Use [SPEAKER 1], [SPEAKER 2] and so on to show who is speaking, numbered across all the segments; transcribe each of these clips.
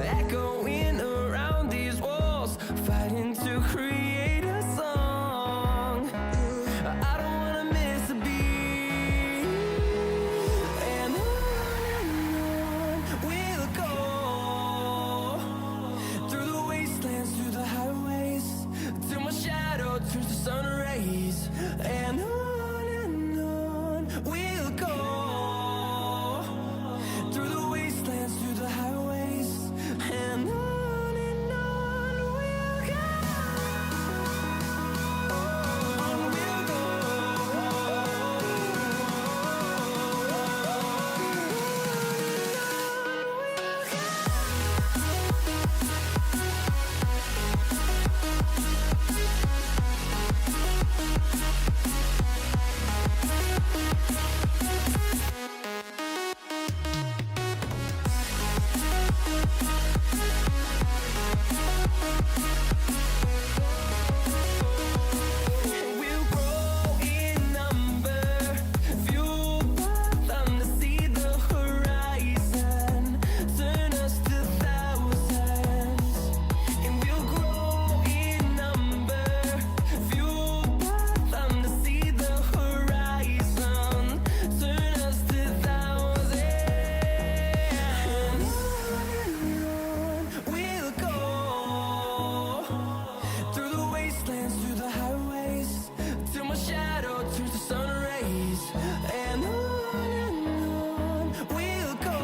[SPEAKER 1] echoing around these walls, fighting to create a song. I don't wanna miss a beat, and on we'll go, through the wastelands, through the highways, till my shadow turns to sun rays. And on we'll go, through the wastelands, through the highways, and on we'll go. On we'll go. We'll grow in number, fueled by them to see the horizon, turn us to thousands. And we'll grow in number, fueled by them to see the horizon, turn us to thousands. And on we'll go, through the wastelands, through the highways, till my shadow turns to sun rays. And on we'll go,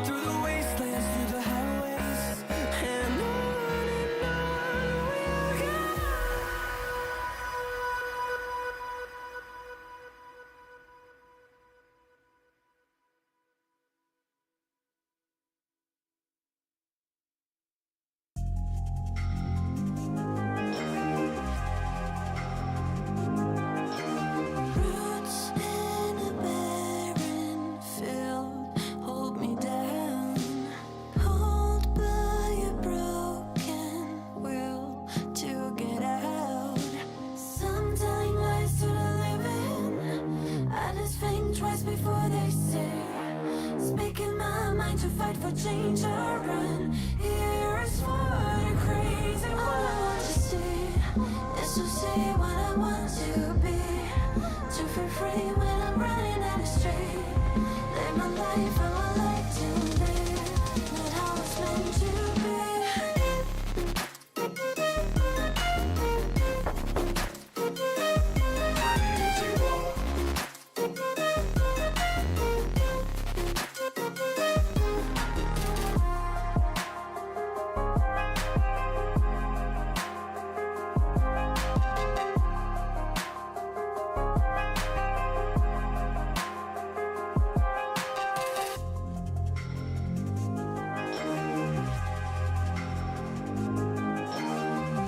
[SPEAKER 1] through the wastelands, through the highways, and on we'll go.
[SPEAKER 2] Roots in a barren field hold me down, pulled by a broken will to get out. Some telling lies to the living, I just think twice before they say. Speaking my mind to fight for change or run. Here is for the crazy one. All I want to see is to see what I want to be, to feel free when I'm running down the street. Live my life how I like to live, not how it's meant to be.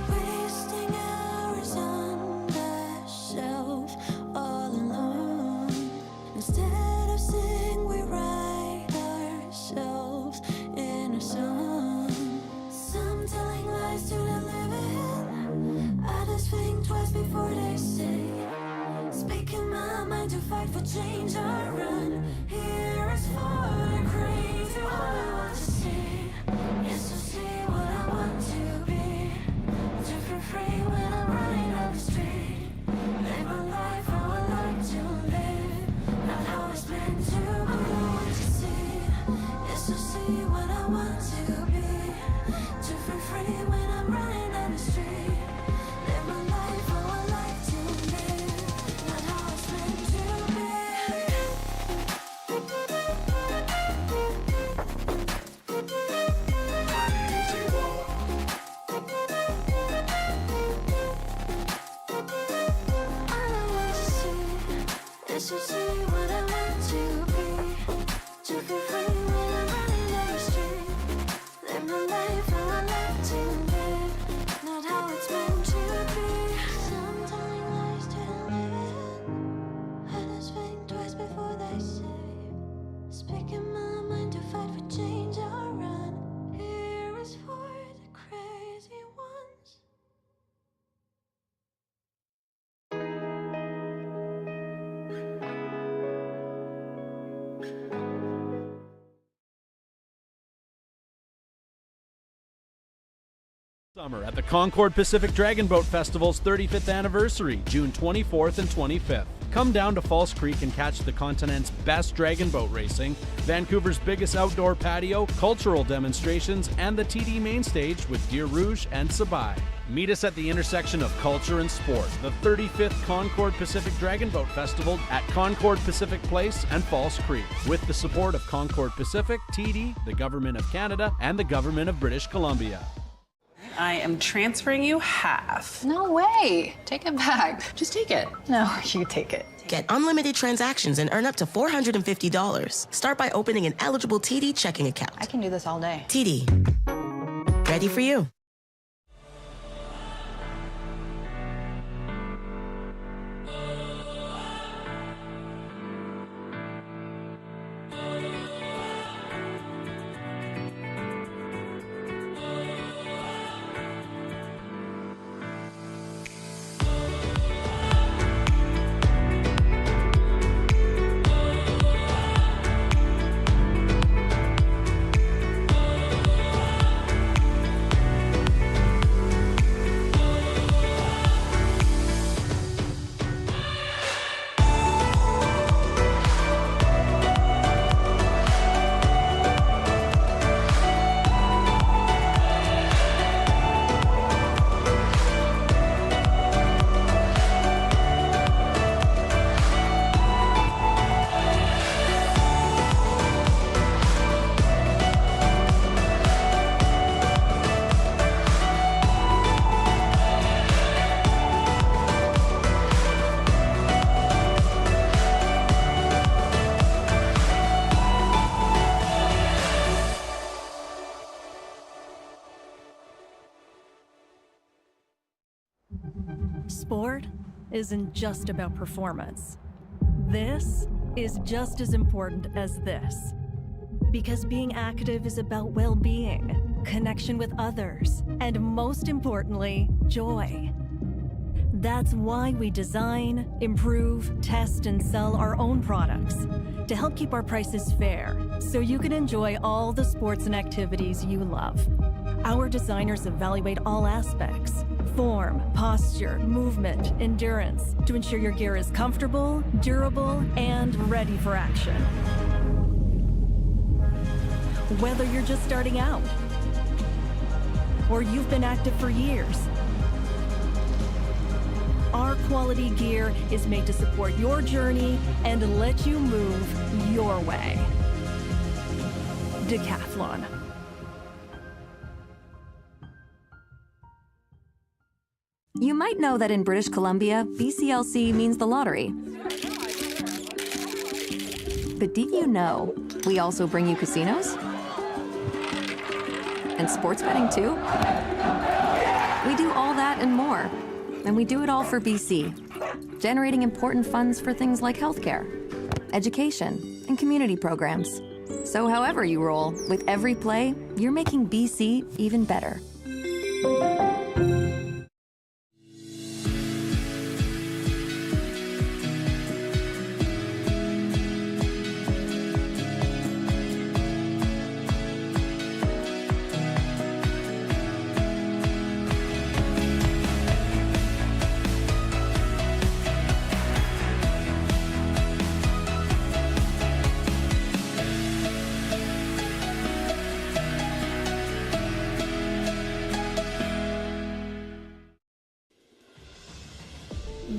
[SPEAKER 2] Wasting hours on the shelf all alone. Instead of sing, we write ourselves in a song. Some telling lies to the living, I just think twice before they say. Speaking my mind to fight for change or run. Here is for the crazy. All I want to see is to see what I want to be, to feel free when I'm running down the street. Live my life how I like to live, not how it's meant to be. All I want to see is to see what I want to be, to feel free when I'm running down the street. Live my life how I like to live, not how it's meant to be. All I want to see is to see what I want to be, to feel free when I'm running down the street. Live my life how I like to live, not how
[SPEAKER 3] Summer at the Concord Pacific Dragon Boat Festival's 35th anniversary, June 24th and 25th. Come down to False Creek and catch the continent's best dragon boat racing, Vancouver's biggest outdoor patio, cultural demonstrations, and the TD main stage with Deer Rouge and Sabai. Meet us at the intersection of culture and sport, the 35th Concord Pacific Dragon Boat Festival at Concord Pacific Place and False Creek, with the support of Concord Pacific, TD, the Government of Canada, and the Government of British Columbia.
[SPEAKER 4] I am transferring you half.
[SPEAKER 5] No way. Take it back. Just take it. No, you take it.
[SPEAKER 6] Get unlimited transactions and earn up to $450. Start by opening an eligible TD checking account.
[SPEAKER 5] I can do this all day.
[SPEAKER 6] TD. Ready for you.
[SPEAKER 7] Sport isn't just about performance. This is just as important as this. Because being active is about well-being, connection with others, and most importantly, joy. That's why we design, improve, test, and sell our own products to help keep our prices fair, so you can enjoy all the sports and activities you love. Our designers evaluate all aspects: form, posture, movement, endurance, to ensure your gear is comfortable, durable, and ready for action. Whether you're just starting out or you've been active for years, our quality gear is made to support your journey and let you move your way. Decathlon.
[SPEAKER 8] You might know that in British Columbia, BCLC means the lottery. But did you know we also bring you casinos? And sports betting too? We do all that and more. And we do it all for BC, generating important funds for things like healthcare, education, and community programs. So however you roll, with every play, you're making BC even better.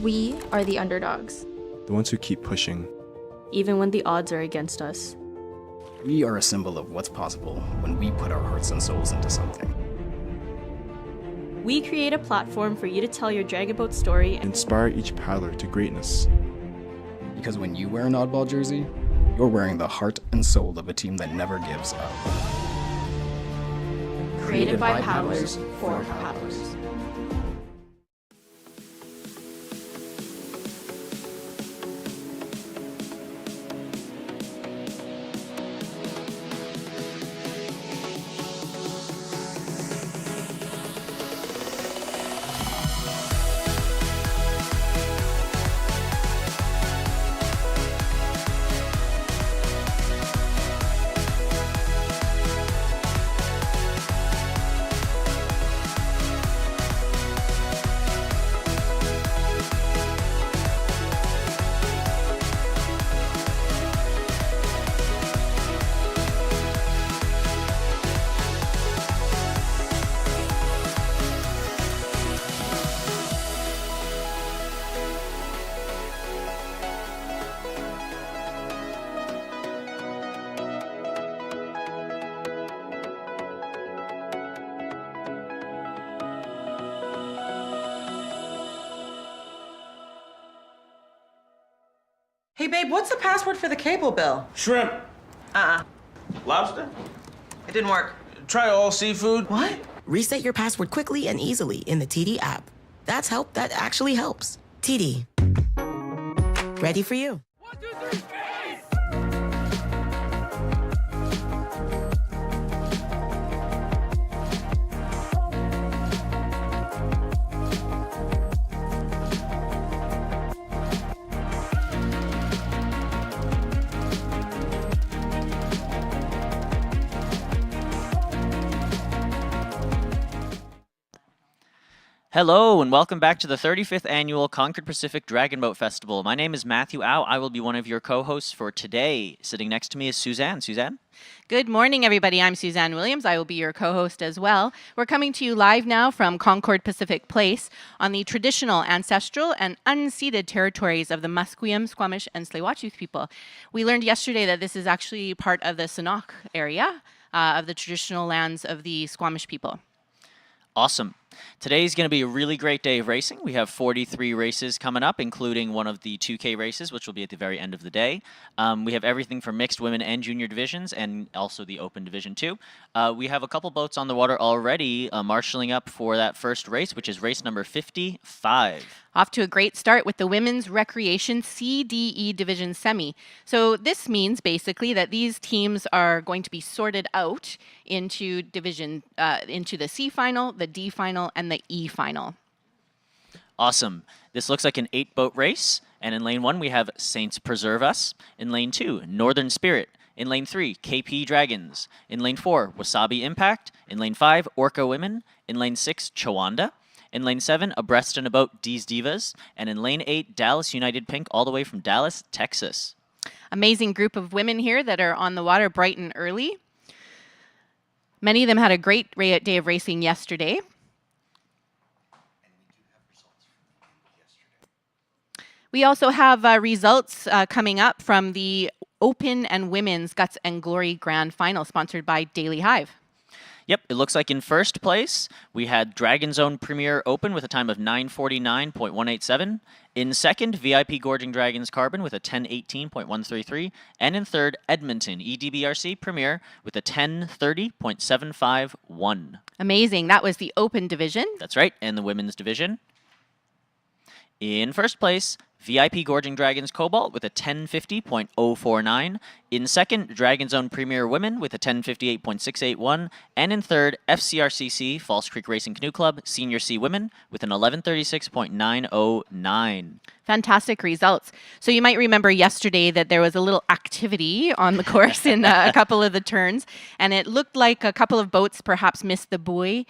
[SPEAKER 9] We are the underdogs,
[SPEAKER 10] the ones who keep pushing,
[SPEAKER 9] even when the odds are against us.
[SPEAKER 11] We are a symbol of what's possible when we put our hearts and souls into something.
[SPEAKER 9] We create a platform for you to tell your dragon boat story and
[SPEAKER 10] inspire each paddler to greatness.
[SPEAKER 11] Because when you wear an oddball jersey, you're wearing the heart and soul of a team that never gives up.
[SPEAKER 9] Created by paddlers for paddlers.
[SPEAKER 12] Hey, babe, what's the password for the cable bill?
[SPEAKER 13] Shrimp. Lobster?
[SPEAKER 12] It didn't work.
[SPEAKER 13] Try all seafood.
[SPEAKER 12] What?
[SPEAKER 6] Reset your password quickly and easily in the TD app. That's help that actually helps. TD. Ready for you.
[SPEAKER 14] Hello and welcome back to the 35th Annual Concord Pacific Dragon Boat Festival. My name is Matthew Au. I will be one of your co-hosts for today. Sitting next to me is Suzanne. Suzanne?
[SPEAKER 15] Good morning, everybody. I'm Suzanne Williams. I will be your co-host as well. We're coming to you live now from Concord Pacific Place on the traditional, ancestral, and unceded territories of the Musqueam, Squamish, and Tsleil-Waututh people. We learned yesterday that this is actually part of the Sanok area of the traditional lands of the Squamish people.
[SPEAKER 14] Awesome. Today's going to be a really great day of racing. We have 43 races coming up, including one of the 2K races, which will be at the very end of the day. We have everything from mixed women and junior divisions, and also the open division too. We have a couple boats on the water already marshalling up for that first race, which is race number 55.
[SPEAKER 15] Off to a great start with the Women's Recreation CDE Division Semi. So this means basically that these teams are going to be sorted out into division, into the C final, the D final, and the E final.
[SPEAKER 14] Awesome. This looks like an 8-boat race, and in lane 1 we have Saints Preserve Us. In lane 2, Northern Spirit. In lane 3, KP Dragons. In lane 4, Wasabi Impact. In lane 5, Orca Women. In lane 6, Chawanda. In lane 7, Abreast and a Boat, D's Divas. And in lane 8, Dallas United Pink, all the way from Dallas, Texas.
[SPEAKER 15] Amazing group of women here that are on the water bright and early. Many of them had a great day of racing yesterday. We also have results coming up from the Open and Women's Guts and Glory Grand Final, sponsored by Daily Hive.
[SPEAKER 14] Yep, it looks like in first place, we had Dragon Zone Premier Open with a time of 9:49.187. In second, VIP Gorging Dragons Carbon with a 10:18.133. And in third, Edmonton EDBRC Premier with a 10:30.751.
[SPEAKER 15] Amazing. That was the Open division.
[SPEAKER 14] That's right, and the Women's division. In first place, VIP Gorging Dragons Cobalt with a 10:50.049. In second, Dragon Zone Premier Women with a 10:58.681. And in third, FCRCC False Creek Racing Canoe Club Senior C Women with an 11:36.909.
[SPEAKER 15] Fantastic results. So you might remember yesterday that there was a little activity on the course in a couple of the turns, and it looked like a couple of boats perhaps missed the buoy,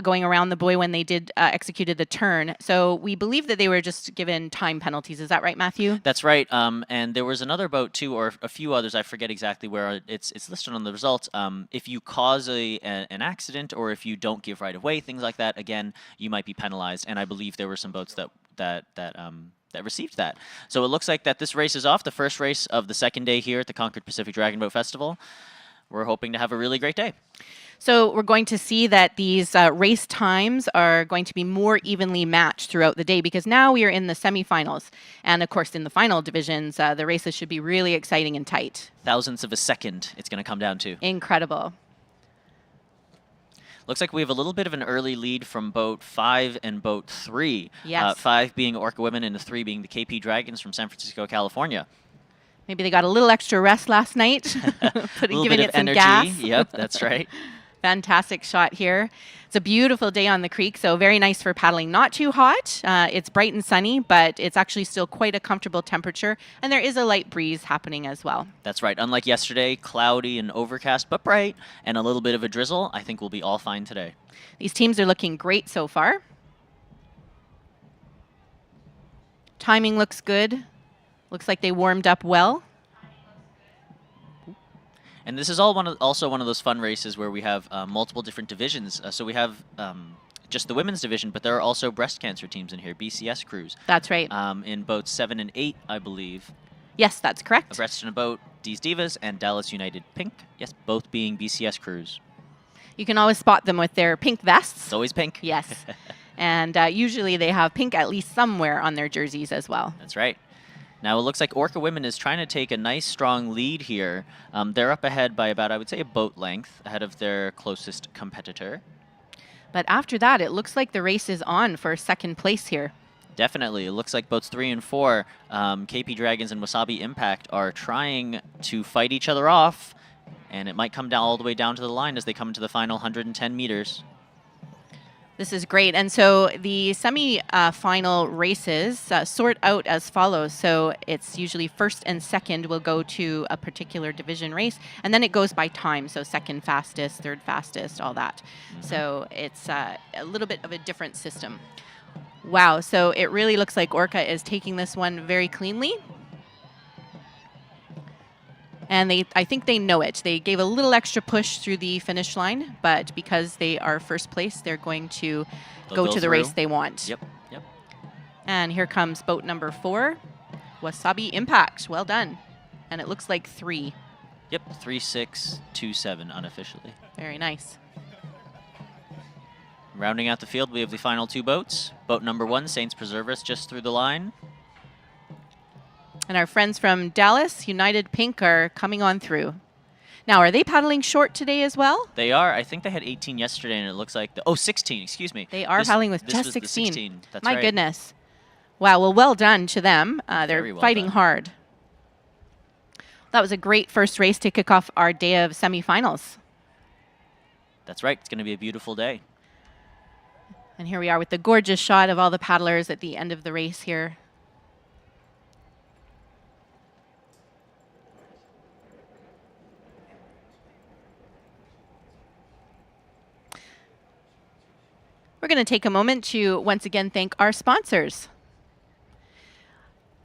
[SPEAKER 15] going around the buoy when they did executed the turn. So we believe that they were just given time penalties. Is that right, Matthew?
[SPEAKER 14] That's right. And there was another boat too, or a few others. I forget exactly where it's listed on the results. If you cause an accident or if you don't give right of way, things like that, again, you might be penalized. And I believe there were some boats that received that. So it looks like that this race is off, the first race of the second day here at the Concord Pacific Dragon Boat Festival. We're hoping to have a really great day.
[SPEAKER 15] So we're going to see that these race times are going to be more evenly matched throughout the day, because now we are in the semifinals. And of course, in the final divisions, the races should be really exciting and tight.
[SPEAKER 14] Thousandths of a second it's going to come down to.
[SPEAKER 15] Incredible.
[SPEAKER 14] Looks like we have a little bit of an early lead from boat 5 and boat 3.
[SPEAKER 15] Yes.
[SPEAKER 14] 5 being Orca Women and 3 being the KP Dragons from San Francisco, California.
[SPEAKER 15] Maybe they got a little extra rest last night, giving it some
[SPEAKER 14] energy.
[SPEAKER 15] gas.
[SPEAKER 14] Yep, that's right.
[SPEAKER 15] Fantastic shot here. It's a beautiful day on the creek, so very nice for paddling. Not too hot. It's bright and sunny, but it's actually still quite a comfortable temperature, and there is a light breeze happening as well.
[SPEAKER 14] That's right. Unlike yesterday, cloudy and overcast, but bright, and a little bit of a drizzle. I think we'll be all fine today.
[SPEAKER 15] These teams are looking great so far. Timing looks good. Looks like they warmed up well.
[SPEAKER 14] And this is also one of those fun races where we have multiple different divisions. So we have just the women's division, but there are also breast cancer teams in here, BCS crews.
[SPEAKER 15] That's right.
[SPEAKER 14] In boats 7 and 8, I believe.
[SPEAKER 15] Yes, that's correct.
[SPEAKER 14] Abreast and a Boat, D's Divas, and Dallas United Pink. Yes, both being BCS crews.
[SPEAKER 15] You can always spot them with their pink vests.
[SPEAKER 14] It's always pink.
[SPEAKER 15] Yes. And usually they have pink at least somewhere on their jerseys as well.
[SPEAKER 14] That's right. Now it looks like Orca Women is trying to take a nice strong lead here. They're up ahead by about, I would say, a boat length ahead of their closest competitor.
[SPEAKER 15] But after that, it looks like the race is on for second place here.
[SPEAKER 14] Definitely. It looks like boats 3 and 4, KP Dragons and Wasabi Impact, are trying to fight each other off, and it might come down all the way down to the line as they come to the final 110 meters.
[SPEAKER 15] This is great. And so the semi-final races sort out as follows. So it's usually first and second will go to a particular division race, and then it goes by time. So second fastest, third fastest, all that. So it's a little bit of a different system. Wow. So it really looks like Orca is taking this one very cleanly. And I think they know it. They gave a little extra push through the finish line, but because they are first place, they're going to go to the race they want.
[SPEAKER 14] Yep, yep.
[SPEAKER 15] And here comes boat number 4, Wasabi Impact. Well done. And it looks like 3.
[SPEAKER 14] Yep, 3-6-2-7 unofficially.
[SPEAKER 15] Very nice.
[SPEAKER 14] Rounding out the field, we have the final 2 boats. Boat number 1, Saints Preservers, just through the line.
[SPEAKER 15] And our friends from Dallas, United Pink, are coming on through. Now, are they paddling short today as well?
[SPEAKER 14] They are. I think they had 18 yesterday, and it looks like... 16, excuse me.
[SPEAKER 15] They are paddling with just 16.
[SPEAKER 14] 16. That's
[SPEAKER 15] My
[SPEAKER 14] right.
[SPEAKER 15] goodness. Wow, well done to them. They're
[SPEAKER 14] Very well
[SPEAKER 15] fighting
[SPEAKER 14] done.
[SPEAKER 15] hard. That was a great first race to kick off our day of semifinals.
[SPEAKER 14] That's right. It's going to be a beautiful day.
[SPEAKER 15] And here we are with the gorgeous shot of all the paddlers at the end of the race here. We're going to take a moment to once again thank our sponsors.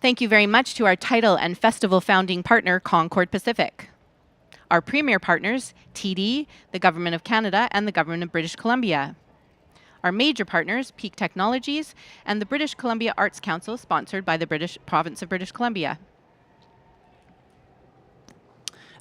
[SPEAKER 15] Thank you very much to our title and festival founding partner, Concord Pacific. Our premier partners, TD, the Government of Canada, and the Government of British Columbia. Our major partners, Peak Technologies, and the British Columbia Arts Council, sponsored by the British Province of British Columbia.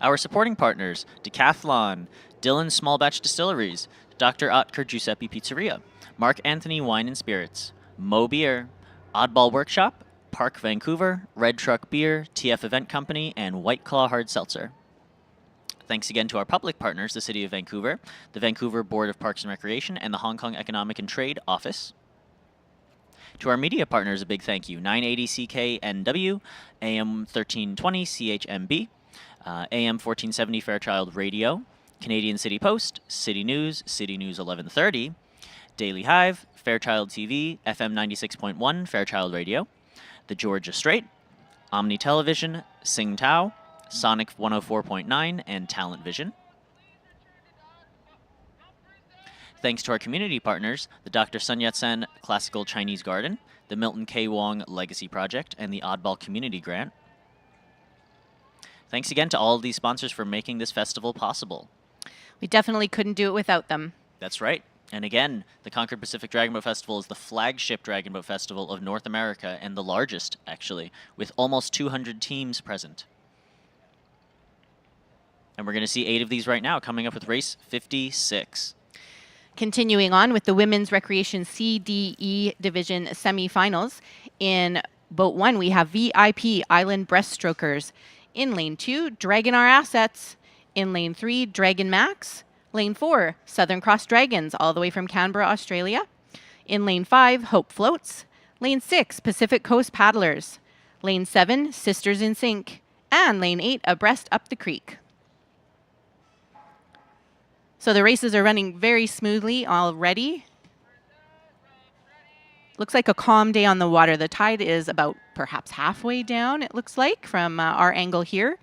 [SPEAKER 14] Our supporting partners, Decathlon, Dillon Small Batch Distilleries, Dr. Oetker Giuseppe Pizzeria, Mark Anthony Wine and Spirits, Mo Beer, Oddball Workshop, Park Vancouver, Red Truck Beer, TF Event Company, and White Claw Hard Seltzer. Thanks again to our public partners, the City of Vancouver, the Vancouver Board of Parks and Recreation, and the Hong Kong Economic and Trade Office. To our media partners, a big thank you. 980 CKNW, AM 1320 CHMB, AM 1470 Fairchild Radio, Canadian City Post, City News 1130, Daily Hive, Fairchild TV, FM 96.1 Fairchild Radio, The Georgia Strait, Omni Television, Sing Tao, Sonic 104.9, and Talent Vision. Thanks to our community partners, the Dr. Sun Yat-sen Classical Chinese Garden, the Milton K. Wong Legacy Project, and the Oddball Community Grant. Thanks again to all of these sponsors for making this festival possible.
[SPEAKER 15] We definitely couldn't do it without them.
[SPEAKER 14] That's right. And again, the Concord Pacific Dragon Boat Festival is the flagship Dragon Boat Festival of North America, and the largest, actually, with almost 200 teams present. And we're going to see 8 of these right now, coming up with race 56.
[SPEAKER 15] Continuing on with the Women's Recreation CDE Division semifinals. In Boat 1, we have VIP Island Breaststrokers. In Lane 2, Dragon Our Assets. In Lane 3, Dragon Max. Lane 4, Southern Cross Dragons, all the way from Canberra, Australia. In Lane 5, Hope Floats. Lane 6, Pacific Coast Paddlers. Lane 7, Sisters in Sync. And Lane 8, Abreast Up the Creek. So the races are running very smoothly already. Looks like a calm day on the water. The tide is about perhaps halfway down, it looks like, from our angle here.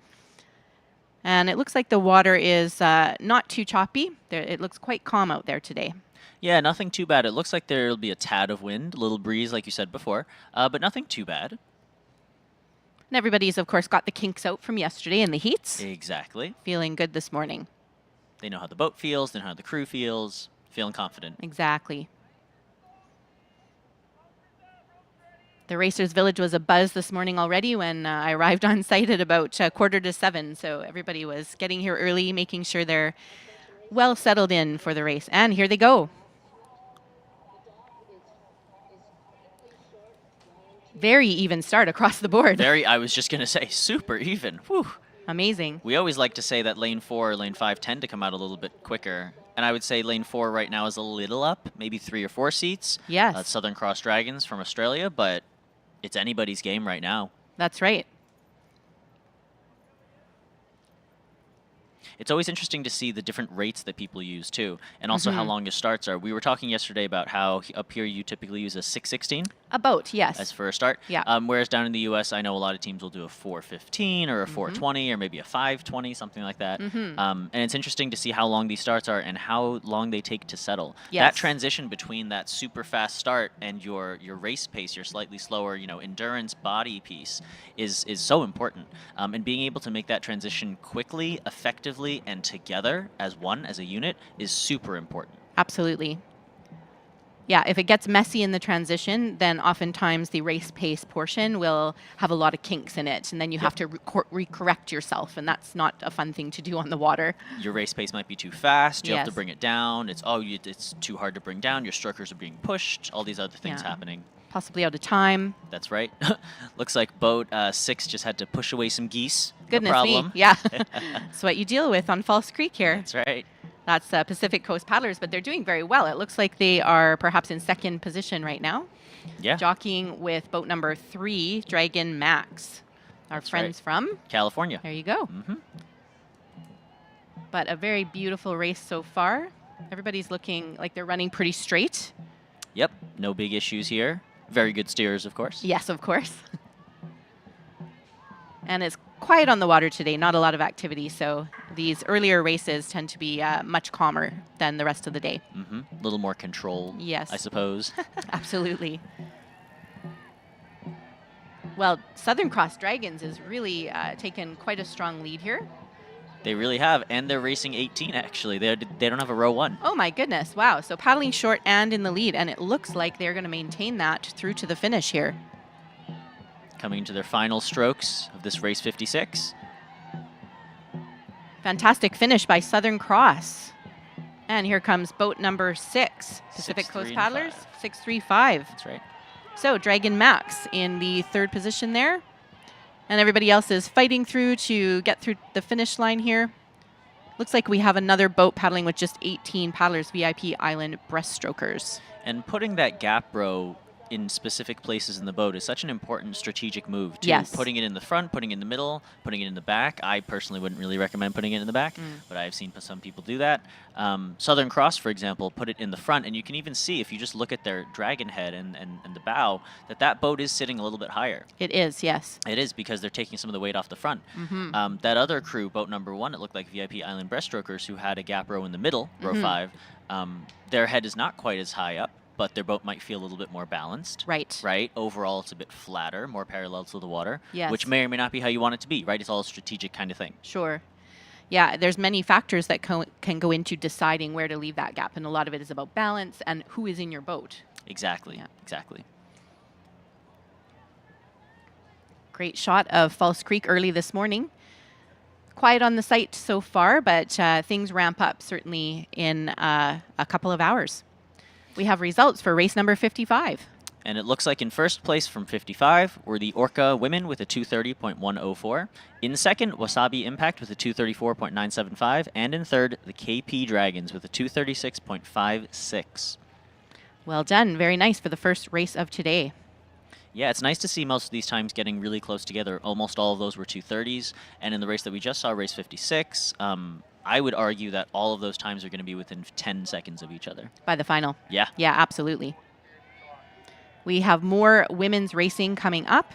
[SPEAKER 15] And it looks like the water is not too choppy. It looks quite calm out there today.
[SPEAKER 14] Yeah, nothing too bad. It looks like there'll be a tad of wind, a little breeze, like you said before, but nothing too bad.
[SPEAKER 15] And everybody's, of course, got the kinks out from yesterday in the heats.
[SPEAKER 14] Exactly.
[SPEAKER 15] Feeling good this morning.
[SPEAKER 14] They know how the boat feels, they know how the crew feels, feeling confident.
[SPEAKER 15] Exactly. The Racers Village was abuzz this morning already when I arrived on site at about 6:45. So everybody was getting here early, making sure they're well settled in for the race. And here they go. Very even start across the board.
[SPEAKER 14] I was just going to say, super even. Whew.
[SPEAKER 15] Amazing.
[SPEAKER 14] We always like to say that lane 4 or lane 5 tend to come out a little bit quicker. And I would say lane 4 right now is a little up, maybe 3 or 4 seats.
[SPEAKER 15] Yes.
[SPEAKER 14] Southern Cross Dragons from Australia, but it's anybody's game right now.
[SPEAKER 15] That's right.
[SPEAKER 14] It's always interesting to see the different rates that people use, too, and also how long your starts are. We were talking yesterday about how up here you typically use a 6:16.
[SPEAKER 15] A boat, yes.
[SPEAKER 14] As for a start.
[SPEAKER 15] Yeah.
[SPEAKER 14] Whereas down in the U.S., I know a lot of teams will do a 4:15 or a 4:20 or maybe a 5:20, something like that. And it's interesting to see how long these starts are and how long they take to settle.
[SPEAKER 15] Yes.
[SPEAKER 14] That transition between that super fast start and your race pace, your slightly slower, endurance body piece is so important. And being able to make that transition quickly, effectively, and together as one, as a unit, is super important.
[SPEAKER 15] Absolutely. Yeah, if it gets messy in the transition, then oftentimes the race pace portion will have a lot of kinks in it, and then you have to recorrect yourself, and that's not a fun thing to do on the water.
[SPEAKER 14] Your race pace might be too fast. You have to
[SPEAKER 15] Yes.
[SPEAKER 14] bring it down. It's too hard to bring down. Your strokers are being pushed. All these other things
[SPEAKER 15] Yeah.
[SPEAKER 14] happening.
[SPEAKER 15] Possibly out of time.
[SPEAKER 14] That's right. Looks like boat 6 just had to push away some geese.
[SPEAKER 15] Goodness
[SPEAKER 14] no
[SPEAKER 15] me.
[SPEAKER 14] problem.
[SPEAKER 15] Yeah. That's what you deal with on False Creek here.
[SPEAKER 14] That's right.
[SPEAKER 15] That's Pacific Coast Paddlers, but they're doing very well. It looks like they are perhaps in second position right now.
[SPEAKER 14] Yeah.
[SPEAKER 15] Jockeying with boat number 3, Dragon Max. Our
[SPEAKER 14] That's
[SPEAKER 15] friends
[SPEAKER 14] right.
[SPEAKER 15] from
[SPEAKER 14] California.
[SPEAKER 15] There you go. But a very beautiful race so far. Everybody's looking like they're running pretty straight.
[SPEAKER 14] Yep. No big issues here. Very good steers, of course.
[SPEAKER 15] Yes, of course. And it's quiet on the water today, not a lot of activity. So these earlier races tend to be much calmer than the rest of the day.
[SPEAKER 14] A little more control,
[SPEAKER 15] Yes.
[SPEAKER 14] I suppose.
[SPEAKER 15] Absolutely. Well, Southern Cross Dragons is really taken quite a strong lead here.
[SPEAKER 14] They really have, and they're racing 18, actually. They don't have a row 1.
[SPEAKER 15] Oh, my goodness. Wow. So paddling short and in the lead, and it looks like they're going to maintain that through to the finish here.
[SPEAKER 14] Coming to their final strokes of this race 56.
[SPEAKER 15] Fantastic finish by Southern Cross. And here comes boat number 6, Pacific
[SPEAKER 14] 6-3
[SPEAKER 15] Coast
[SPEAKER 14] and
[SPEAKER 15] Paddlers,
[SPEAKER 14] 5.
[SPEAKER 15] 6-3-5.
[SPEAKER 14] That's right.
[SPEAKER 15] So Dragon Max in the 3rd position there. And everybody else is fighting through to get through the finish line here. Looks like we have another boat paddling with just 18 paddlers, VIP Island breaststrokers.
[SPEAKER 14] And putting that gap row in specific places in the boat is such an important strategic move, too.
[SPEAKER 15] Yes.
[SPEAKER 14] Putting it in the front, putting it in the middle, putting it in the back. I personally wouldn't really recommend putting it in the back, but I've seen some people do that. Southern Cross, for example, put it in the front, and you can even see, if you just look at their dragon head and the bow, that boat is sitting a little bit higher.
[SPEAKER 15] It is, yes.
[SPEAKER 14] It is, because they're taking some of the weight off the front. That other crew, boat number 1, it looked like VIP Island breaststrokers, who had a gap row in the middle, row 5, their head is not quite as high up, but their boat might feel a little bit more balanced.
[SPEAKER 15] Right.
[SPEAKER 14] Right? Overall, it's a bit flatter, more parallel to the water,
[SPEAKER 15] Yes.
[SPEAKER 14] which may or may not be how you want it to be, right? It's all a strategic kind of thing.
[SPEAKER 15] Sure. Yeah, there's many factors that can go into deciding where to leave that gap, and a lot of it is about balance and who is in your boat.
[SPEAKER 14] Exactly. Yeah. Exactly.
[SPEAKER 15] Great shot of False Creek early this morning. Quiet on the site so far, but things ramp up certainly in a couple of hours. We have results for race number 55.
[SPEAKER 14] And it looks like in first place from 55 were the Orca women with a 230.104. In second, Wasabi Impact with a 234.975. And in third, the KP Dragons with a 236.56.
[SPEAKER 15] Well done. Very nice for the first race of today.
[SPEAKER 14] Yeah, it's nice to see most of these times getting really close together. Almost all of those were 230s. And in the race that we just saw, race 56, I would argue that all of those times are going to be within 10 seconds of each other.
[SPEAKER 15] By the final.
[SPEAKER 14] Yeah.
[SPEAKER 15] Yeah, absolutely. We have more women's racing coming up.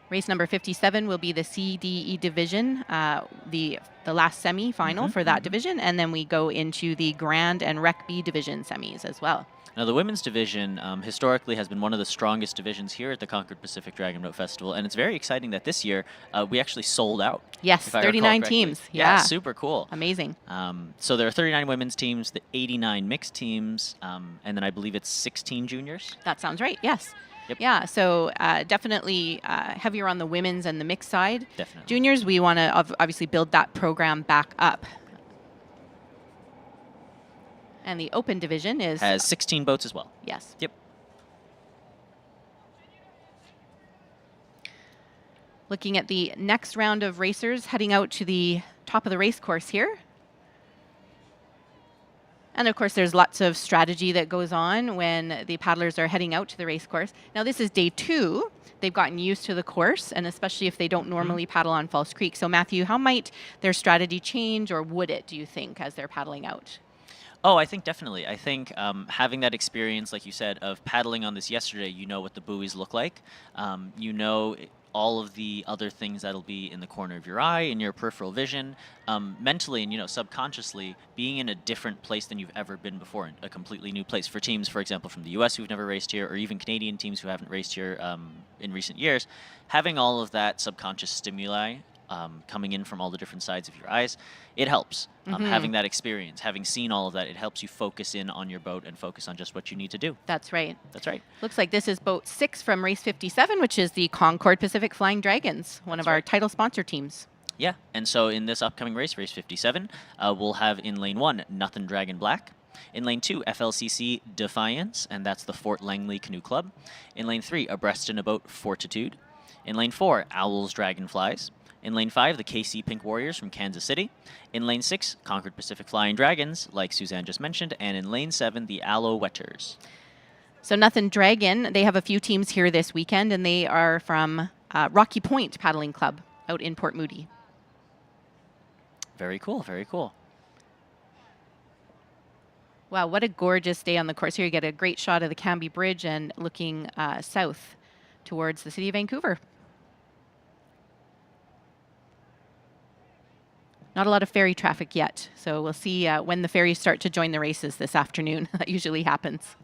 [SPEAKER 15] Race number 57 will be the CDE division, the last semi-final for that division, and then we go into the Grand and Rec B division semis as well.
[SPEAKER 14] Now, the women's division historically has been one of the strongest divisions here at the Concord Pacific Dragon Boat Festival, and it's very exciting that this year we actually sold out.
[SPEAKER 15] Yes, 39 teams.
[SPEAKER 14] Yeah, super cool.
[SPEAKER 15] Amazing.
[SPEAKER 14] So there are 39 women's teams, the 89 mixed teams, and then I believe it's 16 juniors.
[SPEAKER 15] That sounds right, yes.
[SPEAKER 14] Yep.
[SPEAKER 15] Yeah, so definitely heavier on the women's and the mixed side.
[SPEAKER 14] Definitely.
[SPEAKER 15] Juniors, we want to obviously build that program back up. And the open division has
[SPEAKER 14] 16 boats as well.
[SPEAKER 15] Yes.
[SPEAKER 14] Yep.
[SPEAKER 15] Looking at the next round of racers heading out to the top of the race course here. And of course, there's lots of strategy that goes on when the paddlers are heading out to the race course. Now, this is day 2. They've gotten used to the course, and especially if they don't normally paddle on False Creek. So, Matthew, how might their strategy change, or would it, do you think, as they're paddling out?
[SPEAKER 14] Oh, I think definitely. I think having that experience, like you said, of paddling on this yesterday, you know what the buoys look like. You know all of the other things that'll be in the corner of your eye, in your peripheral vision, mentally and, you know, subconsciously being in a different place than you've ever been before, a completely new place. For teams, for example, from the US who've never raced here, or even Canadian teams who haven't raced here in recent years, having all of that subconscious stimuli coming in from all the different sides of your eyes, it helps. Having that experience, having seen all of that, it helps you focus in on your boat and focus on just what you need to do.
[SPEAKER 15] That's right.
[SPEAKER 14] That's right.
[SPEAKER 15] Looks like this is boat 6 from race 57, which is the Concord Pacific Flying Dragons, one of our title sponsor teams.
[SPEAKER 14] Yeah, and so in this upcoming race, race 57, we'll have in lane 1, Nothing Dragon Black. In lane 2, FLCC Defiance, and that's the Fort Langley Canoe Club. In lane 3, Abreast in a Boat Fortitude. In lane 4, Owls Dragonflies. In lane 5, the KC Pink Warriors from Kansas City. In lane 6, Concord Pacific Flying Dragons, like Suzanne just mentioned. And in lane 7, the Alouetters.
[SPEAKER 15] So Nothing Dragon, they have a few teams here this weekend, and they are from Rocky Point Paddling Club out in Port Moody.
[SPEAKER 14] Very cool, very cool.
[SPEAKER 15] Wow, what a gorgeous day on the course here. You get a great shot of the Cambie Bridge and looking south towards the city of Vancouver. Not a lot of ferry traffic yet, so we'll see when the ferries start to join the races this afternoon. That usually happens.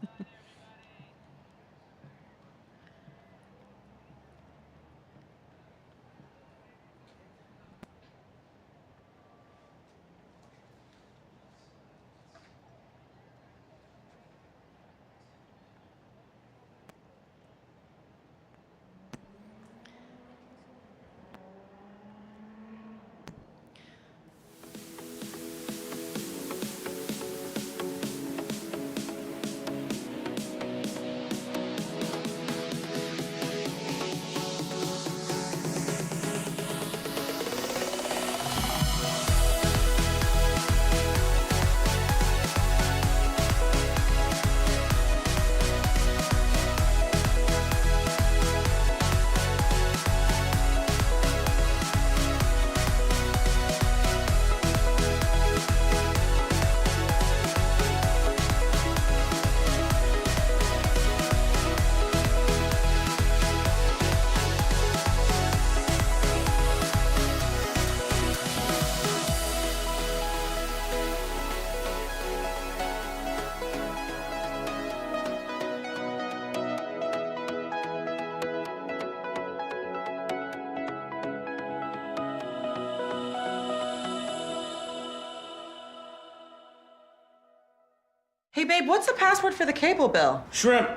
[SPEAKER 12] Hey, babe, what's the password for the cable bill?
[SPEAKER 13] Shrimp.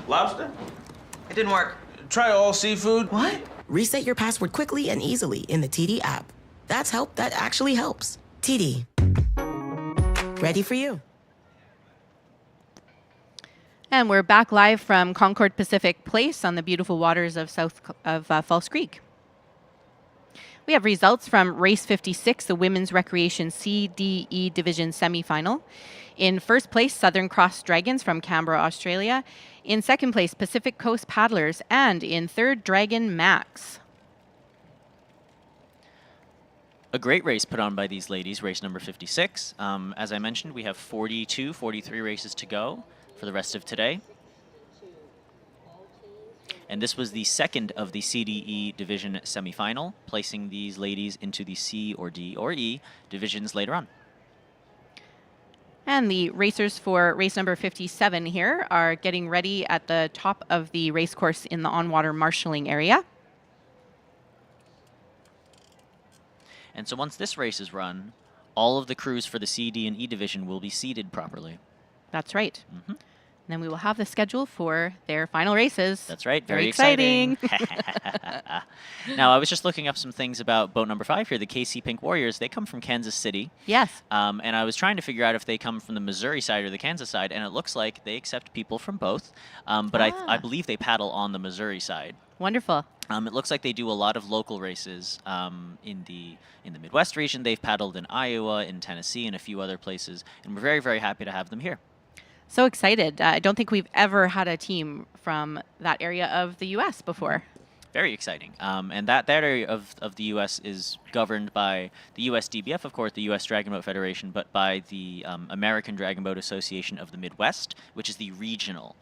[SPEAKER 13] Lobster?
[SPEAKER 12] It didn't work.
[SPEAKER 13] Try all seafood.
[SPEAKER 12] What?
[SPEAKER 6] Reset your password quickly and easily in the TD app. That's help that actually helps. TD. Ready for you.
[SPEAKER 15] And we're back live from Concord Pacific Place on the beautiful waters of False Creek. We have results from race 56, the Women's Recreation CDE Division semifinal. In first place, Southern Cross Dragons from Canberra, Australia. In second place, Pacific Coast Paddlers. And in third, Dragon Max.
[SPEAKER 14] A great race put on by these ladies, race number 56. As I mentioned, we have 43 races to go for the rest of today. And this was the second of the CDE division semifinal, placing these ladies into the C or D or E divisions later on.
[SPEAKER 15] And the racers for race number 57 here are getting ready at the top of the race course in the on-water marshalling area.
[SPEAKER 14] And so once this race is run, all of the crews for the C, D, and E division will be seated properly.
[SPEAKER 15] That's right. And then we will have the schedule for their final races.
[SPEAKER 14] That's right.
[SPEAKER 15] Very exciting.
[SPEAKER 14] Now, I was just looking up some things about boat number 5 here, the KC Pink Warriors. They come from Kansas City.
[SPEAKER 15] Yes.
[SPEAKER 14] And I was trying to figure out if they come from the Missouri side or the Kansas side, and it looks like they accept people from both. But I believe they paddle on the Missouri side.
[SPEAKER 15] Wonderful.
[SPEAKER 14] It looks like they do a lot of local races in the Midwest region. They've paddled in Iowa, in Tennessee, and a few other places, and we're very, very happy to have them here.
[SPEAKER 15] So excited. I don't think we've ever had a team from that area of the U.S. before.
[SPEAKER 14] Very exciting. And that area of the U.S. is governed by the USDBF, of course, the U.S. Dragon Boat Federation, but by the American Dragon Boat Association of the Midwest, which is the regional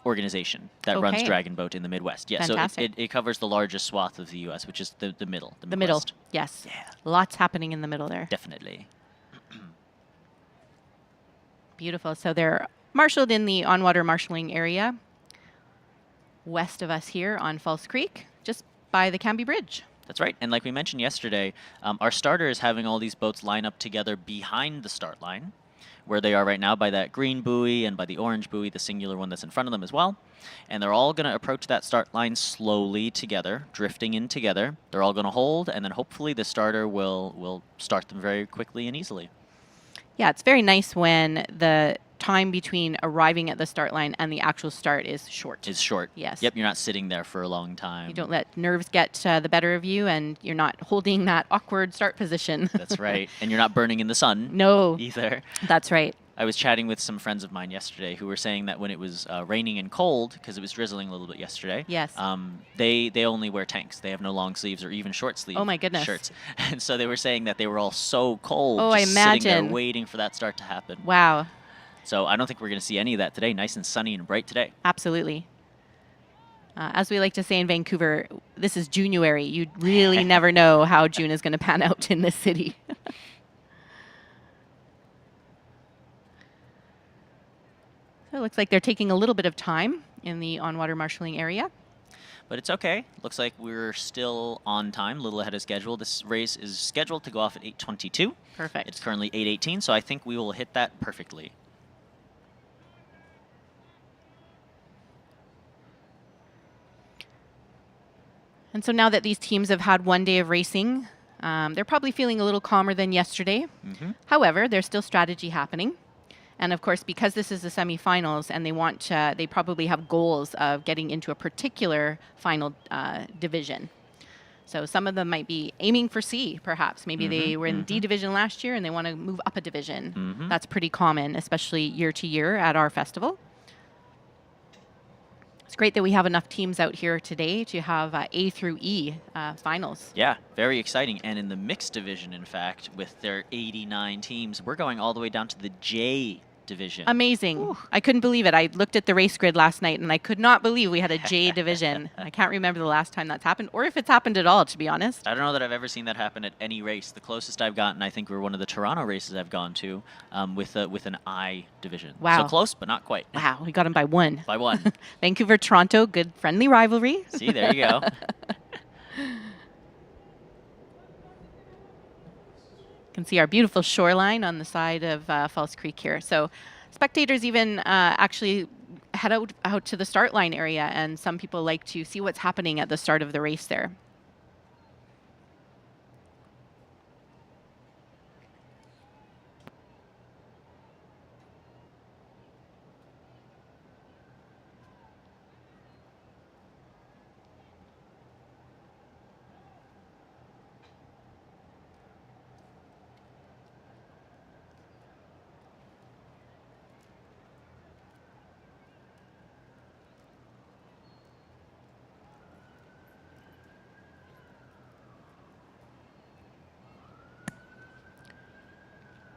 [SPEAKER 14] organization that runs Dragon Boat in the Midwest. Yeah,
[SPEAKER 15] Fantastic.
[SPEAKER 14] so it covers the largest swath of the U.S., which is the middle.
[SPEAKER 15] The middle, yes.
[SPEAKER 14] Yeah.
[SPEAKER 15] Lots happening in the middle there.
[SPEAKER 14] Definitely.
[SPEAKER 15] Beautiful. So they're marshaled in the on-water marshalling area west of us here on False Creek, just by the Canby Bridge.
[SPEAKER 14] That's right. And like we mentioned yesterday, our starter is having all these boats line up together behind the start line, where they are right now by that green buoy and by the orange buoy, the singular one that's in front of them as well. And they're all going to approach that start line slowly together, drifting in together. They're all going to hold, and then hopefully the starter will start them very quickly and easily.
[SPEAKER 15] Yeah, it's very nice when the time between arriving at the start line and the actual start is short.
[SPEAKER 14] Is short.
[SPEAKER 15] Yes.
[SPEAKER 14] Yep, you're not sitting there for a long time.
[SPEAKER 15] You don't let nerves get the better of you, and you're not holding that awkward start position.
[SPEAKER 14] That's right. And you're not burning in the sun.
[SPEAKER 15] No.
[SPEAKER 14] Either.
[SPEAKER 15] That's right.
[SPEAKER 14] I was chatting with some friends of mine yesterday who were saying that when it was raining and cold, because it was drizzling a little bit yesterday,
[SPEAKER 15] yes,
[SPEAKER 14] they only wear tanks. They have no long sleeves or even short sleeve shirts. And so they were saying that they were all so cold, just sitting there waiting for that start to happen.
[SPEAKER 15] Wow.
[SPEAKER 14] So I don't think we're going to see any of that today. Nice and sunny and bright today.
[SPEAKER 15] Absolutely. As we like to say in Vancouver, this is January. You really never know how June is going to pan out in this city. So it looks like they're taking a little bit of time in the on-water marshalling area.
[SPEAKER 14] But it's okay. Looks like we're still on time, a little ahead of schedule. This race is scheduled to go off at 8:22.
[SPEAKER 15] Perfect.
[SPEAKER 14] It's currently 8:18, so I think we will hit that perfectly.
[SPEAKER 15] And so now that these teams have had one day of racing, they're probably feeling a little calmer than yesterday.
[SPEAKER 14] Mm-hmm.
[SPEAKER 15] However, there's still strategy happening. And of course, because this is the semifinals and they probably have goals of getting into a particular final division. So some of them might be aiming for C, perhaps. Maybe they were in D division last year and they want to move up a division. That's pretty common, especially year to year at our festival. It's great that we have enough teams out here today to have A through E finals.
[SPEAKER 14] Yeah, very exciting. And in the mixed division, in fact, with their 89 teams, we're going all the way down to the J division.
[SPEAKER 15] Amazing. Ooh. I couldn't believe it. I looked at the race grid last night and I could not believe we had a J division. I can't remember the last time that's happened or if it's happened at all, to be honest.
[SPEAKER 14] I don't know that I've ever seen that happen at any race. The closest I've gotten, I think, were one of the Toronto races I've gone to with an I division.
[SPEAKER 15] Wow.
[SPEAKER 14] So close, but not quite.
[SPEAKER 15] Wow, we got them by one.
[SPEAKER 14] By one.
[SPEAKER 15] Vancouver, Toronto, good friendly rivalry.
[SPEAKER 14] See, there you go.
[SPEAKER 15] You can see our beautiful shoreline on the side of False Creek here. So spectators even actually head out to the start line area, and some people like to see what's happening at the start of the race there.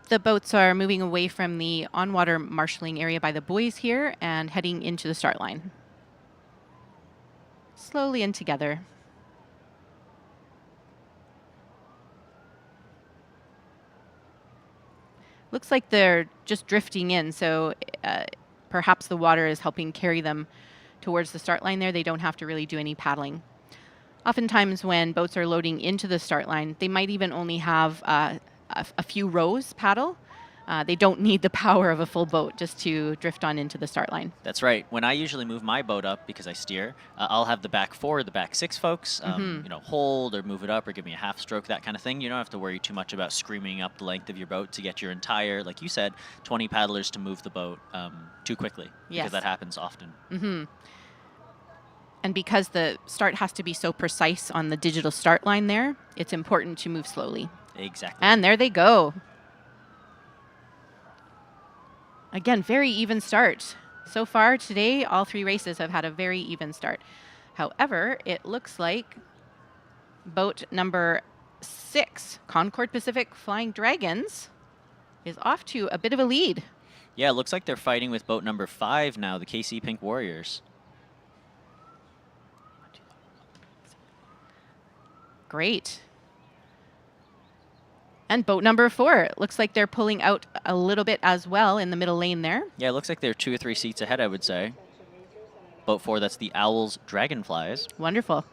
[SPEAKER 15] The boats are moving away from the on-water marshalling area by the buoys here and heading into the start line. Slowly in together. Looks like they're just drifting in, so perhaps the water is helping carry them towards the start line there. They don't have to really do any paddling. Oftentimes when boats are loading into the start line, they might even only have a few rows paddle, They don't need the power of a full boat just to drift on into the start line.
[SPEAKER 14] That's right. When I usually move my boat up, because I steer, I'll have the back 4, the back 6 folks, hold or move it up or give me a half stroke, that kind of thing. You don't have to worry too much about screaming up the length of your boat to get your entire, like you said, 20 paddlers to move the boat too quickly.
[SPEAKER 15] Yes.
[SPEAKER 14] Because that happens often.
[SPEAKER 15] And because the start has to be so precise on the digital start line there, it's important to move slowly.
[SPEAKER 14] Exactly.
[SPEAKER 15] And there they go. Again, very even start. So far today, all 3 races have had a very even start. However, it looks like boat number 6, Concord Pacific Flying Dragons, is off to a bit of a lead.
[SPEAKER 14] Yeah, it looks like they're fighting with boat number 5 now, the KC Pink Warriors.
[SPEAKER 15] Great. And boat number 4, looks like they're pulling out a little bit as well in the middle lane there.
[SPEAKER 14] Yeah, it looks like they're 2 or 3 seats ahead, I would say. Boat 4, that's the Owls Dragonflies.
[SPEAKER 15] Wonderful.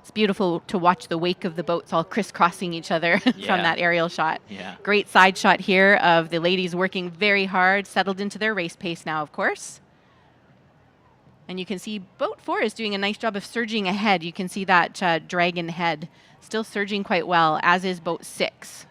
[SPEAKER 15] It's beautiful to watch the wake of the boats all crisscrossing each other from that aerial shot.
[SPEAKER 14] Yeah.
[SPEAKER 15] Great side shot here of the ladies working very hard, settled into their race pace now, of course. And you can see boat 4 is doing a nice job of surging ahead. You can see that dragon head still surging quite well, as is boat 6.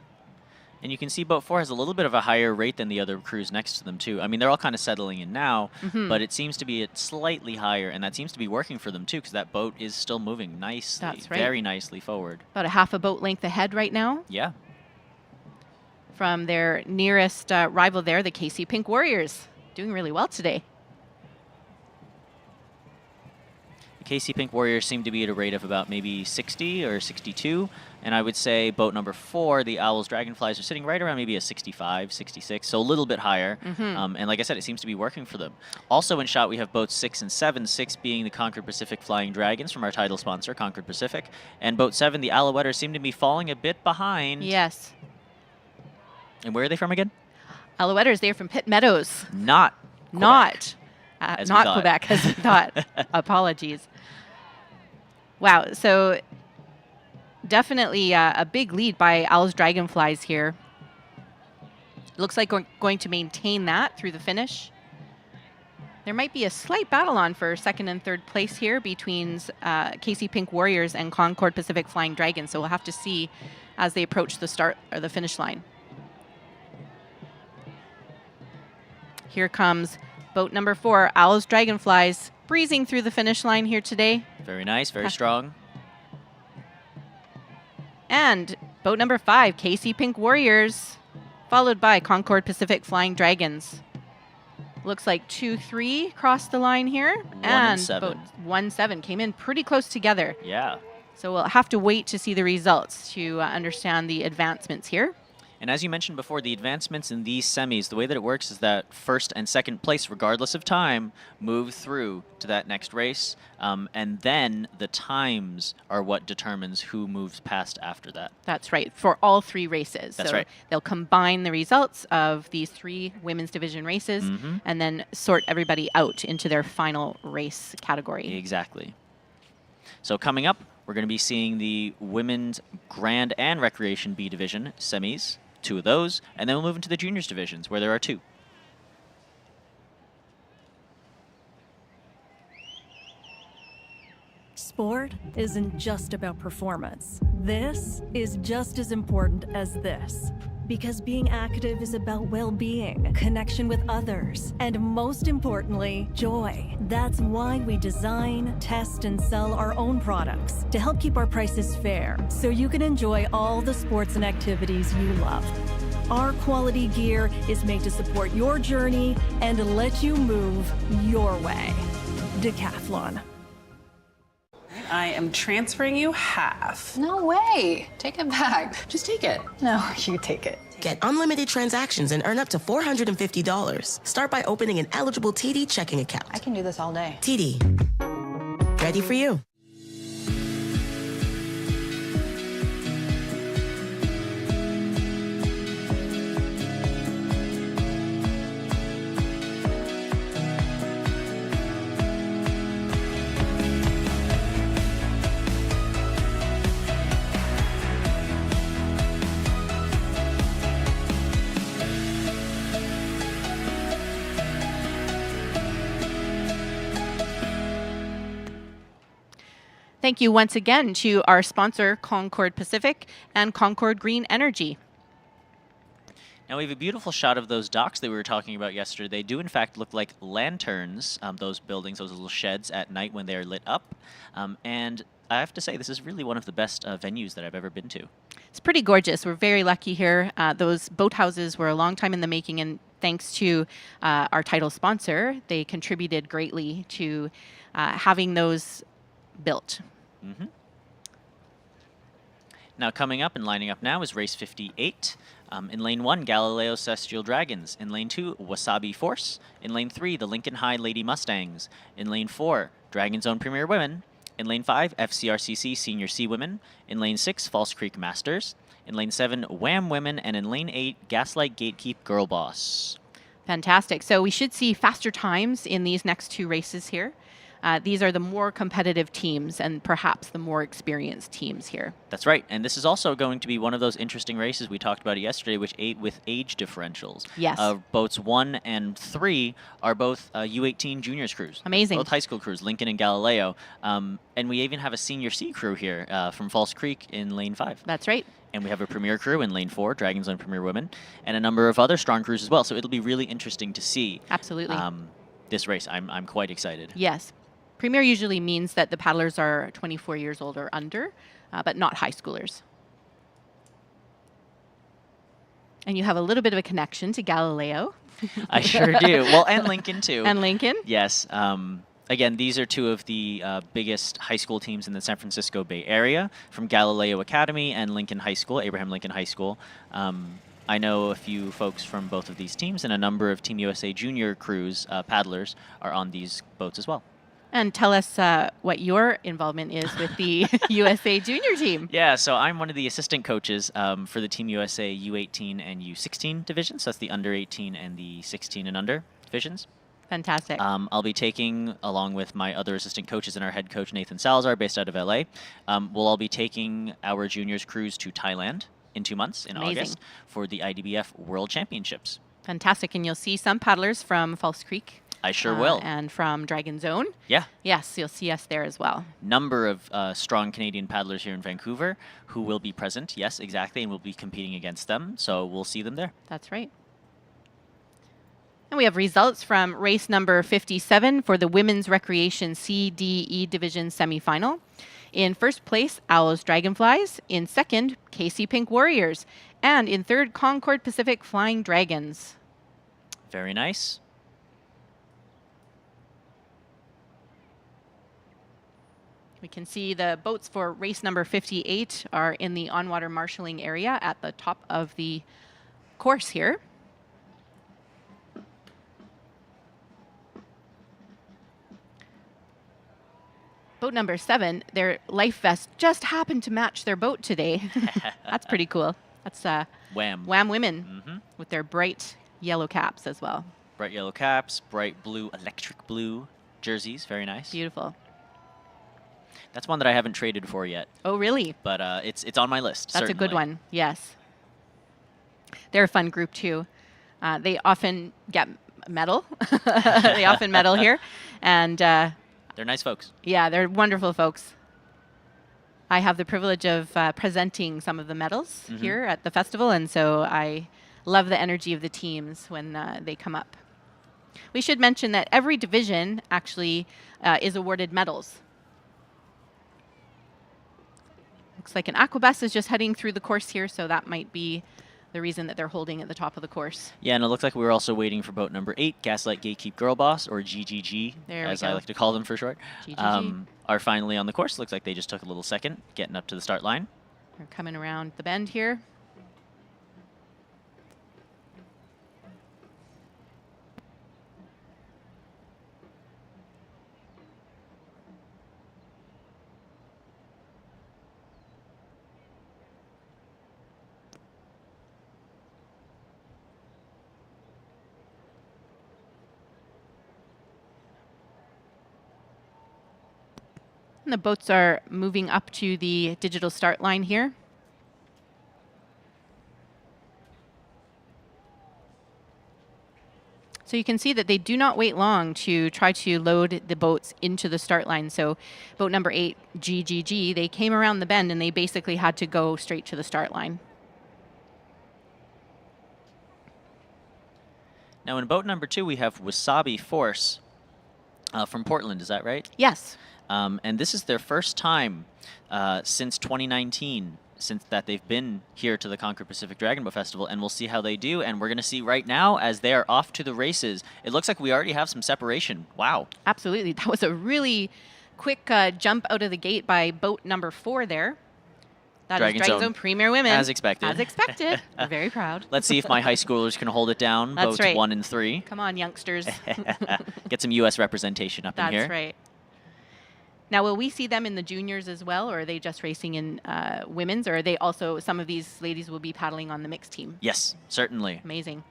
[SPEAKER 14] And you can see boat 4 has a little bit of a higher rate than the other crews next to them, too. I mean, they're all kind of settling in now, but it seems to be at slightly higher, and that seems to be working for them, too, because that boat is still moving nicely,
[SPEAKER 15] That's right.
[SPEAKER 14] very nicely forward.
[SPEAKER 15] About a half a boat length ahead right now.
[SPEAKER 14] Yeah.
[SPEAKER 15] From their nearest rival there, the KC Pink Warriors. Doing really well today.
[SPEAKER 14] The KC Pink Warriors seem to be at a rate of about maybe 60 or 62, and I would say boat number 4, the Owls Dragonflies, are sitting right around maybe a 65, 66, so a little bit higher. And like I said, it seems to be working for them. Also in shot, we have boats 6 and 7, 6 being the Concord Pacific Flying Dragons from our title sponsor, Concord Pacific, and boat 7, the Alouetters, seem to be falling a bit behind.
[SPEAKER 15] Yes.
[SPEAKER 14] And where are they from again?
[SPEAKER 15] Alouetters, they're from Pitt Meadows.
[SPEAKER 14] Not
[SPEAKER 15] Quebec. Not
[SPEAKER 14] thought.
[SPEAKER 15] Quebec, as we thought. Apologies. Wow, so definitely a big lead by Owls Dragonflies here. Looks like we're going to maintain that through the finish. There might be a slight battle on for 2nd and 3rd place here between KC Pink Warriors and Concord Pacific Flying Dragons, so we'll have to see as they approach the start or the finish line. Here comes boat number 4, Owls Dragonflies, breezing through the finish line here today.
[SPEAKER 14] Very nice, very strong.
[SPEAKER 15] And boat number 5, KC Pink Warriors, followed by Concord Pacific Flying Dragons. Looks like 2-3 crossed the line here.
[SPEAKER 14] 1 and 7.
[SPEAKER 15] Boat 1-7 came in pretty close together.
[SPEAKER 14] Yeah.
[SPEAKER 15] So we'll have to wait to see the results to understand the advancements here.
[SPEAKER 14] And as you mentioned before, the advancements in these semis, the way that it works is that 1st and 2nd place, regardless of time, move through to that next race. And then the times are what determines who moves past after that.
[SPEAKER 15] That's right, for all 3 races.
[SPEAKER 14] That's
[SPEAKER 15] so
[SPEAKER 14] right.
[SPEAKER 15] They'll combine the results of these 3 women's division races and then sort everybody out into their final race category.
[SPEAKER 14] Exactly. So coming up, we're going to be seeing the women's Grand and Recreation B division semis. 2 of those, and then we'll move into the juniors divisions where there are 2.
[SPEAKER 7] Sport isn't just about performance. This is just as important as this. Because being active is about well-being, connection with others, and most importantly, joy. That's why we design, test, and sell our own products to help keep our prices fair, so you can enjoy all the sports and activities you love. Our quality gear is made to support your journey and let you move your way. Decathlon.
[SPEAKER 4] I am transferring you half.
[SPEAKER 5] No way. Take it back. Just take it. No, you take it.
[SPEAKER 6] Get unlimited transactions and earn up to $450. Start by opening an eligible TD checking account.
[SPEAKER 5] I can do this all day.
[SPEAKER 6] TD. Ready for you.
[SPEAKER 15] Thank you once again to our sponsor, Concord Pacific and Concord Green Energy.
[SPEAKER 14] Now we have a beautiful shot of those docks that we were talking about yesterday. They do in fact look like lanterns, those buildings, those little sheds at night when they're lit up. And I have to say, this is really one of the best venues that I've ever been to.
[SPEAKER 15] It's pretty gorgeous. We're very lucky here. Those boathouses were a long time in the making, and thanks to our title sponsor, they contributed greatly to having those built.
[SPEAKER 14] Mm-hmm. Now coming up and lining up now is race 58. In lane 1, Galileo Celestial Dragons. In lane 2, Wasabi Force. In lane 3, the Lincoln High Lady Mustangs. In lane 4, Dragon's Own Premier Women. In lane 5, FCRCC Senior C Women. In lane 6, False Creek Masters. In lane 7, Wham Women. And in lane 8, Gaslight Gatekeep Girl Boss.
[SPEAKER 15] Fantastic. So we should see faster times in these next 2 races here. These are the more competitive teams and perhaps the more experienced teams here.
[SPEAKER 14] That's right. And this is also going to be one of those interesting races we talked about yesterday, with age differentials.
[SPEAKER 15] Yes.
[SPEAKER 14] Boats 1 and 3 are both U18 juniors crews.
[SPEAKER 15] Amazing.
[SPEAKER 14] Both high school crews, Lincoln and Galileo. And we even have a senior C crew here from False Creek in lane 5.
[SPEAKER 15] That's right.
[SPEAKER 14] And we have a premier crew in lane 4, Dragon's Own Premier Women, and a number of other strong crews as well. So it'll be really interesting to see.
[SPEAKER 15] Absolutely.
[SPEAKER 14] This race. I'm quite excited.
[SPEAKER 15] Yes. Premier usually means that the paddlers are 24 years old or under, but not high schoolers. And you have a little bit of a connection to Galileo.
[SPEAKER 14] I sure do. Well, and Lincoln, too.
[SPEAKER 15] And Lincoln.
[SPEAKER 14] Yes. Again, these are 2 of the biggest high school teams in the San Francisco Bay Area, from Galileo Academy and Lincoln High School, Abraham Lincoln High School. I know a few folks from both of these teams, and a number of Team USA junior crews, paddlers, are on these boats as well.
[SPEAKER 15] And tell us what your involvement is with the USA junior team.
[SPEAKER 14] Yeah, so I'm one of the assistant coaches for the Team USA U18 and U16 divisions. So that's the under 18 and the 16 and under divisions.
[SPEAKER 15] Fantastic.
[SPEAKER 14] I'll be taking, along with my other assistant coaches and our head coach, Nathan Salazar, based out of LA, we'll all be taking our juniors cruise to Thailand in 2 months, in
[SPEAKER 15] Amazing.
[SPEAKER 14] August, for the IDBF World Championships.
[SPEAKER 15] Fantastic. And you'll see some paddlers from False Creek.
[SPEAKER 14] I sure will.
[SPEAKER 15] And from Dragon's Own.
[SPEAKER 14] Yeah.
[SPEAKER 15] Yes, you'll see us there as well.
[SPEAKER 14] Number of strong Canadian paddlers here in Vancouver who will be present. Yes, exactly. And we'll be competing against them. So we'll see them there.
[SPEAKER 15] That's right. And we have results from race number 57 for the Women's Recreation CDE Division semifinal. In first place, Owls Dragonflies. In second, KC Pink Warriors. And in third, Concord Pacific Flying Dragons.
[SPEAKER 14] Very nice.
[SPEAKER 15] We can see the boats for race number 58 are in the on-water marshalling area at the top of the course here. Boat number 7, their life vest just happened to match their boat today. That's pretty cool. That's
[SPEAKER 14] Wham.
[SPEAKER 15] Wham Women with their bright yellow caps as well.
[SPEAKER 14] Bright yellow caps, bright blue, electric blue jerseys. Very nice.
[SPEAKER 15] Beautiful.
[SPEAKER 14] That's one that I haven't traded for yet.
[SPEAKER 15] Oh, really?
[SPEAKER 14] But it's on my list.
[SPEAKER 15] That's
[SPEAKER 14] certainly.
[SPEAKER 15] a good one. Yes. They're a fun group too. They often get medal. They often medal here, and
[SPEAKER 14] they're nice folks.
[SPEAKER 15] Yeah, they're wonderful folks. I have the privilege of presenting some of the medals here at the festival, and so I love the energy of the teams when they come up. We should mention that every division actually is awarded medals. Looks like an aquabus is just heading through the course here, so that might be the reason that they're holding at the top of the course.
[SPEAKER 14] Yeah, and it looks like we're also waiting for boat number 8, Gaslight Gatekeep Girl Boss, or GGG, as I like to call them for short, are finally on the course. Looks like they just took a little second getting up to the start line.
[SPEAKER 15] They're coming around the bend here. And the boats are moving up to the digital start line here. So you can see that they do not wait long to try to load the boats into the start line. So boat number 8, GGG, they came around the bend and they basically had to go straight to the start line.
[SPEAKER 14] Now in boat number 2, we have Wasabi Force from Portland. Is that right?
[SPEAKER 15] Yes.
[SPEAKER 14] And this is their first time since 2019, since that they've been here to the Concord Pacific Dragon Boat Festival, and we'll see how they do. And we're going to see right now as they are off to the races. It looks like we already have some separation. Wow.
[SPEAKER 15] Absolutely. That was a really quick jump out of the gate by boat number 4 there. That is Dragon Zone Premier Women.
[SPEAKER 14] As expected.
[SPEAKER 15] As expected. We're very proud.
[SPEAKER 14] Let's see if my high schoolers can hold it down.
[SPEAKER 15] That's
[SPEAKER 14] Boats
[SPEAKER 15] right.
[SPEAKER 14] 1 and 3.
[SPEAKER 15] Come on, youngsters.
[SPEAKER 14] Get some U.S. representation up in here.
[SPEAKER 15] That's right. Now, will we see them in the juniors as well, or are they just racing in women's, or are they also, some of these ladies will be paddling on the mixed team?
[SPEAKER 14] Yes, certainly.
[SPEAKER 15] Amazing.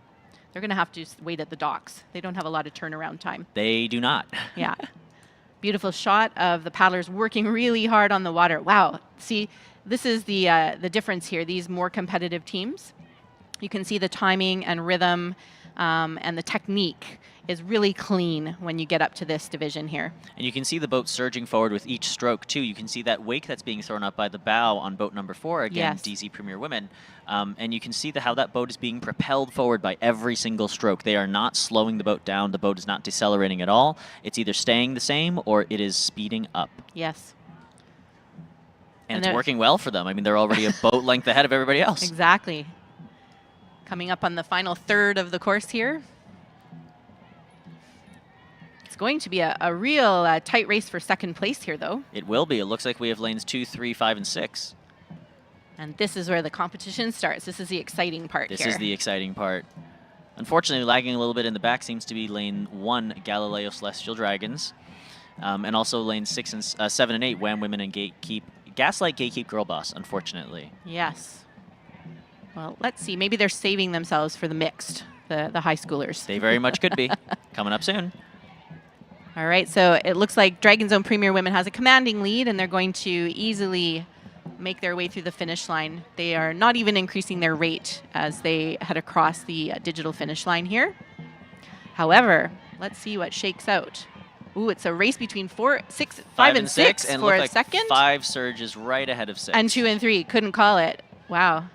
[SPEAKER 15] They're going to have to wait at the docks. They don't have a lot of turnaround time.
[SPEAKER 14] They do not.
[SPEAKER 15] Yeah. Beautiful shot of the paddlers working really hard on the water. Wow. See, this is the difference here. These more competitive teams, you can see the timing and rhythm and the technique is really clean when you get up to this division here.
[SPEAKER 14] And you can see the boat surging forward with each stroke, too. You can see that wake that's being thrown up by the bow on boat number 4, again,
[SPEAKER 15] Yes.
[SPEAKER 14] DZ Premier Women. And you can see how that boat is being propelled forward by every single stroke. They are not slowing the boat down. The boat is not decelerating at all. It's either staying the same or it is speeding up.
[SPEAKER 15] Yes.
[SPEAKER 14] And it's working well for them. I mean, they're already a boat length ahead of everybody else.
[SPEAKER 15] Exactly. Coming up on the final third of the course here. It's going to be a real tight race for second place here, though.
[SPEAKER 14] It will be. It looks like we have lanes 2, 3, 5, and 6.
[SPEAKER 15] And this is where the competition starts. This is the exciting part
[SPEAKER 14] This
[SPEAKER 15] here.
[SPEAKER 14] is the exciting part. Unfortunately, lagging a little bit in the back seems to be lane 1, Galileo Celestial Dragons. And also lanes 6 and 7 and 8, Wham Women and Gaslight Gatekeep Girl Boss, unfortunately.
[SPEAKER 15] Yes. Well, let's see. Maybe they're saving themselves for the mixed, the high schoolers.
[SPEAKER 14] They very much could be. Coming up soon.
[SPEAKER 15] All right, so it looks like Dragon Zone Premier Women has a commanding lead, and they're going to easily make their way through the finish line. They are not even increasing their rate as they head across the digital finish line here. However, let's see what shakes out. Ooh, it's a race between 5 and 6
[SPEAKER 14] and
[SPEAKER 15] for a
[SPEAKER 14] like
[SPEAKER 15] second.
[SPEAKER 14] 5 surges right ahead of 6.
[SPEAKER 15] And 2 and 3. Couldn't call it. Wow.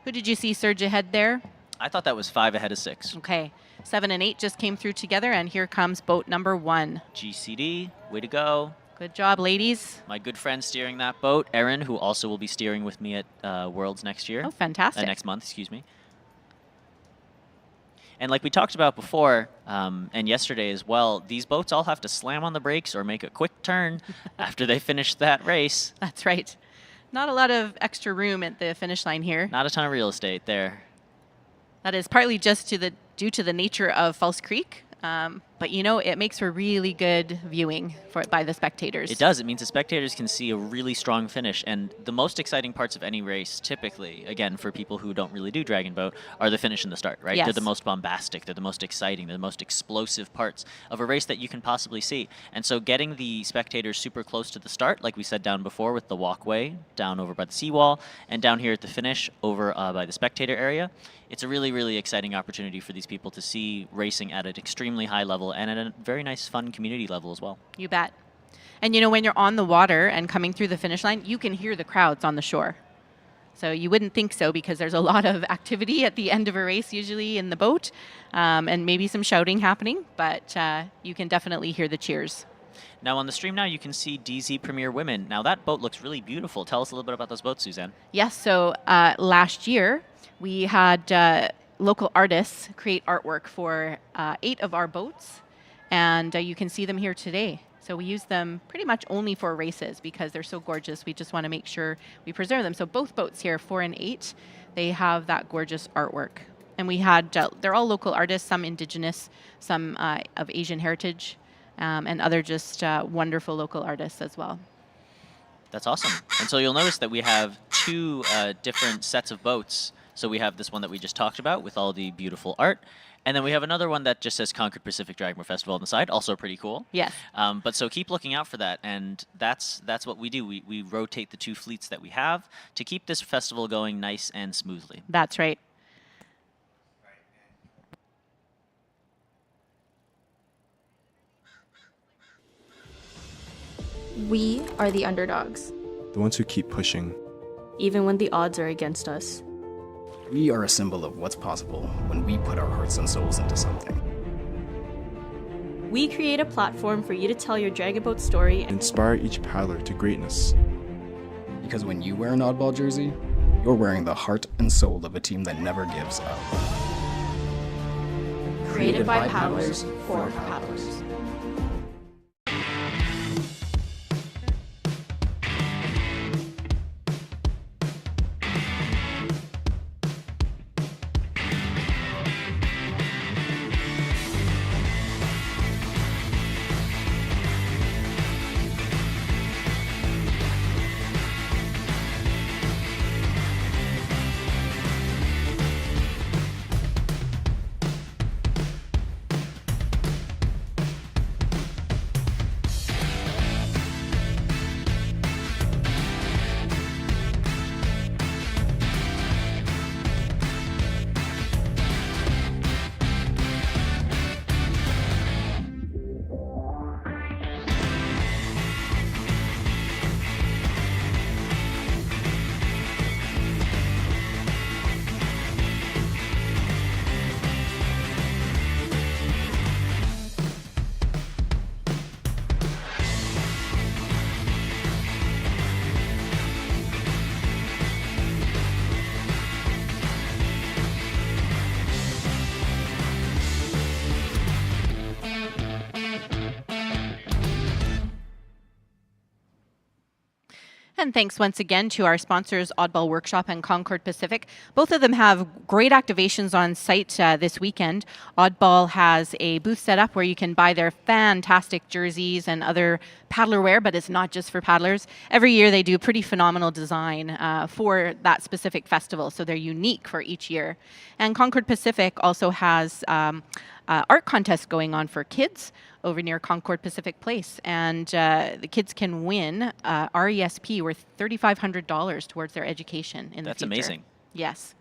[SPEAKER 15] Who did you see surge ahead there?
[SPEAKER 14] I thought that was 5 ahead of 6.
[SPEAKER 15] Okay. 7 and 8 just came through together, and here comes boat number 1.
[SPEAKER 14] GCD, way to go.
[SPEAKER 15] Good job, ladies.
[SPEAKER 14] My good friend steering that boat, Erin, who also will be steering with me at Worlds next year.
[SPEAKER 15] Oh, fantastic.
[SPEAKER 14] Next month, excuse me. And like we talked about before, and yesterday as well, these boats all have to slam on the brakes or make a quick turn after they finish that race.
[SPEAKER 15] That's right. Not a lot of extra room at the finish line here.
[SPEAKER 14] Not a ton of real estate there.
[SPEAKER 15] That is partly just due to the nature of False Creek. But, you know, it makes for really good viewing by the spectators.
[SPEAKER 14] It does. It means the spectators can see a really strong finish. And the most exciting parts of any race, typically, again, for people who don't really do Dragon Boat, are the finish and the start, right?
[SPEAKER 15] Yes.
[SPEAKER 14] They're the most bombastic. They're the most exciting. They're the most explosive parts of a race that you can possibly see. And so getting the spectators super close to the start, like we said down before with the walkway down over by the seawall, and down here at the finish over by the spectator area, it's a really, really exciting opportunity for these people to see racing at an extremely high level and at a very nice, fun community level as well.
[SPEAKER 15] You bet. And, you know, when you're on the water and coming through the finish line, you can hear the crowds on the shore. So you wouldn't think so because there's a lot of activity at the end of a race usually in the boat and maybe some shouting happening, but you can definitely hear the cheers.
[SPEAKER 14] Now on the stream now you can see DZ Premier Women. Now that boat looks really beautiful. Tell us a little bit about those boats, Suzanne.
[SPEAKER 15] Yes, so last year we had local artists create artwork for 8 of our boats, and you can see them here today. So we use them pretty much only for races because they're so gorgeous. We just want to make sure we preserve them. So both boats here, 4 and 8, they have that gorgeous artwork. And we had, they're all local artists, some indigenous, some of Asian heritage, and other just wonderful local artists as well.
[SPEAKER 14] That's awesome. And so you'll notice that we have 2 different sets of boats. So we have this one that we just talked about with all the beautiful art. And then we have another one that just says Concord Pacific Dragon Boat Festival on the side, also pretty cool.
[SPEAKER 15] Yes.
[SPEAKER 14] But so keep looking out for that, and that's what we do. We rotate the 2 fleets that we have to keep this festival going nice and smoothly.
[SPEAKER 15] That's right.
[SPEAKER 9] We are the underdogs,
[SPEAKER 10] The ones who keep pushing.
[SPEAKER 9] even when the odds are against us.
[SPEAKER 11] We are a symbol of what's possible when we put our hearts and souls into something.
[SPEAKER 9] We create a platform for you to tell your dragon boat story.
[SPEAKER 10] Inspire each paddler to greatness.
[SPEAKER 11] Because when you wear an oddball jersey, you're wearing the heart and soul of a team that never gives up.
[SPEAKER 9] Created by paddlers for paddlers.
[SPEAKER 15] And thanks once again to our sponsors, Oddball Workshop and Concord Pacific. Both of them have great activations on site this weekend. Oddball has a booth set up where you can buy their fantastic jerseys and other paddler wear, but it's not just for paddlers. Every year they do pretty phenomenal design for that specific festival, so they're unique for each year. And Concord Pacific also has art contest going on for kids over near Concord Pacific Place, and the kids can win RESP worth $3,500 towards their education in the future.
[SPEAKER 14] That's amazing.
[SPEAKER 15] Yes.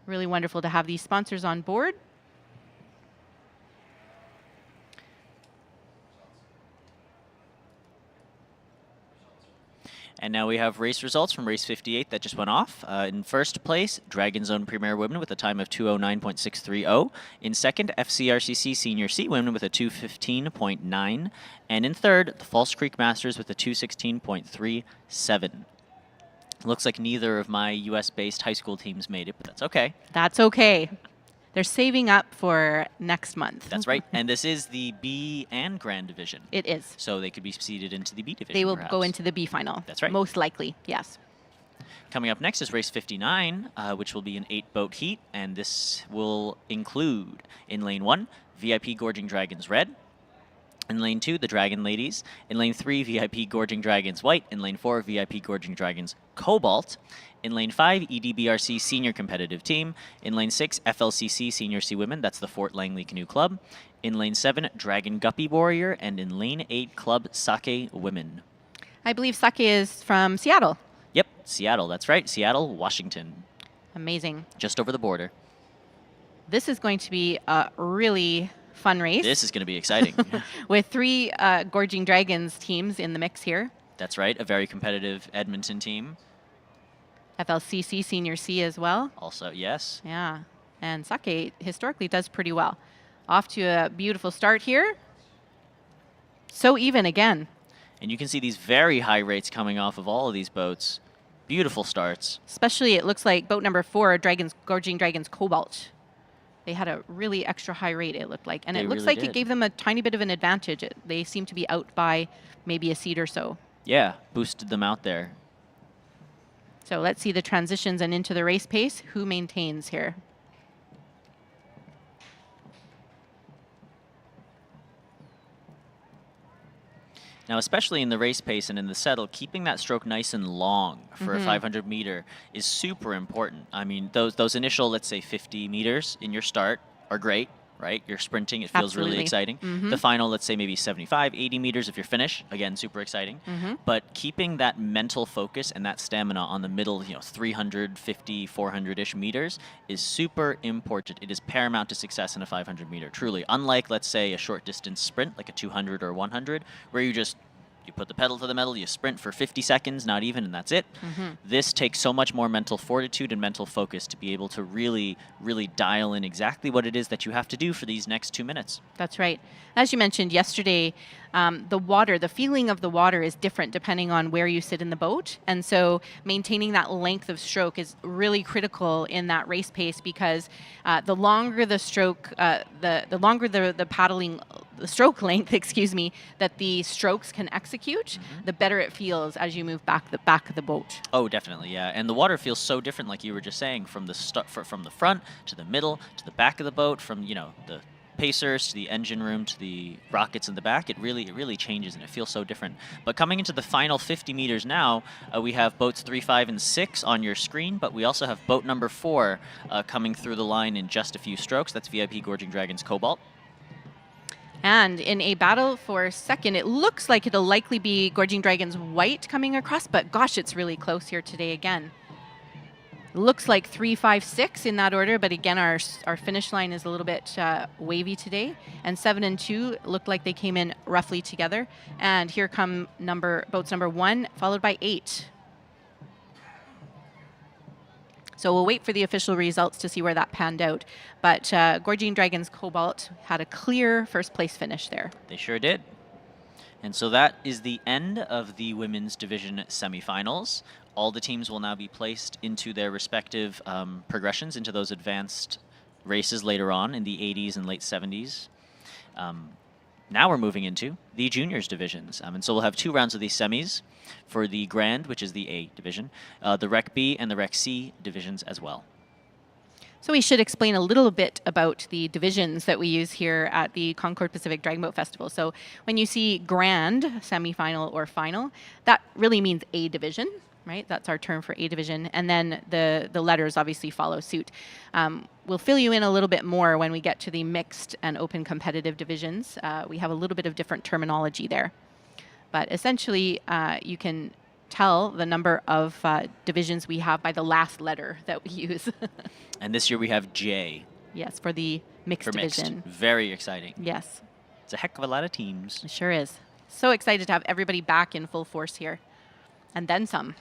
[SPEAKER 15] Really wonderful to have these sponsors on board.
[SPEAKER 14] And now we have race results from race 58 that just went off. In first place, Dragon Zone Premier Women with a time of 2:09.630. In second, FCRCC Senior C Women with a 2:15.9. And in third, the False Creek Masters with a 2:16.37. Looks like neither of my US-based high school teams made it, but that's okay.
[SPEAKER 15] That's okay. They're saving up for next month.
[SPEAKER 14] That's right. And this is the B and Grand Division.
[SPEAKER 15] It is.
[SPEAKER 14] So they could be seeded into the B Division.
[SPEAKER 15] They will
[SPEAKER 14] perhaps
[SPEAKER 15] go into the B final.
[SPEAKER 14] That's right.
[SPEAKER 15] Most likely, yes.
[SPEAKER 14] Coming up next is race 59, which will be an 8-boat heat, and this will include, in lane 1, VIP Gorging Dragons Red. In lane 2, the Dragon Ladies. In lane 3, VIP Gorging Dragons White. In lane 4, VIP Gorging Dragons Cobalt. In lane 5, EDBRC Senior Competitive Team. In lane 6, FLCC Senior C Women. That's the Fort Langley Canoe Club. In lane 7, Dragon Guppy Warrior. And in lane 8, Club Sake Women.
[SPEAKER 15] I believe Sake is from Seattle.
[SPEAKER 14] Yep, Seattle. That's right. Seattle, Washington.
[SPEAKER 15] Amazing.
[SPEAKER 14] Just over the border.
[SPEAKER 15] This is going to be a really fun race.
[SPEAKER 14] This is going to be exciting.
[SPEAKER 15] With 3 Gorging Dragons teams in the mix here.
[SPEAKER 14] That's right. A very competitive Edmonton team.
[SPEAKER 15] FLCC Senior C as well.
[SPEAKER 14] Also, yes.
[SPEAKER 15] Yeah. And Sake historically does pretty well. Off to a beautiful start here. So even again.
[SPEAKER 14] And you can see these very high rates coming off of all of these boats. Beautiful starts.
[SPEAKER 15] Especially it looks like boat number 4, Gorging Dragons Cobalt. They had a really extra high rate, it looked like. And it looks like it gave them a tiny bit of an advantage. They seem to be out by maybe a seed or so.
[SPEAKER 14] Yeah, boosted them out there.
[SPEAKER 15] So let's see the transitions and into the race pace. Who maintains here?
[SPEAKER 14] Now, especially in the race pace and in the settle, keeping that stroke nice and long for a 500 meter is super important. I mean, those initial, let's say, 50 meters in your start are great, right? You're sprinting, it feels really exciting. The final, let's say maybe 75, 80 meters if you're finish, again, super exciting. But keeping that mental focus and that stamina on the middle, 350, 400-ish meters is super important. It is paramount to success in a 500 meter, truly. Unlike, let's say, a short distance sprint, like a 200 or 100, where you just You put the pedal to the metal, you sprint for 50 seconds, not even, and that's it. This takes so much more mental fortitude and mental focus to be able to really, really dial in exactly what it is that you have to do for these next 2 minutes.
[SPEAKER 15] That's right. As you mentioned yesterday, the feeling of the water is different depending on where you sit in the boat. And so maintaining that length of stroke is really critical in that race pace, because the longer the stroke, the longer the paddling, the stroke length, that the strokes can execute, the better it feels as you move back of the boat.
[SPEAKER 14] Oh, definitely, yeah. And the water feels so different, like you were just saying, from the from the front to the middle to the back of the boat, from the pacers to the engine room to the rockets in the back. It really changes, and it feels so different. But coming into the final 50 meters now, we have boats 3, 5, and 6 on your screen, but we also have boat number 4 coming through the line in just a few strokes. That's VIP Gorging Dragons Cobalt.
[SPEAKER 15] And in a battle for second, it looks like it'll likely be Gorging Dragons White coming across, but gosh, it's really close here today again. Looks like 3, 5, 6 in that order, but again, our finish line is a little bit wavy today. And 7 and 2 looked like they came in roughly together. And here come boats number 1, followed by 8. So we'll wait for the official results to see where that panned out. But Gorging Dragons Cobalt had a clear first place finish there.
[SPEAKER 14] They sure did. And so that is the end of the women's division semifinals. All the teams will now be placed into their respective progressions into those advanced races later on in the 80s and late 70s. Now we're moving into the juniors divisions. And so we'll have 2 rounds of these semis for the Grand, which is the A division, the Rec B and the Rec C divisions as well.
[SPEAKER 15] So we should explain a little bit about the divisions that we use here at the Concord Pacific Dragon Boat Festival. So when you see Grand, semifinal, or final, that really means A division, right? That's our term for A division. And then the letters obviously follow suit. We'll fill you in a little bit more when we get to the mixed and open competitive divisions. We have a little bit of different terminology there. But essentially, you can tell the number of divisions we have by the last letter that we use.
[SPEAKER 14] And this year we have J.
[SPEAKER 15] Yes, for the mixed division.
[SPEAKER 14] Very exciting.
[SPEAKER 15] Yes.
[SPEAKER 14] It's a heck of a lot of teams.
[SPEAKER 15] It sure is. So excited to have everybody back in full force here. And then some.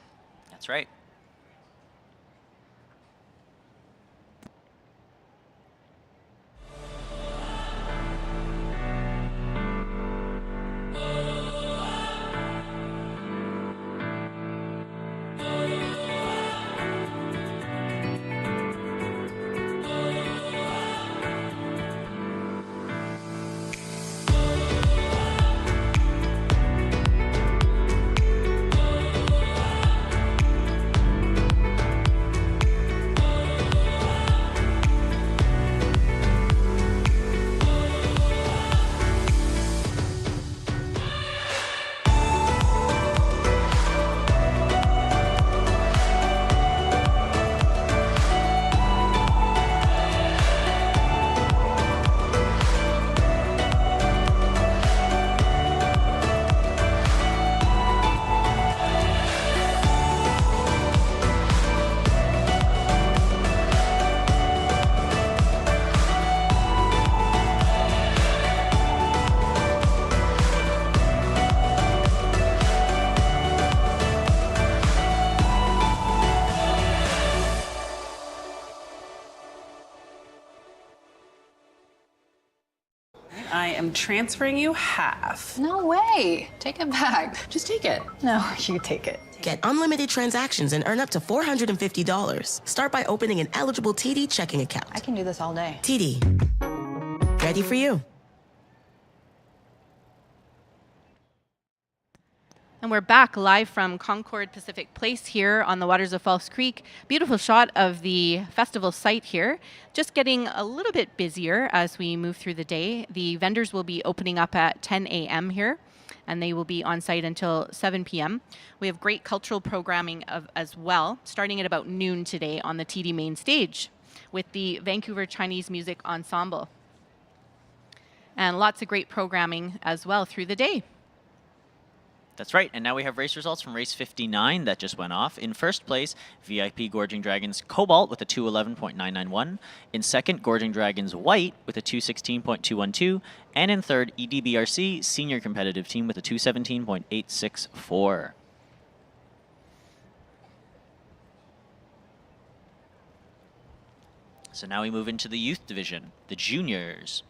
[SPEAKER 14] That's right.
[SPEAKER 4] I am transferring you half.
[SPEAKER 5] No way. Take it back. Just take it. No, you take it.
[SPEAKER 6] Get unlimited transactions and earn up to $450. Start by opening an eligible TD checking account.
[SPEAKER 5] I can do this all day.
[SPEAKER 6] TD. Ready for you.
[SPEAKER 15] And we're back live from Concord Pacific Place here on the waters of False Creek. Beautiful shot of the festival site here. Just getting a little bit busier as we move through the day. The vendors will be opening up at 10 a.m. here, and they will be on site until 7 p.m. We have great cultural programming as well, starting at about noon today on the TD main stage with the Vancouver Chinese Music Ensemble. And lots of great programming as well through the day.
[SPEAKER 14] That's right, and now we have race results from race 59 that just went off. In first place, VIP Gorging Dragons Cobalt with a 211.991. In second, Gorging Dragons White with a 216.212. And in third, EDBRC Senior Competitive Team with a 217.864. So now we move into the youth division, the juniors.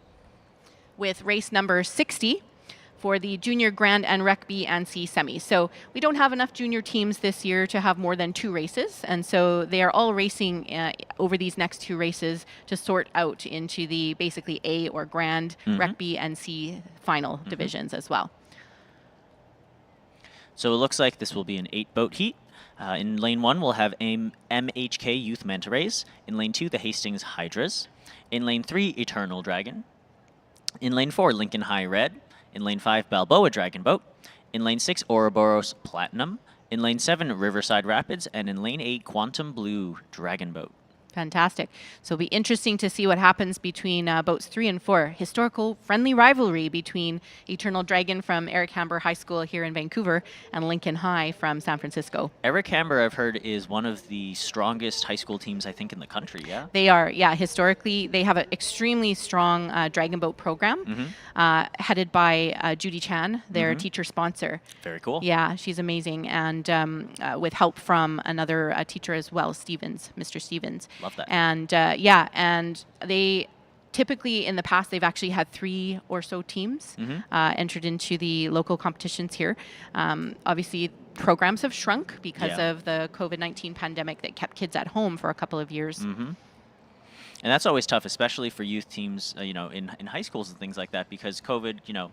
[SPEAKER 15] With race number 60 for the Junior Grand and Rec B and C semis. So we don't have enough junior teams this year to have more than 2 races, and so they are all racing over these next 2 races to sort out into the basically A or Grand, Rec B and C final divisions as well.
[SPEAKER 14] So it looks like this will be an 8-boat heat. In lane 1, we'll have MHK Youth Manta Rays. In lane 2, the Hastings Hydras. In lane 3, Eternal Dragon. In lane 4, Lincoln High Red. In lane 5, Balboa Dragon Boat. In lane 6, Ouroboros Platinum. In lane 7, Riverside Rapids. And in lane 8, Quantum Blue Dragon Boat.
[SPEAKER 15] Fantastic. So it'll be interesting to see what happens between boats 3 and 4. Historical friendly rivalry between Eternal Dragon from Eric Hamber High School here in Vancouver and Lincoln High from San Francisco.
[SPEAKER 14] Eric Hamber, I've heard, is one of the strongest high school teams, I think, in the country, yeah?
[SPEAKER 15] They are, yeah. Historically, they have an extremely strong dragon boat program headed by Judy Chan, their teacher sponsor.
[SPEAKER 14] Very cool.
[SPEAKER 15] Yeah, she's amazing. And with help from another teacher as well, Stevens, Mr. Stevens.
[SPEAKER 14] Love that.
[SPEAKER 15] And yeah, and they typically in the past, they've actually had 3 or so teams entered into the local competitions here. Obviously, programs have shrunk because of the COVID-19 pandemic that kept kids at home for a couple of years.
[SPEAKER 14] And that's always tough, especially for youth teams, you know, in high schools and things like that, because COVID, you know,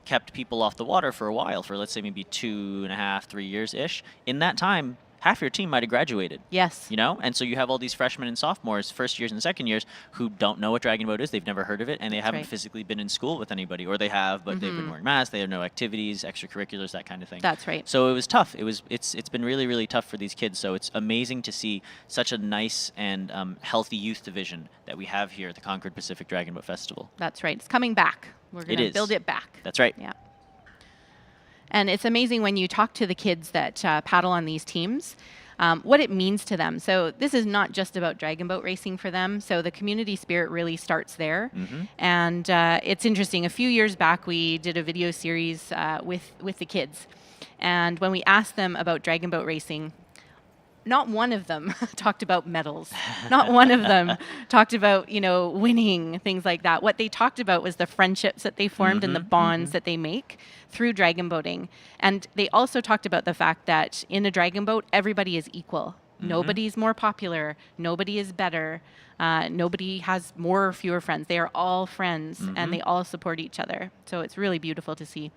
[SPEAKER 14] kept people off the water for a while, for let's say maybe 2.5, 3 years-ish. In that time, half your team might have graduated.
[SPEAKER 15] Yes.
[SPEAKER 14] You know? And so you have all these freshmen and sophomores, first years and second years, who don't know what Dragon Boat is. They've never heard of it, and they haven't physically been in school with anybody. Or they have, but they've been wearing masks. They have no activities, extracurriculars, that kind of thing.
[SPEAKER 15] That's right.
[SPEAKER 14] So it was tough. It's been really, really tough for these kids. So it's amazing to see such a nice and healthy youth division that we have here at the Concord Pacific Dragon Boat Festival.
[SPEAKER 15] That's right. It's coming back. We're going to build it back.
[SPEAKER 14] That's right.
[SPEAKER 15] Yeah. And it's amazing when you talk to the kids that paddle on these teams, what it means to them. So this is not just about dragon boat racing for them. So the community spirit really starts there. And it's interesting. A few years back, we did a video series with the kids. And when we asked them about dragon boat racing, not one of them talked about medals. Not one of them talked about, you know, winning, things like that. What they talked about was the friendships that they formed and the bonds that they make through dragon boating. And they also talked about the fact that in a dragon boat, everybody is equal. Nobody's more popular. Nobody is better. Nobody has more or fewer friends. They are all friends and they all support each other. So it's really beautiful to see.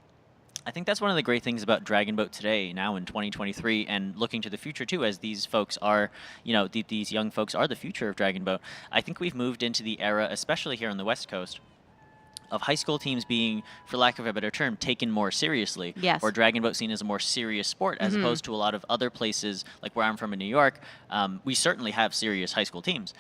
[SPEAKER 14] I think that's one of the great things about Dragon Boat today, now in 2023, and looking to the future too, as these folks are, you know, these young folks are the future of Dragon Boat. I think we've moved into the era, especially here on the West Coast, of high school teams being, for lack of a better term, taken more seriously.
[SPEAKER 15] Yes.
[SPEAKER 14] Or Dragon Boat seen as a more serious sport, as opposed to a lot of other places, like where I'm from in New York. We certainly have serious high school teams,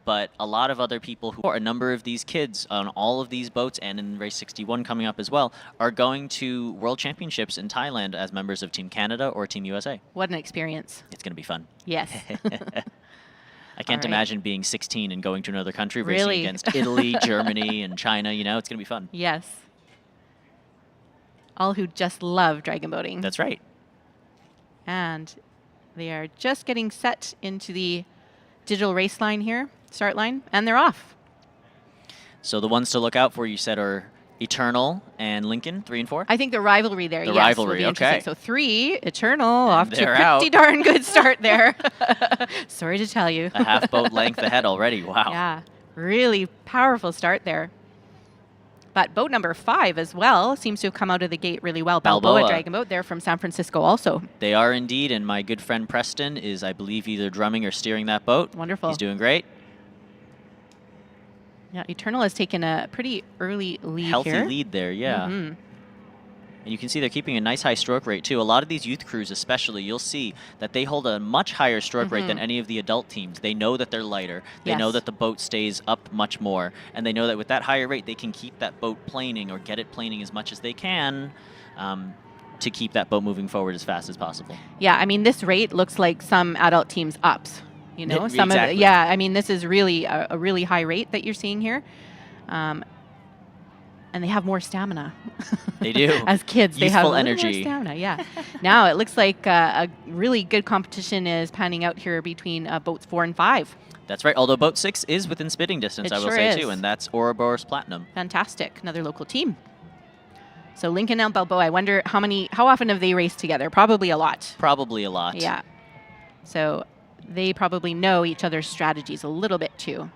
[SPEAKER 14] but a lot of other people who are, a number of these kids on all of these boats, and in race 61 coming up as well, are going to World Championships in Thailand as members of Team Canada or Team USA.
[SPEAKER 15] What an experience.
[SPEAKER 14] It's going to be fun.
[SPEAKER 15] Yes.
[SPEAKER 14] I can't imagine being 16 and going to another country racing against Italy, Germany, and China. You know, it's going to be fun.
[SPEAKER 15] Yes. All who just love dragon boating.
[SPEAKER 14] That's right.
[SPEAKER 15] And they are just getting set into the digital race line here, start line, and they're off.
[SPEAKER 14] So the ones to look out for, you said, are Eternal and Lincoln, 3 and 4?
[SPEAKER 15] I think the rivalry there,
[SPEAKER 14] the
[SPEAKER 15] yes,
[SPEAKER 14] rivalry,
[SPEAKER 15] will be
[SPEAKER 14] okay.
[SPEAKER 15] interesting. So 3, Eternal,
[SPEAKER 14] And
[SPEAKER 15] off to a pretty
[SPEAKER 14] out.
[SPEAKER 15] darn good start there. Sorry to tell you.
[SPEAKER 14] A half boat length ahead already. Wow.
[SPEAKER 15] Yeah, really powerful start there. But boat number 5 as well seems to have come out of the gate really well. Balboa Dragon Boat, they're from San Francisco also.
[SPEAKER 14] They are indeed, and my good friend Preston is, I believe, either drumming or steering that boat.
[SPEAKER 15] Wonderful.
[SPEAKER 14] He's doing great.
[SPEAKER 15] Yeah, Eternal has taken a pretty early lead
[SPEAKER 14] Healthy
[SPEAKER 15] here.
[SPEAKER 14] lead there, yeah. And you can see they're keeping a nice high stroke rate, too. A lot of these youth crews especially, you'll see that they hold a much higher stroke rate than any of the adult teams. They know that they're lighter. They know that the boat stays up much more. And they know that with that higher rate, they can keep that boat planing or get it planing as much as they can to keep that boat moving forward as fast as possible.
[SPEAKER 15] Yeah, I mean, this rate looks like some adult teams' ups. You know, some
[SPEAKER 14] exactly.
[SPEAKER 15] of yeah. I mean, this is really a really high rate that you're seeing here, and they have more stamina.
[SPEAKER 14] They do.
[SPEAKER 15] As kids, they have
[SPEAKER 14] Youthful
[SPEAKER 15] a little
[SPEAKER 14] energy.
[SPEAKER 15] more stamina. Yeah. Now it looks like a really good competition is panning out here between boats 4 and 5.
[SPEAKER 14] That's right. Although boat 6 is within spitting distance,
[SPEAKER 15] It
[SPEAKER 14] I will
[SPEAKER 15] sure
[SPEAKER 14] say
[SPEAKER 15] is.
[SPEAKER 14] too, and that's Ouroboros Platinum.
[SPEAKER 15] Fantastic. Another local team. So Lincoln and Balboa, I wonder how often have they raced together? Probably a lot.
[SPEAKER 14] Probably a lot.
[SPEAKER 15] Yeah. So they probably know each other's strategies a little bit too.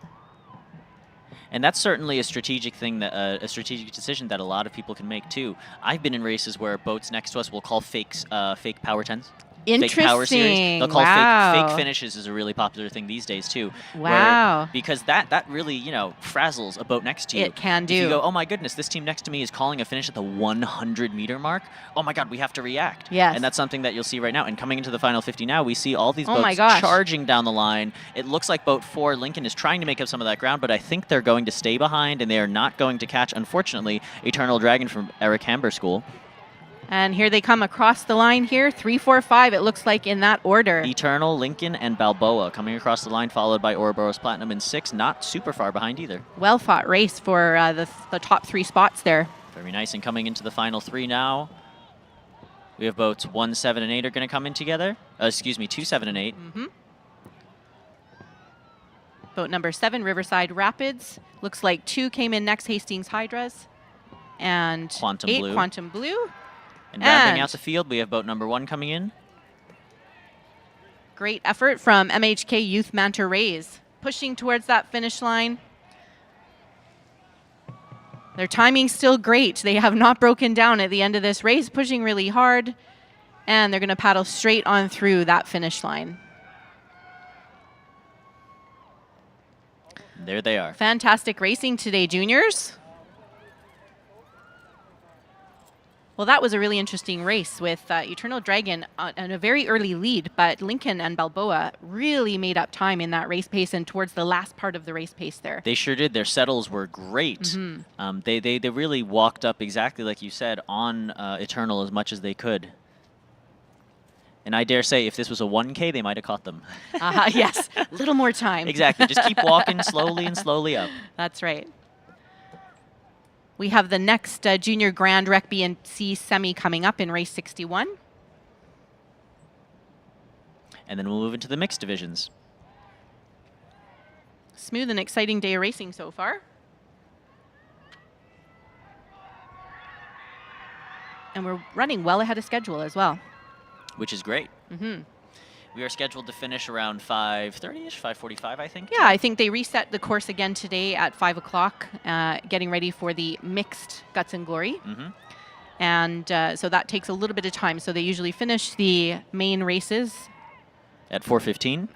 [SPEAKER 14] And that's certainly a strategic thing, that a strategic decision that a lot of people can make too. I've been in races where boats next to us will call fake power tens. Fake power series.
[SPEAKER 15] Interesting.
[SPEAKER 14] They'll call
[SPEAKER 15] Wow.
[SPEAKER 14] fake finishes is a really popular thing these days too.
[SPEAKER 15] Wow.
[SPEAKER 14] Because that really, frazzles a boat next to you.
[SPEAKER 15] It can
[SPEAKER 14] If you
[SPEAKER 15] do.
[SPEAKER 14] go, oh my goodness, this team next to me is calling a finish at the 100-meter mark. Oh my God, we have to react.
[SPEAKER 15] Yes.
[SPEAKER 14] And that's something that you'll see right now. And coming into the final 50 now, we see all these
[SPEAKER 15] Oh my
[SPEAKER 14] boats
[SPEAKER 15] gosh.
[SPEAKER 14] charging down the line. It looks like boat 4, Lincoln, is trying to make up some of that ground, but I think they're going to stay behind, and they are not going to catch, unfortunately, Eternal Dragon from Eric Hamber School.
[SPEAKER 15] And here they come across the line here, 3, 4, 5. It looks like in that order.
[SPEAKER 14] Eternal, Lincoln, and Balboa coming across the line, followed by Ouroboros Platinum in 6, not super far behind either.
[SPEAKER 15] Well fought race for the top 3 spots there.
[SPEAKER 14] Very nice. And coming into the final 3 now, we have boats 1, 7, and 8 are going to come in together. 2, 7, and 8.
[SPEAKER 15] Mm-hmm. Boat number 7, Riverside Rapids. Looks like 2 came in next, Hastings Hydras. And
[SPEAKER 14] Quantum
[SPEAKER 15] 8,
[SPEAKER 14] Blue.
[SPEAKER 15] Quantum Blue.
[SPEAKER 14] And rounding out the field, we have boat number 1 coming in.
[SPEAKER 15] Great effort from MHK Youth Manta Rays, pushing towards that finish line. Their timing's still great. They have not broken down at the end of this race, pushing really hard, and they're going to paddle straight on through that finish line.
[SPEAKER 14] There they are.
[SPEAKER 15] Fantastic racing today, juniors. Well, that was a really interesting race with Eternal Dragon on a very early lead, but Lincoln and Balboa really made up time in that race pace and towards the last part of the race pace there.
[SPEAKER 14] They sure did. Their settles were great.
[SPEAKER 15] Mm-hmm.
[SPEAKER 14] They really walked up exactly like you said on Eternal as much as they could. And I dare say if this was a 1K, they might have caught them.
[SPEAKER 15] Yes, a little more time.
[SPEAKER 14] Exactly. Just keep walking slowly and slowly up.
[SPEAKER 15] That's right. We have the next Junior Grand Rec B and C semi coming up in race 61.
[SPEAKER 14] And then we'll move into the mixed divisions.
[SPEAKER 15] Smooth and exciting day of racing so far. And we're running well ahead of schedule as well.
[SPEAKER 14] Which is great.
[SPEAKER 15] Mm-hmm.
[SPEAKER 14] We are scheduled to finish around 5:30ish, 5:45, I think.
[SPEAKER 15] Yeah, I think they reset the course again today at 5 o'clock, getting ready for the mixed Guts and Glory.
[SPEAKER 14] Mm-hmm.
[SPEAKER 15] And so that takes a little bit of time. So they usually finish the main races.
[SPEAKER 14] At 4:15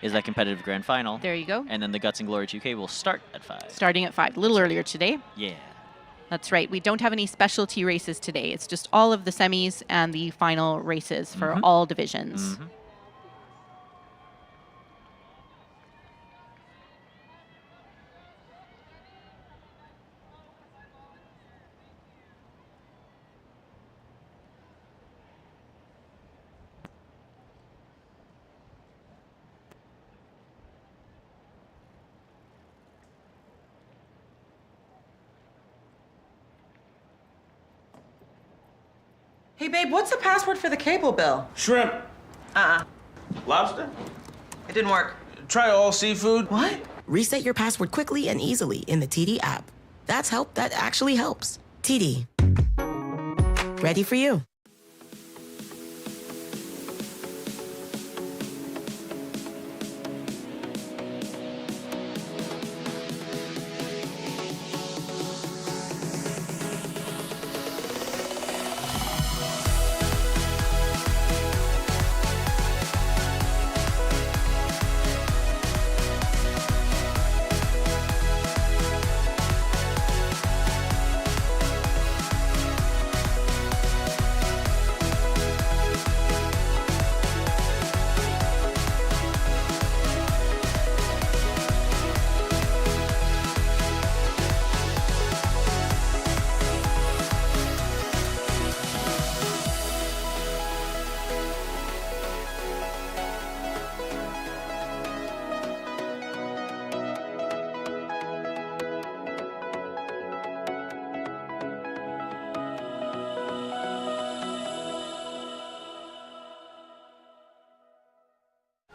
[SPEAKER 14] is that competitive grand final.
[SPEAKER 15] There you go.
[SPEAKER 14] And then the Guts and Glory 2K will start at 5.
[SPEAKER 15] Starting at 5, a little earlier today.
[SPEAKER 14] Yeah.
[SPEAKER 15] That's right. We don't have any specialty races today. It's just all of the semis and the final races for all divisions.
[SPEAKER 14] Mm-hmm.
[SPEAKER 12] Hey, babe, what's the password for the cable bill?
[SPEAKER 13] Shrimp. Lobster?
[SPEAKER 12] It didn't work.
[SPEAKER 13] Try all seafood.
[SPEAKER 12] What?
[SPEAKER 6] Reset your password quickly and easily in the TD app. That actually helps. TD. Ready for you.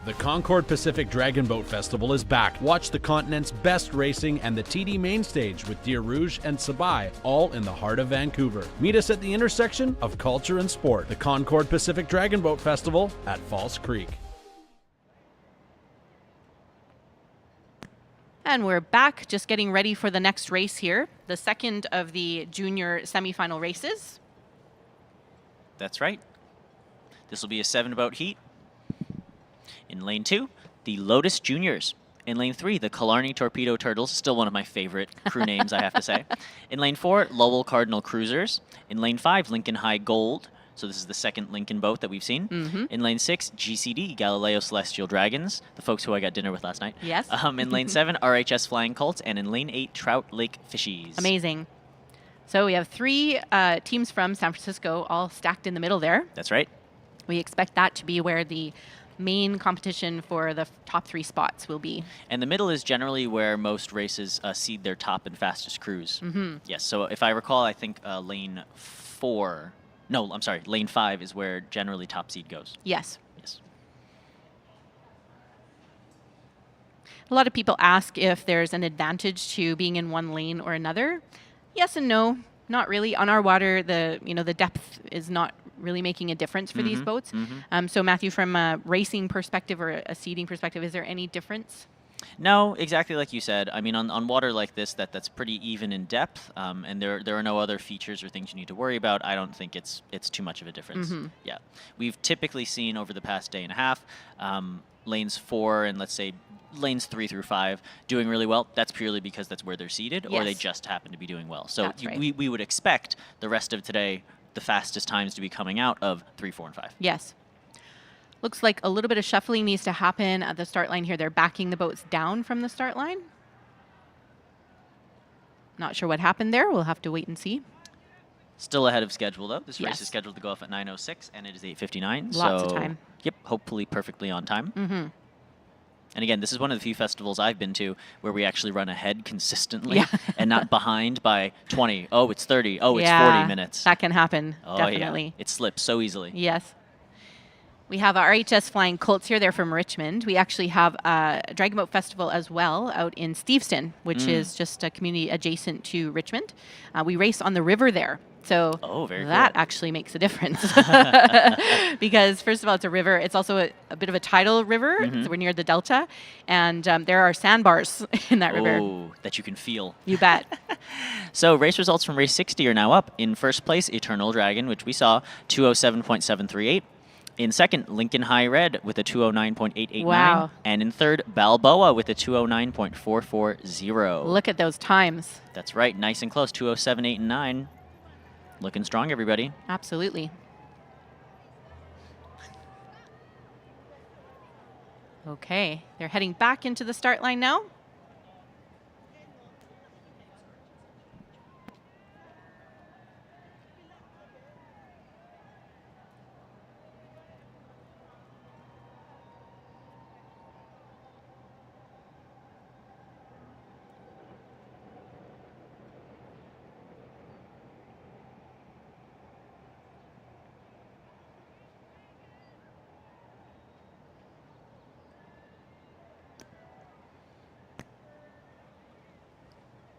[SPEAKER 3] The Concord Pacific Dragon Boat Festival is back. Watch the continent's best racing and the TD main stage with Deer Rouge and Sabai, all in the heart of Vancouver. Meet us at the intersection of culture and sport. The Concord Pacific Dragon Boat Festival at False Creek.
[SPEAKER 15] And we're back, just getting ready for the next race here, the second of the junior semifinal races.
[SPEAKER 14] That's right. This will be a 7-boat heat. In lane 2, the Lotus Juniors. In lane 3, the Killarney Torpedo Turtles, still one of my favorite crew names, I have to say. In lane 4, Lowell Cardinal Cruisers. In lane 5, Lincoln High Gold. So this is the second Lincoln boat that we've seen. In lane 6, GCD, Galileo Celestial Dragons, the folks who I got dinner with last night.
[SPEAKER 15] Yes.
[SPEAKER 14] In lane 7, RHS Flying Colts, and in lane 8, Trout Lake Fishies.
[SPEAKER 15] Amazing. So we have 3 teams from San Francisco all stacked in the middle there.
[SPEAKER 14] That's right.
[SPEAKER 15] We expect that to be where the main competition for the top 3 spots will be.
[SPEAKER 14] And the middle is generally where most races seed their top and fastest crews. Yes, so if I recall, I think lane 5 is where generally top seed goes.
[SPEAKER 15] Yes.
[SPEAKER 14] Yes.
[SPEAKER 15] A lot of people ask if there's an advantage to being in one lane or another. Yes and no, not really. On our water, the depth is not really making a difference for these boats. So Matthew, from a racing perspective or a seeding perspective, is there any difference?
[SPEAKER 14] No, exactly like you said. I mean, on water like this, that's pretty even in depth, and there are no other features or things you need to worry about. I don't think it's too much of a difference. Yeah, we've typically seen over the past day and a half, lanes 4 and let's say lanes 3 through 5 doing really well. That's purely because that's where they're seated, or they just happen to be doing well. So we would expect the rest of today, the fastest times to be coming out of 3, 4, and 5.
[SPEAKER 15] Yes. Looks like a little bit of shuffling needs to happen at the start line here. They're backing the boats down from the start line. Not sure what happened there. We'll have to wait and see.
[SPEAKER 14] Still ahead of schedule, though. This race is scheduled to go off at 9:06, and it is 8:59.
[SPEAKER 15] Lots of time.
[SPEAKER 14] Yep, hopefully perfectly on time. And again, this is one of the few festivals I've been to where we actually run ahead consistently and not behind by 20. Oh, it's 30. Oh, it's 40 minutes.
[SPEAKER 15] That can happen,
[SPEAKER 14] oh,
[SPEAKER 15] definitely.
[SPEAKER 14] Yeah. It slips so easily.
[SPEAKER 15] Yes. We have our RHS Flying Colts here. They're from Richmond. We actually have a Dragon Boat Festival as well out in Steveston, which is just a community adjacent to Richmond. We race on the river there. So that actually makes a difference. Because, first of all, it's a river. It's also a bit of a tidal river. So we're near the Delta. And there are sandbars in that river.
[SPEAKER 14] Oh, that you can feel.
[SPEAKER 15] You bet.
[SPEAKER 14] So race results from race 60 are now up. In first place, Eternal Dragon, which we saw, 207.738. In second, Lincoln High Red with a 209.889.
[SPEAKER 15] Wow.
[SPEAKER 14] And in third, Balboa with a 209.440.
[SPEAKER 15] Look at those times.
[SPEAKER 14] That's right. Nice and close. 207.8 and 9. Looking strong, everybody.
[SPEAKER 15] Absolutely. Okay. They're heading back into the start line now.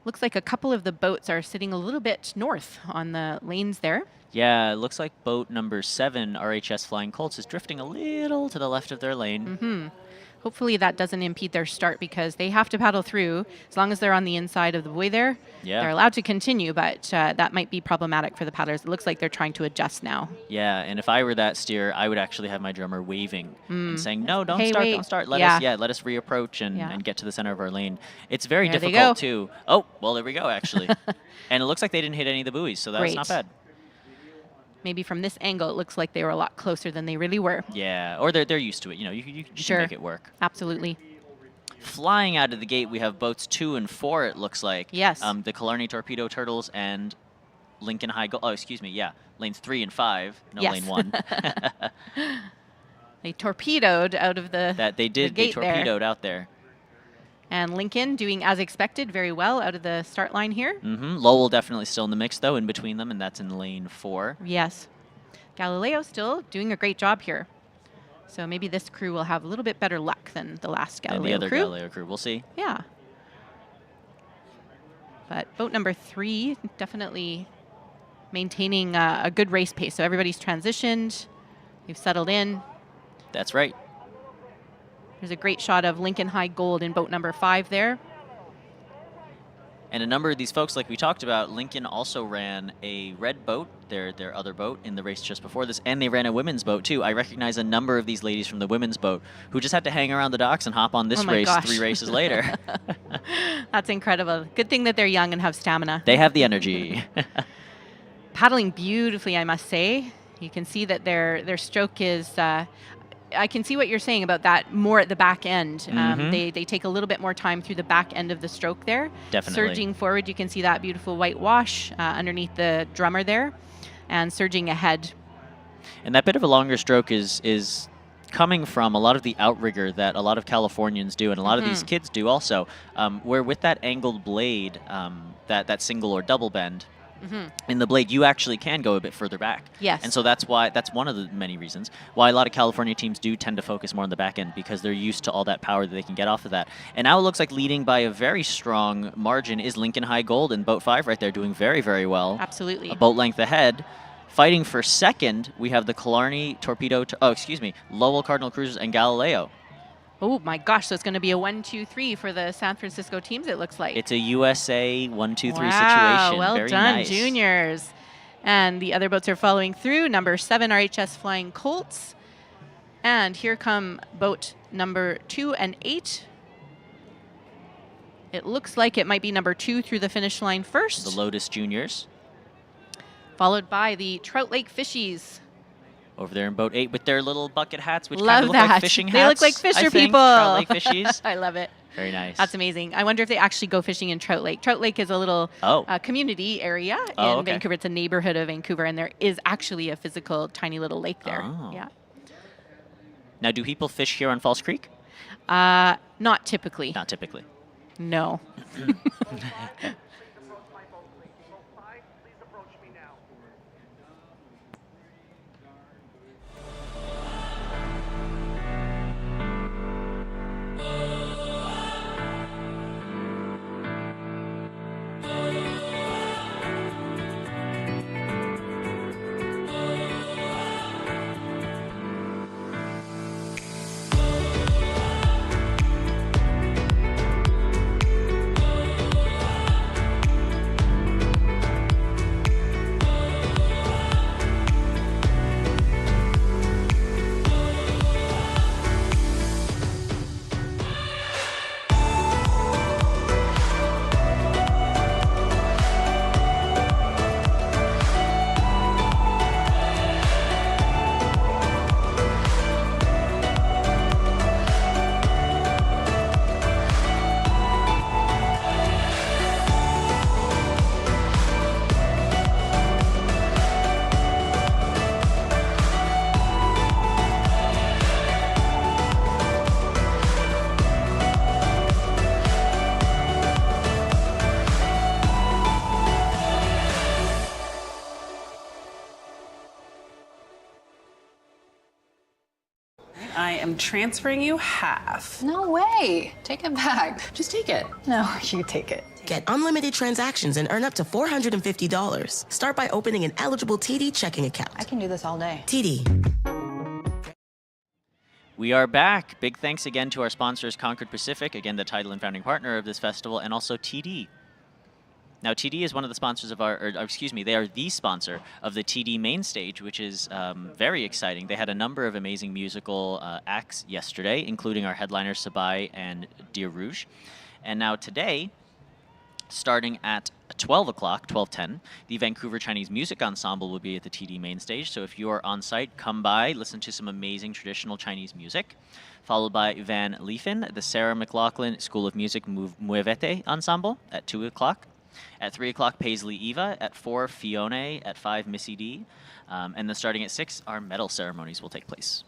[SPEAKER 15] Looks like a couple of the boats are sitting a little bit north on the lanes there.
[SPEAKER 14] Yeah, it looks like boat number 7, RHS Flying Colts, is drifting a little to the left of their lane.
[SPEAKER 15] Hopefully that doesn't impede their start because they have to paddle through. As long as they're on the inside of the buoy there, they're allowed to continue, but that might be problematic for the paddlers. It looks like they're trying to adjust now.
[SPEAKER 14] Yeah, and if I were that steer, I would actually have my drummer waving and saying, no, don't
[SPEAKER 15] Hey,
[SPEAKER 14] start,
[SPEAKER 15] wait.
[SPEAKER 14] don't start. Let us reapproach and get to the center of our lane. It's very
[SPEAKER 15] There they
[SPEAKER 14] difficult
[SPEAKER 15] go.
[SPEAKER 14] too. Oh, well, there we go, actually. And it looks like they didn't hit any of the buoys, so that's not bad.
[SPEAKER 15] Maybe from this angle, it looks like they were a lot closer than they really were.
[SPEAKER 14] Yeah, or they're used to it. You know, you can make it work.
[SPEAKER 15] Absolutely.
[SPEAKER 14] Flying out of the gate, we have boats 2 and 4, it looks like.
[SPEAKER 15] Yes.
[SPEAKER 14] The Killarney Torpedo Turtles and Lincoln High Gold. Oh, excuse me, yeah. Lanes 3 and 5, no
[SPEAKER 15] Yes.
[SPEAKER 14] lane 1.
[SPEAKER 15] They torpedoed out of the
[SPEAKER 14] That they did,
[SPEAKER 15] the
[SPEAKER 14] they
[SPEAKER 15] gate
[SPEAKER 14] torpedoed out there.
[SPEAKER 15] And Lincoln doing as expected very well out of the start line here.
[SPEAKER 14] Lowell definitely still in the mix, though, in between them, and that's in lane 4.
[SPEAKER 15] Yes. Galileo still doing a great job here. So maybe this crew will have a little bit better luck than the last Galileo
[SPEAKER 14] And the other
[SPEAKER 15] crew.
[SPEAKER 14] Galileo crew. We'll see.
[SPEAKER 15] Yeah. But boat number 3 definitely maintaining a good race pace. So everybody's transitioned. They've settled in.
[SPEAKER 14] That's right.
[SPEAKER 15] There's a great shot of Lincoln High Gold in boat number 5 there.
[SPEAKER 14] And a number of these folks, like we talked about, Lincoln also ran a red boat, their other boat, in the race just before this, and they ran a women's boat too. I recognize a number of these ladies from the women's boat who just had to hang around the docks and hop on this race 3 races later.
[SPEAKER 15] That's incredible. Good thing that they're young and have stamina.
[SPEAKER 14] They have the energy.
[SPEAKER 15] Paddling beautifully, I must say. You can see that their stroke is... I can see what you're saying about that more at the back end. They take a little bit more time through the back end of the stroke there.
[SPEAKER 14] Definitely.
[SPEAKER 15] Surging forward, you can see that beautiful white wash underneath the drummer there, and surging ahead.
[SPEAKER 14] And that bit of a longer stroke is coming from a lot of the outrigger that a lot of Californians do, and a lot of these kids do also, where with that angled blade, that single or double bend, in the blade, you actually can go a bit further back.
[SPEAKER 15] Yes.
[SPEAKER 14] And so that's one of the many reasons why a lot of California teams do tend to focus more on the back end, because they're used to all that power that they can get off of that. And now it looks like leading by a very strong margin is Lincoln High Gold in boat 5 right there, doing very, very well.
[SPEAKER 15] Absolutely.
[SPEAKER 14] A boat length ahead. Fighting for second, we have the Killarney Lowell Cardinal Cruisers and Galileo.
[SPEAKER 15] Oh my gosh, so it's going to be a 1-2-3 for the San Francisco teams, it looks like.
[SPEAKER 14] It's a USA 1-2-3 situation.
[SPEAKER 15] Well
[SPEAKER 14] Very
[SPEAKER 15] done,
[SPEAKER 14] nice.
[SPEAKER 15] juniors. And the other boats are following through. Number 7, RHS Flying Colts. And here come boat number 2 and 8. It looks like it might be number 2 through the finish line first.
[SPEAKER 14] The Lotus Juniors.
[SPEAKER 15] Followed by the Trout Lake Fishies.
[SPEAKER 14] Over there in boat 8 with their little bucket hats, which
[SPEAKER 15] Love
[SPEAKER 14] kind of look
[SPEAKER 15] that.
[SPEAKER 14] like fishing hats.
[SPEAKER 15] They look like fisher
[SPEAKER 14] I think.
[SPEAKER 15] people.
[SPEAKER 14] Trout Lake Fishies.
[SPEAKER 15] I love it.
[SPEAKER 14] Very nice.
[SPEAKER 15] That's amazing. I wonder if they actually go fishing in Trout Lake. Trout Lake is a little community area in Vancouver. It's a neighborhood of Vancouver, and there is actually a physical tiny little lake there.
[SPEAKER 14] Oh.
[SPEAKER 15] Yeah.
[SPEAKER 14] Now, do people fish here on False Creek?
[SPEAKER 15] Not typically.
[SPEAKER 14] Not typically.
[SPEAKER 15] No.
[SPEAKER 4] I am transferring you half.
[SPEAKER 5] No way. Take it back. Just take it. No, you take it.
[SPEAKER 6] Get unlimited transactions and earn up to $450. Start by opening an eligible TD checking account.
[SPEAKER 5] I can do this all day.
[SPEAKER 6] TD.
[SPEAKER 14] We are back. Big thanks again to our sponsors, Concord Pacific, again, the title and founding partner of this festival, and also TD. Now, TD is one of the sponsors of they are the sponsor of the TD main stage, which is very exciting. They had a number of amazing musical acts yesterday, including our headliners, Sabai and Deer Rouge. And now today, starting at 12 o'clock, 12:10, the Vancouver Chinese Music Ensemble will be at the TD main stage. So if you are on site, come by, listen to some amazing traditional Chinese music. Followed by Van Liefen, the Sarah McLaughlin School of Music Muevete Ensemble at 2 o'clock. At 3 o'clock, Paisley Eva. At 4, Fiona. At 5, Missy D. And then starting at 6, our medal ceremonies will take place.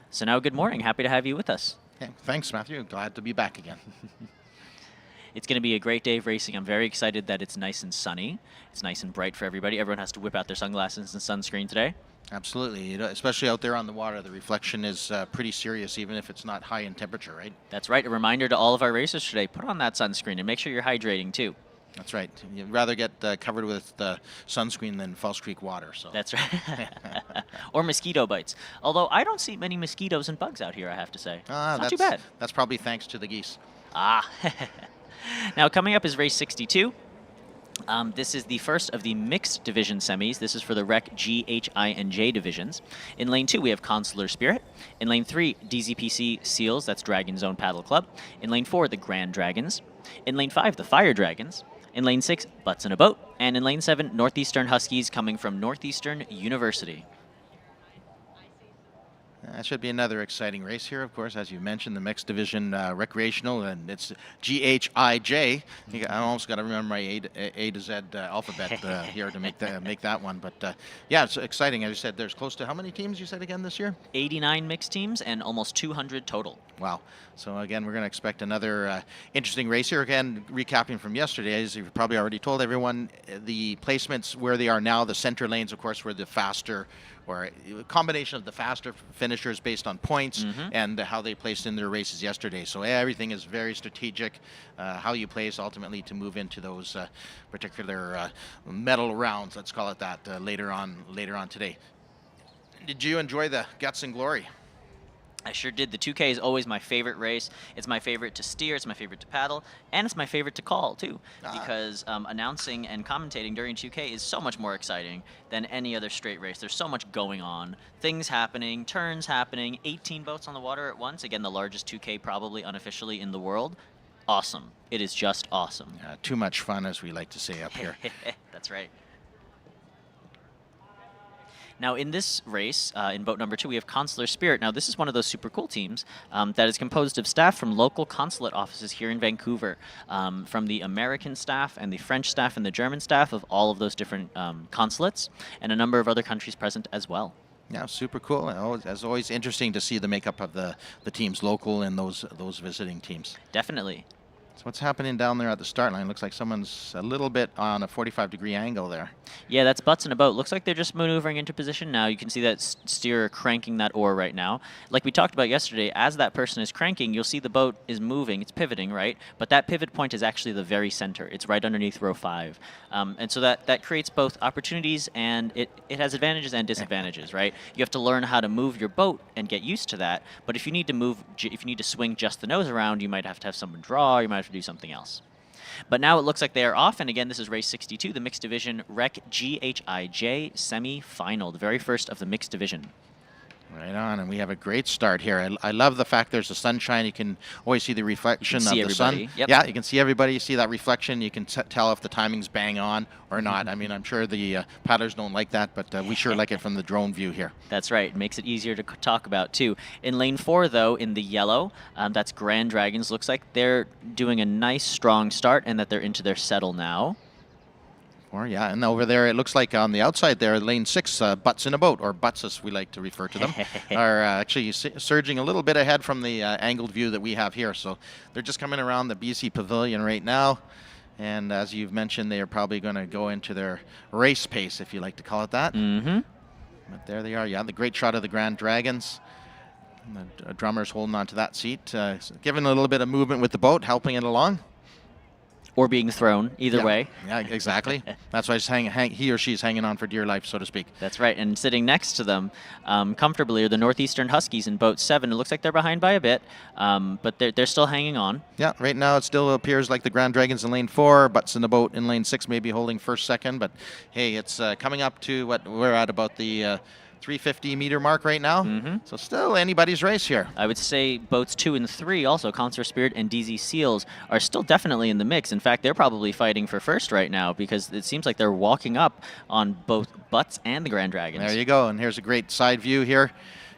[SPEAKER 14] So now, good morning. Happy to have you with us.
[SPEAKER 16] Thanks, Matthew. Glad to be back again.
[SPEAKER 14] It's going to be a great day of racing. I'm very excited that it's nice and sunny. It's nice and bright for everybody. Everyone has to whip out their sunglasses and sunscreen today.
[SPEAKER 16] Absolutely, especially out there on the water. The reflection is pretty serious, even if it's not high in temperature, right?
[SPEAKER 14] That's right. A reminder to all of our racers today, put on that sunscreen and make sure you're hydrating too.
[SPEAKER 16] That's right. You'd rather get covered with sunscreen than False Creek water. So
[SPEAKER 14] that's right. Or mosquito bites. Although I don't see many mosquitoes and bugs out here, I have to say. Not too bad.
[SPEAKER 16] That's probably thanks to the geese.
[SPEAKER 14] Now coming up is race 62. This is the first of the mixed division semis. This is for the Rec G, H, I, and J divisions. In lane 2, we have Consular Spirit. In lane 3, DZPC Seals, that's Dragon Zone Paddle Club. In lane 4, the Grand Dragons. In lane 5, the Fire Dragons. In lane 6, Butts in a Boat. And in lane 7, Northeastern Huskies coming from Northeastern University.
[SPEAKER 16] That should be another exciting race here, of course, as you mentioned, the mixed division recreational, and it's GHIJ. I almost got to remember my A to Z alphabet here to make that one. But yeah, it's exciting. As you said, there's close to how many teams you said again this year?
[SPEAKER 14] 89 mixed teams and almost 200 total.
[SPEAKER 16] Wow. So again, we're going to expect another interesting race here. Again, recapping from yesterday, as you've probably already told everyone, the placements where they are now, the center lanes, of course, were the faster, or a combination of the faster finishers based on points and how they placed in their races yesterday. So everything is very strategic, how you place ultimately to move into those particular medal rounds, let's call it that, later on today. Did you enjoy the Guts and Glory?
[SPEAKER 14] I sure did. The 2K is always my favorite race. It's my favorite to steer, it's my favorite to paddle, and it's my favorite to call, too. Because announcing and commentating during 2K is so much more exciting than any other straight race. There's so much going on. Things happening, turns happening, 18 boats on the water at once. Again, the largest 2K probably unofficially in the world. Awesome. It is just awesome.
[SPEAKER 16] Too much fun, as we like to say up here.
[SPEAKER 14] That's right. Now, in this race, in boat number 2, we have Consular Spirit. Now, this is one of those super cool teams that is composed of staff from local consulate offices here in Vancouver, from the American staff and the French staff and the German staff of all of those different consulates, and a number of other countries present as well.
[SPEAKER 16] Yeah, super cool. As always, interesting to see the makeup of the teams, local and those visiting teams.
[SPEAKER 14] Definitely.
[SPEAKER 16] So what's happening down there at the start line? Looks like someone's a little bit on a 45-degree angle there.
[SPEAKER 14] Yeah, that's Butts in a Boat. Looks like they're just maneuvering into position now. You can see that steerer cranking that oar right now. Like we talked about yesterday, as that person is cranking, you'll see the boat is moving. It's pivoting, right? But that pivot point is actually the very center. It's right underneath row 5. And so that creates both opportunities, and it has advantages and disadvantages, right? You have to learn how to move your boat and get used to that. But if you need to swing just the nose around, you might have to have someone draw, you might have to do something else. But now it looks like they are off, and again, this is race 62, the mixed division Rec GHIJ semi-final, the very first of the mixed division.
[SPEAKER 16] Right on, and we have a great start here. I love the fact there's the sunshine. You can always see the reflection of the sun.
[SPEAKER 14] Yep.
[SPEAKER 16] Yeah, you can see everybody. You see that reflection. You can tell if the timing's bang on or not. I mean, I'm sure the paddlers don't like that, but we sure like it from the drone view here.
[SPEAKER 14] That's right. It makes it easier to talk about, too. In lane 4, though, in the yellow, that's Grand Dragons. Looks like they're doing a nice, strong start and that they're into their settle now.
[SPEAKER 16] Or yeah, and over there, it looks like on the outside there, lane 6, Butts in a Boat, or Butts as we like to refer to them, are actually surging a little bit ahead from the angled view that we have here. So they're just coming around the BC Pavilion right now. And as you've mentioned, they are probably going to go into their race pace, if you like to call it that. But there they are. Yeah, the great shot of the Grand Dragons. And the drummer's holding on to that seat, giving a little bit of movement with the boat, helping it along.
[SPEAKER 14] Or being thrown, either way.
[SPEAKER 16] Yeah, exactly. That's why he or she's hanging on for dear life, so to speak.
[SPEAKER 14] That's right. And sitting next to them comfortably are the Northeastern Huskies in boat 7. It looks like they're behind by a bit, but they're still hanging on.
[SPEAKER 16] Yeah, right now it still appears like the Grand Dragons in lane 4, Butts in the Boat in lane 6, maybe holding first, second. But hey, it's coming up to what we're at about the 350-meter mark right now. So still anybody's race here.
[SPEAKER 14] I would say boats 2 and 3, also Consular Spirit and DZ Seals, are still definitely in the mix. In fact, they're probably fighting for first right now because it seems like they're walking up on both Butts and the Grand Dragons.
[SPEAKER 16] There you go, and here's a great side view here.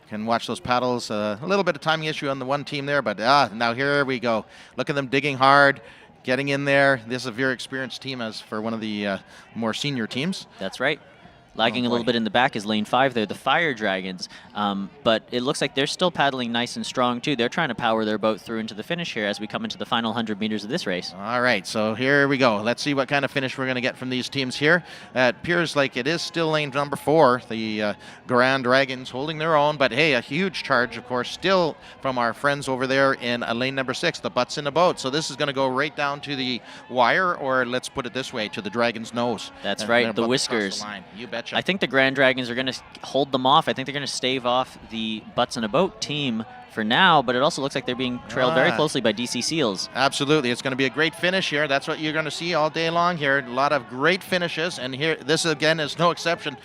[SPEAKER 16] You can watch those paddles. A little bit of timing issue on the one team there, but now here we go. Look at them digging hard, getting in there. This is a very experienced team as for one of the more senior teams.
[SPEAKER 14] That's right. Lagging a little bit in the back is lane 5 there, the Fire Dragons. But it looks like they're still paddling nice and strong, too. They're trying to power their boat through into the finish here as we come into the final 100 meters of this race.
[SPEAKER 16] All right, so here we go. Let's see what kind of finish we're going to get from these teams here. It appears like it is still lane number 4, the Grand Dragons holding their own. But, hey, a huge charge, of course, still from our friends over there in lane number 6, the Butts in a Boat. So this is going to go right down to the wire, or let's put it this way, to the Dragon's nose.
[SPEAKER 14] That's right, the whiskers.
[SPEAKER 16] The line. You betcha.
[SPEAKER 14] I think the Grand Dragons are going to hold them off. I think they're going to stave off the Butts in a Boat team for now, but it also looks like they're being trailed very closely by DC Seals.
[SPEAKER 16] Absolutely. It's going to be a great finish here. That's what you're going to see all day long here. A lot of great finishes, and here, this again is no exception.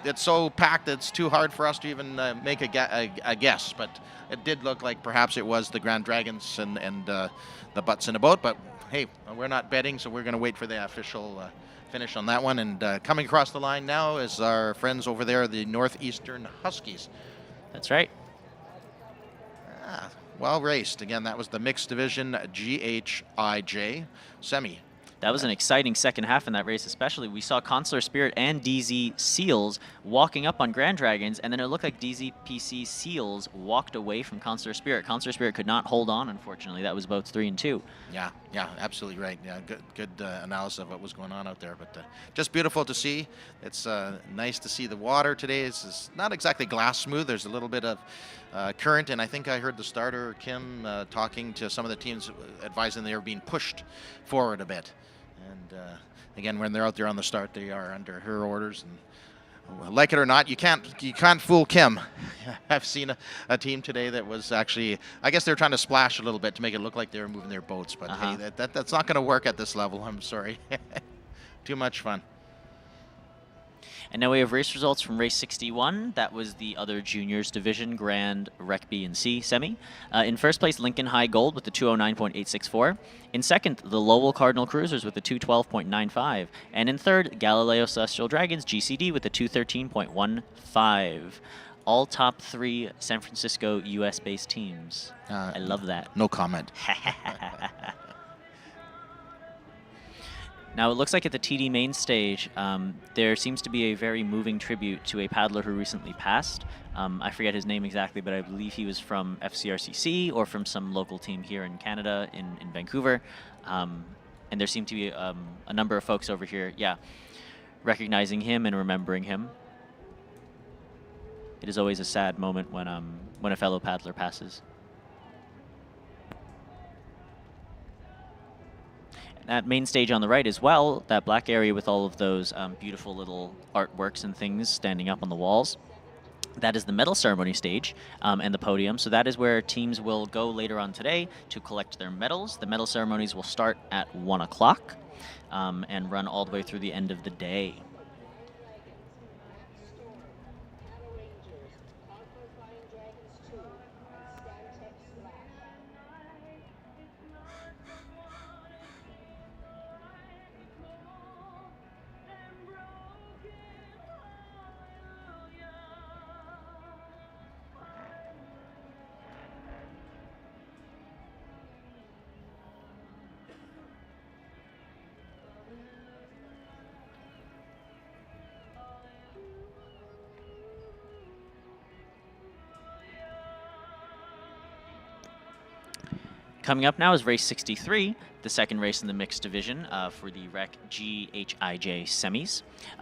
[SPEAKER 16] It's so packed it's too hard for us to even make a guess, but it did look like perhaps it was the Grand Dragons and the Butts in a Boat, but hey, we're not betting, so we're going to wait for the official finish on that one. And coming across the line now is our friends over there, the Northeastern Huskies.
[SPEAKER 14] That's right.
[SPEAKER 16] Well raced. Again, that was the mixed division GHIJ semi.
[SPEAKER 14] That was an exciting second half in that race, especially. We saw Consular Spirit and DZ Seals walking up on Grand Dragons, and then it looked like DZPC Seals walked away from Consular Spirit. Consular Spirit could not hold on, unfortunately. That was boats 3 and 2.
[SPEAKER 16] Yeah, absolutely right. Yeah, good analysis of what was going on out there, but just beautiful to see. It's nice to see the water today. It's not exactly glass smooth. There's a little bit of current, and I think I heard the starter, Kim, talking to some of the teams, advising they were being pushed forward a bit. And again, when they're out there on the start, they are under her orders. And like it or not, you can't fool Kim. I've seen a team today that was actually, I guess they were trying to splash a little bit to make it look like they were moving their boats, but hey, that's not going to work at this level. I'm sorry. Too much fun.
[SPEAKER 14] And now we have race results from race 61. That was the other juniors division, Grand Rec B and C semi. In first place, Lincoln High Gold with the 209.864. In second, the Lowell Cardinal Cruisers with the 212.95. And in third, Galileo Celestial Dragons GCD with the 213.15. All top 3 San Francisco US-based teams. I love that.
[SPEAKER 16] No comment.
[SPEAKER 14] Now, it looks like at the TD main stage, there seems to be a very moving tribute to a paddler who recently passed. I forget his name exactly, but I believe he was from FCRCC or from some local team here in Canada, in Vancouver. And there seem to be a number of folks over here, recognizing him and remembering him. It is always a sad moment when a fellow paddler passes. That main stage on the right as well, that black area with all of those beautiful little artworks and things standing up on the walls. That is the medal ceremony stage and the podium. So that is where teams will go later on today to collect their medals. The medal ceremonies will start at 1 o'clock and run all the way through the end of the day. Coming up now is race 63, the second race in the mixed division for the Rec GHIJ semis.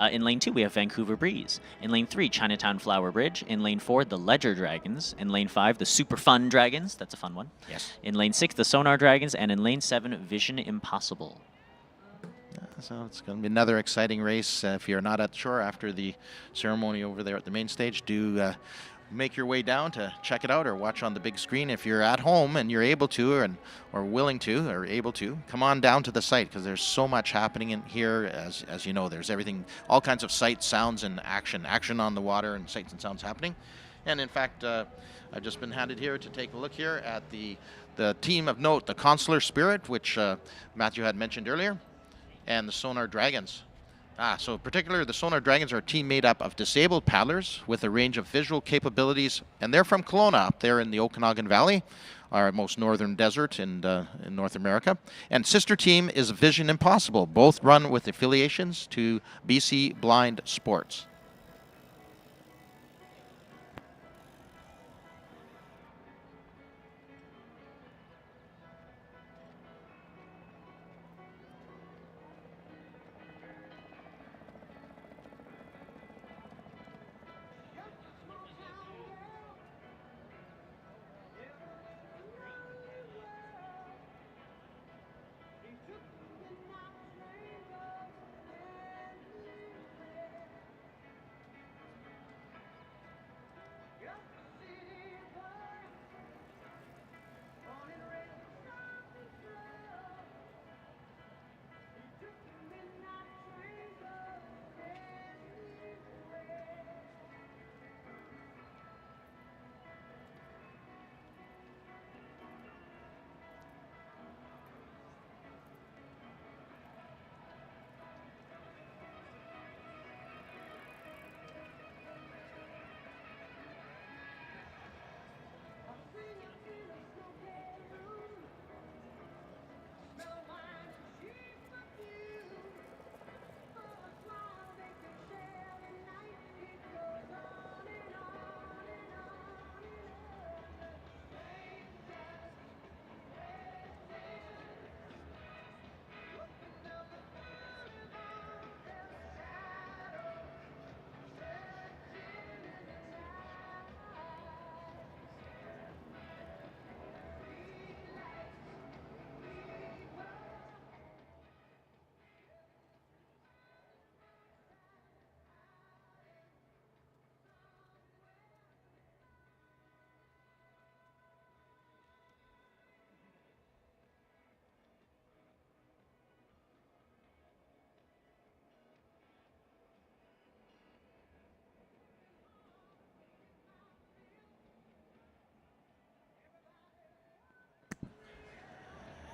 [SPEAKER 14] In lane 2, we have Vancouver Breeze. In lane 3, Chinatown Flower Bridge. In lane 4, the Ledger Dragons. In lane 5, the Super Fun Dragons. That's a fun one.
[SPEAKER 16] Yes.
[SPEAKER 14] In lane 6, the Sonar Dragons. And in lane 7, Vision Impossible.
[SPEAKER 16] So it's going to be another exciting race. If you're not at the shore after the ceremony over there at the main stage, do make your way down to check it out or watch on the big screen. If you're at home and you're able to or willing to or able to, come on down to the site because there's so much happening in here. As you know, there's everything, all kinds of sights, sounds, and action on the water and sights and sounds happening. And in fact, I've just been handed here to take a look here at the team of note, the Consular Spirit, which Matthew had mentioned earlier, and the Sonar Dragons. So particularly the Sonar Dragons are a team made up of disabled paddlers with a range of visual capabilities, and they're from Kelowna up there in the Okanagan Valley, our most northern desert in North America. And sister team is Vision Impossible, both run with affiliations to BC Blind Sports.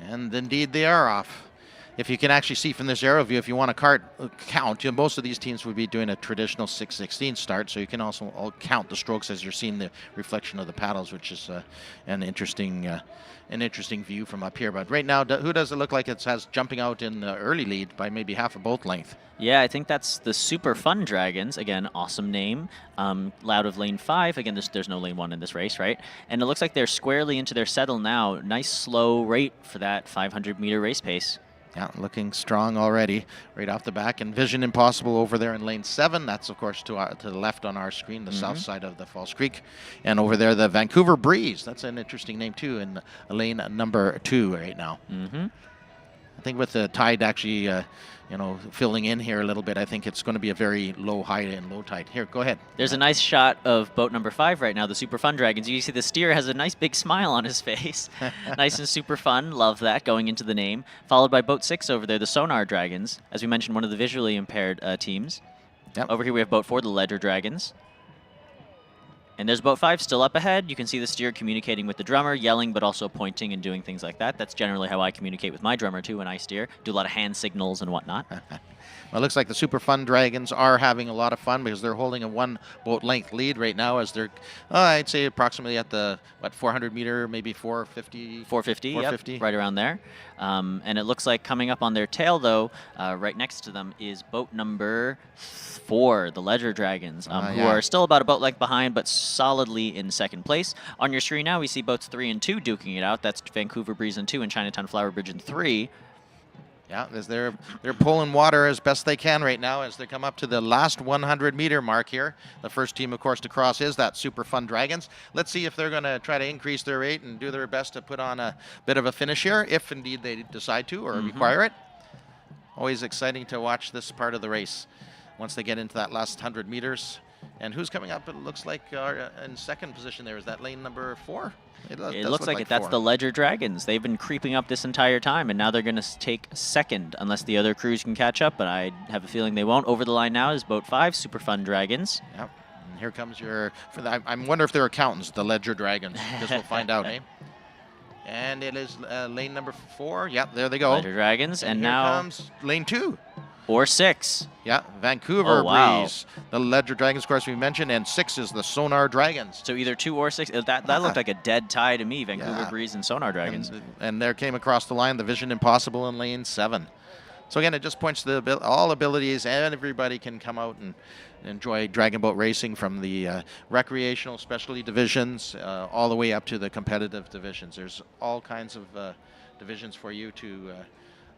[SPEAKER 16] And indeed they are off. If you can actually see from this aero view, if you want to count, most of these teams would be doing a traditional 6/16 start, so you can also count the strokes as you're seeing the reflection of the paddles, which is an interesting view from up here. But right now, who does it look like it has jumping out in the early lead by maybe half a boat length?
[SPEAKER 14] Yeah, I think that's the Super Fun Dragons. Again, awesome name. Out of lane 5. Again, there's no lane 1 in this race, right? And it looks like they're squarely into their settle now. Nice slow rate for that 500-meter race pace.
[SPEAKER 16] Yeah, looking strong already right off the back. And Vision Impossible over there in lane 7. That's, of course, to the left on our screen, the south side of the Falls Creek. And over there, the Vancouver Breeze. That's an interesting name, too, in lane number 2 right now. I think with the tide actually, filling in here a little bit, I think it's going to be a very low high and low tide. Here, go ahead.
[SPEAKER 14] There's a nice shot of boat number 5 right now, the Super Fun Dragons. You see the steer has a nice big smile on his face. Nice and super fun. Love that, going into the name. Followed by boat 6 over there, the Sonar Dragons. As we mentioned, one of the visually impaired teams.
[SPEAKER 16] Yep.
[SPEAKER 14] Over here we have boat 4, the Ledger Dragons. And there's boat 5 still up ahead. You can see the steer communicating with the drummer, yelling, but also pointing and doing things like that. That's generally how I communicate with my drummer, too, when I steer. Do a lot of hand signals and whatnot.
[SPEAKER 16] Well, it looks like the Super Fun Dragons are having a lot of fun because they're holding a 1 boat length lead right now as they're, I'd say, approximately at the, 400 meter, maybe 450?
[SPEAKER 14] 450, yep, right around there. And it looks like coming up on their tail, though, right next to them is boat number 4, the Ledger Dragons, who are still about a boat length behind, but solidly in second place. On your screen now, we see boats 3 and 2 duking it out. That's Vancouver Breeze in 2 and Chinatown Flower Bridge in 3.
[SPEAKER 16] Yeah, they're pulling water as best they can right now as they come up to the last 100-meter mark here. The first team, of course, to cross is that Super Fun Dragons. Let's see if they're going to try to increase their rate and do their best to put on a bit of a finish here, if indeed they decide to or require it. Always exciting to watch this part of the race once they get into that last 100 meters. And who's coming up? It looks like in second position there. Is that lane number 4?
[SPEAKER 14] It looks like it. That's the Ledger Dragons. They've been creeping up this entire time, and now they're going to take second unless the other crews can catch up, but I have a feeling they won't. Over the line now is boat 5, Super Fun Dragons.
[SPEAKER 16] Yep. And here comes I wonder if they're accountants, the Ledger Dragons. Guess we'll find out, eh? And it is lane number 4. Yep, there they go.
[SPEAKER 14] Ledger Dragons, and
[SPEAKER 16] here
[SPEAKER 14] now
[SPEAKER 16] comes lane 2.
[SPEAKER 14] Or 6.
[SPEAKER 16] Yeah, Vancouver Breeze. The Ledger Dragons, of course, we mentioned, and 6 is the Sonar Dragons.
[SPEAKER 14] So either 2 or 6. That looked like a dead tie to me, Vancouver Breeze and Sonar Dragons.
[SPEAKER 16] And there came across the line the Vision Impossible in lane 7. So again, it just points to all abilities, and everybody can come out and enjoy dragon boat racing from the recreational specialty divisions all the way up to the competitive divisions. There's all kinds of divisions for you to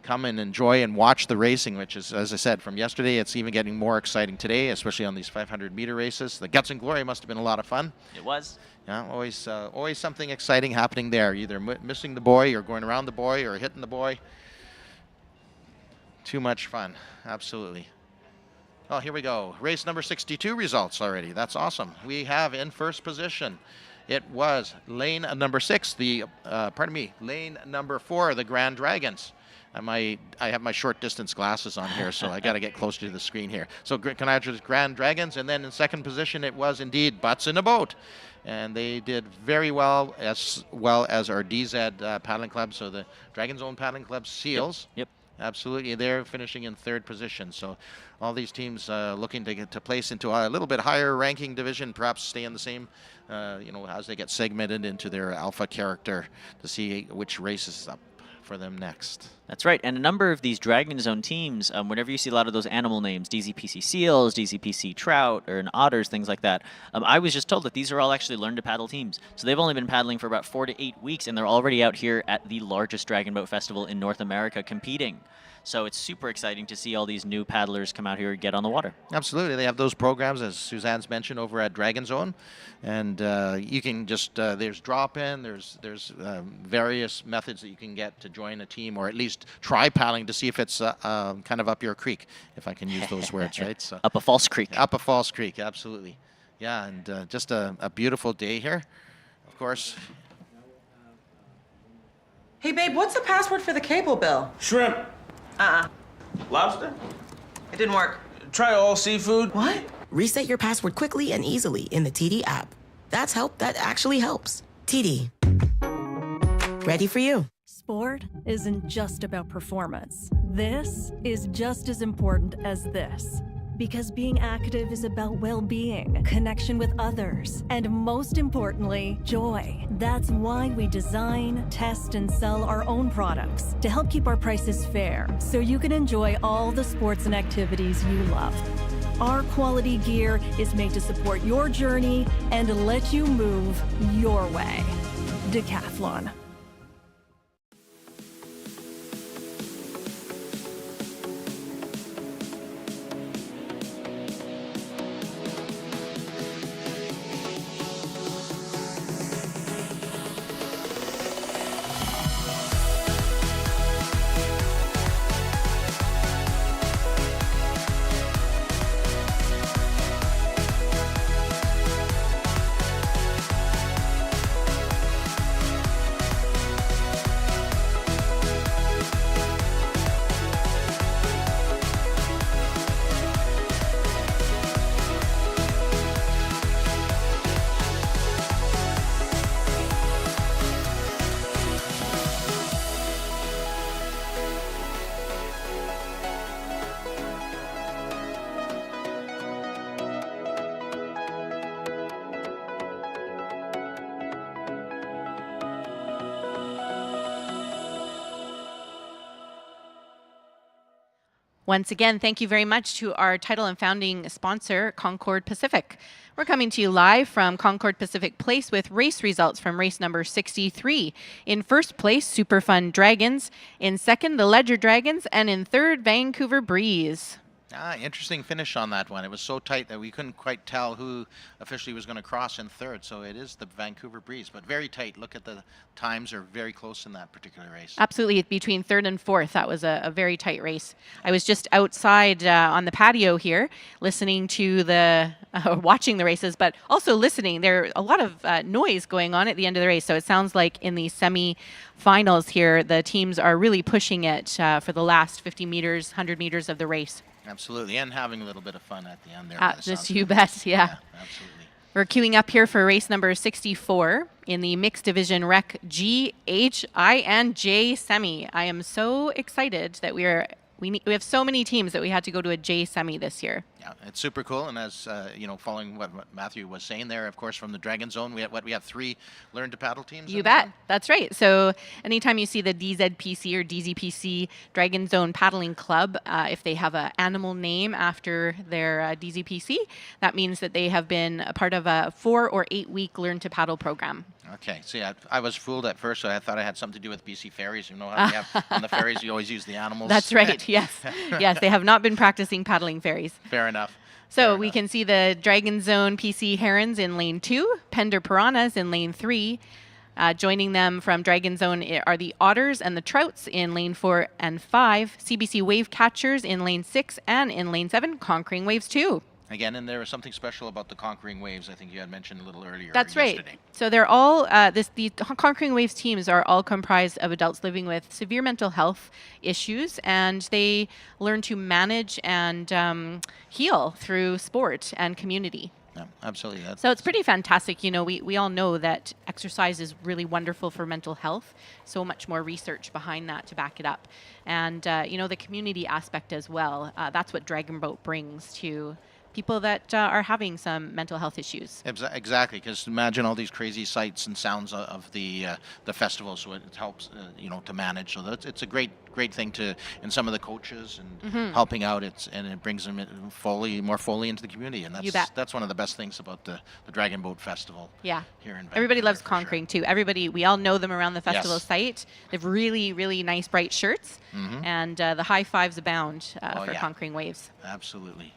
[SPEAKER 16] come and enjoy and watch the racing, which is, as I said, from yesterday, it's even getting more exciting today, especially on these 500-meter races. The Guts and Glory must have been a lot of fun.
[SPEAKER 14] It was.
[SPEAKER 16] Yeah, always something exciting happening there, either missing the buoy or going around the buoy or hitting the buoy. Too much fun, absolutely. Oh, here we go. Race number 62 results already. That's awesome. We have in first position, it was lane number 6, lane number 4, the Grand Dragons. I have my short distance glasses on here, so I got to get closer to the screen here. So Concord Grand Dragons, and then in second position it was indeed Butts in a Boat, and they did very well as our DZ paddling club, so the Dragon's Own Paddling Club Seals.
[SPEAKER 14] Yep.
[SPEAKER 16] Absolutely, they're finishing in third position. So all these teams looking to get to place into a little bit higher ranking division, perhaps stay in the same, as they get segmented into their alpha character to see which race is up for them next.
[SPEAKER 14] That's right, and a number of these Dragon Zone teams, whenever you see a lot of those animal names, DZPC Seals, DZPC Trout, or Otters, things like that, I was just told that these are all actually learn to paddle teams. So they've only been paddling for about 4 to 8 weeks, and they're already out here at the largest Dragon Boat Festival in North America competing. So it's super exciting to see all these new paddlers come out here and get on the water.
[SPEAKER 16] Absolutely. They have those programs, as Suzanne's mentioned, over at Dragon Zone. And you can just, there's drop-in, there's various methods that you can get to join a team, or at least try paddling to see if it's kind of up your creek, if I can use those words, right? So
[SPEAKER 14] up a false creek.
[SPEAKER 16] Up a false creek, absolutely. Yeah, and just a beautiful day here, of course.
[SPEAKER 12] Hey, babe, what's the password for the cable bill?
[SPEAKER 13] Shrimp. Lobster?
[SPEAKER 12] It didn't work.
[SPEAKER 13] Try all seafood.
[SPEAKER 12] What?
[SPEAKER 6] Reset your password quickly and easily in the TD app. That actually helps. TD. Ready for you.
[SPEAKER 7] Sport isn't just about performance. This is just as important as this. Because being active is about well-being, connection with others, and most importantly, joy. That's why we design, test, and sell our own products to help keep our prices fair, so you can enjoy all the sports and activities you love. Our quality gear is made to support your journey and let you move your way. Decathlon.
[SPEAKER 15] Once again, thank you very much to our title and founding sponsor, Concord Pacific. We're coming to you live from Concord Pacific Place with race results from race number 63. In first place, Super Fun Dragons. In second, the Ledger Dragons. And in third, Vancouver Breeze.
[SPEAKER 16] Interesting finish on that one. It was so tight that we couldn't quite tell who officially was going to cross in third. So it is the Vancouver Breeze, but very tight. Look at the times are very close in that particular race.
[SPEAKER 15] Absolutely. Between third and fourth, that was a very tight race. I was just outside on the patio here listening to watching the races, but also listening. There are a lot of noise going on at the end of the race. So it sounds like in the semi-finals here, the teams are really pushing it for the last 50 meters, 100 meters of the race.
[SPEAKER 16] Absolutely, and having a little bit of fun at the end there.
[SPEAKER 15] Just you bet, yeah.
[SPEAKER 16] Absolutely.
[SPEAKER 15] We're queuing up here for race number 64 in the mixed division rec G, H, I, and J semi. I am so excited that we have so many teams that we had to go to a J semi this year.
[SPEAKER 16] Yeah, it's super cool, and as following what Matthew was saying there, of course, from the Dragon Zone, we have 3 Learn to Paddle teams.
[SPEAKER 15] You bet, that's right. So anytime you see the DZPC or DZPC Dragon Zone Paddling Club, if they have an animal name after their DZPC, that means that they have been a part of a 4 or 8 week Learn to Paddle program.
[SPEAKER 16] Okay, see, I was fooled at first, so I thought I had something to do with BC ferries. You know how we have on the ferries, you always use the animals.
[SPEAKER 15] That's right, yes. Yes, they have not been practicing paddling ferries.
[SPEAKER 16] Fair enough.
[SPEAKER 15] So we can see the Dragon Zone PC Herons in lane 2, Pender Piranhas in lane 3. Joining them from Dragon Zone are the Otters and the Trouts in lane 4 and 5, CBC Wave Catchers in lane 6, and in lane 7, Conquering Waves 2.
[SPEAKER 16] Again, and there was something special about the Conquering Waves, I think you had mentioned a little earlier.
[SPEAKER 15] That's
[SPEAKER 16] yesterday.
[SPEAKER 15] Right. So they're all, the Conquering Waves teams are all comprised of adults living with severe mental health issues, and they learn to manage and heal through sport and community.
[SPEAKER 16] Yeah, absolutely.
[SPEAKER 15] So it's pretty fantastic. You know, we all know that exercise is really wonderful for mental health. So much more research behind that to back it up. And, the community aspect as well. That's what Dragon Boat brings to people that are having some mental health issues.
[SPEAKER 16] Exactly, because imagine all these crazy sights and sounds of the festival, so it helps, to manage. So it's a great thing and some of the coaches and helping out. And it brings them more fully into the community, and that's one of the best things about the Dragon Boat Festival.
[SPEAKER 15] Yeah,
[SPEAKER 16] here in Vancouver.
[SPEAKER 15] Everybody loves Conquering too. We all know them around the festival site. They have really, really nice bright shirts, and the high fives abound for Conquering Waves.
[SPEAKER 16] Absolutely.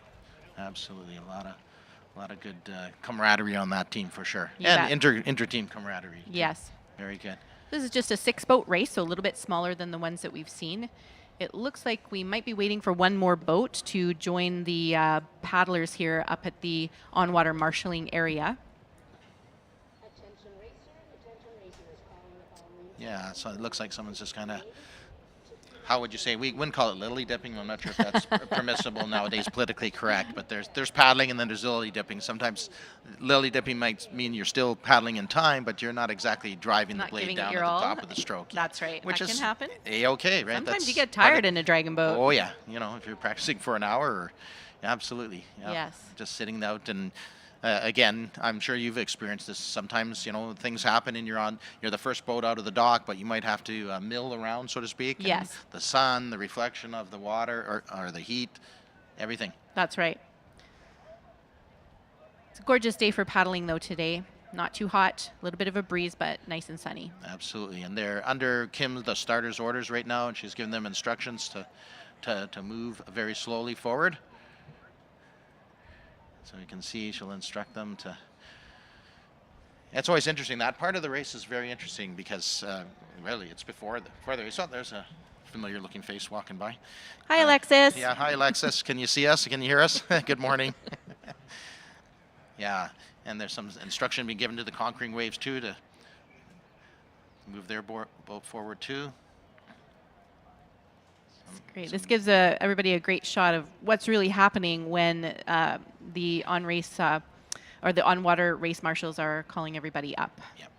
[SPEAKER 16] Absolutely, a lot of good camaraderie on that team for sure, inter-team camaraderie.
[SPEAKER 15] Yes,
[SPEAKER 16] very good.
[SPEAKER 15] This is just a 6-boat race, so a little bit smaller than the ones that we've seen. It looks like we might be waiting for one more boat to join the paddlers here up at the on-water marshalling area.
[SPEAKER 16] Yeah, so it looks like someone's just kind of how would you say, we wouldn't call it lily dipping. I'm not sure if that's permissible nowadays, politically correct, but there's paddling and then there's lily dipping. Sometimes lily dipping might mean you're still paddling in time, but you're not exactly driving the blade down at the top of the stroke.
[SPEAKER 15] That's right.
[SPEAKER 16] Which
[SPEAKER 15] that
[SPEAKER 16] is
[SPEAKER 15] can happen.
[SPEAKER 16] A-okay, right?
[SPEAKER 15] Sometimes
[SPEAKER 16] That's
[SPEAKER 15] you get tired in a dragon boat.
[SPEAKER 16] Oh yeah, you know, if you're practicing for an hour, or, absolutely. Yeah.
[SPEAKER 15] Yes.
[SPEAKER 16] Just sitting out and again, I'm sure you've experienced this. Sometimes, you know, things happen and you're the first boat out of the dock, but you might have to mill around, so to speak.
[SPEAKER 15] Yes.
[SPEAKER 16] And the sun, the reflection of the water, or the heat, everything.
[SPEAKER 15] That's right. It's a gorgeous day for paddling, though, today. Not too hot, a little bit of a breeze, but nice and sunny.
[SPEAKER 16] Absolutely. And they're under Kim, the starter's orders right now, and she's giving them instructions to move very slowly forward. So you can see she'll instruct them to. It's always interesting. That part of the race is very interesting because really it's before the race. Oh, there's a familiar looking face walking by.
[SPEAKER 15] Hi, Alexis.
[SPEAKER 16] Yeah, hi, Alexis. Can you see us? Can you hear us? Good morning. Yeah, and there's some instruction being given to the conquering waves too to move their boat forward too.
[SPEAKER 15] Great. This gives everybody a great shot of what's really happening when the on-race or the on-water race marshals are calling everybody up.
[SPEAKER 16] Yep.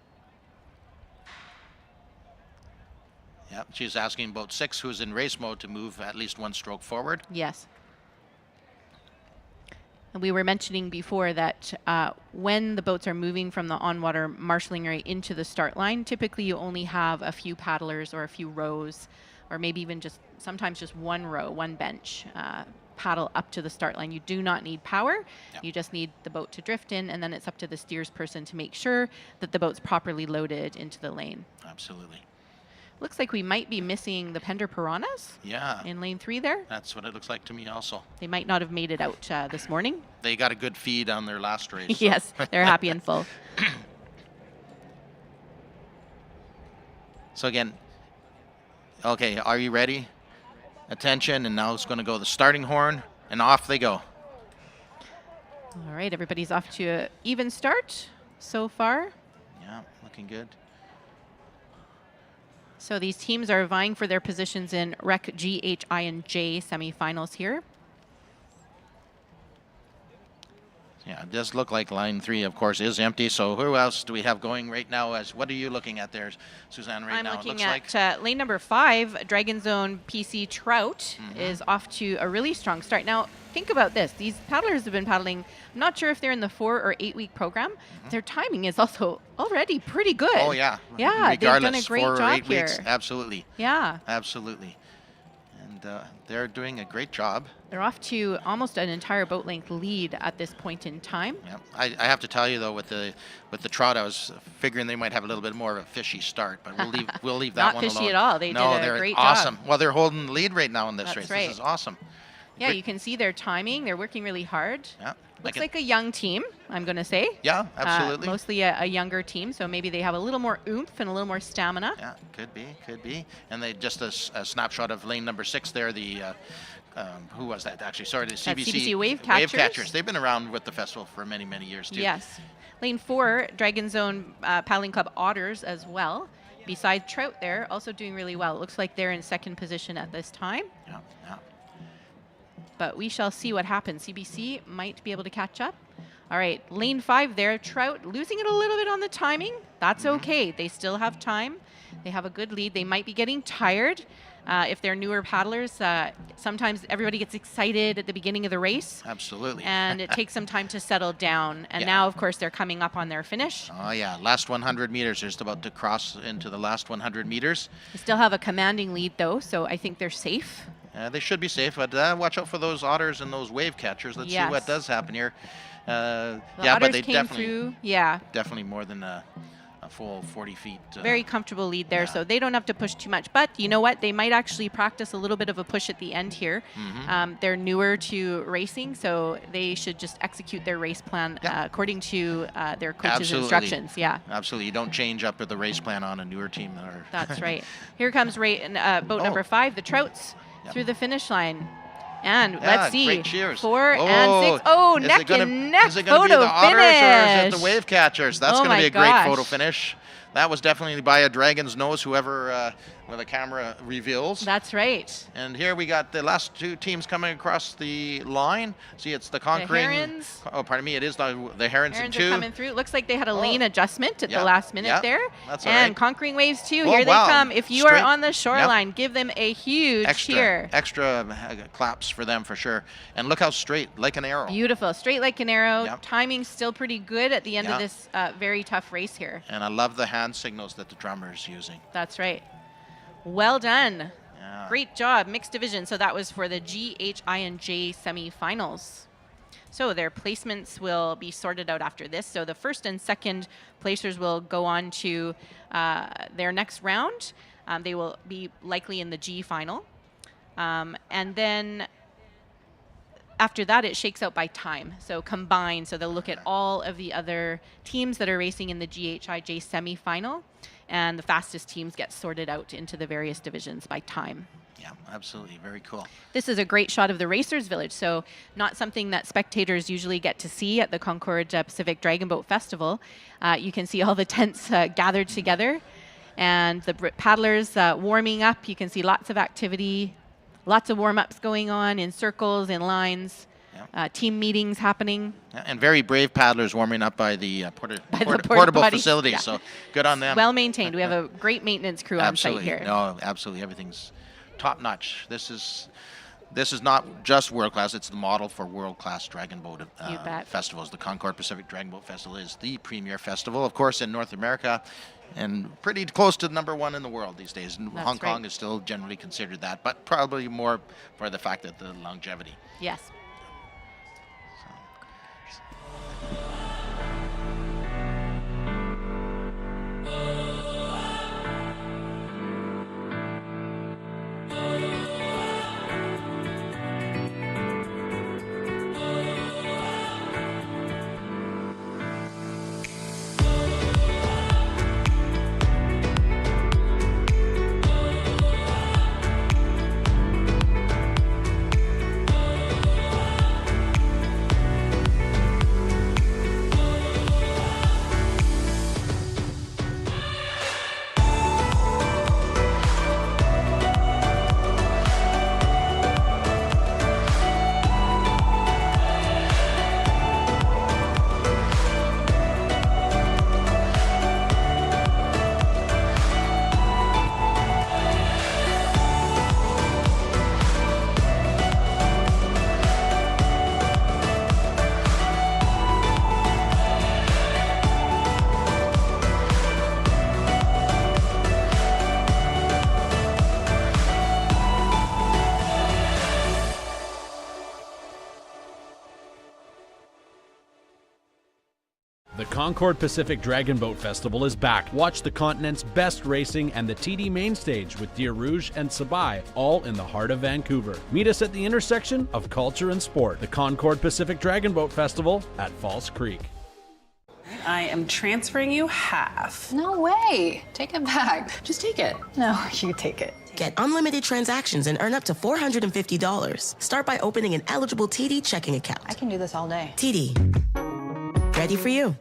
[SPEAKER 16] Yep. She's asking boat 6, who's in race mode, to move at least one stroke forward.
[SPEAKER 15] Yes. And we were mentioning before that when the boats are moving from the on-water marshalling area into the start line, typically you only have a few paddlers or a few rows, or maybe even sometimes just one row, one bench, paddle up to the start line. You do not need power. Yep. You just need the boat to drift in, and then it's up to the steers person to make sure that the boat's properly loaded into the lane.
[SPEAKER 16] Absolutely.
[SPEAKER 15] Looks like we might be missing the Pender Piranhas.
[SPEAKER 16] Yeah.
[SPEAKER 15] In lane 3 there.
[SPEAKER 16] That's what it looks like to me also.
[SPEAKER 15] They might not have made it out this morning.
[SPEAKER 16] They got a good feed on their last race. So.
[SPEAKER 15] Yes, they're happy and full.
[SPEAKER 16] So again, okay, are you ready? Attention, and now it's going to go the starting horn, and off they go.
[SPEAKER 15] All right, everybody's off to an even start so far.
[SPEAKER 16] Yeah, looking good.
[SPEAKER 15] So these teams are vying for their positions in Rec G, H, I, and J semifinals here.
[SPEAKER 16] Yeah, it does look like line 3, of course, is empty. So who else do we have going right now? What are you looking at there, Suzanne, right now?
[SPEAKER 15] I'm looking at lane number 5, Dragon Zone PC Trout is off to a really strong start. Now, think about this. These paddlers have been paddling, I'm not sure if they're in the 4 or 8 week program. Their timing is also already pretty good.
[SPEAKER 16] Oh, yeah.
[SPEAKER 15] Yeah, they've done a great
[SPEAKER 16] 4 or
[SPEAKER 15] job
[SPEAKER 16] 8
[SPEAKER 15] here.
[SPEAKER 16] Weeks, absolutely.
[SPEAKER 15] Yeah.
[SPEAKER 16] Absolutely. And they're doing a great job.
[SPEAKER 15] They're off to almost an entire boat length lead at this point in time.
[SPEAKER 16] Yeah, I have to tell you though, with the trout, I was figuring they might have a little bit more of a fishy start, but we'll leave that one alone.
[SPEAKER 15] Not fishy at all. They did a great job.
[SPEAKER 16] Awesome. Well, they're holding the lead right now in this
[SPEAKER 15] That's
[SPEAKER 16] race.
[SPEAKER 15] Right.
[SPEAKER 16] This is awesome.
[SPEAKER 15] Yeah,
[SPEAKER 16] great.
[SPEAKER 15] You can see their timing. They're working really hard.
[SPEAKER 16] Yeah.
[SPEAKER 15] Looks like a young team, I'm going to say.
[SPEAKER 16] Yeah, absolutely.
[SPEAKER 15] Mostly a younger team, so maybe they have a little more oomph and a little more stamina.
[SPEAKER 16] Yeah, could be. And they just a snapshot of lane number 6 there, the who was that actually? Sorry, the
[SPEAKER 15] CBC Wave Catchers.
[SPEAKER 16] They've been around with the festival for many, many years too.
[SPEAKER 15] Yes. Lane 4, Dragon Zone Paddling Club Otters as well. Beside Trout there, also doing really well. It looks like they're in second position at this time.
[SPEAKER 16] Yeah.
[SPEAKER 15] But we shall see what happens. CBC might be able to catch up. All right, lane 5 there, Trout losing it a little bit on the timing. That's okay. They still have time. They have a good lead. They might be getting tired. If they're newer paddlers, sometimes everybody gets excited at the beginning of the race.
[SPEAKER 16] Absolutely.
[SPEAKER 15] And it takes some time to settle down. And now, of course, they're coming up on their finish.
[SPEAKER 16] Oh, yeah. Last 100 meters. They're just about to cross into the last 100 meters.
[SPEAKER 15] They still have a commanding lead, though, so I think they're safe.
[SPEAKER 16] They should be safe, but watch out for those otters and those wave catchers. Let's see what does happen here.
[SPEAKER 15] The
[SPEAKER 16] but they
[SPEAKER 15] came
[SPEAKER 16] definitely
[SPEAKER 15] through. Yeah.
[SPEAKER 16] Definitely more than a full 40 feet.
[SPEAKER 15] Very comfortable lead there, so they don't have to push too much. But you know what? They might actually practice a little bit of a push at the end here. They're newer to racing, so they should just execute their race plan according to their coach's instructions. Yeah.
[SPEAKER 16] Absolutely. You don't change up the race plan on a newer team.
[SPEAKER 15] That's right. Here comes boat number 5, the Trouts, through the finish line. And let's see,
[SPEAKER 16] great cheers.
[SPEAKER 15] 4 and 6. Oh, neck and neck
[SPEAKER 16] photo finish. Is it going to be the otters or is it the wave catchers? That's going to be a great photo finish. That was definitely by a dragon's nose, whoever where the camera reveals.
[SPEAKER 15] That's right.
[SPEAKER 16] And here we got the last two teams coming across the line. See, it's the conquering.
[SPEAKER 15] The Herons.
[SPEAKER 16] Oh, pardon me. It is the Herons in
[SPEAKER 15] Herons
[SPEAKER 16] two.
[SPEAKER 15] are coming through. It looks like they had a lane adjustment at
[SPEAKER 16] Yeah.
[SPEAKER 15] the last minute
[SPEAKER 16] Yeah.
[SPEAKER 15] there.
[SPEAKER 16] That's all
[SPEAKER 15] and
[SPEAKER 16] right.
[SPEAKER 15] Conquering Waves too.
[SPEAKER 16] Oh,
[SPEAKER 15] Here they
[SPEAKER 16] wow.
[SPEAKER 15] come. If you are
[SPEAKER 16] Straight-
[SPEAKER 15] on the shoreline, give them a huge cheer.
[SPEAKER 16] Extra claps for them for sure. And look how straight, like an arrow.
[SPEAKER 15] Beautiful. Straight like an arrow.
[SPEAKER 16] Yep.
[SPEAKER 15] Timing's still pretty good at the end of
[SPEAKER 16] Yeah.
[SPEAKER 15] this very tough race here.
[SPEAKER 16] And I love the hand signals that the drummer is using.
[SPEAKER 15] That's right. Well done.
[SPEAKER 16] Yeah.
[SPEAKER 15] Great job. Mixed division. So that was for the G, H, I, and J semifinals. So their placements will be sorted out after this. So the first and second placers will go on to their next round. They will be likely in the G final. And then after that, it shakes out by time. So combined, so they'll look at all of the other teams that are racing in the GHIJ semifinal, and the fastest teams get sorted out into the various divisions by time.
[SPEAKER 16] Yeah, absolutely. Very cool.
[SPEAKER 15] This is a great shot of the Racers Village, so not something that spectators usually get to see at the Concord Pacific Dragon Boat Festival. You can see all the tents gathered together, and the paddlers warming up. You can see lots of activity, lots of warm-ups going on in circles, in lines, team meetings happening.
[SPEAKER 16] Yeah, and very brave paddlers warming up by the
[SPEAKER 15] porta
[SPEAKER 16] portable
[SPEAKER 15] potty.
[SPEAKER 16] facility.
[SPEAKER 15] Yeah.
[SPEAKER 16] So good on them.
[SPEAKER 15] Well maintained. We have a great maintenance crew on site here.
[SPEAKER 16] No, absolutely. Everything's top notch. This is not just world class. It's the model for world class dragon boat festivals. The Concord Pacific Dragon Boat Festival is the premier festival, of course, in North America, and pretty close to #1 in the world these days. And
[SPEAKER 15] That's
[SPEAKER 16] Hong Kong
[SPEAKER 15] right.
[SPEAKER 16] is still generally considered that, but probably more for the fact that the longevity.
[SPEAKER 15] Yes.
[SPEAKER 3] The Concord Pacific Dragon Boat Festival is back. Watch the continent's best racing and the TD main stage with Deer Rouge and Sabai, all in the heart of Vancouver. Meet us at the intersection of culture and sport. The Concord Pacific Dragon Boat Festival at False Creek.
[SPEAKER 4] I am transferring you half.
[SPEAKER 5] No way. Take it back. Just take it. No, you take it.
[SPEAKER 6] Get unlimited transactions and earn up to $450. Start by opening an eligible TD checking account.
[SPEAKER 5] I can do this all day.
[SPEAKER 6] TD. Ready for you.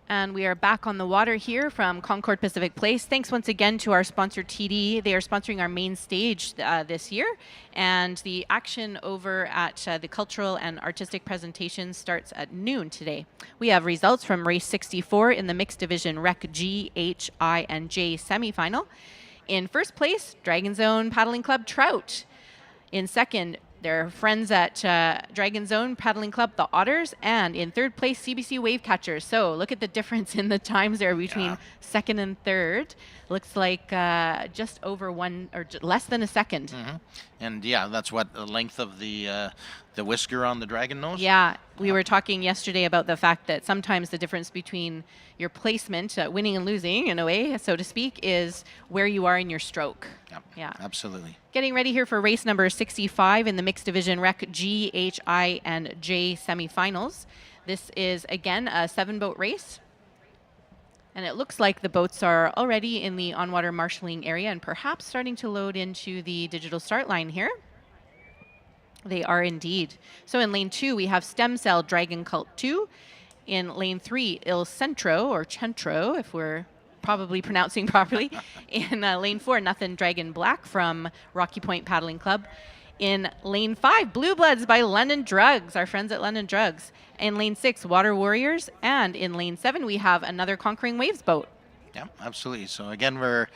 [SPEAKER 15] And we are back on the water here from Concord Pacific Place. Thanks once again to our sponsor TD. They are sponsoring our main stage this year. And the action over at the cultural and artistic presentation starts at noon today. We have results from race 64 in the mixed division Rec G, H, I, and J semifinal. In first place, Dragon Zone Paddling Club Trout. In second, their friends at Dragon Zone Paddling Club, the Otters, and in third place, CBC Wave Catchers. So look at the difference in the times there between second and third. Looks like just over one or less than a second.
[SPEAKER 16] Mm-hmm. And yeah, that's what the length of the whisker on the dragon nose.
[SPEAKER 15] Yeah, we were talking yesterday about the fact that sometimes the difference between your placement, winning and losing in a way, so to speak, is where you are in your stroke.
[SPEAKER 16] Yep.
[SPEAKER 15] Yeah,
[SPEAKER 16] Absolutely.
[SPEAKER 15] Getting ready here for race number 65 in the mixed division Rec G, H, I, and J semifinals. This is again a 7-boat race. And it looks like the boats are already in the on-water marshalling area and perhaps starting to load into the digital start line here. They are indeed. So in lane 2, we have Stem Cell Dragon Cult 2. In lane 3, Il Centro, or Centro, if we're probably pronouncing properly. In lane 4, Nothing Dragon Black from Rocky Point Paddling Club. In lane 5, Blue Bloods by London Drugs, our friends at London Drugs. In lane 6, Water Warriors. And in lane 7, we have another Conquering Waves boat.
[SPEAKER 16] Yeah, absolutely. So again, we're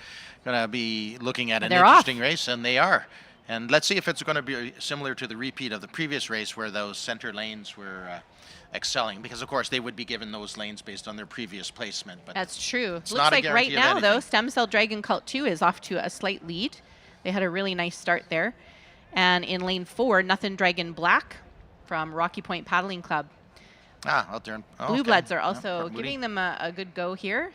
[SPEAKER 16] going to be looking at an
[SPEAKER 15] They're
[SPEAKER 16] interesting
[SPEAKER 15] off.
[SPEAKER 16] race, and they are. And let's see if it's going to be similar to the repeat of the previous race where those center lanes were excelling, because of course they would be given those lanes based on their previous placement. But
[SPEAKER 15] that's true.
[SPEAKER 16] it's
[SPEAKER 15] Looks
[SPEAKER 16] not a
[SPEAKER 15] like right
[SPEAKER 16] guarantee of
[SPEAKER 15] now,
[SPEAKER 16] anything.
[SPEAKER 15] though, Stem Cell Dragon Cult 2 is off to a slight lead. They had a really nice start there. And in lane 4, Nothing Dragon Black from Rocky Point Paddling Club.
[SPEAKER 16] Out there.
[SPEAKER 15] Blue Bloods are also
[SPEAKER 16] Port Moody.
[SPEAKER 15] giving them a good go here.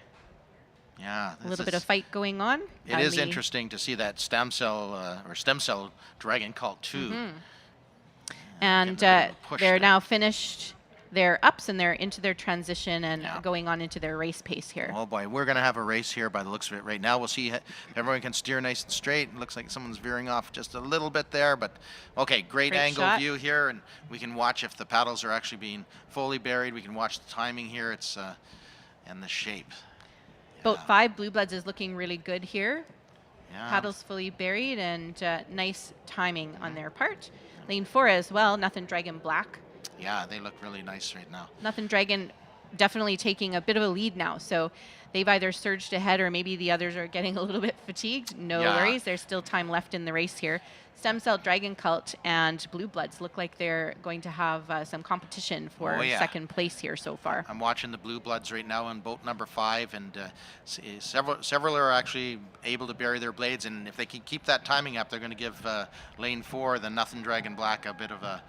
[SPEAKER 16] Yeah,
[SPEAKER 15] A little bit of fight going on.
[SPEAKER 16] It is interesting to see that stem cell Dragon Cult 2.
[SPEAKER 15] And they're now finished their ups and they're into their transition and going on into their race pace here.
[SPEAKER 16] Oh boy, we're going to have a race here by the looks of it right now. We'll see if everyone can steer nice and straight. It looks like someone's veering off just a little bit there, but okay, great angle
[SPEAKER 15] shot.
[SPEAKER 16] view here, and we can watch if the paddles are actually being fully buried. We can watch the timing here. It's and the shape.
[SPEAKER 15] Boat 5, Blue Bloods, is looking really good here.
[SPEAKER 16] Yeah.
[SPEAKER 15] Paddles fully buried and nice timing on their part. Lane 4 as well, Nothing Dragon Black.
[SPEAKER 16] Yeah, they look really nice right now.
[SPEAKER 15] Nothing Dragon definitely taking a bit of a lead now. So they've either surged ahead or maybe the others are getting a little bit fatigued. No worries. There's still time left in the race here. Stem Cell Dragon Cult and Blue Bloods look like they're going to have some competition for second place here so far.
[SPEAKER 16] I'm watching the Blue Bloods right now on boat number 5, and several are actually able to bury their blades, and if they can keep that timing up, they're going to give lane 4, the Nothing Dragon Black, a bit of a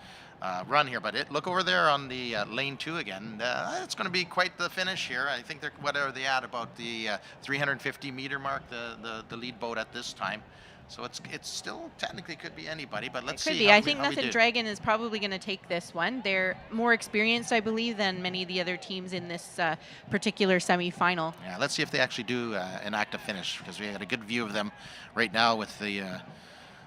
[SPEAKER 16] run here. But look over there on the lane 2 again. It's going to be quite the finish here. I think what are they at, about the 350 meter mark, the lead boat at this time. So it's still technically could be anybody, but let's see.
[SPEAKER 15] Could be. I think Nothing Dragon is probably going to take this one. They're more experienced, I believe, than many of the other teams in this particular semifinal.
[SPEAKER 16] Yeah, let's see if they actually do an active finish, because we got a good view of them right now with the. You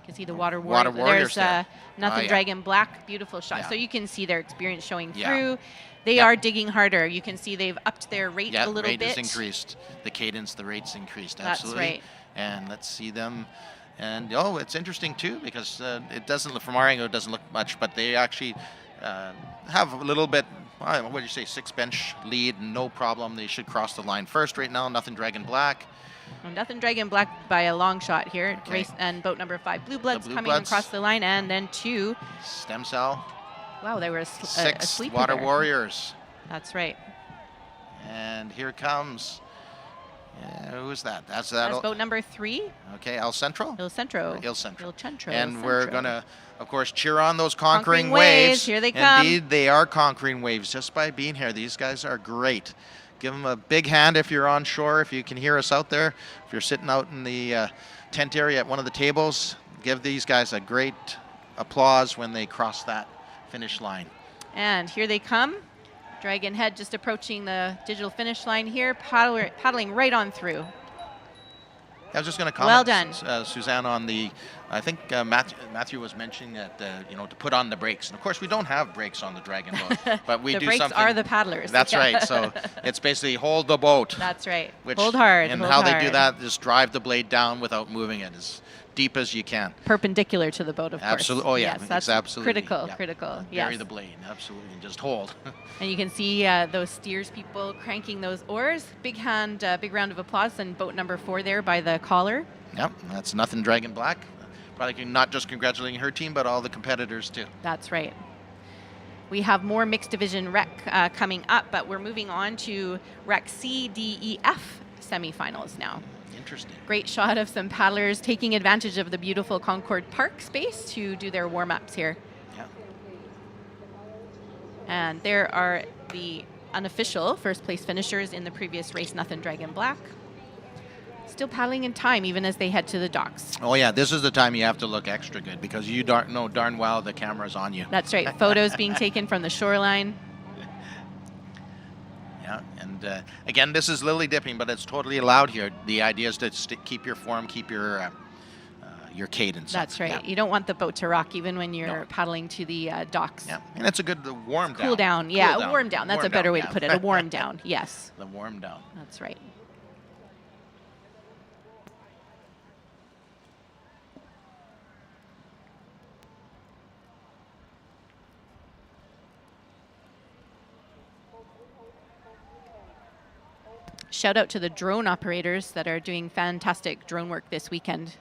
[SPEAKER 15] can see the Water Warriors. There's Nothing Dragon Black, beautiful shot.
[SPEAKER 16] Yeah.
[SPEAKER 15] So you can see their experience showing
[SPEAKER 16] Yeah.
[SPEAKER 15] through. They are digging harder. You can see they've upped their rate a little bit.
[SPEAKER 16] Yeah, rate is increased. The cadence, the rate's increased.
[SPEAKER 15] That's
[SPEAKER 16] Absolutely.
[SPEAKER 15] right.
[SPEAKER 16] And let's see them. And it's interesting too, because it doesn't look, from our angle, it doesn't look much, but they actually have a little bit, what do you say, 6-bench lead, no problem. They should cross the line first right now. Nothing Dragon Black.
[SPEAKER 15] Well, Nothing Dragon Black by a long shot here. Okay. Race and boat number 5, Blue Bloods coming across the line, and then 2.
[SPEAKER 16] Stem Cell.
[SPEAKER 15] Wow, they were
[SPEAKER 16] 6
[SPEAKER 15] asleep.
[SPEAKER 16] Water
[SPEAKER 15] there.
[SPEAKER 16] Warriors.
[SPEAKER 15] That's right.
[SPEAKER 16] And here who is that? That's
[SPEAKER 15] boat number 3.
[SPEAKER 16] Okay, El Centro?
[SPEAKER 15] Il Centro.
[SPEAKER 16] Il Centro.
[SPEAKER 15] Il Centro.
[SPEAKER 16] And we're going to, of course, cheer on those conquering
[SPEAKER 15] waves.
[SPEAKER 16] waves.
[SPEAKER 15] Here they come.
[SPEAKER 16] Indeed, they are conquering waves just by being here. These guys are great. Give them a big hand if you're on shore, if you can hear us out there. If you're sitting out in the tent area at one of the tables, give these guys a great applause when they cross that finish line.
[SPEAKER 15] And here they come. Dragon Head just approaching the digital finish line here, paddling right on through.
[SPEAKER 16] I was just going to comment,
[SPEAKER 15] Well done.
[SPEAKER 16] Suzanne, on the, I think Matthew was mentioning that, to put on the brakes. And of course, we don't have brakes on the Dragon boat, but we
[SPEAKER 15] the
[SPEAKER 16] do
[SPEAKER 15] brakes
[SPEAKER 16] something.
[SPEAKER 15] are the paddlers.
[SPEAKER 16] That's right. So it's basically hold the boat.
[SPEAKER 15] That's right. Hold hard.
[SPEAKER 16] And
[SPEAKER 15] hold
[SPEAKER 16] how
[SPEAKER 15] hard.
[SPEAKER 16] they do that, just drive the blade down without moving it as deep as you can.
[SPEAKER 15] Perpendicular to the boat, of course.
[SPEAKER 16] Absolutely. Oh, yeah.
[SPEAKER 15] Yes, that's
[SPEAKER 16] absolutely.
[SPEAKER 15] critical.
[SPEAKER 16] Yeah.
[SPEAKER 15] Critical.
[SPEAKER 16] Bury
[SPEAKER 15] Yes.
[SPEAKER 16] the blade. Absolutely. And just hold.
[SPEAKER 15] And you can see those steers people cranking those oars. Big round of applause. And boat number 4 there by the collar.
[SPEAKER 16] Yep. That's Nothing Dragon Black. Probably not just congratulating her team, but all the competitors too.
[SPEAKER 15] That's right. We have more mixed division rec coming up, but we're moving on to rec C, D, E, F semifinals now.
[SPEAKER 16] Interesting.
[SPEAKER 15] Great shot of some paddlers taking advantage of the beautiful Concord Park space to do their warm-ups here.
[SPEAKER 16] Yeah.
[SPEAKER 15] And there are the unofficial first place finishers in the previous race, Nothing Dragon Black. Still paddling in time even as they head to the docks.
[SPEAKER 16] Oh yeah, this is the time you have to look extra good, because you know darn well the camera's on you.
[SPEAKER 15] That's right. Photos being taken from the shoreline.
[SPEAKER 16] Yeah, and again, this is lily dipping, but it's totally allowed here. The idea is to keep your form, keep your cadence.
[SPEAKER 15] That's right.
[SPEAKER 16] Yeah.
[SPEAKER 15] You don't want the boat to rock even when you're paddling to the docks.
[SPEAKER 16] Yeah, and it's a good warm down.
[SPEAKER 15] Cool down. Yeah, warm down. That's a better way to put it. A warm down. Yes.
[SPEAKER 16] The warm down.
[SPEAKER 15] That's right. Shout out to the drone operators that are doing fantastic drone work this weekend.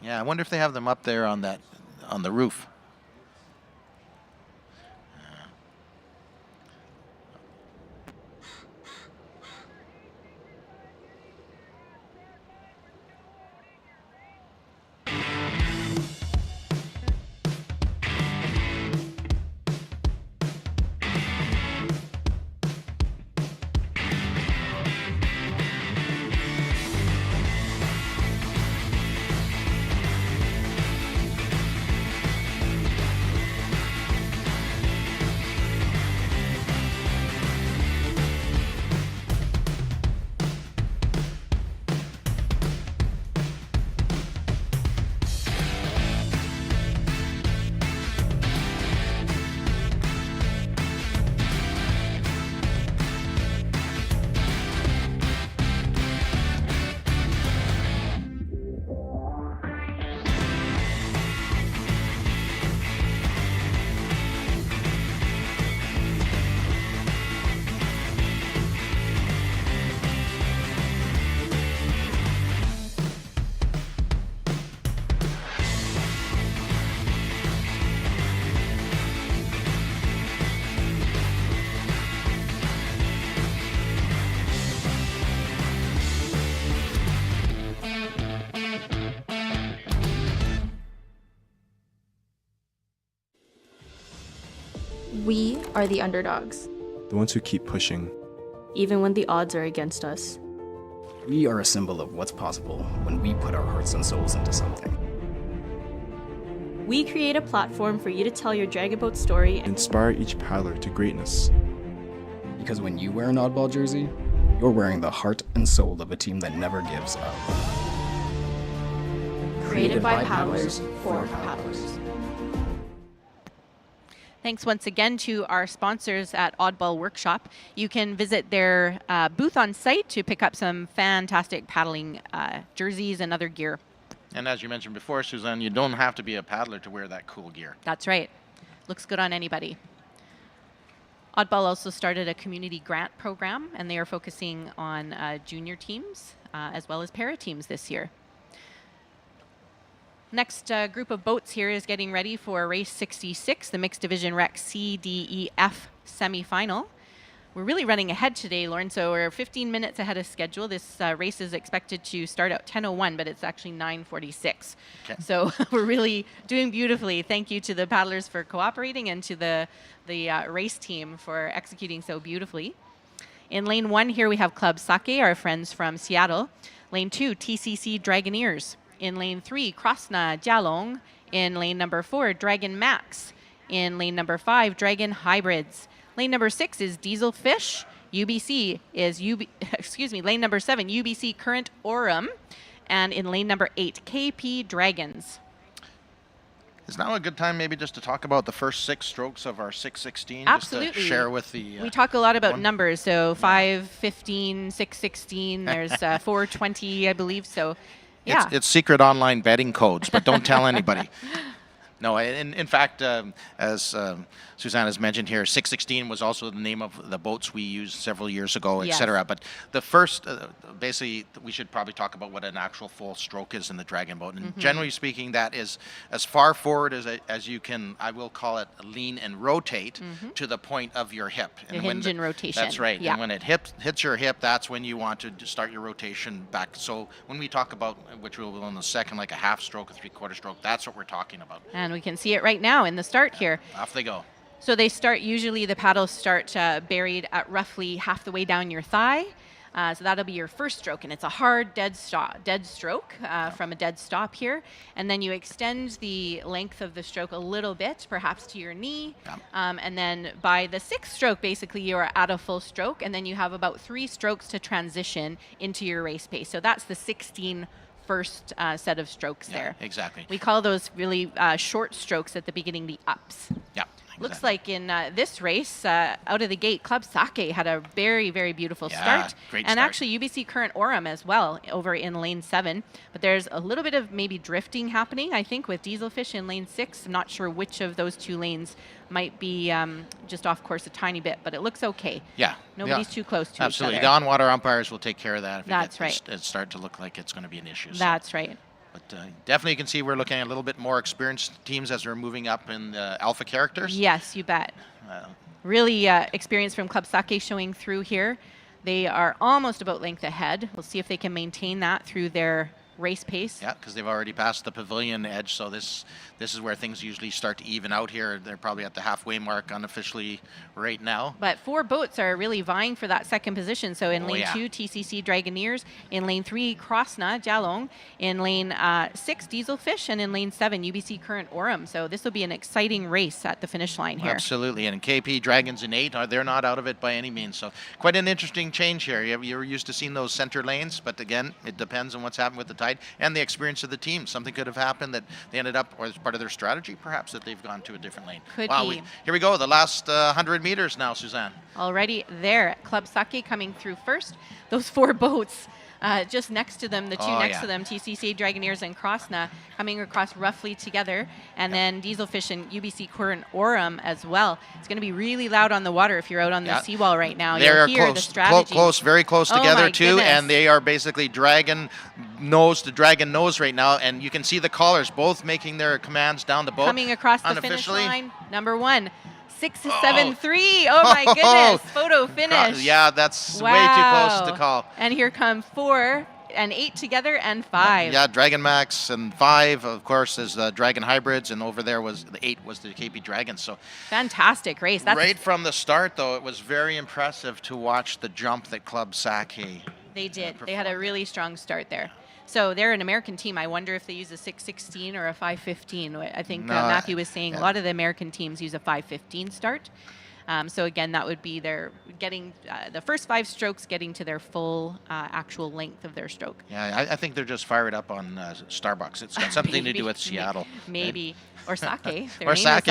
[SPEAKER 16] Yeah, I wonder if they have them up there on the roof.
[SPEAKER 9] We are the underdogs,
[SPEAKER 10] The ones who keep pushing.
[SPEAKER 9] even when the odds are against us.
[SPEAKER 11] We are a symbol of what's possible when we put our hearts and souls into something.
[SPEAKER 9] We create a platform for you to tell your dragon boat story.
[SPEAKER 10] Inspire each paddler to greatness.
[SPEAKER 11] Because when you wear an oddball jersey, you're wearing the heart and soul of a team that never gives up.
[SPEAKER 9] Created by paddlers for paddlers.
[SPEAKER 15] Thanks once again to our sponsors at Oddball Workshop. You can visit their booth on site to pick up some fantastic paddling jerseys and other gear.
[SPEAKER 16] And as you mentioned before, Suzanne, you don't have to be a paddler to wear that cool gear.
[SPEAKER 15] That's right. Looks good on anybody. Oddball also started a community grant program, and they are focusing on junior teams as well as para teams this year. Next group of boats here is getting ready for race 66, the Mixed Division Rec C, D, E, F semifinal. We're really running ahead today, Lauren, so we're 15 minutes ahead of schedule. This race is expected to start at 10:01, but it's actually 9:46. Okay. So we're really doing beautifully. Thank you to the paddlers for cooperating and to the race team for executing so beautifully. In lane 1 here we have Club Sake, our friends from Seattle. Lane 2, TCC Dragoneers. In lane 3, Krasna Jialong. In lane number 4, Dragon Max. In lane number 5, Dragon Hybrids. Lane number 6 is Diesel Fish. UBC is lane number 7, UBC Current Aurum. And in lane number 8, KP Dragons.
[SPEAKER 16] Is now a good time maybe just to talk about the first 6 strokes of our 616?
[SPEAKER 15] Absolutely.
[SPEAKER 16] Just to share with the...
[SPEAKER 15] we talk a lot about numbers, so 515, 616, there's 420, I believe, so yeah.
[SPEAKER 16] It's secret online betting codes, but don't tell anybody. No, in fact, as Suzanne has mentioned here, 616 was also the name of the boats we used several years ago, et cetera. But the first, basically, we should probably talk about what an actual full stroke is in the dragon boat. And generally speaking, that is as far forward as you can, I will call it lean and rotate to the point of your hip.
[SPEAKER 15] The hinge and rotation.
[SPEAKER 16] That's right.
[SPEAKER 15] Yeah.
[SPEAKER 16] And when it hits your hip, that's when you want to start your rotation back. So when we talk about, which we'll in a second, like a half stroke, a 3/4 stroke, that's what we're talking about.
[SPEAKER 15] And we can see it right now in the start here.
[SPEAKER 16] Off they go.
[SPEAKER 15] So they start, usually the paddles start buried at roughly half the way down your thigh. So that'll be your first stroke, and it's a hard dead stroke from a dead stop here. And then you extend the length of the stroke a little bit, perhaps to your knee. And then by the 6th stroke, basically, you are at a full stroke, and then you have about 3 strokes to transition into your race pace. So that's the 16 first set of strokes there.
[SPEAKER 16] Exactly.
[SPEAKER 15] We call those really short strokes at the beginning the ups.
[SPEAKER 16] Yeah.
[SPEAKER 15] Looks like in this race, out of the gate, Club Sake had a very, very beautiful start.
[SPEAKER 16] Great
[SPEAKER 15] and
[SPEAKER 16] start.
[SPEAKER 15] actually UBC Current Orem as well over in lane 7. But there's a little bit of maybe drifting happening, I think, with Dieselfish in lane 6. I'm not sure which of those 2 lanes might be just off course a tiny bit, but it looks okay.
[SPEAKER 16] Yeah.
[SPEAKER 15] Nobody's too close to
[SPEAKER 16] Absolutely.
[SPEAKER 15] each
[SPEAKER 16] The
[SPEAKER 15] other.
[SPEAKER 16] on-water umpires will take care of that if
[SPEAKER 15] That's
[SPEAKER 16] it start to look like it's going to be an issue.
[SPEAKER 15] That's right.
[SPEAKER 16] But definitely you can see we're looking at a little bit more experienced teams as we're moving up in the alpha characters.
[SPEAKER 15] Yes, you bet. Really experience from Club Sake showing through here. They are almost a boat length ahead. We'll see if they can maintain that through their race pace.
[SPEAKER 16] Yeah, because they've already passed the pavilion edge, so this is where things usually start to even out here. They're probably at the halfway mark unofficially right now.
[SPEAKER 15] But 4 boats are really vying for that second position. So in lane 2, TCC Dragoneers. In lane 3, Krosna Jalong. In lane 6, Dieselfish. And in lane 7, UBC Current Orem. So this will be an exciting race at the finish line here.
[SPEAKER 16] Absolutely. And KP Dragons in 8, they're not out of it by any means. So quite an interesting change here. You're used to seeing those center lanes, but again, it depends on what's happened with the tide and the experience of the team. Something could have happened that they ended up, or as part of their strategy, perhaps, that they've gone to a different lane.
[SPEAKER 15] Could be.
[SPEAKER 16] Here we go, the last 100 meters now, Suzanne.
[SPEAKER 15] Already there. Club Sake coming through first. Those 4 boats just next to them, the 2 next to them, TCC Dragoneers and Krosna, coming across roughly together. And then Dieselfish and UBC Current Orem as well. It's going to be really loud on the water if you're out on the seawall right now.
[SPEAKER 16] They're
[SPEAKER 15] You'll hear the strategy.
[SPEAKER 16] close, very close together too,
[SPEAKER 15] goodness.
[SPEAKER 16] and they are basically dragon nose to dragon nose right now, and you can see the callers both making their commands down the boat.
[SPEAKER 15] Coming across the finish
[SPEAKER 16] unofficially.
[SPEAKER 15] line, number 1. 6-7-3. Oh my goodness. Photo finish.
[SPEAKER 16] Yeah, that's way too close to call.
[SPEAKER 15] And here come 4 and 8 together and 5.
[SPEAKER 16] Yeah, Dragon Max and 5, of course, is Dragon Hybrids, and over there was the 8 was the KP Dragons. So
[SPEAKER 15] fantastic race. That's
[SPEAKER 16] right from the start, though, it was very impressive to watch the jump that Club Sake.
[SPEAKER 15] They did. They had a really strong start there. So they're an American team. I wonder if they use a 6:16 or a 5:15. I think Matthew was saying a lot of the American teams use a 5:15 start. So again, that would be their getting the first 5 strokes, getting to their full actual length of their stroke.
[SPEAKER 16] Yeah, I think they're just fired up on Starbucks. It's got something to do with Seattle.
[SPEAKER 15] Maybe. Or sake.
[SPEAKER 16] Or sake.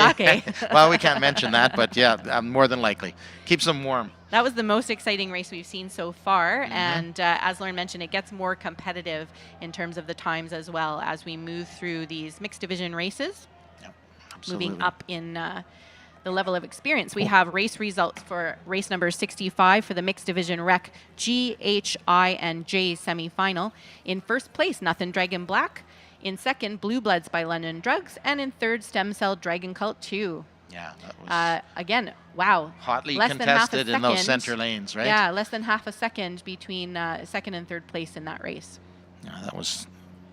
[SPEAKER 16] Well, we can't mention that, but yeah, more than likely. Keeps them warm.
[SPEAKER 15] That was the most exciting race we've seen so far. And as Lauren mentioned, it gets more competitive in terms of the times as well as we move through these mixed division races.
[SPEAKER 16] Yep, absolutely.
[SPEAKER 15] Moving up in the level of experience. We have race results for race number 65 for the mixed division rec G, H, I, and J semifinal. In first place, Nothing Dragon Black. In second, Blue Bloods by London Drugs. And in third, Stem Cell Dragon Cult 2.
[SPEAKER 16] Yeah, that was
[SPEAKER 15] again, wow.
[SPEAKER 16] Hotly contested in those center lanes, right?
[SPEAKER 15] Yeah, less than half a second between second and third place in that race.
[SPEAKER 16] Yeah, that was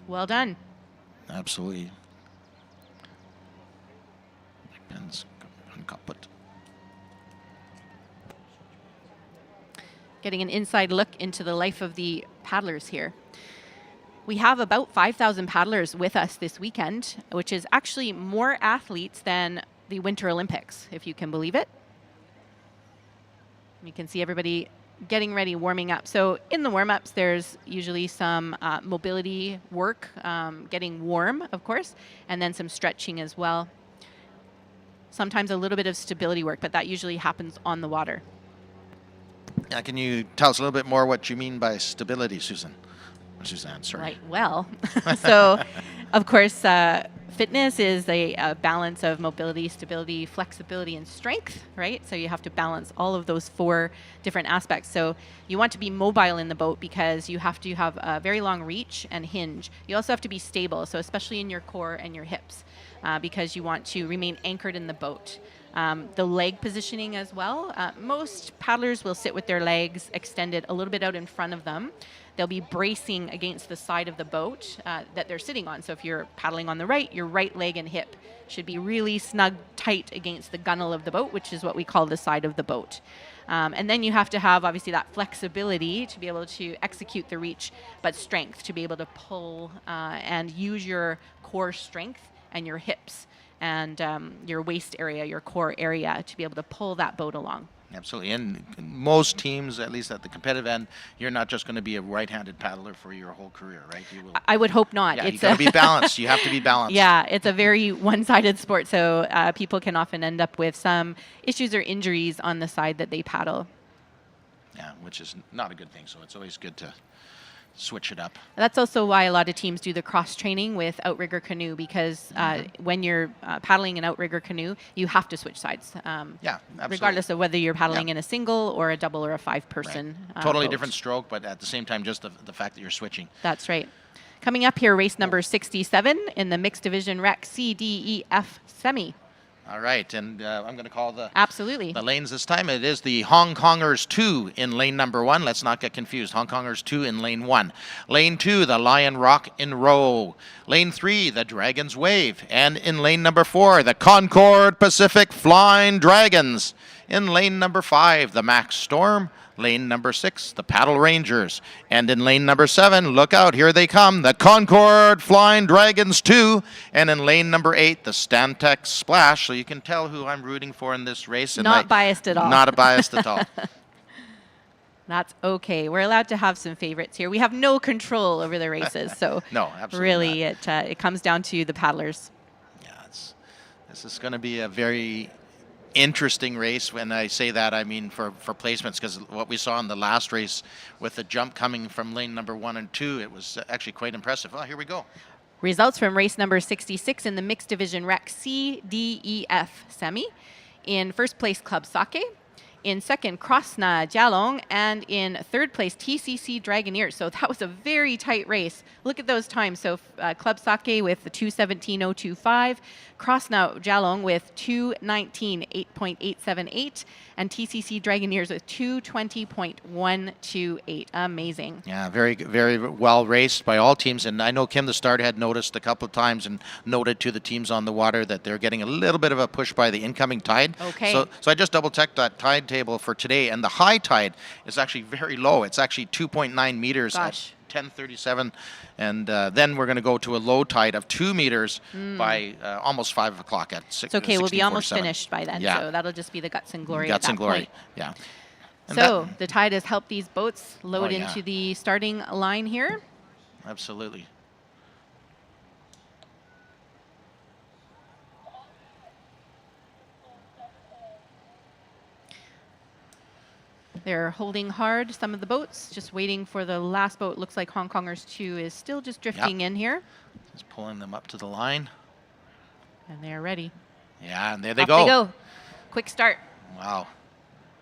[SPEAKER 15] well done.
[SPEAKER 16] Absolutely. Pens uncoupled.
[SPEAKER 15] Getting an inside look into the life of the paddlers here. We have about 5,000 paddlers with us this weekend, which is actually more athletes than the Winter Olympics, if you can believe it. You can see everybody getting ready, warming up. So in the warm-ups, there's usually some mobility work, getting warm, of course, and then some stretching as well. Sometimes a little bit of stability work, but that usually happens on the water.
[SPEAKER 16] Yeah, can you tell us a little bit more what you mean by stability, Suzanne, sorry.
[SPEAKER 15] Right, well, so of course, fitness is a balance of mobility, stability, flexibility, and strength, right? So you have to balance all of those 4 different aspects. So you want to be mobile in the boat because you have to have a very long reach and hinge. You also have to be stable, so especially in your core and your hips, because you want to remain anchored in the boat. The leg positioning as well. Most paddlers will sit with their legs extended a little bit out in front of them. They'll be bracing against the side of the boat that they're sitting on. So if you're paddling on the right, your right leg and hip should be really snug, tight against the gunnel of the boat, which is what we call the side of the boat. And then you have to have, obviously, that flexibility to be able to execute the reach, but strength to be able to pull and use your core strength and your hips and your waist area, your core area, to be able to pull that boat along.
[SPEAKER 16] Absolutely. And most teams, at least at the competitive end, you're not just going to be a right-handed paddler for your whole career, right? You will.
[SPEAKER 15] I would hope not.
[SPEAKER 16] Yeah, you got to be balanced. You have to be balanced.
[SPEAKER 15] Yeah, it's a very one-sided sport, so people can often end up with some issues or injuries on the side that they paddle.
[SPEAKER 16] Yeah, which is not a good thing. So it's always good to switch it up.
[SPEAKER 15] That's also why a lot of teams do the cross-training with outrigger canoe, because when you're paddling an outrigger canoe, you have to switch sides.
[SPEAKER 16] Yeah, absolutely.
[SPEAKER 15] Regardless of whether you're paddling in a single or a double or a 5-person
[SPEAKER 16] Totally
[SPEAKER 15] boat.
[SPEAKER 16] different stroke, but at the same time, just the fact that you're switching.
[SPEAKER 15] That's right. Coming up here, race number 67 in the mixed division rec C, D, E, F semi.
[SPEAKER 16] All right, and I'm going to call the lanes this time. It is the Hong Kongers 2 in lane number 1. Let's not get confused. Hong Kongers 2 in lane 1. Lane 2, the Lion Rock and Row. Lane 3, the Dragon's Wave. And in lane number 4, the Concord Pacific Flying Dragons. In lane number 5, the Max Storm. Lane number 6, the Paddle Rangers. And in lane number 7, look out, here they come, the Concord Flying Dragons 2. And in lane number 8, the Stantec Splash. So you can tell who I'm rooting for in this race.
[SPEAKER 15] Not biased at all.
[SPEAKER 16] Not biased at all.
[SPEAKER 15] That's okay. We're allowed to have some favorites here. We have no control over the races, so
[SPEAKER 16] no, absolutely
[SPEAKER 15] really it comes down to the paddlers.
[SPEAKER 16] Yeah, this is going to be a very interesting race. When I say that, I mean for placements, because what we saw in the last race with the jump coming from lane number 1 and 2, it was actually quite impressive. Oh, here we go.
[SPEAKER 15] Results from race number 66 in the mixed division rec C, D, E, F semi. In first place, Club Sake. In second, Krasna Jalong. And in third place, TCC Dragoneers. So that was a very tight race. Look at those times. So Club Sake with the 2:17.025. Krasna Jalong with 2:19.8.878. And TCC Dragoneers with 2:20.128. Amazing.
[SPEAKER 16] Yeah, very, very well raced by all teams. And I know Kim, the start, had noticed a couple of times and noted to the teams on the water that they're getting a little bit of a push by the incoming tide.
[SPEAKER 15] Okay.
[SPEAKER 16] So I just double-checked that tide table for today, and the high tide is actually very low. It's actually 2.9 meters at 10:37, and then we're going to go to a low tide of 2 meters by almost 5 o'clock at 6.
[SPEAKER 15] It's okay, we'll be almost finished by then,
[SPEAKER 16] yeah.
[SPEAKER 15] So that'll just be the guts and glory
[SPEAKER 16] Guts
[SPEAKER 15] at that
[SPEAKER 16] and glory,
[SPEAKER 15] point.
[SPEAKER 16] yeah. And
[SPEAKER 15] so the tide has helped these boats load
[SPEAKER 16] yeah.
[SPEAKER 15] into the starting line here.
[SPEAKER 16] Absolutely.
[SPEAKER 15] They're holding hard, some of the boats, just waiting for the last boat. Looks like Hong Kongers 2 is still just drifting in here.
[SPEAKER 16] Just pulling them up to the line.
[SPEAKER 15] And they're ready.
[SPEAKER 16] Yeah, and there they
[SPEAKER 15] Off
[SPEAKER 16] go.
[SPEAKER 15] they go. Quick start.
[SPEAKER 16] Wow.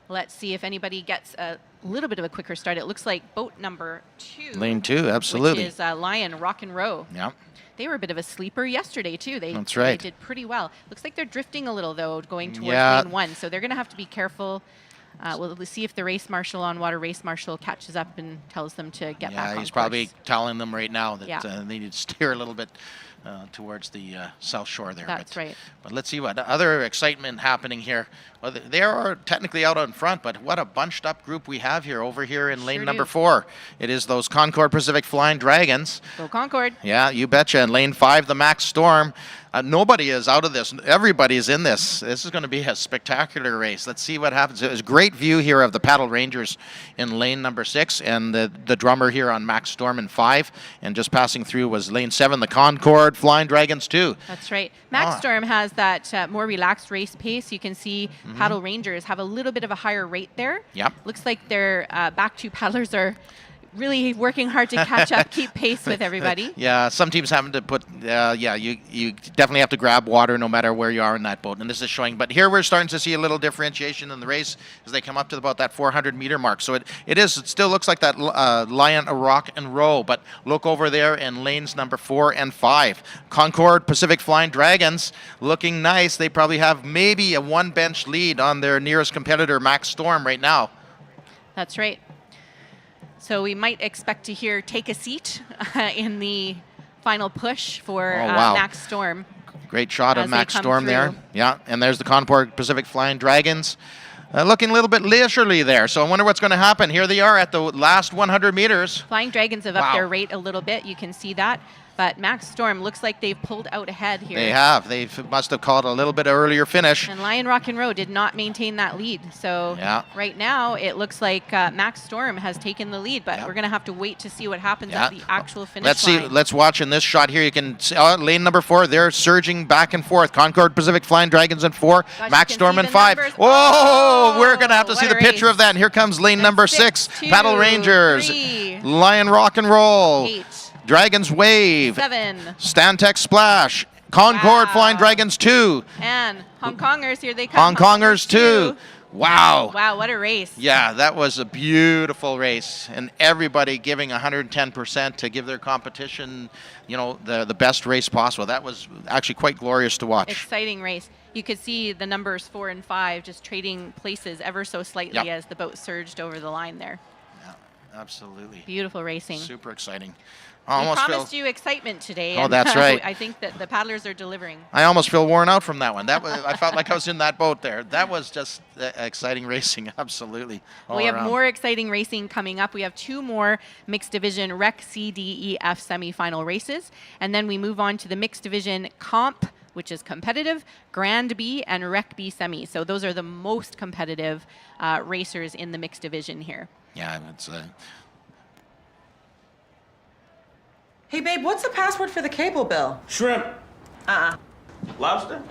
[SPEAKER 15] Let's see if anybody gets a little bit of a quicker start. It looks like boat number 2.
[SPEAKER 16] Lane 2, absolutely.
[SPEAKER 15] Which is Lion Rock and Row.
[SPEAKER 16] Yeah.
[SPEAKER 15] They were a bit of a sleeper yesterday, too.
[SPEAKER 16] That's right.
[SPEAKER 15] They did pretty well. Looks like they're drifting a little, though, going towards lane 1. So they're going to have to be careful. We'll see if the race marshal, on water race marshal, catches up and tells them to get back on
[SPEAKER 16] he's
[SPEAKER 15] course.
[SPEAKER 16] probably telling them right now that they need to steer a little bit towards the south shore there.
[SPEAKER 15] That's right.
[SPEAKER 16] But let's see what other excitement happening here. Well, they are technically out on front, but what a bunched up group we have here over here in lane number 4. It is those Concord Pacific Flying Dragons.
[SPEAKER 15] Go Concord.
[SPEAKER 16] Yeah, you betcha. And lane 5, the Max Storm. Nobody is out of this. Everybody is in this. This is going to be a spectacular race. Let's see what happens. It was a great view here of the Paddle Rangers in lane number 6 and the drummer here on Max Storm in 5. And just passing through was lane 7, the Concord Flying Dragons 2.
[SPEAKER 15] That's right. Max Storm has that more relaxed race pace. You can see Paddle Rangers have a little bit of a higher rate there.
[SPEAKER 16] Yep.
[SPEAKER 15] Looks like their back two paddlers are really working hard to catch up, keep pace with everybody.
[SPEAKER 16] Yeah, some teams having to put, you definitely have to grab water no matter where you are in that boat. And this is showing, but here we're starting to see a little differentiation in the race as they come up to about that 400-meter mark. So it still looks like that Lion Rock and Row, but look over there in lanes number 4 and 5. Concord Pacific Flying Dragons looking nice. They probably have maybe a 1-bench lead on their nearest competitor, Max Storm, right now.
[SPEAKER 15] That's right. So we might expect to hear Take a Seat in the final push for Max Storm.
[SPEAKER 16] Great shot of Max Storm there. Yeah, and there's the Concord Pacific Flying Dragons. Looking a little bit leisurely there, so I wonder what's going to happen. Here they are at the last 100 meters.
[SPEAKER 15] Flying Dragons have upped their rate a little bit. You can see that. But Max Storm looks like they've pulled out ahead here.
[SPEAKER 16] They have. They must have called a little bit earlier finish.
[SPEAKER 15] And Lion Rock and Roll did not maintain that lead. So right now it looks like Max Storm has taken the lead, but we're going to have to wait to see what happens at the actual finish line.
[SPEAKER 16] Let's watch in this shot here. You can see lane number 4. They're surging back and forth. Concord Pacific Flying Dragons in 4. Max Storm in 5. Whoa! We're going to have to see the picture of that. And here comes lane number 6. Paddle Rangers.
[SPEAKER 15] 3,
[SPEAKER 16] Lion Rock and Roll.
[SPEAKER 15] 8.
[SPEAKER 16] Dragons Wave.
[SPEAKER 15] 7.
[SPEAKER 16] Stantec Splash. Concord Flying Dragons 2.
[SPEAKER 15] And Hong Kongers, here they come.
[SPEAKER 16] Hong Kongers 2. Wow.
[SPEAKER 15] Wow, what a race.
[SPEAKER 16] Yeah, that was a beautiful race. And everybody giving 110% to give their competition, you know, the best race possible. That was actually quite glorious to watch.
[SPEAKER 15] Exciting race. You could see the numbers 4 and 5 just trading places ever so slightly as the boat surged over the line there.
[SPEAKER 16] Yeah, absolutely.
[SPEAKER 15] Beautiful racing.
[SPEAKER 16] Super exciting.
[SPEAKER 15] We promised you excitement today.
[SPEAKER 16] Oh, that's right.
[SPEAKER 15] I think that the paddlers are delivering.
[SPEAKER 16] I almost feel worn out from that one. That was, I felt like I was in that boat there. That was just exciting racing, absolutely.
[SPEAKER 15] We have more exciting racing coming up. We have 2 more mixed division Rec C, D, E, F semifinal races. And then we move on to the mixed division Comp, which is competitive, Grand B, and Rec B semi. So those are the most competitive racers in the mixed division here.
[SPEAKER 16] Yeah, it's
[SPEAKER 12] Hey, babe, what's the password for the cable bill?
[SPEAKER 13] Shrimp. Lobster?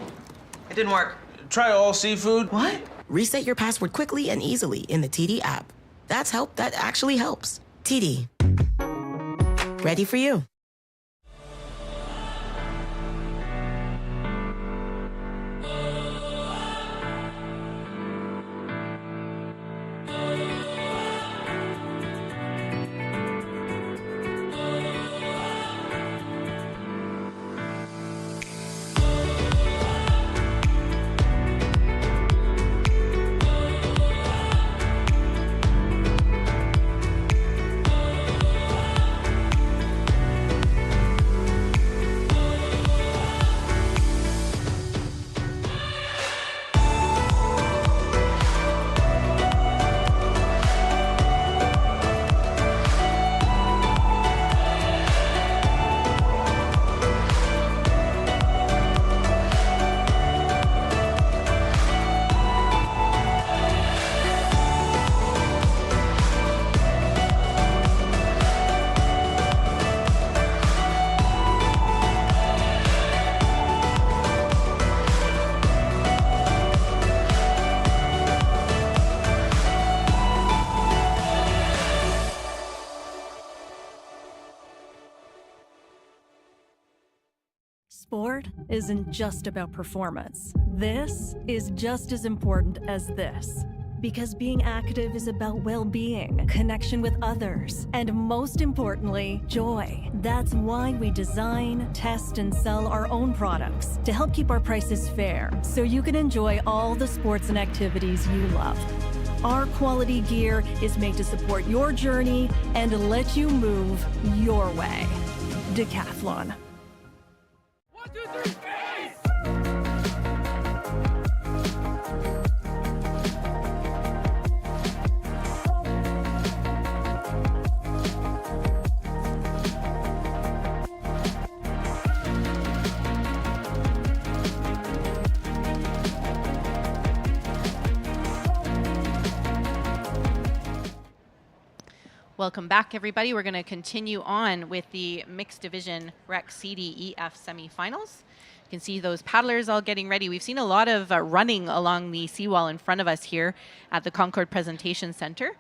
[SPEAKER 12] It didn't work.
[SPEAKER 13] Try all seafood.
[SPEAKER 12] What?
[SPEAKER 6] Reset your password quickly and easily in the TD app. That actually helps. TD. Ready for you.
[SPEAKER 7] Sport isn't just about performance. This is just as important as this. Because being active is about well-being, connection with others, and most importantly, joy. That's why we design, test, and sell our own products to help keep our prices fair, so you can enjoy all the sports and activities you love. Our quality gear is made to support your journey and let you move your way. Decathlon.
[SPEAKER 1] 1, 2, 3,
[SPEAKER 15] Welcome back, everybody. We're going to continue on with the mixed division Rec CDEF semifinals. You can see those paddlers all getting ready. We've seen a lot of running along the seawall in front of us here at the Concord Presentation Center.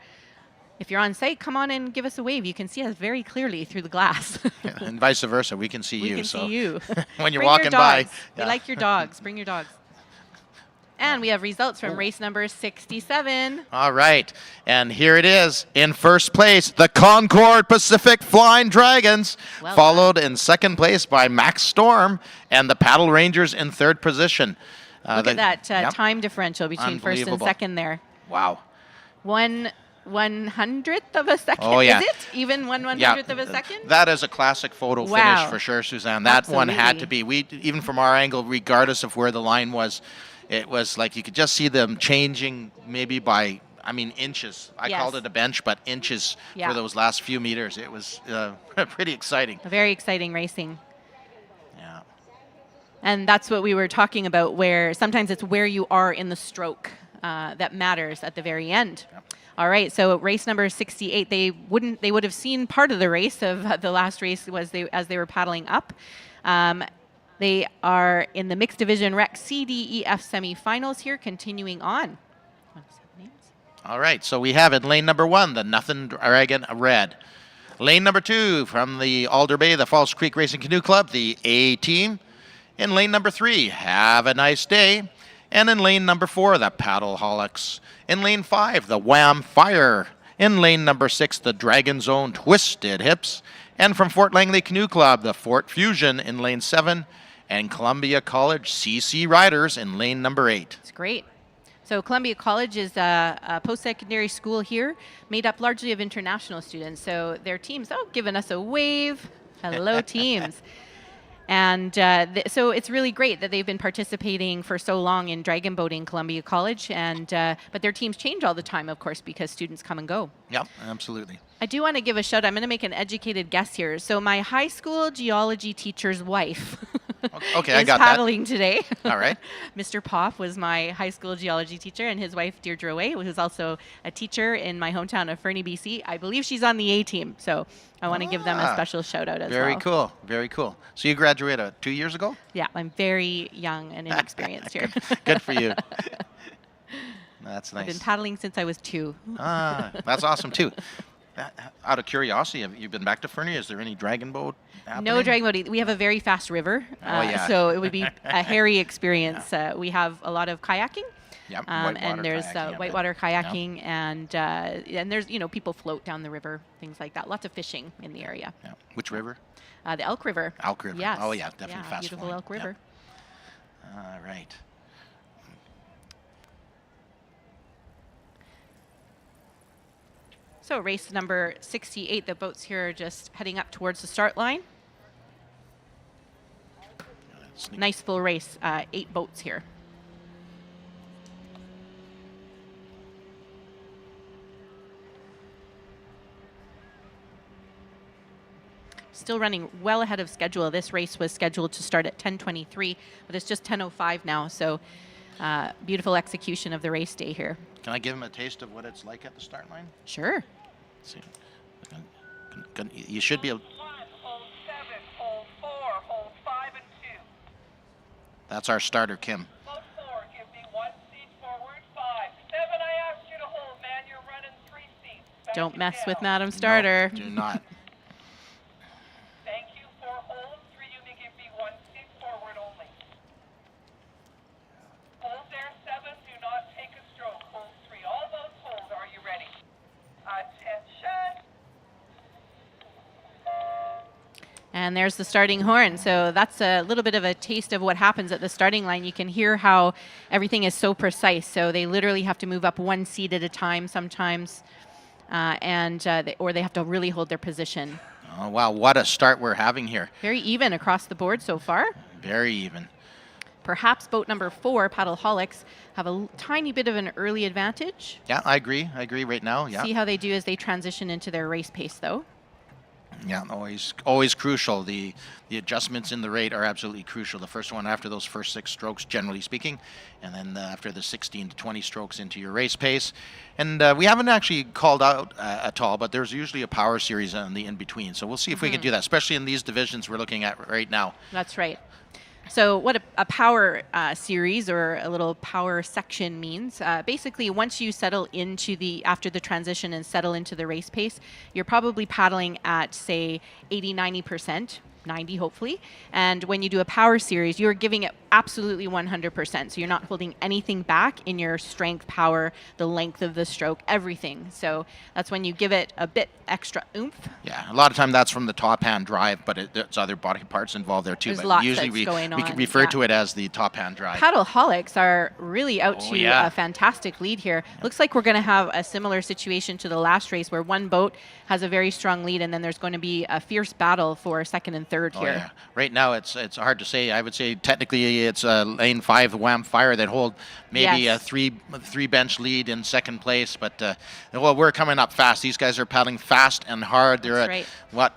[SPEAKER 15] If you're on site, come on and give us a wave. You can see us very clearly through the glass.
[SPEAKER 16] and vice versa, we can see you.
[SPEAKER 15] We can see you.
[SPEAKER 16] When you're
[SPEAKER 15] Bring
[SPEAKER 16] walking
[SPEAKER 15] your
[SPEAKER 16] by.
[SPEAKER 15] dogs. We like your dogs. Bring your dogs. And we have results from race number 67.
[SPEAKER 16] All right, and here it is. In first place, the Concord Pacific Flying Dragons, followed in second place by Max Storm and the Paddle Rangers in third position.
[SPEAKER 15] Look at that time differential between first and second there.
[SPEAKER 16] Wow.
[SPEAKER 15] 1/100th of a second.
[SPEAKER 16] Oh, yeah.
[SPEAKER 15] Is it even 1/100th of a second?
[SPEAKER 16] That is a classic photo finish for sure, Suzanne. That one had to be. We even from our angle, regardless of where the line was, it was like you could just see them changing maybe by I mean, inches. I
[SPEAKER 15] Yes.
[SPEAKER 16] called it a bench, but inches
[SPEAKER 15] Yeah.
[SPEAKER 16] for those last few meters. It was pretty exciting.
[SPEAKER 15] Very exciting racing.
[SPEAKER 16] Yeah.
[SPEAKER 15] And that's what we were talking about, where sometimes it's where you are in the stroke that matters at the very end.
[SPEAKER 16] Yep.
[SPEAKER 15] All right, so race number 68, they would have seen part of the race of the last race as they were paddling up. They are in the mixed division rec C, D, E, F semifinals here, continuing on.
[SPEAKER 16] All right, so we have in lane number 1, the Nothing Dragon Red. Lane number 2, from the Alder Bay, the Falls Creek Racing Canoe Club, the A team. In lane number 3, Have a Nice Day. And in lane number 4, the Paddleholics. In lane 5, the Wham Fire. In lane number 6, the Dragon Zone Twisted Hips. And from Fort Langley Canoe Club, the Fort Fusion in lane 7. And Columbia College CC Riders in lane number 8.
[SPEAKER 15] It's great. So Columbia College is a post-secondary school here, made up largely of international students. So their teams, giving us a wave. Hello, teams. And so it's really great that they've been participating for so long in dragon boating, Columbia College. And but their teams change all the time, of course, because students come and go.
[SPEAKER 16] Yep, absolutely.
[SPEAKER 15] I do want to give a shout out. I'm going to make an educated guess here. So my high school geology teacher's wife
[SPEAKER 16] Okay, I
[SPEAKER 15] is
[SPEAKER 16] got that.
[SPEAKER 15] paddling today.
[SPEAKER 16] All right.
[SPEAKER 15] Mr. Poff was my high school geology teacher, and his wife, Deirdre Way, who's also a teacher in my hometown of Fernie, BC. I believe she's on the A team, so I want to give them a special shout out as well.
[SPEAKER 16] Very cool, very cool. So you graduated 2 years ago?
[SPEAKER 15] Yeah, I'm very young and inexperienced here.
[SPEAKER 16] Good for you. That's nice.
[SPEAKER 15] I've been paddling since I was 2.
[SPEAKER 16] That's awesome too. Out of curiosity, have you been back to Fernie? Is there any dragon boat happening?
[SPEAKER 15] No dragon boating. We have a very fast river,
[SPEAKER 16] yeah.
[SPEAKER 15] so it would be a hairy experience. We have a lot of kayaking.
[SPEAKER 16] Yep,
[SPEAKER 15] And there's
[SPEAKER 16] kayaking, I
[SPEAKER 15] whitewater
[SPEAKER 16] bet.
[SPEAKER 15] kayaking, and there's people float down the river, things like that. Lots of fishing in the area.
[SPEAKER 16] Yeah. Which river?
[SPEAKER 15] The Elk River.
[SPEAKER 16] Elk River.
[SPEAKER 15] Yes.
[SPEAKER 16] Oh yeah, definitely fast
[SPEAKER 15] beautiful
[SPEAKER 16] flowing.
[SPEAKER 15] Elk River.
[SPEAKER 16] Yep. All right.
[SPEAKER 15] So race number 68, the boats here are just heading up towards the start line. Nice full race, 8 boats here. Still running well ahead of schedule. This race was scheduled to start at 10:23, but it's just 10:05 now, so beautiful execution of the race day here.
[SPEAKER 16] Can I give him a taste of what it's like at the start line?
[SPEAKER 15] Sure.
[SPEAKER 16] Let's see. You should be able. That's our starter, Kim.
[SPEAKER 15] Don't mess with Madam Starter.
[SPEAKER 16] No, do not.
[SPEAKER 15] And there's the starting horn. So that's a little bit of a taste of what happens at the starting line. You can hear how everything is so precise. So they literally have to move up 1 seat at a time sometimes, or they have to really hold their position.
[SPEAKER 16] Oh, wow, what a start we're having here.
[SPEAKER 15] Very even across the board so far.
[SPEAKER 16] Very even.
[SPEAKER 15] Perhaps boat number 4, Paddleholics, have a tiny bit of an early advantage.
[SPEAKER 16] Yeah, I agree. I agree right now. Yeah.
[SPEAKER 15] See how they do as they transition into their race pace, though.
[SPEAKER 16] Yeah, always crucial. The adjustments in the rate are absolutely crucial. The first one after those first 6 strokes, generally speaking, and then after the 16 to 20 strokes into your race pace. And we haven't actually called out at all, but there's usually a power series on the in-between. So we'll see if we can do that, especially in these divisions we're looking at right now.
[SPEAKER 15] That's right. So what a power series or a little power section means, basically once you settle into after the transition and settle into the race pace, you're probably paddling at, say, 80-90%, 90 hopefully. And when you do a power series, you're giving it absolutely 100%. So you're not holding anything back in your strength, power, the length of the stroke, everything. So that's when you give it a bit extra oomph.
[SPEAKER 16] Yeah, a lot of time that's from the top hand drive, but there's other body parts involved there too.
[SPEAKER 15] There's
[SPEAKER 16] but
[SPEAKER 15] lots
[SPEAKER 16] usually
[SPEAKER 15] that's
[SPEAKER 16] we
[SPEAKER 15] going on,
[SPEAKER 16] can refer
[SPEAKER 15] yeah.
[SPEAKER 16] to it as the top hand drive.
[SPEAKER 15] Paddleholics are really out to
[SPEAKER 16] yeah.
[SPEAKER 15] a fantastic lead here. Looks like we're going to have a similar situation to the last race where one boat has a very strong lead and then there's going to be a fierce battle for second and third here.
[SPEAKER 16] Yeah. Right now, it's hard to say. I would say technically it's lane 5 Wham Fire that hold maybe a three bench lead in second place. But well, we're coming up fast. These guys are paddling fast and hard. They're at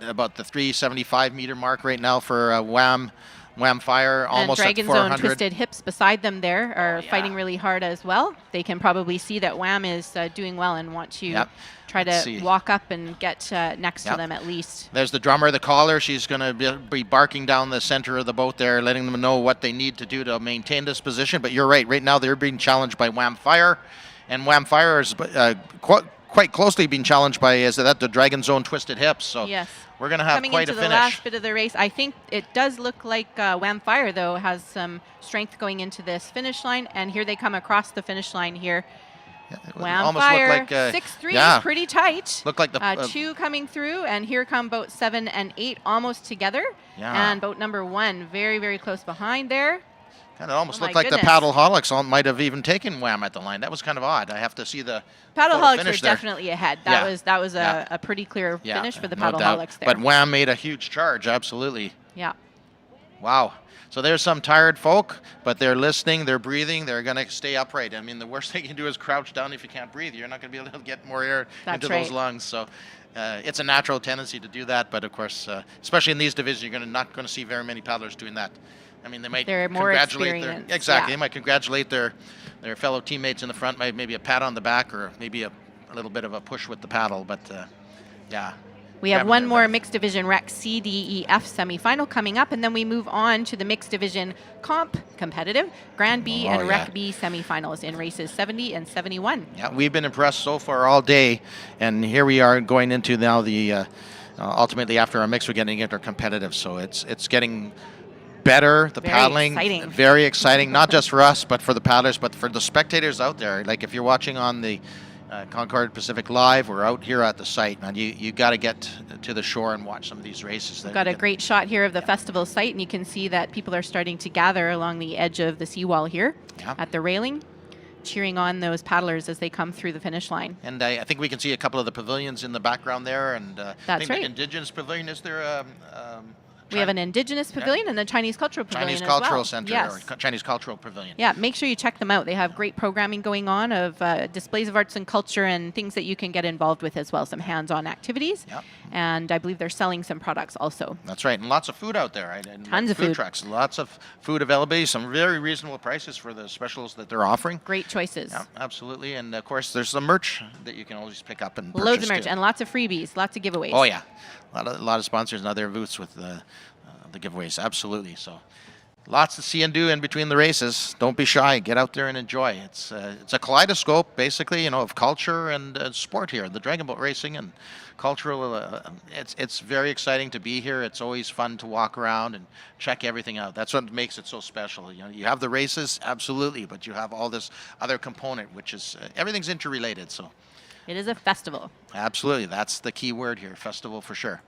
[SPEAKER 16] about the 375 meter mark right now for Wham Fire, almost
[SPEAKER 15] and
[SPEAKER 16] at
[SPEAKER 15] Dragon
[SPEAKER 16] 400.
[SPEAKER 15] Zone Twisted Hips beside them there are fighting really hard as well. They can probably see that Wham is doing well and want to try to walk up and get next to them at least.
[SPEAKER 16] There's the drummer, the caller. She's going to be barking down the center of the boat there, letting them know what they need to do to maintain this position. But you're right. Right now they're being challenged by Wham Fire, and Wham Fire is quite closely being challenged by the Dragon Zone Twisted Hips. So we're going to have quite a finish. Coming into the
[SPEAKER 15] last bit of the race, I think it does look like Wham Fire, though, has some strength going into this finish line. And here they come across the finish line here. Wham Fire, 6-3, pretty tight.
[SPEAKER 16] Look like the
[SPEAKER 15] 2 coming through, and here come boat 7 and 8 almost together. And boat number 1 very, very close behind there.
[SPEAKER 16] Kind of almost looked like the Paddleholics might have even taken Wham at the line. That was kind of odd. I have to see the
[SPEAKER 15] Paddleholics were definitely ahead. That was a pretty clear finish for the Paddleholics there.
[SPEAKER 16] But Wham made a huge charge, absolutely.
[SPEAKER 15] Yeah.
[SPEAKER 16] Wow. So there's some tired folk, but they're listening, they're breathing, they're going to stay upright. I mean, the worst thing you can do is crouch down if you can't breathe. You're not going to be able to get more air into those lungs. So it's a natural tendency to do that. But of course, especially in these divisions, you're not going to see very many paddlers doing that. I mean, they might congratulate they might congratulate their fellow teammates in the front, maybe a pat on the back or maybe a little bit of a push with the paddle. But
[SPEAKER 15] we have one more mixed division Rec C, D, E, F semifinal coming up, and then we move on to the mixed division competitive Grand B and Rec B semifinals in races 70 and 71.
[SPEAKER 16] Yeah, we've been impressed so far all day, and here we are going into now the ultimately after our mix we're getting into competitive. So it's getting better. The paddling, very exciting, not just for us, but for the paddlers, but for the spectators out there. Like if you're watching on the Concord Pacific Live, we're out here at the site, man. You got to get to the shore and watch some of these races.
[SPEAKER 15] We've got a great shot here of the festival site, and you can see that people are starting to gather along the edge of the seawall here at the railing, cheering on those paddlers as they come through the finish line.
[SPEAKER 16] And I think we can see a couple of the pavilions in the background there, and
[SPEAKER 15] that's right.
[SPEAKER 16] The Indigenous Pavilion, is there
[SPEAKER 15] we have an Indigenous Pavilion and the Chinese Cultural Pavilion
[SPEAKER 16] Chinese Cultural
[SPEAKER 15] Center,
[SPEAKER 16] or Chinese Cultural Pavilion.
[SPEAKER 15] Yeah, make sure you check them out. They have great programming going on of displays of arts and culture and things that you can get involved with as well, some hands-on activities. And I believe they're selling some products also.
[SPEAKER 16] That's right, and lots of food out there. Right? And
[SPEAKER 15] tons of food
[SPEAKER 16] trucks, lots of food availability, some very reasonable prices for the specials that they're offering.
[SPEAKER 15] Great choices.
[SPEAKER 16] Yeah, absolutely, and of course there's some merch that you can always pick up and purchase.
[SPEAKER 15] Loads of merch and lots of freebies, lots of giveaways.
[SPEAKER 16] Oh yeah, a lot of sponsors and other booths with the giveaways, absolutely. So lots to see and do in between the races. Don't be shy. Get out there and enjoy. It's a kaleidoscope, basically, of culture and sport here. The dragon boat racing and cultural. It's very exciting to be here. It's always fun to walk around and check everything out. That's what makes it so special. You have the races, absolutely, but you have all this other component, which is everything's interrelated. So
[SPEAKER 15] it is a festival.
[SPEAKER 16] Absolutely, that's the key word here. Festival for sure.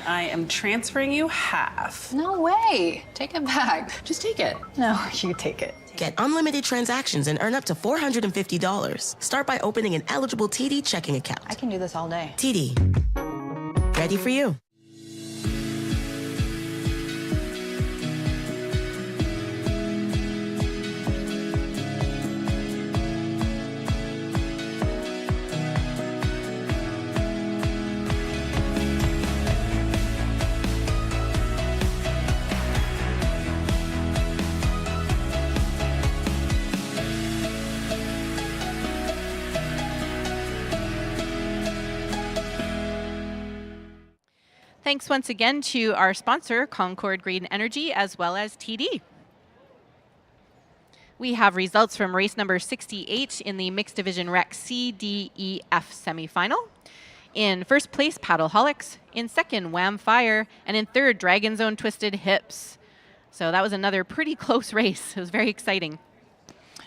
[SPEAKER 4] I am transferring you half.
[SPEAKER 5] No way. Take it back. Just take it. No, you take it.
[SPEAKER 6] Get unlimited transactions and earn up to $450. Start by opening an eligible TD checking account.
[SPEAKER 5] I can do this all day.
[SPEAKER 6] TD. Ready for you.
[SPEAKER 15] Thanks once again to our sponsor, Concord Green Energy, as well as TD. We have results from race number 68 in the Mixed Division Rec C, D, E, F semifinal. In first place, Paddleholics. In second, Wham Fire. And in third, Dragon's Own Twisted Hips. So that was another pretty close race. It was very exciting.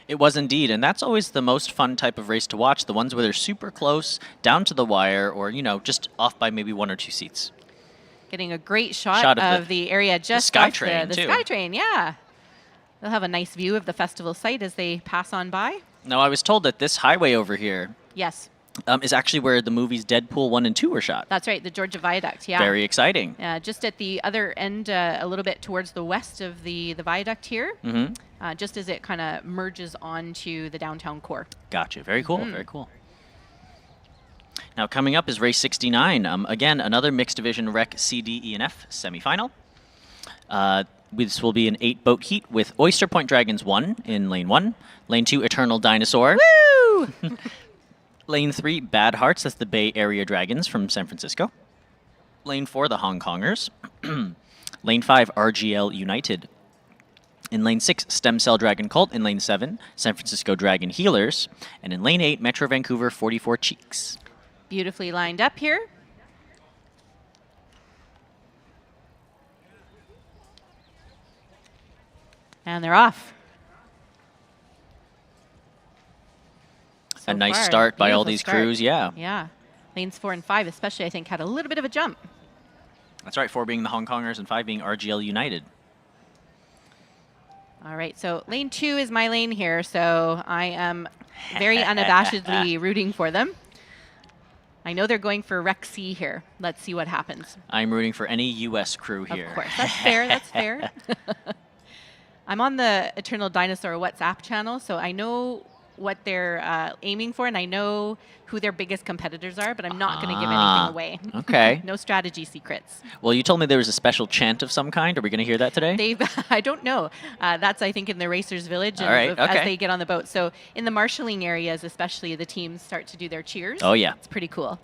[SPEAKER 14] It was indeed, and that's always the most fun type of race to watch, the ones where they're super close, down to the wire, or, you know, just off by maybe 1 or 2 seats.
[SPEAKER 15] Getting a great shot of the area just
[SPEAKER 14] the
[SPEAKER 15] off
[SPEAKER 14] SkyTrain,
[SPEAKER 15] the
[SPEAKER 14] too.
[SPEAKER 15] SkyTrain, yeah. They'll have a nice view of the festival site as they pass on by.
[SPEAKER 14] Now, I was told that this highway over here
[SPEAKER 15] Yes,
[SPEAKER 14] is actually where the movies Deadpool 1 and 2 were shot.
[SPEAKER 15] that's right, the Georgia Viaduct, yeah.
[SPEAKER 14] Very exciting.
[SPEAKER 15] Just at the other end, a little bit towards the west of the viaduct here, just as it kind of merges onto the downtown core.
[SPEAKER 14] Gotcha. Very cool. Very cool. Now, coming up is race 69. Again, another mixed division Rec C, D, E, and F semifinal. This will be an 8-boat heat with Oyster Point Dragons 1 in lane 1, lane 2 Eternal Dinosaur.
[SPEAKER 15] Woo!
[SPEAKER 14] Lane 3 Bad Hearts, that's the Bay Area Dragons from San Francisco. Lane 4 the Hong Kongers. Lane 5 RGL United. In lane 6 Stem Cell Dragon Cult. In lane 7 San Francisco Dragon Healers. And in lane 8 Metro Vancouver 44 Cheeks.
[SPEAKER 15] Beautifully lined up here. And they're off.
[SPEAKER 14] A nice
[SPEAKER 15] far,
[SPEAKER 14] start by all
[SPEAKER 15] beautiful
[SPEAKER 14] these
[SPEAKER 15] start.
[SPEAKER 14] crews, yeah.
[SPEAKER 15] Yeah. Lanes 4 and 5 especially, I think, had a little bit of a jump.
[SPEAKER 14] That's right, 4 being the Hong Kongers and 5 being RGL United.
[SPEAKER 15] All right, so lane 2 is my lane here, so I am very unabashedly rooting for them. I know they're going for Rec C here. Let's see what happens.
[SPEAKER 14] I'm rooting for any U.S. crew here.
[SPEAKER 15] Of course, that's fair, that's fair. I'm on the Eternal Dinosaur WhatsApp channel, so I know what they're aiming for, and I know who their biggest competitors are, but I'm not going to give anything away.
[SPEAKER 14] Okay.
[SPEAKER 15] No strategy secrets.
[SPEAKER 14] Well, you told me there was a special chant of some kind. Are we going to hear that today?
[SPEAKER 15] I don't know. That's, I think, in the Racers Village
[SPEAKER 14] All right, okay.
[SPEAKER 15] as they get on the boat. So in the marshalling areas, especially, the teams start to do their cheers.
[SPEAKER 14] Oh, yeah.
[SPEAKER 15] It's pretty cool.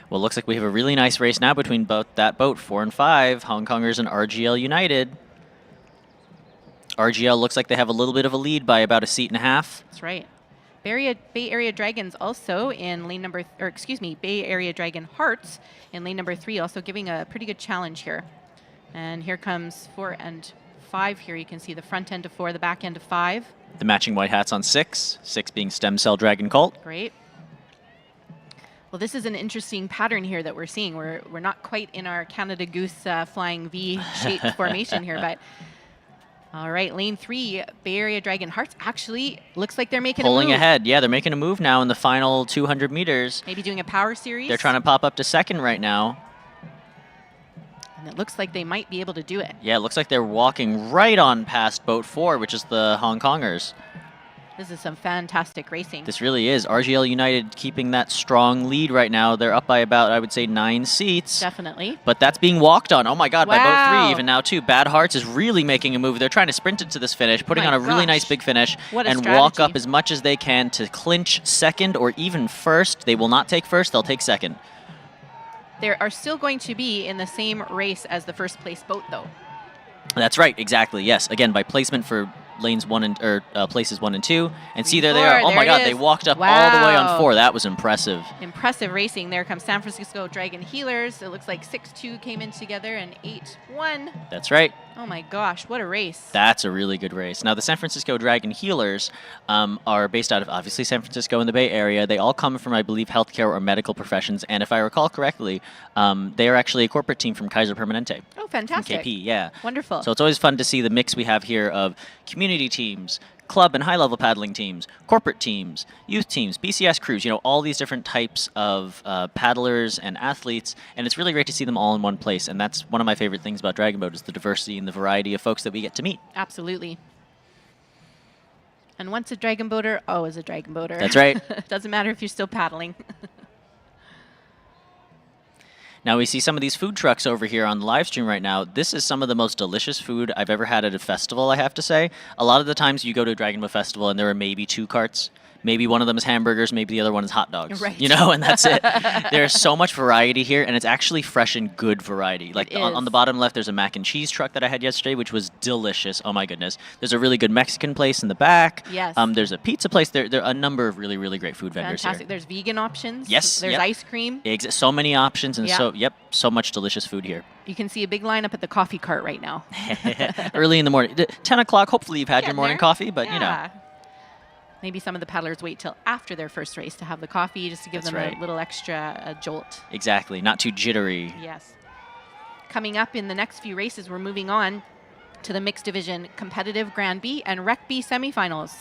[SPEAKER 14] Well, it looks like we have a really nice race now between that boat, 4 and 5, Hong Kongers and RGL United. RGL looks like they have a little bit of a lead by about 1.5 seats.
[SPEAKER 15] That's right. Bay Area Dragons also in lane number, Bay Area Dragon Hearts in lane number 3, also giving a pretty good challenge here. And here comes 4 and 5 here. You can see the front end of 4, the back end of 5.
[SPEAKER 14] The matching white hats on 6, 6 being Stem Cell Dragon Cult.
[SPEAKER 15] Great. Well, this is an interesting pattern here that we're seeing. We're not quite in our Canada Goose flying V-shaped formation here, but all right, lane 3, Bay Area Dragon Hearts actually looks like they're making a move.
[SPEAKER 14] Pulling ahead. Yeah, they're making a move now in the final 200 meters.
[SPEAKER 15] Maybe doing a power series.
[SPEAKER 14] They're trying to pop up to second right now.
[SPEAKER 15] And it looks like they might be able to do it.
[SPEAKER 14] Yeah, it looks like they're walking right on past boat 4, which is the Hong Kongers.
[SPEAKER 15] This is some fantastic racing.
[SPEAKER 14] This really is. RGL United keeping that strong lead right now. They're up by about, I would say, 9 seats.
[SPEAKER 15] Definitely.
[SPEAKER 14] But that's being walked on. Oh, my God, by boat
[SPEAKER 15] Wow.
[SPEAKER 14] 3 even now, too. Bad Hearts is really making a move. They're trying to sprint it to this finish, putting on a really nice big finish,
[SPEAKER 15] What a
[SPEAKER 14] and walk
[SPEAKER 15] strategy.
[SPEAKER 14] up as much as they can to clinch second or even first. They will not take first. They'll take second.
[SPEAKER 15] They are still going to be in the same race as the first place boat, though.
[SPEAKER 14] That's right. Exactly. Yes. Again, by placement for lanes 1 and places 1 and 2, and see there they
[SPEAKER 15] 4,
[SPEAKER 14] are. Oh
[SPEAKER 15] there
[SPEAKER 14] my
[SPEAKER 15] it
[SPEAKER 14] God,
[SPEAKER 15] is.
[SPEAKER 14] they walked up all the way on
[SPEAKER 15] Wow.
[SPEAKER 14] 4. That was impressive.
[SPEAKER 15] Impressive racing. There comes San Francisco Dragon Healers. It looks like 6-2 came in together and 8-1.
[SPEAKER 14] That's right.
[SPEAKER 15] Oh my gosh, what a race.
[SPEAKER 14] That's a really good race. Now, the San Francisco Dragon Healers are based out of, obviously, San Francisco in the Bay Area. They all come from, I believe, healthcare or medical professions. And if I recall correctly, they are actually a corporate team from Kaiser Permanente.
[SPEAKER 15] Oh, fantastic.
[SPEAKER 14] From KP, yeah.
[SPEAKER 15] Wonderful.
[SPEAKER 14] So it's always fun to see the mix we have here of community teams, club and high-level paddling teams, corporate teams, youth teams, BCS crews, you know, all these different types of paddlers and athletes, and it's really great to see them all in one place, and that's one of my favorite things about Dragon Boat is the diversity and the variety of folks that we get to meet.
[SPEAKER 15] Absolutely. And once a dragon boater, always a dragon boater.
[SPEAKER 14] That's right.
[SPEAKER 15] Doesn't matter if you're still paddling.
[SPEAKER 14] Now we see some of these food trucks over here on the live stream right now. This is some of the most delicious food I've ever had at a festival, I have to say. A lot of the times you go to a Dragon Boat Festival and there are maybe 2 carts, maybe one of them is hamburgers, maybe the other one is hot dogs.
[SPEAKER 15] Right.
[SPEAKER 14] You know, and that's it. There's so much variety here, and it's actually fresh and good variety. Like on the bottom left, there's a mac and cheese truck that I had yesterday, which was delicious. Oh my goodness. There's a really good Mexican place in the back.
[SPEAKER 15] Yes.
[SPEAKER 14] There's a pizza place. There are a number of really, really great food vendors
[SPEAKER 15] Fantastic.
[SPEAKER 14] here.
[SPEAKER 15] There's vegan options.
[SPEAKER 14] Yes.
[SPEAKER 15] There's ice cream.
[SPEAKER 14] So many options, and
[SPEAKER 15] Yeah.
[SPEAKER 14] so much delicious food here.
[SPEAKER 15] You can see a big lineup at the coffee cart right now.
[SPEAKER 14] Early in the morning. 10 o'clock, hopefully you've had your
[SPEAKER 15] Getting
[SPEAKER 14] morning
[SPEAKER 15] there.
[SPEAKER 14] coffee, but you know.
[SPEAKER 15] Yeah. Maybe some of the paddlers wait till after their first race to have the coffee, just to give
[SPEAKER 14] That's
[SPEAKER 15] them
[SPEAKER 14] right.
[SPEAKER 15] a little extra jolt.
[SPEAKER 14] Exactly. Not too jittery.
[SPEAKER 15] Yes. Coming up in the next few races, we're moving on to the mixed division competitive Grand B and Rec B semifinals.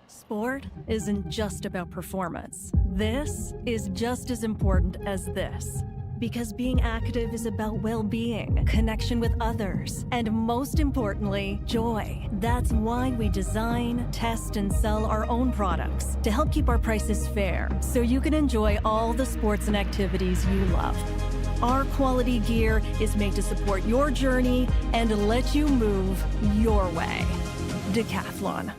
[SPEAKER 7] Sport isn't just about performance. This is just as important as this. Because being active is about well-being, connection with others, and most importantly, joy. That's why we design, test, and sell our own products to help keep our prices fair, so you can enjoy all the sports and activities you love. Our quality gear is made to support your journey and let you move your way. Decathlon.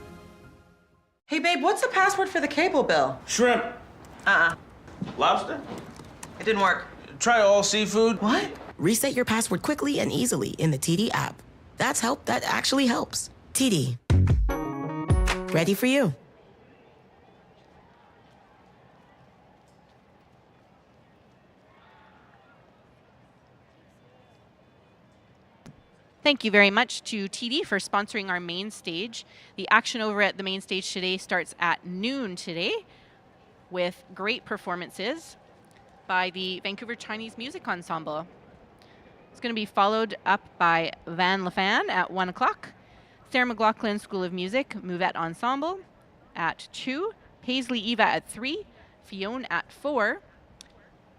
[SPEAKER 12] Hey, babe, what's the password for the cable bill?
[SPEAKER 13] Shrimp. Lobster?
[SPEAKER 12] It didn't work.
[SPEAKER 13] Try all seafood.
[SPEAKER 12] What?
[SPEAKER 6] Reset your password quickly and easily in the TD app. That actually helps. TD. Ready for you.
[SPEAKER 15] Thank you very much to TD for sponsoring our main stage. The action over at the main stage today starts at noon today with great performances by the Vancouver Chinese Music Ensemble. It's going to be followed up by Van Lefan at 1 o'clock, Sarah McLaughlin School of Music Mouvette Ensemble at 2, Paisley Eva at 3, Fionn at 4,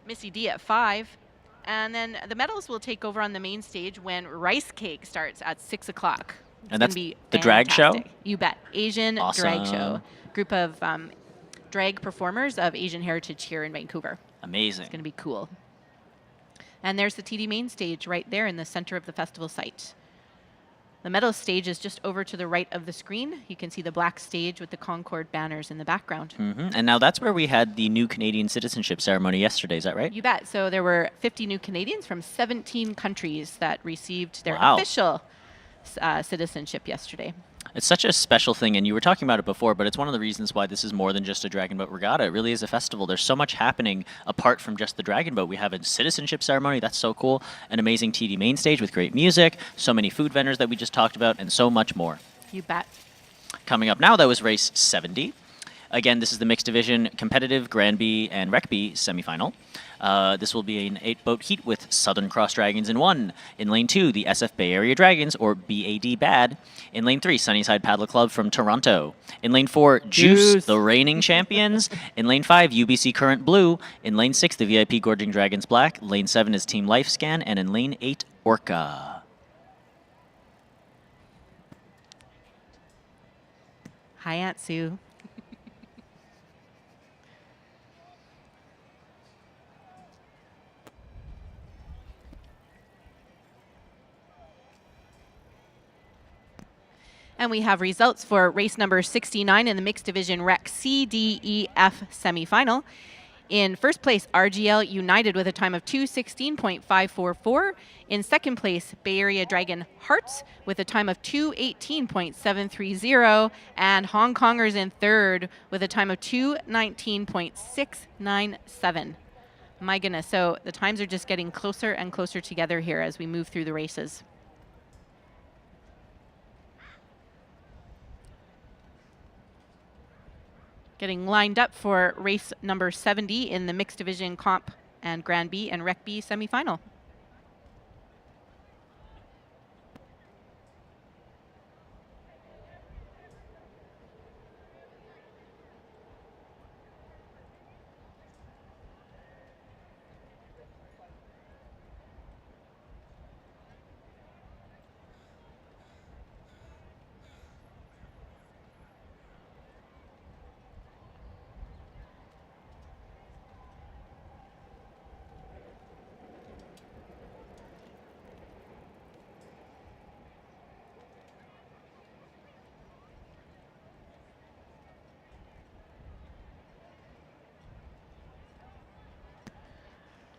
[SPEAKER 15] Missy D at 5, and then the medals will take over on the main stage when Rice Cake starts at 6 o'clock.
[SPEAKER 14] And that's the drag show?
[SPEAKER 15] You bet. Asian Drag
[SPEAKER 14] Awesome.
[SPEAKER 15] Show. Group of drag performers of Asian heritage here in Vancouver.
[SPEAKER 14] Amazing.
[SPEAKER 15] It's going to be cool. And there's the TD main stage right there in the center of the festival site. The medal stage is just over to the right of the screen. You can see the black stage with the Concord banners in the background.
[SPEAKER 14] And now that's where we had the new Canadian citizenship ceremony yesterday. Is that right?
[SPEAKER 15] You bet. So there were 50 new Canadians from 17 countries that received their
[SPEAKER 14] Wow.
[SPEAKER 15] official citizenship yesterday.
[SPEAKER 14] It's such a special thing, and you were talking about it before, but it's one of the reasons why this is more than just a Dragon Boat Regatta. It really is a festival. There's so much happening apart from just the Dragon Boat. We have a citizenship ceremony. That's so cool. An amazing TD main stage with great music, so many food vendors that we just talked about, and so much more.
[SPEAKER 15] You bet.
[SPEAKER 14] Coming up now, that was race 70. Again, this is the mixed division competitive Grand B and Rec B semifinal. This will be an 8-boat heat with Southern Cross Dragons in 1. In lane 2, the SF Bay Area Dragons, or BAD Bad. In lane 3, Sunnyside Paddle Club from Toronto. In lane 4, Juice, the reigning champions. In lane 5, UBC Current Blue. In lane 6, the VIP Gorging Dragons Black. Lane 7 is Team Lifescan. And in lane 8, Orca.
[SPEAKER 15] Hi, Aunt Sue. And we have results for race number 69 in the mixed division Rec C, D, E, F semifinal. In first place, RGL United with a time of 2:16.544. In second place, Bay Area Dragon Hearts with a time of 2:18.730. And Hong Kongers in third with a time of 2:19.697. My goodness, so the times are just getting closer and closer together here as we move through the races. Getting lined up for race number 70 in the mixed division Comp and Grand B and Rec B semifinal.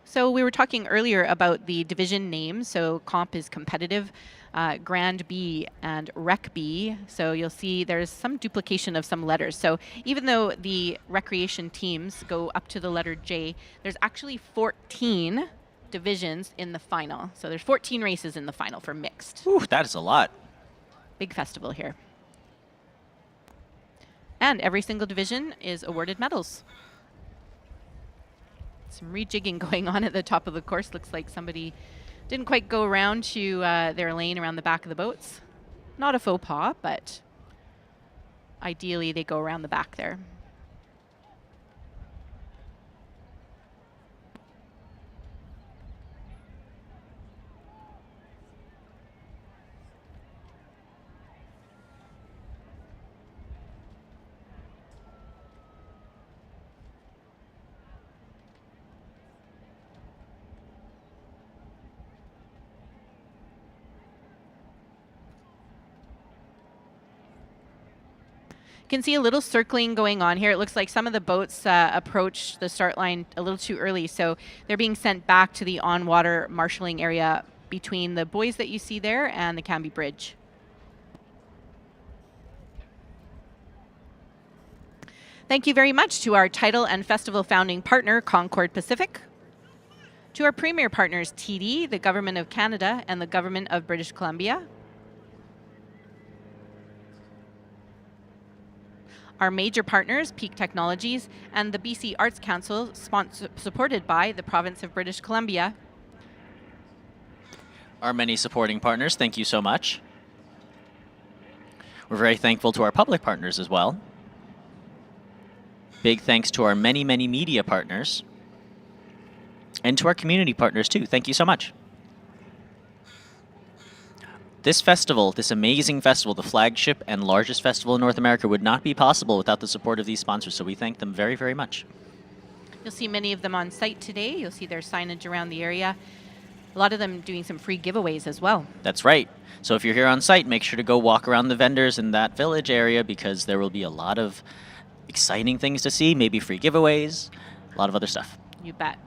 [SPEAKER 15] So we were talking earlier about the division names. So Comp is competitive, Grand B and Rec B. So you'll see there's some duplication of some letters. So even though the recreation teams go up to the letter J, there's actually 14 divisions in the final. So there's 14 races in the final for mixed.
[SPEAKER 14] Ooh, that is a lot.
[SPEAKER 15] Big festival here. And every single division is awarded medals. Some rejigging going on at the top of the course. Looks like somebody didn't quite go around to their lane around the back of the boats. Not a faux pas, but ideally they go around the back there. You can see a little circling going on here. It looks like some of the boats approach the start line a little too early, so they're being sent back to the on-water marshalling area between the buoys that you see there and the Canby Bridge. Thank you very much to our title and festival founding partner, Concord Pacific, to our premier partners, TD, the Government of Canada, and the Government of British Columbia, our major partners, Peak Technologies, and the BC Arts Council, supported by the Province of British Columbia.
[SPEAKER 14] Our many supporting partners, thank you so much. We're very thankful to our public partners as well. Big thanks to our many, many media partners. And to our community partners too, thank you so much. This festival, this amazing festival, the flagship and largest festival in North America, would not be possible without the support of these sponsors, so we thank them very, very much.
[SPEAKER 15] You'll see many of them on site today. You'll see their signage around the area. A lot of them doing some free giveaways as well.
[SPEAKER 14] That's right. So if you're here on site, make sure to go walk around the vendors in that village area because there will be a lot of exciting things to see, maybe free giveaways, a lot of other stuff.
[SPEAKER 15] You bet.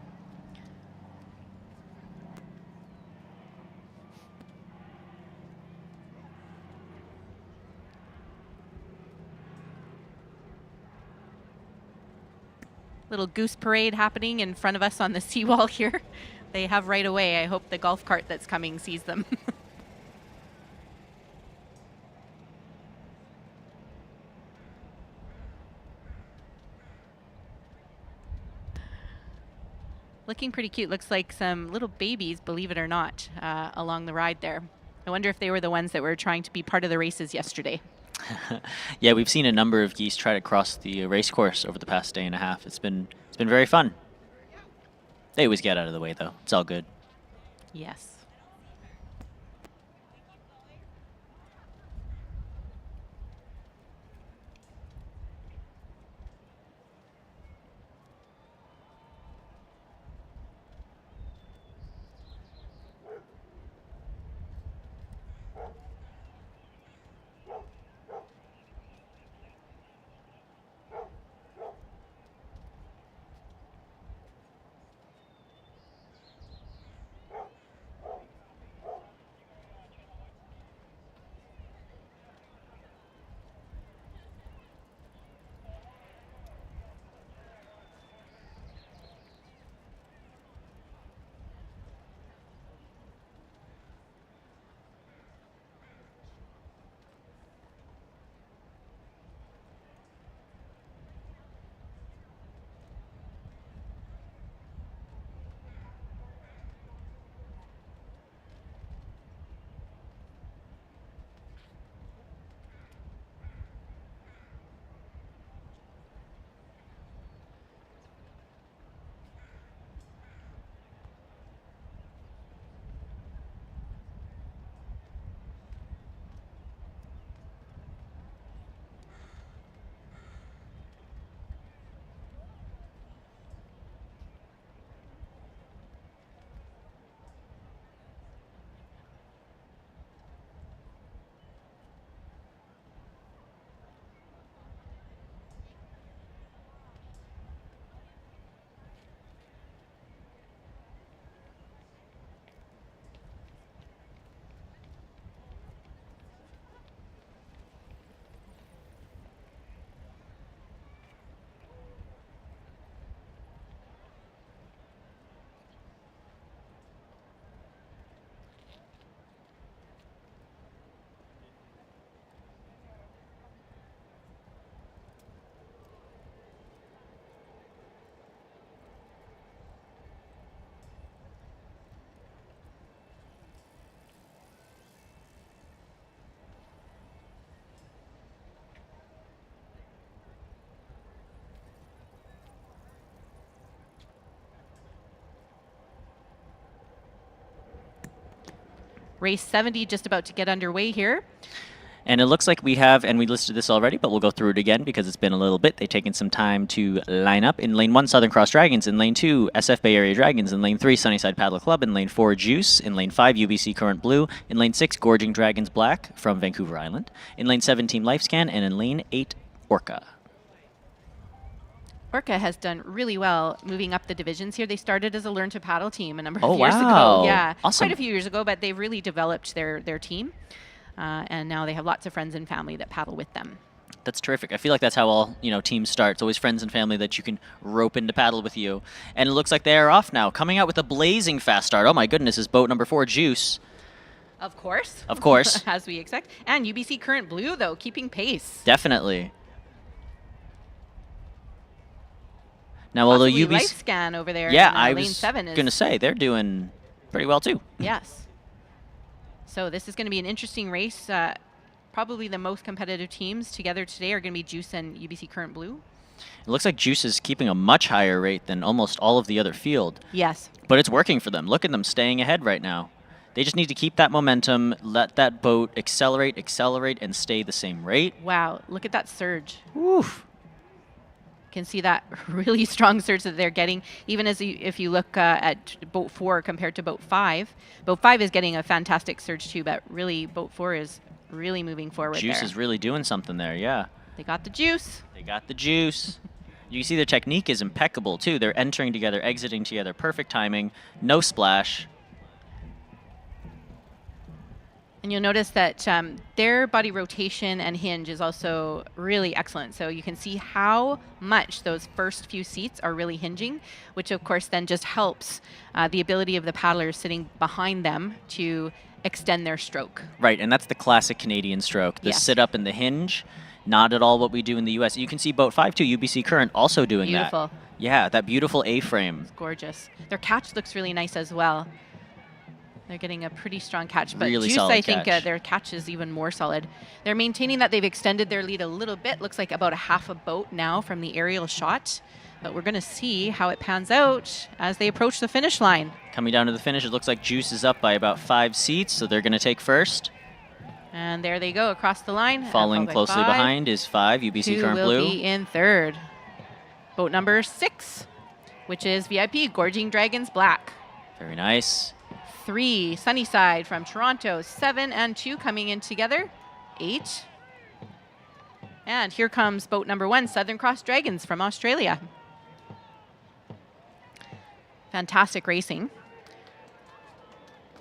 [SPEAKER 15] Little goose parade happening in front of us on the seawall here. They have right away. I hope the golf cart that's coming sees them. Looking pretty cute. Looks like some little babies, believe it or not, along the ride there. I wonder if they were the ones that were trying to be part of the races yesterday.
[SPEAKER 14] Yeah, we've seen a number of geese try to cross the race course over the past day and a half. It's been very fun. They always get out of the way, though. It's all good.
[SPEAKER 15] Yes. Race 70 just about to get underway here.
[SPEAKER 14] And it looks like we have, and we listed this already, but we'll go through it again because it's been a little bit. They've taken some time to line up. In Lane 1, Southern Cross Dragons. In Lane 2, SF Bay Area Dragons. In Lane 3, Sunnyside Paddle Club. In Lane 4, Juice. In Lane 5, UBC Current Blue. In Lane 6, Gorging Dragons Black from Vancouver Island. In Lane 7, Team Lifescan. And in Lane 8, Orca.
[SPEAKER 15] Orca has done really well moving up the divisions here. They started as a Learn to Paddle team a number of
[SPEAKER 14] Oh,
[SPEAKER 15] years
[SPEAKER 14] wow.
[SPEAKER 15] ago. Yeah,
[SPEAKER 14] Awesome.
[SPEAKER 15] quite a few years ago, but they've really developed their team. And now they have lots of friends and family that paddle with them.
[SPEAKER 14] That's terrific. I feel like that's how all teams start. It's always friends and family that you can rope into paddle with you. And it looks like they are off now, coming out with a blazing fast start. Oh my goodness, is boat number 4, Juice.
[SPEAKER 15] Of course.
[SPEAKER 14] Of course.
[SPEAKER 15] As we expect. And UBC Current Blue, though, keeping pace.
[SPEAKER 14] Definitely. Now, although
[SPEAKER 15] UBC
[SPEAKER 14] UBC
[SPEAKER 15] Lifescan over there.
[SPEAKER 14] Yeah,
[SPEAKER 15] in,
[SPEAKER 14] I
[SPEAKER 15] Lane
[SPEAKER 14] was
[SPEAKER 15] 7 is
[SPEAKER 14] going to say they're doing pretty well too.
[SPEAKER 15] Yes. So this is going to be an interesting race. Probably the most competitive teams together today are going to be Juice and UBC Current Blue.
[SPEAKER 14] It looks like Juice is keeping a much higher rate than almost all of the other field.
[SPEAKER 15] Yes.
[SPEAKER 14] But it's working for them. Look at them staying ahead right now. They just need to keep that momentum, let that boat accelerate, and stay the same rate.
[SPEAKER 15] Wow, look at that surge.
[SPEAKER 14] Oof.
[SPEAKER 15] Can see that really strong surge that they're getting, even as if you look at boat 4 compared to boat 5. Boat 5 is getting a fantastic surge too, but really boat 4 is really moving forward.
[SPEAKER 14] Juice
[SPEAKER 15] there.
[SPEAKER 14] is really doing something there, yeah.
[SPEAKER 15] They got the juice.
[SPEAKER 14] They got the juice. You see their technique is impeccable too. They're entering together, exiting together, perfect timing, no splash.
[SPEAKER 15] And you'll notice that their body rotation and hinge is also really excellent. So you can see how much those first few seats are really hinging, which of course then just helps the ability of the paddlers sitting behind them to extend their stroke.
[SPEAKER 14] Right, and that's the classic Canadian stroke, the
[SPEAKER 15] Yes.
[SPEAKER 14] sit up and the hinge. Not at all what we do in the U.S. You can see boat 5 too, UBC Current, also doing
[SPEAKER 15] Beautiful.
[SPEAKER 14] that. Yeah, that beautiful A-frame.
[SPEAKER 15] It's gorgeous. Their catch looks really nice as well. They're getting a pretty strong catch, but
[SPEAKER 14] Really
[SPEAKER 15] Juice,
[SPEAKER 14] solid
[SPEAKER 15] I think
[SPEAKER 14] catch.
[SPEAKER 15] their catch is even more solid. They're maintaining that they've extended their lead a little bit. Looks like about a half a boat now from the aerial shot, but we're going to see how it pans out as they approach the finish line.
[SPEAKER 14] Coming down to the finish, it looks like Juice is up by about 5 seats, so they're going to take first.
[SPEAKER 15] And there they go across the line.
[SPEAKER 14] Following closely behind is 5, UBC
[SPEAKER 15] Who
[SPEAKER 14] Current
[SPEAKER 15] will
[SPEAKER 14] Blue.
[SPEAKER 15] be in third. Boat number 6, which is VIP Gorging Dragons Black.
[SPEAKER 14] Very nice.
[SPEAKER 15] 3, Sunnyside from Toronto. 7 and 2 coming in together. 8. And here comes boat number 1, Southern Cross Dragons from Australia. Fantastic racing.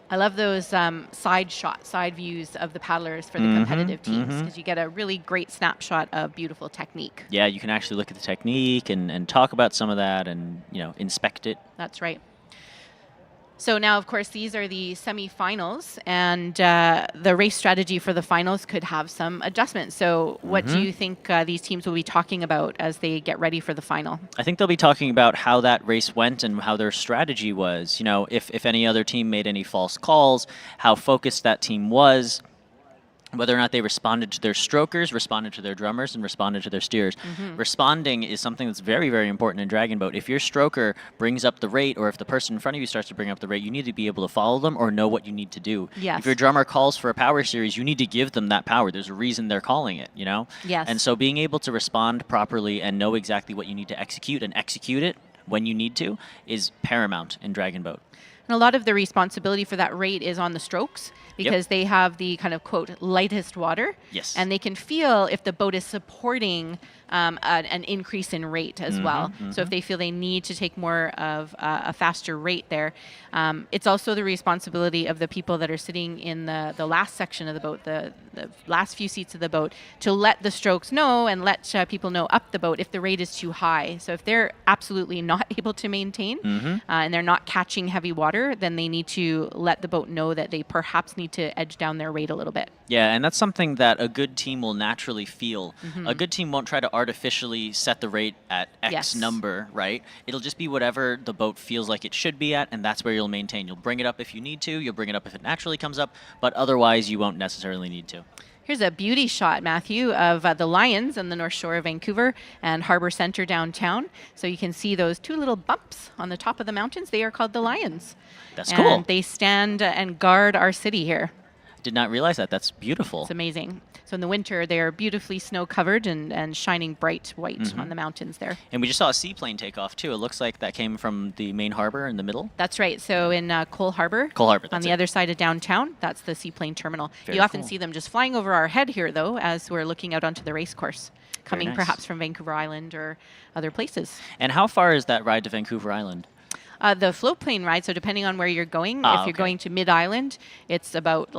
[SPEAKER 15] I love those side views of the paddlers for the competitive teams, because you get a really great snapshot of beautiful technique.
[SPEAKER 14] Yeah, you can actually look at the technique and talk about some of that and, inspect it.
[SPEAKER 15] That's right. So now, of course, these are the semifinals, and the race strategy for the finals could have some adjustments. So what do you think these teams will be talking about as they get ready for the final?
[SPEAKER 14] I think they'll be talking about how that race went and how their strategy was. If any other team made any false calls, how focused that team was, whether or not they responded to their strokers, responded to their drummers, and responded to their steers. Responding is something that's very, very important in Dragon Boat. If your stroker brings up the rate, or if the person in front of you starts to bring up the rate, you need to be able to follow them or know what you need to do.
[SPEAKER 15] Yes.
[SPEAKER 14] If your drummer calls for a power series, you need to give them that power. There's a reason they're calling it,
[SPEAKER 15] Yes.
[SPEAKER 14] And so being able to respond properly and know exactly what you need to execute and execute it when you need to is paramount in Dragon Boat.
[SPEAKER 15] And a lot of the responsibility for that rate is on the strokes, because they have the kind of, quote, lightest water.
[SPEAKER 14] Yes.
[SPEAKER 15] And they can feel if the boat is supporting an increase in rate as well. So if they feel they need to take more of a faster rate there. It's also the responsibility of the people that are sitting in the last section of the boat, the last few seats of the boat, to let the strokes know and let people know up the boat if the rate is too high. So if they're absolutely not able to maintain and they're not catching heavy water, then they need to let the boat know that they perhaps need to edge down their rate a little bit.
[SPEAKER 14] Yeah, and that's something that a good team will naturally feel. A good team won't try to artificially set the rate at X number, right? It'll just be whatever the boat feels like it should be at, and that's where you'll maintain. You'll bring it up if you need to, you'll bring it up if it naturally comes up, but otherwise you won't necessarily need to.
[SPEAKER 15] Here's a beauty shot, Matthew, of the Lions on the North Shore of Vancouver and Harbour Centre downtown. So you can see those 2 little bumps on the top of the mountains. They are called the Lions.
[SPEAKER 14] That's
[SPEAKER 15] and
[SPEAKER 14] cool.
[SPEAKER 15] They stand and guard our city here.
[SPEAKER 14] Did not realize that. That's beautiful.
[SPEAKER 15] It's amazing. So in the winter, they are beautifully snow-covered and shining bright white on the mountains there.
[SPEAKER 14] And we just saw a seaplane take off, too. It looks like that came from the main harbor in the middle.
[SPEAKER 15] That's right. So in Cole Harbour, on the other side of downtown, that's the seaplane terminal.
[SPEAKER 14] Very
[SPEAKER 15] you often
[SPEAKER 14] cool.
[SPEAKER 15] see them just flying over our head here, though, as we're looking out onto the race course, coming
[SPEAKER 14] nice.
[SPEAKER 15] perhaps from Vancouver Island or other places.
[SPEAKER 14] And how far is that ride to Vancouver Island?
[SPEAKER 15] The float plane ride, so depending on where you're going, if you're going to Mid-Island, it's about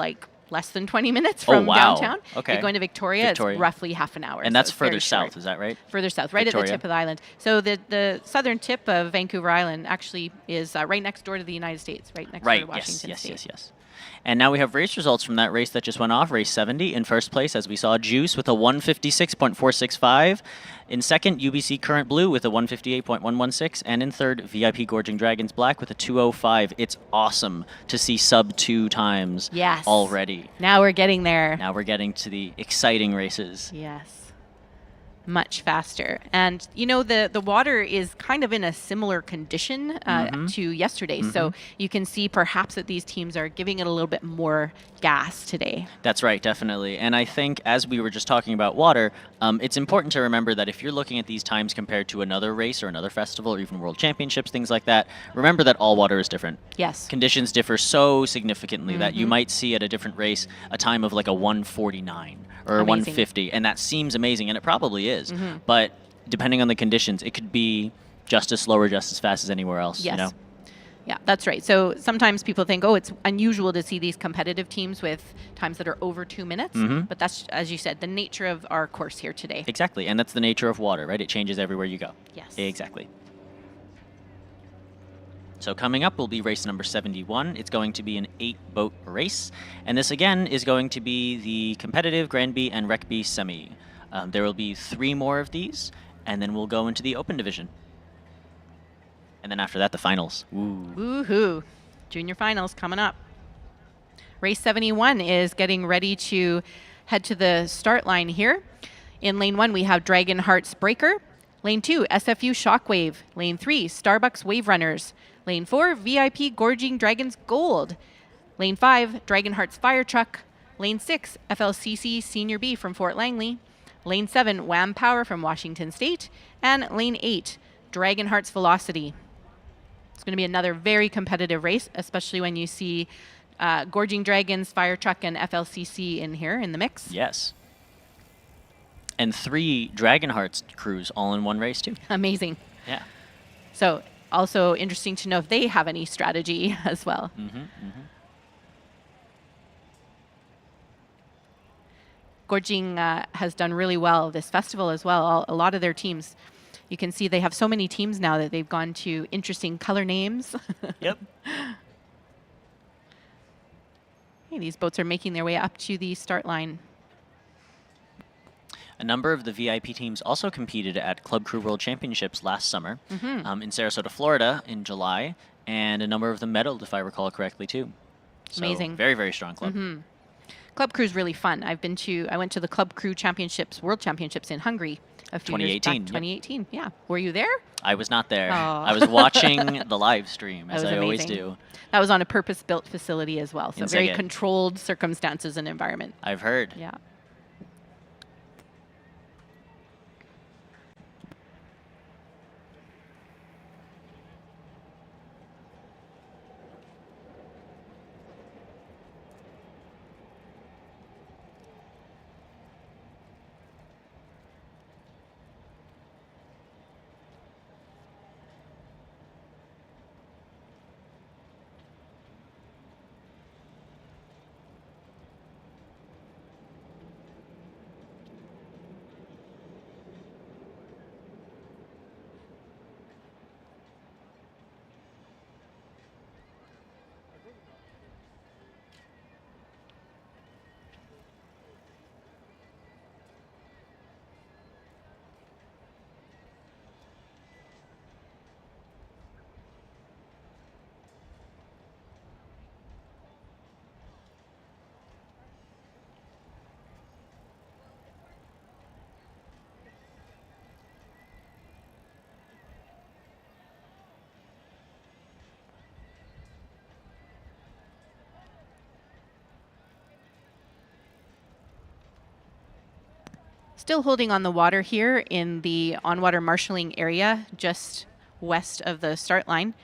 [SPEAKER 15] less than 20 minutes from downtown.
[SPEAKER 14] Okay.
[SPEAKER 15] If you're going to Victoria, it's roughly half an hour.
[SPEAKER 14] And
[SPEAKER 15] so
[SPEAKER 14] that's
[SPEAKER 15] it's very
[SPEAKER 14] further
[SPEAKER 15] short.
[SPEAKER 14] south, is that right?
[SPEAKER 15] Further south, right
[SPEAKER 14] Victoria.
[SPEAKER 15] at the tip of the island. So the southern tip of Vancouver Island actually is right next door to the United States, right next door to Washington State.
[SPEAKER 14] Yes. And now we have race results from that race that just went off. Race 70 in first place, as we saw, Juice with a 156.465. In second, UBC Current Blue with a 158.116. And in third, VIP Gorging Dragons Black with a 205. It's awesome to see sub 2 times already.
[SPEAKER 15] Now we're getting there.
[SPEAKER 14] Now we're getting to the exciting races.
[SPEAKER 15] Yes. Much faster. And, the water is kind of in a similar condition to yesterday. So you can see perhaps that these teams are giving it a little bit more gas today.
[SPEAKER 14] That's right, definitely. And I think as we were just talking about water, it's important to remember that if you're looking at these times compared to another race or another festival or even World Championships, things like that, remember that all water is different.
[SPEAKER 15] Yes.
[SPEAKER 14] Conditions differ so significantly that you might see at a different race a time of like a 149 or a 150, and that seems amazing, and it probably is. But depending on the conditions, it could be just as slow or just as fast as anywhere else.
[SPEAKER 15] Yes. Yeah, that's right. So sometimes people think, it's unusual to see these competitive teams with times that are over 2 minutes. But that's, as you said, the nature of our course here today.
[SPEAKER 14] Exactly, and that's the nature of water, right? It changes everywhere you go.
[SPEAKER 15] Yes.
[SPEAKER 14] Exactly. So coming up will be race number 71. It's going to be an 8-boat race. And this, again, is going to be the competitive Grand B and Rec B semi. There will be 3 more of these, and then we'll go into the open division. And then after that, the finals. Ooh.
[SPEAKER 15] Woohoo. Junior finals coming up. Race 71 is getting ready to head to the start line here. In lane 1, we have Dragon Hearts Breaker. Lane 2, SFU Shockwave. Lane 3, Starbucks Wave Runners. Lane 4, VIP Gorging Dragons Gold. Lane 5, Dragon Hearts Fire Truck. Lane 6, FLCC Senior B from Fort Langley. Lane 7, Wham Power from Washington State. And Lane 8, Dragon Hearts Velocity. It's going to be another very competitive race, especially when you see Gorging Dragons, Fire Truck, and FLCC in here in the mix.
[SPEAKER 14] Yes. And 3 Dragon Hearts crews all in one race, too.
[SPEAKER 15] Amazing.
[SPEAKER 14] Yeah.
[SPEAKER 15] So also interesting to know if they have any strategy as well. Gorging has done really well this festival as well. A lot of their teams, you can see they have so many teams now that they've gone to interesting color names.
[SPEAKER 14] Yep.
[SPEAKER 15] Hey, these boats are making their way up to the start line.
[SPEAKER 14] A number of the VIP teams also competed at Club Crew World Championships last summer in Sarasota, Florida in July, and a number of them medaled, if I recall correctly, too. So
[SPEAKER 15] Amazing.
[SPEAKER 14] Very, very strong club.
[SPEAKER 15] Club Crew is really fun. I went to the Club Crew Championships, World Championships in Hungary a few years back. 2018, yeah. Were you there?
[SPEAKER 14] I was not there.
[SPEAKER 15] Oh.
[SPEAKER 14] I was watching the live stream, as I always do.
[SPEAKER 15] That was on a purpose-built facility as well, so
[SPEAKER 14] In
[SPEAKER 15] very
[SPEAKER 14] Szeged.
[SPEAKER 15] controlled circumstances and environment.
[SPEAKER 14] I've heard.
[SPEAKER 15] Yeah. Still holding on the water here in the on-water marshalling area just west of the start line.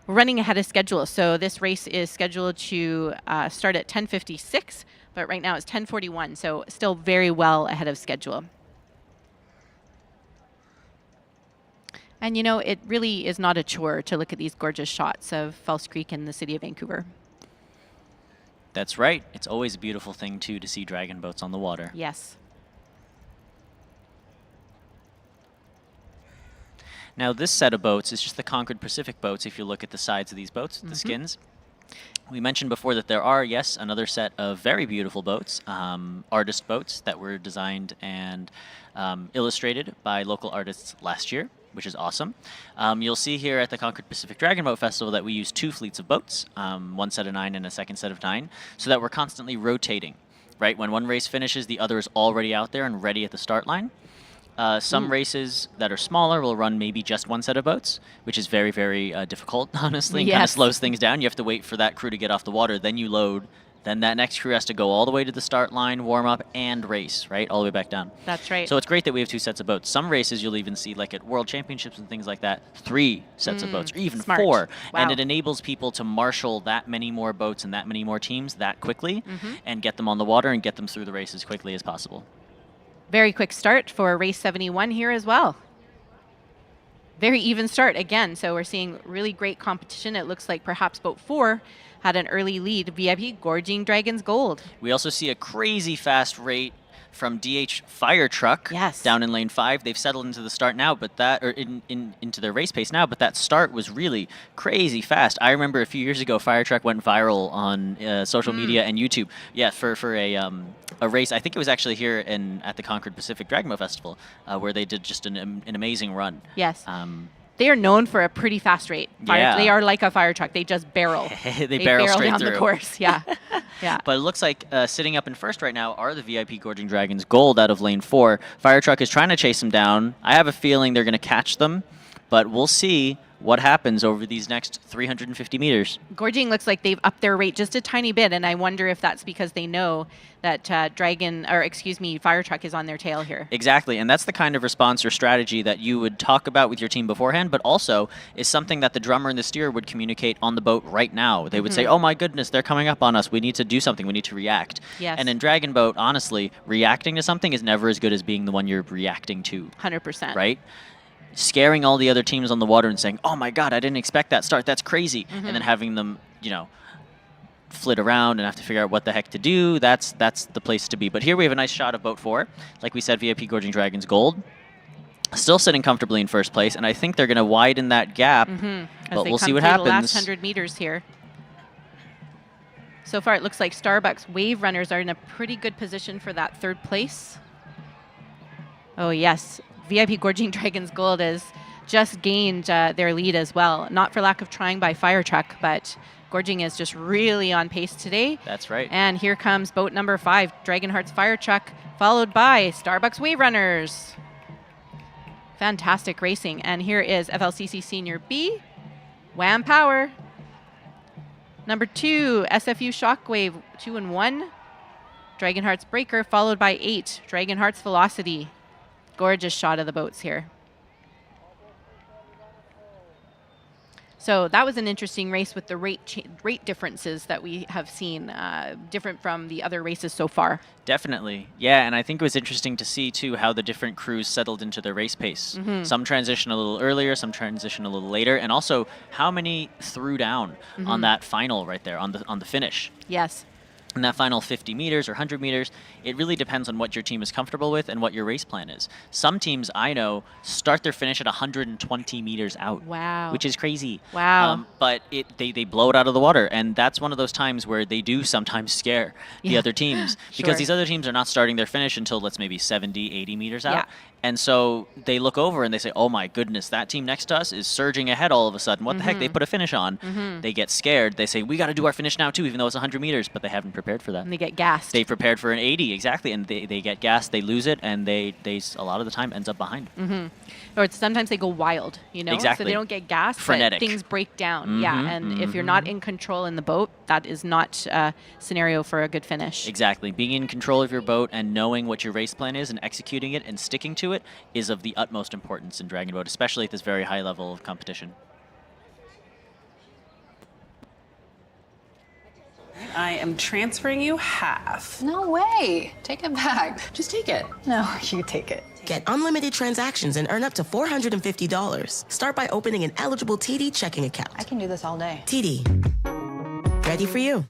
[SPEAKER 15] We're running ahead of schedule, so this race is scheduled to start at 10:56, but right now it's 10:41, so still very well ahead of schedule. And you know, it really is not a chore to look at these gorgeous shots of False Creek and the city of Vancouver.
[SPEAKER 14] That's right. It's always a beautiful thing, too, to see dragon boats on the water.
[SPEAKER 15] Yes.
[SPEAKER 14] Now, this set of boats is just the Concord Pacific boats, if you look at the sides of these boats, the skins. We mentioned before that there are, yes, another set of very beautiful boats, artist boats that were designed and illustrated by local artists last year, which is awesome. You'll see here at the Concord Pacific Dragon Boat Festival that we use 2 fleets of boats, one set of 9 and a second set of 9, so that we're constantly rotating, right? When one race finishes, the other is already out there and ready at the start line. Some races that are smaller will run maybe just 1 set of boats, which is very, very difficult, honestly, and kind of slows things down. You have to wait for that crew to get off the water, then you load, then that next crew has to go all the way to the start line, warm up, and race, right? All the way back down.
[SPEAKER 15] That's right.
[SPEAKER 14] So it's great that we have 2 sets of boats. Some races you'll even see, like at World Championships and things like that, 3 sets of boats, or even
[SPEAKER 15] smart.
[SPEAKER 14] 4.
[SPEAKER 15] Wow.
[SPEAKER 14] And it enables people to marshal that many more boats and that many more teams that quickly and get them on the water and get them through the race as quickly as possible.
[SPEAKER 15] Very quick start for race 71 here as well. Very even start again, so we're seeing really great competition. It looks like perhaps boat 4 had an early lead. VIP Gorging Dragons Gold.
[SPEAKER 14] We also see a crazy fast rate from DH Fire Truck down in lane 5. They've settled into the start now, but that, or into their race pace now, but that start was really crazy fast. I remember a few years ago, Fire Truck went viral on social media and YouTube. Yeah, for a race. I think it was actually here at the Concord Pacific Dragon Boat Festival, where they did just an amazing run.
[SPEAKER 15] Yes. they are known for a pretty fast rate.
[SPEAKER 14] Yeah.
[SPEAKER 15] They are like a fire truck. They just barrel.
[SPEAKER 14] they barrel straight
[SPEAKER 15] down
[SPEAKER 14] through
[SPEAKER 15] the course. Yeah. Yeah.
[SPEAKER 14] But it looks like sitting up in first right now are the VIP Gorging Dragons Gold out of lane 4. Fire truck is trying to chase them down. I have a feeling they're going to catch them, but we'll see what happens over these next 350 meters.
[SPEAKER 15] Gorging looks like they've upped their rate just a tiny bit, and I wonder if that's because they know that fire truck is on their tail here.
[SPEAKER 14] Exactly, and that's the kind of response or strategy that you would talk about with your team beforehand, but also is something that the drummer and the steerer would communicate on the boat right now. They would say, oh my goodness, they're coming up on us. We need to do something. We need to react.
[SPEAKER 15] Yes.
[SPEAKER 14] And in Dragon Boat, honestly, reacting to something is never as good as being the one you're reacting to.
[SPEAKER 15] 100%.
[SPEAKER 14] Right? Scaring all the other teams on the water and saying, oh my god, I didn't expect that start, that's crazy, and then having them, flit around and have to figure out what the heck to do, that's the place to be. But here we have a nice shot of boat 4. Like we said, VIP Gorging Dragons Gold. Still sitting comfortably in first place, and I think they're going to widen that gap, but we'll see what happens.
[SPEAKER 15] The last 100 meters here. So far, it looks like Starbucks Wave Runners are in a pretty good position for that 3rd place. Oh, yes. VIP Gorging Dragons Gold has just gained their lead as well. Not for lack of trying by Fire Truck, but Gorging is just really on pace today.
[SPEAKER 14] That's right.
[SPEAKER 15] And here comes boat number 5, Dragonheart's Fire Truck, followed by Starbucks Wave Runners. Fantastic racing. And here is FLCC Senior B, Wham Power. Number 2, SFU Shockwave, 2 and 1. Dragonheart's Breaker, followed by 8, Dragonheart's Velocity. Gorgeous shot of the boats here. So that was an interesting race with the rate differences that we have seen, different from the other races so far.
[SPEAKER 14] Definitely. Yeah, and I think it was interesting to see, too, how the different crews settled into their race pace. Some transition a little earlier, some transition a little later, and also how many threw down on that final right there, on the finish.
[SPEAKER 15] Yes.
[SPEAKER 14] In that final 50 meters or 100 meters, it really depends on what your team is comfortable with and what your race plan is. Some teams I know start their finish at 120 meters out.
[SPEAKER 15] Wow.
[SPEAKER 14] Which is crazy.
[SPEAKER 15] Wow.
[SPEAKER 14] But they blow it out of the water, and that's one of those times where they do sometimes scare the other teams because these other teams are not starting their finish until let's maybe 70, 80 meters out. And so they look over and they say, oh my goodness, that team next to us is surging ahead all of a sudden. What the heck? They put a finish on. They get scared. They say, we got to do our finish now too, even though it's 100 meters, but they haven't prepared for that.
[SPEAKER 15] And they get gassed.
[SPEAKER 14] They prepared for an 80, exactly, and they get gassed, they lose it, and they a lot of the time ends up behind.
[SPEAKER 15] Or sometimes they go wild,
[SPEAKER 14] Exactly.
[SPEAKER 15] So they don't get gassed,
[SPEAKER 14] frenetic.
[SPEAKER 15] But things break down. Yeah, and if you're not in control in the boat, that is not a scenario for a good finish.
[SPEAKER 14] Exactly. Being in control of your boat and knowing what your race plan is and executing it and sticking to it is of the utmost importance in Dragon Boat, especially at this very high level of competition.
[SPEAKER 4] I am transferring you half.
[SPEAKER 5] No way. Take it back. Just take it. No, you take it.
[SPEAKER 6] Get unlimited transactions and earn up to $450. Start by opening an eligible TD checking account.
[SPEAKER 5] I can do this all day.
[SPEAKER 6] TD. Ready for you.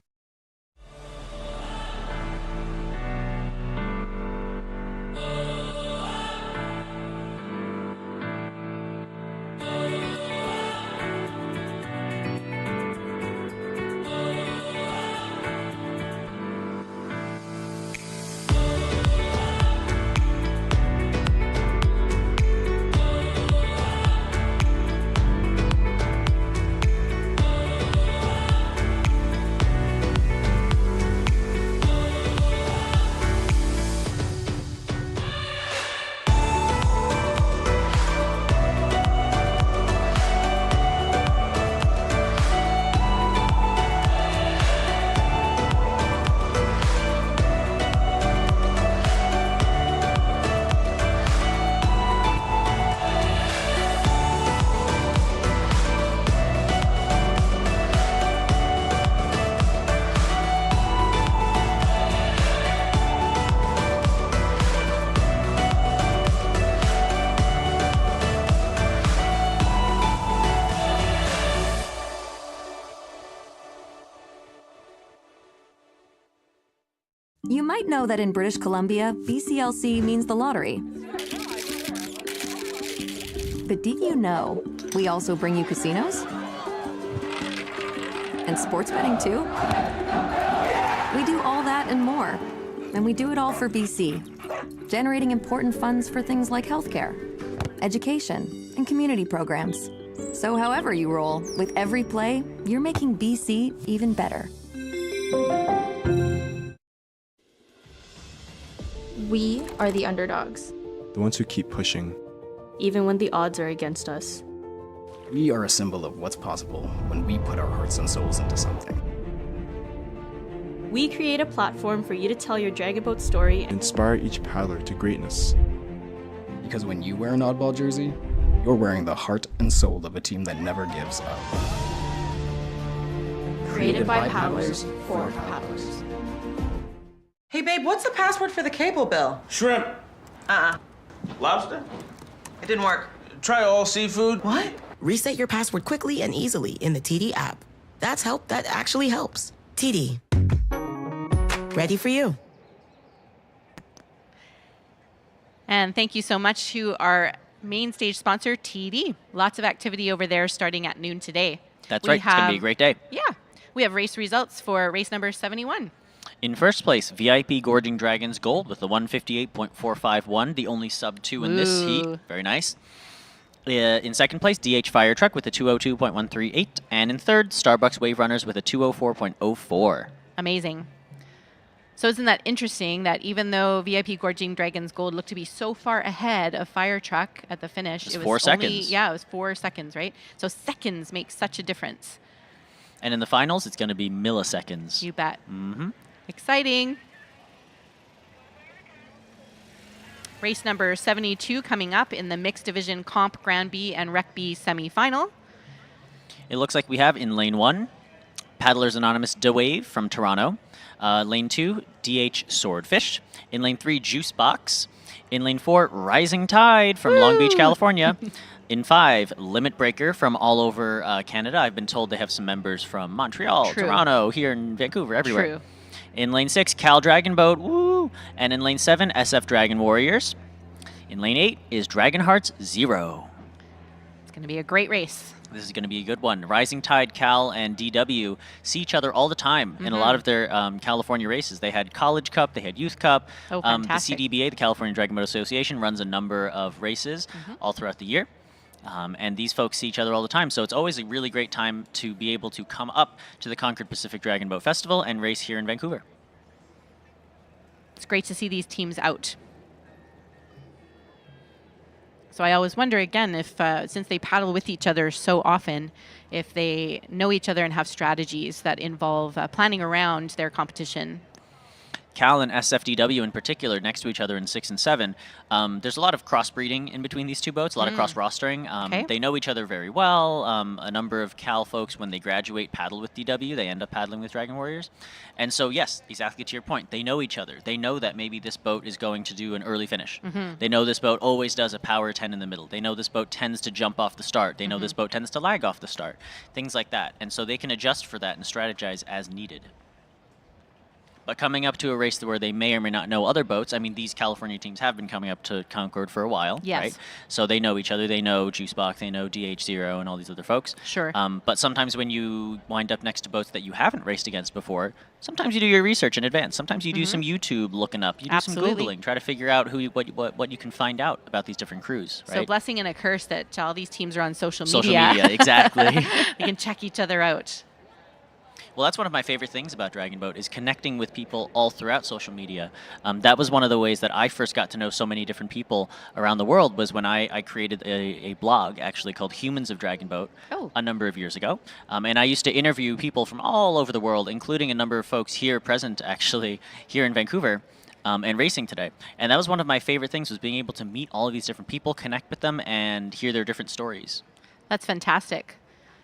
[SPEAKER 8] You might know that in British Columbia, BCLC means the lottery. But did you know we also bring you casinos? And sports betting too? We do all that and more. And we do it all for BC, generating important funds for things like healthcare, education, and community programs. So however you roll, with every play, you're making BC even better.
[SPEAKER 9] We are the underdogs,
[SPEAKER 10] The ones who keep pushing.
[SPEAKER 9] even when the odds are against us.
[SPEAKER 11] We are a symbol of what's possible when we put our hearts and souls into something.
[SPEAKER 9] We create a platform for you to tell your dragon boat story.
[SPEAKER 10] Inspire each paddler to greatness.
[SPEAKER 11] Because when you wear an oddball jersey, you're wearing the heart and soul of a team that never gives up.
[SPEAKER 9] Created by paddlers for paddlers.
[SPEAKER 12] Hey, babe, what's the password for the cable bill?
[SPEAKER 13] Shrimp. Lobster?
[SPEAKER 12] It didn't work.
[SPEAKER 13] Try all seafood.
[SPEAKER 12] What?
[SPEAKER 6] Reset your password quickly and easily in the TD app. That's help that actually helps. TD. Ready for you.
[SPEAKER 15] And thank you so much to our main stage sponsor, TD. Lots of activity over there starting at noon today.
[SPEAKER 14] That's right. It's going to be a great day.
[SPEAKER 15] Yeah. We have race results for race number 71.
[SPEAKER 14] In first place, VIP Gorging Dragons Gold with the 158.451, the only sub 2 in this heat. Very nice. In second place, DH Fire Truck with a 202.138. And in third, Starbucks Wave Runners with a 204.04.
[SPEAKER 15] Amazing. So isn't that interesting that even though VIP Gorging Dragons Gold looked to be so far ahead of Fire Truck at the finish,
[SPEAKER 14] it was 4 seconds.
[SPEAKER 15] Yeah, it was 4 seconds, right? So seconds make such a difference.
[SPEAKER 14] And in the finals, it's going to be milliseconds.
[SPEAKER 15] You bet.
[SPEAKER 14] Mm-hmm.
[SPEAKER 15] Exciting. Race number 72 coming up in the mixed division Comp Grand B and Rec B semifinal.
[SPEAKER 14] It looks like we have in lane 1, Paddlers Anonymous DeWave from Toronto. Lane 2, DH Swordfish. In lane 3, Juice Box. In lane 4, Rising Tide from Long Beach, California. In 5, Limit Breaker from all over Canada. I've been told they have some members from Montreal, Toronto, here in Vancouver, everywhere.
[SPEAKER 15] True.
[SPEAKER 14] In lane 6, Cal Dragon Boat, woo! And in lane 7, SF Dragon Warriors. In lane 8 is Dragon Hearts Zero.
[SPEAKER 15] It's going to be a great race.
[SPEAKER 14] This is going to be a good one. Rising Tide, Cal, and DW see each other all the time in a lot of their California races. They had College Cup, they had Youth Cup.
[SPEAKER 15] Oh,
[SPEAKER 14] the
[SPEAKER 15] fantastic.
[SPEAKER 14] CDBA, the California Dragon Boat Association, runs a number of races all throughout the year. And these folks see each other all the time. So it's always a really great time to be able to come up to the Concord Pacific Dragon Boat Festival and race here in Vancouver.
[SPEAKER 15] It's great to see these teams out. So I always wonder, again, if since they paddle with each other so often, if they know each other and have strategies that involve planning around their competition.
[SPEAKER 14] Cal and SFDW in particular, next to each other in 6 and 7, there's a lot of crossbreeding in between these two boats, a lot of cross-rostering. They know each other very well. A number of Cal folks, when they graduate, paddle with DW. They end up paddling with Dragon Warriors. And so, yes, exactly to your point, they know each other. They know that maybe this boat is going to do an early finish. They know this boat always does a power 10 in the middle. They know this boat tends to jump off the start. They know this boat tends to lag off the start. Things like that. And so they can adjust for that and strategize as needed. But coming up to a race where they may or may not know other boats, I mean, these California teams have been coming up to Concord for a while, right? So they know each other. They know Juicebox, they know DH0, and all these other folks.
[SPEAKER 15] Sure.
[SPEAKER 14] But sometimes when you wind up next to boats that you haven't raced against before, sometimes you do your research in advance. Sometimes you do some YouTube looking up. You do some Googling, try to figure out what you can find out about these different crews, right?
[SPEAKER 15] So blessing and a curse that all these teams are on social media.
[SPEAKER 14] Social media, exactly.
[SPEAKER 15] They can check each other out.
[SPEAKER 14] Well, that's one of my favorite things about Dragon Boat is connecting with people all throughout social media. That was one of the ways that I first got to know so many different people around the world was when I created a blog actually called Humans of Dragon Boat a number of years ago. And I used to interview people from all over the world, including a number of folks here present actually here in Vancouver. And racing today. And that was one of my favorite things was being able to meet all of these different people, connect with them, and hear their different stories.
[SPEAKER 15] That's fantastic.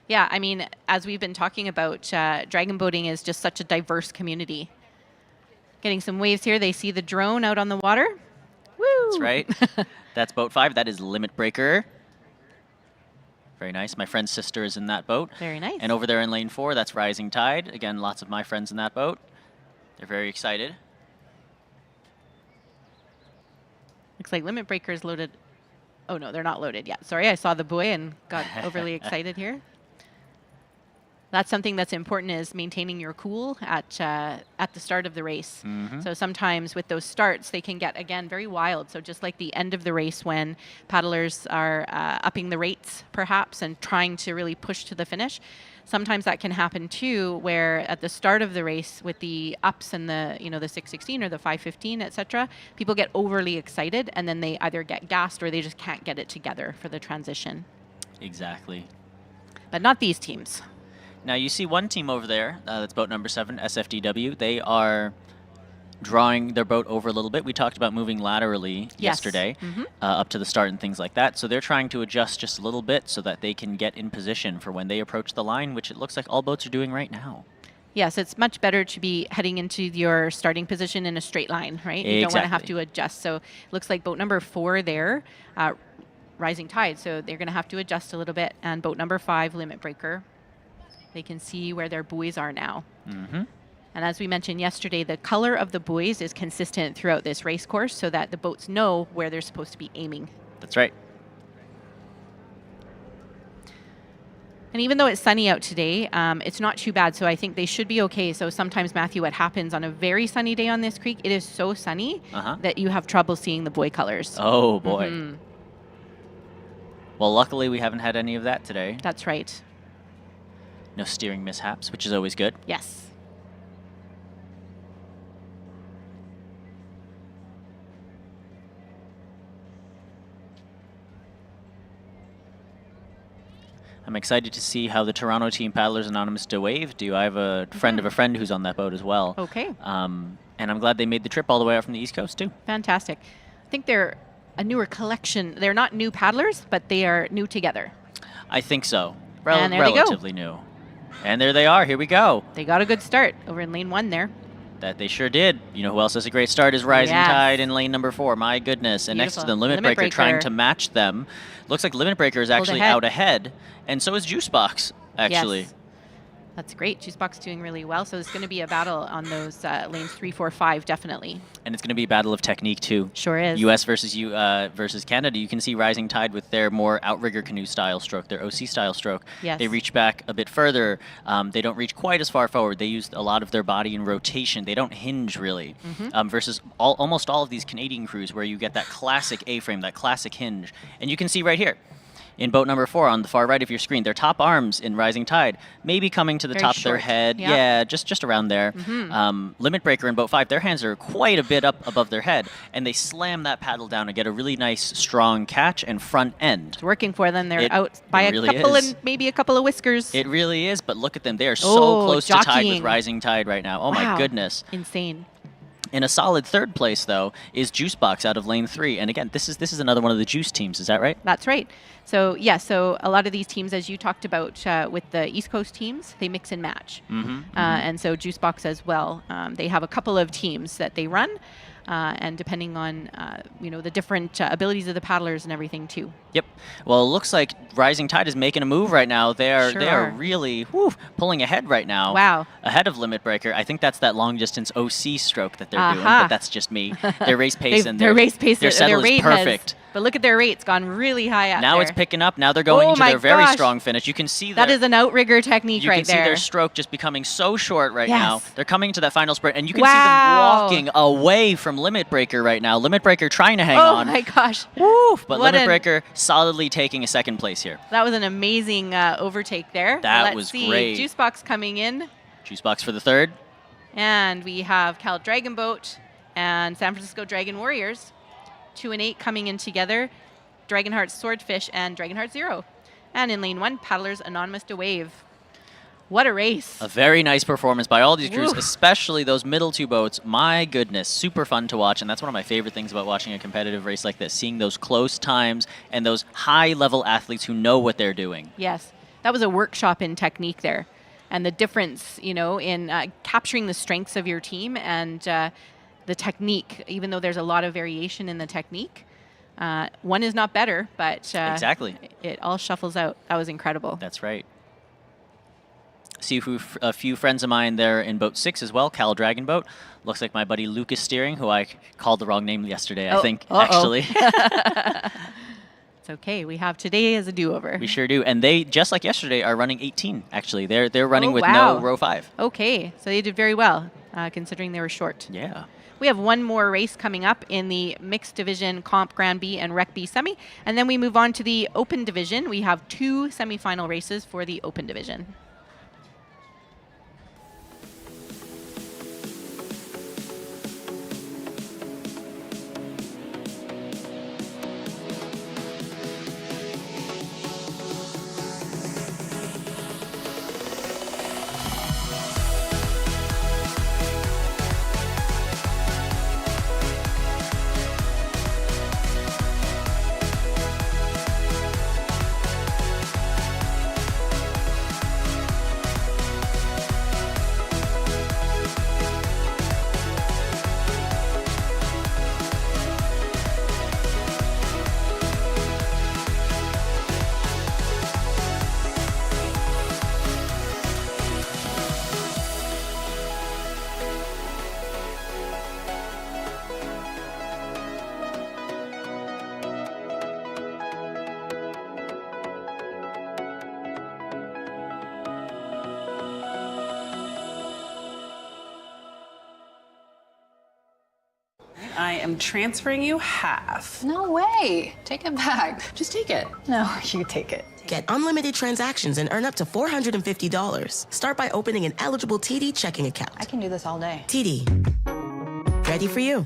[SPEAKER 15] Yeah, I mean, as we've been talking about, dragon boating is just such a diverse community. Getting some waves here. They see the drone out on the water. Woo!
[SPEAKER 14] That's right. That's boat 5. That is Limit Breaker. Very nice. My friend's sister is in that boat.
[SPEAKER 15] Very nice.
[SPEAKER 14] And over there in lane 4, that's Rising Tide. Again, lots of my friends in that boat. They're very excited.
[SPEAKER 15] Looks like Limit Breaker is loaded. Oh, no, they're not loaded yet. Sorry, I saw the buoy and got overly excited here. that's something that's important, is maintaining your cool at the start of the race. So sometimes with those starts, they can get, again, very wild. So just like the end of the race when paddlers are upping the rates perhaps and trying to really push to the finish, sometimes that can happen too, where at the start of the race with the ups and the, the 6:16 or the 5:15, etc., people get overly excited and then they either get gassed or they just can't get it together for the transition.
[SPEAKER 14] Exactly.
[SPEAKER 15] But not these teams.
[SPEAKER 14] Now you see one team over there, that's boat number 7, SFDW. They are drawing their boat over a little bit. We talked about moving laterally yesterday up to the start and things like that. So they're trying to adjust just a little bit so that they can get in position for when they approach the line, which it looks like all boats are doing right now.
[SPEAKER 15] Yes, it's much better to be heading into your starting position in a straight line, right? You don't want to have to adjust. So it looks like boat number 4 there, Rising Tide. So they're going to have to adjust a little bit. And boat number 5, Limit Breaker. They can see where their buoys are now. And as we mentioned yesterday, the color of the buoys is consistent throughout this race course so that the boats know where they're supposed to be aiming.
[SPEAKER 14] That's right.
[SPEAKER 15] And even though it's sunny out today, it's not too bad. So I think they should be okay. So sometimes, Matthew, what happens on a very sunny day on this creek, it is so sunny that you have trouble seeing the buoy colors.
[SPEAKER 14] Oh, boy. Well, luckily we haven't had any of that today.
[SPEAKER 15] That's right.
[SPEAKER 14] No steering mishaps, which is always good.
[SPEAKER 15] Yes.
[SPEAKER 14] I'm excited to see how the Toronto team Paddlers Anonymous do wave. I have a friend of a friend who's on that boat as well.
[SPEAKER 15] Okay.
[SPEAKER 14] And I'm glad they made the trip all the way out from the East Coast, too.
[SPEAKER 15] Fantastic. I think they're a newer collection. They're not new paddlers, but they are new together.
[SPEAKER 14] I think so.
[SPEAKER 15] And there
[SPEAKER 14] relatively
[SPEAKER 15] they go.
[SPEAKER 14] New. And there they are. Here we go.
[SPEAKER 15] They got a good start over in lane 1 there.
[SPEAKER 14] That they sure did. You know who else has a great start is Rising Tide in lane number 4. My goodness. And next to them, Limit Breaker trying to match them. Looks like Limit Breaker is actually out ahead. And so is Juicebox, actually.
[SPEAKER 15] Yes. That's great. Juicebox doing really well. So it's going to be a battle on those lanes 3, 4, 5, definitely.
[SPEAKER 14] And it's going to be a battle of technique, too.
[SPEAKER 15] Sure is.
[SPEAKER 14] U.S. versus Canada. You can see Rising Tide with their more outrigger canoe style stroke, their OC style stroke.
[SPEAKER 15] Yes.
[SPEAKER 14] They reach back a bit further. They don't reach quite as far forward. They use a lot of their body in rotation. They don't hinge, really. Versus almost all of these Canadian crews where you get that classic A-frame, that classic hinge. And you can see right here, in boat number 4 on the far right of your screen, their top arms in Rising Tide maybe coming to the top of their head. Yeah, just around there. Limit Breaker in boat 5, their hands are quite a bit up above their head, and they slam that paddle down and get a really nice, strong catch and front end.
[SPEAKER 15] It's working for them. They're out by a couple and maybe a couple of whiskers.
[SPEAKER 14] It really is, but look at them. They are so close to tied with Rising Tide right now. Oh, my goodness.
[SPEAKER 15] Insane.
[SPEAKER 14] In a solid 3rd place, though, is Juicebox out of lane 3. And again, this is another one of the Juice teams. Is that right?
[SPEAKER 15] That's right. So, yeah, so a lot of these teams, as you talked about with the East Coast teams, they mix and match. And so Juicebox as well. They have a couple of teams that they run. And depending on, the different abilities of the paddlers and everything, too.
[SPEAKER 14] Yep. Well, it looks like Rising Tide is making a move right now. They are really pulling ahead right now.
[SPEAKER 15] Wow.
[SPEAKER 14] Ahead of Limit Breaker. I think that's that long-distance OC stroke that they're doing, but that's just me. Their race pace and their settle is perfect.
[SPEAKER 15] But look at their rate. It's gone really high up
[SPEAKER 14] Now it's picking up. Now they're going into their very strong finish. You can see
[SPEAKER 15] that is an outrigger technique right there.
[SPEAKER 14] You can see their stroke just becoming so short right now. They're coming to that final sprint, and you can see them walking away from Limit Breaker right now. Limit Breaker trying to hang on.
[SPEAKER 15] Oh, my gosh.
[SPEAKER 14] Woo! But Limit Breaker solidly taking a 2nd place here.
[SPEAKER 15] That was an amazing overtake there.
[SPEAKER 14] That was great.
[SPEAKER 15] Juicebox coming in.
[SPEAKER 14] Juicebox for the 3rd.
[SPEAKER 15] And we have Cal Dragon Boat and San Francisco Dragon Warriors. 2 and 8 coming in together. Dragonheart Swordfish and Dragonheart Zero. And in lane 1, Paddlers Anonymous to Wave. What a race.
[SPEAKER 14] A very nice performance by all these crews, especially those middle 2 boats. My goodness, super fun to watch. And that's one of my favorite things about watching a competitive race like this, seeing those close times and those high-level athletes who know what they're doing.
[SPEAKER 15] Yes, that was a workshop in technique there. And the difference, in capturing the strengths of your team and the technique, even though there's a lot of variation in the technique. One is not better, but
[SPEAKER 14] exactly,
[SPEAKER 15] it all shuffles out. That was incredible.
[SPEAKER 14] That's right. See a few friends of mine there in boat 6 as well, Cal Dragon Boat. Looks like my buddy Lucas Steering, who I called the wrong name yesterday, I think, actually.
[SPEAKER 15] That's okay. We have today as a do-over.
[SPEAKER 14] We sure do. And they, just like yesterday, are running 18, actually. They're running with
[SPEAKER 15] wow.
[SPEAKER 14] no row 5.
[SPEAKER 15] Okay, so they did very well, considering they were short.
[SPEAKER 14] Yeah.
[SPEAKER 15] We have one more race coming up in the mixed division Comp Grand B and Rec B semi, and then we move on to the open division. We have 2 semifinal races for the open division.
[SPEAKER 4] I am transferring you half.
[SPEAKER 5] No way. Take it back. Just take it. No, you take it.
[SPEAKER 6] Get unlimited transactions and earn up to $450. Start by opening an eligible TD checking account.
[SPEAKER 5] I can do this all day.
[SPEAKER 6] TD. Ready for you.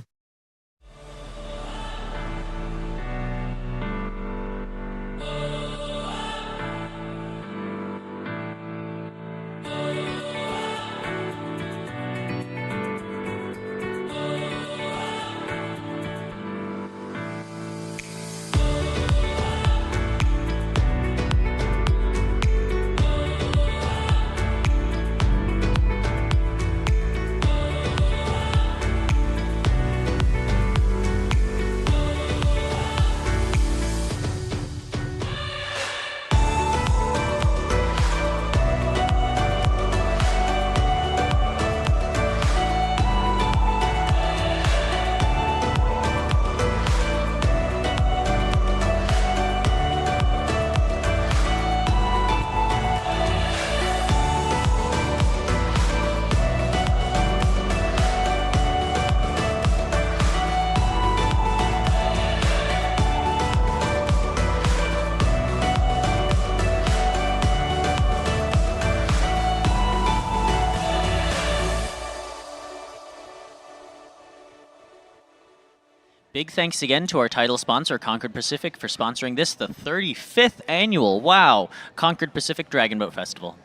[SPEAKER 14] Big thanks again to our title sponsor, Concord Pacific, for sponsoring this, the 35th annual, wow, Concord Pacific Dragon Boat Festival.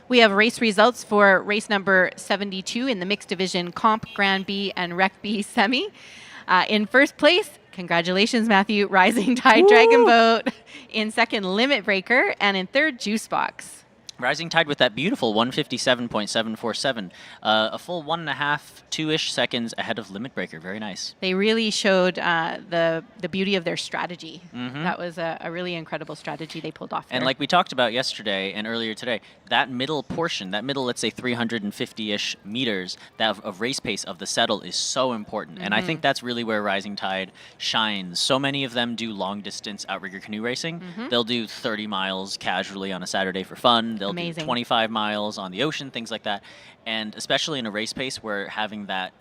[SPEAKER 15] We have race results for race number 72 in the mixed division Comp Grand B and Rec B semi. In first place, congratulations, Matthew, Rising Tide Dragon Boat. In second, Limit Breaker. And in third, Juice Box.
[SPEAKER 14] Rising Tide with that beautiful 157.747, a full 1.5, 2-ish seconds ahead of Limit Breaker. Very nice.
[SPEAKER 15] They really showed the beauty of their strategy.
[SPEAKER 14] Mm-hmm.
[SPEAKER 15] That was a really incredible strategy they pulled off there.
[SPEAKER 14] And like we talked about yesterday and earlier today, that middle portion, that middle, let's say 350-ish meters of race pace of the settle is so important.
[SPEAKER 15] Mm-hmm.
[SPEAKER 14] And I think that's really where Rising Tide shines. So many of them do long distance outrigger canoe racing.
[SPEAKER 15] Mm-hmm.
[SPEAKER 14] They'll do 30 miles casually on a Saturday for fun. They'll
[SPEAKER 15] Amazing.
[SPEAKER 14] do 25 miles on the ocean, things like that. And especially in a race pace where having that,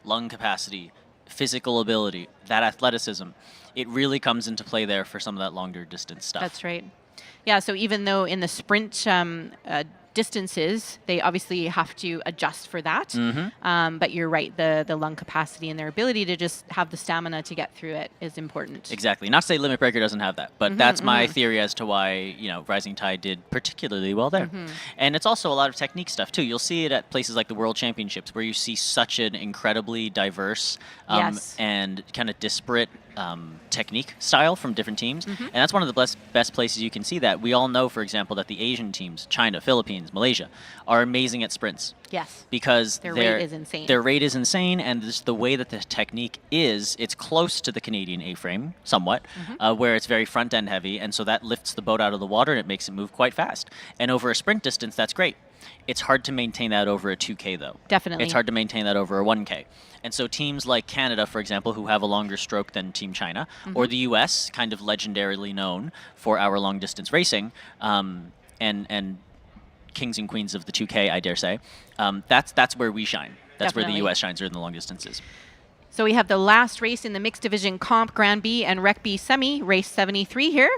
[SPEAKER 14] lung capacity, physical ability, that athleticism, it really comes into play there for some of that longer distance stuff.
[SPEAKER 15] That's right. Yeah, so even though in the sprint distances, they obviously have to adjust for that.
[SPEAKER 14] Mm-hmm.
[SPEAKER 15] But you're right, the lung capacity and their ability to just have the stamina to get through it is important.
[SPEAKER 14] Exactly. Not to say Limit Breaker doesn't have that, but that's my theory as to why, Rising Tide did particularly well there. And it's also a lot of technique stuff too. You'll see it at places like the World Championships where you see such an incredibly diverse and kind of disparate technique style from different teams. And that's one of the best places you can see that. We all know, for example, that the Asian teams, China, Philippines, Malaysia, are amazing at sprints.
[SPEAKER 15] Yes.
[SPEAKER 14] Because
[SPEAKER 15] their rate is insane.
[SPEAKER 14] Their rate is insane, and just the way that the technique is, it's close to the Canadian A-frame, somewhat, where it's very front-end heavy, and so that lifts the boat out of the water and it makes it move quite fast. And over a sprint distance, that's great. It's hard to maintain that over a 2K, though.
[SPEAKER 15] Definitely.
[SPEAKER 14] It's hard to maintain that over a 1K. And so teams like Canada, for example, who have a longer stroke than Team China, or the US, kind of legendarily known for our long-distance racing, and kings and queens of the 2K, I dare say, that's where we shine. That's where the US shines, are in the long distances.
[SPEAKER 15] So we have the last race in the mixed division Comp Grand B and Rec B Semi, race 73 here.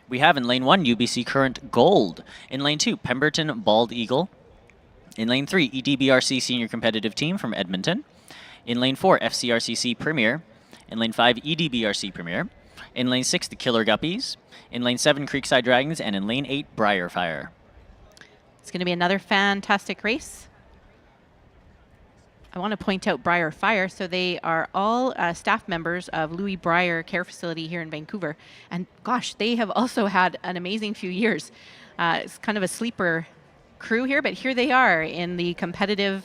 [SPEAKER 14] We have in lane 1, UBC Current Gold. In lane 2, Pemberton Bald Eagle. In lane 3, EDBRC Senior Competitive Team from Edmonton. In lane 4, FCRCC Premier. In lane 5, EDBRC Premier. In lane 6, the Killer Guppies. In lane 7, Creekside Dragons. And in lane 8, Briarfire.
[SPEAKER 15] It's going to be another fantastic race. I want to point out Briarfire. So they are all staff members of Louis Briar Care Facility here in Vancouver. And gosh, they have also had an amazing few years. It's kind of a sleeper crew here, but here they are in the competitive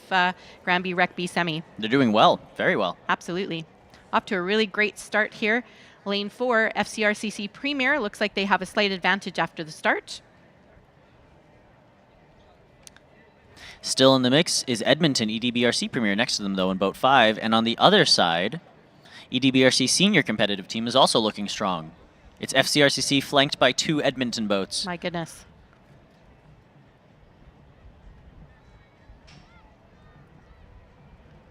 [SPEAKER 15] Grand B Rec B Semi.
[SPEAKER 14] They're doing well, very well.
[SPEAKER 15] Absolutely. Off to a really great start here. Lane 4, FCRCC Premier. Looks like they have a slight advantage after the start.
[SPEAKER 14] Still in the mix is Edmonton EDBRC Premier next to them, though, in boat 5. And on the other side, EDBRC Senior Competitive Team is also looking strong. It's FCRCC flanked by 2 Edmonton boats.
[SPEAKER 15] My goodness.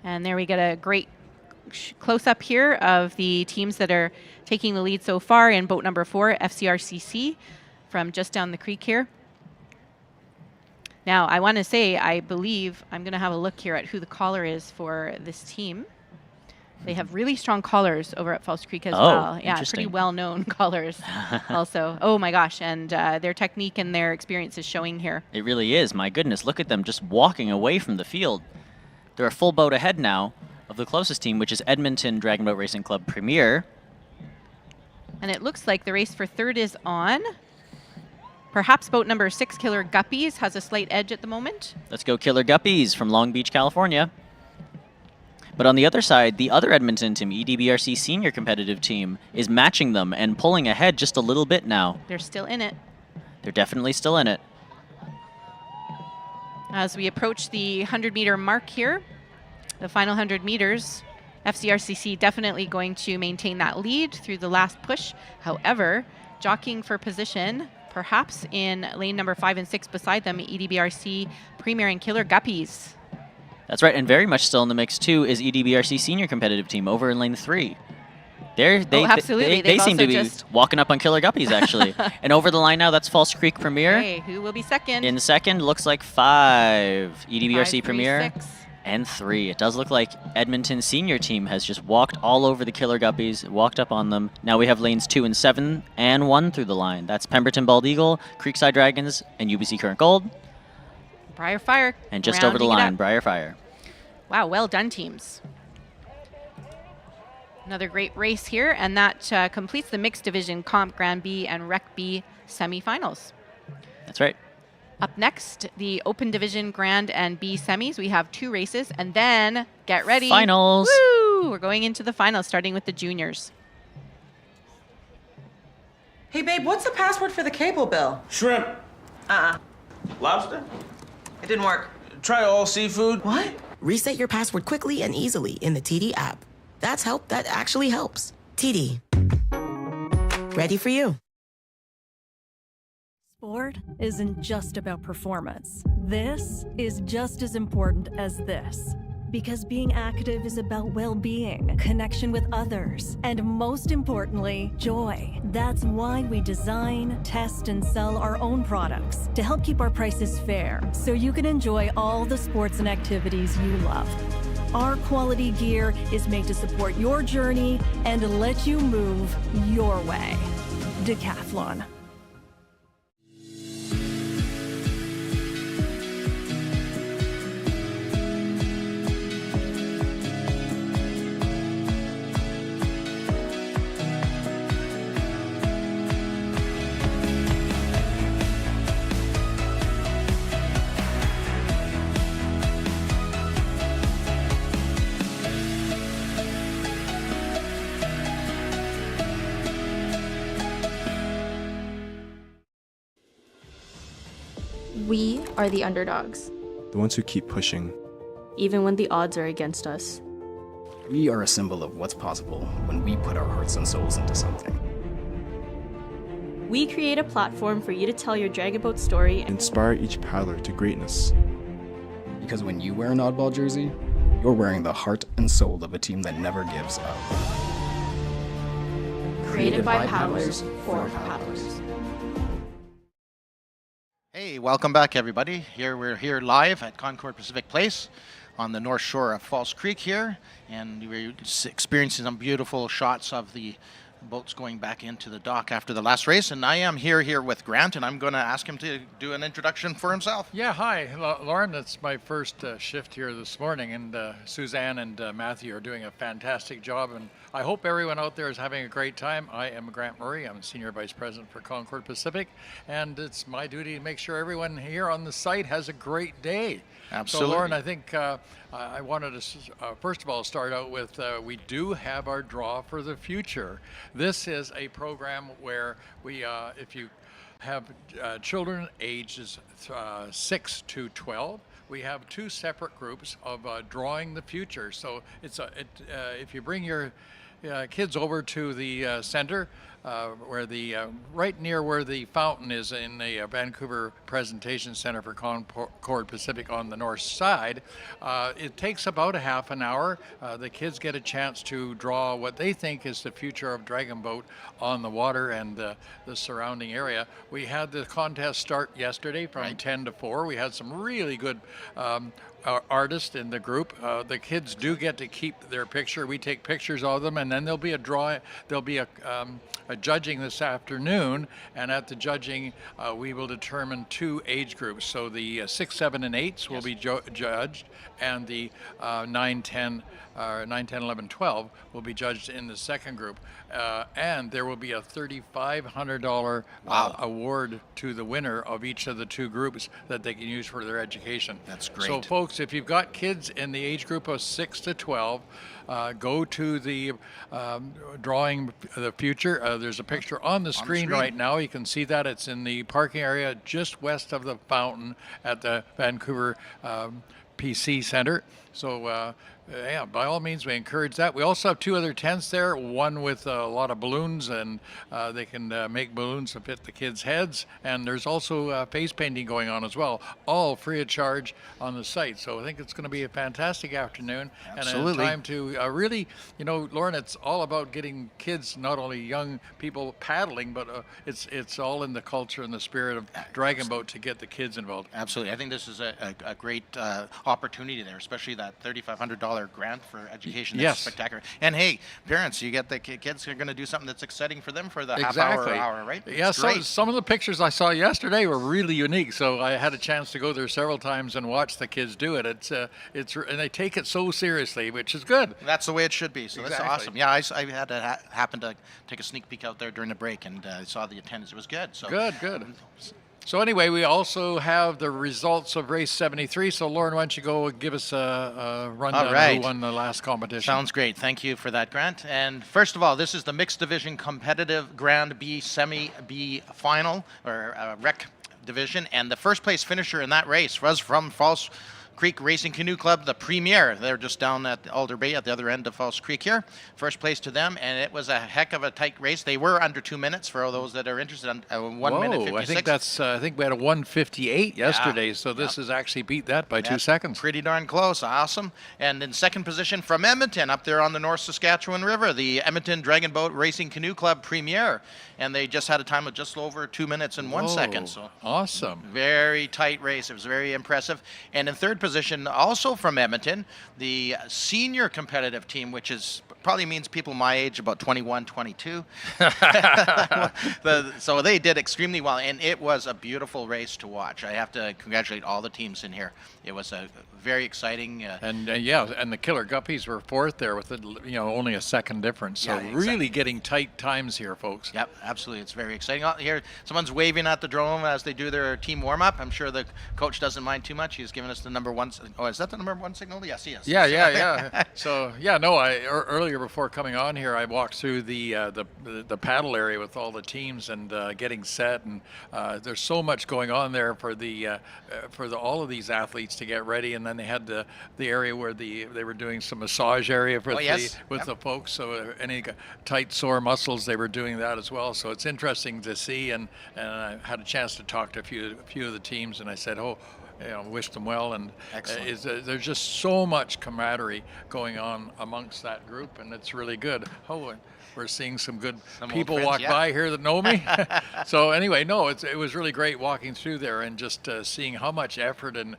[SPEAKER 15] And there we get a great close-up here of the teams that are taking the lead so far in boat number 4, FCRCC, from just down the creek here. Now, I want to say, I believe, I'm going to have a look here at who the caller is for this team. They have really strong callers over at False Creek as well. Yeah, pretty well-known callers also. Oh my gosh, and their technique and their experience is showing here.
[SPEAKER 14] It really is. My goodness, look at them just walking away from the field. They're a full boat ahead now of the closest team, which is Edmonton Dragon Boat Racing Club Premier.
[SPEAKER 15] And it looks like the race for third is on. Perhaps boat number 6, Killer Guppies, has a slight edge at the moment.
[SPEAKER 14] Let's go Killer Guppies from Long Beach, California. But on the other side, the other Edmonton team, EDBRC Senior Competitive Team, is matching them and pulling ahead just a little bit now.
[SPEAKER 15] They're still in it.
[SPEAKER 14] They're definitely still in it.
[SPEAKER 15] As we approach the 100-meter mark here, the final 100 meters, FCRCC definitely going to maintain that lead through the last push. However, jockeying for position, perhaps in lane number 5 and 6 beside them, EDBRC Premier and Killer Guppies.
[SPEAKER 14] That's right, and very much still in the mix, too, is EDBRC Senior Competitive Team over in lane 3.
[SPEAKER 15] Absolutely.
[SPEAKER 14] They seem to be walking up on Killer Guppies, actually. And over the line now, that's False Creek Premier.
[SPEAKER 15] Hey, who will be second?
[SPEAKER 14] In second, looks like 5. EDBRC
[SPEAKER 15] 5, 3,
[SPEAKER 14] Premier.
[SPEAKER 15] 6.
[SPEAKER 14] And 3. It does look like Edmonton Senior Team has just walked all over the Killer Guppies, walked up on them. Now we have lanes 2 and 7 and 1 through the line. That's Pemberton Bald Eagle, Creekside Dragons, and UBC Current Gold.
[SPEAKER 15] Briarfire.
[SPEAKER 14] And just over the line, Briarfire.
[SPEAKER 15] Wow, well done, teams. Another great race here, and that completes the mixed division Comp Grand B and Rec B semifinals.
[SPEAKER 14] That's right.
[SPEAKER 15] Up next, the Open Division Grand and B semis. We have 2 races, and then get ready.
[SPEAKER 14] Finals.
[SPEAKER 15] Woo! We're going into the finals, starting with the juniors.
[SPEAKER 12] Hey, babe, what's the password for the cable bill?
[SPEAKER 13] Shrimp. Lobster?
[SPEAKER 12] It didn't work.
[SPEAKER 13] Try all seafood.
[SPEAKER 12] What?
[SPEAKER 6] Reset your password quickly and easily in the TD app. That actually helps. TD. Ready for you.
[SPEAKER 7] Sport isn't just about performance. This is just as important as this. Because being active is about well-being, connection with others, and most importantly, joy. That's why we design, test, and sell our own products to help keep our prices fair so you can enjoy all the sports and activities you love. Our quality gear is made to support your journey and let you move your way. Decathlon.
[SPEAKER 9] We are the underdogs,
[SPEAKER 10] The ones who keep pushing.
[SPEAKER 9] even when the odds are against us.
[SPEAKER 11] We are a symbol of what's possible when we put our hearts and souls into something.
[SPEAKER 9] We create a platform for you to tell your dragon boat story.
[SPEAKER 10] Inspire each paddler to greatness.
[SPEAKER 11] Because when you wear an oddball jersey, you're wearing the heart and soul of a team that never gives up.
[SPEAKER 9] Created by paddlers for paddlers.
[SPEAKER 16] Hey, welcome back, everybody. We're here live at Concord Pacific Place on the north shore of False Creek here, and we're experiencing some beautiful shots of the boats going back into the dock after the last race. And I am here with Grant, and I'm going to ask him to do an introduction for himself.
[SPEAKER 17] Yeah, hi, Lauren. It's my first shift here this morning, and Suzanne and Matthew are doing a fantastic job, and I hope everyone out there is having a great time. I am Grant Murray. I'm Senior Vice President for Concord Pacific, and it's my duty to make sure everyone here on the site has a great day.
[SPEAKER 16] Absolutely.
[SPEAKER 17] So, Lauren, I think I wanted to, first of all, start out with we do have our draw for the future. This is a program where we, if you have children ages 6 to 12, we have two separate groups of drawing the future. So it's if you bring your kids over to the center, where the right near where the fountain is in the Vancouver Presentation Center for Concord Pacific on the north side. It takes about a half an hour. The kids get a chance to draw what they think is the future of Dragon Boat on the water and the surrounding area. We had the contest start yesterday from 10 to 4. We had some really good artists in the group. The kids do get to keep their picture. We take pictures of them, and then there'll be a draw. There'll be a judging this afternoon, and at the judging we will determine two age groups. So the 6, 7, and 8s will be judged, and the 9, 10, 11, 12 will be judged in the second group. And there will be a $3,500 award to the winner of each of the two groups that they can use for their education.
[SPEAKER 16] That's great.
[SPEAKER 17] So folks, if you've got kids in the age group of 6 to 12, go to the drawing the future. There's a picture on the screen right now. You can see that. It's in the parking area just west of the fountain at the Vancouver PC Center. So yeah, by all means, we encourage that. We also have two other tents there, one with a lot of balloons, and they can make balloons to fit the kids' heads. And there's also face painting going on as well, all free of charge on the site. So I think it's going to be a fantastic afternoon.
[SPEAKER 16] Absolutely.
[SPEAKER 17] And a time to really, you know, Lauren, it's all about getting kids, not only young people paddling, but it's all in the culture and the spirit of Dragon Boat to get the kids involved.
[SPEAKER 16] Absolutely. I think this is a great opportunity there, especially that $3,500 grant for education. That's spectacular. And hey, parents, you get the kids are going to do something that's exciting for them for the half hour, right?
[SPEAKER 17] Yeah, so some of the pictures I saw yesterday were really unique. So I had a chance to go there several times and watch the kids do it. It's and they take it so seriously, which is good.
[SPEAKER 16] That's the way it should be. So that's awesome. Yeah, I had to happen to take a sneak peek out there during the break, and I saw the attendance. It was good. So
[SPEAKER 17] good. So anyway, we also have the results of race 73. So Lauren, why don't you go give us a rundown of who won the last competition?
[SPEAKER 16] Sounds great. Thank you for that, Grant. And first of all, this is the mixed division competitive Grand B Semi B final, or rec division. And the first place finisher in that race was from False Creek Racing Canoe Club, the Premier. They're just down at Alder Bay at the other end of False Creek here. First place to them, and it was a heck of a tight race. They were under 2 minutes for all those that are interested. 1 minute 56.
[SPEAKER 17] I think we had a 1:58 yesterday, so this has actually beat that by 2 seconds.
[SPEAKER 16] Pretty darn close. Awesome. And in second position from Edmonton, up there on the North Saskatchewan River, the Edmonton Dragon Boat Racing Canoe Club Premier, and they just had a time of just over 2 minutes and 1 second. So
[SPEAKER 17] awesome.
[SPEAKER 16] Very tight race. It was very impressive. And in third position, also from Edmonton, the senior competitive team, which is probably means people my age, about 21, 22. So they did extremely well, and it was a beautiful race to watch. I have to congratulate all the teams in here. It was a very exciting.
[SPEAKER 17] And the Killer Guppies were fourth there with only a second difference. So really getting tight times here, folks.
[SPEAKER 16] Yep, absolutely. It's very exciting. Oh, here, someone's waving at the drone as they do their team warm-up. I'm sure the coach doesn't mind too much. He's given us the number one. Oh, is that the number one signal? Yes, he is.
[SPEAKER 17] Yeah. So earlier before coming on here, I walked through the paddle area with all the teams and getting set, and there's so much going on there for all of these athletes to get ready. And then they had the area where they were doing some massage area for the folks. So any tight sore muscles, they were doing that as well. So it's interesting to see, and I had a chance to talk to a few of the teams, and I said, wish them well, and there's just so much camaraderie going on amongst that group, and it's really good. We're seeing some good people walk by here that know me. So anyway, it was really great walking through there and just seeing how much effort and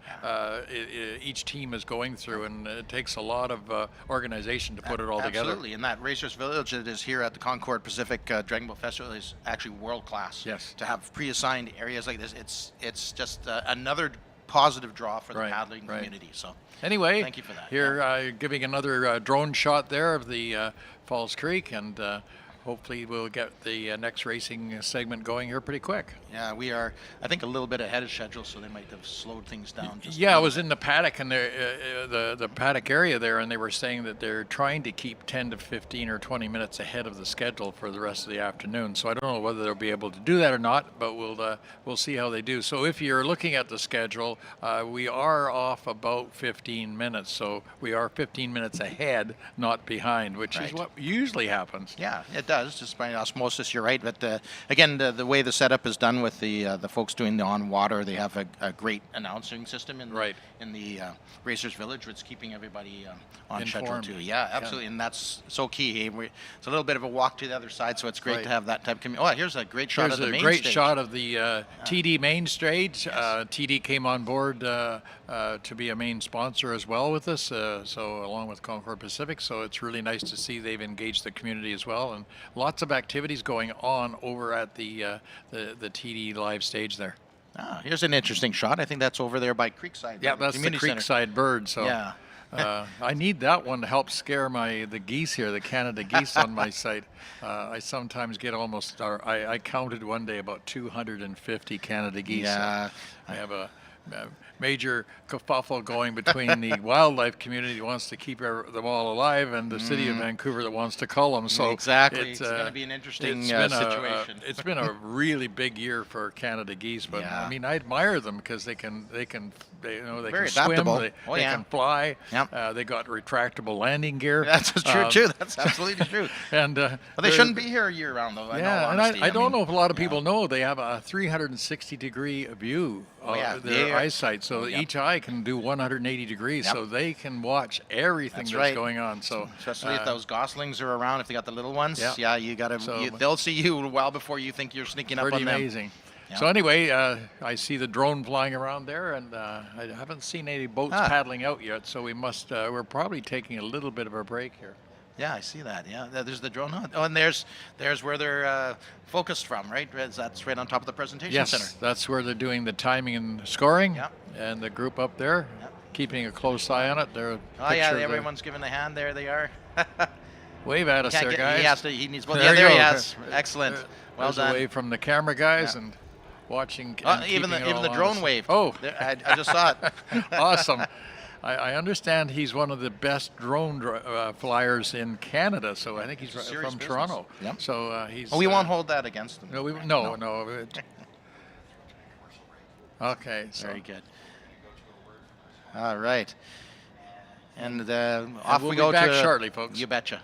[SPEAKER 17] each team is going through, and it takes a lot of organization to put it all together.
[SPEAKER 16] Absolutely, and that Racers Village that is here at the Concord Pacific Dragon Boat Festival is actually world class.
[SPEAKER 17] Yes.
[SPEAKER 16] To have pre-assigned areas like this, it's just another positive draw for the paddling community. So
[SPEAKER 17] anyway,
[SPEAKER 16] thank you for that.
[SPEAKER 17] Here, giving another drone shot there of the Falls Creek, and hopefully we'll get the next racing segment going here pretty quick.
[SPEAKER 16] Yeah, we are, I think, a little bit ahead of schedule, so they might have slowed things down.
[SPEAKER 17] I was in the paddock and the paddock area there, and they were saying that they're trying to keep 10 to 15 or 20 minutes ahead of the schedule for the rest of the afternoon. So I don't know whether they'll be able to do that or not, but we'll see how they do. So if you're looking at the schedule, we are off about 15 minutes. So we are 15 minutes ahead, not behind, which is what usually happens.
[SPEAKER 16] Yeah, it does, just by osmosis. You're right, but again, the way the setup is done with the folks doing the on water, they have a great announcing system in the Racers Village, which is keeping everybody on schedule too. Yeah, absolutely, and that's so key. It's a little bit of a walk to the other side, so it's great to have that type of. Oh, here's a great shot of the main stage.
[SPEAKER 17] Here's a great shot of the TD main stage. TD came on board to be a main sponsor as well with us, so along with Concord Pacific. So it's really nice to see they've engaged the community as well, and lots of activities going on over at the TD live stage there.
[SPEAKER 16] Here's an interesting shot. I think that's over there by Creekside.
[SPEAKER 17] Yeah, that's the Creekside bird. So I need that one to help scare the geese here, the Canada geese on my site. I sometimes get I counted one day about 250 Canada geese.
[SPEAKER 16] Yeah.
[SPEAKER 17] I have a major kerfuffle going between the wildlife community that wants to keep them all alive and the city of Vancouver that wants to cull them. So
[SPEAKER 16] exactly, it's going to be an interesting situation.
[SPEAKER 17] It's been a really big year for Canada geese, but I mean, I admire them because they can swim, they can fly.
[SPEAKER 16] Yep.
[SPEAKER 17] They got retractable landing gear.
[SPEAKER 16] That's true too. That's absolutely true.
[SPEAKER 17] And
[SPEAKER 16] well, they shouldn't be here year round though.
[SPEAKER 17] I don't know if a lot of people know they have a 360-degree view of their eyesight, so each eye can do 180 degrees, so they can watch everything that's going on. So
[SPEAKER 16] especially if those goslings are around, if they got the little ones, you got to. They'll see you well before you think you're sneaking up on them.
[SPEAKER 17] Pretty amazing. Yeah. So anyway, I see the drone flying around there, and I haven't seen any boats paddling out yet. So we're probably taking a little bit of a break here.
[SPEAKER 16] Yeah, I see that. Yeah, there's the drone. Oh, and there's where they're focused from, right? That's right on top of the presentation center.
[SPEAKER 17] Yes, that's where they're doing the timing and scoring. Yeah. And the group up there, keeping a close eye on it.
[SPEAKER 16] Everyone's giving a hand. There they are.
[SPEAKER 17] Wave at us there, guys.
[SPEAKER 16] He needs. There he has. Excellent. Well done.
[SPEAKER 17] Away from the camera guys and watching.
[SPEAKER 16] Even the drone wave.
[SPEAKER 17] Oh,
[SPEAKER 16] I just saw it.
[SPEAKER 17] Awesome. I understand he's one of the best drone flyers in Canada, so I think he's from Toronto.
[SPEAKER 16] Yep.
[SPEAKER 17] So he's.
[SPEAKER 16] We won't hold that against him.
[SPEAKER 17] No. Okay.
[SPEAKER 16] Very good. All right. And off we go.
[SPEAKER 17] We'll be back shortly, folks.
[SPEAKER 16] You betcha.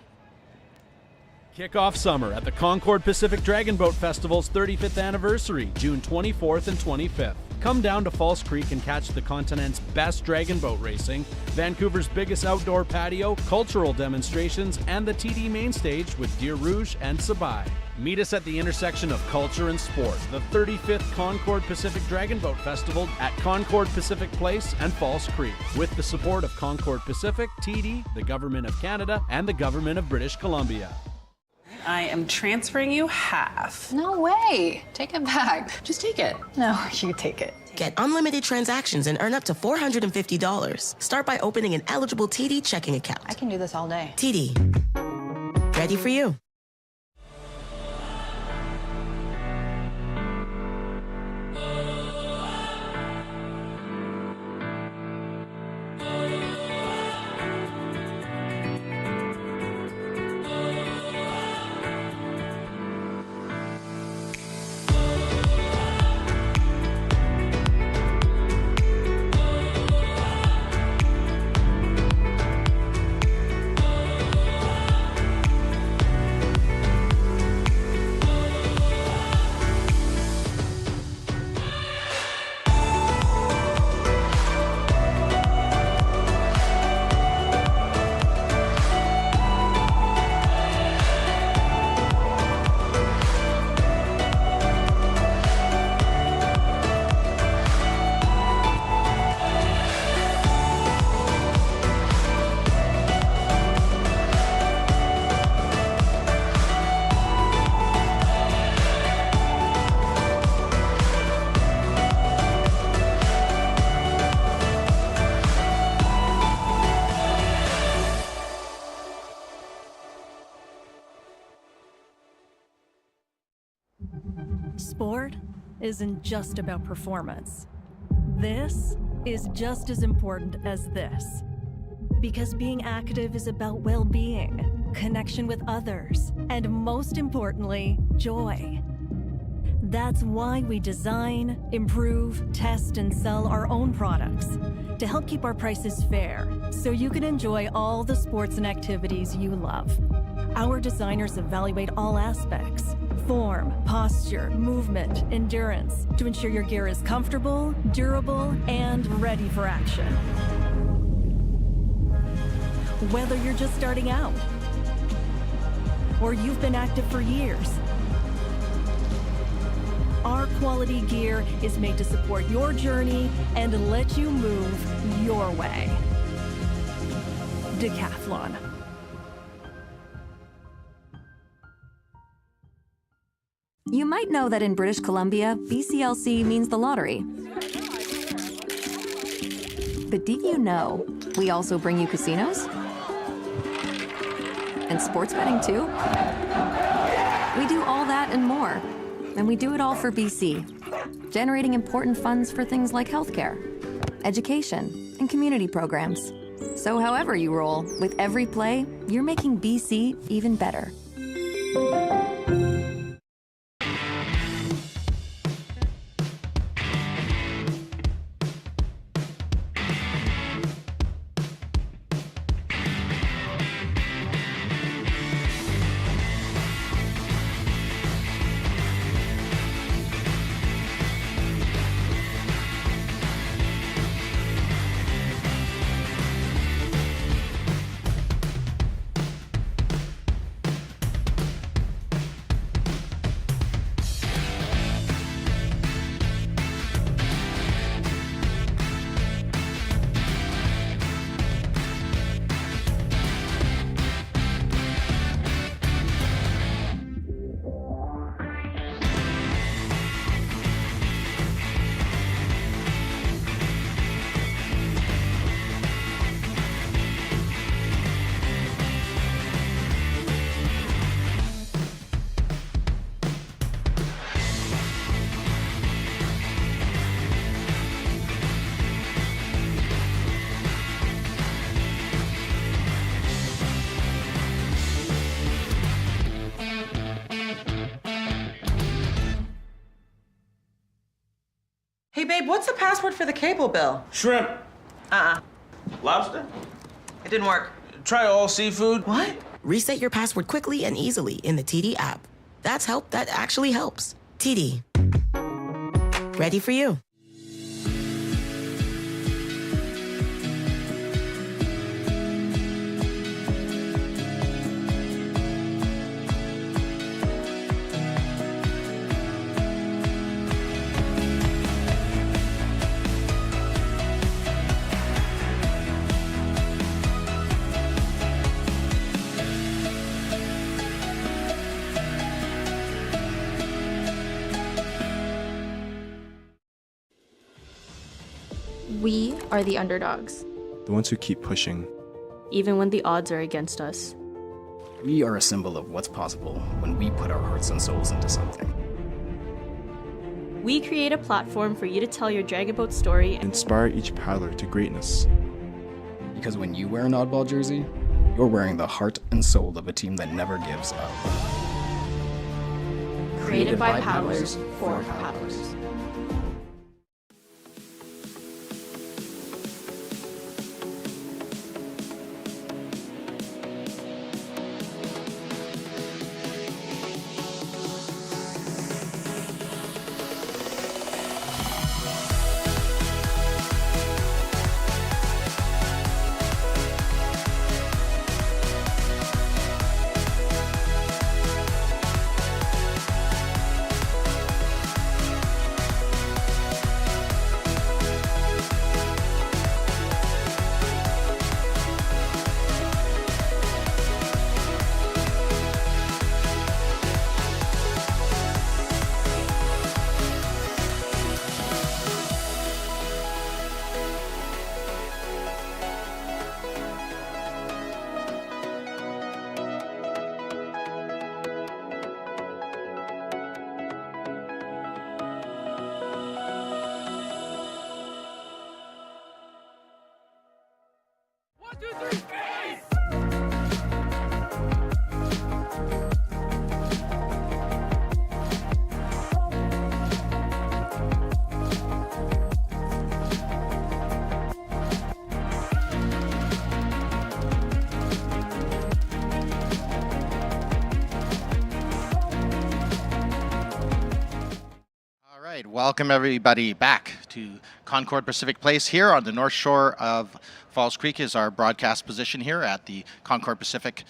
[SPEAKER 3] Kick off summer at the Concord Pacific Dragon Boat Festival's 35th anniversary, June 24th and 25th. Come down to Falls Creek and catch the continent's best dragon boat racing, Vancouver's biggest outdoor patio, cultural demonstrations, and the TD main stage with Deer Rouge and Sabai. Meet us at the intersection of culture and sport, the 35th Concord Pacific Dragon Boat Festival at Concord Pacific Place and Falls Creek, with the support of Concord Pacific, TD, the Government of Canada, and the Government of British Columbia.
[SPEAKER 4] I am transferring you half.
[SPEAKER 5] No way. Take it back. Just take it. No, you take it.
[SPEAKER 6] Get unlimited transactions and earn up to $450. Start by opening an eligible TD checking account.
[SPEAKER 5] I can do this all day.
[SPEAKER 6] TD. Ready for you.
[SPEAKER 7] Sport isn't just about performance. This is just as important as this. Because being active is about well-being, connection with others, and most importantly, joy. That's why we design, improve, test, and sell our own products to help keep our prices fair so you can enjoy all the sports and activities you love. Our designers evaluate all aspects: form, posture, movement, endurance, to ensure your gear is comfortable, durable, and ready for action. Whether you're just starting out or you've been active for years, our quality gear is made to support your journey and let you move your way. Decathlon.
[SPEAKER 8] You might know that in British Columbia, BCLC means the lottery. But did you know we also bring you casinos? And sports betting too? We do all that and more. And we do it all for BC, generating important funds for things like healthcare, education, and community programs. So however you roll, with every play, you're making BC even better.
[SPEAKER 12] Hey, babe, what's the password for the cable bill?
[SPEAKER 13] Shrimp. Lobster?
[SPEAKER 12] It didn't work.
[SPEAKER 13] Try all seafood.
[SPEAKER 12] What?
[SPEAKER 6] Reset your password quickly and easily in the TD app. That actually helps. TD. Ready for you.
[SPEAKER 9] We are the underdogs,
[SPEAKER 10] The ones who keep pushing.
[SPEAKER 9] even when the odds are against us.
[SPEAKER 11] We are a symbol of what's possible when we put our hearts and souls into something.
[SPEAKER 9] We create a platform for you to tell your dragon boat story and
[SPEAKER 10] Inspire each paddler to greatness.
[SPEAKER 11] Because when you wear an oddball jersey, you're wearing the heart and soul of a team that never gives up.
[SPEAKER 9] created by paddlers for paddlers.
[SPEAKER 16] Welcome everybody back to Concord Pacific Place here on the north shore of Falls Creek is our broadcast position here at the Concord Pacific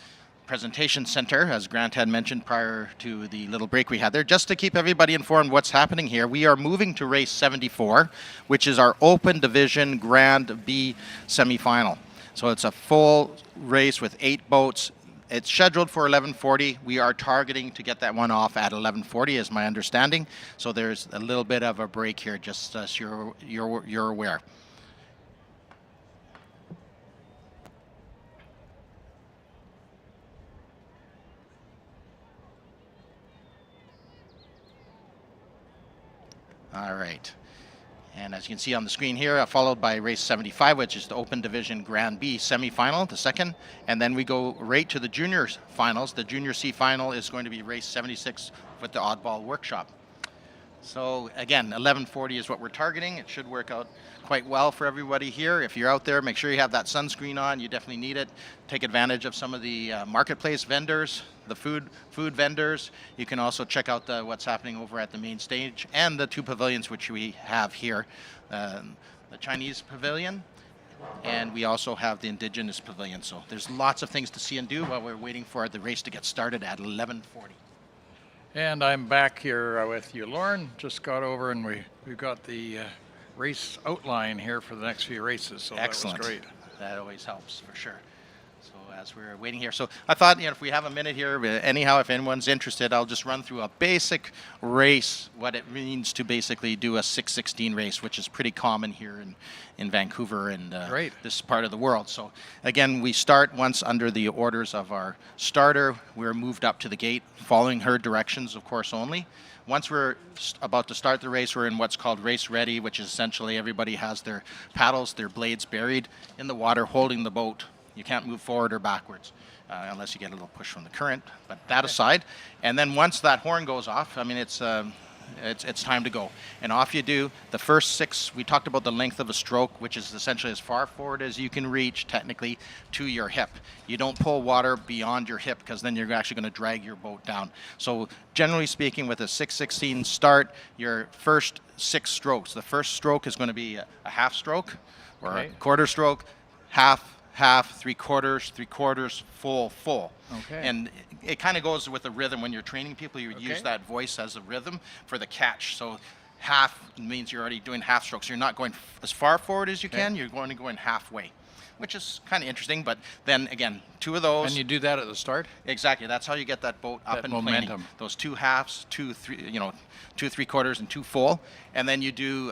[SPEAKER 16] Presentation Center, as Grant had mentioned prior to the little break we had there. Just to keep everybody informed what's happening here, we are moving to race 74, which is our Open Division Grand B semifinal. So it's a full race with 8 boats. It's scheduled for 11:40. We are targeting to get that one off at 11:40, is my understanding. So there's a little bit of a break here, just so you're aware. All right. And as you can see on the screen here, followed by race 75, which is the Open Division Grand B semifinal, the second. And then we go right to the juniors finals. The junior C final is going to be race 76 with the Oddball Workshop. So again, 11:40 is what we're targeting. It should work out quite well for everybody here. If you're out there, make sure you have that sunscreen on. You definitely need it. Take advantage of some of the marketplace vendors, the food vendors. You can also check out what's happening over at the main stage and the 2 pavilions which we have here. The Chinese pavilion, and we also have the Indigenous pavilion. So there's lots of things to see and do while we're waiting for the race to get started at 11:40.
[SPEAKER 17] And I'm back here with you, Lauren. Just got over and we've got the race outline here for the next few races. So
[SPEAKER 16] Excellent.
[SPEAKER 17] That was great.
[SPEAKER 16] That always helps for sure. So as we're waiting here, so I thought, if we have a minute here, anyhow, if anyone's interested, I'll just run through a basic race, what it means to basically do a 6:16 race, which is pretty common here in Vancouver and this part of the world. So again, we start once under the orders of our starter. We're moved up to the gate, following her directions, of course, only. Once we're about to start the race, we're in what's called race ready, which is essentially everybody has their paddles, their blades buried in the water, holding the boat. You can't move forward or backwards unless you get a little push from the current, but that aside. And then once that horn goes off, I mean, it's time to go. And off you do. The first 6, we talked about the length of a stroke, which is essentially as far forward as you can reach, technically, to your hip. You don't pull water beyond your hip, because then you're actually going to drag your boat down. So generally speaking, with a 6:16 start, your first 6 strokes. The first stroke is going to be a half stroke, or a quarter stroke, half, 3/4, full.
[SPEAKER 17] Okay.
[SPEAKER 16] And it kind of goes with the rhythm. When you're training people, you would use that voice as a rhythm for the catch. So half means you're already doing half strokes. You're not going as far forward as you can. You're going to go in halfway. which is kind of interesting. But then again, 2 of those.
[SPEAKER 17] And you do that at the start?
[SPEAKER 16] Exactly. That's how you get that boat up
[SPEAKER 17] That
[SPEAKER 16] and
[SPEAKER 17] momentum.
[SPEAKER 16] planing. Those 2 halves, 2 3/4, and 2 full, and then you do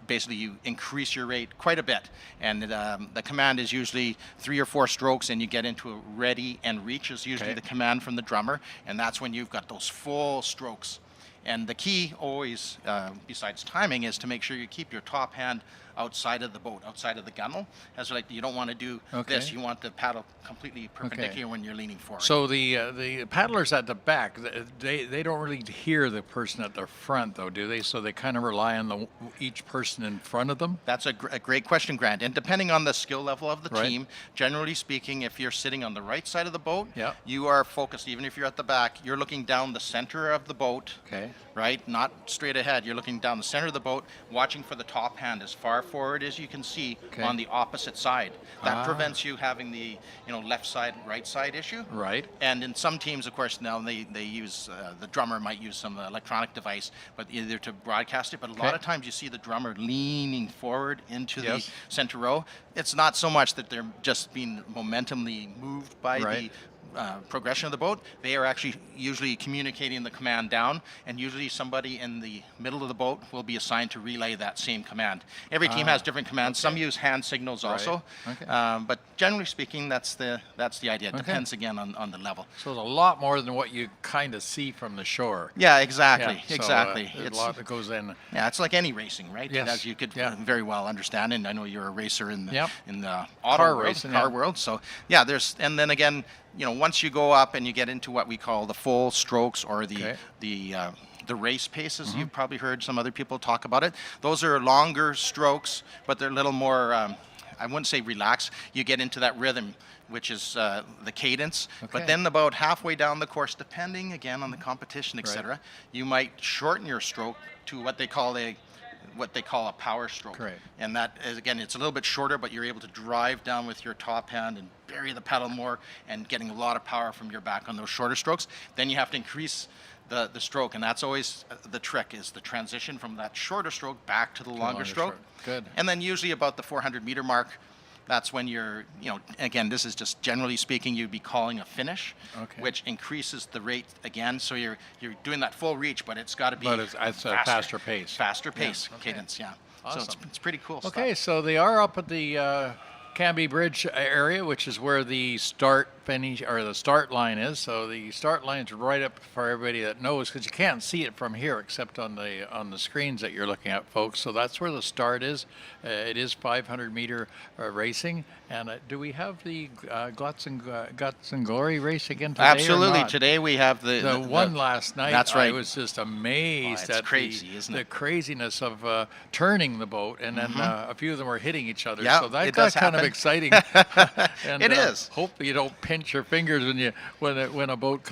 [SPEAKER 16] basically you increase your rate quite a bit. And the command is usually 3 or 4 strokes, and you get into a ready and reach is usually the command from the drummer, and that's when you've got those full strokes. And the key always, besides timing, is to make sure you keep your top hand outside of the boat, outside of the gunnel. As like you don't want to do this. You want the paddle completely perpendicular when you're leaning forward.
[SPEAKER 17] So the paddlers at the back, they don't really hear the person at the front, though, do they? So they kind of rely on each person in front of them?
[SPEAKER 16] That's a great question, Grant. And depending on the skill level of the team, generally speaking, if you're sitting on the right side of the boat, you are focused, even if you're at the back, you're looking down the center of the boat, right? Not straight ahead. You're looking down the center of the boat, watching for the top hand as far forward as you can see on the opposite side. That prevents you having the left side, right side issue.
[SPEAKER 17] Right.
[SPEAKER 16] And in some teams, of course, now they use, the drummer might use some electronic device, but either to broadcast it, but a lot of times you see the drummer leaning forward into the center row. It's not so much that they're just being momentumly moved by the progression of the boat. They are actually usually communicating the command down, and usually somebody in the middle of the boat will be assigned to relay that same command. Every team has different commands. Some use hand signals also, but generally speaking, that's the idea. It depends again on the level.
[SPEAKER 17] So it's a lot more than what you kind of see from the shore.
[SPEAKER 16] Yeah, exactly,
[SPEAKER 17] Yeah,
[SPEAKER 16] exactly.
[SPEAKER 17] So, it's a lot that goes in.
[SPEAKER 16] Yeah, it's like any racing, right?
[SPEAKER 17] Yes.
[SPEAKER 16] As you could very well understand, and I know you're a racer in the auto
[SPEAKER 17] Car
[SPEAKER 16] world,
[SPEAKER 17] racing,
[SPEAKER 16] car world. So yeah, and then again, once you go up and you get into what we call the full strokes or the race paces, you've probably heard some other people talk about it. Those are longer strokes, but they're a little more, I wouldn't say relaxed. You get into that rhythm, which is the cadence. But then about halfway down the course, depending again on the competition, etc., you might shorten your stroke to what they call a power stroke. And that is, again, it's a little bit shorter, but you're able to drive down with your top hand and bury the pedal more and getting a lot of power from your back on those shorter strokes. Then you have to increase the stroke, and that's always the trick, is the transition from that shorter stroke back to the longer stroke.
[SPEAKER 17] Good.
[SPEAKER 16] And then usually about the 400-meter mark, that's when you're, again, this is just generally speaking, you'd be calling a finish, which increases the rate again. So you're doing that full reach, but it's got to be
[SPEAKER 17] it's a faster pace.
[SPEAKER 16] Faster pace cadence,
[SPEAKER 17] Awesome.
[SPEAKER 16] So it's pretty cool stuff.
[SPEAKER 17] Okay, so they are up at the Canby Bridge area, which is where the start line is. So the start line is right up for everybody that knows, because you can't see it from here except on the screens that you're looking at, folks. So that's where the start is. It is 500-meter racing. And do we have the Guts and Glory race again today?
[SPEAKER 16] Absolutely. Today we have the
[SPEAKER 17] one last night.
[SPEAKER 16] That's right.
[SPEAKER 17] I was just amazed at
[SPEAKER 16] the
[SPEAKER 17] craziness of turning the boat, and then a few of them were hitting each other.
[SPEAKER 16] Yeah,
[SPEAKER 17] so that got kind of exciting. And,
[SPEAKER 16] it is.
[SPEAKER 17] Hope you don't pinch your fingers when a boat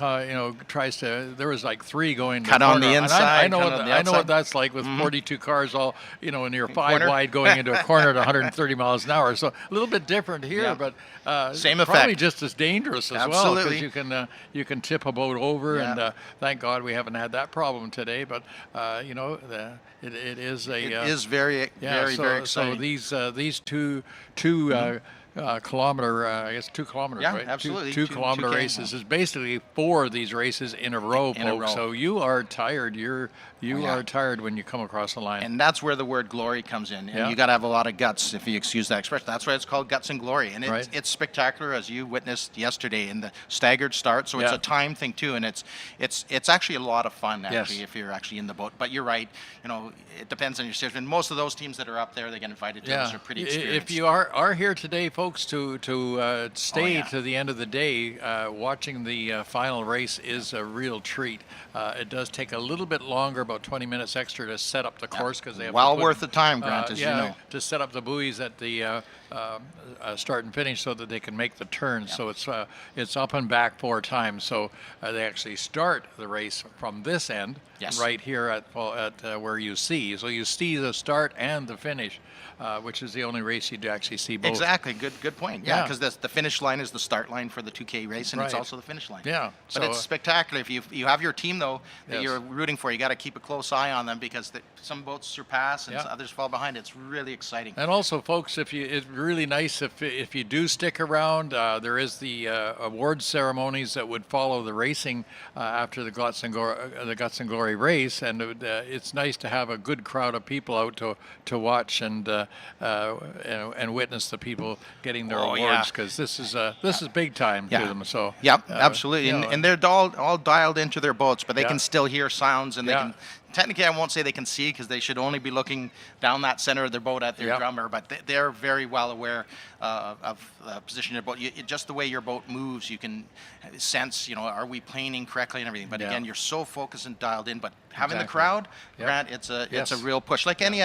[SPEAKER 17] tries to. There was like 3 going
[SPEAKER 16] cut
[SPEAKER 17] to
[SPEAKER 16] on the inside.
[SPEAKER 17] I know what that's like with 42 cars all and you're 5 wide going into a corner at 130 miles an hour. So a little bit different here, but
[SPEAKER 16] same effect.
[SPEAKER 17] Probably just as dangerous as well,
[SPEAKER 16] Absolutely.
[SPEAKER 17] because you can tip a boat over, and thank God we haven't had that problem today. But it is
[SPEAKER 16] very very exciting.
[SPEAKER 17] So these two kilometer, I guess 2 kilometers, right?
[SPEAKER 16] Absolutely.
[SPEAKER 17] 2 kilometer races is basically 4 of these races in a row, folks. So you are tired. You are tired when you come across the line.
[SPEAKER 16] And that's where the word glory comes in. And you got to have a lot of guts, if you excuse that expression. That's why it's called Guts and Glory. And it's spectacular, as you witnessed yesterday in the staggered start. So it's a time thing too, and it's actually a lot of fun if you're actually in the boat. But you're right. It depends on your situation. And most of those teams that are up there, they get invited to those are pretty experienced.
[SPEAKER 17] If you are here today, folks, to stay to the end of the day, watching the final race is a real treat. It does take a little bit longer, about 20 minutes extra, to set up the course, because they have
[SPEAKER 16] worth the time, Grant, as you know,
[SPEAKER 17] to set up the buoys at the start and finish so that they can make the turn. So it's up and back 4 times. So they actually start the race from this end, right here at where you see. So you see the start and the finish, which is the only race you'd actually see both.
[SPEAKER 16] Exactly. Good point. Yeah, because the finish line is the start line for the 2K race, and it's also the finish line.
[SPEAKER 17] Yeah.
[SPEAKER 16] But it's spectacular. If you have your team, though, that you're rooting for, you got to keep a close eye on them because some boats surpass and others fall behind. It's really exciting.
[SPEAKER 17] And also, folks, it's really nice if you do stick around. There is the awards ceremonies that would follow the racing after the Guts and Glory race, and it's nice to have a good crowd of people out to watch and witness the people getting their awards, because this is big time to them. So
[SPEAKER 16] absolutely, and they're all dialed into their boats, but they can still hear sounds, and they can. Technically, I won't say they can see because they should only be looking down that center of their boat at their drummer, but they're very well aware of the position of your boat. Just the way your boat moves, you can sense, are we planing correctly and everything. But again, you're so focused and dialed in. But having the crowd, Grant, it's a real push, like any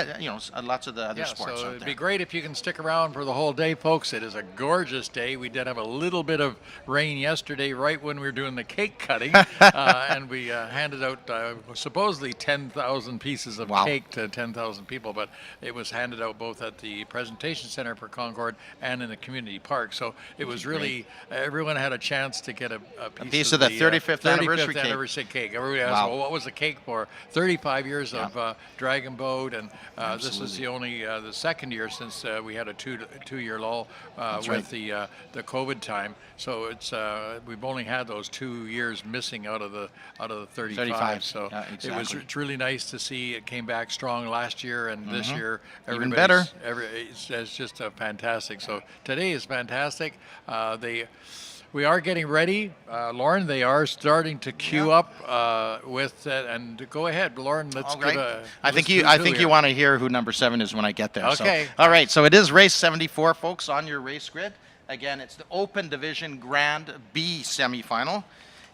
[SPEAKER 16] lots of the other sports.
[SPEAKER 17] So it'd be great if you can stick around for the whole day, folks. It is a gorgeous day. We did have a little bit of rain yesterday, right when we were doing the cake cutting, and we handed out supposedly 10,000 pieces of cake to 10,000 people, but it was handed out both at the presentation center for Concord and in the community park. So it was really, everyone had a chance to get a piece of the
[SPEAKER 16] 35th
[SPEAKER 17] anniversary cake. Everybody asked, well, what was the cake for? 35 years of Dragon Boat, and this is the only the second year since we had a two-year lull with the COVID time. So it's we've only had those 2 years missing out of the 35. So it's really nice to see it came back strong last year, and this year
[SPEAKER 16] even better.
[SPEAKER 17] It's just fantastic. So today is fantastic. We are getting ready, Lauren. They are starting to queue up with it, and go ahead, Lauren. Let's give a.
[SPEAKER 16] I think you want to hear who number 7 is when I get there.
[SPEAKER 17] Okay.
[SPEAKER 16] So, all right. So it is race 74, folks, on your race grid. Again, it's the Open Division Grand B semifinal.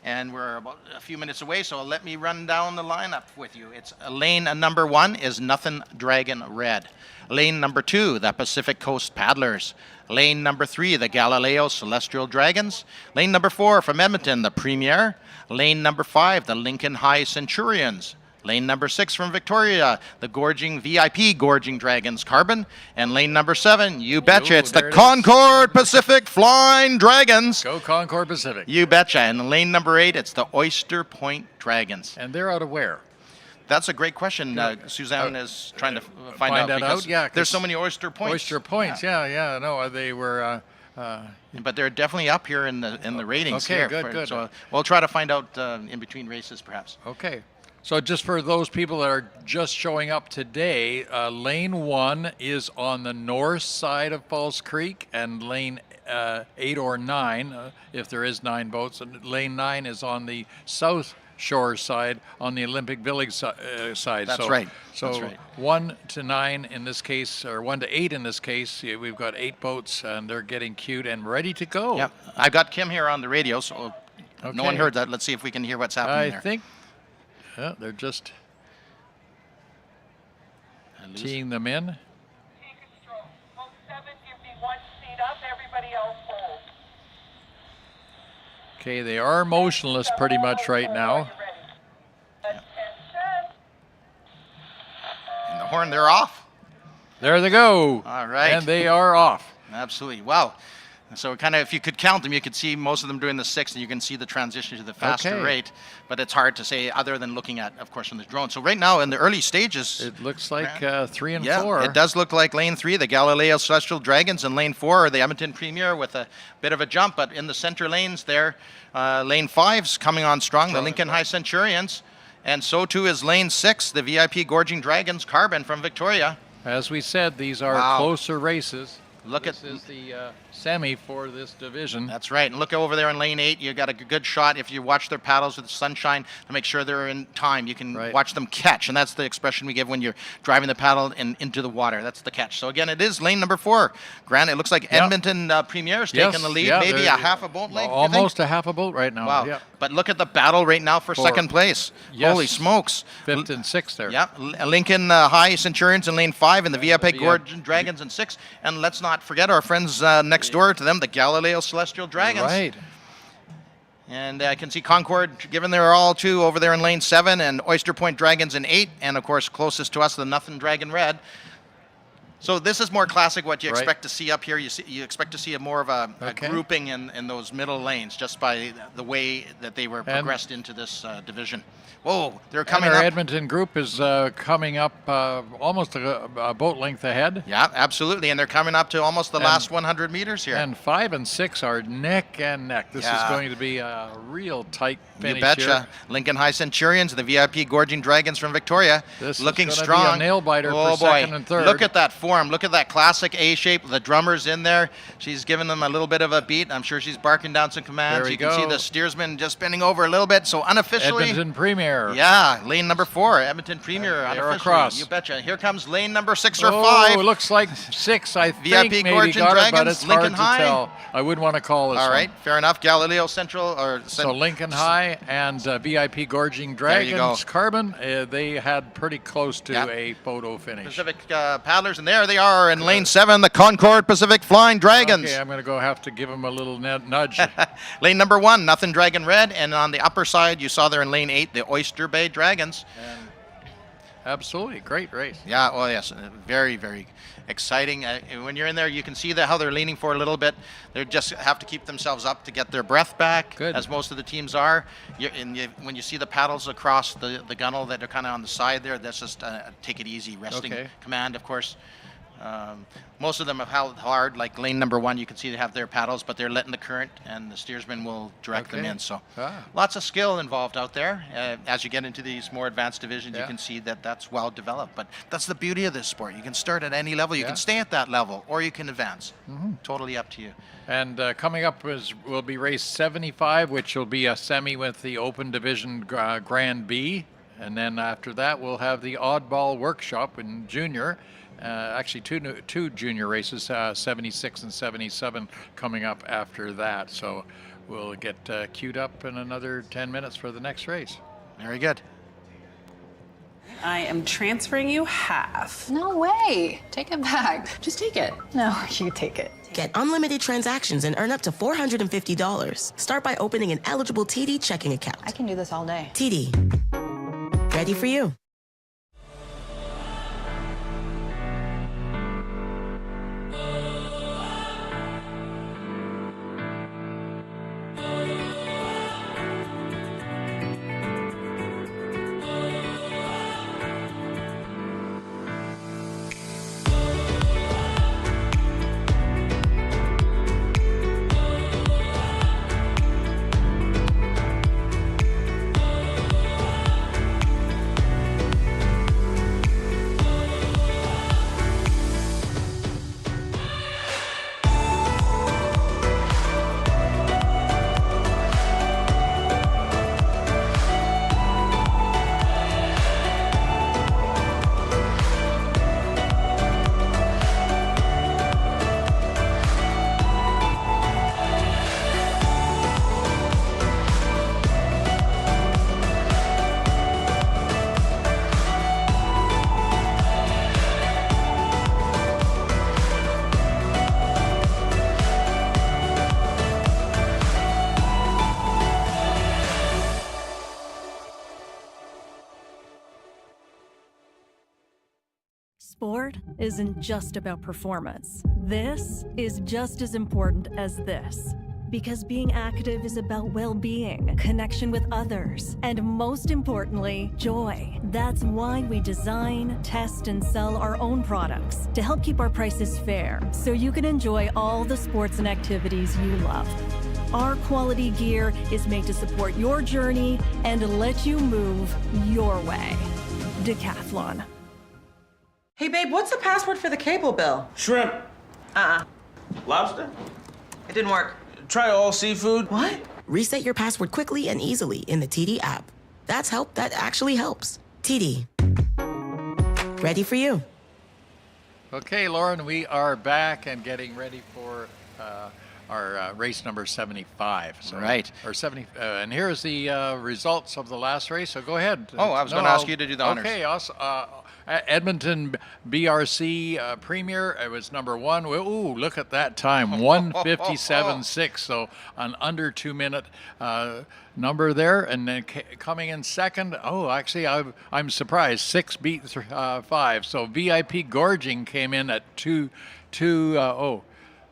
[SPEAKER 16] And we're about a few minutes away, so let me run down the lineup with you. It's lane number 1 is Nothing Dragon Red. Lane number 2, the Pacific Coast Paddlers. Lane number 3, the Galileo Celestial Dragons. Lane number 4 from Edmonton, the Premier. Lane number 5, the Lincoln High Centurions. Lane number 6 from Victoria, the VIP Gorging Dragons Carbon. And lane number 7, you betcha, it's the Concord Pacific Flying Dragons.
[SPEAKER 17] Go Concord Pacific.
[SPEAKER 16] You betcha. And lane number 8, it's the Oyster Point Dragons.
[SPEAKER 17] And they're out of where?
[SPEAKER 16] That's a great question. Suzanne is trying to find out. Because there's so many Oyster Points.
[SPEAKER 17] Oyster Points, yeah. No, they were...
[SPEAKER 16] but they're definitely up here in the ratings.
[SPEAKER 17] Okay,
[SPEAKER 16] here
[SPEAKER 17] good.
[SPEAKER 16] So we'll try to find out in between races, perhaps.
[SPEAKER 17] Okay. So just for those people that are just showing up today, lane 1 is on the north side of Falls Creek, and lane 8 or 9, if there is 9 boats, and lane 9 is on the south shore side on the Olympic Village side.
[SPEAKER 16] That's right.
[SPEAKER 17] So
[SPEAKER 16] That's right.
[SPEAKER 17] 1 to 9 in this case, or 1 to 8 in this case, we've got 8 boats, and they're getting queued and ready to go.
[SPEAKER 16] Yeah, I've got Kim here on the radio, so no one heard that. Let's see if we can hear what's happening there.
[SPEAKER 17] I think they're just teeing them in. Okay, they are motionless pretty much right now.
[SPEAKER 16] And the horn, they're off.
[SPEAKER 17] There they go.
[SPEAKER 16] All right.
[SPEAKER 17] And they are off.
[SPEAKER 16] Absolutely. Wow. So kind of, if you could count them, you could see most of them doing the 6, and you can see the transition to the faster rate. But it's hard to say other than looking at, of course, from the drone. So right now in the early stages,
[SPEAKER 17] it looks like 3 and 4.
[SPEAKER 16] It does look like lane 3, the Galileo Celestial Dragons, and lane 4 are the Edmonton Premier with a bit of a jump. But in the center lanes there, lane 5's coming on strong, the Lincoln High Centurions. And so too is lane 6, the VIP Gorging Dragons Carbon from Victoria.
[SPEAKER 17] As we said, these are closer races.
[SPEAKER 16] This
[SPEAKER 17] is the semi for this division.
[SPEAKER 16] That's right. And look over there in lane 8. You got a good shot. If you watch their paddles with the sunshine to make sure they're in time, you can watch them catch. And that's the expression we give when you're driving the paddle into the water. That's the catch. So again, it is lane number 4. Grant, it looks like Edmonton Premier is taking the lead. Maybe a half a boat length.
[SPEAKER 17] Almost a half a boat right now.
[SPEAKER 16] Wow. But look at the battle right now for second place.
[SPEAKER 17] Yes.
[SPEAKER 16] Holy smokes.
[SPEAKER 17] 5th and 6th there.
[SPEAKER 16] Yeah. Lincoln High Centurions in lane 5 and the VIP Gorging Dragons in 6. And let's not forget our friends next door to them, the Galileo Celestial Dragons.
[SPEAKER 17] Right.
[SPEAKER 16] And I can see Concord given their all to over there in lane 7, and Oyster Point Dragons in 8, and of course closest to us, the Nothing Dragon Red. So this is more classic what you expect to see up here. You expect to see more of a grouping in those middle lanes just by the way that they were progressed into this division. Whoa, they're coming
[SPEAKER 17] and our
[SPEAKER 16] up.
[SPEAKER 17] Edmonton group is coming up almost a boat length ahead.
[SPEAKER 16] Yeah, absolutely. And they're coming up to almost the last 100 meters here.
[SPEAKER 17] And 5 and 6 are neck and neck. This is going to be a real tight finish.
[SPEAKER 16] You betcha.
[SPEAKER 17] Here.
[SPEAKER 16] Lincoln High Centurions, the VIP Gorging Dragons from Victoria,
[SPEAKER 17] this
[SPEAKER 16] looking
[SPEAKER 17] is
[SPEAKER 16] strong.
[SPEAKER 17] Be a nail biter
[SPEAKER 16] for
[SPEAKER 17] second and third.
[SPEAKER 16] Look at that form. Look at that classic A shape. The drummer's in there. She's giving them a little bit of a beat. I'm sure she's barking down some commands. You can see the steersman just bending over a little bit. So unofficially,
[SPEAKER 17] Edmonton Premier.
[SPEAKER 16] Yeah, lane number 4, Edmonton Premier.
[SPEAKER 17] They're across.
[SPEAKER 16] You betcha. Here comes lane number 6 or 5.
[SPEAKER 17] Oh, it looks like 6. I
[SPEAKER 16] VIP
[SPEAKER 17] think maybe
[SPEAKER 16] Gorging
[SPEAKER 17] got
[SPEAKER 16] Dragons,
[SPEAKER 17] it, but it's
[SPEAKER 16] Lincoln
[SPEAKER 17] hard
[SPEAKER 16] High.
[SPEAKER 17] to tell. I wouldn't want to call this.
[SPEAKER 16] All right, fair enough. Galileo Central or
[SPEAKER 17] so Lincoln High and VIP Gorging Dragons Carbon. They had pretty close to a photo finish.
[SPEAKER 16] Pacific paddlers, and there they are in lane 7, the Concord Pacific Flying Dragons.
[SPEAKER 17] Okay, I'm going to have to give them a little nudge.
[SPEAKER 16] Lane number 1, Nothing Dragon Red, and on the upper side, you saw there in lane 8, the Oyster Bay Dragons.
[SPEAKER 17] And absolutely, great race.
[SPEAKER 16] Yeah, well, yes, very, very exciting. When you're in there, you can see how they're leaning for a little bit. They just have to keep themselves up to get their breath back, as most of the teams are. When you see the paddles across the gunnel that are kind of on the side there, that's just take it easy, resting command, of course. Most of them have held hard, like lane number 1, you can see they have their paddles, but they're letting the current and the steersman will direct them in. So lots of skill involved out there. As you get into these more advanced divisions, you can see that that's well developed. But that's the beauty of this sport. You can start at any level. You can stay at that level, or you can advance. Totally up to you.
[SPEAKER 17] And coming up will be race 75, which will be a semi with the Open Division Grand B. And then after that, we'll have the Oddball Workshop in junior. Actually, two junior races, 76 and 77, coming up after that. So we'll get queued up in another 10 minutes for the next race.
[SPEAKER 16] Very good.
[SPEAKER 4] I am transferring you half.
[SPEAKER 5] No way. Take it back. Just take it. No, you take it.
[SPEAKER 6] Get unlimited transactions and earn up to $450. Start by opening an eligible TD checking account.
[SPEAKER 5] I can do this all day.
[SPEAKER 6] TD. Ready for you.
[SPEAKER 7] Sport isn't just about performance. This is just as important as this. Because being active is about well-being, connection with others, and most importantly, joy. That's why we design, test, and sell our own products to help keep our prices fair, so you can enjoy all the sports and activities you love. Our quality gear is made to support your journey and let you move your way. Decathlon.
[SPEAKER 12] Hey, babe, what's the password for the cable bill?
[SPEAKER 13] Shrimp. Lobster?
[SPEAKER 12] It didn't work.
[SPEAKER 13] Try all seafood.
[SPEAKER 12] What?
[SPEAKER 6] Reset your password quickly and easily in the TD app. That actually helps. TD. Ready for you.
[SPEAKER 17] Okay, Lauren, we are back and getting ready for our race number 75. So,
[SPEAKER 16] right.
[SPEAKER 17] Or 70. And here's the results of the last race. So go ahead.
[SPEAKER 16] Oh, I was going to ask you to do the honors.
[SPEAKER 17] Okay, Edmonton BRC Premier, it was number 1. Ooh, look at that time, 1:57.6. So an under 2-minute number there. And then coming in second, actually, I'm surprised. 6 beat 5. So VIP Gorging came in at 2.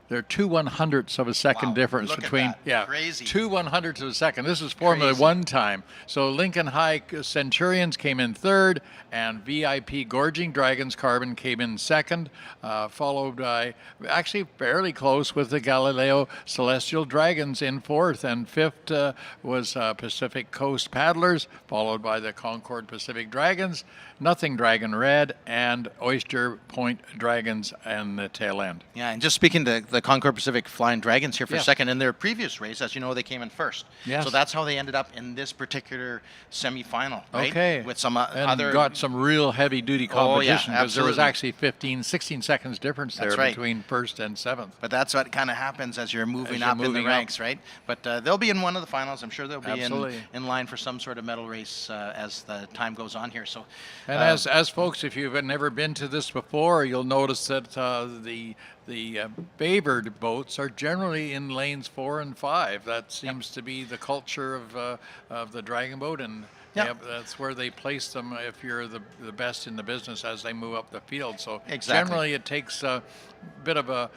[SPEAKER 17] There are 2 100ths of a second difference
[SPEAKER 16] look at
[SPEAKER 17] between,
[SPEAKER 16] that. Crazy.
[SPEAKER 17] 2 100ths of a second. This is Formula One time. So Lincoln High Centurions came in third, and VIP Gorging Dragons Carbon came in second, followed by actually fairly close with the Galileo Celestial Dragons in fourth, and fifth was Pacific Coast Paddlers, followed by the Concord Pacific Dragons, Nothing Dragon Red, and Oyster Point Dragons and the tail end.
[SPEAKER 16] Yeah, and just speaking to the Concord Pacific Flying Dragons here for a second, in their previous race, as you know, they came in first.
[SPEAKER 17] Yes.
[SPEAKER 16] So that's how they ended up in this particular semifinal, right?
[SPEAKER 17] Okay.
[SPEAKER 16] With some
[SPEAKER 17] and
[SPEAKER 16] other...
[SPEAKER 17] got some real heavy-duty competition, because there was
[SPEAKER 16] absolutely.
[SPEAKER 17] actually 16 seconds difference there between first and seventh.
[SPEAKER 16] But that's what kind of happens as you're moving up in the ranks, right? But they'll be in one of the finals. I'm sure they'll be in line for some sort of medal race as the time goes on here. So,
[SPEAKER 17] and as folks, if you've never been to this before, you'll notice that the favored boats are generally in lanes 4 and 5. That seems to be the culture of the dragon boat, and that's where they place them if you're the best in the business as they move up the field. So generally it takes a bit of a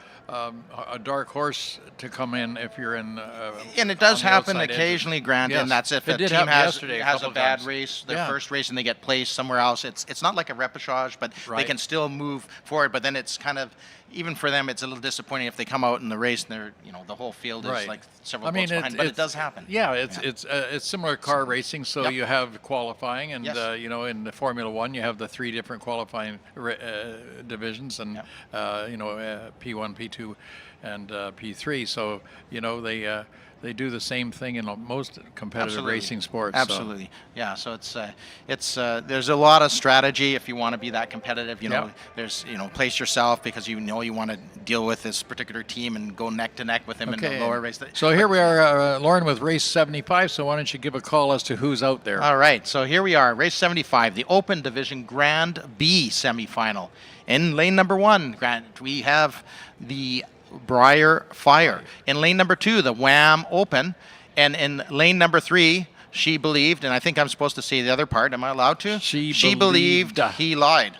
[SPEAKER 17] dark horse to come in if you're in.
[SPEAKER 16] And it does happen occasionally, Grant, and that's if a team has a bad race, their first race, and they get placed somewhere else. It's not like a repechage, but they can still move forward. But then it's kind of, even for them, it's a little disappointing if they come out in the race and they're, the whole field is like several boats behind. But it does happen.
[SPEAKER 17] Yeah, it's similar car racing. So you have qualifying, and in the Formula One, you have the 3 different qualifying divisions, and P1, P2, and P3. So they do the same thing in most competitive racing sports.
[SPEAKER 16] Absolutely, so. Yeah. So it's there's a lot of strategy if you want to be that competitive. There's place yourself because you want to deal with this particular team and go neck to neck with them in the lower race.
[SPEAKER 17] So here we are, Lauren, with race 75. So why don't you give a call as to who's out there?
[SPEAKER 16] All right. So here we are, race 75, the Open Division Grand B semifinal. In lane number 1, Grant, we have the Briar Fire. In lane number 2, the Wham Open. And in lane number 3, She Believed, and I think I'm supposed to say the other part. Am I allowed to? She believed he lied.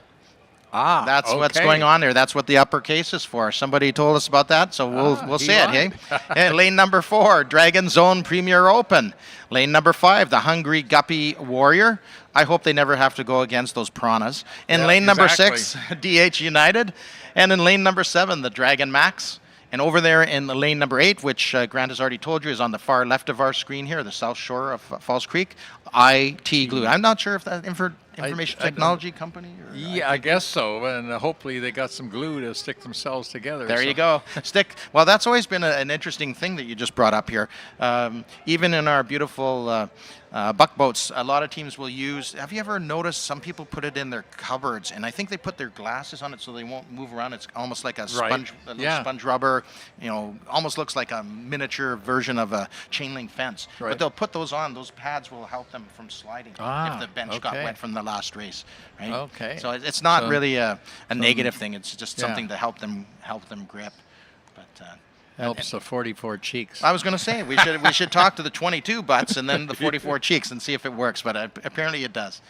[SPEAKER 16] That's what's going on there. That's what the uppercase is for. Somebody told us about that, so we'll say it, hey? And lane number 4, Dragon Zone Premier Open. Lane number 5, the Hungry Guppy Warrior. I hope they never have to go against those piranhas. In lane number 6, DH United. And in lane number 7, the Dragon Max. And over there in the lane number 8, which Grant has already told you is on the far left of our screen here, the south shore of Falls Creek, IT Glue. I'm not sure if that information technology company? Or
[SPEAKER 17] yeah, I guess so. And hopefully they got some glue to stick themselves together.
[SPEAKER 16] There you go. Well, that's always been an interesting thing that you just brought up here. Even in our beautiful buck boats, a lot of teams will use, have you ever noticed some people put it in their cupboards, and I think they put their glasses on it so they won't move around. It's almost like a sponge, a little sponge rubber, almost looks like a miniature version of a chain link fence. But they'll put those on. Those pads will help them from sliding if the bench got wet from the last race, right?
[SPEAKER 17] Okay.
[SPEAKER 16] So it's not really a negative thing. It's just something to help them grip. But
[SPEAKER 17] helps the 44 cheeks.
[SPEAKER 16] I was going to say we should talk to the 22 butts and then the 44 cheeks and see if it works. But apparently it does.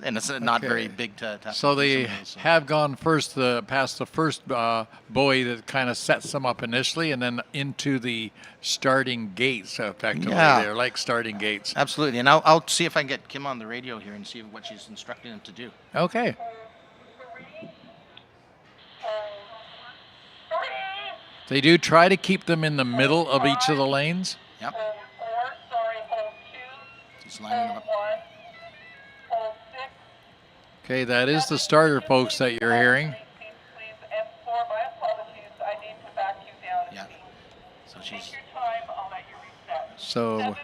[SPEAKER 16] And it's not very big to
[SPEAKER 17] so they have gone first past the first buoy that kind of sets them up initially, and then into the starting gates effectively. They're like starting gates.
[SPEAKER 16] Absolutely. And I'll see if I can get Kim on the radio here and see what she's instructing them to do.
[SPEAKER 17] Okay. They do try to keep them in the middle of each of the lanes.
[SPEAKER 16] Yep. Just lining them up.
[SPEAKER 17] Okay, that is the starter, folks, that you're hearing.
[SPEAKER 16] Yeah. So she's.
[SPEAKER 17] So.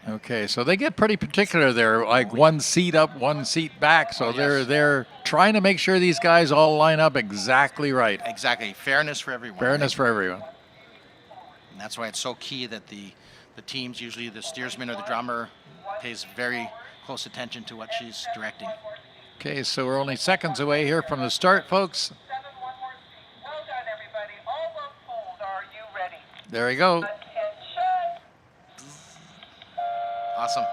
[SPEAKER 17] Okay, so they get pretty particular there, like 1 seat up, 1 seat back. So they're trying to make sure these guys all line up exactly right.
[SPEAKER 16] Exactly, fairness for everyone.
[SPEAKER 17] Fairness for everyone.
[SPEAKER 16] And that's why it's so key that the the teams, usually the steersman or the drummer, pays very close attention to what she's directing.
[SPEAKER 17] Okay, so we're only seconds away here from the start, folks. There we go.
[SPEAKER 16] Awesome.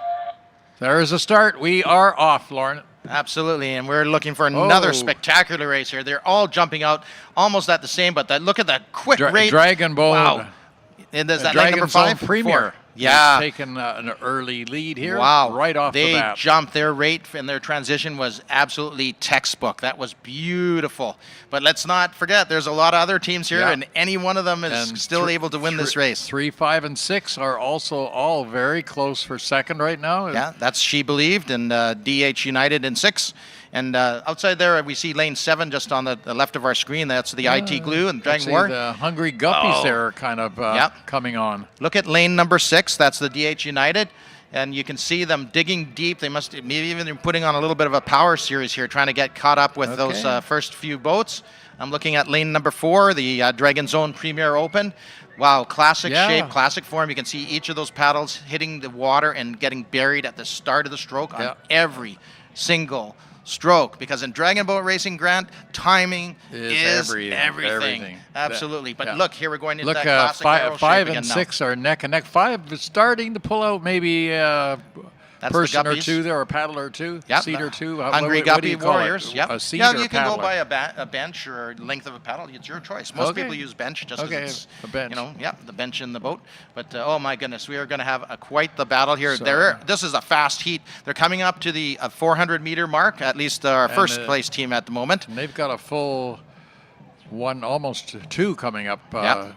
[SPEAKER 17] There's a start. We are off, Lauren.
[SPEAKER 16] Absolutely, and we're looking for another spectacular race here. They're all jumping out almost at the same, but look at that quick rate.
[SPEAKER 17] Dragon Boat.
[SPEAKER 16] Wow. And is that lane number
[SPEAKER 17] Dragon
[SPEAKER 16] 5?
[SPEAKER 17] Zone Premier.
[SPEAKER 16] 4. Yeah.
[SPEAKER 17] Taking an early lead here.
[SPEAKER 16] Wow.
[SPEAKER 17] Right off the bat.
[SPEAKER 16] They jumped. Their rate and their transition was absolutely textbook. That was beautiful. But let's not forget, there's a lot of other teams here, and any one of them is still able to win this race.
[SPEAKER 17] 3, 5, and 6 are also all very close for second right now.
[SPEAKER 16] Yeah, that's She Believed and DH United in 6. And outside there, we see lane 7 just on the left of our screen. That's the IT Glue and Dragon War.
[SPEAKER 17] The Hungry Guppies there are kind of coming on.
[SPEAKER 16] Look at lane number 6. That's the DH United. And you can see them digging deep. They must maybe even putting on a little bit of a power series here, trying to get caught up with those first few boats. I'm looking at lane number 4, the Dragon Zone Premier Open. Wow, classic shape, classic form. You can see each of those paddles hitting the water and getting buried at the start of the stroke on every single stroke, because in dragon boat racing, Grant, timing is everything. Absolutely. But look, here we're going into that classic arrow
[SPEAKER 17] 5
[SPEAKER 16] shape
[SPEAKER 17] and
[SPEAKER 16] again
[SPEAKER 17] 6 are neck and neck. 5 is starting to pull out maybe person or two there, or paddle or two, seat or two.
[SPEAKER 16] Hungry Guppy Warriors.
[SPEAKER 17] A seat
[SPEAKER 16] yeah,
[SPEAKER 17] or
[SPEAKER 16] you can
[SPEAKER 17] paddler?
[SPEAKER 16] go by a bench or length of a paddle. It's your choice. Most people use bench just because it's
[SPEAKER 17] a bench.
[SPEAKER 16] You know, the bench in the boat. But oh my goodness, we are going to have quite the battle here.
[SPEAKER 17] So,
[SPEAKER 16] this is a fast heat. They're coming up to the 400-meter mark. At least our first place team at the moment.
[SPEAKER 17] And they've got a full one, almost 2 coming up. Boat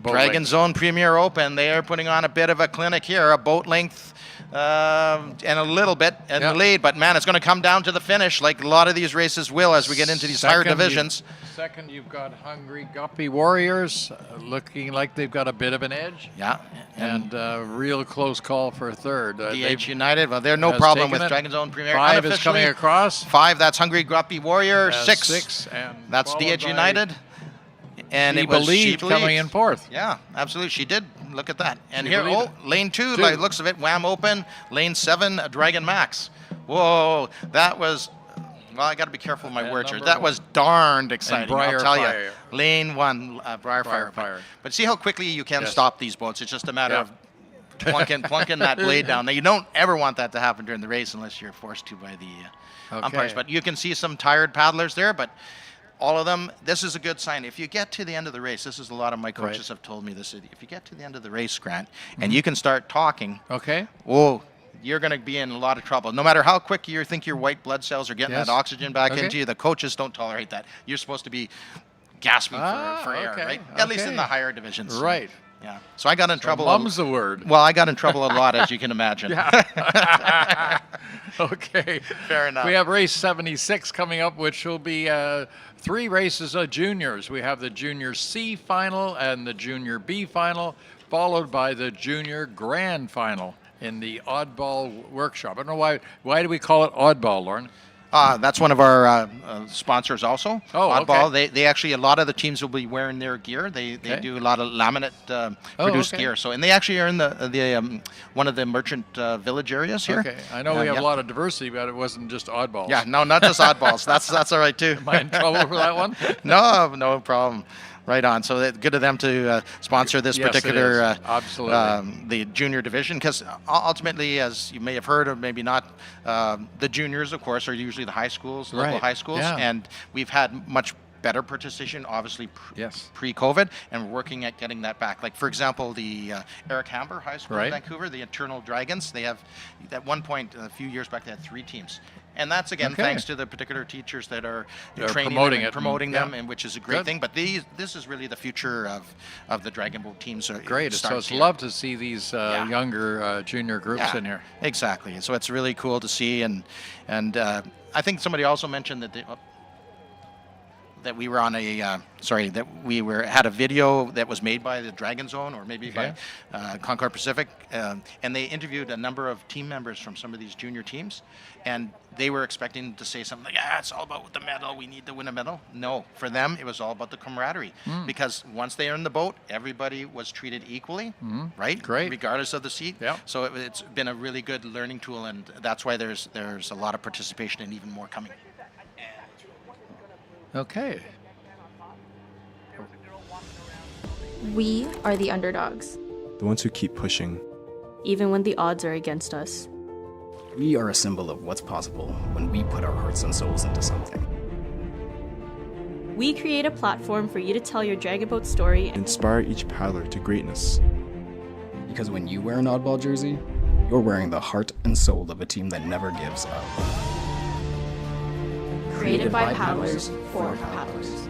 [SPEAKER 16] Dragon
[SPEAKER 17] length.
[SPEAKER 16] Zone Premier Open. They are putting on a bit of a clinic here, a boat length. And a little bit in the lead, but man, it's going to come down to the finish, like a lot of these races will as we get into these higher divisions.
[SPEAKER 17] Second, you've got Hungry Guppy Warriors, looking like they've got a bit of an edge.
[SPEAKER 16] Yeah,
[SPEAKER 17] and real close call for third.
[SPEAKER 16] DH United, well, they're no problem with Dragon Zone Premier.
[SPEAKER 17] 5 is coming across.
[SPEAKER 16] 5, that's Hungry Guppy Warrior.
[SPEAKER 17] 6,
[SPEAKER 16] and that's DH United. And
[SPEAKER 17] She Believed coming in 4th.
[SPEAKER 16] Yeah, absolutely. She did. Look at that. And
[SPEAKER 17] She
[SPEAKER 16] here,
[SPEAKER 17] Believed.
[SPEAKER 16] lane 2, by the looks of it, Wham Open. Lane 7, Dragon Max. Whoa, that was, well, I got to be careful with my words here. That was darned exciting, I'll tell you. Lane 1, Briarfire. But see how quickly you can stop these boats. It's just a matter of plunking that blade down. Now, you don't ever want that to happen during the race unless you're forced to by the umpires. But you can see some tired paddlers there, but all of them, this is a good sign. If you get to the end of the race, this is a lot of my coaches have told me this. If you get to the end of the race, Grant, and you can start talking, you're going to be in a lot of trouble. No matter how quick you think your white blood cells are getting that oxygen back into you, the coaches don't tolerate that. You're supposed to be gasping for air, right? At least in the higher divisions.
[SPEAKER 17] Right.
[SPEAKER 16] Yeah. So I got in trouble.
[SPEAKER 17] Mum's the word.
[SPEAKER 16] Well, I got in trouble a lot, as you can imagine.
[SPEAKER 17] Okay.
[SPEAKER 16] Fair enough.
[SPEAKER 17] We have race 76 coming up, which will be 3 races of juniors. We have the Junior C final and the Junior B final, followed by the Junior Grand final in the Oddball Workshop. I don't know why do we call it Oddball, Lauren?
[SPEAKER 16] That's one of our sponsors also. Oddball.
[SPEAKER 17] Okay.
[SPEAKER 16] They actually, a lot of the teams will be wearing their gear. They do a lot of laminate produced gear. So, and they actually are in the one of the merchant village areas here.
[SPEAKER 17] Okay, I know we have a lot of diversity, but it wasn't just oddballs.
[SPEAKER 16] Yeah, no, not just oddballs. That's all right too.
[SPEAKER 17] Am I in trouble for that one?
[SPEAKER 16] No problem. Right on. So it's good of them to sponsor this particular,
[SPEAKER 17] absolutely,
[SPEAKER 16] the junior division, because ultimately, as you may have heard or maybe not, the juniors, of course, are usually the high schools, local high schools, and we've had much better participation, obviously, pre-COVID, and we're working at getting that back. Like, for example, the Eric Hamber High School in Vancouver, the Eternal Dragons, they have, at one point, a few years back, they had 3 teams. And that's, again, thanks to the particular teachers that are training promoting them, and which is a great thing. But this is really the future of the Dragon Boat teams.
[SPEAKER 17] Great. So it's love to see these younger junior groups in here.
[SPEAKER 16] Exactly. So it's really cool to see. And I think somebody also mentioned that that we were on a had a video that was made by the Dragon Zone, or maybe by Concord Pacific, and they interviewed a number of team members from some of these junior teams, and they were expecting to say something like, it's all about the medal, we need to win a medal. No, for them it was all about the camaraderie, because once they are in the boat, everybody was treated equally, right?
[SPEAKER 17] Great.
[SPEAKER 16] Regardless of the seat.
[SPEAKER 17] Yeah.
[SPEAKER 16] So it's been a really good learning tool, and that's why there's a lot of participation and even more coming.
[SPEAKER 17] Okay.
[SPEAKER 9] We are the underdogs,
[SPEAKER 10] The ones who keep pushing.
[SPEAKER 9] even when the odds are against us.
[SPEAKER 11] We are a symbol of what's possible when we put our hearts and souls into something.
[SPEAKER 9] We create a platform for you to tell your dragon boat story.
[SPEAKER 10] Inspire each paddler to greatness.
[SPEAKER 11] Because when you wear an oddball jersey, you're wearing the heart and soul of a team that never gives up.
[SPEAKER 9] Created by paddlers for paddlers.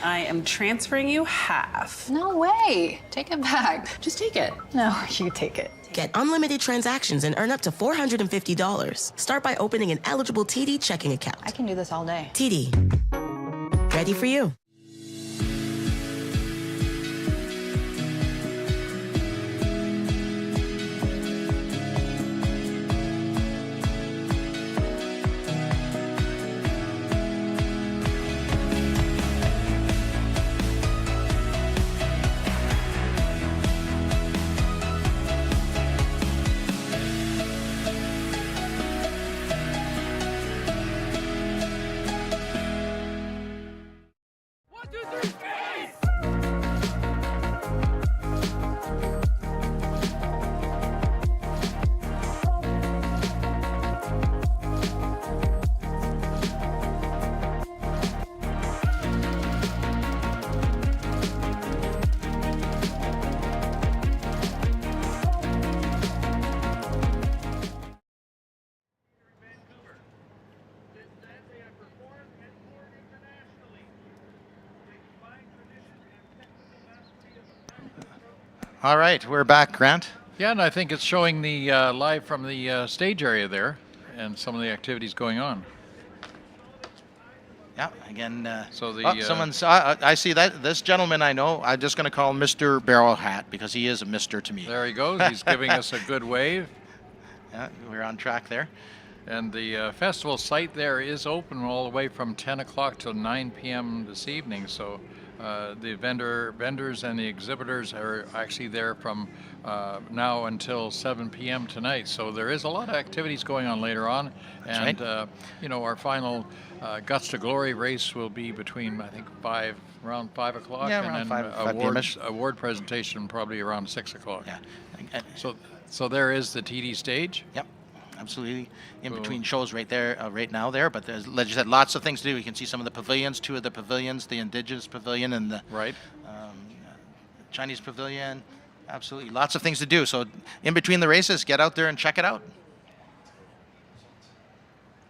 [SPEAKER 4] I am transferring you half.
[SPEAKER 5] No way. Take it back. Just take it. No, you take it.
[SPEAKER 6] Get unlimited transactions and earn up to $450. Start by opening an eligible TD checking account.
[SPEAKER 5] I can do this all day.
[SPEAKER 6] TD. Ready for you.
[SPEAKER 16] All right, we're back, Grant.
[SPEAKER 17] Yeah, and I think it's showing the live from the stage area there, and some of the activities going on.
[SPEAKER 16] Yeah, again.
[SPEAKER 17] So the
[SPEAKER 16] someone's. I see that this gentleman I know. I'm just going to call him Mr. Barrel Hat because he is a Mister to me.
[SPEAKER 17] There he goes. He's giving us a good wave.
[SPEAKER 16] Yeah, we're on track there.
[SPEAKER 17] And the festival site there is open all the way from 10 o'clock till 9 p.m. this evening. So the vendors and the exhibitors are actually there from now until 7 p.m. tonight. So there is a lot of activities going on later on.
[SPEAKER 16] That's
[SPEAKER 17] and you know, our final Guts to Glory race will be between, I think, around 5 o'clock.
[SPEAKER 16] Yeah,
[SPEAKER 17] and
[SPEAKER 16] around
[SPEAKER 17] then
[SPEAKER 16] 5
[SPEAKER 17] award presentation probably around 6 o'clock.
[SPEAKER 16] Yeah.
[SPEAKER 17] So there is the TD stage.
[SPEAKER 16] Yep. Absolutely, in between shows right there, right now there. But there's, like you said, lots of things to do. You can see some of the pavilions, two of the pavilions, the Indigenous Pavilion and the Chinese Pavilion. Absolutely, lots of things to do. So in between the races, get out there and check it out.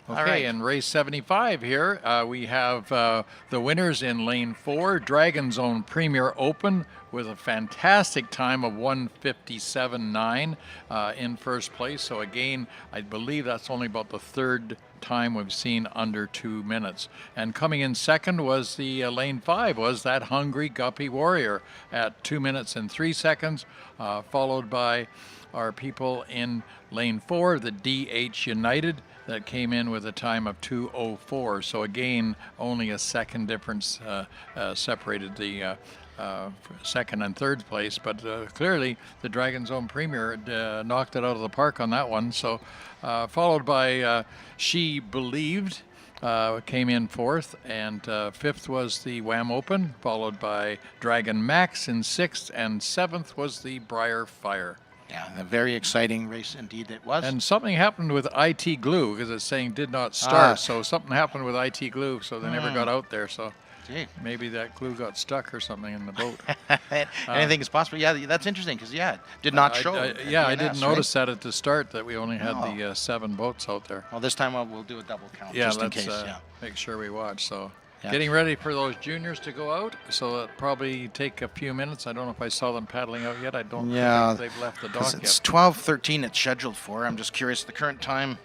[SPEAKER 17] Okay,
[SPEAKER 16] All right.
[SPEAKER 17] and race 75 here, we have the winners in lane 4, Dragon Zone Premier Open with a fantastic time of 1:57.9 in first place. So again, I believe that's only about the third time we've seen under 2 minutes. And coming in second was the lane 5, was that Hungry Guppy Warrior at 2 minutes and 3 seconds, followed by our people in lane 4, the DH United, that came in with a time of 2:04. So again, only a second difference separated the second and third place, but clearly the Dragon's Own Premier knocked it out of the park on that one. So followed by She Believed, came in fourth, and fifth was the Wham Open, followed by Dragon Max in sixth, and seventh was the Briar Fire.
[SPEAKER 16] Yeah, a very exciting race indeed it was.
[SPEAKER 17] And something happened with IT Glue, because it's saying did not start. So something happened with IT Glue, so they never got out there. So maybe that glue got stuck or something in the boat.
[SPEAKER 16] Anything is possible. Yeah, that's interesting because it did not show.
[SPEAKER 17] I didn't notice that at the start, that we only had the 7 boats out there.
[SPEAKER 16] Well, this time we'll do a double count just in case.
[SPEAKER 17] Make sure we watch. So. Getting ready for those juniors to go out, so it'll probably take a few minutes. I don't know if I saw them paddling out yet. I don't think they've left the dock yet.
[SPEAKER 16] It's 12:13 it's scheduled for. I'm just curious. The current time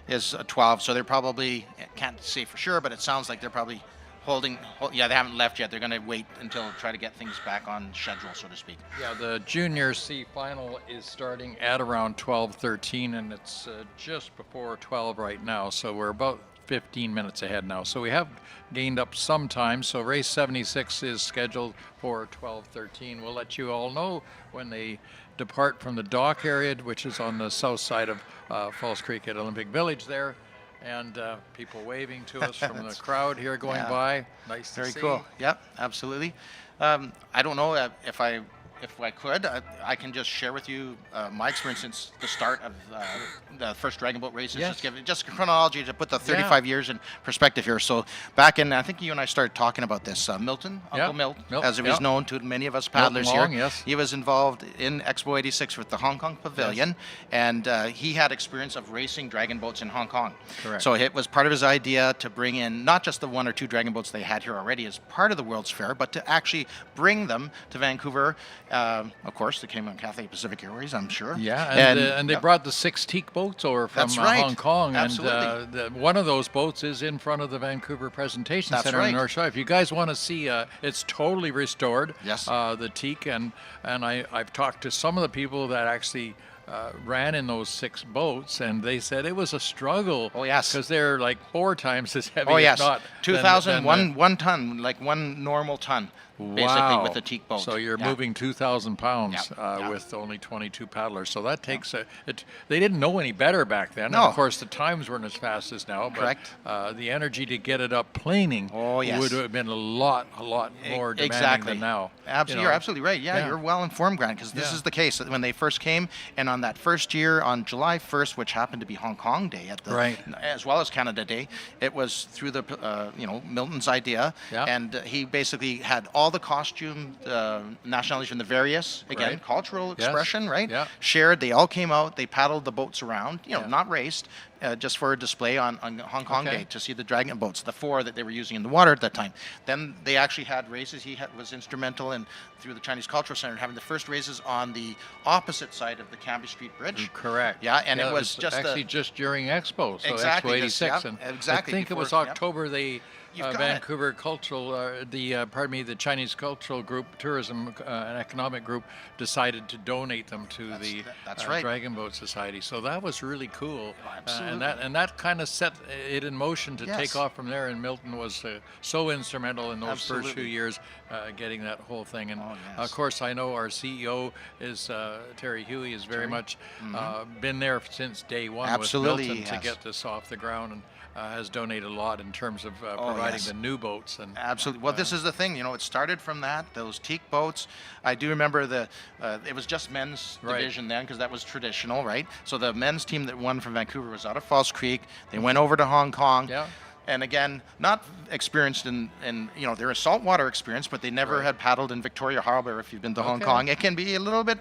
[SPEAKER 16] is 12, so they're probably, can't say for sure, but it sounds like they're probably holding. Yeah, they haven't left yet. They're going to wait until try to get things back on schedule, so to speak.
[SPEAKER 17] Yeah, the Junior C final is starting at around 12:13, and it's just before 12 right now, so we're about 15 minutes ahead now. So we have gained up some time. So race 76 is scheduled for 12:13. We'll let you all know when they depart from the dock area, which is on the south side of Falls Creek at Olympic Village there. And people waving to us from the crowd here going by. Nice to see.
[SPEAKER 16] Very cool. Yep, absolutely. I don't know if I could, I can just share with you my experience since the start of the first Dragon Boat races.
[SPEAKER 17] Yes.
[SPEAKER 16] Just give just a chronology to put the 35 years in perspective here. So back in, I think you and I started talking about this, Milton, Uncle Milt, as it was known to many of us paddlers here.
[SPEAKER 17] Yes.
[SPEAKER 16] He was involved in Expo 86 with the Hong Kong Pavilion, and he had experience of racing dragon boats in Hong Kong.
[SPEAKER 17] Correct.
[SPEAKER 16] So it was part of his idea to bring in not just the 1 or 2 dragon boats they had here already as part of the World's Fair, but to actually bring them to Vancouver. Of course, they came on Cathay Pacific Airways, I'm sure.
[SPEAKER 17] Yeah, and they brought the 6 teak boats over from Hong Kong.
[SPEAKER 16] Absolutely.
[SPEAKER 17] And one of those boats is in front of the Vancouver Presentation Center in North Shore. If you guys want to see, it's totally restored.
[SPEAKER 16] Yes.
[SPEAKER 17] The teak, and I've talked to some of the people that actually ran in those 6 boats, and they said it was a struggle.
[SPEAKER 16] Oh yes,
[SPEAKER 17] because they're like 4 times as heavy.
[SPEAKER 16] Oh yes,
[SPEAKER 17] if not
[SPEAKER 16] 2,000, one ton, like one normal ton. Basically with the teak boat.
[SPEAKER 17] So you're moving 2,000 pounds with only 22 paddlers. So that takes they didn't know any better back then.
[SPEAKER 16] No.
[SPEAKER 17] And of course, the times weren't as fast as now.
[SPEAKER 16] Correct.
[SPEAKER 17] But the energy to get it up planing would have been a lot more demanding than now.
[SPEAKER 16] Absolutely, you're absolutely right. Yeah, you're well informed, Grant, because this is the case. When they first came, and on that first year, on July 1st, which happened to be Hong Kong Day, as well as Canada Day, it was through the Milton's idea, and he basically had all the costume nationalities from the various cultural expression, shared. They all came out. They paddled the boats around, not raced, just for a display on Hong Kong Day to see the dragon boats, the 4 that they were using in the water at that time. Then they actually had races. He was instrumental in through the Chinese Cultural Center having the first races on the opposite side of the Cambie Street Bridge.
[SPEAKER 17] Correct.
[SPEAKER 16] Yeah, and it was just
[SPEAKER 17] actually just during Expo. So
[SPEAKER 16] exactly,
[SPEAKER 17] Expo 86.
[SPEAKER 16] Exactly.
[SPEAKER 17] I think it was October. They Vancouver Cultural, the Chinese Cultural Group, Tourism and Economic Group decided to donate them to the Dragon Boat Society. So that was really cool.
[SPEAKER 16] Absolutely.
[SPEAKER 17] And that kind of set it in motion to take off from there. And Milton was so instrumental in those first few years getting that whole thing. And of course, I know our CEO is Terry Huey is very much been there since day one with Milton to get this off the ground. And has donated a lot in terms of providing the new boats. And
[SPEAKER 16] absolutely. Well, this is the thing. It started from those teak boats. I do remember it was just men's division then, because that was traditional, right? So the men's team that won from Vancouver was out of Falls Creek. They went over to Hong Kong. Yeah. And again, not experienced in they're a saltwater experience, but they never had paddled in Victoria Harbor. If you've been to Hong Kong, it can be a little bit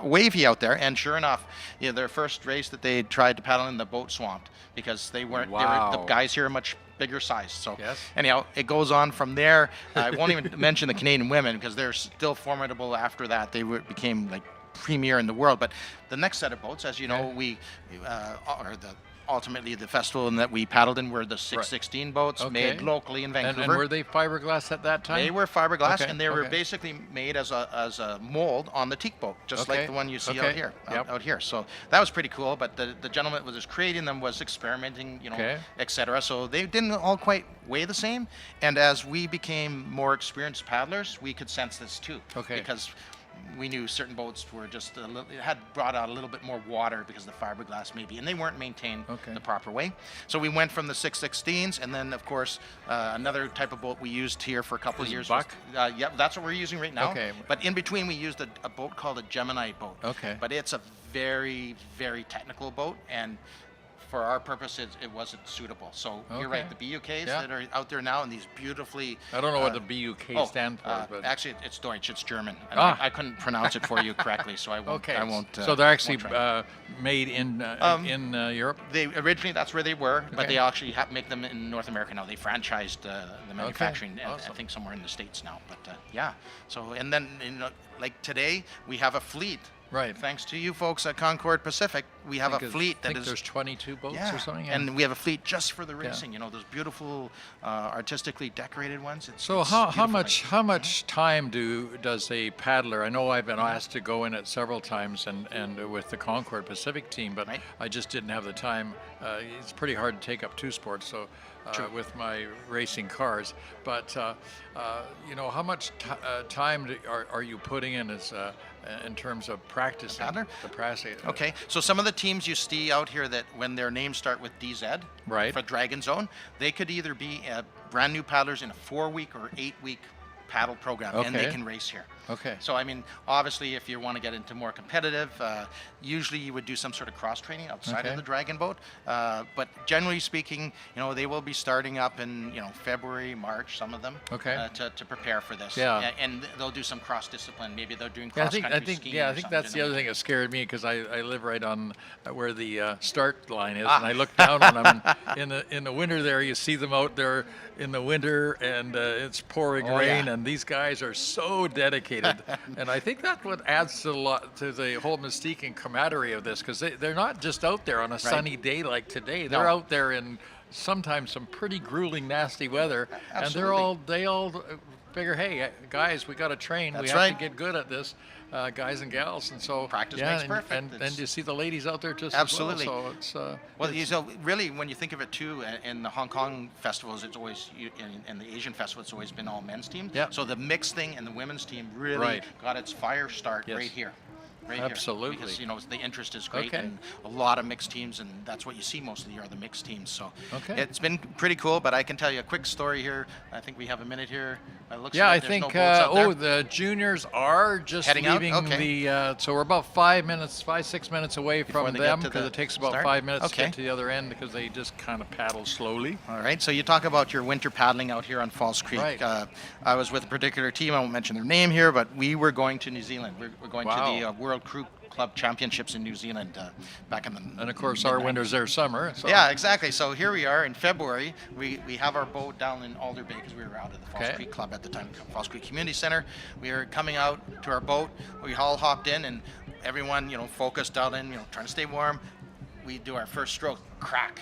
[SPEAKER 16] wavy out there. And sure enough, their first race that they tried to paddle in, the boat swamped because they weren't. The guys here are much bigger size. So
[SPEAKER 17] Yes.
[SPEAKER 16] anyhow, it goes on from there. I won't even mention the Canadian women because they're still formidable after that. They became like premier in the world. But the next set of boats, as you know, we are ultimately the festival that we paddled in were the 616 boats made locally in Vancouver.
[SPEAKER 17] And were they fiberglass at that time?
[SPEAKER 16] They were fiberglass,
[SPEAKER 17] Okay,
[SPEAKER 16] and they were
[SPEAKER 17] okay.
[SPEAKER 16] basically made as a mold on the teak boat, just
[SPEAKER 17] Okay,
[SPEAKER 16] like the one you see
[SPEAKER 17] okay,
[SPEAKER 16] out here.
[SPEAKER 17] yep.
[SPEAKER 16] Out here. So that was pretty cool. But the gentleman that was creating them was experimenting,
[SPEAKER 17] Okay.
[SPEAKER 16] etc. So they didn't all quite weigh the same. And as we became more experienced paddlers, we could sense this too.
[SPEAKER 17] Okay.
[SPEAKER 16] Because we knew certain boats were just a little, it had brought out a little bit more water because of the fiberglass maybe, and they weren't maintained the proper way. So we went from the 616s, and then of course another type of boat we used here for a couple of years.
[SPEAKER 17] Buck?
[SPEAKER 16] Yeah, that's what we're using right now.
[SPEAKER 17] Okay.
[SPEAKER 16] But in between we used a boat called a Gemini boat.
[SPEAKER 17] Okay.
[SPEAKER 16] But it's a very, very technical boat, and for our purpose, it wasn't suitable. So you're right, the BUKs that are out there now, and these beautifully...
[SPEAKER 17] I don't know what the BUK stand for. But
[SPEAKER 16] actually, it's Deutsch, it's German. And
[SPEAKER 17] Ah.
[SPEAKER 16] I couldn't pronounce it for you correctly, so I won't.
[SPEAKER 17] Okay.
[SPEAKER 16] I won't.
[SPEAKER 17] So they're actually
[SPEAKER 16] won't try.
[SPEAKER 17] made in Europe?
[SPEAKER 16] They originally, that's where they were, but
[SPEAKER 17] Okay.
[SPEAKER 16] they actually make them in North America now. They franchised the manufacturing,
[SPEAKER 17] Awesome.
[SPEAKER 16] I think somewhere in the States now. But yeah, so, and then, like today, we have a fleet.
[SPEAKER 17] Right.
[SPEAKER 16] Thanks to you folks at Concord Pacific, we have a fleet that is...
[SPEAKER 17] there's 22 boats
[SPEAKER 16] yeah,
[SPEAKER 17] or something?
[SPEAKER 16] and we have a fleet just for the racing. Those beautiful, artistically decorated ones.
[SPEAKER 17] So how much time does a paddler? I know I've been asked to go in it several times and with the Concord Pacific team, but I just didn't have the time. It's pretty hard to take up two sports. So. With my racing cars, but how much time are you putting in in terms of practicing? The practice.
[SPEAKER 16] Okay, so some of the teams you see out here that when their names start with DZ,
[SPEAKER 17] right,
[SPEAKER 16] for Dragon Zone, they could either be brand new paddlers in a 4-week or 8-week paddle program, and they can race here.
[SPEAKER 17] Okay.
[SPEAKER 16] So I mean, obviously, if you want to get into more competitive, usually you would do some sort of cross training outside of the Dragon boat. But generally speaking, they will be starting up in February, March, some of them.
[SPEAKER 17] Okay.
[SPEAKER 16] To prepare for this.
[SPEAKER 17] Yeah.
[SPEAKER 16] And they'll do some cross discipline. Maybe they're doing
[SPEAKER 17] Yeah,
[SPEAKER 16] cross country skiing.
[SPEAKER 17] I think that's the other thing that scared me because I live right on where the start line is, and I look down on them. In the winter there, you see them out there in the winter, and it's pouring rain, and these guys are so dedicated. And I think that's what adds to the whole mystique and camaraderie of this, because they're not just out there on a sunny day like today. They're out there in sometimes some pretty grueling, nasty weather,
[SPEAKER 16] Absolutely.
[SPEAKER 17] and they all figure, hey, guys, we got to train.
[SPEAKER 16] That's
[SPEAKER 17] we have
[SPEAKER 16] right.
[SPEAKER 17] to get good at this, guys and gals. And so
[SPEAKER 16] practice makes perfect.
[SPEAKER 17] And you see the ladies out there just
[SPEAKER 16] absolutely.
[SPEAKER 17] As well. So it's
[SPEAKER 16] really, when you think of it too, in the Hong Kong festivals, it's always in the Asian festival, it's always been all men's team.
[SPEAKER 17] Yeah.
[SPEAKER 16] So the mixed thing and the women's team really got its fire start right here.
[SPEAKER 17] Absolutely.
[SPEAKER 16] Here, because the interest is great, and a lot of mixed teams, and that's what you see most of the year, are the mixed teams. So it's been pretty cool. But I can tell you a quick story here. I think we have a minute here.
[SPEAKER 17] I think the juniors are just
[SPEAKER 16] heading
[SPEAKER 17] leaving
[SPEAKER 16] out? Okay.
[SPEAKER 17] so we're about 6 minutes away from them, because it takes about 5 minutes to get to the other end, because they just kind of paddle slowly.
[SPEAKER 16] All right, so you talk about your winter paddling out here on Falls Creek.
[SPEAKER 17] Right.
[SPEAKER 16] I was with a particular team. I won't mention their name here, but we were going to New Zealand. We're going to the World Crew Club Championships in New Zealand back in the...
[SPEAKER 17] And of course our winters there summer. So.
[SPEAKER 16] Yeah, exactly. So here we are in February. We have our boat down in Alder Bay, because we were out of the Falls Creek Club at the time, Falls Creek Community Center. We are coming out to our boat. We all hopped in, and everyone, focused out in, trying to stay warm. We do our first stroke. Crack.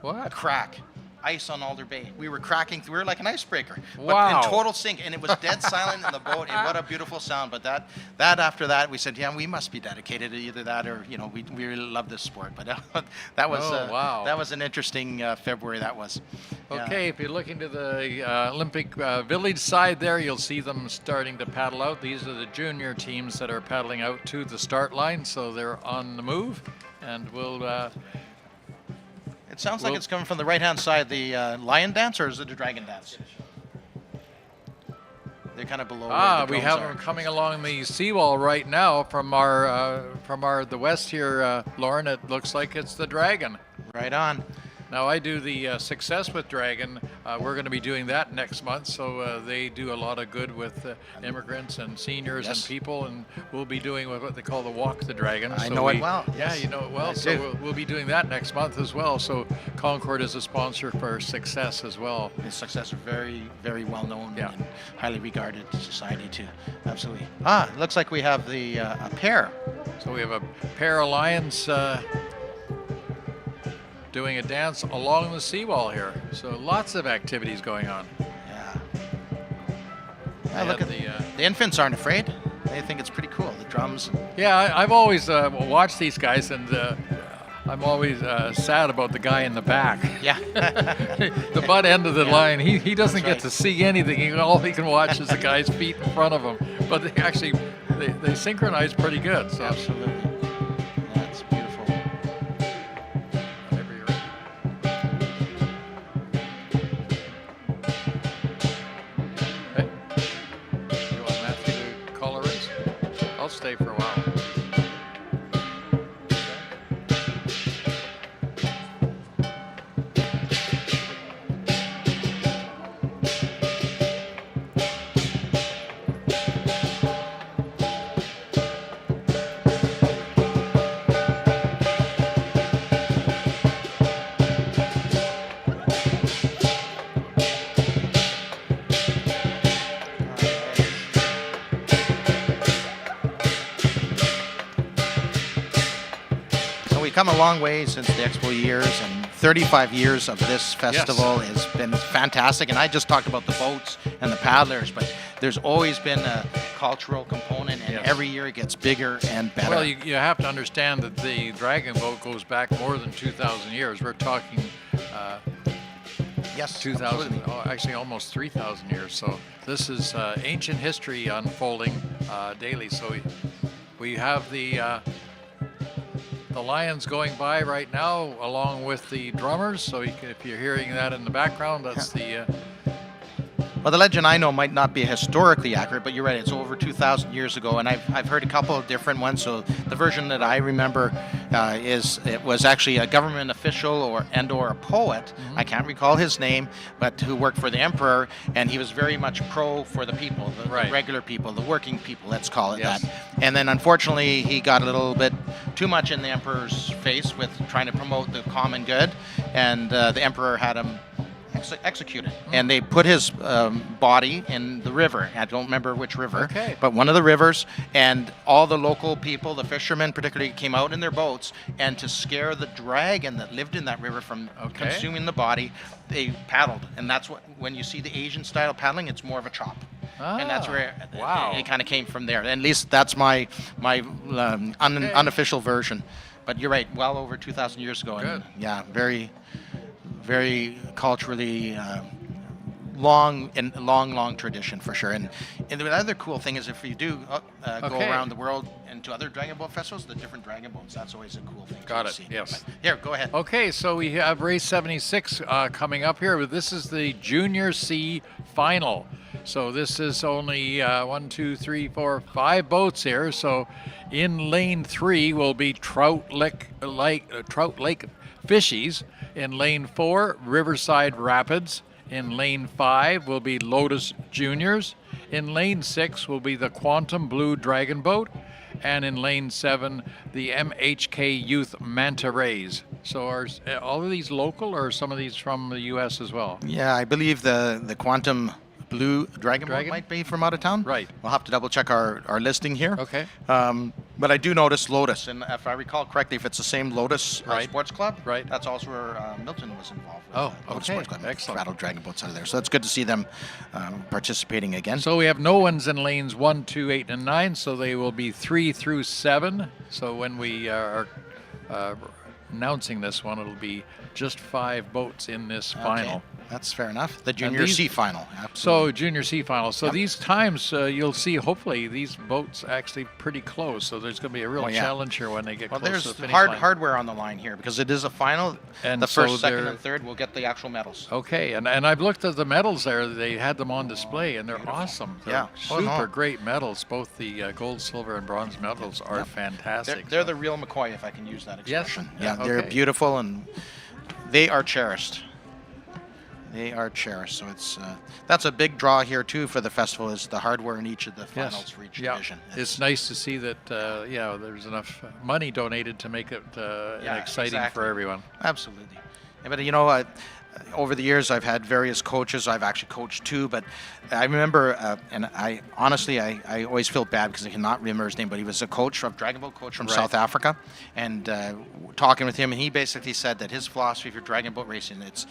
[SPEAKER 17] What?
[SPEAKER 16] Crack. Ice on Alder Bay. We were cracking. We were like an icebreaker.
[SPEAKER 17] Wow.
[SPEAKER 16] But in total sync, and it was dead silent in the boat. And what a beautiful sound. But that after that, we said, yeah, we must be dedicated to either that or we really love this sport. But that was that was an interesting February. That was.
[SPEAKER 17] Okay, if you're looking to the Olympic Village side there, you'll see them starting to paddle out. These are the junior teams that are paddling out to the start line, so they're on the move, and we'll.
[SPEAKER 16] It sounds like it's coming from the right-hand side, the lion dance, or is it the dragon dance? They're kind of below.
[SPEAKER 17] We have them coming along the seawall right now from the west here, Lauren. It looks like it's the dragon.
[SPEAKER 16] Right on.
[SPEAKER 17] Now I do the Success with Dragon. We're going to be doing that next month, so they do a lot of good with immigrants and seniors and people, and we'll be doing what they call the Walk the Dragon.
[SPEAKER 16] I know it well.
[SPEAKER 17] Yeah, you know it well. So we'll be doing that next month as well. So Concord is a sponsor for Success as well.
[SPEAKER 16] Success are very, very well known and highly regarded in society too. Absolutely. It looks like we have the a pair.
[SPEAKER 17] So we have a pair of lions doing a dance along the seawall here. So lots of activities going on.
[SPEAKER 16] Yeah, look at the infants aren't afraid. They think it's pretty cool, the drums.
[SPEAKER 17] Yeah, I've always watched these guys, and I'm always sad about the guy in the back.
[SPEAKER 16] Yeah.
[SPEAKER 17] The butt end of the line, he doesn't get to see anything. All he can watch is the guy's feet in front of him. But they actually, they synchronize pretty good. So.
[SPEAKER 16] Absolutely. That's beautiful.
[SPEAKER 17] Whenever you're ready. Hey, you want Matthew to call a race? I'll stay for a while.
[SPEAKER 16] Come a long way since the Expo years, and 35 years of this festival has been fantastic. And I just talked about the boats and the paddlers, but there's always been a cultural component, and every year it gets bigger and better.
[SPEAKER 17] Well, you have to understand that the Dragon Boat goes back more than 2,000 years. We're talking 2,000, actually almost 3,000 years. So this is ancient history unfolding daily. So we have the lions going by right now along with the drummers. So if you're hearing that in the background, that's the...
[SPEAKER 16] Well, the legend I know might not be historically accurate, but you're right, it's over 2,000 years ago, and I've heard a couple of different ones. So the version that I remember is it was actually a government official or a poet, I can't recall his name, but who worked for the emperor, and he was very much pro for the people, the regular people, the working people, let's call it that. And then unfortunately he got a little bit too much in the emperor's face with trying to promote the common good, and the emperor had him executed, and they put his body in the river. I don't remember which river, but one of the rivers, and all the local people, the fishermen particularly, came out in their boats, and to scare the dragon that lived in that river from consuming the body, they paddled. And that's what, when you see the Asian style paddling, it's more of a chop. And that's where it kind of came from there. At least that's my unofficial version. But you're right, well over 2,000 years ago. And yeah, very culturally long tradition for sure. And the other cool thing is if you do go around the world and to other Dragon Boat festivals, the different Dragon Boats, that's always a cool thing to see.
[SPEAKER 17] Yes.
[SPEAKER 16] But here, go ahead.
[SPEAKER 17] Okay, so we have race 76 coming up here. This is the Junior C final. So this is only 1, 2, 3, 4, 5 boats here. So in lane 3 will be Trout Lake Fishies. In lane 4, Riverside Rapids. In lane 5 will be Lotus Juniors. In lane 6 will be the Quantum Blue Dragon Boat. And in lane 7, the MHK Youth Manta Rays. So are all of these local, or are some of these from the U.S. as well?
[SPEAKER 16] Yeah, I believe the Quantum Blue Dragon Boat might be from out of town.
[SPEAKER 17] Right.
[SPEAKER 16] We'll have to double check our listing here.
[SPEAKER 17] Okay.
[SPEAKER 16] But I do notice Lotus, and if I recall correctly, if it's the same Lotus Sports Club, that's also where Milton was involved with. Lotus Sports Club. Excellent. Rattled Dragon Boats out of there. So that's good to see them participating again.
[SPEAKER 17] So we have no ones in lanes 1, 2, 8, and 9, so they will be 3 through 7. So when we are announcing this one, it'll be just 5 boats in this final.
[SPEAKER 16] That's fair enough. The Junior C final. Absolutely.
[SPEAKER 17] So Junior C final. So these times you'll see, hopefully, these boats actually pretty close. So there's going to be a real challenge here when they get close to the finish line.
[SPEAKER 16] There's hardware on the line here because it is a final. And the first, second, and third will get the actual medals.
[SPEAKER 17] Okay, and I've looked at the medals there. They had them on display, and they're awesome. They're super great medals. Both the gold, silver, and bronze medals are fantastic.
[SPEAKER 16] They're the real McCoy, if I can use that expression. Yes. Yeah, they're beautiful, and they are cherished. They are cherished. So it's that's a big draw here too for the festival, is the hardware in each of the finals for each division.
[SPEAKER 17] It's nice to see that there's enough money donated to make it exciting for everyone.
[SPEAKER 16] Absolutely. Yeah, but over the years I've had various coaches. I've actually coached too, but I remember, and I honestly I always feel bad because I cannot remember his name, but he was a coach, a dragon boat coach from South Africa, and talking with him, and he basically said that his philosophy for dragon boat racing, it's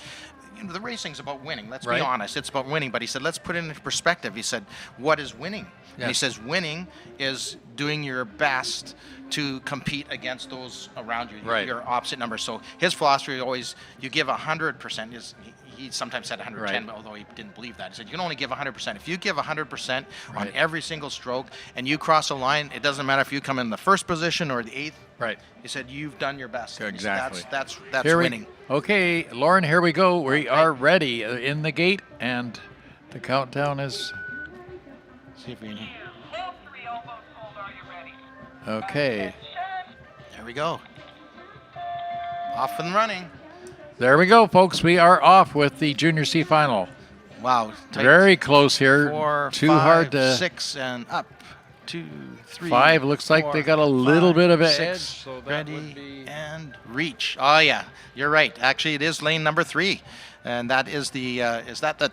[SPEAKER 16] the racing's about winning. Let's be honest, it's about winning. But he said, let's put it into perspective. He said, what is winning? And he says, winning is doing your best to compete against those around you, your opposite numbers. So his philosophy is always, you give 100%. He sometimes said 110, but although he didn't believe that. He said, you can only give 100%. If you give 100% on every single stroke and you cross a line, it doesn't matter if you come in the first position or the 8th.
[SPEAKER 17] Right.
[SPEAKER 16] He said, you've done your best.
[SPEAKER 17] Exactly.
[SPEAKER 16] That's winning.
[SPEAKER 17] Okay, Lauren, here we go. We are ready in the gate, and the countdown is...
[SPEAKER 16] See if we can hear.
[SPEAKER 17] Okay.
[SPEAKER 16] There we go. Off and running.
[SPEAKER 17] There we go, folks. We are off with the Junior C final.
[SPEAKER 16] Wow.
[SPEAKER 17] Very close here.
[SPEAKER 16] 4,
[SPEAKER 17] Too
[SPEAKER 16] 5,
[SPEAKER 17] hard to...
[SPEAKER 16] 6 and up. 2, 3,
[SPEAKER 17] 5 looks 4, like they got a little bit of an edge.
[SPEAKER 16] So ready and reach. Oh yeah, you're right. Actually, it is lane number 3, and that is the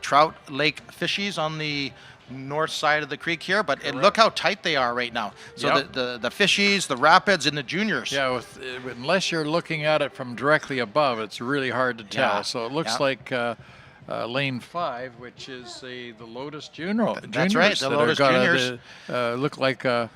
[SPEAKER 16] Trout Lake Fishies on the north side of the creek here. But look how tight they are right now. So the Fishies, the Rapids, and the juniors.
[SPEAKER 17] Yeah, unless you're looking at it from directly above, it's really hard to tell.
[SPEAKER 16] Yeah.
[SPEAKER 17] So it looks like lane 5, which is the Lotus Junior.
[SPEAKER 16] That's right, the Lotus Juniors.
[SPEAKER 17] Look like a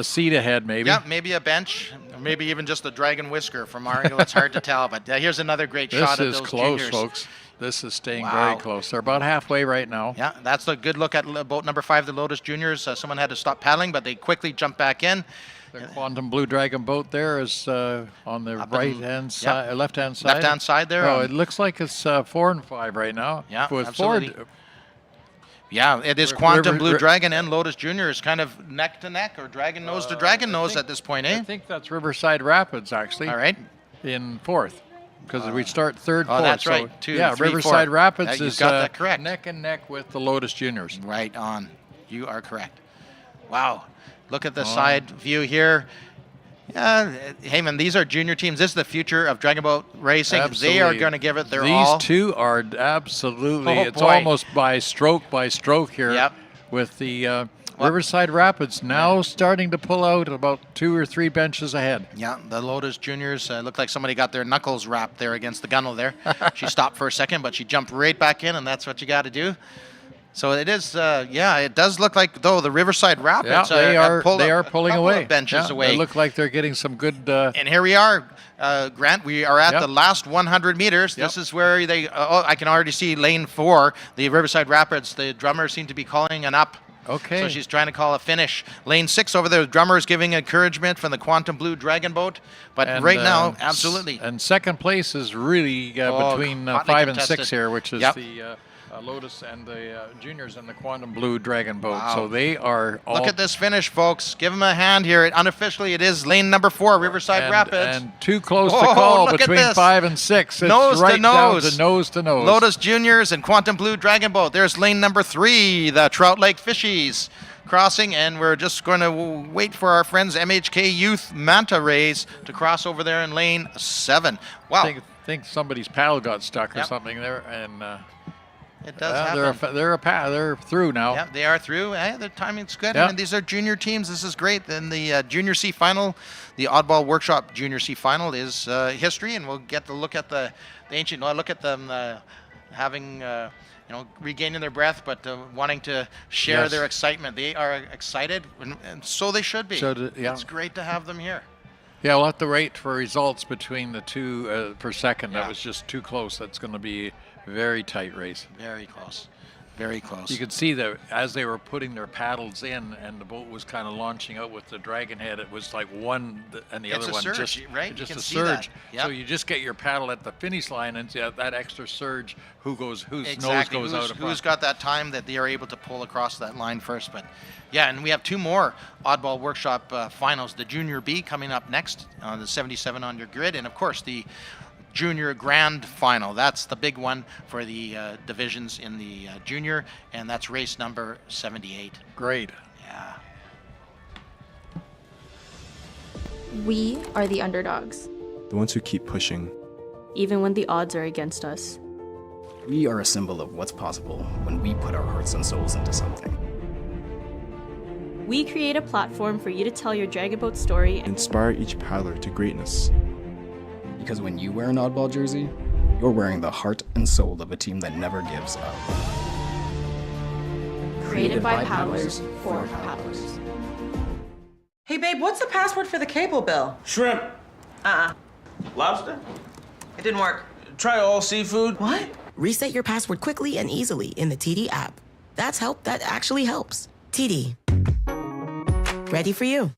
[SPEAKER 17] seat ahead, maybe.
[SPEAKER 16] Yeah, maybe a bench, or maybe even just a dragon whisker from our angle. It's hard to tell, but here's another great shot of those
[SPEAKER 17] This is close,
[SPEAKER 16] juniors.
[SPEAKER 17] folks. This is staying very close. They're about halfway right now.
[SPEAKER 16] Yeah, that's a good look at boat number 5, the Lotus Juniors. Someone had to stop paddling, but they quickly jumped back in.
[SPEAKER 17] The Quantum Blue Dragon boat there is on the right-hand side, left-hand side.
[SPEAKER 16] Left-hand side there.
[SPEAKER 17] Oh, it looks like it's 4 and 5 right now.
[SPEAKER 16] Yeah,
[SPEAKER 17] with
[SPEAKER 16] absolutely. Yeah, it is Quantum Blue Dragon and Lotus Juniors kind of neck to neck, or dragon nose to dragon nose at this point, eh?
[SPEAKER 17] I think that's Riverside Rapids, actually.
[SPEAKER 16] All right.
[SPEAKER 17] In 4th, because we start 3rd, 4th.
[SPEAKER 16] Oh, that's
[SPEAKER 17] so
[SPEAKER 16] right. 2, 3,
[SPEAKER 17] Riverside
[SPEAKER 16] 4.
[SPEAKER 17] Rapids
[SPEAKER 16] You've
[SPEAKER 17] is
[SPEAKER 16] got that correct.
[SPEAKER 17] Neck and neck with the Lotus Juniors.
[SPEAKER 16] Right on. You are correct. Wow. Look at the side view here. Hey, man, these are junior teams. This is the future of dragon boat racing.
[SPEAKER 17] Absolutely.
[SPEAKER 16] They are going to give it their all.
[SPEAKER 17] These two are absolutely, it's
[SPEAKER 16] boy.
[SPEAKER 17] almost by stroke here with the Riverside Rapids now starting to pull out about 2 or 3 benches ahead.
[SPEAKER 16] Yeah, the Lotus Juniors looked like somebody got their knuckles wrapped there against the gunnel there. She stopped for a second, but she jumped right back in, and that's what you got to do. So it is, it does look like, though, the Riverside Rapids
[SPEAKER 17] they are pulling away.
[SPEAKER 16] Benches away.
[SPEAKER 17] They look like they're getting some good...
[SPEAKER 16] And here we are, Grant. We are at the last 100 meters. This is where they... I can already see lane 4, the Riverside Rapids. The drummer seemed to be calling an up.
[SPEAKER 17] Okay.
[SPEAKER 16] So she's trying to call a finish. Lane 6 over there, the drummer is giving encouragement from the Quantum Blue Dragon boat. But right now, absolutely.
[SPEAKER 17] And second place is really between 5 and 6 here, which is the... Lotus and the juniors and the Quantum Blue Dragon boat.
[SPEAKER 16] Wow.
[SPEAKER 17] So they are all...
[SPEAKER 16] Look at this finish, folks. Give them a hand here. Unofficially, it is lane number 4, Riverside Rapids.
[SPEAKER 17] And too close to call between 5 and 6. It's
[SPEAKER 16] nose
[SPEAKER 17] right
[SPEAKER 16] to nose.
[SPEAKER 17] Down to nose to nose.
[SPEAKER 16] Lotus Juniors and Quantum Blue Dragon boat. There's lane number 3, the Trout Lake Fishies crossing, and we're just going to wait for our friends MHK Youth Manta Rays to cross over there in lane 7. Wow.
[SPEAKER 17] I think somebody's paddle got stuck or something there, and...
[SPEAKER 16] it does happen.
[SPEAKER 17] They're through now.
[SPEAKER 16] Yeah, they are through. The timing's good.
[SPEAKER 17] Yeah.
[SPEAKER 16] I mean, these are junior teams. This is great. Then the Junior C final, the Oddball Workshop Junior C final is history, and we'll get to look at the ancient. Look at them having, regaining their breath, but wanting to share their excitement. They are excited, and so they should be. It's great to have them here.
[SPEAKER 17] Yeah, we'll have to wait for results between the two per second. That was just too close. That's going to be very tight race.
[SPEAKER 16] Very close. Very close.
[SPEAKER 17] You could see that as they were putting their paddles in and the boat was kind of launching out with the dragon head, it was like one and the other one
[SPEAKER 16] surge,
[SPEAKER 17] just,
[SPEAKER 16] right?
[SPEAKER 17] just
[SPEAKER 16] you can
[SPEAKER 17] a
[SPEAKER 16] see
[SPEAKER 17] surge.
[SPEAKER 16] that. Yep.
[SPEAKER 17] So you just get your paddle at the finish line and that extra surge, whose nose goes out.
[SPEAKER 16] Who's got that time that they are able to pull across that line first. But yeah, and we have 2 more Oddball Workshop finals. The Junior B coming up next on the 77 on your grid. And of course the Junior Grand Final. That's the big one for the divisions in the junior, and that's race number 78.
[SPEAKER 17] Great.
[SPEAKER 16] Yeah.
[SPEAKER 9] We are the underdogs,
[SPEAKER 10] The ones who keep pushing.
[SPEAKER 9] even when the odds are against us.
[SPEAKER 11] We are a symbol of what's possible when we put our hearts and souls into something.
[SPEAKER 9] We create a platform for you to tell your dragon boat story.
[SPEAKER 10] Inspire each paddler to greatness.
[SPEAKER 11] Because when you wear an oddball jersey, you're wearing the heart and soul of a team that never gives up.
[SPEAKER 9] Created by paddlers for paddlers.
[SPEAKER 12] Hey, babe, what's the password for the cable bill?
[SPEAKER 13] Shrimp. Lobster?
[SPEAKER 12] It didn't work.
[SPEAKER 13] Try all seafood.
[SPEAKER 12] What?
[SPEAKER 6] Reset your password quickly and easily in the TD app. That actually helps. TD. Ready for you.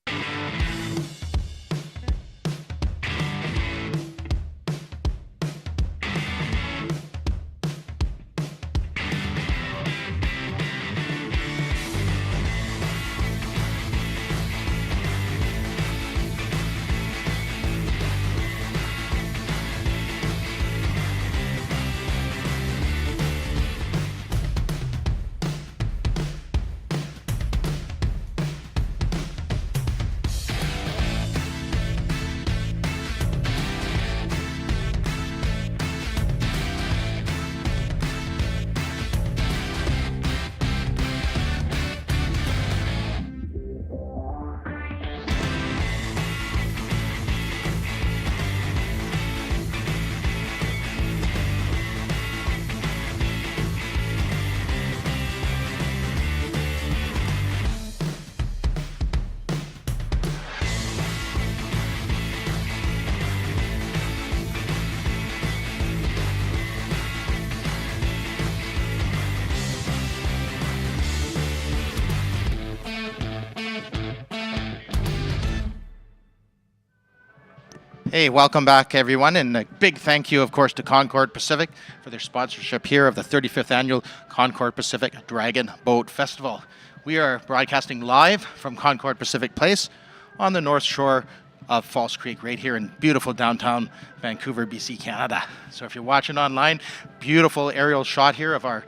[SPEAKER 16] Hey, welcome back, everyone, and a big thank you, of course, to Concord Pacific for their sponsorship here of the 35th Annual Concord Pacific Dragon Boat Festival. We are broadcasting live from Concord Pacific Place on the north shore of False Creek, right here in beautiful downtown Vancouver, BC, Canada. So if you're watching online, beautiful aerial shot here of our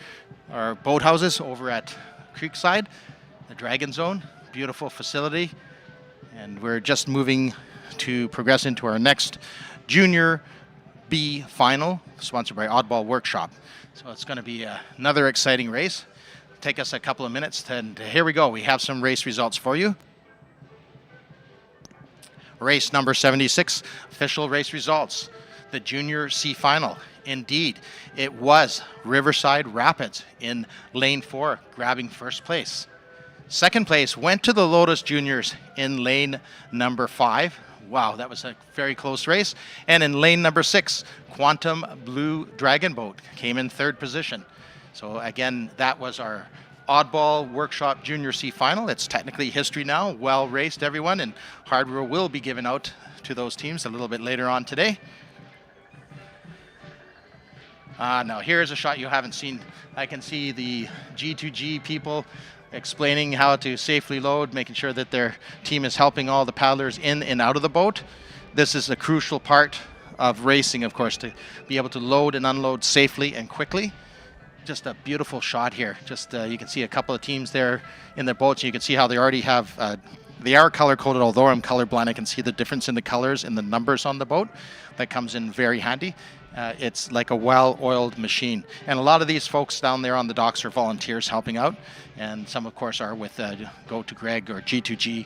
[SPEAKER 16] boathouses over at Creekside, the Dragon Zone, beautiful facility, and we're just moving to progress into our next Junior B final, sponsored by Oddball Workshop. So it's going to be another exciting race. Take us a couple of minutes, and here we go. We have some race results for you. Race number 76, official race results. The Junior C final. Indeed, it was Riverside Rapids in lane 4, grabbing first place. Second place went to the Lotus Juniors in lane number 5. Wow, that was a very close race. And in lane number 6, Quantum Blue Dragon Boat came in third position. So again, that was our Oddball Workshop Junior C final. It's technically history now. Well raced, everyone, and hardware will be given out to those teams a little bit later on today. Now here's a shot you haven't seen. I can see the G2G people explaining how to safely load, making sure that their team is helping all the paddlers in and out of the boat. This is a crucial part of racing, of course, to be able to load and unload safely and quickly. Just a beautiful shot here. Just you can see a couple of teams there in their boats. You can see how they already have, they are color coded, although I'm colorblind. I can see the difference in the colors and the numbers on the boat. That comes in very handy. It's like a well-oiled machine. And a lot of these folks down there on the docks are volunteers helping out. And some, of course, are with Go to Greg or G2G,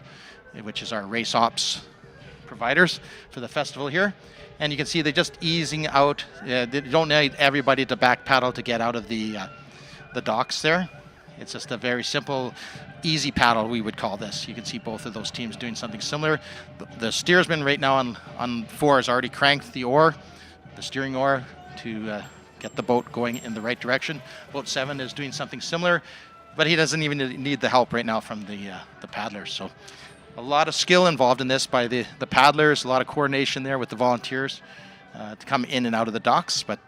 [SPEAKER 16] which is our race ops providers for the festival here. And you can see they're just easing out. They don't need everybody to back paddle to get out of the docks there. It's just a very simple, easy paddle, we would call this. You can see both of those teams doing something similar. The steersman right now on 4 has already cranked the oar, the steering oar, to get the boat going in the right direction. Boat 7 is doing something similar, but he doesn't even need the help right now from the paddlers. So a lot of skill involved in this by the paddlers, a lot of coordination there with the volunteers to come in and out of the docks, but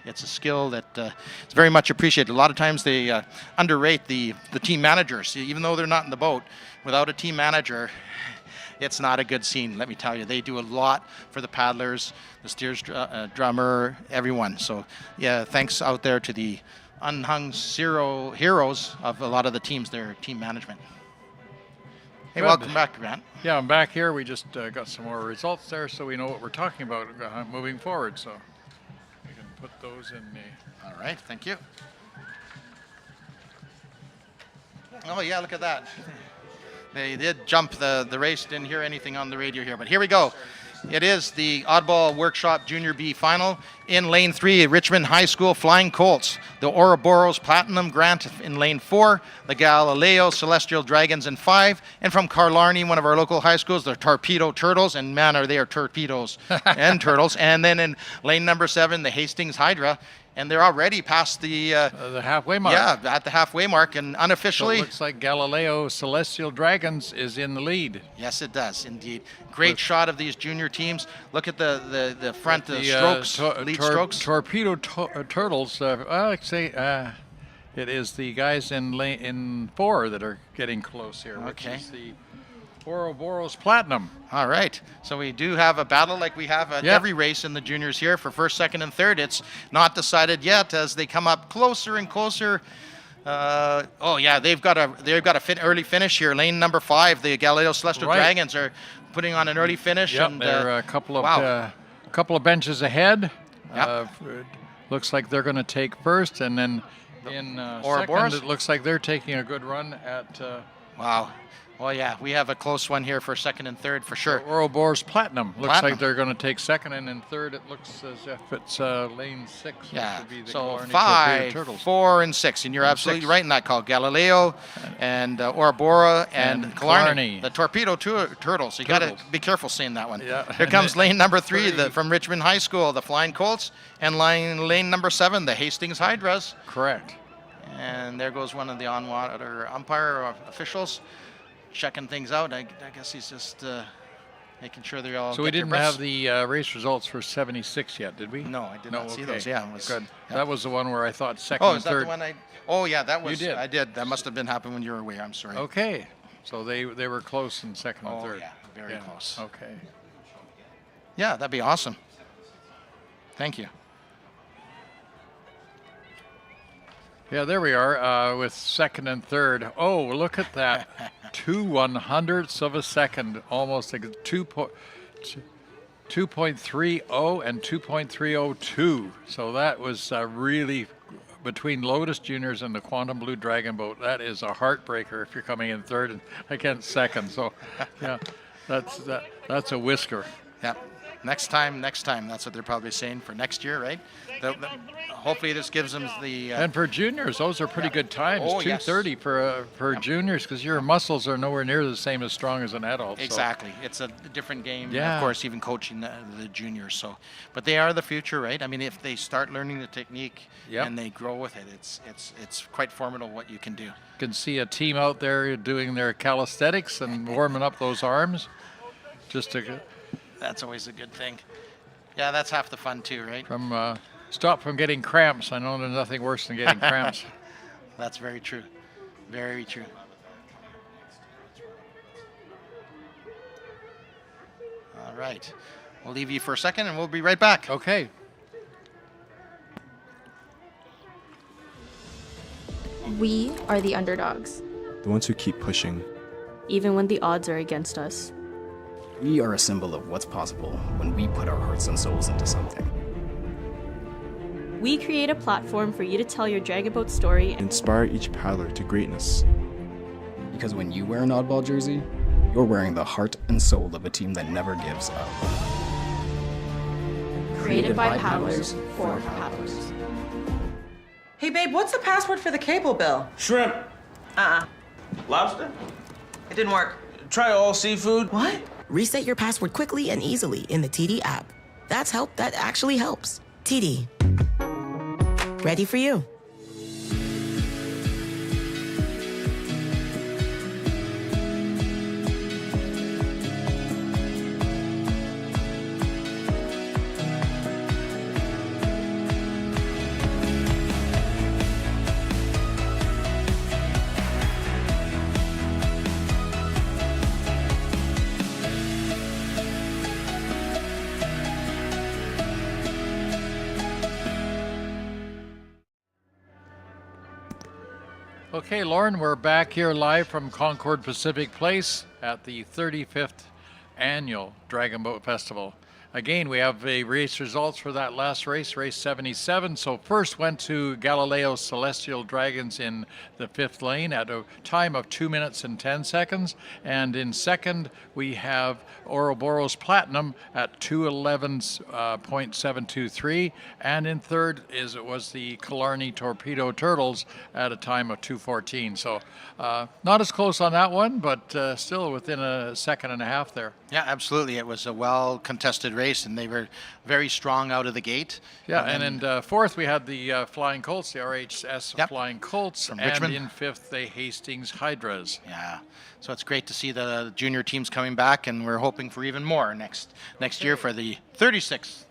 [SPEAKER 16] it's a skill that is very much appreciated. A lot of times they underrate the team managers, even though they're not in the boat. Without a team manager, it's not a good scene, let me tell you. They do a lot for the paddlers, the steers, drummer, everyone. So yeah, thanks out there to the unsung heroes of a lot of the teams, their team management. Hey,
[SPEAKER 17] Good.
[SPEAKER 16] welcome back, Grant.
[SPEAKER 17] Yeah, I'm back here. We just got some more results there, so we know what we're talking about moving forward. So we can put those in the...
[SPEAKER 16] All right, thank you. Oh yeah, look at that. They did jump the race, didn't hear anything on the radio here, but here we go. It is the Oddball Workshop Junior B Final. In lane 3, Richmond High School Flying Colts. The Ouroboros Platinum Grant in lane 4. The Galileo Celestial Dragons in 5. And from Carlarney, one of our local high schools, the Torpedo Turtles. And man, are they torpedoes and turtles. And then in lane number 7, the Hastings Hydra. And they're already past the
[SPEAKER 17] halfway mark.
[SPEAKER 16] Yeah, at the halfway mark, and unofficially.
[SPEAKER 17] So it looks like Galileo Celestial Dragons is in the lead.
[SPEAKER 16] Yes, it does indeed. Great shot of these junior teams. Look at the front strokes, lead strokes.
[SPEAKER 17] Torpedo Turtles. I'd say it is the guys in 4 that are getting close here.
[SPEAKER 16] Okay.
[SPEAKER 17] Which is the Ouroboros Platinum.
[SPEAKER 16] All right. So we do have a battle like we have at every race in the juniors here for first, second, and third. It's not decided yet as they come up closer and closer. Oh yeah, they've got a early finish here. Lane number 5, the Galileo Celestial Dragons are putting on an early finish.
[SPEAKER 17] Yep,
[SPEAKER 16] and
[SPEAKER 17] they're a couple of benches ahead. Looks like they're going to take first, and then in second, it looks like they're taking a good run at.
[SPEAKER 16] Wow. Well, yeah, we have a close one here for second and third for sure.
[SPEAKER 17] Ouroboros Platinum. Looks like they're going to take second, and in third it looks as if it's lane 6.
[SPEAKER 16] Yeah,
[SPEAKER 17] which would be the
[SPEAKER 16] so
[SPEAKER 17] Killarney
[SPEAKER 16] 5,
[SPEAKER 17] Turtles.
[SPEAKER 16] 4, and 6. And you're absolutely right in that call. Galileo and Ouroboros and Killarney. The Torpedo Turtles. You got to be careful saying that one.
[SPEAKER 17] Yeah.
[SPEAKER 16] Here comes lane number 3 from Richmond High School, the Flying Colts, and lane number 7, the Hastings Hydras.
[SPEAKER 17] Correct.
[SPEAKER 16] And there goes one of the on-water umpire officials, checking things out. I guess he's just making sure they're all.
[SPEAKER 17] So we didn't have the race results for 76 yet, did we?
[SPEAKER 16] No, I did not see those. Yeah, it was
[SPEAKER 17] good.
[SPEAKER 16] Yeah.
[SPEAKER 17] That was the one where I thought second and
[SPEAKER 16] is that
[SPEAKER 17] third.
[SPEAKER 16] the one I? Oh yeah, that was.
[SPEAKER 17] You did.
[SPEAKER 16] I did. That must have been happening when you were away. I'm sorry.
[SPEAKER 17] Okay, so they were close in second and third.
[SPEAKER 16] Yeah, very close.
[SPEAKER 17] Okay.
[SPEAKER 16] Yeah, that'd be awesome. Thank you.
[SPEAKER 17] Yeah, there we are with second and third. Oh, look at that. 2/100ths of a second, almost like 2.30 and 2.302. So that was really between Lotus Juniors and the Quantum Blue Dragon Boat. That is a heartbreaker if you're coming in third and against second. So yeah, that's a whisker.
[SPEAKER 16] Yeah. Next time. That's what they're probably saying for next year, right? Hopefully this gives them the...
[SPEAKER 17] and for juniors, those are pretty good times.
[SPEAKER 16] Oh,
[SPEAKER 17] 2:30 for juniors, because your muscles are nowhere near the same as strong as an adult.
[SPEAKER 16] Exactly. So. It's a different game,
[SPEAKER 17] yeah.
[SPEAKER 16] Of course, even coaching the juniors. So, but they are the future, right? I mean, if they start learning the technique and they grow with it, it's quite formidable what you can do.
[SPEAKER 17] You can see a team out there doing their calisthenics and warming up those arms.
[SPEAKER 16] That's always a good thing. Yeah, that's half the fun too, right?
[SPEAKER 17] Stop from getting cramps. I know there's nothing worse than getting cramps.
[SPEAKER 16] That's very true. Very true. All right. We'll leave you for a second and we'll be right back.
[SPEAKER 17] Okay.
[SPEAKER 9] We are the underdogs,
[SPEAKER 10] The ones who keep pushing.
[SPEAKER 9] even when the odds are against us.
[SPEAKER 11] We are a symbol of what's possible when we put our hearts and souls into something.
[SPEAKER 9] We create a platform for you to tell your dragon boat story and
[SPEAKER 10] Inspire each paddler to greatness.
[SPEAKER 11] Because when you wear an oddball jersey, you're wearing the heart and soul of a team that never gives up.
[SPEAKER 9] created by paddlers for paddlers.
[SPEAKER 12] Hey, babe, what's the password for the cable bill?
[SPEAKER 13] Shrimp. Lobster?
[SPEAKER 12] It didn't work.
[SPEAKER 13] Try all seafood.
[SPEAKER 12] What?
[SPEAKER 6] Reset your password quickly and easily in the TD app. That actually helps. TD. Ready for you.
[SPEAKER 17] Okay, Lauren, we're back here live from Concord Pacific Place at the 35th Annual Dragon Boat Festival. Again, we have the race results for that last race, race 77. So first went to Galileo Celestial Dragons in the 5th lane at a time of 2 minutes and 10 seconds. And in second, we have Ouroboros Platinum at 2:11.723. And in third was the Killarney Torpedo Turtles at a time of 2:14. So not as close on that one, but still within a second and a half there.
[SPEAKER 16] Yeah, absolutely. It was a well-contested race, and they were very strong out of the gate.
[SPEAKER 17] Yeah, and in fourth we had the Flying Colts, the RHS Flying Colts,
[SPEAKER 16] From
[SPEAKER 17] and
[SPEAKER 16] Richmond.
[SPEAKER 17] in fifth the Hastings Hydras.
[SPEAKER 16] Yeah, so it's great to see the junior teams coming back, and we're hoping for even more next year for the 36th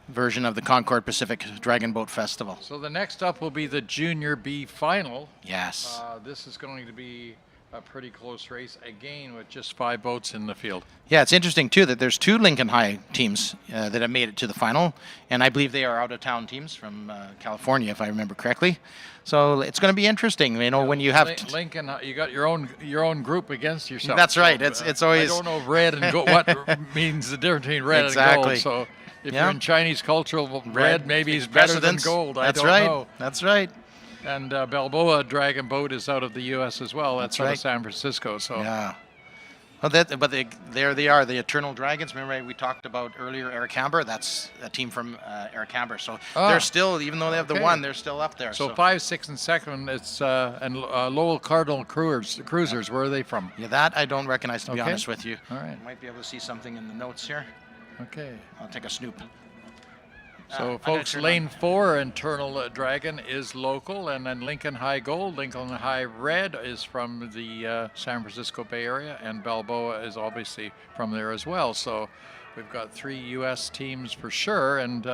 [SPEAKER 16] version of the Concord Pacific Dragon Boat Festival.
[SPEAKER 17] So the next up will be the Junior B Final.
[SPEAKER 16] Yes.
[SPEAKER 17] This is going to be a pretty close race, again with just 5 boats in the field.
[SPEAKER 16] Yeah, it's interesting too that there's 2 Lincoln High teams that have made it to the final, and I believe they are out-of-town teams from California, if I remember correctly. So it's going to be interesting, you know, when you have
[SPEAKER 17] Lincoln, you got your own group against yourself.
[SPEAKER 16] That's right.
[SPEAKER 17] So,
[SPEAKER 16] it's always.
[SPEAKER 17] I don't know red and gold. What means the difference between red and gold? So if you're in Chinese culture, red maybe is better than gold. I don't know.
[SPEAKER 16] That's right.
[SPEAKER 17] And Balboa Dragon Boat is out of the U.S. as well. That's out of San Francisco. So
[SPEAKER 16] yeah. Well, there they are, the Eternal Dragons. Remember we talked about earlier Eric Hamber? That's a team from Eric Hamber. So they're still, even though they have the 1, they're still up there.
[SPEAKER 17] So 5, 6, and 2nd, it's and Lowell Cardinal Cruisers. Where are they from?
[SPEAKER 16] Yeah, that I don't recognize, to be honest with you.
[SPEAKER 17] All right.
[SPEAKER 16] Might be able to see something in the notes here.
[SPEAKER 17] Okay.
[SPEAKER 16] I'll take a snoop.
[SPEAKER 17] So, folks, Lane 4, Eternal Dragon, is local, and then Lincoln High Gold, Lincoln High Red is from the San Francisco Bay Area, and Balboa is obviously from there as well. So we've got 3 U.S. teams for sure, and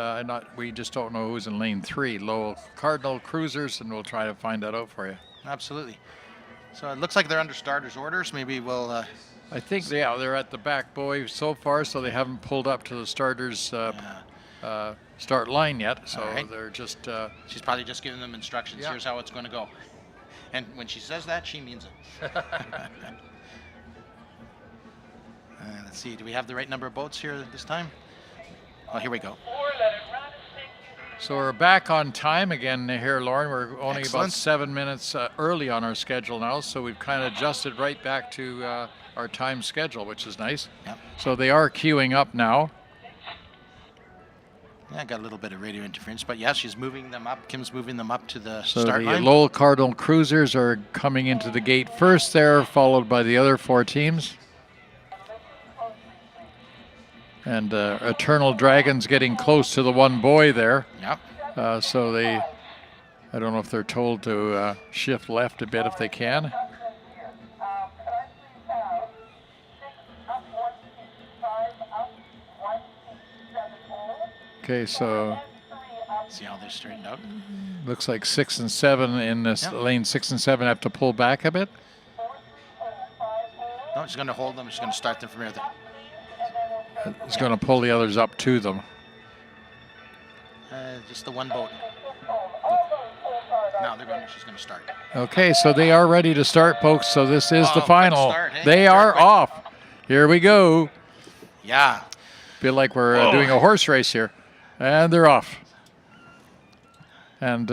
[SPEAKER 17] we just don't know who's in Lane 3. Lowell Cardinal Cruisers, and we'll try to find that out for you.
[SPEAKER 16] Absolutely. So it looks like they're under starters' orders. Maybe we'll...
[SPEAKER 17] I think, they're at the back buoy so far, so they haven't pulled up to the starters' start line yet, so they're just...
[SPEAKER 16] She's probably just giving them instructions. Here's how it's going to go. And when she says that, she means it. Let's see, do we have the right number of boats here this time? Oh, here we go.
[SPEAKER 17] So we're back on time again here, Lauren. We're only about 7 minutes early on our schedule now, so we've kind of adjusted right back to our time schedule, which is nice.
[SPEAKER 16] Yep.
[SPEAKER 17] So they are queuing up now.
[SPEAKER 16] Yeah, got a little bit of radio interference, but yeah, she's moving them up. Kim's moving them up to the
[SPEAKER 17] So
[SPEAKER 16] start
[SPEAKER 17] the
[SPEAKER 16] line.
[SPEAKER 17] Lowell Cardinal Cruisers are coming into the gate first there, followed by the other 4 teams. And Eternal Dragons getting close to the 1 buoy there.
[SPEAKER 16] Yep.
[SPEAKER 17] So I don't know if they're told to shift left a bit if they can. Okay, so
[SPEAKER 16] see how they're straightened out.
[SPEAKER 17] Looks like 6 and 7 in this lane. 6 and 7 have to pull back a bit.
[SPEAKER 16] No, she's going to hold them. She's going to start them from here.
[SPEAKER 17] It's going to pull the others up to them.
[SPEAKER 16] Just the 1 boat. No, she's going to start.
[SPEAKER 17] Okay, so they are ready to start, folks. So this is the final.
[SPEAKER 16] Start, hey?
[SPEAKER 17] They are off. Here we go.
[SPEAKER 16] Yeah.
[SPEAKER 17] Feel like we're doing a horse race here. And they're off. And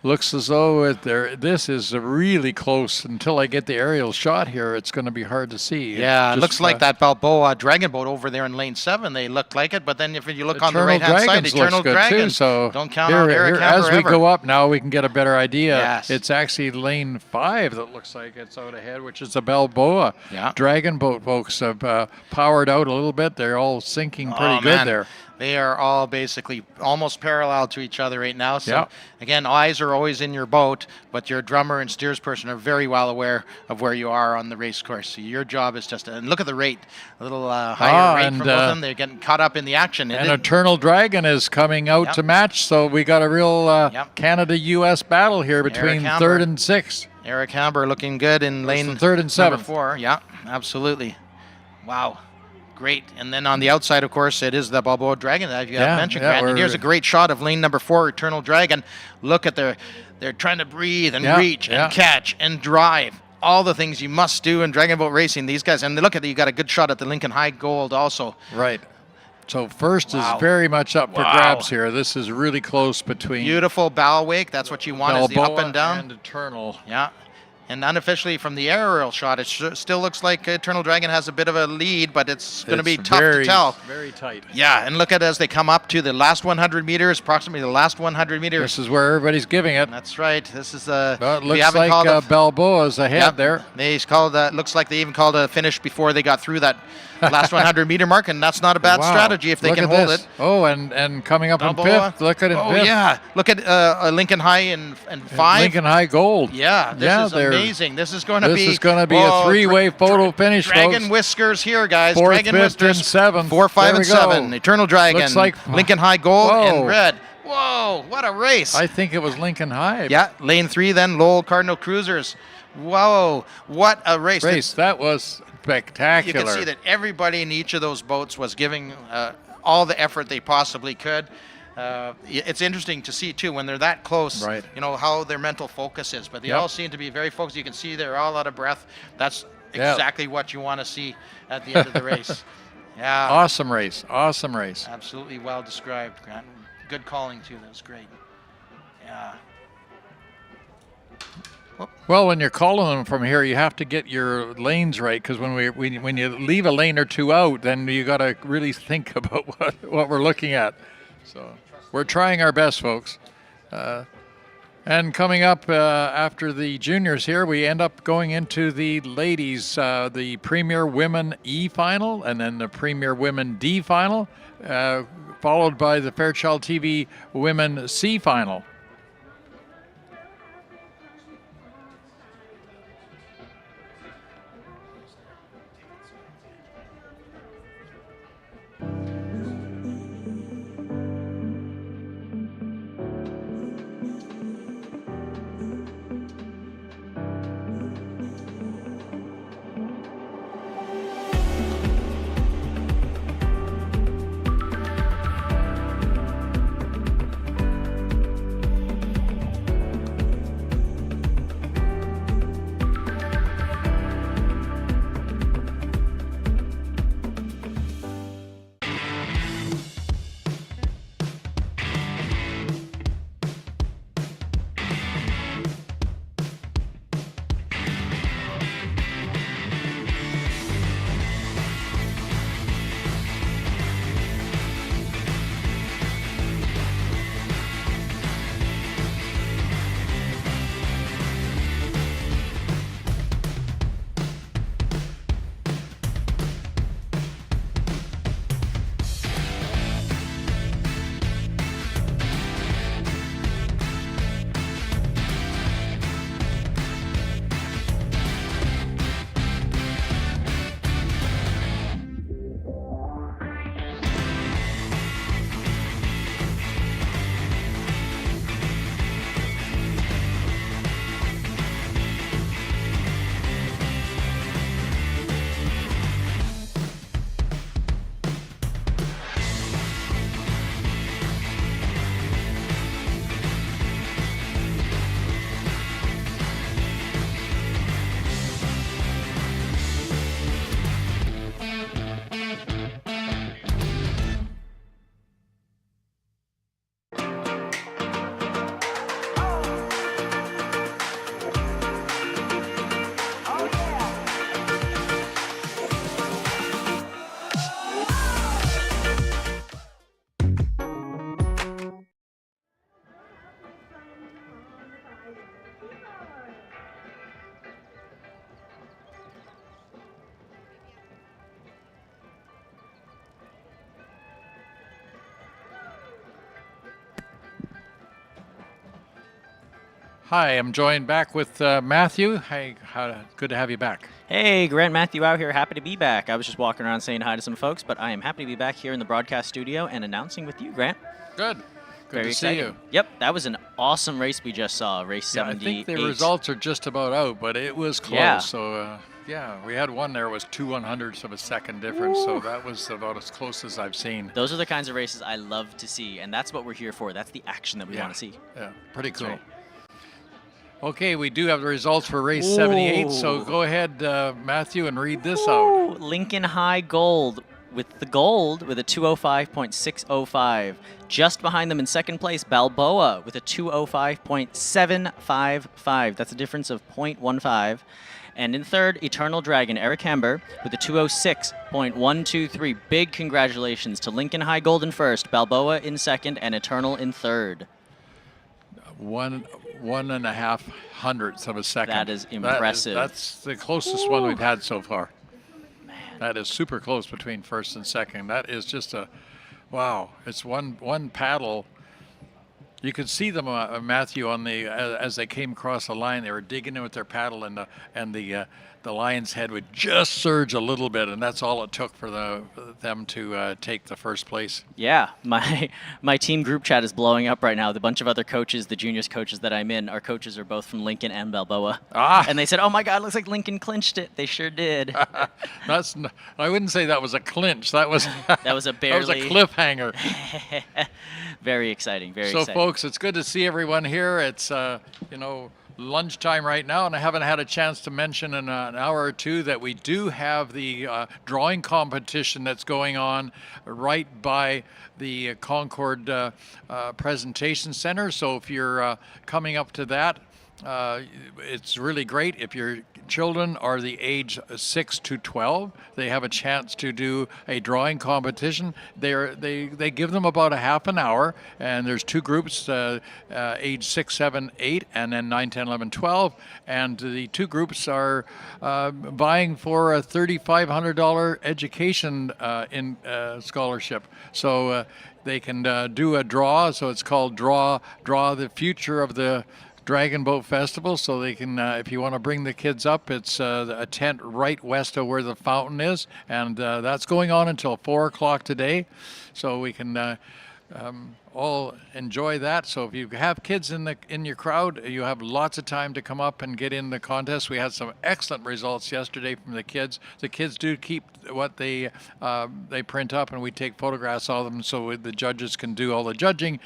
[SPEAKER 17] looks as though this is really close. Until I get the aerial shot here, it's going to be hard to see.
[SPEAKER 16] Yeah, it looks like that Balboa Dragon Boat over there in lane 7. They looked like it, but then if you look on the right-hand side, Eternal Dragons,
[SPEAKER 17] so
[SPEAKER 16] don't count out Eric Hamber
[SPEAKER 17] as we go up now, we can get a better idea.
[SPEAKER 16] Yes.
[SPEAKER 17] It's actually lane 5 that looks like it's out ahead, which is the Balboa Dragon Boat folks have powered out a little bit. They're all sinking pretty good there.
[SPEAKER 16] They are all basically almost parallel to each other right now. So, again, eyes are always in your boat, but your drummer and steersperson are very well aware of where you are on the race course. So your job is just to, and look at the rate, a little higher rate for both of them. They're getting caught up in the action.
[SPEAKER 17] And Eternal Dragon is coming out to match, so we got a real Canada-U.S. battle here between 3rd and 6th.
[SPEAKER 16] Eric Hamber looking good in lane
[SPEAKER 17] 3rd and 7th.
[SPEAKER 16] number 4. Yeah, absolutely. Wow. Great. And then on the outside, of course, it is the Balboa Dragon that you have mentioned,
[SPEAKER 17] yeah,
[SPEAKER 16] Grant. And here's a great shot of lane number 4, Eternal Dragon. Look at they're trying to breathe and reach and catch and drive. All the things you must do in dragon boat racing, these guys. And look at you got a good shot at the Lincoln High Gold also.
[SPEAKER 17] Right. So first is very much up for grabs here. This is really close between
[SPEAKER 16] beautiful bow wake. That's what you want, is the up and down.
[SPEAKER 17] And Eternal.
[SPEAKER 16] Yeah. And unofficially from the aerial shot, it still looks like Eternal Dragon has a bit of a lead, but it's going to be tough to tell.
[SPEAKER 17] Very tight.
[SPEAKER 16] Yeah, and look at as they come up to the last 100 meters, approximately the last 100 meters.
[SPEAKER 17] This is where everybody's giving it.
[SPEAKER 16] That's right. This is
[SPEAKER 17] it looks like Balboa's ahead there.
[SPEAKER 16] They called that. Looks like they even called a finish before they got through that last 100 meter mark, and that's not a bad strategy if they can hold it.
[SPEAKER 17] Oh, and coming up in 5th. Look at it.
[SPEAKER 16] Oh, yeah. Look at Lincoln High in 5.
[SPEAKER 17] Lincoln High Gold.
[SPEAKER 16] Yeah, this is amazing. This is going to be.
[SPEAKER 17] This is going to be a three-way photo finish,
[SPEAKER 16] Dragon
[SPEAKER 17] folks.
[SPEAKER 16] Whiskers here, guys.
[SPEAKER 17] 4th,
[SPEAKER 16] Dragon
[SPEAKER 17] 5th,
[SPEAKER 16] Whiskers.
[SPEAKER 17] and 7th.
[SPEAKER 16] 4, 5, and 7.
[SPEAKER 17] Go.
[SPEAKER 16] Eternal Dragon.
[SPEAKER 17] Looks like
[SPEAKER 16] Lincoln High Gold and red. Whoa, what a race.
[SPEAKER 17] I think it was Lincoln High.
[SPEAKER 16] Yeah, lane 3 then, Lowell Cardinal Cruisers. Whoa, what a race.
[SPEAKER 17] That was spectacular.
[SPEAKER 16] You can see that everybody in each of those boats was giving all the effort they possibly could. It's interesting to see, too, when they're that close, you know, how their mental focus is. But they all seem to be very focused. You can see they're all out of breath. That's exactly what you want to see at the end of the race. Yeah.
[SPEAKER 17] Awesome race. Awesome race.
[SPEAKER 16] Absolutely well described, Grant. Good calling, too. That was great. Yeah.
[SPEAKER 17] Well, when you're calling them from here, you have to get your lanes right, because when you leave a lane or two out, then you got to really think about what we're looking at. So we're trying our best, folks. And coming up after the juniors here, we end up going into the ladies, the Premier Women E final, and then the Premier Women D final, followed by the Fairchild TV Women C final. Hi, I'm joined back with Matthew. Hey, good to have you back.
[SPEAKER 14] Hey, Grant, Matthew out here. Happy to be back. I was just walking around saying hi to some folks, but I am happy to be back here in the broadcast studio and announcing with you, Grant.
[SPEAKER 17] Good. Good to see you.
[SPEAKER 14] Yep, that was an awesome race we just saw, race 78.
[SPEAKER 17] I think the results are just about out, but it was close.
[SPEAKER 14] Yeah.
[SPEAKER 17] So, Yeah, we had one there was 2/100ths of a second difference, so that was about as close as I've seen.
[SPEAKER 14] Those are the kinds of races I love to see, and that's what we're here for. That's the action that we want to see.
[SPEAKER 17] Yeah, pretty
[SPEAKER 14] That's
[SPEAKER 17] cool.
[SPEAKER 14] right.
[SPEAKER 17] Okay, we do have the results for race 78, so go ahead, Matthew, and read this out.
[SPEAKER 14] Lincoln High Gold with a 205.605. Just behind them in second place, Balboa with a 205.755. That's a difference of 0.15. And in third, Eternal Dragon, Eric Hember, with a 206.123. Big congratulations to Lincoln High Gold in first, Balboa in second, and Eternal in third.
[SPEAKER 17] 1.5 hundredths of a second.
[SPEAKER 14] That is impressive.
[SPEAKER 17] That's the closest one we've had so far. That is super close between first and second. That is just wow. It's one paddle. You could see them, Matthew, on the as they came across the line. They were digging in with their paddle, and the lion's head would just surge a little bit, and that's all it took for them to take the first place.
[SPEAKER 14] Yeah, my team group chat is blowing up right now. The bunch of other coaches, the juniors coaches that I'm in, our coaches are both from Lincoln and Balboa. And they said, "Oh my God, looks like Lincoln clinched it." They sure did.
[SPEAKER 17] I wouldn't say that was a clinch. That was
[SPEAKER 14] a barely.
[SPEAKER 17] That was a cliffhanger.
[SPEAKER 14] Very exciting. Very
[SPEAKER 17] so,
[SPEAKER 14] exciting.
[SPEAKER 17] Folks, it's good to see everyone here. It's lunchtime right now, and I haven't had a chance to mention in an hour or two that we do have the drawing competition that's going on right by the Concord Presentation Center. So if you're coming up to that, it's really great. If your children are the age 6 to 12, they have a chance to do a drawing competition. They give them about a half an hour, and there's two groups, age 6, 7, 8, and then 9, 10, 11, 12. And the two groups are vying for a $3,500 education in scholarship. So they can do a draw. So it's called Draw the Future of the Dragon Boat Festival. So they can, if you want to bring the kids up, it's a tent right west of where the fountain is, and that's going on until 4 o'clock today. So we can all enjoy that. So if you have kids in your crowd, you have lots of time to come up and get in the contest. We had some excellent results yesterday from the kids. The kids do keep what they print up, and we take photographs of them so the judges can do all the judging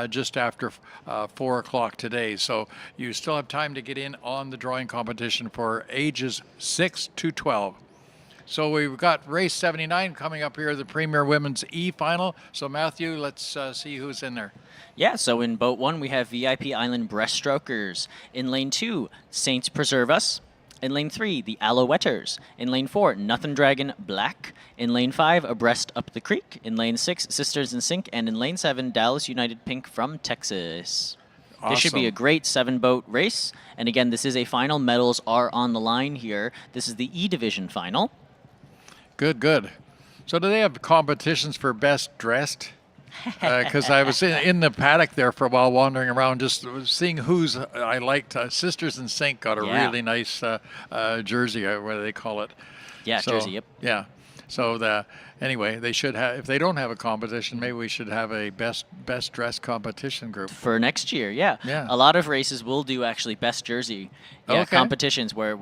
[SPEAKER 17] just after 4 o'clock today. So you still have time to get in on the drawing competition for ages 6 to 12. So we've got race 79 coming up here, the Premier Women's E Final. So Matthew, let's see who's in there.
[SPEAKER 14] Yeah, so in boat 1 we have VIP Island Breaststrokers. In lane 2, Saints Preserve Us. In lane 3, the Alouetters. In lane 4, Nothing Dragon Black. In lane 5, Abreast Up the Creek. In lane 6, Sisters in Sync. And in lane 7, Dallas United Pink from Texas.
[SPEAKER 17] Awesome.
[SPEAKER 14] This should be a great 7-boat race. And again, this is a final. Medals are on the line here. This is the E Division final.
[SPEAKER 17] Good. So do they have competitions for best dressed? Because I was in the paddock there for a while, wandering around, just seeing who's I liked. Sisters in Sync got a really nice jersey, what do they call it?
[SPEAKER 14] Yeah, jersey, yep.
[SPEAKER 17] Yeah. So anyway, they should have. If they don't have a competition, maybe we should have a best dress competition group
[SPEAKER 14] for next year. Yeah. A lot of races will do actually best jersey competitions where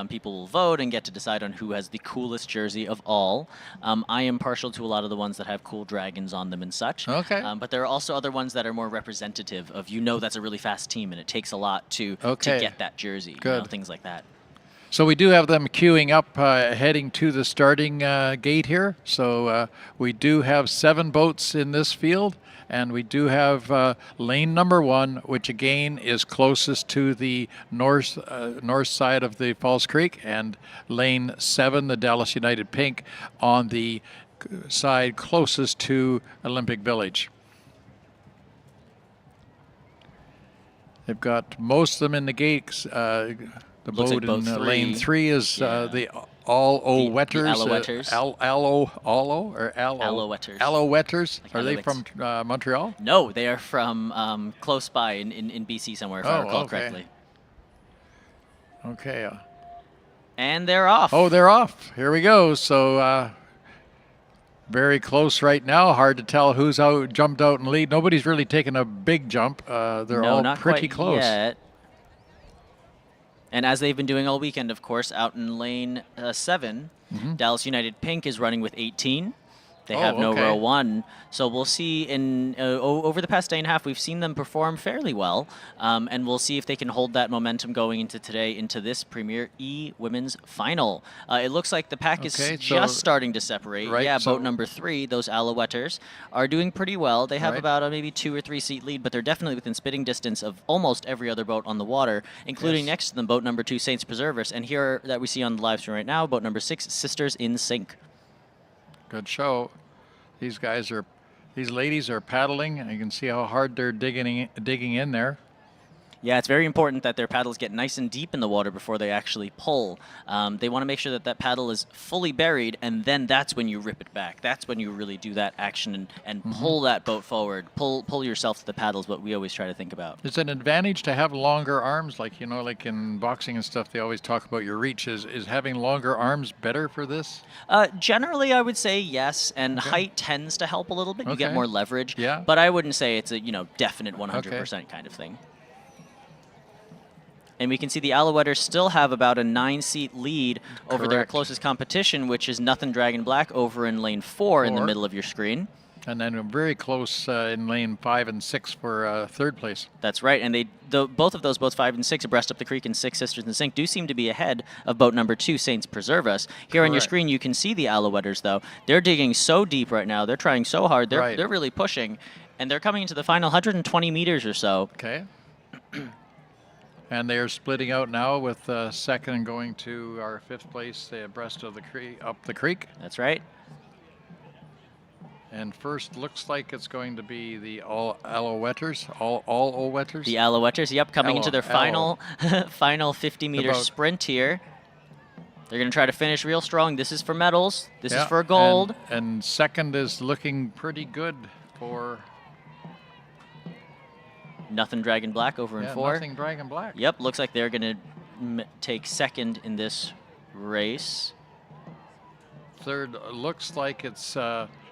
[SPEAKER 14] people will vote and get to decide on who has the coolest jersey of all. I am partial to a lot of the ones that have cool dragons on them and such. But there are also other ones that are more representative of that's a really fast team and it takes a lot to get that jersey. Things like that.
[SPEAKER 17] So we do have them queuing up, heading to the starting gate here. So we do have 7 boats in this field, and we do have lane number 1, which again is closest to the north side of the Falls Creek, and lane 7, the Dallas United Pink, on the side closest to Olympic Village. They've got most of them in the gates. The
[SPEAKER 14] Looks
[SPEAKER 17] boat
[SPEAKER 14] like
[SPEAKER 17] in
[SPEAKER 14] boat 3.
[SPEAKER 17] lane 3 is the Alouetters. Alouetters.
[SPEAKER 14] Like
[SPEAKER 17] Are they from Montreal?
[SPEAKER 14] No, they are from close by in BC somewhere, if I recall correctly.
[SPEAKER 17] Okay.
[SPEAKER 14] And they're off.
[SPEAKER 17] Oh, they're off. Here we go. So very close right now. Hard to tell who's jumped out in lead. Nobody's really taken a big jump. They're all
[SPEAKER 14] not
[SPEAKER 17] pretty
[SPEAKER 14] quite
[SPEAKER 17] close.
[SPEAKER 14] Yet. And as they've been doing all weekend, of course, out in lane 7, Dallas United Pink is running with 18. They have no row 1. So we'll see in over the past day and a half, we've seen them perform fairly well. And we'll see if they can hold that momentum going into today, into this Premier E Women's Final. It looks like the pack is just starting to separate.
[SPEAKER 17] Right,
[SPEAKER 14] yeah, boat number 3, those Alouetters, are doing pretty well. They have about a maybe 2 or 3 seat lead, but they're definitely within spitting distance of almost every other boat on the water, including next to them, boat number 2, Saints Preservers. And here that we see on the live stream right now, boat number 6, Sisters in Sync.
[SPEAKER 17] Good show. These ladies are paddling, and you can see how hard they're digging in there.
[SPEAKER 14] Yeah, it's very important that their paddles get nice and deep in the water before they actually pull. They want to make sure that that paddle is fully buried, and then that's when you rip it back. That's when you really do that action and pull that boat forward. Pull yourself to the paddles, what we always try to think about.
[SPEAKER 17] It's an advantage to have longer arms, like like in boxing and stuff, they always talk about your reach. Is having longer arms better for this?
[SPEAKER 14] Generally, I would say yes, and height tends to help a little bit. You get more leverage.
[SPEAKER 17] Yeah.
[SPEAKER 14] But I wouldn't say it's a definite 100% kind of thing. And we can see the Alouetters still have about a 9-seat lead over their closest competition, which is Nothing Dragon Black over in lane 4 in the middle of your screen.
[SPEAKER 17] And then very close in lane 5 and 6 for third place.
[SPEAKER 14] That's right. And both of those boats, 5 and 6, abreast up the creek and 6 Sisters in Sync, do seem to be ahead of boat number 2, Saints Preserve Us. Here on your screen, you can see the Alouetters, though. They're digging so deep right now. They're trying so hard. They're really pushing. And they're coming into the final 120 meters or so.
[SPEAKER 17] Okay. And they are splitting out now with second going to our 5th place abreast of the creek, up the creek.
[SPEAKER 14] That's right.
[SPEAKER 17] And first looks like it's going to be the Alouetters, all Alouetters.
[SPEAKER 14] The Alouetters, yep, coming into their final 50-meter sprint here. They're going to try to finish real strong. This is for medals. This is for gold.
[SPEAKER 17] And second is looking pretty good for
[SPEAKER 14] Nothing Dragon Black over in 4.
[SPEAKER 17] Nothing Dragon Black.
[SPEAKER 14] Yep, looks like they're going to take second in this race.
[SPEAKER 17] Third looks like it's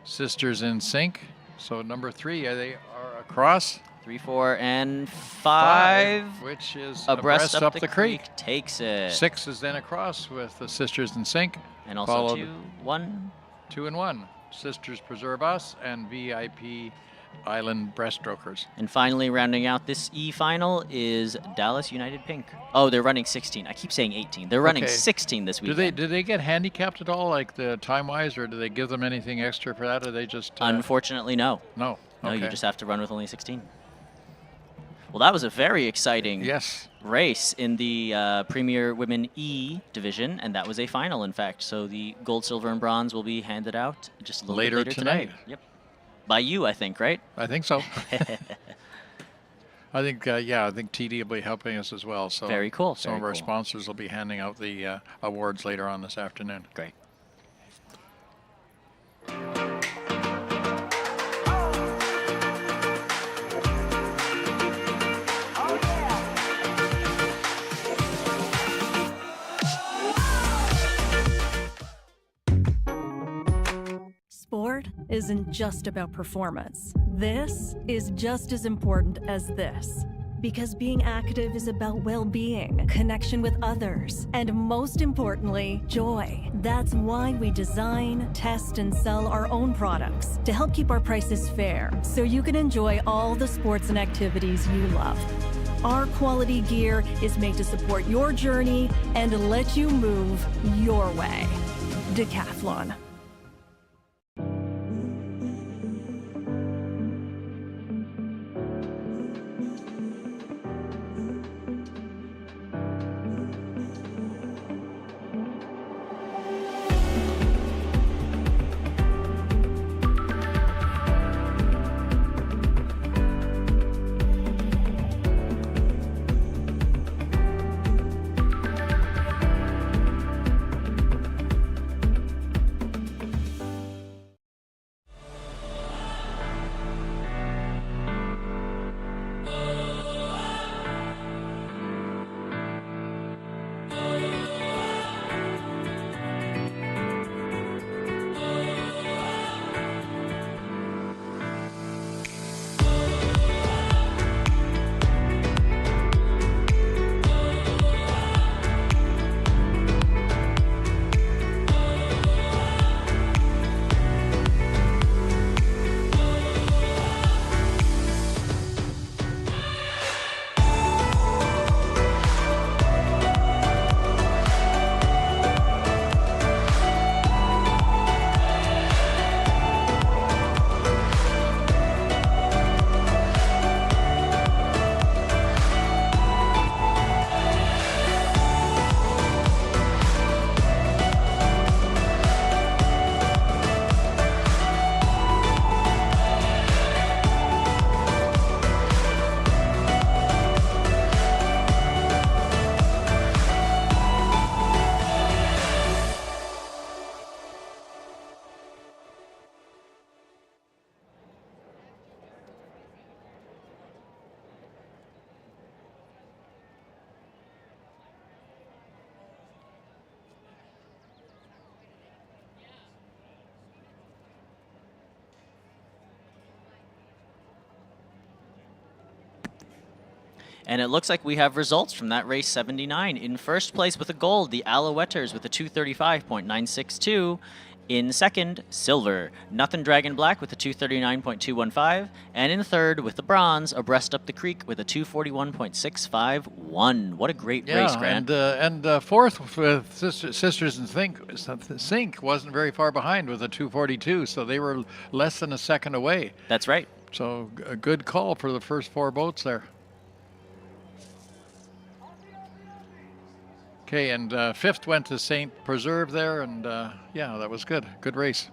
[SPEAKER 17] Sisters in Sync. So number 3, they are across.
[SPEAKER 14] 3, 4, and 5.
[SPEAKER 17] Which is
[SPEAKER 14] abreast up the creek. Takes it.
[SPEAKER 17] 6 is then across with the Sisters in Sync.
[SPEAKER 14] And also 2, 1.
[SPEAKER 17] 2 and 1. Sisters Preserve Us and VIP Island Breaststrokers.
[SPEAKER 14] And finally, rounding out this E final is Dallas United Pink. Oh, they're running 16. I keep saying 18. They're running 16 this weekend.
[SPEAKER 17] Do they get handicapped at all, like the time-wise, or do they give them anything extra for that, or they just...
[SPEAKER 14] Unfortunately, no.
[SPEAKER 17] No.
[SPEAKER 14] No, you just have to run with only 16. Well, that was a very exciting race in the Premier Women E division, and that was a final, in fact. So the gold, silver, and bronze will be handed out just a little bit later tonight. Yep. By you, I think, right?
[SPEAKER 17] I think so. I think, I think TD will be helping us as well. So
[SPEAKER 14] very cool.
[SPEAKER 17] Some of our sponsors will be handing out the awards later on this afternoon.
[SPEAKER 14] Great.
[SPEAKER 7] Sport isn't just about performance. This is just as important as this. Because being active is about well-being, connection with others, and most importantly, joy. That's why we design, test, and sell our own products to help keep our prices fair, so you can enjoy all the sports and activities you love. Our quality gear is made to support your journey and let you move your way. Decathlon.
[SPEAKER 14] And it looks like we have results from that race 79. In first place with a gold, the Alouetters with a 235.962. In second, silver, Nothing Dragon Black with a 239.215. And in third, with the bronze, Abreast Up the Creek with a 241.651. What a great race, Grant.
[SPEAKER 17] And fourth with Sisters in Sync wasn't very far behind with a 242, so they were less than a second away.
[SPEAKER 14] That's right.
[SPEAKER 17] So a good call for the first 4 boats there. Okay, and fifth went to St. Preserve there, and yeah, that was good. Good race.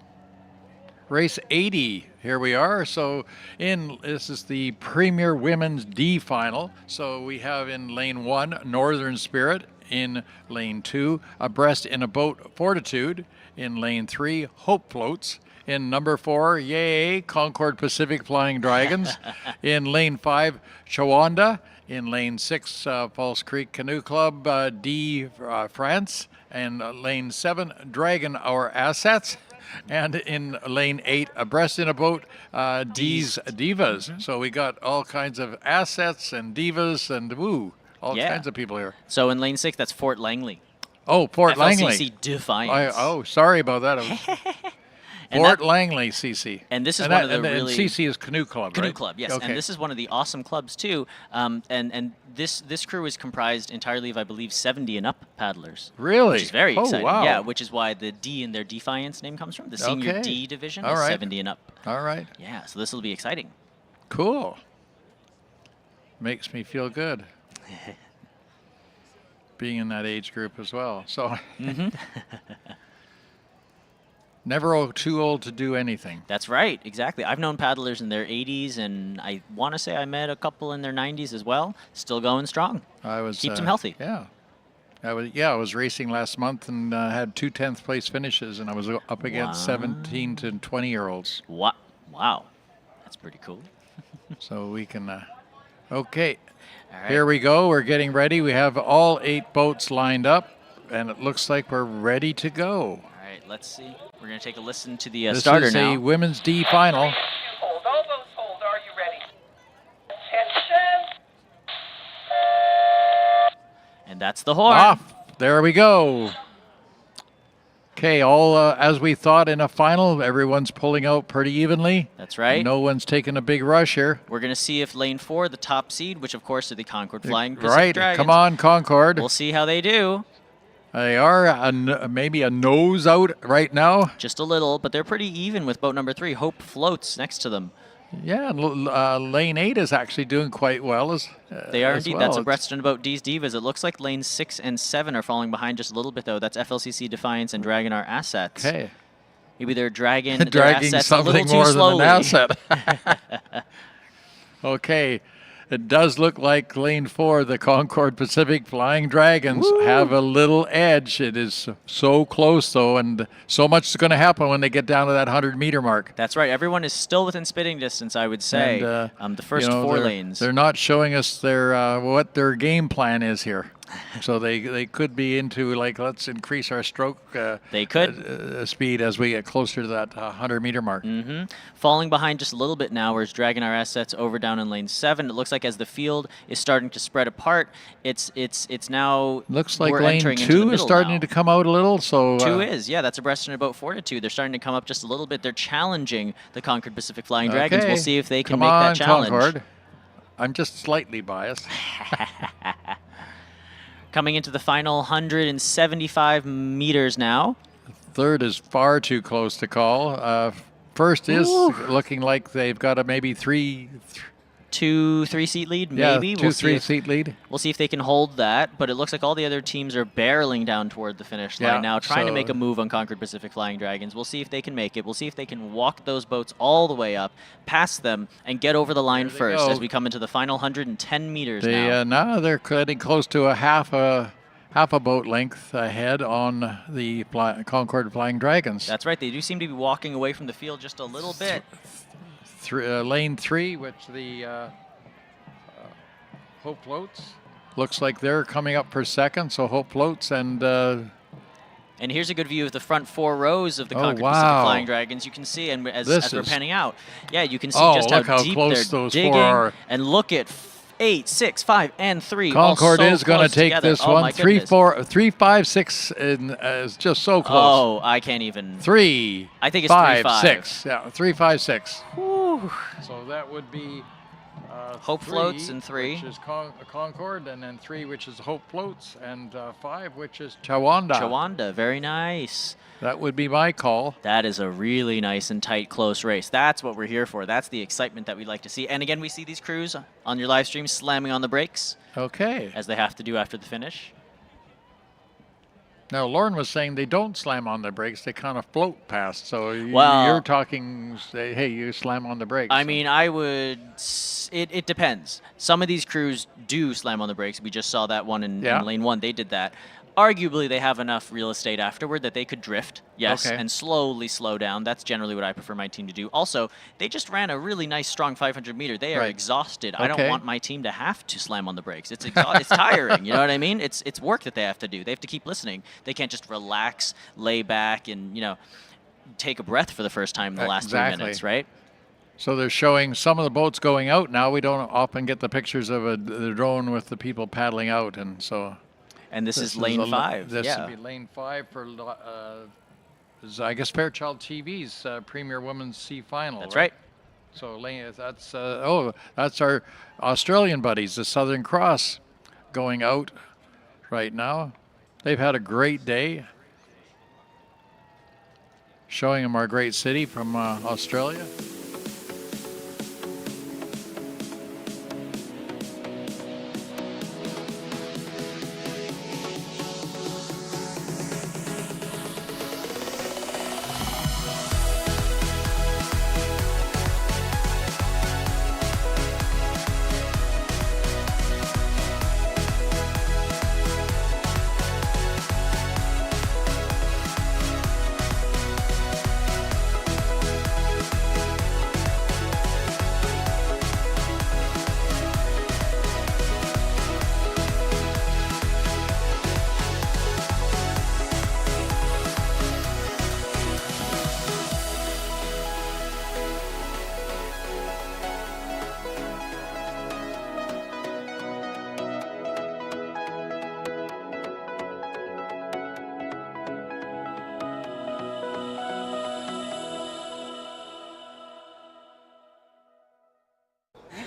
[SPEAKER 17] Race 80, here we are. So this is the Premier Women's D final. So we have in lane 1, Northern Spirit. In lane 2, Abreast in a Boat, Fortitude. In lane 3, Hope Floats. In number 4, yay, Concord Pacific Flying Dragons. In lane 5, Chawanda. In lane 6, False Creek Canoe Club, D France. And lane 7, Dragon Our Assets. And in lane 8, Abreast in a Boat, D's Divas. So we got all kinds of assets and divas and all kinds of people here.
[SPEAKER 14] So in lane 6, that's Fort Langley.
[SPEAKER 17] Oh, Fort Langley.
[SPEAKER 14] FLCC Defiance.
[SPEAKER 17] Sorry about that. Fort Langley CC.
[SPEAKER 14] And this is one of the
[SPEAKER 17] really... And CC is Canoe Club,
[SPEAKER 14] Canoe
[SPEAKER 17] right?
[SPEAKER 14] Club, yes.
[SPEAKER 17] Okay.
[SPEAKER 14] And this is one of the awesome clubs, too. And this crew is comprised entirely of, I believe, 70 and up paddlers.
[SPEAKER 17] Really?
[SPEAKER 14] Which is very exciting.
[SPEAKER 17] Wow.
[SPEAKER 14] Yeah, which is why the D in their Defiance name comes from. The senior D division is 70 and up.
[SPEAKER 17] All right.
[SPEAKER 14] Yeah, so this will be exciting.
[SPEAKER 17] Cool. Makes me feel good. Being in that age group as well. So... Never too old to do anything.
[SPEAKER 14] That's right, exactly. I've known paddlers in their 80s, and I want to say I met a couple in their 90s as well. Still going strong. Keeps them healthy.
[SPEAKER 17] Yeah. I was racing last month and had 2 10th place finishes, and I was up against 17 to 20-year-olds.
[SPEAKER 14] Wow. That's pretty cool.
[SPEAKER 17] So we can... okay.
[SPEAKER 14] All right.
[SPEAKER 17] Here we go. We're getting ready. We have all 8 boats lined up, and it looks like we're ready to go.
[SPEAKER 14] All right, let's see. We're going to take a listen to the starter now.
[SPEAKER 17] This is a women's D final.
[SPEAKER 18] Hold, all those hold. Are you ready? Attention.
[SPEAKER 14] And that's the horn.
[SPEAKER 17] Off. There we go. Okay, all as we thought in a final, everyone's pulling out pretty evenly.
[SPEAKER 14] That's right.
[SPEAKER 17] No one's taking a big rush here.
[SPEAKER 14] We're going to see if lane 4, the top seed, which of course are the Concord Flying Pacific Dragons.
[SPEAKER 17] Come on, Concord.
[SPEAKER 14] We'll see how they do.
[SPEAKER 17] They are maybe a nose out right now.
[SPEAKER 14] Just a little, but they're pretty even with boat number 3. Hope Floats next to them.
[SPEAKER 17] Yeah, lane 8 is actually doing quite well.
[SPEAKER 14] They are indeed. Well. That's Abreast in a Boat D's Divas. It looks like lane 6 and 7 are falling behind just a little bit, though. That's FLCC Defiance and Dragon Our Assets.
[SPEAKER 17] Okay.
[SPEAKER 14] Maybe they're dragging
[SPEAKER 17] their
[SPEAKER 14] assets
[SPEAKER 17] something
[SPEAKER 14] a little
[SPEAKER 17] more
[SPEAKER 14] too slowly.
[SPEAKER 17] Than an asset. Okay. It does look like lane 4, the Concord Pacific Flying Dragons, have a little edge. It is so close, though, and so much is going to happen when they get down to that 100-meter mark.
[SPEAKER 14] That's right. Everyone is still within spitting distance, I would say. And, the first 4 lanes.
[SPEAKER 17] They're not showing us their what their game plan is here. So they could be into, like, let's increase our stroke
[SPEAKER 14] they could
[SPEAKER 17] speed as we get closer to that 100-meter mark.
[SPEAKER 14] Falling behind just a little bit now, whereas dragging our assets over down in lane 7. It looks like as the field is starting to spread apart, it's now
[SPEAKER 17] looks like lane 2 is starting to come out a little. So
[SPEAKER 14] 2 is, yeah, that's Abreast in a Boat Fortitude. They're starting to come up just a little bit. They're challenging the Concord Pacific Flying Dragons. We'll see if they can make that challenge.
[SPEAKER 17] Concord. I'm just slightly biased.
[SPEAKER 14] Coming into the final 175 meters now.
[SPEAKER 17] Third is far too close to call. First is looking like they've got a maybe
[SPEAKER 14] 2-3 seat lead, maybe.
[SPEAKER 17] Yeah, 2-3 seat lead.
[SPEAKER 14] We'll see if they can hold that, but it looks like all the other teams are barreling down toward the finish line now, trying to make a move on Concord Pacific Flying Dragons. We'll see if they can make it. We'll see if they can walk those boats all the way up, past them, and get over the line first as we come into the final 110 meters now.
[SPEAKER 17] Now they're getting close to a half a boat length ahead on the Concord Flying Dragons.
[SPEAKER 14] That's right. They do seem to be walking away from the field just a little bit.
[SPEAKER 17] Lane 3, which the Hope Floats, looks like they're coming up for second. So Hope Floats and
[SPEAKER 14] here's a good view of the front 4 rows of the Concord Pacific Flying Dragons. You can see, and as we're panning out, yeah, you can see just how deep they're digging. And look at 8, 6, 5, and 3.
[SPEAKER 17] Concord
[SPEAKER 14] all so
[SPEAKER 17] is going to
[SPEAKER 14] close
[SPEAKER 17] take
[SPEAKER 14] together.
[SPEAKER 17] this
[SPEAKER 14] Oh,
[SPEAKER 17] one.
[SPEAKER 14] my
[SPEAKER 17] 3,
[SPEAKER 14] goodness.
[SPEAKER 17] 4, 3, 5, 6 is just so close.
[SPEAKER 14] Oh, I can't even.
[SPEAKER 17] 3.
[SPEAKER 14] I think it's
[SPEAKER 17] 5,
[SPEAKER 14] 3, 5.
[SPEAKER 17] 6. Yeah, 3, 5, 6.
[SPEAKER 14] Whew.
[SPEAKER 17] So that would be
[SPEAKER 14] Hope Floats in 3.
[SPEAKER 17] Which is Concord, and then 3, which is Hope Floats, and 5, which is Chawanda.
[SPEAKER 14] Chawanda, very nice.
[SPEAKER 17] That would be my call.
[SPEAKER 14] That is a really nice and tight, close race. That's what we're here for. That's the excitement that we'd like to see. And again, we see these crews on your live stream slamming on the brakes.
[SPEAKER 17] Okay.
[SPEAKER 14] As they have to do after the finish.
[SPEAKER 17] Now, Lauren was saying they don't slam on the brakes. They kind of float past. So
[SPEAKER 14] Well,
[SPEAKER 17] you're talking, say, hey, you slam on the brakes.
[SPEAKER 14] I mean, I would. It depends. Some of these crews do slam on the brakes. We just saw that one in lane 1. They did that. Arguably, they have enough real estate afterward that they could drift, yes, and slowly slow down. That's generally what I prefer my team to do. Also, they just ran a really nice, strong 500-meter. They are exhausted. I don't want my team to have to slam on the brakes. It's it's tiring. You know what I mean? It's work that they have to do. They have to keep listening. They can't just relax, lay back, and take a breath for the first time in the last 3 minutes, right?
[SPEAKER 17] So they're showing some of the boats going out now. We don't often get the pictures of the drone with the people paddling out, and so.
[SPEAKER 14] And this is lane 5.
[SPEAKER 17] This would be lane 5 for, I guess, Fairchild TV's Premier Women's C Final.
[SPEAKER 14] That's right.
[SPEAKER 17] So that's that's our Australian buddies, the Southern Cross, going out right now. They've had a great day. Showing them our great city from Australia.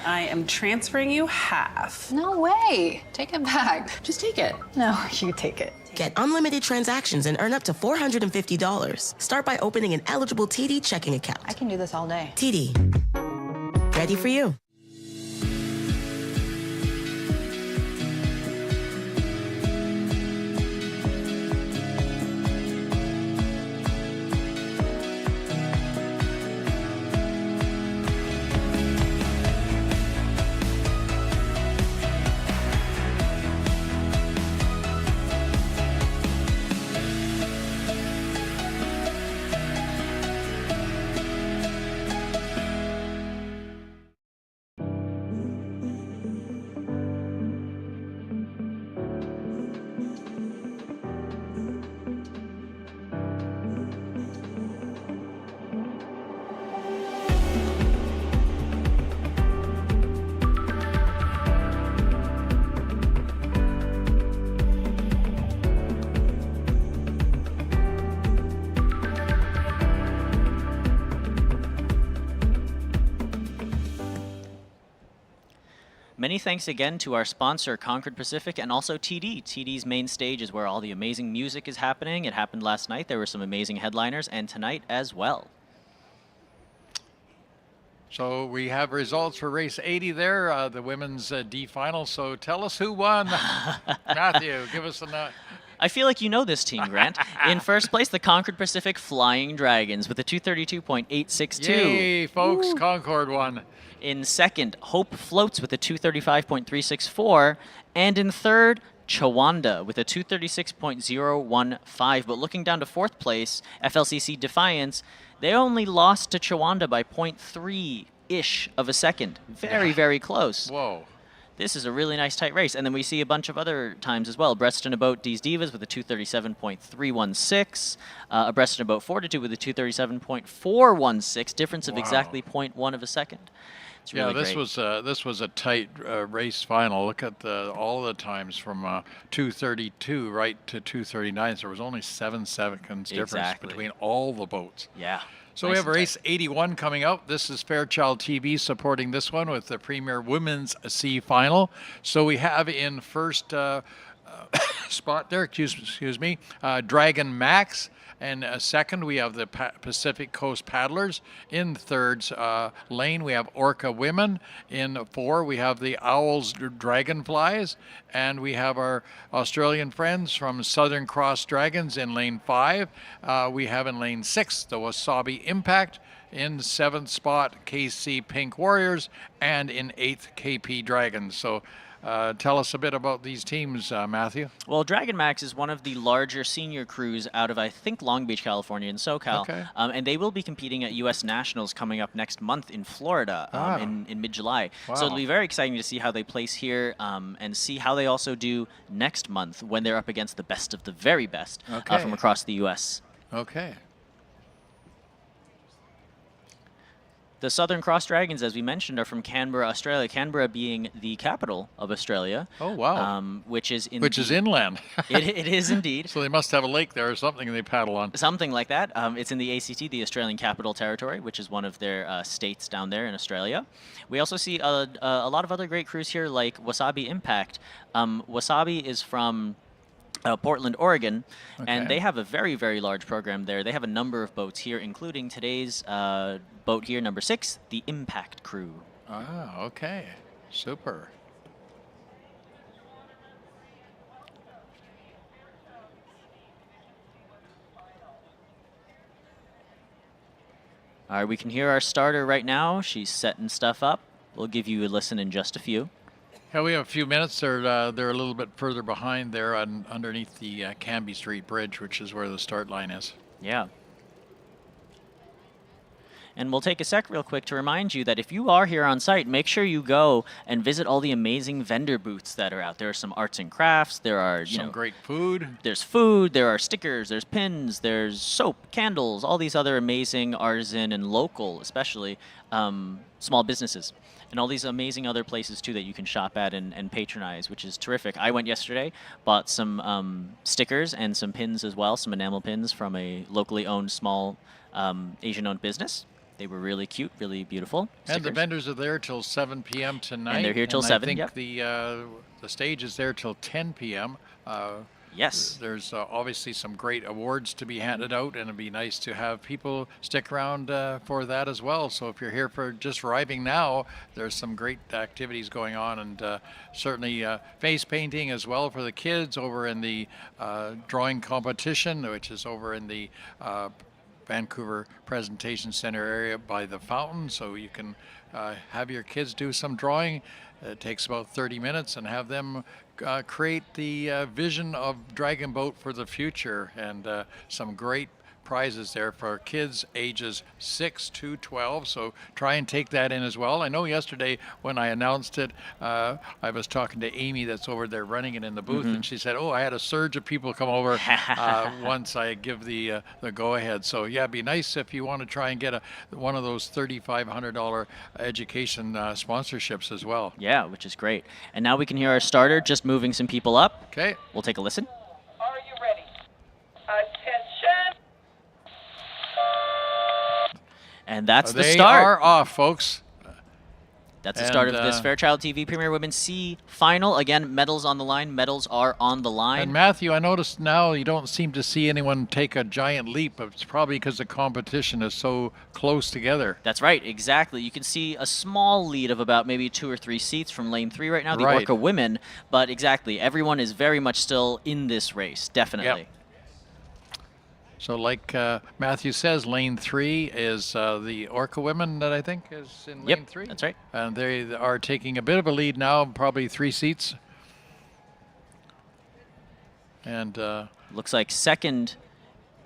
[SPEAKER 4] I am transferring you half.
[SPEAKER 5] No way. Take it back. Just take it. No, you take it.
[SPEAKER 6] Get unlimited transactions and earn up to $450. Start by opening an eligible TD checking account.
[SPEAKER 5] I can do this all day.
[SPEAKER 6] TD. Ready for you.
[SPEAKER 14] Many thanks again to our sponsor, Concord Pacific, and also TD. TD's main stage is where all the amazing music is happening. It happened last night. There were some amazing headliners, and tonight as well.
[SPEAKER 17] So we have results for race 80 there, the women's D final. So tell us who won. Matthew, give us a
[SPEAKER 14] I feel like you know this team, Grant. In first place, the Concord Pacific Flying Dragons with a 232.862.
[SPEAKER 17] Yay, folks, Concord won.
[SPEAKER 14] In second, Hope Floats with a 235.364. And in third, Chawanda with a 236.015. But looking down to fourth place, FLCC Defiance, they only lost to Chawanda by 0.3-ish of a second. Very, very close.
[SPEAKER 17] Whoa.
[SPEAKER 14] This is a really nice tight race. And then we see a bunch of other times as well. Abreast in a boat, D's Divas with a 237.316. Abreast in a boat, Fortitude with a 237.416. Difference of exactly 0.1 of a second. It's really
[SPEAKER 17] this
[SPEAKER 14] great.
[SPEAKER 17] was a tight race final. Look at all the times from 2:32 right to 2:39. So there was only 7 seconds difference between all the boats.
[SPEAKER 14] Yeah.
[SPEAKER 17] So we have race 81 coming up. This is Fairchild TV supporting this one with the Premier Women's C Final. So we have in first spot there, excuse me, Dragon Max. And second, we have the Pacific Coast Paddlers. In third lane, we have Orca Women. In 4, we have the Owls Dragonflies. And we have our Australian friends from Southern Cross Dragons in lane 5. We have in lane 6, the Wasabi Impact. In 7th spot, KC Pink Warriors. And in 8th, KP Dragons. So tell us a bit about these teams, Matthew.
[SPEAKER 14] Well, Dragon Max is one of the larger senior crews out of, I think, Long Beach, California, in SoCal.
[SPEAKER 17] Okay.
[SPEAKER 14] And they will be competing at U.S. Nationals coming up next month in Florida in mid-July.
[SPEAKER 17] Wow.
[SPEAKER 14] So it'll be very exciting to see how they place here and see how they also do next month when they're up against the best of the very best from across the U.S.
[SPEAKER 17] Okay.
[SPEAKER 14] The Southern Cross Dragons, as we mentioned, are from Canberra, Australia. Canberra being the capital of Australia.
[SPEAKER 17] Oh, wow.
[SPEAKER 14] Which is
[SPEAKER 17] inland.
[SPEAKER 14] it is indeed.
[SPEAKER 17] So they must have a lake there or something they paddle on.
[SPEAKER 14] Something like that. It's in the ACT, the Australian Capital Territory, which is one of their states down there in Australia. We also see a lot of other great crews here, like Wasabi Impact. Wasabi is from Portland, Oregon, and they have a very, very large program there. They have a number of boats here, including today's boat here, number 6, the Impact Crew.
[SPEAKER 17] Ah, okay. Super.
[SPEAKER 14] All right, we can hear our starter right now. She's setting stuff up. We'll give you a listen in just a few.
[SPEAKER 17] Yeah, we have a few minutes. They're a little bit further behind there underneath the Canby Street Bridge, which is where the start line is.
[SPEAKER 14] Yeah. And we'll take a sec real quick to remind you that if you are here on site, make sure you go and visit all the amazing vendor booths that are out. There are some arts and crafts. There are
[SPEAKER 17] some great food.
[SPEAKER 14] There's food. There are stickers. There's pins. There's soap, candles, all these other amazing artisan and local, especially, small businesses. And all these amazing other places, too, that you can shop at and patronize, which is terrific. I went yesterday, bought some stickers and some pins as well, some enamel pins from a locally owned small Asian-owned business. They were really cute, really beautiful stickers.
[SPEAKER 17] And the vendors are there till 7 p.m. tonight.
[SPEAKER 14] And they're here till 7,
[SPEAKER 17] I think the stage is there till 10 p.m.
[SPEAKER 14] Yes.
[SPEAKER 17] There's obviously some great awards to be handed out, and it'd be nice to have people stick around for that as well. So if you're here for just arriving now, there's some great activities going on, and certainly face painting as well for the kids over in the drawing competition, which is over in the Vancouver Presentation Center area by the fountain. So you can have your kids do some drawing. It takes about 30 minutes, and have them create the vision of Dragon Boat for the future, and some great prizes there for kids ages 6 to 12. So try and take that in as well. I know yesterday when I announced it, I was talking to Amy that's over there running it in the booth, and she said, oh, I had a surge of people come over once I give the go-ahead. So yeah, it'd be nice if you want to try and get one of those $3,500 education sponsorships as well.
[SPEAKER 14] Yeah, which is great. And now we can hear our starter just moving some people up.
[SPEAKER 17] Okay.
[SPEAKER 14] We'll take a listen.
[SPEAKER 18] Are you ready? Attention!
[SPEAKER 14] And that's the
[SPEAKER 17] They
[SPEAKER 14] start.
[SPEAKER 17] are off, folks.
[SPEAKER 14] That's the start of this Fairchild TV Premier Women's C Final. Again, medals on the line. Medals are on the line.
[SPEAKER 17] And Matthew, I noticed now you don't seem to see anyone take a giant leap, but it's probably because the competition is so close together.
[SPEAKER 14] That's right, exactly. You can see a small lead of about maybe 2 or 3 seats from lane 3 right now, the
[SPEAKER 17] Right.
[SPEAKER 14] Orca women. But exactly, everyone is very much still in this race, definitely.
[SPEAKER 17] Yep. So like Matthew says, lane 3 is the Orca women that I think is in lane 3.
[SPEAKER 14] That's right.
[SPEAKER 17] And they are taking a bit of a lead now, probably 3 seats. And
[SPEAKER 14] looks like second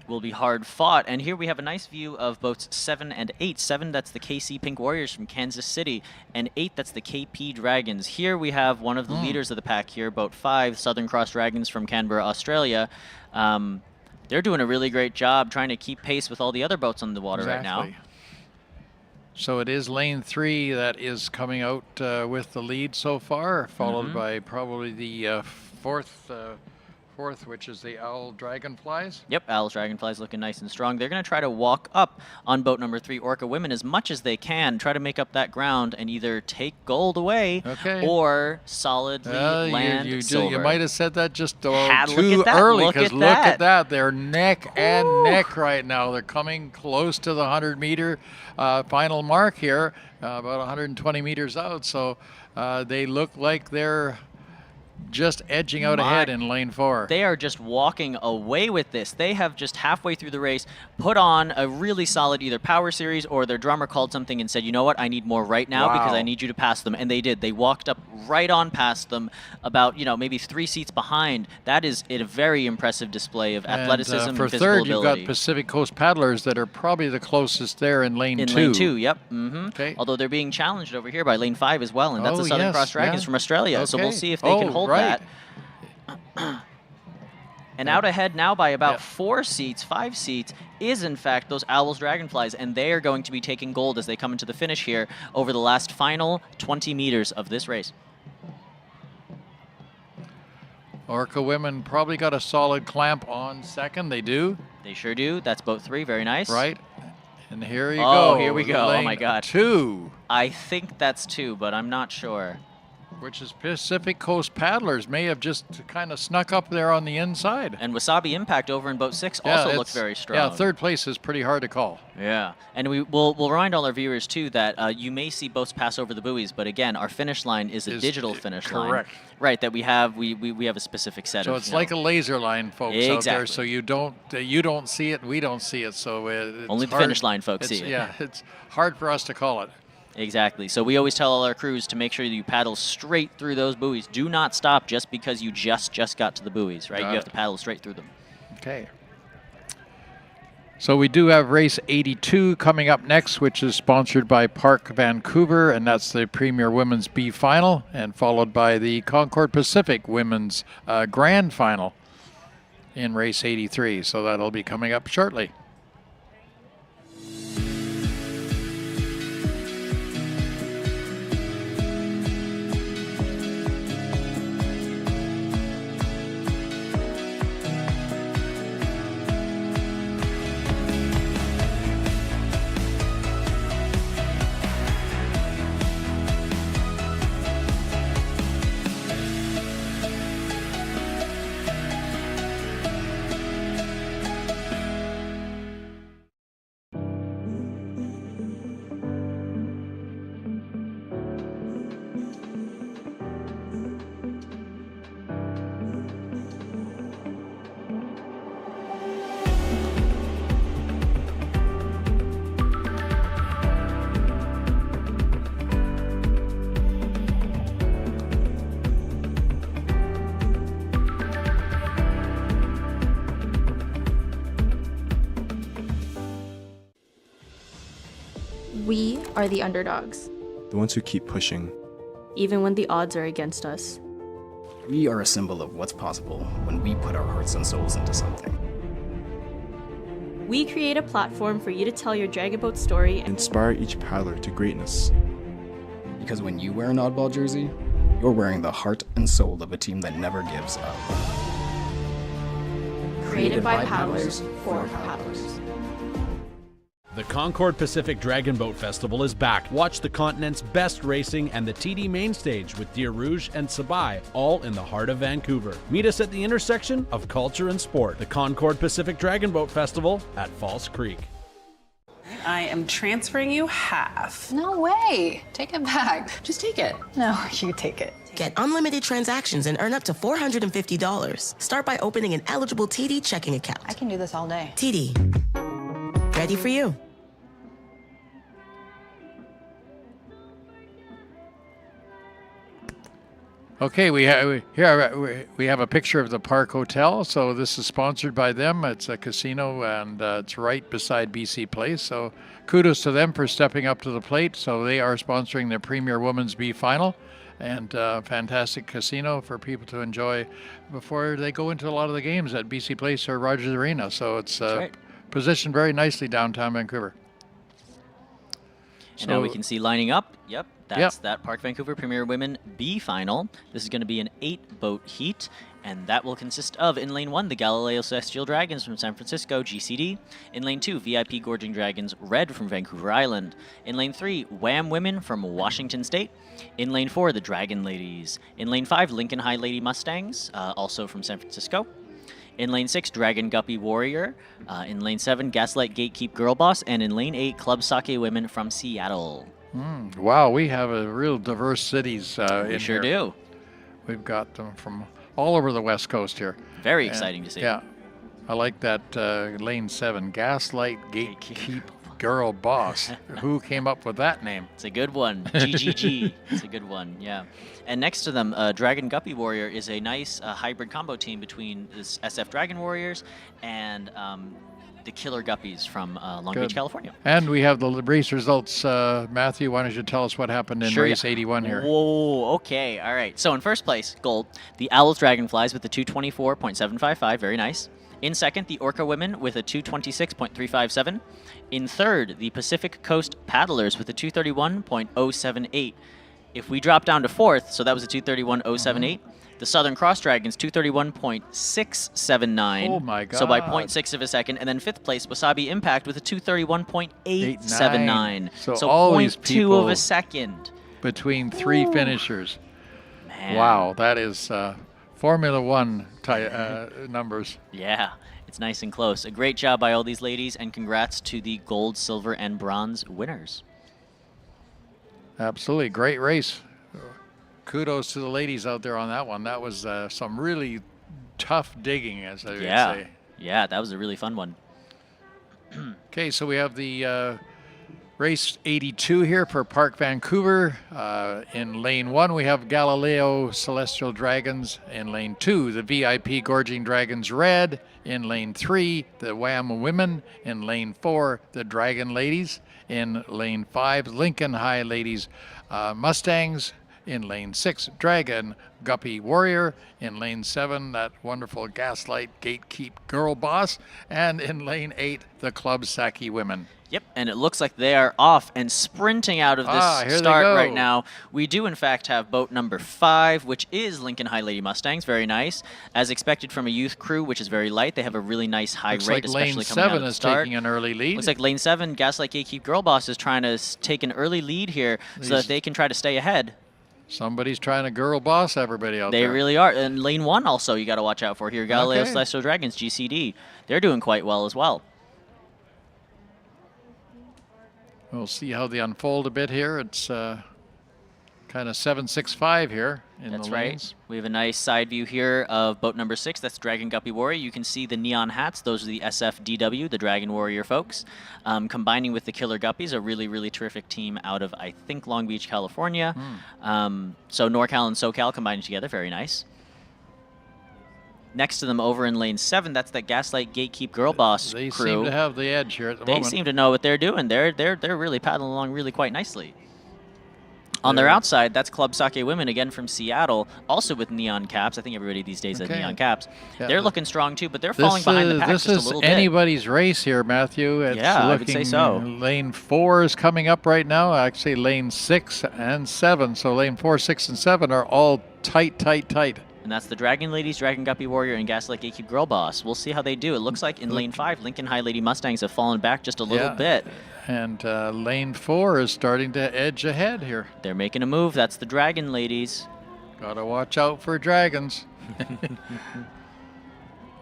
[SPEAKER 14] will be hard fought. And here we have a nice view of boats 7 and 8. 7, that's the KC Pink Warriors from Kansas City, and 8, that's the KP Dragons. Here we have one of the leaders of the pack here, boat 5, Southern Cross Dragons from Canberra, Australia. They're doing a really great job trying to keep pace with all the other boats on the water right now.
[SPEAKER 17] So it is lane 3 that is coming out with the lead so far, followed by probably the fourth, which is the Owl Dragonflies.
[SPEAKER 14] Yep, Owl's Dragonflies looking nice and strong. They're going to try to walk up on boat number 3, Orca Women, as much as they can, try to make up that ground and either take gold away or solidly land silver.
[SPEAKER 17] You might have said that just too
[SPEAKER 14] look
[SPEAKER 17] early, because look at that. They're neck and neck right now. They're coming close to the 100-meter final mark here, about 120 meters out. So they look like they're just edging out ahead in lane 4.
[SPEAKER 14] They are just walking away with this. They have just halfway through the race put on a really solid either power series, or their drummer called something and said, you know what, I need more right now because I need you to pass them. And they did. They walked up right on past them, about, maybe 3 seats behind. That is a very impressive display of athleticism and
[SPEAKER 17] for
[SPEAKER 14] physical
[SPEAKER 17] third,
[SPEAKER 14] ability.
[SPEAKER 17] you've got Pacific Coast Paddlers that are probably the closest there in lane 2.
[SPEAKER 14] In lane 2, yep. Although they're being challenged over here by lane 5 as well, and that's the Southern Cross Dragons from Australia. So we'll see if they can hold that. And out ahead now by about 5 seats, is in fact those Owls Dragonflies, and they are going to be taking gold as they come into the finish here over the last final 20 meters of this race.
[SPEAKER 17] Orca Women probably got a solid clamp on second. They do.
[SPEAKER 14] They sure do. That's boat 3. Very nice.
[SPEAKER 17] Right. And here you go.
[SPEAKER 14] Oh, here we go.
[SPEAKER 17] Lane
[SPEAKER 14] oh, my God.
[SPEAKER 17] 2.
[SPEAKER 14] I think that's 2, but I'm not sure.
[SPEAKER 17] Which is Pacific Coast Paddlers may have just kind of snuck up there on the inside.
[SPEAKER 14] And Wasabi Impact over in boat 6 also looks very strong.
[SPEAKER 17] Yeah, third place is pretty hard to call.
[SPEAKER 14] Yeah, and we'll remind all our viewers too that you may see boats pass over the buoys, but again, our finish line is a digital finish line.
[SPEAKER 17] Correct.
[SPEAKER 14] Right, that we have a specific set of.
[SPEAKER 17] So it's like a laser line, folks, out there. So you don't see it, and we don't see it. So it's
[SPEAKER 14] only the finish line folks see it.
[SPEAKER 17] Yeah, it's hard for us to call it.
[SPEAKER 14] Exactly. So we always tell all our crews to make sure that you paddle straight through those buoys. Do not stop just because you just got to the buoys, right? You have to paddle straight through them.
[SPEAKER 17] Okay. So we do have race 82 coming up next, which is sponsored by Park Vancouver, and that's the Premier Women's B Final, and followed by the Concord Pacific Women's Grand Final in race 83. So that'll be coming up shortly.
[SPEAKER 9] We are the underdogs,
[SPEAKER 10] The ones who keep pushing.
[SPEAKER 9] even when the odds are against us.
[SPEAKER 11] We are a symbol of what's possible when we put our hearts and souls into something.
[SPEAKER 9] We create a platform for you to tell your dragon boat story.
[SPEAKER 10] Inspire each paddler to greatness.
[SPEAKER 11] Because when you wear an oddball jersey, you're wearing the heart and soul of a team that never gives up.
[SPEAKER 9] Created by paddlers for paddlers.
[SPEAKER 3] The Concord Pacific Dragon Boat Festival is back. Watch the continent's best racing and the TD main stage with Deer Rouge and Sabai, all in the heart of Vancouver. Meet us at the intersection of culture and sport. The Concord Pacific Dragon Boat Festival at False Creek.
[SPEAKER 4] I am transferring you half.
[SPEAKER 5] No way. Take it back. Just take it. No, you take it.
[SPEAKER 6] Get unlimited transactions and earn up to $450. Start by opening an eligible TD checking account.
[SPEAKER 5] I can do this all day.
[SPEAKER 6] TD. Ready for you.
[SPEAKER 17] Okay, we have a picture of the Park Hotel. So this is sponsored by them. It's a casino, and it's right beside BC Place. So kudos to them for stepping up to the plate. So they are sponsoring the Premier Women's B Final, and fantastic casino for people to enjoy before they go into a lot of the games at BC Place or Rogers Arena. So it's positioned very nicely downtown Vancouver.
[SPEAKER 14] And now we can see lining up. Yep, that's that Park Vancouver Premier Women B Final. This is going to be an 8-boat heat, and that will consist of, in Lane 1, the Galileo Celestial Dragons from San Francisco, GCD. In Lane 2, VIP Gorging Dragons Red from Vancouver Island. In Lane 3, Wham Women from Washington State. In Lane 4, the Dragon Ladies. In Lane 5, Lincoln High Lady Mustangs, also from San Francisco. In Lane 6, Dragon Guppy Warrior. In Lane 7, Gaslight Gatekeep Girl Boss. And in Lane 8, Club Sake Women from Seattle.
[SPEAKER 17] Wow, we have a real diverse cities in
[SPEAKER 14] We sure
[SPEAKER 17] here.
[SPEAKER 14] do.
[SPEAKER 17] We've got them from all over the West Coast here.
[SPEAKER 14] Very exciting to see.
[SPEAKER 17] Yeah, I like that Lane 7, Gaslight Gatekeep Girl Boss. Who came up with that name?
[SPEAKER 14] It's a good one. GGG. It's a good one, yeah. And next to them, Dragon Guppy Warrior is a nice hybrid combo team between this SF Dragon Warriors and the Killer Guppies from Long Beach, California.
[SPEAKER 17] And we have the race results. Matthew, why don't you tell us what happened in race 81 here?
[SPEAKER 14] Whoa, okay, all right. So in first place, gold, the Owls Dragonflies with the 224.755, very nice. In second, the Orca Women with a 226.357. In third, the Pacific Coast Paddlers with a 231.078. If we drop down to fourth, so that was a 231.078. The Southern Cross Dragons, 231.679.
[SPEAKER 17] Oh my God.
[SPEAKER 14] So by 0.6 of a second. And then fifth place, Wasabi Impact with a 231.879.
[SPEAKER 17] So all these
[SPEAKER 14] 0.2
[SPEAKER 17] people
[SPEAKER 14] of a second.
[SPEAKER 17] between three finishers.
[SPEAKER 14] Man.
[SPEAKER 17] Wow, that is Formula One numbers.
[SPEAKER 14] Yeah, it's nice and close. A great job by all these ladies, and congrats to the gold, silver, and bronze winners.
[SPEAKER 17] Absolutely, great race. Kudos to the ladies out there on that one. That was some really tough digging, as I would say.
[SPEAKER 14] Yeah, that was a really fun one.
[SPEAKER 17] Okay, so we have the race 82 here for Park Vancouver. In lane 1, we have Galileo Celestial Dragons. In lane 2, the VIP Gorging Dragons Red. In lane 3, the Wham Women. In lane 4, the Dragon Ladies. In lane 5, Lincoln High Ladies Mustangs. In lane 6, Dragon Guppy Warrior. In lane 7, that wonderful Gaslight Gatekeep Girl Boss. And in lane 8, the Club Saki Women.
[SPEAKER 14] Yep, and it looks like they are off and sprinting out of this
[SPEAKER 17] here
[SPEAKER 14] start
[SPEAKER 17] they go.
[SPEAKER 14] right now. We do, in fact, have boat number 5, which is Lincoln High Lady Mustangs. Very nice. As expected from a youth crew, which is very light. They have a really nice high
[SPEAKER 17] Looks
[SPEAKER 14] rate,
[SPEAKER 17] like lane
[SPEAKER 14] especially coming out
[SPEAKER 17] 7
[SPEAKER 14] of the
[SPEAKER 17] is
[SPEAKER 14] start.
[SPEAKER 17] taking an early lead.
[SPEAKER 14] Looks like lane 7, Gaslight Gatekeep Girl Boss, is trying to take an early lead here so that they can try to stay ahead.
[SPEAKER 17] Somebody's trying to girl boss everybody out there.
[SPEAKER 14] They really are. And lane 1 also you got to watch out for here. Galileo Celestial Dragons, GCD. They're doing quite well as well.
[SPEAKER 17] We'll see how they unfold a bit here. It's kind of 7-6-5 here in
[SPEAKER 14] That's
[SPEAKER 17] the
[SPEAKER 14] right.
[SPEAKER 17] lanes.
[SPEAKER 14] We have a nice side view here of boat number 6. That's Dragon Guppy Warrior. You can see the neon hats. Those are the SFDW, the Dragon Warrior folks. Combining with the Killer Guppies, a really, really terrific team out of, I think, Long Beach, California. So NorCal and SoCal combining together. Very nice. Next to them over in lane 7, that's that Gaslight Gatekeep Girl Boss
[SPEAKER 17] They
[SPEAKER 14] crew.
[SPEAKER 17] seem to have the edge here at the
[SPEAKER 14] They
[SPEAKER 17] moment.
[SPEAKER 14] seem to know what they're doing. They're really paddling along really quite nicely. On their outside, that's Club Sake Women, again from Seattle, also with neon caps. I think everybody these days has neon caps.
[SPEAKER 17] Yeah,
[SPEAKER 14] They're looking strong too, but they're falling behind the pack just a little bit.
[SPEAKER 17] This is anybody's race here, Matthew. It's
[SPEAKER 14] Yeah, I would say so.
[SPEAKER 17] Lane 4 is coming up right now. Actually, lane 6 and 7. So lane 4, 6, and 7 are all tight, tight, tight.
[SPEAKER 14] And that's the Dragon Ladies, Dragon Guppy Warrior, and Gaslight Gatekeep Girl Boss. We'll see how they do. It looks like in lane 5, Lincoln High Lady Mustangs have fallen back just a little bit.
[SPEAKER 17] And lane 4 is starting to edge ahead here.
[SPEAKER 14] They're making a move. That's the Dragon Ladies.
[SPEAKER 17] Gotta watch out for dragons.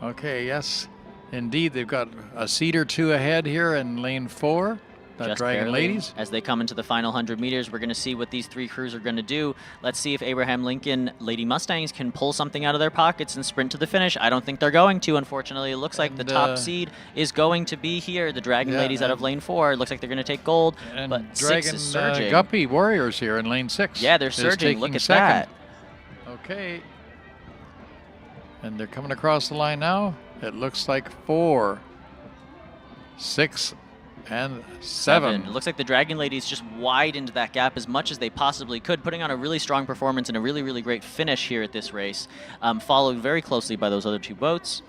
[SPEAKER 17] Okay, yes, indeed. They've got a seat or two ahead here in lane 4.
[SPEAKER 14] Just
[SPEAKER 17] Dragon
[SPEAKER 14] barely.
[SPEAKER 17] Ladies.
[SPEAKER 14] As they come into the final 100 meters, we're going to see what these three crews are going to do. Let's see if Abraham Lincoln Lady Mustangs can pull something out of their pockets and sprint to the finish. I don't think they're going to, unfortunately. It looks like the top seed is going to be here. The Dragon Ladies out of lane 4. It looks like they're going to take gold,
[SPEAKER 17] And
[SPEAKER 14] but
[SPEAKER 17] Dragon
[SPEAKER 14] 6 is surging.
[SPEAKER 17] Guppy Warriors here in lane 6.
[SPEAKER 14] Yeah, they're
[SPEAKER 17] is
[SPEAKER 14] surging.
[SPEAKER 17] taking
[SPEAKER 14] Look at
[SPEAKER 17] second.
[SPEAKER 14] that.
[SPEAKER 17] Okay. And they're coming across the line now. It looks like 4, 6, and 7.
[SPEAKER 14] It looks like the Dragon Ladies just widened that gap as much as they possibly could, putting on a really strong performance and a really, really great finish here at this race, followed very closely by those other 2 boats.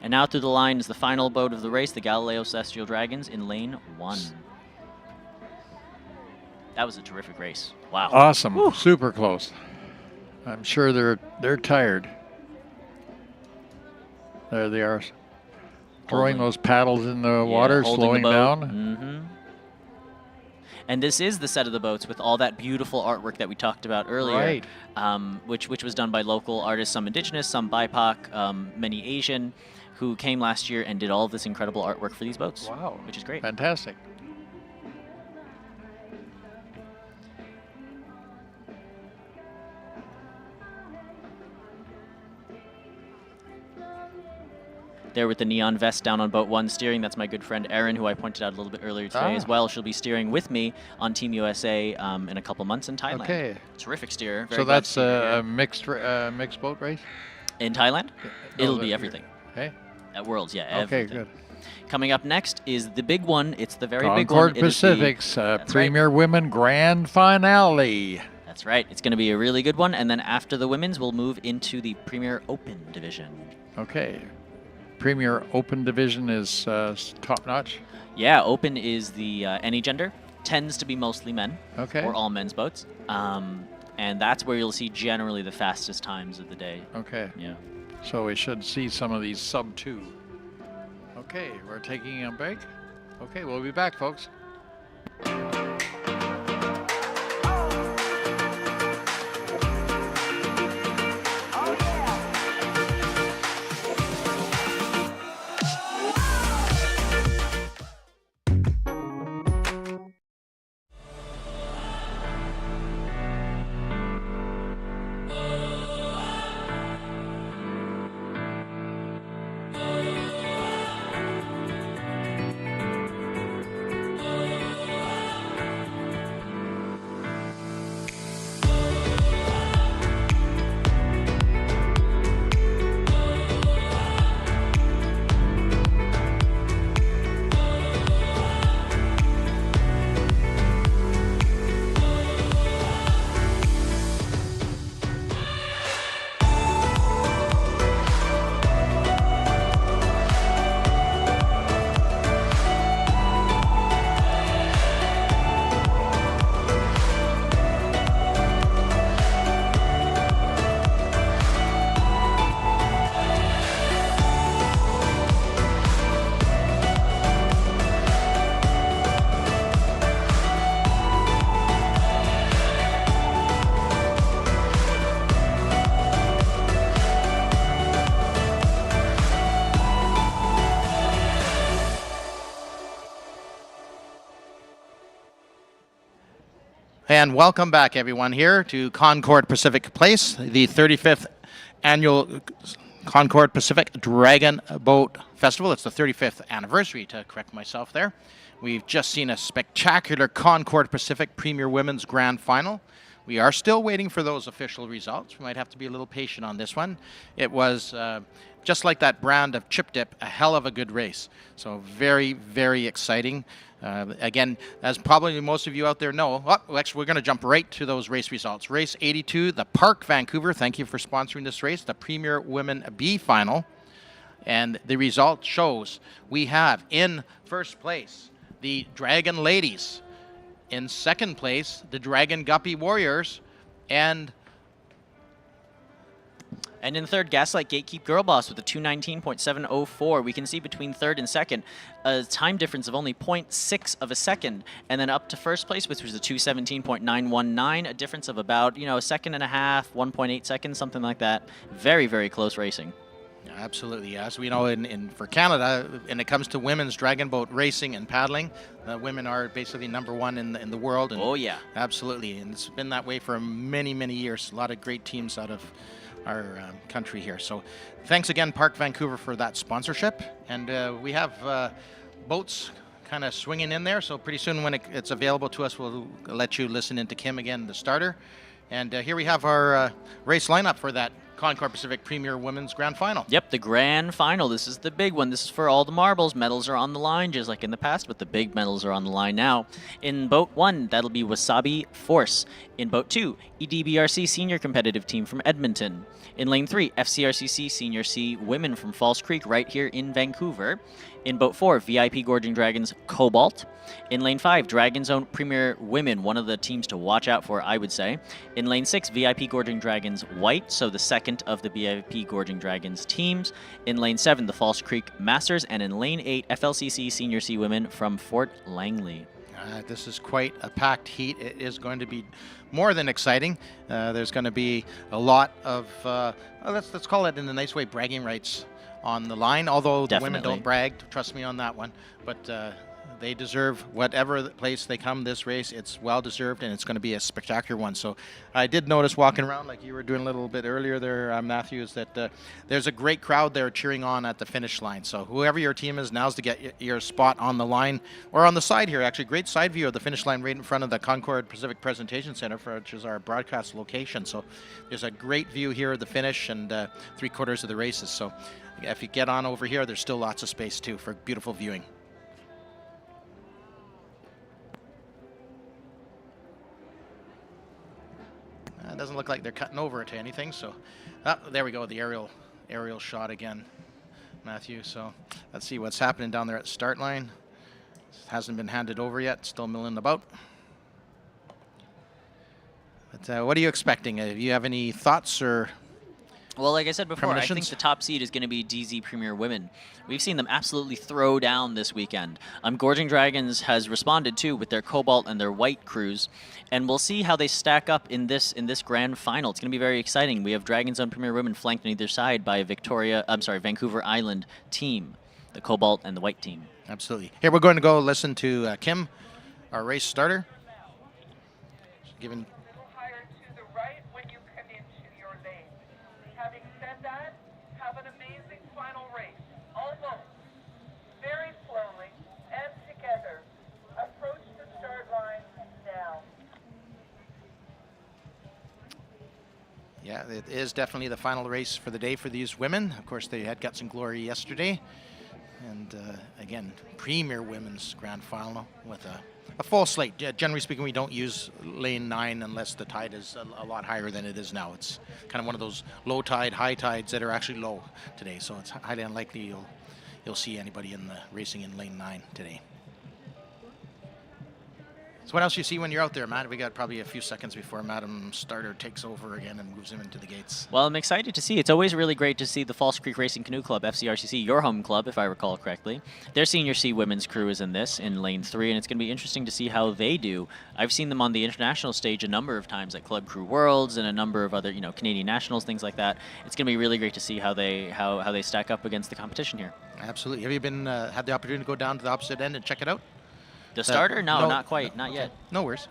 [SPEAKER 14] And now through the line is the final boat of the race, the Galileo Celestial Dragons in lane 1. That was a terrific race. Wow.
[SPEAKER 17] Awesome.
[SPEAKER 14] Whew.
[SPEAKER 17] Super close. I'm sure they're tired. There they are. Throwing those paddles in the water, slowing down.
[SPEAKER 14] Mm-hmm. And this is the set of the boats with all that beautiful artwork that we talked about earlier,
[SPEAKER 17] right.
[SPEAKER 14] which was done by local artists, some Indigenous, some BIPOC, many Asian, who came last year and did all of this incredible artwork for these boats.
[SPEAKER 17] Wow.
[SPEAKER 14] Which is great.
[SPEAKER 17] Fantastic.
[SPEAKER 14] There with the neon vest down on boat 1 steering. That's my good friend Erin, who I pointed out a little bit earlier today as well. She'll be steering with me on Team USA in a couple months in Thailand.
[SPEAKER 17] Okay.
[SPEAKER 14] Terrific steer.
[SPEAKER 17] So that's a mixed boat race?
[SPEAKER 14] In Thailand?
[SPEAKER 17] No,
[SPEAKER 14] It'll be everything.
[SPEAKER 17] Okay.
[SPEAKER 14] At Worlds, yeah,
[SPEAKER 17] Okay,
[SPEAKER 14] everything.
[SPEAKER 17] good.
[SPEAKER 14] Coming up next is the big one. It's the very big one.
[SPEAKER 17] Concord Pacific's Premier Women Grand Finale.
[SPEAKER 14] That's right. It's going to be a really good one. And then after the women's, we'll move into the Premier Open division.
[SPEAKER 17] Okay. Premier Open division is top-notch?
[SPEAKER 14] Yeah, Open is the any gender. Tends to be mostly men.
[SPEAKER 17] Okay.
[SPEAKER 14] Or all men's boats. And that's where you'll see generally the fastest times of the day.
[SPEAKER 17] Okay.
[SPEAKER 14] Yeah.
[SPEAKER 17] So we should see some of these sub-2. Okay, we're taking a break. Okay, we'll be back, folks.
[SPEAKER 16] And welcome back, everyone, here to Concord Pacific Place, the 35th annual Concord Pacific Dragon Boat Festival. It's the 35th anniversary, to correct myself there. We've just seen a spectacular Concord Pacific Premier Women's Grand Final. We are still waiting for those official results. We might have to be a little patient on this one. It was just like that brand of chip dip, a hell of a good race. So very, very exciting. Again, as probably most of you out there know, actually we're going to jump right to those race results. Race 82, the Park Vancouver, thank you for sponsoring this race, the Premier Women B Final. And the result shows we have in first place the Dragon Ladies, in second place the Dragon Guppy Warriors, and
[SPEAKER 14] in third, Gaslight Gatekeep Girl Boss with a 219.704. We can see between third and second a time difference of only 0.6 of a second. And then up to first place, which was a 217.919, a difference of about, a second and a half, 1.8 seconds, something like that. Very, very close racing.
[SPEAKER 16] Absolutely, as we know, for Canada, when it comes to women's dragon boat racing and paddling, women are basically #1 in the world. And
[SPEAKER 14] oh, yeah.
[SPEAKER 16] Absolutely, and it's been that way for many, many years. A lot of great teams out of our country here. So thanks again, Park Vancouver, for that sponsorship. And we have boats kind of swinging in there, so pretty soon when it's available to us, we'll let you listen into Kim again, the starter. And here we have our race lineup for that Concord Pacific Premier Women's Grand Final.
[SPEAKER 14] Yep, the grand final. This is the big one. This is for all the marbles. Medals are on the line, just like in the past, but the big medals are on the line now. In boat 1, that'll be Wasabi Force. In boat 2, EDBRC Senior Competitive Team from Edmonton. In lane 3, FCRCC Senior C Women from Falls Creek, right here in Vancouver. In boat 4, VIP Gorging Dragons Cobalt. In lane 5, Dragon Zone Premier Women, one of the teams to watch out for, I would say. In lane 6, VIP Gorging Dragons White, so the second of the VIP Gorging Dragons teams. In lane 7, the Falls Creek Masters. And in lane 8, FLCC Senior C Women from Fort Langley.
[SPEAKER 16] This is quite a packed heat. It is going to be more than exciting. There's going to be a lot of, let's call it in a nice way, bragging rights on the line, although the women don't brag, trust me on that one. But they deserve whatever place they come this race. It's well deserved, and it's going to be a spectacular one. So I did notice walking around, like you were doing a little bit earlier there, Matthew, is that there's a great crowd there cheering on at the finish line. So whoever your team is, now's to get your spot on the line or on the side here. Actually, great side view of the finish line right in front of the Concord Pacific Presentation Center, which is our broadcast location. So there's a great view here of the finish and 3/4 of the races. So if you get on over here, there's still lots of space too for beautiful viewing. It doesn't look like they're cutting over to anything, so there we go, the aerial shot again, Matthew. So let's see what's happening down there at the start line. It hasn't been handed over yet, still milling about. But what are you expecting? Do you have any thoughts or?
[SPEAKER 14] Well, like I said before, I think the top seed is going to be DZ Premier Women. We've seen them absolutely throw down this weekend. Gorging Dragons has responded too with their Cobalt and their White crews, and we'll see how they stack up in this grand final. It's going to be very exciting. We have Dragon Zone Premier Women flanked on either side by a Vancouver Island team, the Cobalt and the White team.
[SPEAKER 16] Absolutely. Here we're going to go listen to Kim, our race starter. She's giving. Yeah, it is definitely the final race for the day for these women. Of course, they had Guts and Glory yesterday. And again, Premier Women's Grand Final with a full slate. Generally speaking, we don't use lane 9 unless the tide is a lot higher than it is now. It's kind of one of those low tide, high tides that are actually low today. So it's highly unlikely you'll see anybody in the racing in lane 9 today. So what else you see when you're out there, Matt? We got probably a few seconds before Madam Starter takes over again and moves him into the gates.
[SPEAKER 14] Well, I'm excited to see. It's always really great to see the Falls Creek Racing Canoe Club, FCRCC, your home club, if I recall correctly. Their Senior C women's crew is in this, in lane 3, and it's going to be interesting to see how they do. I've seen them on the international stage a number of times at Club Crew Worlds and a number of other, Canadian Nationals, things like that. It's going to be really great to see how they stack up against the competition here.
[SPEAKER 16] Absolutely. Have you had the opportunity to go down to the opposite end and check it out?
[SPEAKER 14] The starter? No, not quite. Not yet.
[SPEAKER 16] No worries.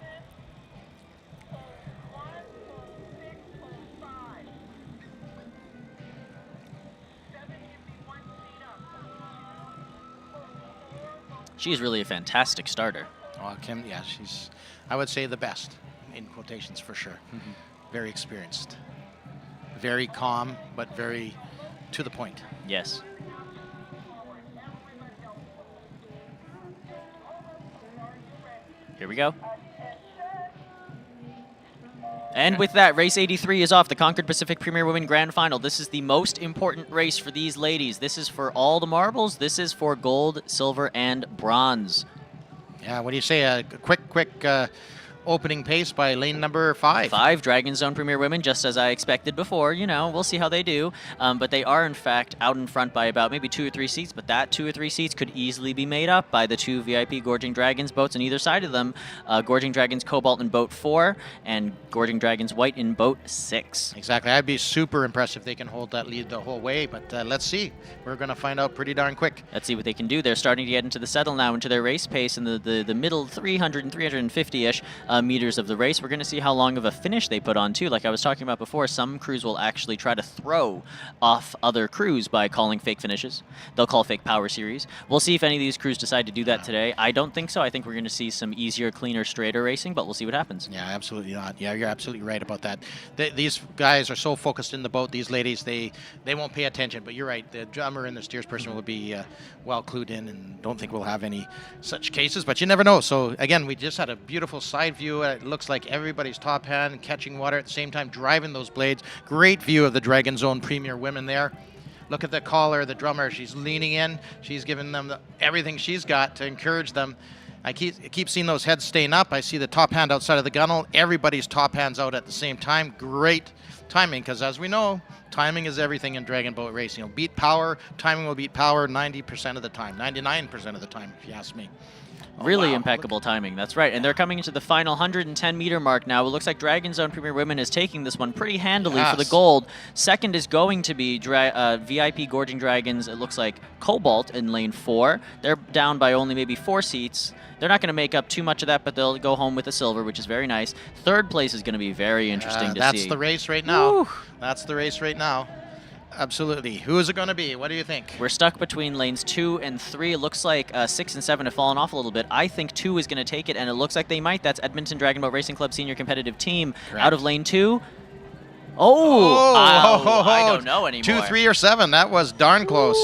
[SPEAKER 14] She's really a fantastic starter.
[SPEAKER 16] Oh, Kim, yeah, she's, I would say, the best, in quotations for sure. Mm-hmm. Very experienced. Very calm, but very to the point.
[SPEAKER 14] Yes. Here we go. And with that, race 83 is off, the Concord Pacific Premier Women Grand Final. This is the most important race for these ladies. This is for all the marbles. This is for gold, silver, and bronze.
[SPEAKER 16] Yeah, what do you say? A quick opening pace by lane number 5.
[SPEAKER 14] 5, Dragon Zone Premier Women, just as I expected before. We'll see how they do. But they are, in fact, out in front by about maybe 2 or 3 seats. But that 2 or 3 seats could easily be made up by the 2 VIP Gorging Dragons boats on either side of them. Gorging Dragons Cobalt in boat 4 and Gorging Dragons White in boat 6.
[SPEAKER 16] Exactly. I'd be super impressed if they can hold that lead the whole way. But let's see. We're going to find out pretty darn quick.
[SPEAKER 14] Let's see what they can do. They're starting to get into the settle now, into their race pace in the middle 300 and 350-ish. meters of the race. We're going to see how long of a finish they put on, too. Like I was talking about before, some crews will actually try to throw off other crews by calling fake finishes. They'll call fake power series. We'll see if any of these crews decide to do that today. I don't think so. I think we're going to see some easier, cleaner, straighter racing, but we'll see what happens.
[SPEAKER 16] Yeah, absolutely not. Yeah, you're absolutely right about that. These guys are so focused in the boat, these ladies, they won't pay attention. But you're right, the drummer and the steersperson will be well clued in, and don't think we'll have any such cases, but you never know. So again, we just had a beautiful side view. It looks like everybody's top hand catching water at the same time, driving those blades. Great view of the Dragon Zone Premier women there. Look at the caller, the drummer. She's leaning in. She's giving them everything she's got to encourage them. I keep seeing those heads staying up. I see the top hand outside of the gunnel. Everybody's top hands out at the same time. Great timing, because as we know, timing is everything in dragon boat racing. You'll beat power. Timing will beat power 90% of the time, 99% of the time, if you ask me.
[SPEAKER 14] Really impeccable timing. That's right. And they're coming into the final 110-meter mark now. It looks like Dragon Zone Premier Women is taking this one pretty handily for the gold. Second is going to be VIP Gorging Dragons. It looks like Cobalt in lane 4. They're down by only maybe 4 seats. They're not going to make up too much of that, but they'll go home with a silver, which is very nice. Third place is going to be very interesting to see.
[SPEAKER 16] That's the race right now. Woo. That's the race right now. Absolutely. Who is it going to be? What do you think?
[SPEAKER 14] We're stuck between lanes 2 and 3. It looks like 6 and 7 have fallen off a little bit. I think 2 is going to take it, and it looks like they might. That's Edmonton Dragon Boat Racing Club Senior Competitive Team. Correct. Out of lane 2. I don't know anymore.
[SPEAKER 16] 2, 3, or 7. That was darn close.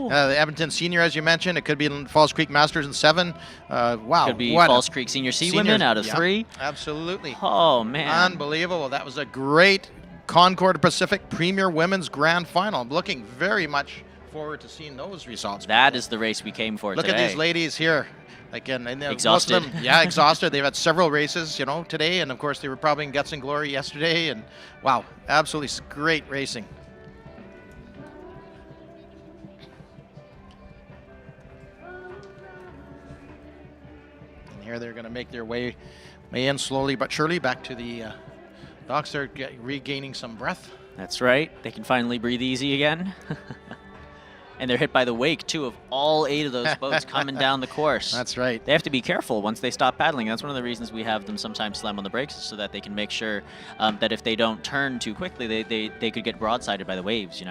[SPEAKER 16] The Edmonton Senior, as you mentioned, it could be Falls Creek Masters in 7. Wow.
[SPEAKER 14] Could be Falls Creek Senior C Women out of 3.
[SPEAKER 16] Absolutely.
[SPEAKER 14] Oh, man.
[SPEAKER 16] Unbelievable. That was a great Concord Pacific Premier Women's Grand Final. I'm looking very much forward to seeing those results.
[SPEAKER 14] That is the race we came for today.
[SPEAKER 16] Look at these ladies here. Again,
[SPEAKER 14] exhausted.
[SPEAKER 16] Most of them, yeah, exhausted. They've had several races, today, and of course they were probably in Guts and Glory yesterday. And wow, absolutely great racing. And here they're going to make their way in slowly but surely back to the docks. They're regaining some breath.
[SPEAKER 14] That's right. They can finally breathe easy again. And they're hit by the wake, too, of all 8 of those boats coming down the course.
[SPEAKER 16] That's right.
[SPEAKER 14] They have to be careful once they stop paddling. That's one of the reasons we have them sometimes slam on the brakes, so that they can make sure that if they don't turn too quickly, they could get broadsided by the waves,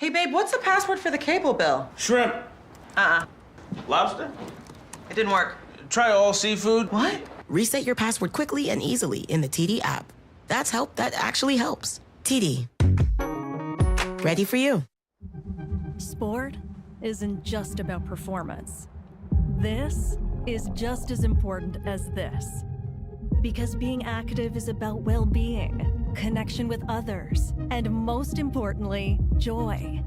[SPEAKER 12] Hey, babe, what's the password for the cable bill?
[SPEAKER 13] Shrimp. Lobster?
[SPEAKER 12] It didn't work.
[SPEAKER 13] Try all seafood.
[SPEAKER 12] What?
[SPEAKER 6] Reset your password quickly and easily in the TD app. That actually helps. TD. Ready for you.
[SPEAKER 7] Sport isn't just about performance. This is just as important as this. Because being active is about well-being, connection with others, and most importantly, joy.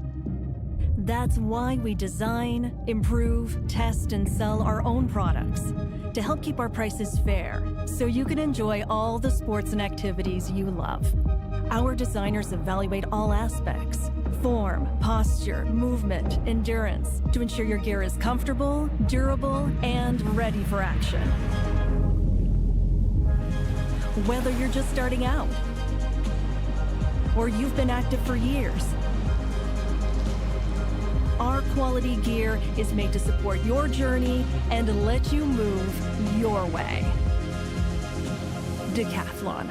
[SPEAKER 7] That's why we design, improve, test, and sell our own products to help keep our prices fair, so you can enjoy all the sports and activities you love. Our designers evaluate all aspects: form, posture, movement, endurance, to ensure your gear is comfortable, durable, and ready for action. Whether you're just starting out or you've been active for years, our quality gear is made to support your journey and let you move your way. Decathlon.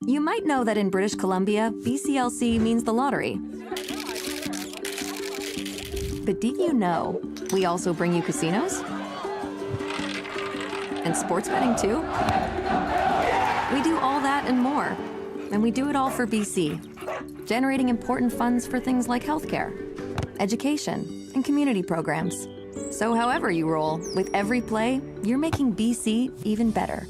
[SPEAKER 8] You might know that in British Columbia, BCLC means the lottery. But did you know we also bring you casinos? And sports betting too? We do all that and more. And we do it all for BC, generating important funds for things like healthcare, education, and community programs. So however you roll, with every play, you're making BC even better.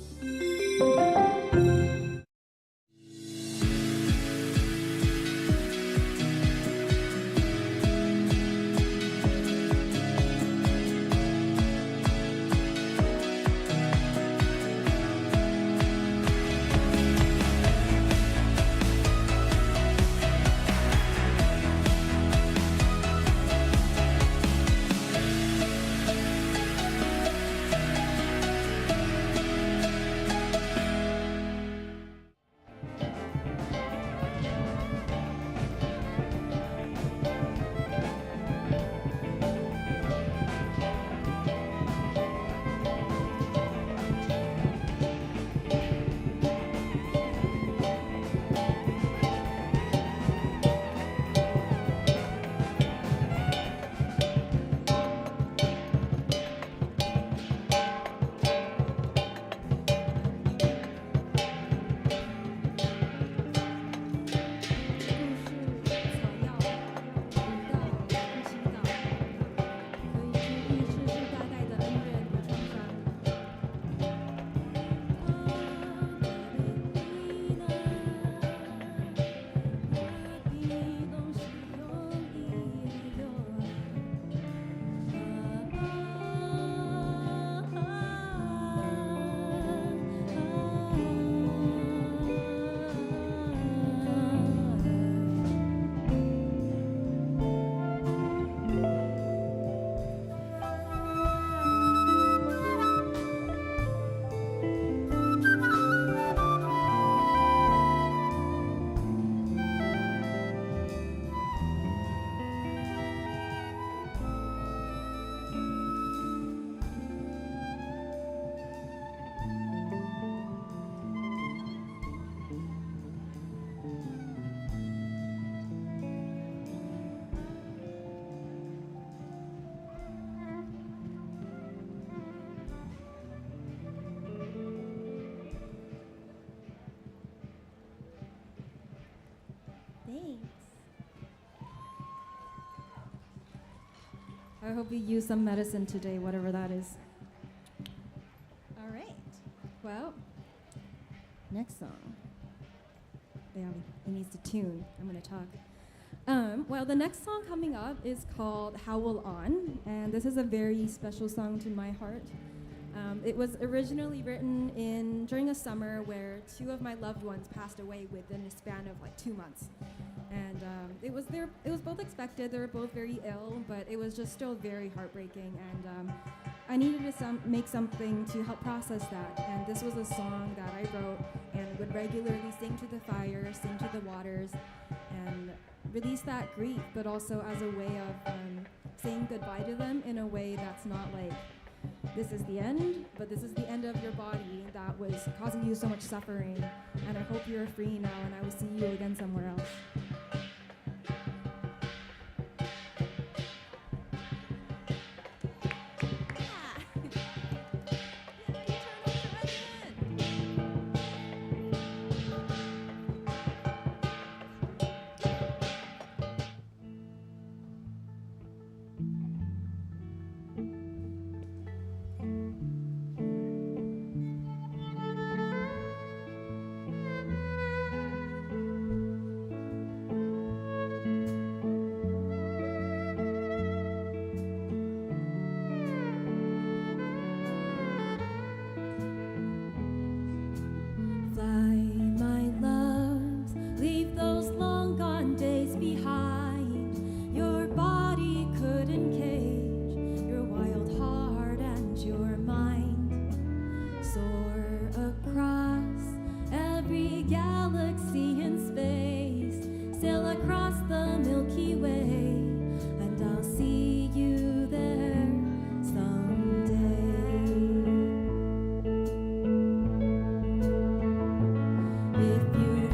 [SPEAKER 19] Thanks. I hope you use some medicine today, whatever that is. All right. Well, next song. Yeah, it needs to tune. I'm going to talk. Well, the next song coming up is called Howl On, and this is a very special song to my heart. It was originally written during a summer where two of my loved ones passed away within a span of like 2 months. And it was both expected. They were both very ill, but it was just still very heartbreaking. And I needed to make something to help process that. And this was a song that I wrote and would regularly sing to the fire, sing to the waters, and release that grief, but also as a way of saying goodbye to them in a way that's not like, this is the end, but this is the end of your body that was causing you so much suffering. And I hope you're free now, and I will see you again somewhere else. If you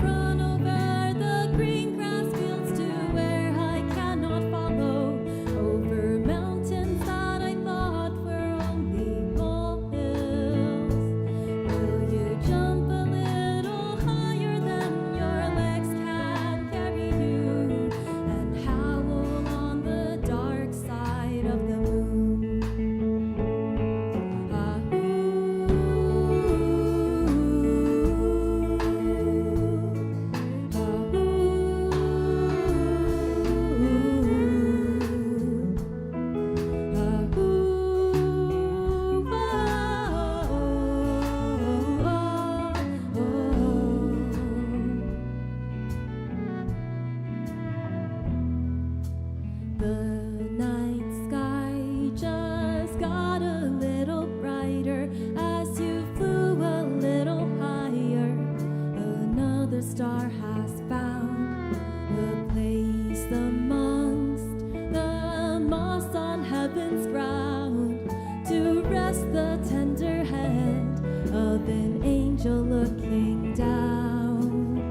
[SPEAKER 19] star has found a place amongst the moss on heaven's ground to rest the tender hand of an angel looking down.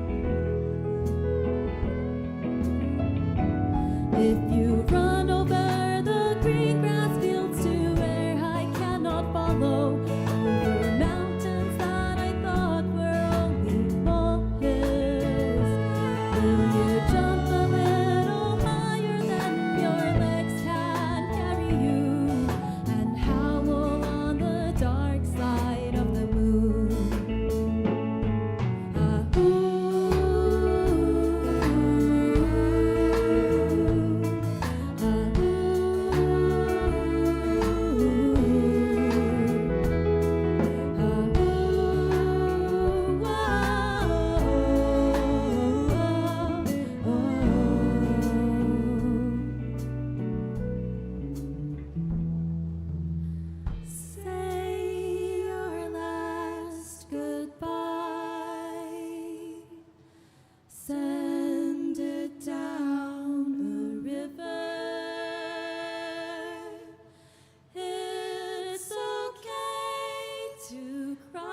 [SPEAKER 19] If you run over the green grass fields to where I cannot follow, over mountains that I thought were only molehills, will you jump a little higher than your legs can carry you, and howl on the dark side of the moon? Say your last goodbye. Send it down a river. It's okay to cry.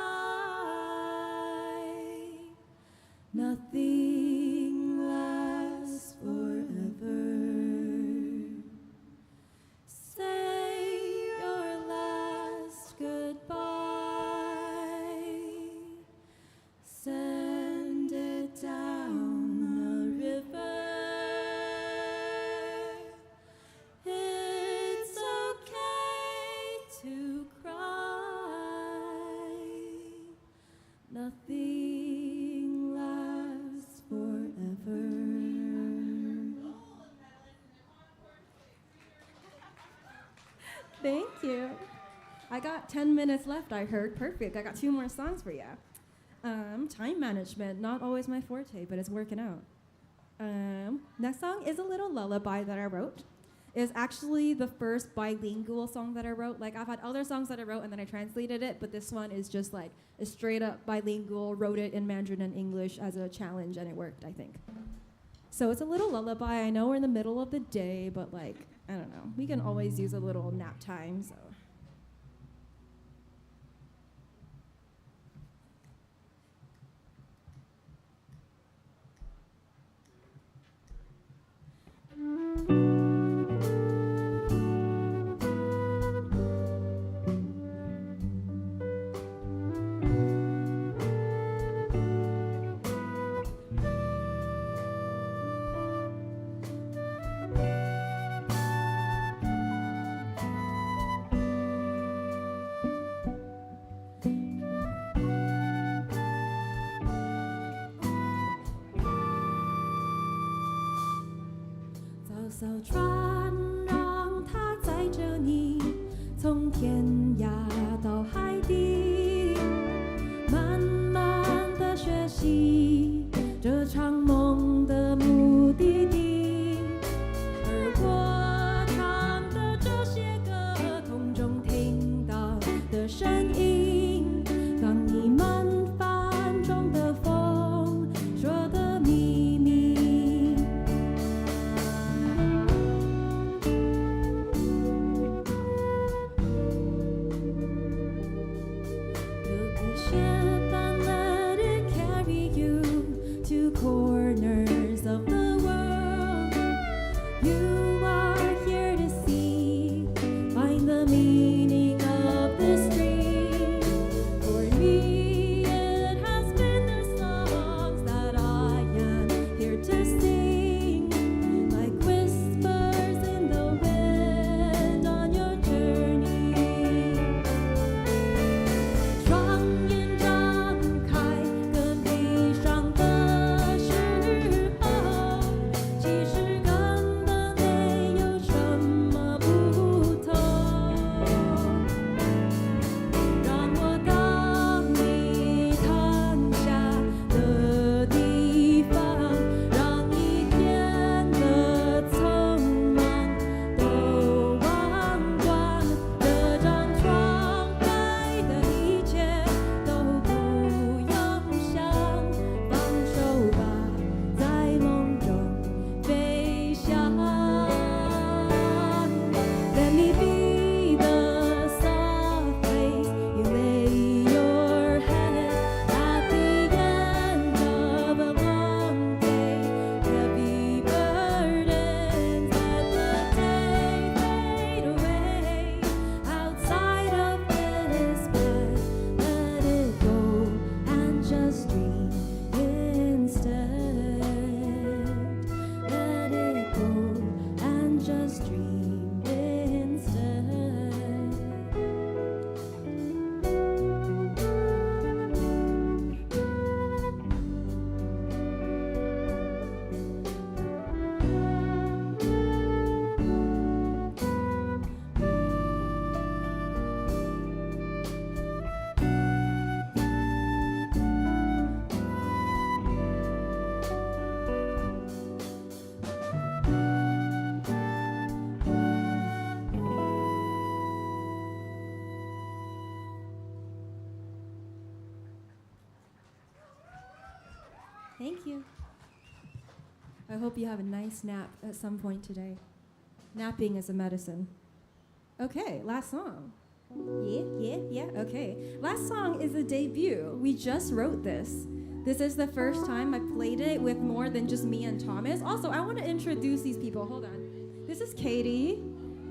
[SPEAKER 19] Nothing lasts forever. Say your last goodbye. Send it down a river. It's okay to cry. Nothing lasts forever. Thank you. I got 10 minutes left, I heard. Perfect. I got 2 more songs for you. Time management, not always my forte, but it's working out. Next song is a little lullaby that I wrote. It's actually the first bilingual song that I wrote. Like, I've had other songs that I wrote and then I translated it, but this one is just like a straight up bilingual, wrote it in Mandarin and English as a challenge, and it worked, I think. So it's a little lullaby. I know we're in the middle of the day, but like, I don't know. We can always use a little nap time, so.艘船让它载着你，从天涯到海底，慢慢地学习这场梦的目的地。而我唱的这些歌，空中听到的声音，当你慢帆中的风说的秘密。Thank you. I hope you have a nice nap at some point today. Napping is a medicine. Okay, last song. Yeah, okay. Last song is a debut. We just wrote this. This is the first time I played it with more than just me and Thomas. Also, I want to introduce these people. Hold on. This is Katie.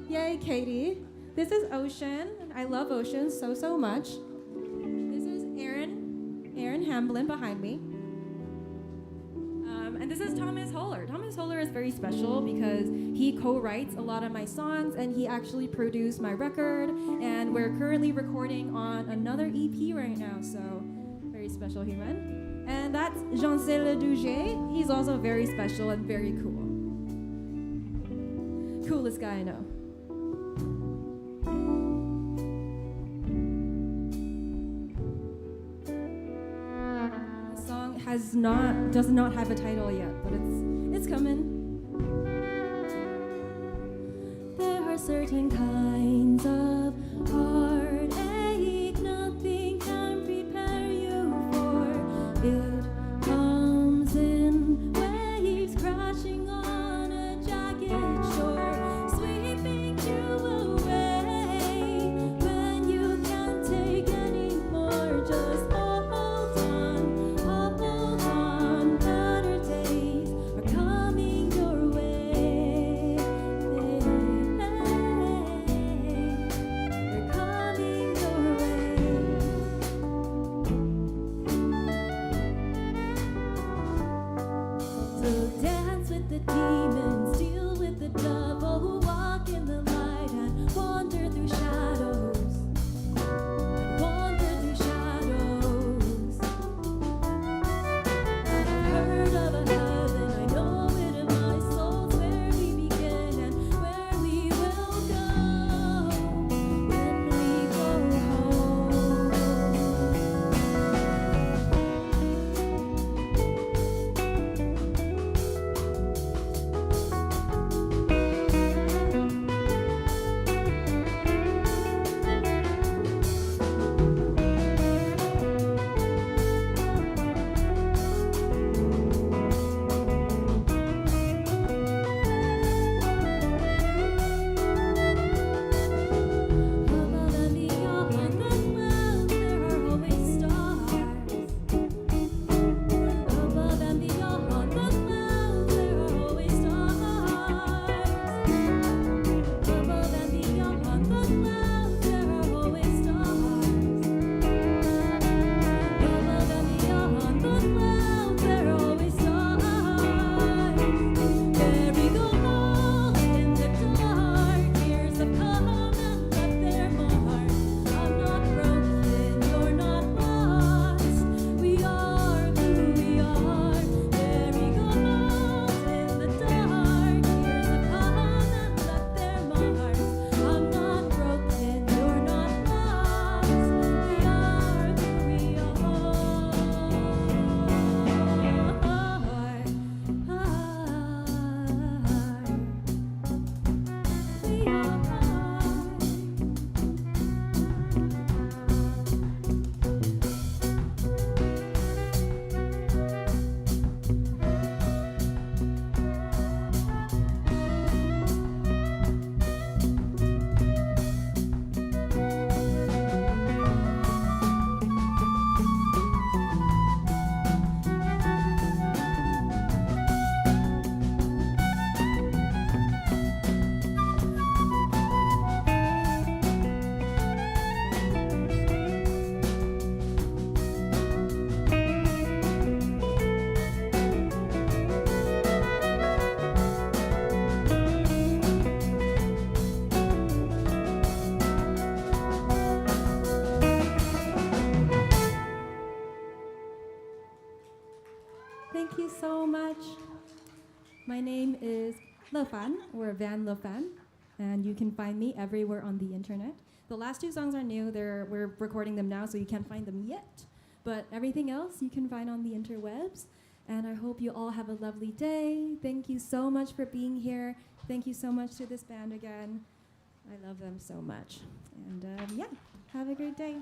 [SPEAKER 19] Yay, Katie. This is Ocean. I love Ocean so much. This is Aaron Hamblin behind me. And this is Thomas Holler. Thomas Holler is very special because he co-writes a lot of my songs and he actually produced my record. And we're currently recording on another EP right now, so very special human. And that's Jean-Céle Duget. He's also very special and very cool. Coolest guy I know. Does not have a title yet, but it's coming. There are certain kinds of heartache nothing can prepare you for. It comes in waves crashing on a jagged shore, sweeping you away when you can't take any more. Just Thank you so much. My name is Le Fan, or Van Le Fan, and you can find me everywhere on the internet. The last two songs are new. We're recording them now, so you can't find them yet. But everything else you can find on the interwebs. And I hope you all have a lovely day. Thank you so much for being here. Thank you so much to this band again. I love them so much. And yeah, have a great day.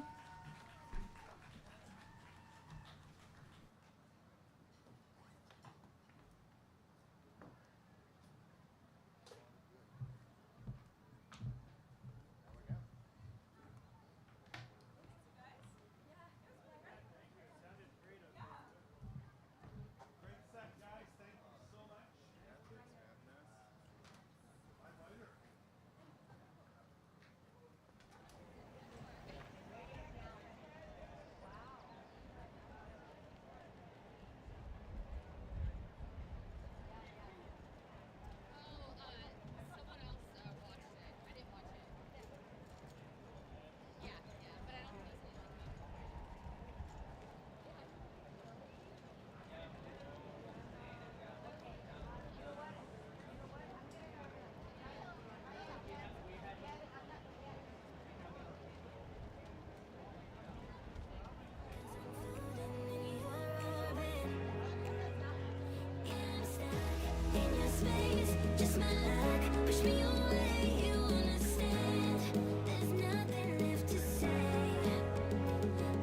[SPEAKER 2] push me away. You understand? There's nothing left to say.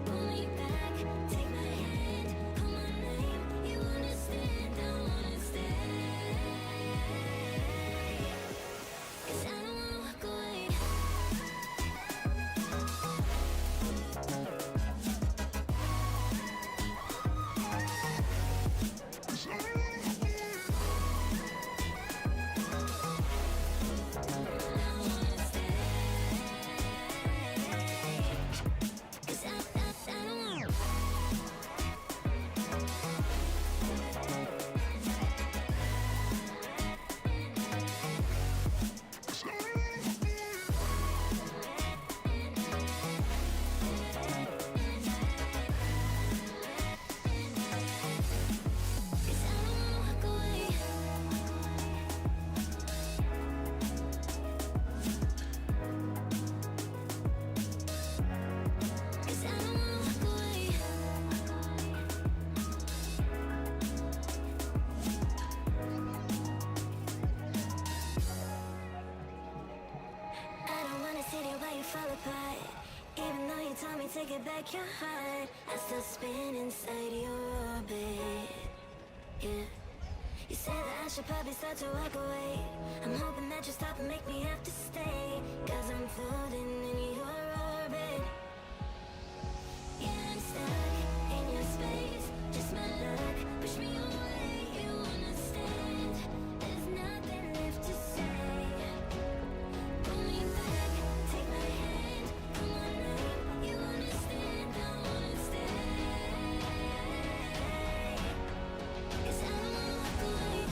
[SPEAKER 2] Pull me back, take my hand, call my name. You understand? I wanna stay. 'Cause I don't wanna walk away. Take it back your heart. I still spin inside your orbit. Yeah. You say that I should probably start to walk away. I'm hoping that you stop and make me have to stay. 'Cause I'm floating in your orbit. Yeah, I'm stuck in your space. Just my luck. Push me away. You understand? There's nothing left to say. Pull me back. Take my hand. Call my name. You understand? I wanna stay. 'Cause I don't wanna walk away.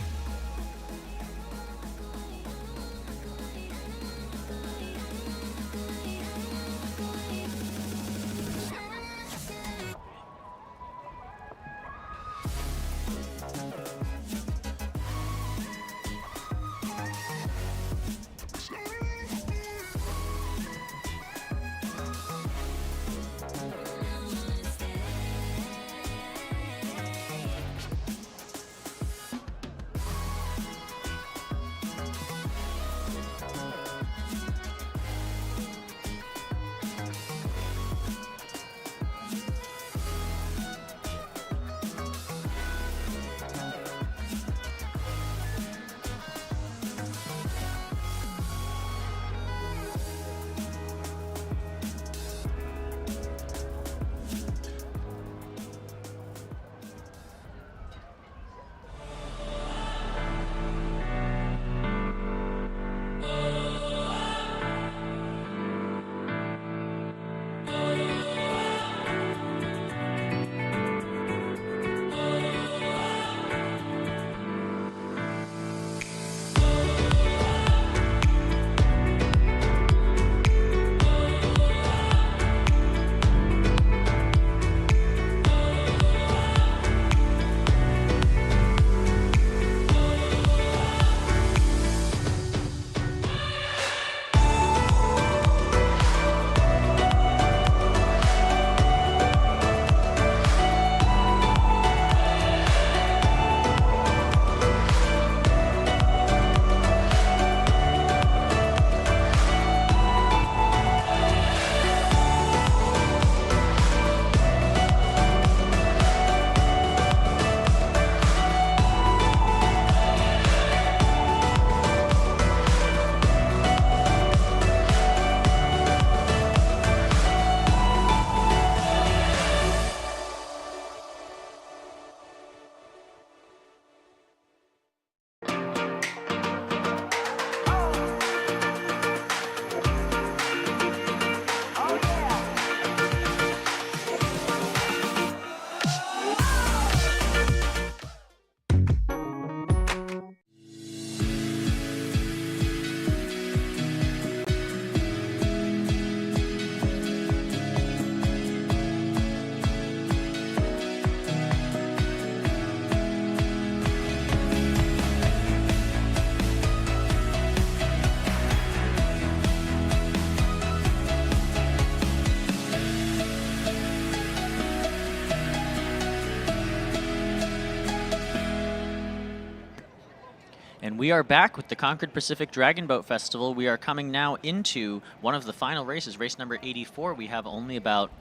[SPEAKER 14] And we are back with the Concord Pacific Dragon Boat Festival. We are coming now into one of the final races, race number 84. We have only about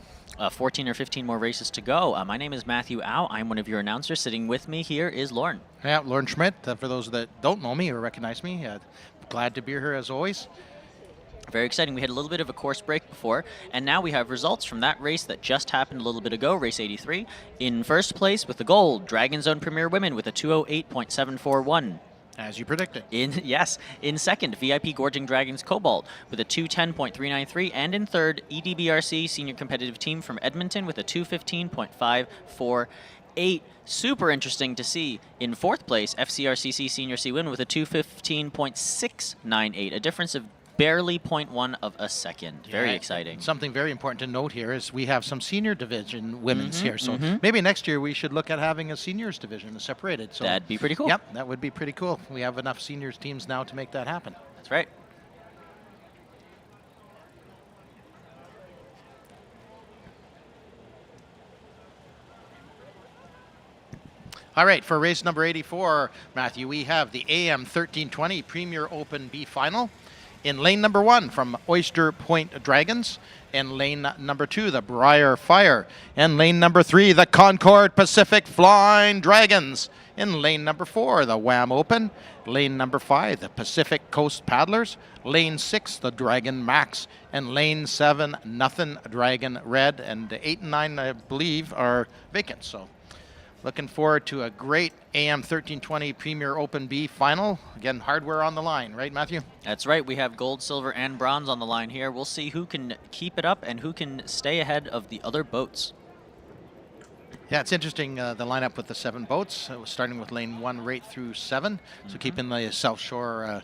[SPEAKER 14] 14 or 15 more races to go. My name is Matthew Au. I'm one of your announcers. Sitting with me here is Lauren.
[SPEAKER 16] Yeah, Lauren Schmidt. For those that don't know me or recognize me, glad to be here as always.
[SPEAKER 14] Very exciting. We had a little bit of a course break before, and now we have results from that race that just happened a little bit ago, race 83. In first place with the gold, Dragon Zone Premier Women with a 2:08.741.
[SPEAKER 16] As you predicted.
[SPEAKER 14] In second, VIP Gorging Dragons Cobalt with a 2:10.393, and in third, EDBRC Senior Competitive Team from Edmonton with a 2:15.548. Super interesting to see. In fourth place, FCRCC Senior C Win with a 2:15.698, a difference of barely 0.1 of a second. Very exciting.
[SPEAKER 16] Something very important to note here is we have some senior division women's here. So maybe next year we should look at having a seniors division separated. So
[SPEAKER 14] that'd be pretty cool.
[SPEAKER 16] Yep, that would be pretty cool. We have enough seniors teams now to make that happen.
[SPEAKER 14] That's right.
[SPEAKER 16] All right, for race number 84, Matthew, we have the AM 1320 Premier Open B Final. In lane number 1 from Oyster Point Dragons. In lane number 2, the Briar Fire. In lane number 3, the Concord Pacific Flying Dragons. In lane number 4, the Wham Open. Lane number 5, the Pacific Coast Paddlers. Lane 6, the Dragon Max. And lane 7, Nothing Dragon Red. And 8 and 9, I believe, are vacant. So looking forward to a great AM 1320 Premier Open B final. Again, hardware on the line, right, Matthew?
[SPEAKER 14] That's right. We have gold, silver, and bronze on the line here. We'll see who can keep it up and who can stay ahead of the other boats.
[SPEAKER 16] Yeah, it's interesting, the lineup with the 7 boats, starting with lane 1 right through 7. So keeping the South Shore,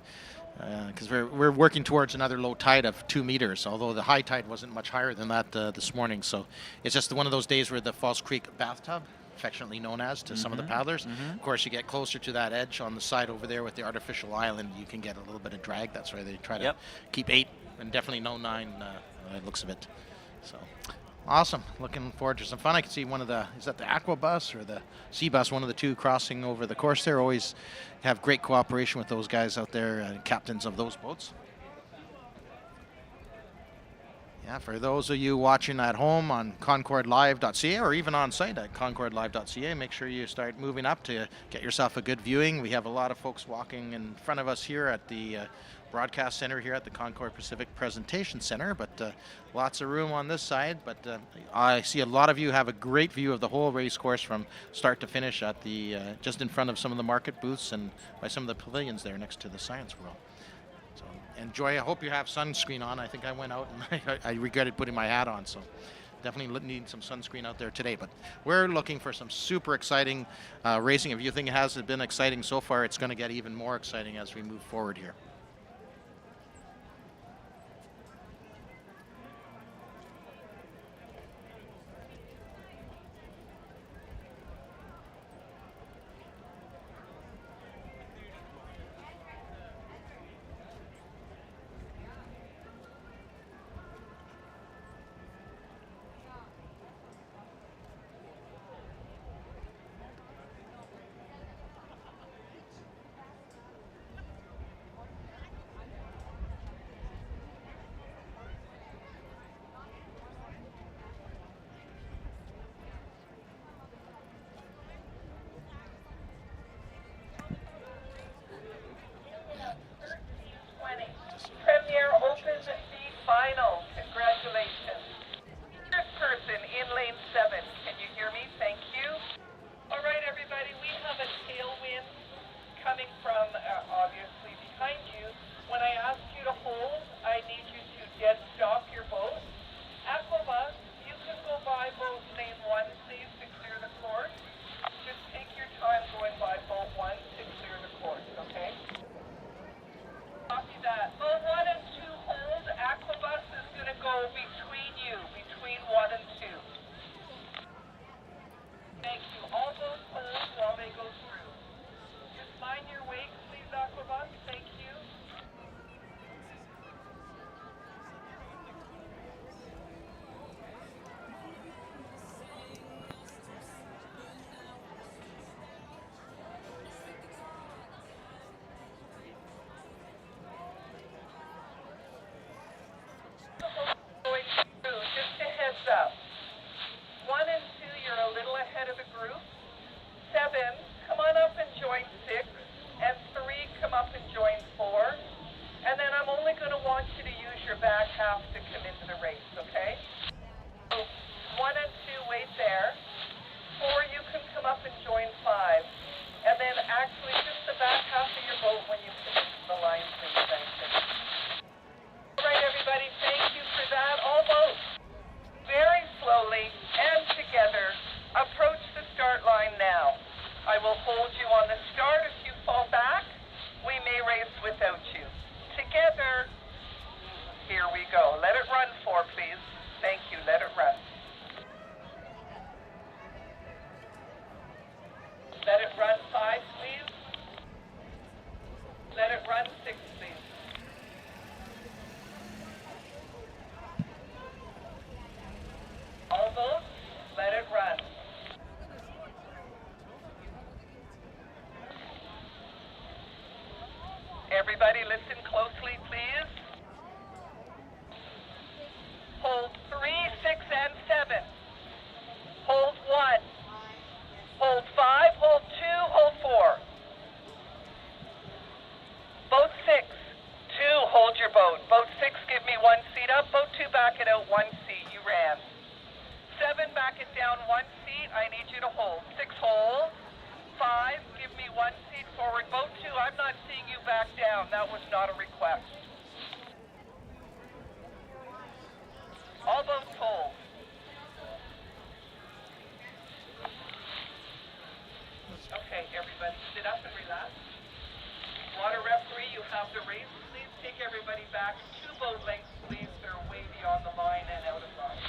[SPEAKER 16] because we're working towards another low tide of 2 meters, although the high tide wasn't much higher than that this morning. So it's just one of those days where the Falls Creek bathtub, affectionately known as to some of the paddlers. Of course, you get closer to that edge on the side over there with the artificial island, you can get a little bit of drag. That's why they try to keep 8 and definitely no 9 looks of it. So awesome. Looking forward to some fun. I can see one of the, is that the Aqua Bus or the Sea Bus, one of the two crossing over the course there. Always have great cooperation with those guys out there, captains of those boats. Yeah, for those of you watching at home on concordlive.ca or even on site at concordlive.ca, make sure you start moving up to get yourself a good viewing. We have a lot of folks walking in front of us here at the broadcast center here at the Concord Pacific Presentation Center, but lots of room on this side. But I see a lot of you have a great view of the whole race course from start to finish at the just in front of some of the market booths and by some of the pavilions there next to the Science World. Enjoy. I hope you have sunscreen on. I think I went out and I regretted putting my hat on, so definitely need some sunscreen out there today. But we're looking for some super exciting racing. If you think it has been exciting so far, it's going to get even more exciting as we move forward here.
[SPEAKER 18] Premier Open B Final. Congratulations. First person in lane 7. Can you hear me? Thank you. All right, everybody. We have a tailwind coming from obviously behind you. When I ask you to hold, I need you to dead stop your boat. Aquabus, you can go by boat lane 1, please, to clear the course. Just take your time going by boat 1 to clear the course, okay? Copy that. Boat 1 and 2 hold. Aquabus is going to go between you, between 1 and 2. Thank you. All boats hold while they go through. Just mind your wake, please, Aquabus. Thank you. Actually, just the back half of your boat when you finish the line, please. Thank you. All right, everybody, thank you for that. All boats, very slowly and together, approach the start line now. I will hold you on the start. If you fall back, we may race without you. Together, here we go. Let it run 4, please. Thank you. Let it run. Let it run 5, please. Let it run 6, please. All boats, let it run. Everybody listen closely, please. Hold 3, 6, and 7. Hold 1. Hold 5, hold 2, hold 4. Boat 6, 2, hold your boat. Boat 6, give me 1 seat up. Boat 2, back it out 1 seat. You ran. 7, back it down 1 seat. I need you to hold. 6, hold. 5, give me 1 seat forward. Boat 2, I'm not seeing you back down. That was not a request. All boats hold. Okay, everybody, sit up and relax. Water referee, you have the race. Please take everybody back 2 boat lengths, please. They're way beyond the line and out of line.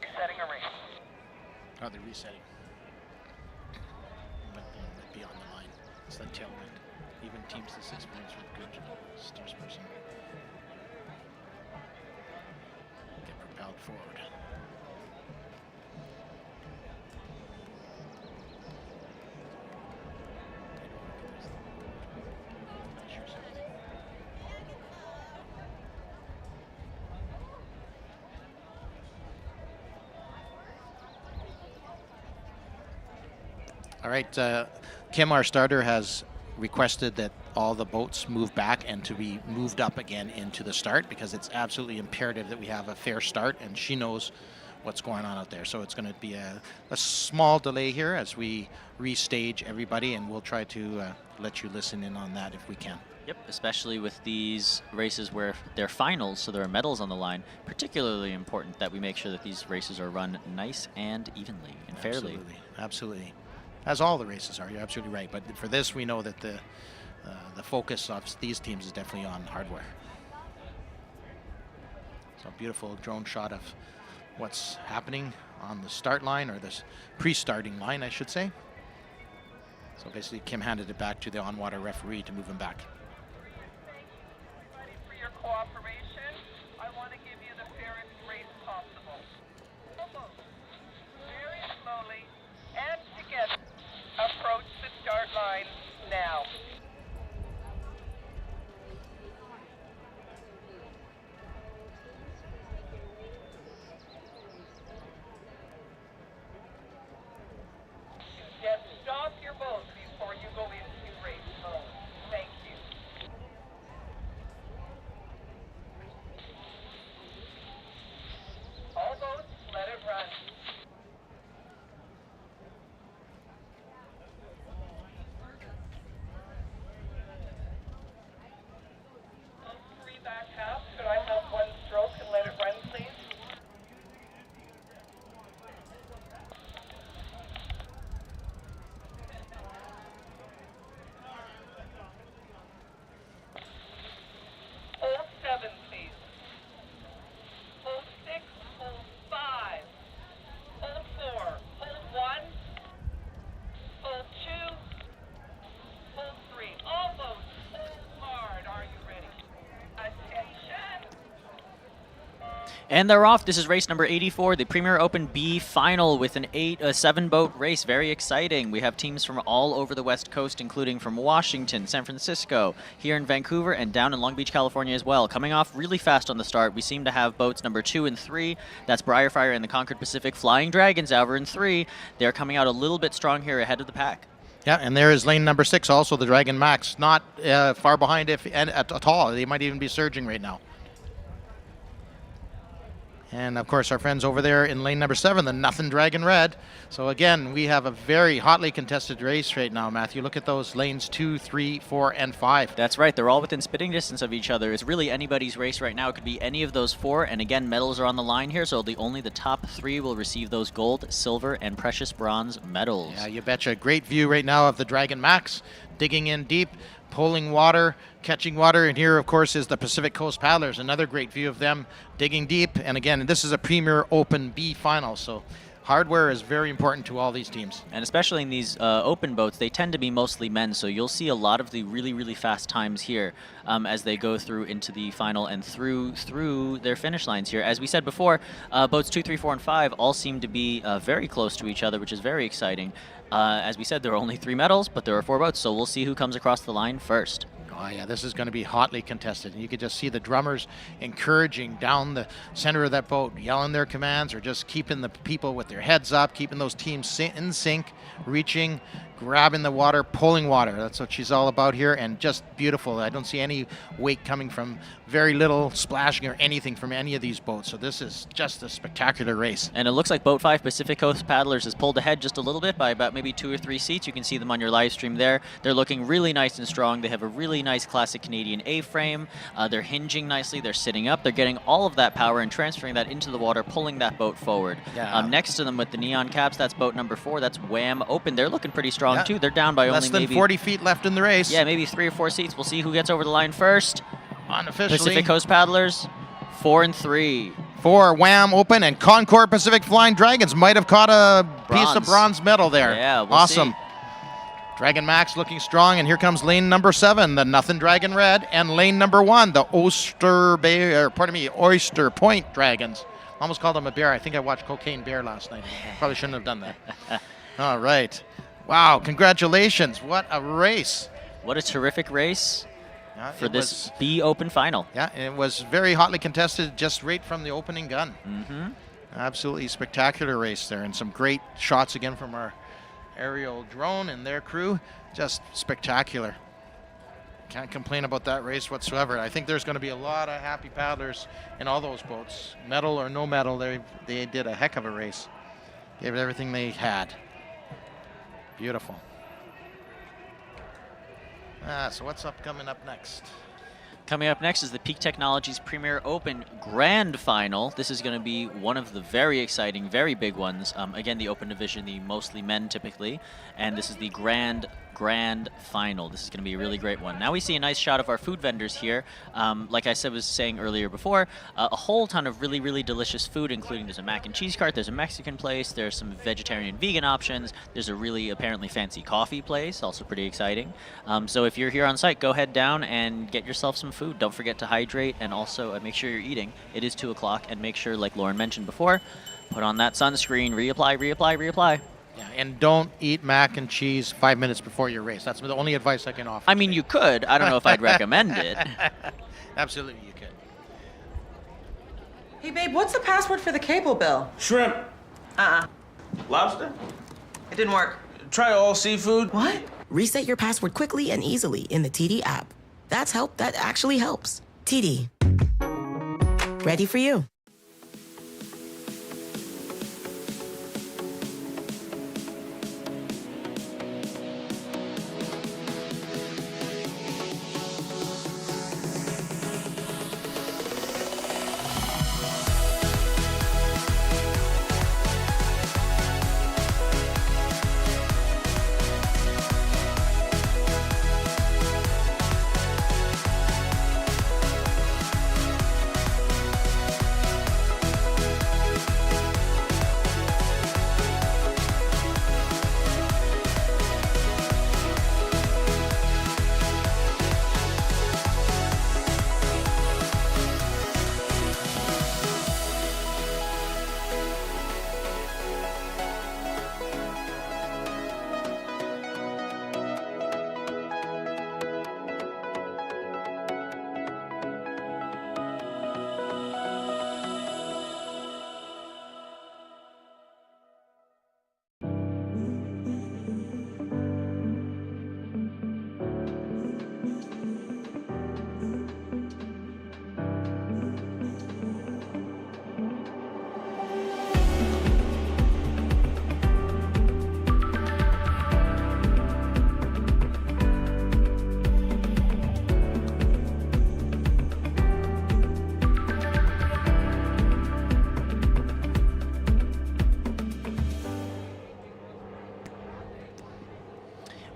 [SPEAKER 18] Resetting a race.
[SPEAKER 16] Oh, they're resetting. Might be on the line. It's that tailwind. Even teams this experience with good steersperson get propelled forward. All right, Kim, our starter, has requested that all the boats move back and to be moved up again into the start because it's absolutely imperative that we have a fair start, and she knows what's going on out there. So it's going to be a small delay here as we restage everybody, and we'll try to let you listen in on that if we can.
[SPEAKER 14] Yep, especially with these races where they're finals, so there are medals on the line. Particularly important that we make sure that these races are run nice and evenly and fairly.
[SPEAKER 16] Absolutely, absolutely. As all the races are, you're absolutely right. But for this, we know that the focus of these teams is definitely on hardware. So beautiful drone shot of what's happening on the start line, or this pre-starting line, I should say. So basically, Kim handed it back to the on-water referee to move him back.
[SPEAKER 18] Thank you, everybody, for your cooperation. I want to give you the fairest race possible. Very slowly and together. Approach the start line now. Just stop your boat before you go into race mode. Thank you. All boats, let it run. Back half. Could I have 1 stroke and let it run, please? Hold 7, please. Hold 6, hold 5, hold 4, hold 1, hold 2, hold 3. All boats, hold hard. Are you ready? Attention.
[SPEAKER 14] And they're off. This is race number 84, the Premier Open B final with an 7-boat race. Very exciting. We have teams from all over the West Coast, including from Washington, San Francisco, here in Vancouver, and down in Long Beach, California as well. Coming off really fast on the start, we seem to have boats number 2 and 3. That's Briarfire and the Concord Pacific. Flying Dragons, however, in 3. They're coming out a little bit strong here ahead of the pack.
[SPEAKER 16] Yeah, and there is lane number 6, also the Dragon Max, not far behind at all. They might even be surging right now. And of course, our friends over there in lane number 7, the Nothing Dragon Red. So again, we have a very hotly contested race right now, Matthew. Look at those lanes 2, 3, 4, and 5.
[SPEAKER 14] That's right. They're all within spitting distance of each other. It's really anybody's race right now. It could be any of those 4. And again, medals are on the line here, so only the top 3 will receive those gold, silver, and precious bronze medals.
[SPEAKER 16] Yeah, you betcha. Great view right now of the Dragon Max, digging in deep, pulling water, catching water. And here, of course, is the Pacific Coast Paddlers. Another great view of them digging deep. And again, this is a Premier Open B final, so hardware is very important to all these teams.
[SPEAKER 14] And especially in these open boats, they tend to be mostly men, so you'll see a lot of the really, really fast times here as they go through into the final and through their finish lines here. As we said before, boats 2, 3, 4, and 5 all seem to be very close to each other, which is very exciting. As we said, there are only 3 medals, but there are 4 boats, so we'll see who comes across the line first.
[SPEAKER 16] Oh yeah, this is going to be hotly contested. And you could just see the drummers encouraging down the center of that boat, yelling their commands, or just keeping the people with their heads up, keeping those teams in sync, reaching, grabbing the water, pulling water. That's what she's all about here, and just beautiful. I don't see any wake coming from very little splashing or anything from any of these boats. So this is just a spectacular race.
[SPEAKER 14] And it looks like Boat 5 Pacific Coast Paddlers has pulled ahead just a little bit by about maybe 2 or 3 seats. You can see them on your live stream there. They're looking really nice and strong. They have a really nice classic Canadian A-frame. They're hinging nicely. They're sitting up. They're getting all of that power and transferring that into the water, pulling that boat forward.
[SPEAKER 16] Yeah.
[SPEAKER 14] Next to them with the neon caps, that's boat number 4. That's Wham Open. They're looking pretty strong too. They're down by
[SPEAKER 16] less
[SPEAKER 14] only
[SPEAKER 16] than 40 feet left in the race.
[SPEAKER 14] Yeah, maybe 3 or 4 seats. We'll see who gets over the line first.
[SPEAKER 16] Unofficially,
[SPEAKER 14] Pacific Coast Paddlers, 4 and 3.
[SPEAKER 16] 4 Wham Open, and Concord Pacific Flying Dragons might have caught a piece of bronze medal there.
[SPEAKER 14] Yeah, we'll
[SPEAKER 16] awesome.
[SPEAKER 14] see.
[SPEAKER 16] Dragon Max looking strong, and here comes lane number 7, the Nothing Dragon Red, and lane number 1, the Oyster Point Dragons. Almost called them a bear. I think I watched Cocaine Bear last night. Probably shouldn't have done that. All right. Wow, congratulations. What a race.
[SPEAKER 14] What a terrific race for this
[SPEAKER 16] was,
[SPEAKER 14] B Open final.
[SPEAKER 16] Yeah, and it was very hotly contested just right from the opening gun.
[SPEAKER 14] Mm-hmm.
[SPEAKER 16] Absolutely spectacular race there, and some great shots again from our aerial drone and their crew. Just spectacular. Can't complain about that race whatsoever. I think there's going to be a lot of happy paddlers in all those boats. Medal or no medal, they did a heck of a race. Gave it everything they had. Beautiful. So what's coming up next?
[SPEAKER 14] Coming up next is the Peak Technologies Premier Open Grand Final. This is going to be one of the very exciting, very big ones. Again, the Open Division, the mostly men typically, and this is the Grand Final. This is going to be a really great one. Now we see a nice shot of our food vendors here. Like I was saying earlier before, a whole ton of really, really delicious food, including there's a mac and cheese cart, there's a Mexican place, there's some vegetarian and vegan options, there's a really apparently fancy coffee place, also pretty exciting. So if you're here on site, go head down and get yourself some food. Don't forget to hydrate, and also make sure you're eating. It is 2 o'clock, and make sure, like Lauren mentioned before, put on that sunscreen, reapply.
[SPEAKER 16] Yeah, and don't eat mac and cheese 5 minutes before your race. That's the only advice I can offer.
[SPEAKER 14] I mean, you could. I don't know if I'd recommend it.
[SPEAKER 16] Absolutely, you could.
[SPEAKER 12] Hey, babe, what's the password for the cable bill?
[SPEAKER 13] Shrimp. Lobster?
[SPEAKER 12] It didn't work.
[SPEAKER 13] Try all seafood.
[SPEAKER 12] What?
[SPEAKER 6] Reset your password quickly and easily in the TD app. That's help that actually helps. TD. Ready for you.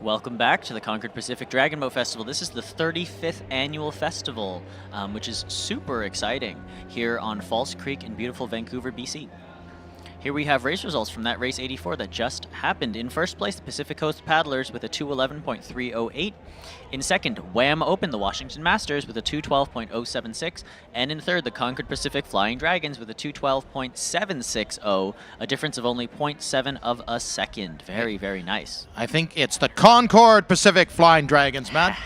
[SPEAKER 14] Welcome back to the Concord Pacific Dragon Boat Festival. This is the 35th annual festival, which is super exciting here on False Creek in beautiful Vancouver, BC. Here we have race results from that race 84 that just happened. In first place, the Pacific Coast Paddlers with a 2:11.308. In second, Wham Open, the Washington Masters with a 2:12.076. And in third, the Concord Pacific Flying Dragons with a 2:12.760, a difference of only 0.7 of a second. Very, very nice.
[SPEAKER 16] I think it's the Concord Pacific Flying Dragons, man.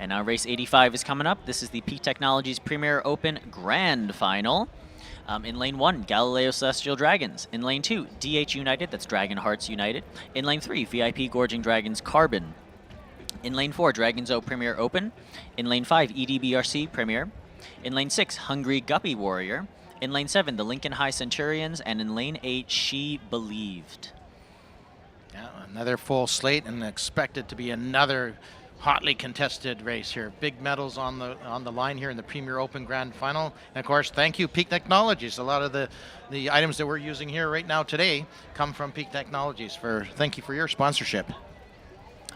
[SPEAKER 14] And now race 85 is coming up. This is the Peak Technologies Premier Open Grand Final. In lane 1, Galileo Celestial Dragons. In lane 2, DH United, that's Dragon Hearts United. In lane 3, VIP Gorging Dragons Carbon. In lane 4, Dragon's O Premier Open. In lane 5, EDBRC Premier. In lane 6, Hungry Guppy Warrior. In lane 7, the Lincoln High Centurions. And in lane 8, She Believed.
[SPEAKER 16] Yeah, another full slate and expected to be another hotly contested race here. Big medals on the line here in the Premier Open Grand Final. And of course, thank you, Peak Technologies. A lot of the items that we're using here right now today come from Peak Technologies. Thank you for your sponsorship.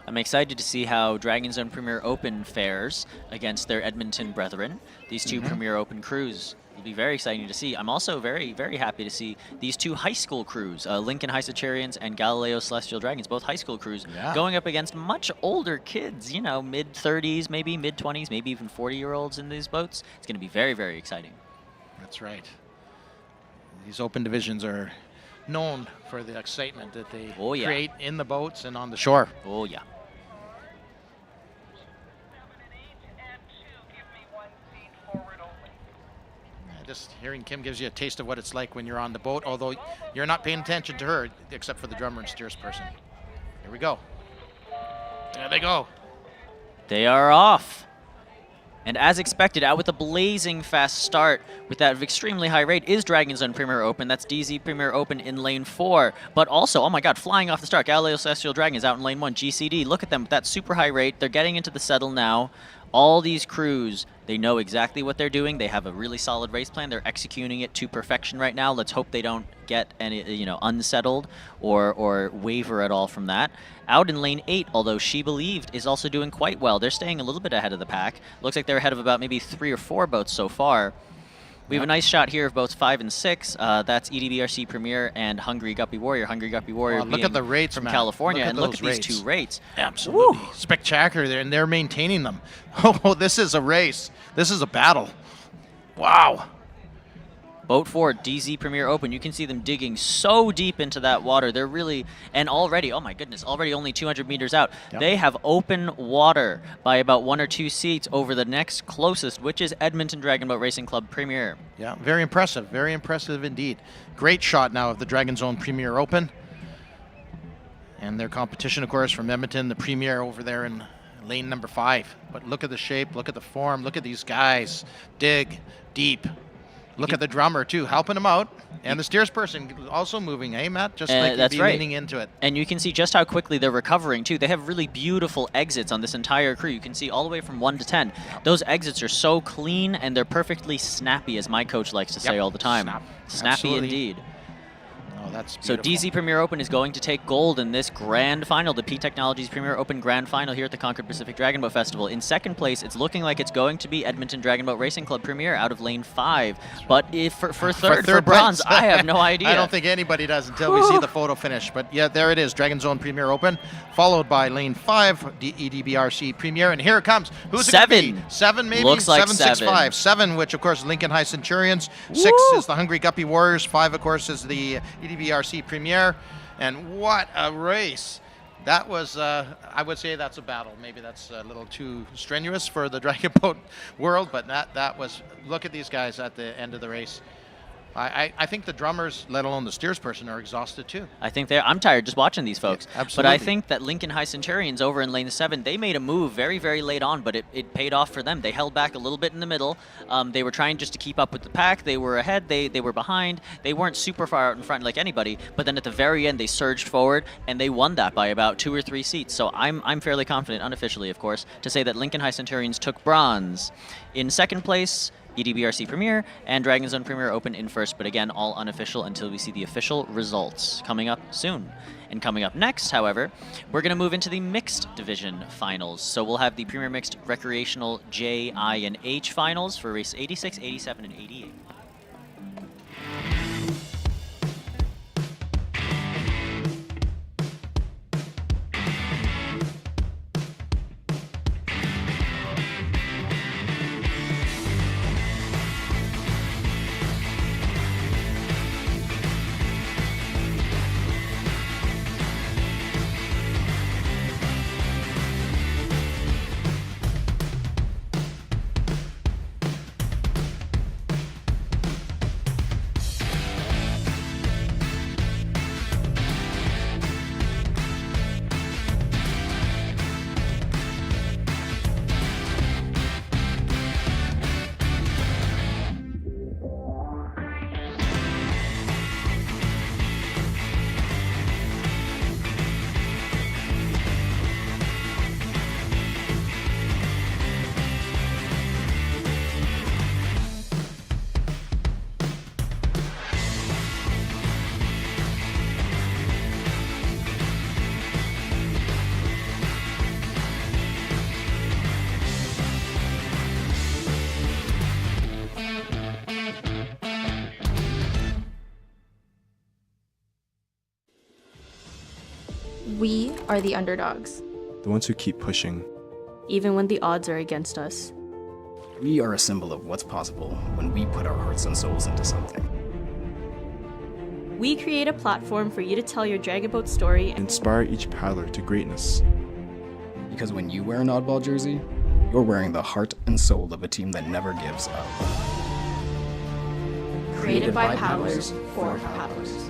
[SPEAKER 14] I'm excited to see how Dragon Zone Premier Open fares against their Edmonton brethren. These two Premier Open crews will be very exciting to see. I'm also very, very happy to see these two high school crews, Lincoln High Centurions and Galileo Celestial Dragons, both high school crews, going up against much older kids, you know, mid-30s, maybe mid-20s, maybe even 40-year-olds in these boats. It's going to be very, very exciting.
[SPEAKER 16] That's right. These open divisions are known for the excitement that they create in the boats and on the shore.
[SPEAKER 14] Oh, yeah.
[SPEAKER 16] Just hearing Kim gives you a taste of what it's like when you're on the boat, although you're not paying attention to her, except for the drummer and steers person. Here we go. There they go.
[SPEAKER 14] They are off. And as expected, out with a blazing fast start with that extremely high rate is Dragon Zone Premier Open. That's DZ Premier Open in lane 4. But also, oh my god, flying off the start, Galileo Celestial Dragons out in lane 1. GCD, look at them with that super high rate. They're getting into the settle now. All these crews, they know exactly what they're doing. They have a really solid race plan. They're executing it to perfection right now. Let's hope they don't get any, unsettled or waver at all from that. Out in lane 8, although She Believed is also doing quite well. They're staying a little bit ahead of the pack. Looks like they're ahead of about maybe 3 or 4 boats so far. We have a nice shot here of boats 5 and 6. That's EDBRC Premier and Hungry Guppy Warrior. Hungry Guppy Warrior
[SPEAKER 16] look at the rates
[SPEAKER 14] from
[SPEAKER 16] man.
[SPEAKER 14] California.
[SPEAKER 16] And
[SPEAKER 14] look at these two rates.
[SPEAKER 16] Absolutely. Woo. Spectacular there, and they're maintaining them. Oh, this is a race. This is a battle. Wow.
[SPEAKER 14] Boat 4, DZ Premier Open. You can see them digging so deep into that water. They're really, and already, oh my goodness, already only 200 meters out. Yep. They have open water by about 1 or 2 seats over the next closest, which is Edmonton Dragon Boat Racing Club Premier.
[SPEAKER 16] Yeah, very impressive indeed. Great shot now of the Dragon Zone Premier Open. And their competition, of course, from Edmonton, the Premier over there in lane number 5. But look at the shape, look at the form, look at these guys. Dig deep. Look at the drummer, too, helping him out. And the steers person also moving, hey, Matt? Just like
[SPEAKER 14] that's
[SPEAKER 16] right. Leaning into it.
[SPEAKER 14] And you can see just how quickly they're recovering, too. They have really beautiful exits on this entire crew. You can see all the way from 1 to 10. Yep. Those exits are so clean, and they're perfectly snappy, as my coach likes to say all the time. Snappy
[SPEAKER 16] Absolutely.
[SPEAKER 14] Indeed.
[SPEAKER 16] Oh, that's
[SPEAKER 14] so
[SPEAKER 16] beautiful.
[SPEAKER 14] DZ Premier Open is going to take gold in this grand final, the Peak Technologies Premier Open Grand Final here at the Concord Pacific Dragon Boat Festival. In second place, it's looking like it's going to be Edmonton Dragon Boat Racing Club Premier out of lane 5. But if for third for bronze, I have no idea.
[SPEAKER 16] I don't think anybody does until we see the photo finish. But yeah, there it is, Dragon Zone Premier Open, followed by lane 5, EDBRC Premier. And here it comes. Who's
[SPEAKER 14] 7?
[SPEAKER 16] It gonna be? 7 maybe?
[SPEAKER 14] Looks like
[SPEAKER 16] 765. 7, which of course is Lincoln High Centurions. 6 is the Hungry Guppy Warriors. 5, of course, is the EDBRC Premier. And what a race. That was, I would say that's a battle. Maybe that's a little too strenuous for the Dragon Boat world, but that was, look at these guys at the end of the race. I think the drummers, let alone the steers person, are exhausted too.
[SPEAKER 14] I think I'm tired just watching these folks.
[SPEAKER 16] Yeah, absolutely.
[SPEAKER 14] But I think that Lincoln High Centurions over in lane 7, they made a move very, very late on, but it paid off for them. They held back a little bit in the middle. They were trying just to keep up with the pack. They were ahead. They were behind. They weren't super far out in front like anybody. But then at the very end, they surged forward, and they won that by about 2 or 3 seats. So I'm fairly confident, unofficially, of course, to say that Lincoln High Centurions took bronze. In second place, EDBRC Premier and Dragon Zone Premier open in first, but again, all unofficial until we see the official results coming up soon. And coming up next, however, we're going to move into the mixed division finals. So we'll have the Premier Mixed Recreational J, I, and H finals for race 86, 87, and 88.
[SPEAKER 9] We are the underdogs,
[SPEAKER 10] The ones who keep pushing.
[SPEAKER 9] even when the odds are against us.
[SPEAKER 11] We are a symbol of what's possible when we put our hearts and souls into something.
[SPEAKER 9] We create a platform for you to tell your dragon boat story.
[SPEAKER 10] Inspire each paddler to greatness.
[SPEAKER 11] Because when you wear an oddball jersey, you're wearing the heart and soul of a team that never gives up.
[SPEAKER 9] Created by paddlers for paddlers.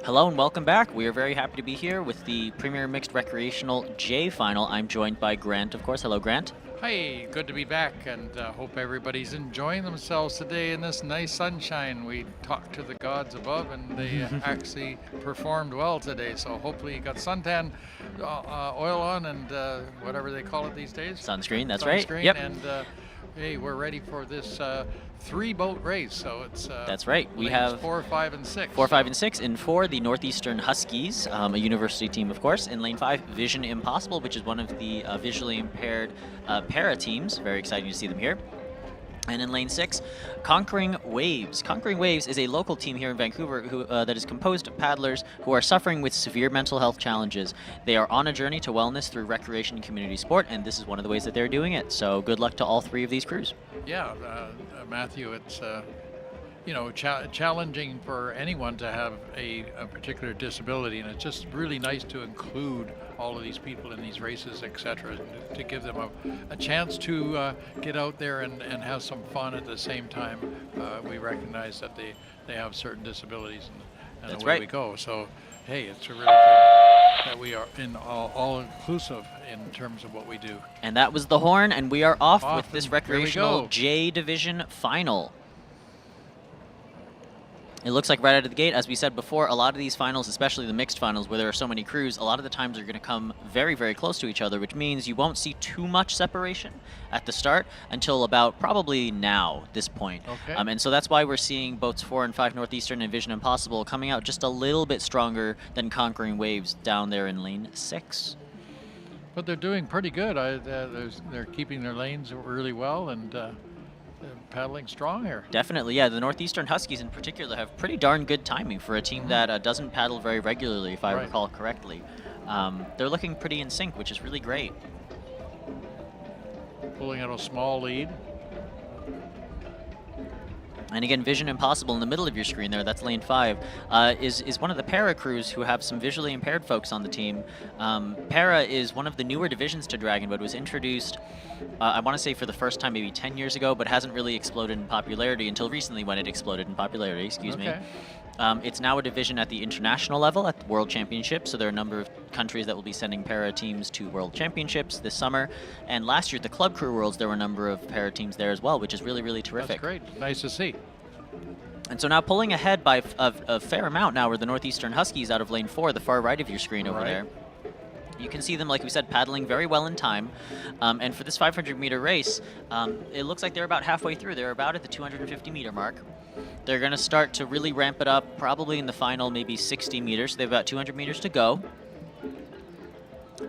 [SPEAKER 14] Hello and welcome back. We are very happy to be here with the Premier Mixed Recreational J Final. I'm joined by Grant, of course. Hello, Grant.
[SPEAKER 17] Hi, good to be back, and hope everybody's enjoying themselves today in this nice sunshine. We talked to the gods above, and they actually performed well today. So hopefully you got suntan oil on and whatever they call it these days.
[SPEAKER 14] Sunscreen, that's right.
[SPEAKER 17] Sunscreen,
[SPEAKER 14] Yep.
[SPEAKER 17] and hey, we're ready for this 3-boat race. So it's
[SPEAKER 14] that's right. We
[SPEAKER 17] lanes
[SPEAKER 14] have
[SPEAKER 17] 4, 5, and 6.
[SPEAKER 14] 4, 5, and 6. In 4, the Northeastern Huskies, a university team, of course. In lane 5, Vision Impossible, which is one of the visually impaired para teams. Very exciting to see them here. And in lane 6, Conquering Waves. Conquering Waves is a local team here in Vancouver who, that is composed of paddlers who are suffering with severe mental health challenges. They are on a journey to wellness through recreation and community sport, and this is one of the ways that they're doing it. So good luck to all 3 of these crews.
[SPEAKER 17] Yeah, Matthew, it's you know, challenging for anyone to have a particular disability, and it's just really nice to include all of these people in these races, etc., to give them a chance to get out there and have some fun at the same time. We recognize that they have certain disabilities, and
[SPEAKER 14] That's
[SPEAKER 17] away
[SPEAKER 14] right.
[SPEAKER 17] we go. So, hey, it's really good that we are in all inclusive in terms of what we do.
[SPEAKER 14] And that was the horn, and we are off with
[SPEAKER 17] and
[SPEAKER 14] this
[SPEAKER 17] here we
[SPEAKER 14] recreational
[SPEAKER 17] go.
[SPEAKER 14] J Division final. It looks like right out of the gate, as we said before, a lot of these finals, especially the mixed finals where there are so many crews, a lot of the times are going to come very, very close to each other, which means you won't see too much separation at the start until about probably now, this point.
[SPEAKER 17] Okay.
[SPEAKER 14] And so that's why we're seeing boats 4 and 5 Northeastern and Vision Impossible coming out just a little bit stronger than Conquering Waves down there in lane 6.
[SPEAKER 17] But they're doing pretty good. They're keeping their lanes really well, and they're paddling strong here.
[SPEAKER 14] Definitely, yeah. The Northeastern Huskies in particular have pretty darn good timing for a team that doesn't paddle very regularly, if I recall correctly. They're looking pretty in sync, which is really great.
[SPEAKER 17] Pulling out a small lead.
[SPEAKER 14] And again, Vision Impossible in the middle of your screen there, that's lane 5, is one of the para crews who have some visually impaired folks on the team. Para is one of the newer divisions to Dragon Boat. It was introduced, I want to say for the first time maybe 10 years ago, but hasn't really exploded in popularity until recently when it exploded in popularity, excuse me. It's now a division at the international level at the World Championships, so there are a number of countries that will be sending para teams to World Championships this summer. And last year at the Club Crew Worlds, there were a number of para teams there as well, which is really, really terrific.
[SPEAKER 17] That's great. Nice to see.
[SPEAKER 14] And so now pulling ahead by a fair amount now are the Northeastern Huskies out of lane 4, the far right of your screen over there. You can see them, like we said, paddling very well in time. And for this 500-meter race, it looks like they're about halfway through. They're about at the 250-meter mark. They're going to start to really ramp it up probably in the final maybe 60 meters. They have about 200 meters to go.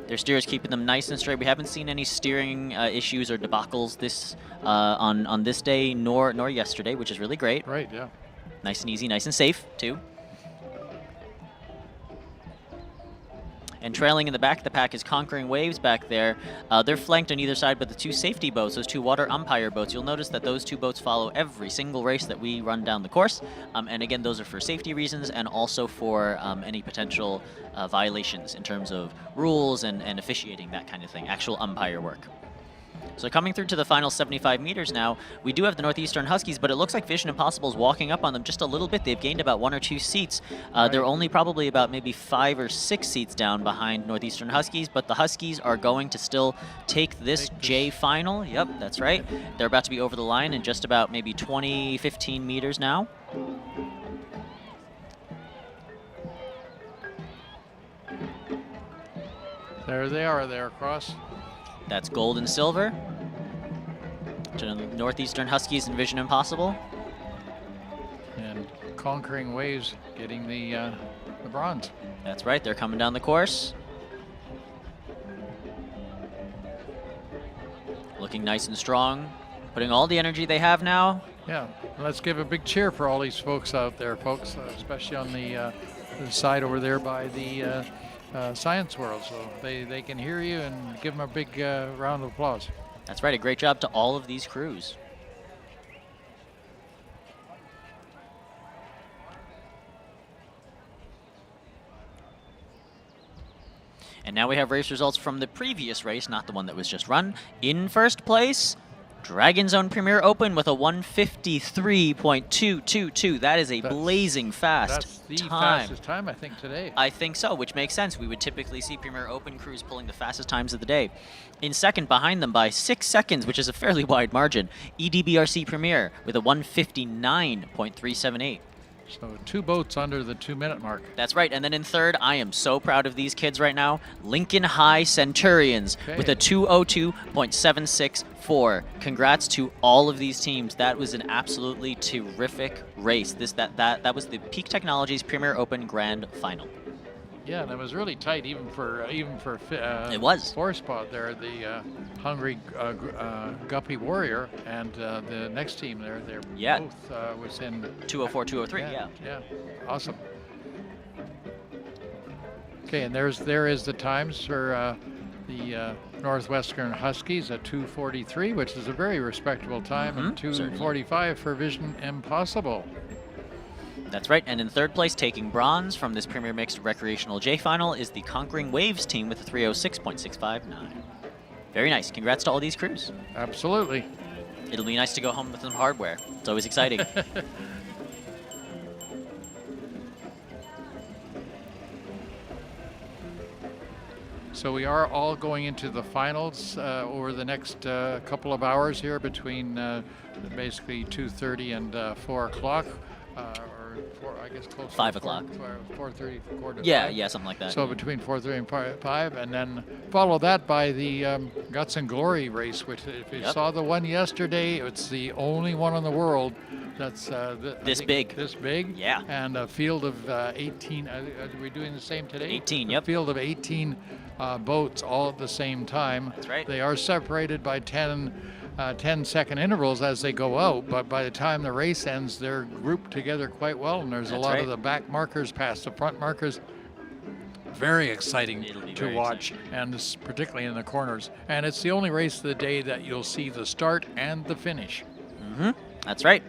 [SPEAKER 14] Their steer is keeping them nice and straight. We haven't seen any steering issues or debacles this on this day nor yesterday, which is really great.
[SPEAKER 17] Right, yeah.
[SPEAKER 14] Nice and easy, nice and safe, too. And trailing in the back of the pack is Conquering Waves back there. They're flanked on either side, but the 2 safety boats, those 2 water umpire boats, you'll notice that those 2 boats follow every single race that we run down the course. And again, those are for safety reasons and also for any potential violations in terms of rules and officiating, that kind of thing, actual umpire work. So coming through to the final 75 meters now, we do have the Northeastern Huskies, but it looks like Vision Impossible is walking up on them just a little bit. They've gained about 1 or 2 seats. They're only probably about maybe 5 or 6 seats down behind Northeastern Huskies, but the Huskies are going to still take this J final. Yep, that's right. They're about to be over the line in just about maybe 20, 15 meters now.
[SPEAKER 17] There they are, they're across.
[SPEAKER 14] That's gold and silver to the Northeastern Huskies and Vision Impossible.
[SPEAKER 17] And Conquering Waves getting the bronze.
[SPEAKER 14] That's right, they're coming down the course. Looking nice and strong, putting all the energy they have now.
[SPEAKER 17] Yeah, let's give a big cheer for all these folks out there, folks, especially on the side over there by the Science World, so they can hear you, and give them a big round of applause.
[SPEAKER 14] That's right, a great job to all of these crews. And now we have race results from the previous race, not the one that was just run. In first place, Dragon Zone Premier Open with a 1:53.222. That is a blazing fast
[SPEAKER 17] That's the
[SPEAKER 14] time.
[SPEAKER 17] fastest time, I think, today.
[SPEAKER 14] I think so, which makes sense. We would typically see Premier Open crews pulling the fastest times of the day. In second, behind them by 6 seconds, which is a fairly wide margin, EDBRC Premier with a 1:59.378.
[SPEAKER 17] So 2 boats under the 2-minute mark.
[SPEAKER 14] That's right. And then in third, I am so proud of these kids right now. Lincoln High Centurions with a 2:02.764. Congrats to all of these teams. That was an absolutely terrific race. That was the Peak Technologies Premier Open Grand Final.
[SPEAKER 17] Yeah, and it was really tight, even for
[SPEAKER 14] it was
[SPEAKER 17] 4 spot there. The Hungry Guppy Warrior and the next team they're both within
[SPEAKER 14] 2:04, 2:03. Yeah,
[SPEAKER 17] awesome. Okay, and there is the times for the Northwestern Huskies at 2:43, which is a very respectable time, and 2:45 for Vision Impossible.
[SPEAKER 14] That's right, and in third place, taking bronze from this Premier Mixed Recreational J Final, is the Conquering Waves team with a 3:06.659. Very nice. Congrats to all these crews.
[SPEAKER 17] Absolutely.
[SPEAKER 14] It'll be nice to go home with some hardware. It's always exciting.
[SPEAKER 17] So we are all going into the finals over the next couple of hours here between basically 2:30 and 4 o'clock. I guess close to
[SPEAKER 14] 5 o'clock.
[SPEAKER 17] 4:30, quarter to 5.
[SPEAKER 14] Yeah, something like that.
[SPEAKER 17] So between 4:30 and 5, and then follow that by the Guts and Glory race, which if you saw the one yesterday, it's the only one in the world that's
[SPEAKER 14] this big.
[SPEAKER 17] This big.
[SPEAKER 14] Yeah.
[SPEAKER 17] And a field of 18. Are we doing the same today?
[SPEAKER 14] 18.
[SPEAKER 17] A field of 18 boats all at the same time.
[SPEAKER 14] That's right.
[SPEAKER 17] They are separated by 10-second intervals as they go out, but by the time the race ends, they're grouped together quite well, and there's a lot of the back markers past the front markers. Very exciting to watch, and this, particularly in the corners. And it's the only race of the day that you'll see the start and the finish.
[SPEAKER 14] That's right.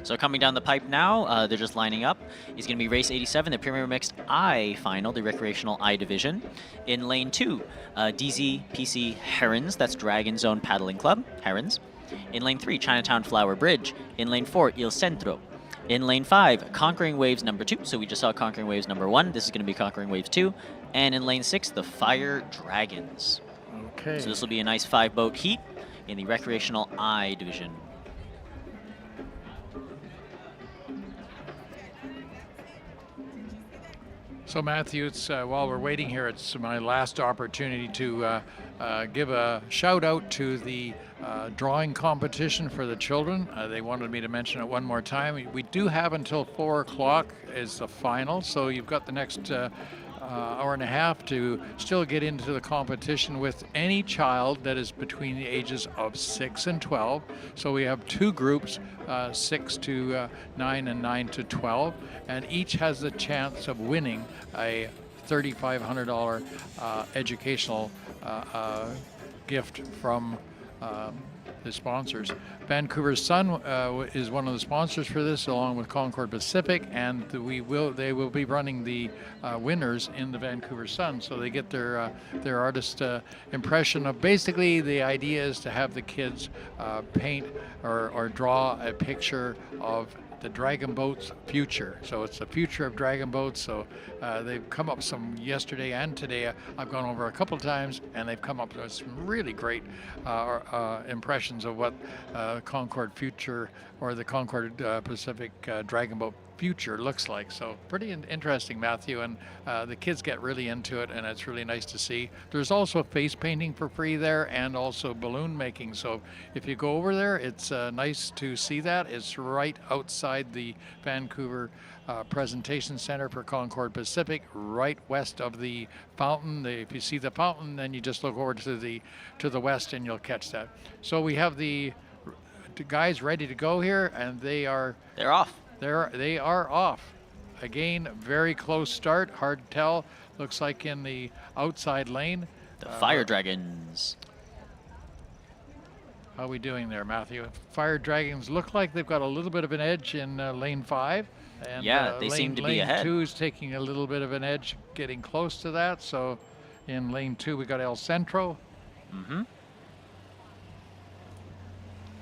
[SPEAKER 14] So coming down the pipe now, they're just lining up, is going to be race 87, the Premier Mixed I Final, the Recreational I Division. In lane 2, DZPC Herons, that's Dragon Zone Paddling Club, Herons. In lane 3, Chinatown Flower Bridge. In lane 4, Il Centro. In lane 5, Conquering Waves number 2, so we just saw Conquering Waves number 1, this is going to be Conquering Waves 2. And in lane 6, the Fire Dragons.
[SPEAKER 17] Okay.
[SPEAKER 14] So this will be a nice 5-boat heat in the Recreational I Division.
[SPEAKER 17] So Matthew, it's, while we're waiting here, it's my last opportunity to give a shout out to the drawing competition for the children. They wanted me to mention it one more time. We do have until 4 o'clock is the final, so you've got the next hour and a half to still get into the competition with any child that is between the ages of 6 and 12. So we have 2 groups, 6 to 9 and 9 to 12, and each has the chance of winning a $3,500 educational gift from the sponsors. Vancouver Sun is one of the sponsors for this, along with Concord Pacific, and they will be running the winners in the Vancouver Sun, so they get their artist impression of. Basically, the idea is to have the kids paint or draw a picture of the Dragon Boat's future. So it's the future of Dragon Boats. So they've come up some yesterday and today. I've gone over a couple of times, and they've come up with some really great impressions of what Concord future or the Concord Pacific Dragon Boat future looks like. So pretty interesting, Matthew, and the kids get really into it, and it's really nice to see. There's also face painting for free there, and also balloon making. So if you go over there, it's nice to see that. It's right outside the Vancouver Presentation Center for Concord Pacific, right west of the fountain. If you see the fountain, then you just look over to the west, and you'll catch that. So we have the guys ready to go here, and they're
[SPEAKER 14] off.
[SPEAKER 17] They are off. Again, very close start. Hard to tell. Looks like in the outside lane.
[SPEAKER 14] The Fire Dragons.
[SPEAKER 17] How are we doing there, Matthew? Fire Dragons look like they've got a little bit of an edge in lane 5. And,
[SPEAKER 14] yeah, they seem to be ahead.
[SPEAKER 17] Lane 2 is taking a little bit of an edge, getting close to that. So in lane 2, we got El Centro.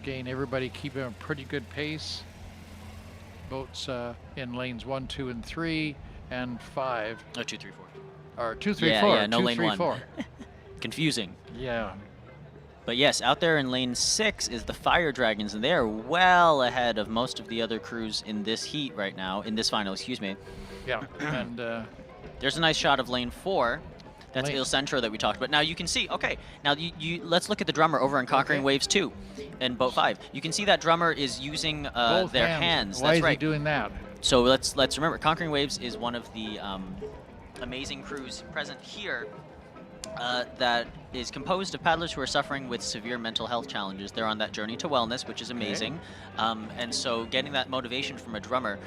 [SPEAKER 17] Again, everybody keeping a pretty good pace. Boats in lanes 1, 2, and 3, and 5.
[SPEAKER 14] Oh, 2, 3, 4.
[SPEAKER 17] Or 2, 3, 4.
[SPEAKER 14] Yeah, no
[SPEAKER 17] 2,
[SPEAKER 14] lane
[SPEAKER 17] 3,
[SPEAKER 14] 1.
[SPEAKER 17] 4.
[SPEAKER 14] Confusing.
[SPEAKER 17] Yeah.
[SPEAKER 14] But yes, out there in lane 6 is the Fire Dragons, and they are well ahead of most of the other crews in this heat right now, in this final, excuse me.
[SPEAKER 17] Yeah, and
[SPEAKER 14] there's a nice shot of lane 4. That's Il Centro that we talked about. Now you can see, okay, now let's look at the drummer over on Conquering Waves 2 in boat 5. You can see that drummer is using their hands.
[SPEAKER 17] Why
[SPEAKER 14] That's
[SPEAKER 17] is
[SPEAKER 14] right.
[SPEAKER 17] he doing that?
[SPEAKER 14] So let's remember, Conquering Waves is one of the amazing crews present here that is composed of paddlers who are suffering with severe mental health challenges. They're on that journey to wellness, which is amazing. And so getting that motivation from a drummer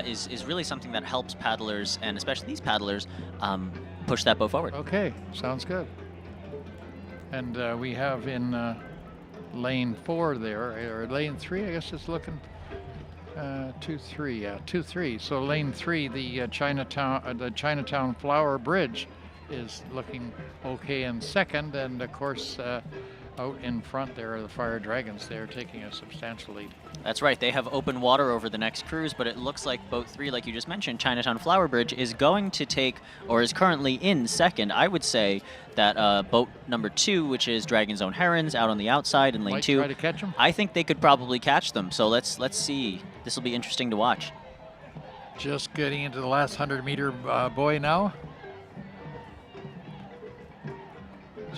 [SPEAKER 14] is really something that helps paddlers, and especially these paddlers, push that boat forward.
[SPEAKER 17] Okay, sounds good. And we have in lane 4 there, or lane 3, I guess it's looking 2, 3, yeah, 2, 3. So lane 3, the Chinatown Flower Bridge is looking okay in second, and of course out in front there are the Fire Dragons. They're taking a substantial lead.
[SPEAKER 14] That's right. They have open water over the next cruise, but it looks like boat 3, like you just mentioned, Chinatown Flower Bridge, is going to take, or is currently in second. I would say that boat number 2, which is Dragon's Own Herons, out on the outside in lane 2.
[SPEAKER 17] Try to catch them?
[SPEAKER 14] I think they could probably catch them. So let's see. This will be interesting to watch.
[SPEAKER 17] Just getting into the last 100-meter buoy now.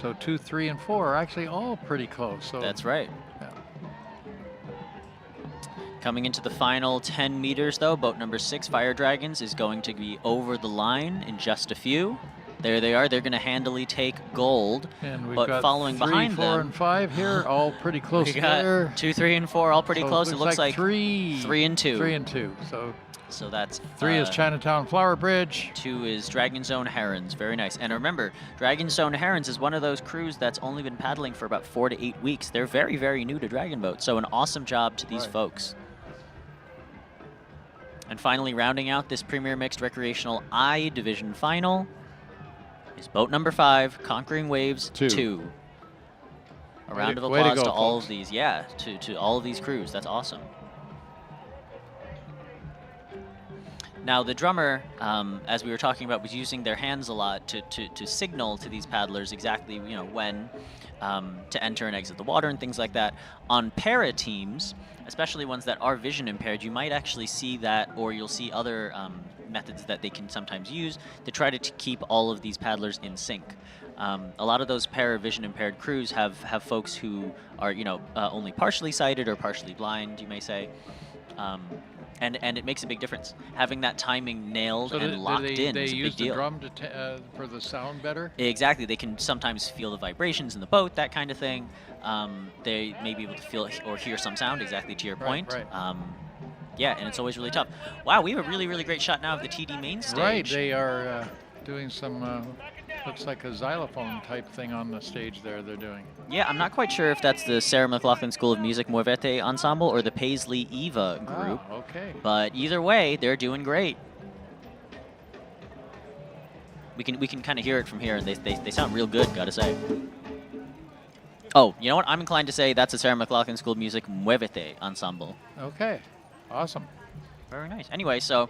[SPEAKER 17] So 2, 3, and 4 are actually all pretty close. So
[SPEAKER 14] that's right.
[SPEAKER 17] Yeah.
[SPEAKER 14] Coming into the final 10 meters, though, boat number 6, Fire Dragons, is going to be over the line in just a few. There they are. They're going to handily take gold.
[SPEAKER 17] And we've
[SPEAKER 14] but
[SPEAKER 17] got
[SPEAKER 14] following
[SPEAKER 17] 3,
[SPEAKER 14] behind
[SPEAKER 17] 4,
[SPEAKER 14] them,
[SPEAKER 17] and 5 here, all pretty close
[SPEAKER 14] we got
[SPEAKER 17] together.
[SPEAKER 14] 2, 3, and 4, all pretty
[SPEAKER 17] So
[SPEAKER 14] close. It looks like
[SPEAKER 17] 3
[SPEAKER 14] and 2.
[SPEAKER 17] 3 and 2.
[SPEAKER 14] So that's
[SPEAKER 17] 3 is Chinatown Flower Bridge.
[SPEAKER 14] 2 is Dragon's Own Herons. Very nice. And remember, Dragon's Own Herons is one of those crews that's only been paddling for about 4 to 8 weeks. They're very, very new to Dragon Boat. So an awesome job to these folks. And finally, rounding out this Premier Mixed Recreational I Division final is boat number 5, Conquering Waves 2. A round of applause to all of these. Yeah, to all of these crews. That's awesome. Now, the drummer, as we were talking about, was using their hands a lot to signal to these paddlers exactly, when to enter and exit the water and things like that. On para teams, especially ones that are vision impaired, you might actually see that, or you'll see other methods that they can sometimes use to try to keep all of these paddlers in sync. A lot of those para vision impaired crews have folks who are, only partially sighted or partially blind, you may say. And it makes a big difference. Having that timing nailed and locked in is a big deal.
[SPEAKER 17] They use the drum for the sound better?
[SPEAKER 14] Exactly. They can sometimes feel the vibrations in the boat, that kind of thing. They may be able to feel or hear some sound, exactly to your point.
[SPEAKER 17] Right.
[SPEAKER 14] Yeah, and it's always really tough. Wow, we have a really, really great shot now of the TD main stage.
[SPEAKER 17] Right, they are doing some, looks like a xylophone type thing on the stage there they're doing.
[SPEAKER 14] Yeah, I'm not quite sure if that's the Sarah McLachlan School of Music Muevete Ensemble or the Paisley Eva group.
[SPEAKER 17] Oh, okay.
[SPEAKER 14] But either way, they're doing great. We can kind of hear it from here, and they sound real good, gotta say. Oh, you know what? I'm inclined to say that's the Sarah McLachlan School of Music Muevete Ensemble.
[SPEAKER 17] Okay, awesome.
[SPEAKER 14] Very nice. Anyway, so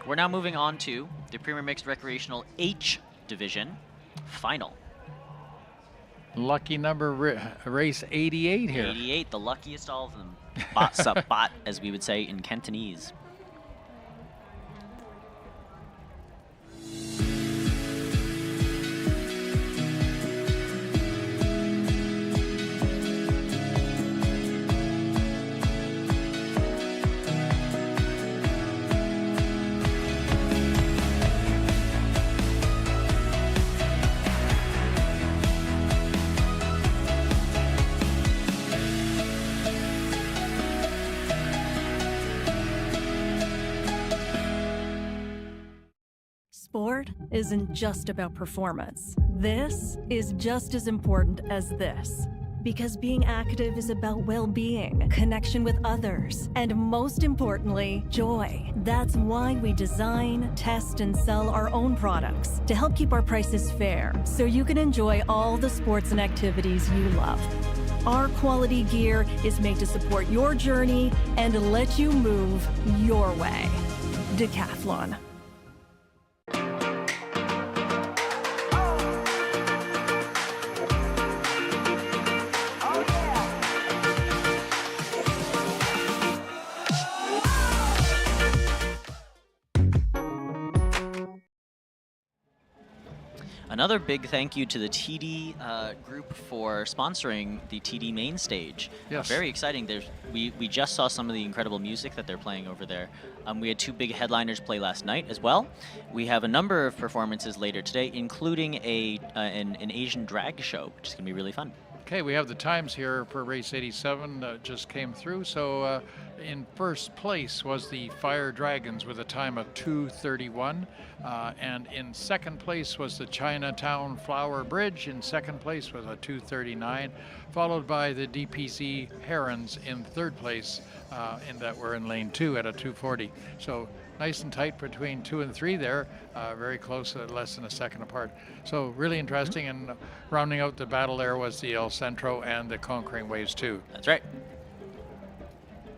[SPEAKER 14] we're now moving on to the Premier Mixed Recreational H Division final.
[SPEAKER 17] Lucky number race 88 here.
[SPEAKER 14] 88, the luckiest all of them. Bot sub bot, as we would say in Cantonese.
[SPEAKER 7] Sport isn't just about performance. This is just as important as this. Because being active is about well-being, connection with others, and most importantly, joy. That's why we design, test, and sell our own products to help keep our prices fair, so you can enjoy all the sports and activities you love. Our quality gear is made to support your journey and let you move your way. Decathlon.
[SPEAKER 14] Another big thank you to the TD group for sponsoring the TD main stage.
[SPEAKER 17] Yes.
[SPEAKER 14] Very exciting. We just saw some of the incredible music that they're playing over there. We had 2 big headliners play last night as well. We have a number of performances later today, including an Asian drag show, which is going to be really fun.
[SPEAKER 17] Okay, we have the times here for race 87 that just came through. So in first place was the Fire Dragons with a time of 2:31. And in second place was the Chinatown Flower Bridge. In second place was a 2:39, followed by the DPZ Herons in third place, in that we're in lane 2 at a 2:40. So nice and tight between 2 and 3 there, very close, less than a second apart. So really interesting, and rounding out the battle there was the El Centro and the Conquering Waves 2.
[SPEAKER 14] That's right.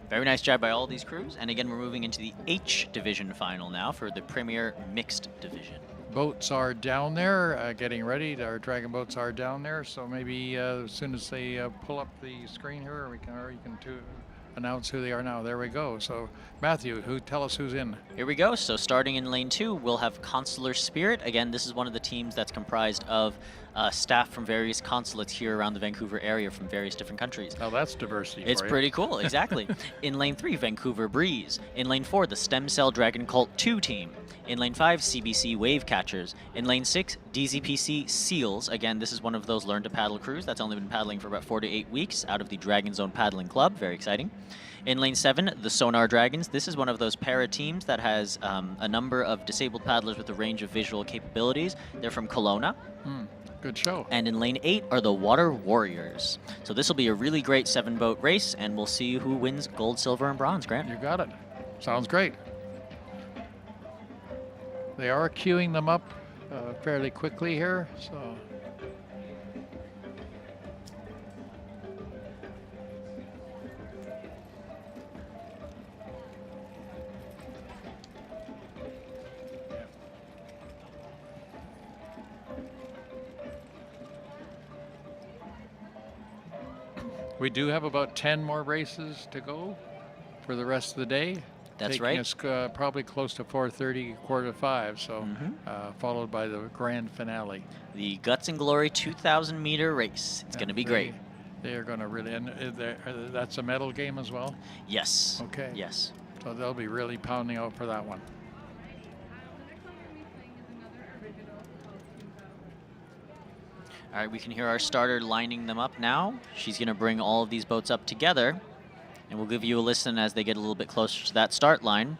[SPEAKER 14] Very nice job by all these crews. And again, we're moving into the H division final now for the Premier Mixed Division.
[SPEAKER 17] Boats are down there, getting ready. Our Dragon boats are down there, so maybe as soon as they pull up the screen here, you can announce who they are now. There we go. So Matthew, tell us who's in.
[SPEAKER 14] Here we go. So starting in lane 2, we'll have Consular Spirit. Again, this is one of the teams that's comprised of staff from various consulates here around the Vancouver area from various different countries.
[SPEAKER 17] Oh, that's diversity.
[SPEAKER 14] It's pretty cool, exactly. In lane 3, Vancouver Breeze. In lane 4, the Stem Cell Dragon Cult 2 team. In lane 5, CBC Wave Catchers. In lane 6, DZPC Seals. Again, this is one of those learn to paddle crews that's only been paddling for about 4 to 8 weeks out of the Dragon Zone Paddling Club. Very exciting. In lane 7, the Sonar Dragons. This is one of those para teams that has a number of disabled paddlers with a range of visual capabilities. They're from Kelowna.
[SPEAKER 17] Good show.
[SPEAKER 14] And in lane 8 are the Water Warriors. So this will be a really great 7-boat race, and we'll see who wins gold, silver, and bronze, Grant.
[SPEAKER 17] You got it. Sounds great. They are queuing them up fairly quickly here, so. We do have about 10 more races to go for the rest of the day.
[SPEAKER 14] That's
[SPEAKER 17] taking
[SPEAKER 14] right.
[SPEAKER 17] us probably close to 4:30, 4:45, so followed by the grand finale.
[SPEAKER 14] The Guts and Glory 2,000 meter race. It's going to be great.
[SPEAKER 17] They are going to really, and that's a medal game as well?
[SPEAKER 14] Yes.
[SPEAKER 17] Okay.
[SPEAKER 14] Yes.
[SPEAKER 17] So they'll be really pounding out for that one.
[SPEAKER 14] All right, we can hear our starter lining them up now. She's going to bring all of these boats up together, and we'll give you a listen as they get a little bit closer to that start line.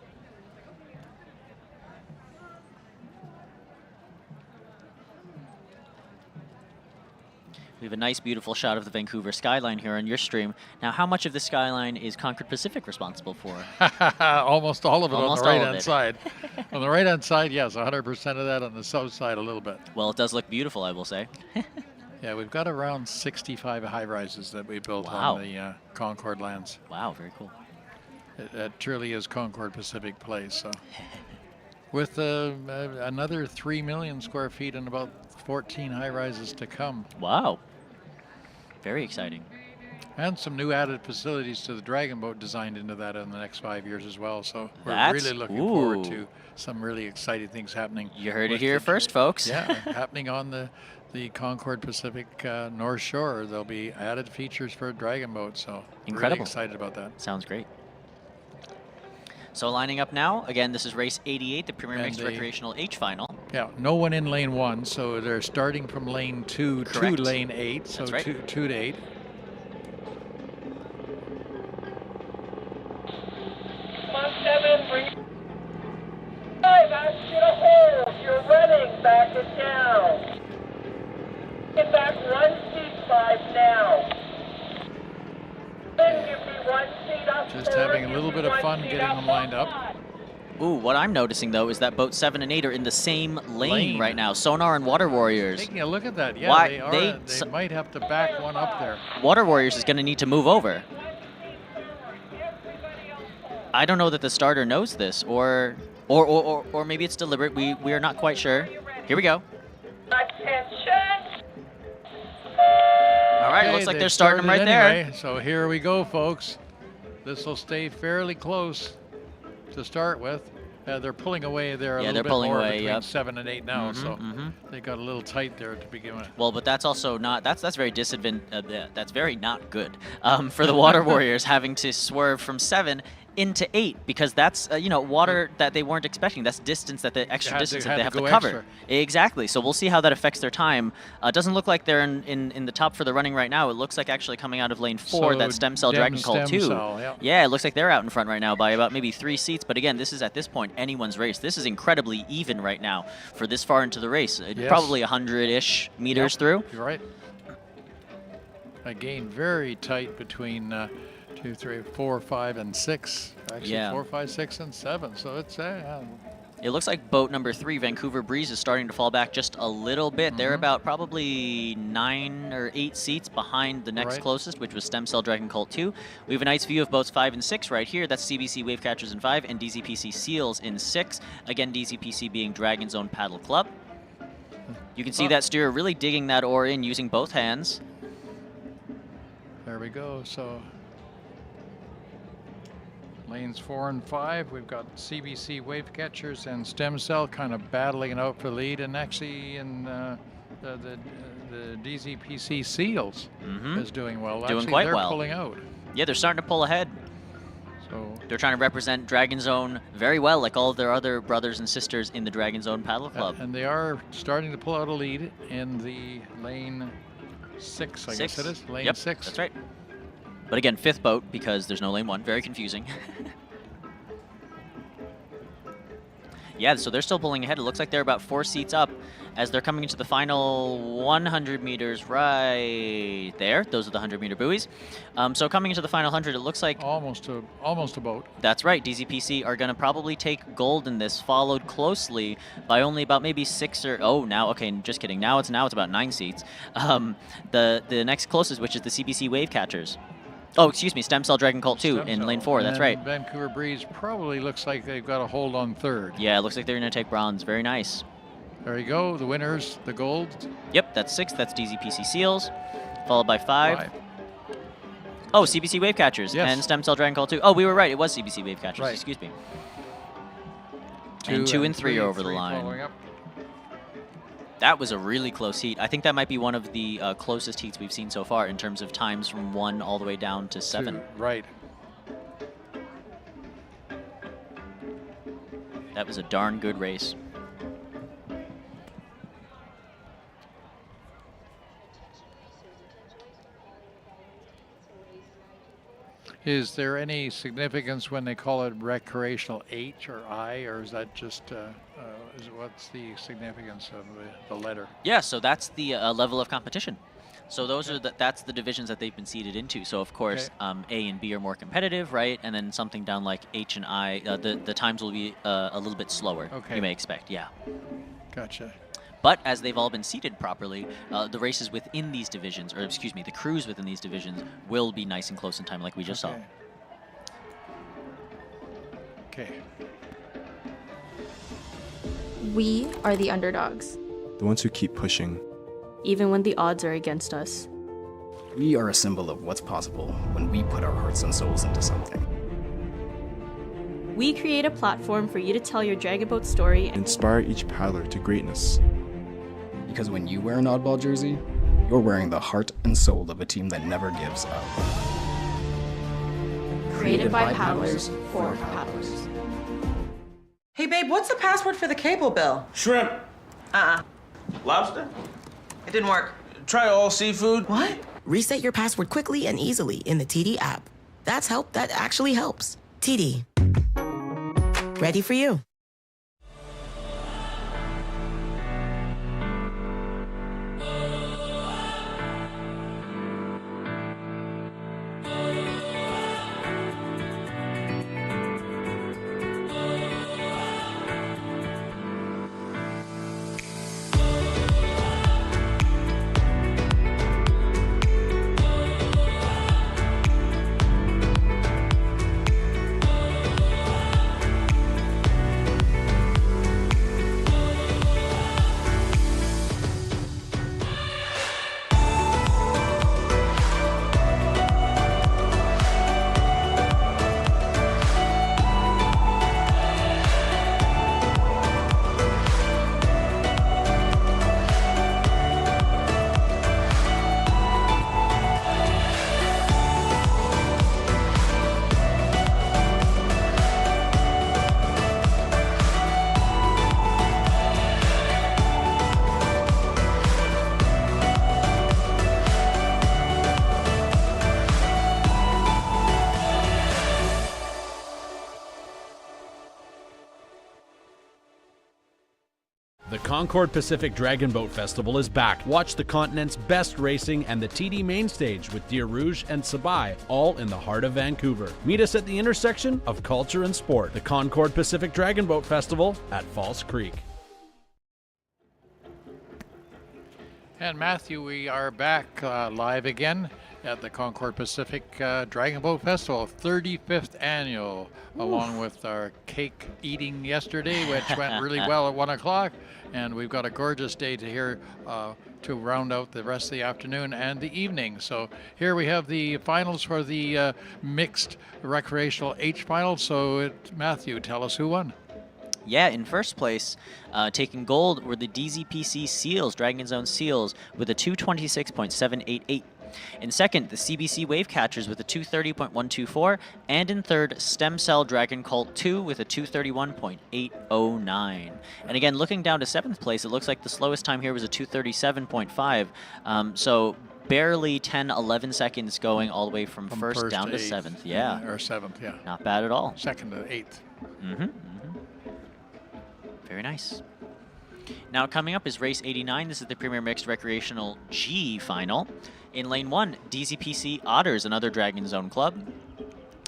[SPEAKER 14] We have a nice, beautiful shot of the Vancouver skyline here on your stream. Now, how much of the skyline is Concord Pacific responsible for?
[SPEAKER 17] Almost all of it
[SPEAKER 14] Almost
[SPEAKER 17] on the
[SPEAKER 14] all of
[SPEAKER 17] right-hand
[SPEAKER 14] it.
[SPEAKER 17] side. On the right-hand side, yes, 100% of that. On the south side, a little bit.
[SPEAKER 14] Well, it does look beautiful, I will say.
[SPEAKER 17] Yeah, we've got around 65 high-rises that we built on the Concord lands.
[SPEAKER 14] Wow, very cool.
[SPEAKER 17] It truly is Concord Pacific Place. So, with another 3 million square feet and about 14 high-rises to come.
[SPEAKER 14] Wow. Very exciting.
[SPEAKER 17] And some new added facilities to the Dragon Boat designed into that in the next 5 years as well. So we're really looking forward to some really exciting things happening.
[SPEAKER 14] You heard it here first, folks.
[SPEAKER 17] Yeah, happening on the Concord Pacific North Shore. There'll be added features for a Dragon Boat. So
[SPEAKER 14] incredible.
[SPEAKER 17] Really excited about that.
[SPEAKER 14] Sounds great. So lining up now, again, this is race 88, the Premier Mixed Recreational H Final.
[SPEAKER 17] Yeah, no one in lane 1, so they're starting from lane 2 to lane 8, so
[SPEAKER 14] That's right.
[SPEAKER 17] 2 to 8.
[SPEAKER 18] Come on, 7, bring 5, ask you to hold. You're running, back it down. Get back 1 seat, 5 now. Then give me 1 seat up.
[SPEAKER 17] Just having a little bit of fun getting them lined up.
[SPEAKER 14] Ooh, what I'm noticing, though, is that boats 7 and 8 are in the same lane right now. Sonar and Water Warriors.
[SPEAKER 17] Taking a look at that. Yeah,
[SPEAKER 14] Why,
[SPEAKER 17] they are. They might have to back one up there.
[SPEAKER 14] Water Warriors is going to need to move over. I don't know that the starter knows this, or maybe it's deliberate. We are not quite sure. Here we go.
[SPEAKER 18] Attention!
[SPEAKER 14] All right,
[SPEAKER 17] Okay,
[SPEAKER 14] looks like
[SPEAKER 17] they
[SPEAKER 14] they're starting them right
[SPEAKER 17] anyway,
[SPEAKER 14] there.
[SPEAKER 17] So here we go, folks. This will stay fairly close to start with. They're pulling away there a little bit more between 7 and 8 now, so they got a little tight there to begin with.
[SPEAKER 14] Well, but that's also not that's very that's very not good for the Water Warriors having to swerve from 7 into 8, because that's water that they weren't expecting. That's distance that the extra distance that they have to cover.
[SPEAKER 17] Extra.
[SPEAKER 14] Exactly. So we'll see how that affects their time. It doesn't look like they're in the top for the running right now. It looks like actually coming out of lane 4,
[SPEAKER 17] So
[SPEAKER 14] that Stem Cell Dragon Call 2. Yeah, it looks like they're out in front right now by about maybe 3 seats. But again, this is at this point anyone's race. This is incredibly even right now for this far into the race.
[SPEAKER 17] Yes.
[SPEAKER 14] Probably 100-ish meters through.
[SPEAKER 17] You're right. Again, very tight between 2, 3, 4, 5, and 6. Actually, 4, 5, 6, and 7. So it's
[SPEAKER 14] It looks like boat number 3, Vancouver Breeze, is starting to fall back just a little bit. They're about probably 9 or 8 seats behind the next closest, which was Stem Cell Dragon Cult 2. We have a nice view of boats 5 and 6 right here. That's CBC Wavecatchers in 5 and DZPC Seals in 6. Again, DZPC being Dragon's Own Paddle Club. You can see that steerer really digging that oar in using both hands.
[SPEAKER 17] There we go. So lanes 4 and 5, we've got CBC Wavecatchers and Stem Cell kind of battling it out for the lead, and actually in the DZPC Seals is doing well.
[SPEAKER 14] Doing
[SPEAKER 17] actually,
[SPEAKER 14] quite
[SPEAKER 17] they're
[SPEAKER 14] well.
[SPEAKER 17] pulling out.
[SPEAKER 14] Yeah, they're starting to pull ahead.
[SPEAKER 17] So
[SPEAKER 14] they're trying to represent Dragon's Own very well, like all of their other brothers and sisters in the Dragon's Own Paddle Club.
[SPEAKER 17] And they are starting to pull out a lead in the lane 6, I guess it is. Lane 6.
[SPEAKER 14] That's right. But again, 5th boat because there's no lane 1. Very confusing. Yeah, so they're still pulling ahead. It looks like they're about 4 seats up as they're coming into the final 100 meters right there. Those are the 100-meter buoys. So coming into the final 100, it looks like
[SPEAKER 17] almost a boat.
[SPEAKER 14] That's right. DZPC are going to probably take gold in this, followed closely by only about maybe 6 or okay, just kidding. Now it's about 9 seats. The next closest, which is the CBC Wavecatchers. Oh, excuse me, Stem Cell Dragon Cult 2 in lane 4. That's right.
[SPEAKER 17] Vancouver Breeze probably looks like they've got a hold on 3rd.
[SPEAKER 14] Yeah, it looks like they're going to take bronze. Very nice.
[SPEAKER 17] There you go. The winners, the gold.
[SPEAKER 14] Yep, that's 6. That's DZPC Seals, followed by 5. Oh, CBC Wavecatchers and Stem Cell Dragon Cult 2. Oh, we were right. It was CBC Wavecatchers. Excuse me. 2 and 3 are over the line. That was a really close heat. I think that might be one of the closest heats we've seen so far in terms of times from 1 all the way down to 7.
[SPEAKER 17] Right.
[SPEAKER 14] That was a darn good race.
[SPEAKER 17] Is there any significance when they call it recreational H or I, or is that just what's the significance of the letter?
[SPEAKER 14] Yeah, so that's the level of competition. So those are that's the divisions that they've been seeded into. So of course, A and B are more competitive, right? And then something down like H and I, the times will be a little bit slower. You may expect, yeah.
[SPEAKER 17] Gotcha.
[SPEAKER 14] But as they've all been seated properly, the races within these divisions, or excuse me, the crews within these divisions will be nice and close in time, like we just saw.
[SPEAKER 17] Okay.
[SPEAKER 9] We are the underdogs,
[SPEAKER 10] The ones who keep pushing.
[SPEAKER 9] even when the odds are against us.
[SPEAKER 11] We are a symbol of what's possible when we put our hearts and souls into something.
[SPEAKER 9] We create a platform for you to tell your dragon boat story.
[SPEAKER 10] Inspire each paddler to greatness.
[SPEAKER 11] Because when you wear an oddball jersey, you're wearing the heart and soul of a team that never gives up.
[SPEAKER 9] Created by paddlers for paddlers.
[SPEAKER 12] Hey, babe, what's the password for the cable bill?
[SPEAKER 13] Shrimp. Lobster?
[SPEAKER 12] It didn't work.
[SPEAKER 13] Try all seafood.
[SPEAKER 12] What?
[SPEAKER 6] Reset your password quickly and easily in the TD app. That actually helps. TD. Ready for you.
[SPEAKER 3] The Concord Pacific Dragon Boat Festival is back. Watch the continent's best racing and the TD main stage with Deer Rouge and Sabai, all in the heart of Vancouver. Meet us at the intersection of culture and sport. The Concord Pacific Dragon Boat Festival at False Creek.
[SPEAKER 17] And Matthew, we are back live again at the Concord Pacific Dragon Boat Festival, 35th annual, along with our cake eating yesterday, which went really well at 1 o'clock. And we've got a gorgeous day to here to round out the rest of the afternoon and the evening. So here we have the finals for the mixed recreational H finals. So Matthew, tell us who won.
[SPEAKER 14] Yeah, in first place, taking gold were the DZPC Seals, Dragon Zone Seals, with a 226.788. In second, the CBC Wave Catchers with a 230.124, and in third, Stem Cell Dragon Cult 2 with a 231.809. And again, looking down to seventh place, it looks like the slowest time here was a 237.5. So barely 10, 11 seconds going all the way from first down to seventh. Yeah.
[SPEAKER 17] Or seventh, yeah.
[SPEAKER 14] Not bad at all.
[SPEAKER 17] Second to eighth.
[SPEAKER 14] Very nice. Now coming up is race 89. This is the Premier Mixed Recreational G final. In lane 1, DZPC Otters, another Dragon Zone club.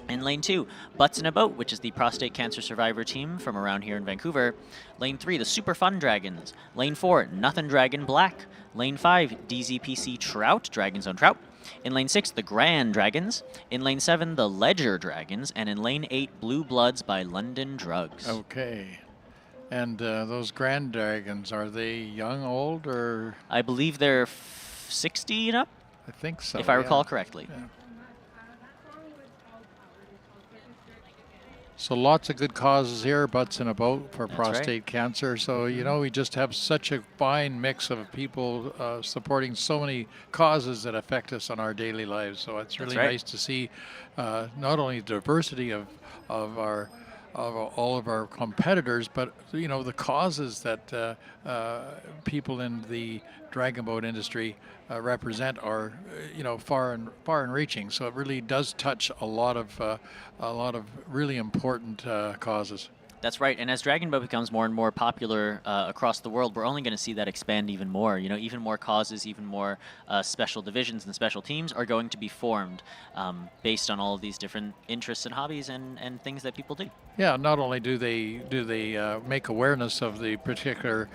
[SPEAKER 14] In lane 2, Butts in a Boat, which is the prostate cancer survivor team from around here in Vancouver. Lane 3, the Super Fun Dragons. Lane 4, Nothing Dragon Black. Lane 5, DZPC Trout, Dragon Zone Trout. In lane 6, the Grand Dragons. In lane 7, the Ledger Dragons. And in lane 8, Blue Bloods by London Drugs.
[SPEAKER 17] Okay. And those Grand Dragons, are they young, old, or?
[SPEAKER 14] I believe they're 60 and up.
[SPEAKER 17] I think so,
[SPEAKER 14] if I recall correctly.
[SPEAKER 17] Yeah. So lots of good causes here, Butts in a Boat for prostate cancer. So, you know, we just have such a fine mix of people supporting so many causes that affect us on our daily lives. So it's really nice to see not only the diversity of all of our competitors, but you know the causes that people in the dragon boat industry represent are you know far and reaching. So it really does touch a lot of really important causes.
[SPEAKER 14] That's right, and as Dragon Boat becomes more and more popular across the world, we're only going to see that expand even more. You know, even more causes, even more special divisions and special teams are going to be formed based on all of these different interests and hobbies and things that people do.
[SPEAKER 17] Yeah, not only do they make awareness of the particular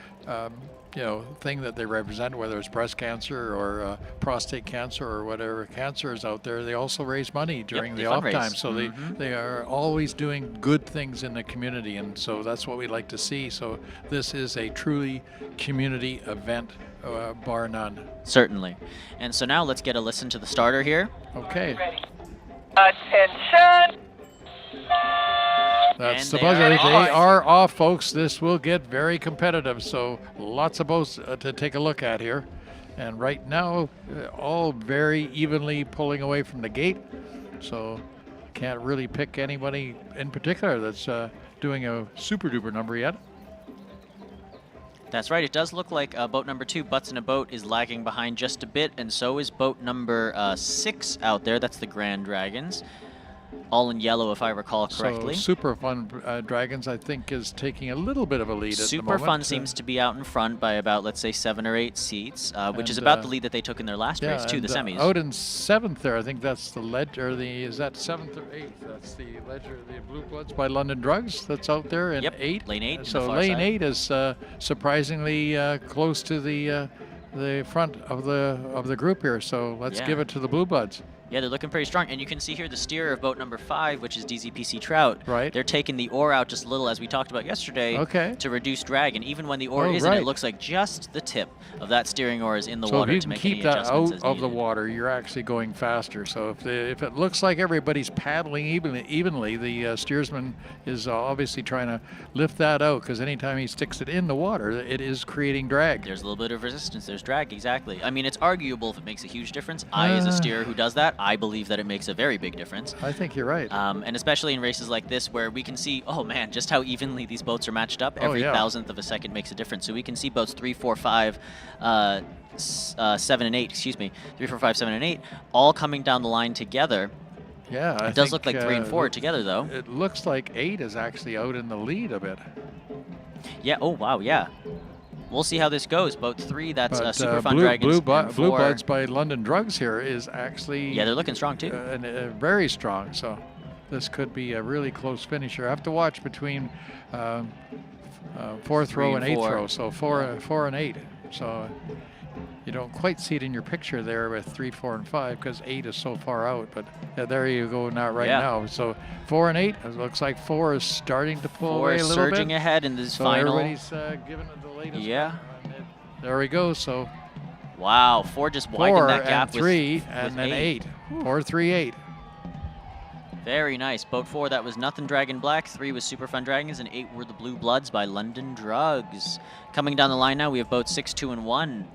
[SPEAKER 17] you know, thing that they represent, whether it's breast cancer or prostate cancer or whatever cancer is out there, they also raise money during the off time. So they are always doing good things in the community, and so that's what we like to see. So this is a truly community event, bar none.
[SPEAKER 14] Certainly. And so now let's get a listen to the starter here.
[SPEAKER 17] Okay.
[SPEAKER 18] Ready. Attention!
[SPEAKER 17] That's the buzzer. They are off, folks. This will get very competitive, so lots of boats to take a look at here. And right now, all very evenly pulling away from the gate, so can't really pick anybody in particular that's doing a super-duper number yet.
[SPEAKER 14] That's right. It does look like boat number 2, Butts in a Boat, is lagging behind just a bit, and so is boat number 6 out there. That's the Grand Dragons. All in yellow, if I recall correctly.
[SPEAKER 17] So Super Fun Dragons, I think, is taking a little bit of a lead at the moment.
[SPEAKER 14] Super Fun seems to be out in front by about, let's say, 7 or 8 seats, which is about the lead that they took in their last race, too, the semis.
[SPEAKER 17] Out in 7th there, I think that's the Ledger, is that 7th or 8th? That's the Ledger, the Blue Bloods by London Drugs that's out there in 8.
[SPEAKER 14] Lane 8.
[SPEAKER 17] So lane 8 is surprisingly close to the front of the group here. So let's give it to the Blue Bloods.
[SPEAKER 14] Yeah, they're looking pretty strong. And you can see here the steerer of boat number 5, which is DZPC Trout.
[SPEAKER 17] Right.
[SPEAKER 14] They're taking the oar out just a little, as we talked about yesterday, to reduce drag. And even when the oar isn't, it looks like just the tip of that steering oar is in the water to make any adjustments as needed.
[SPEAKER 17] So if you can keep that out of the water, you're actually going faster. So if it looks like everybody's paddling evenly, the steersman is obviously trying to lift that out, because anytime he sticks it in the water, it is creating drag.
[SPEAKER 14] There's a little bit of resistance. There's drag, exactly. I mean, it's arguable if it makes a huge difference. I, as a steerer who does that, I believe that it makes a very big difference.
[SPEAKER 17] I think you're right.
[SPEAKER 14] And especially in races like this where we can see, oh man, just how evenly these boats are matched up. Every thousandth of a second makes a difference. So we can see boats 3, 4, 5, 7, and 8, 3, 4, 5, 7, and 8, all coming down the line together.
[SPEAKER 17] Yeah,
[SPEAKER 14] it does look like 3 and 4 together, though.
[SPEAKER 17] It looks like 8 is actually out in the lead a bit.
[SPEAKER 14] Yeah, oh wow, yeah. we'll see how this goes. Boat 3, that's
[SPEAKER 17] But,
[SPEAKER 14] Super Fun
[SPEAKER 17] Blue
[SPEAKER 14] Dragons. and
[SPEAKER 17] Blue
[SPEAKER 14] 4
[SPEAKER 17] Buds by London Drugs here is actually...
[SPEAKER 14] Yeah, they're looking strong too.
[SPEAKER 17] Very strong, so this could be a really close finisher. I have to watch between fourth
[SPEAKER 14] 3
[SPEAKER 17] row
[SPEAKER 14] and
[SPEAKER 17] and eighth
[SPEAKER 14] 4.
[SPEAKER 17] row, so 4 and 8. So you don't quite see it in your picture there with 3, 4, and 5 because 8 is so far out. But there you go now. So 4 and 8. It looks like 4 is starting to pull
[SPEAKER 14] 4
[SPEAKER 17] away a
[SPEAKER 14] is
[SPEAKER 17] little bit.
[SPEAKER 14] surging ahead in this
[SPEAKER 17] so
[SPEAKER 14] final.
[SPEAKER 17] Everybody's giving it the latest.
[SPEAKER 14] Yeah.
[SPEAKER 17] There we go. So
[SPEAKER 14] wow, 4 just widened
[SPEAKER 17] 4
[SPEAKER 14] that gap
[SPEAKER 17] and 3
[SPEAKER 14] with
[SPEAKER 17] and then
[SPEAKER 14] 8.
[SPEAKER 17] 4, 3, 8.
[SPEAKER 14] Very nice. Boat 4, that was Nothing Dragon Black. 3 was Super Fun Dragons, and 8 were the Blue Bloods by London Drugs. Coming down the line now, we have boats 6, 2, and 1.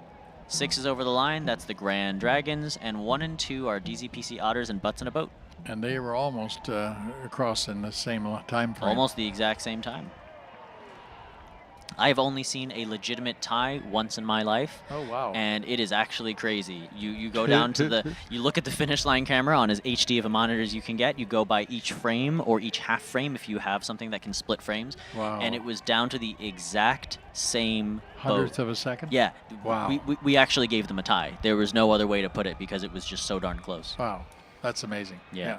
[SPEAKER 14] 6 is over the line. That's the Grand Dragons, and 1 and 2 are DZPC Otters and Butts in a Boat.
[SPEAKER 17] And they were almost across in the same time frame.
[SPEAKER 14] Almost the exact same time. I have only seen a legitimate tie once in my life.
[SPEAKER 17] Oh, wow.
[SPEAKER 14] And it is actually crazy. You go down to you look at the finish line camera on as HD of a monitor as you can get. You go by each frame or each half frame if you have something that can split frames.
[SPEAKER 17] Wow.
[SPEAKER 14] And it was down to the exact same
[SPEAKER 17] hundredth
[SPEAKER 14] boat.
[SPEAKER 17] of a second?
[SPEAKER 14] Yeah.
[SPEAKER 17] Wow.
[SPEAKER 14] We actually gave them a tie. There was no other way to put it because it was just so darn close.
[SPEAKER 17] Wow. That's amazing.
[SPEAKER 14] Yeah.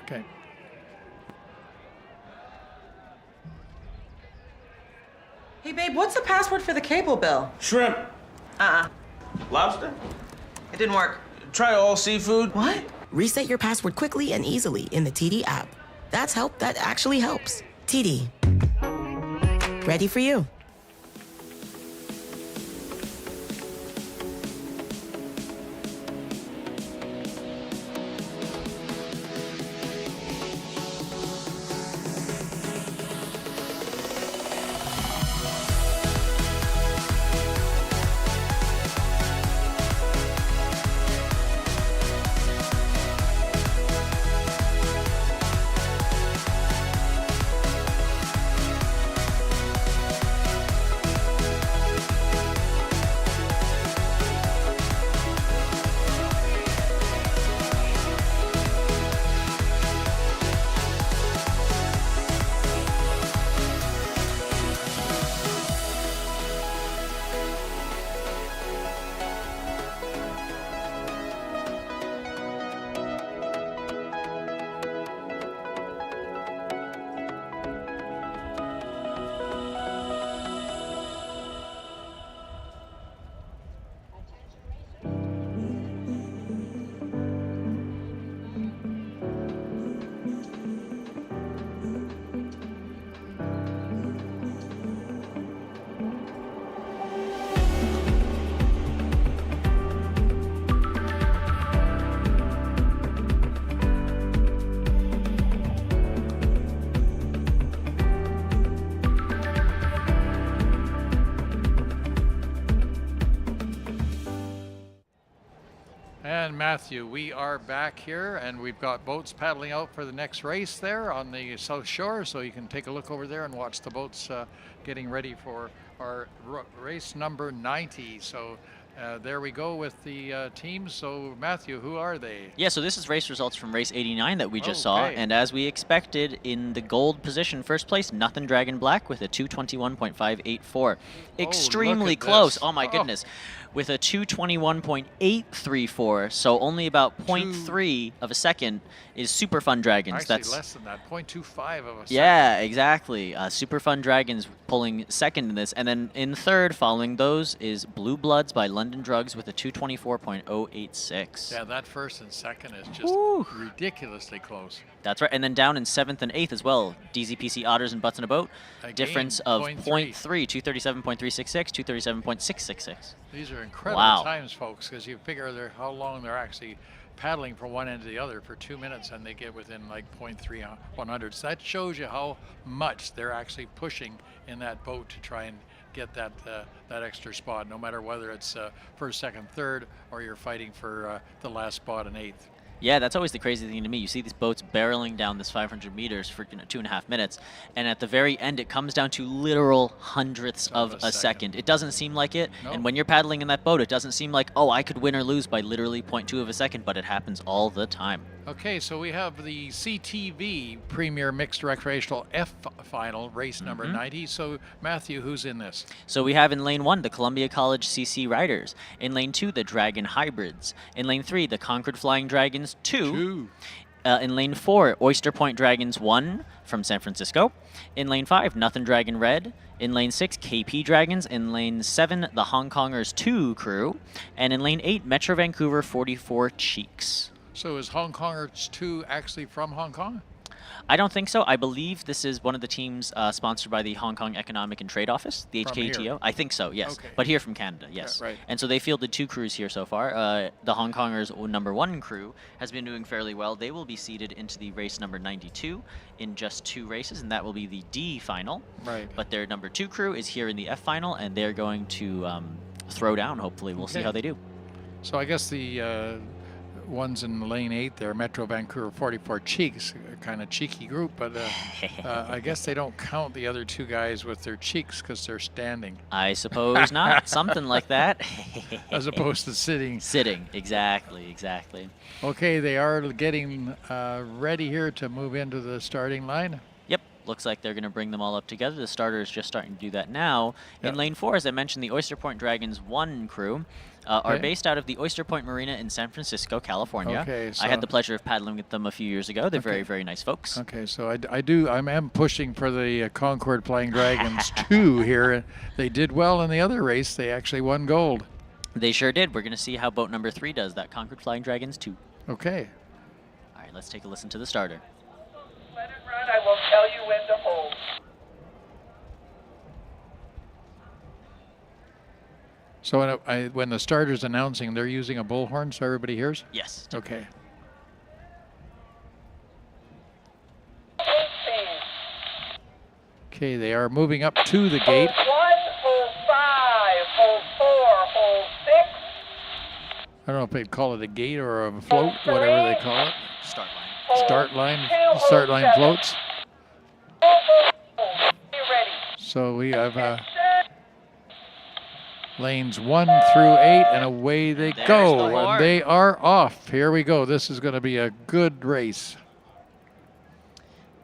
[SPEAKER 17] Okay.
[SPEAKER 12] Hey, babe, what's the password for the cable bill?
[SPEAKER 13] Shrimp. Lobster?
[SPEAKER 12] It didn't work.
[SPEAKER 13] Try all seafood.
[SPEAKER 12] What?
[SPEAKER 6] Reset your password quickly and easily in the TD app. That actually helps. TD. Ready for you.
[SPEAKER 17] And Matthew, we are back here, and we've got boats paddling out for the next race there on the South Shore, so you can take a look over there and watch the boats getting ready for our race number 90. So there we go with the teams. So Matthew, who are they?
[SPEAKER 14] Yeah, so this is race results from race 89 that we just saw, and as we expected, in the gold position, first place, Nothing Dragon Black with a 221.584. Extremely close.
[SPEAKER 17] This.
[SPEAKER 14] Oh my goodness. With a 221.834, so only about 0.3 of a second is Super Fun Dragons.
[SPEAKER 17] Actually,
[SPEAKER 14] that's
[SPEAKER 17] less than that, 0.25 of a second.
[SPEAKER 14] Yeah, exactly. Super Fun Dragons pulling second in this, and then in third, following those, is Blue Bloods by London Drugs with a 224.086.
[SPEAKER 17] Yeah, that first and second is just ridiculously close.
[SPEAKER 14] That's right, and then down in 7th and 8th as well, DZPC Otters and Butts in a Boat.
[SPEAKER 17] Again,
[SPEAKER 14] Difference of
[SPEAKER 17] 0.3.
[SPEAKER 14] 237.366, 237.666.
[SPEAKER 17] These are incredible times, folks, because you figure how long they're actually paddling from one end to the other for 2 minutes, and they get within like 0.3 100. So that shows you how much they're actually pushing in that boat to try and get that extra spot, no matter whether it's first, second, third, or you're fighting for the last spot in 8th.
[SPEAKER 14] Yeah, that's always the crazy thing to me. You see these boats barreling down this 500 meters for 2.5 minutes, and at the very end, it comes down to literal hundredths of a second. It doesn't seem like it, and when you're paddling in that boat, it doesn't seem like, oh, I could win or lose by literally 0.2 of a second, but it happens all the time.
[SPEAKER 17] Okay, so we have the CTV Premier Mixed Recreational F Final, race number 90. So, Matthew, who's in this?
[SPEAKER 14] So we have in lane 1 the Columbia College CC Riders. In lane 2 the Dragon Hybrids. In lane 3 the Concord Flying Dragons 2. In lane 4 Oyster Point Dragons 1 from San Francisco. In lane 5 Nothing Dragon Red. In lane 6 KP Dragons. In lane 7 the Hong Kongers 2 crew. And in lane 8 Metro Vancouver 44 Cheeks.
[SPEAKER 17] So is Hong Kongers 2 actually from Hong Kong?
[SPEAKER 14] I don't think so. I believe this is one of the teams sponsored by the Hong Kong Economic and Trade Office, the
[SPEAKER 17] From
[SPEAKER 14] HKETO.
[SPEAKER 17] here.
[SPEAKER 14] I think so, yes.
[SPEAKER 17] Okay.
[SPEAKER 14] But here from Canada, yes.
[SPEAKER 17] Yeah, right.
[SPEAKER 14] And so they fielded 2 crews here so far. The Hong Kongers number 1 crew has been doing fairly well. They will be seeded into the race number 92 in just 2 races, and that will be the D final.
[SPEAKER 17] Right.
[SPEAKER 14] But their number 2 crew is here in the F final, and they're going to throw down, hopefully. We'll see how they do.
[SPEAKER 17] So I guess the ones in lane 8 there, Metro Vancouver 44 Cheeks, a kind of cheeky group, but I guess they don't count the other 2 guys with their cheeks because they're standing.
[SPEAKER 14] I suppose not. Something like that.
[SPEAKER 17] As opposed to sitting.
[SPEAKER 14] Sitting, exactly.
[SPEAKER 17] Okay, they are getting ready here to move into the starting line.
[SPEAKER 14] Yep, looks like they're going to bring them all up together. The starter is just starting to do that now.
[SPEAKER 17] Yep.
[SPEAKER 14] In lane 4, as I mentioned, the Oyster Point Dragons 1 crew are based out of the Oyster Point Marina in San Francisco, California.
[SPEAKER 17] Okay,
[SPEAKER 14] I had
[SPEAKER 17] so-
[SPEAKER 14] the pleasure of paddling with them a few years ago. They're very, very nice folks.
[SPEAKER 17] Okay, so I am pushing for the Concord Flying Dragons 2 here. They did well in the other race. They actually won gold.
[SPEAKER 14] They sure did. We're going to see how boat number 3 does, that Concord Flying Dragons 2.
[SPEAKER 17] Okay.
[SPEAKER 14] All right, let's take a listen to the starter.
[SPEAKER 18] Let it run. I will tell you when to hold.
[SPEAKER 17] So when the starter's announcing, they're using a bullhorn so everybody hears?
[SPEAKER 14] Yes.
[SPEAKER 17] Okay. Okay, they are moving up to the gate.
[SPEAKER 18] Hold 1, hold 5, hold 4, hold 6.
[SPEAKER 17] I don't know if they'd call it a gate or a float, whatever they call it.
[SPEAKER 14] Start line.
[SPEAKER 17] Start line floats.
[SPEAKER 18] Be ready.
[SPEAKER 17] So we have lanes 1 through 8, and away they go. And they are off. Here we go. This is going to be a good race.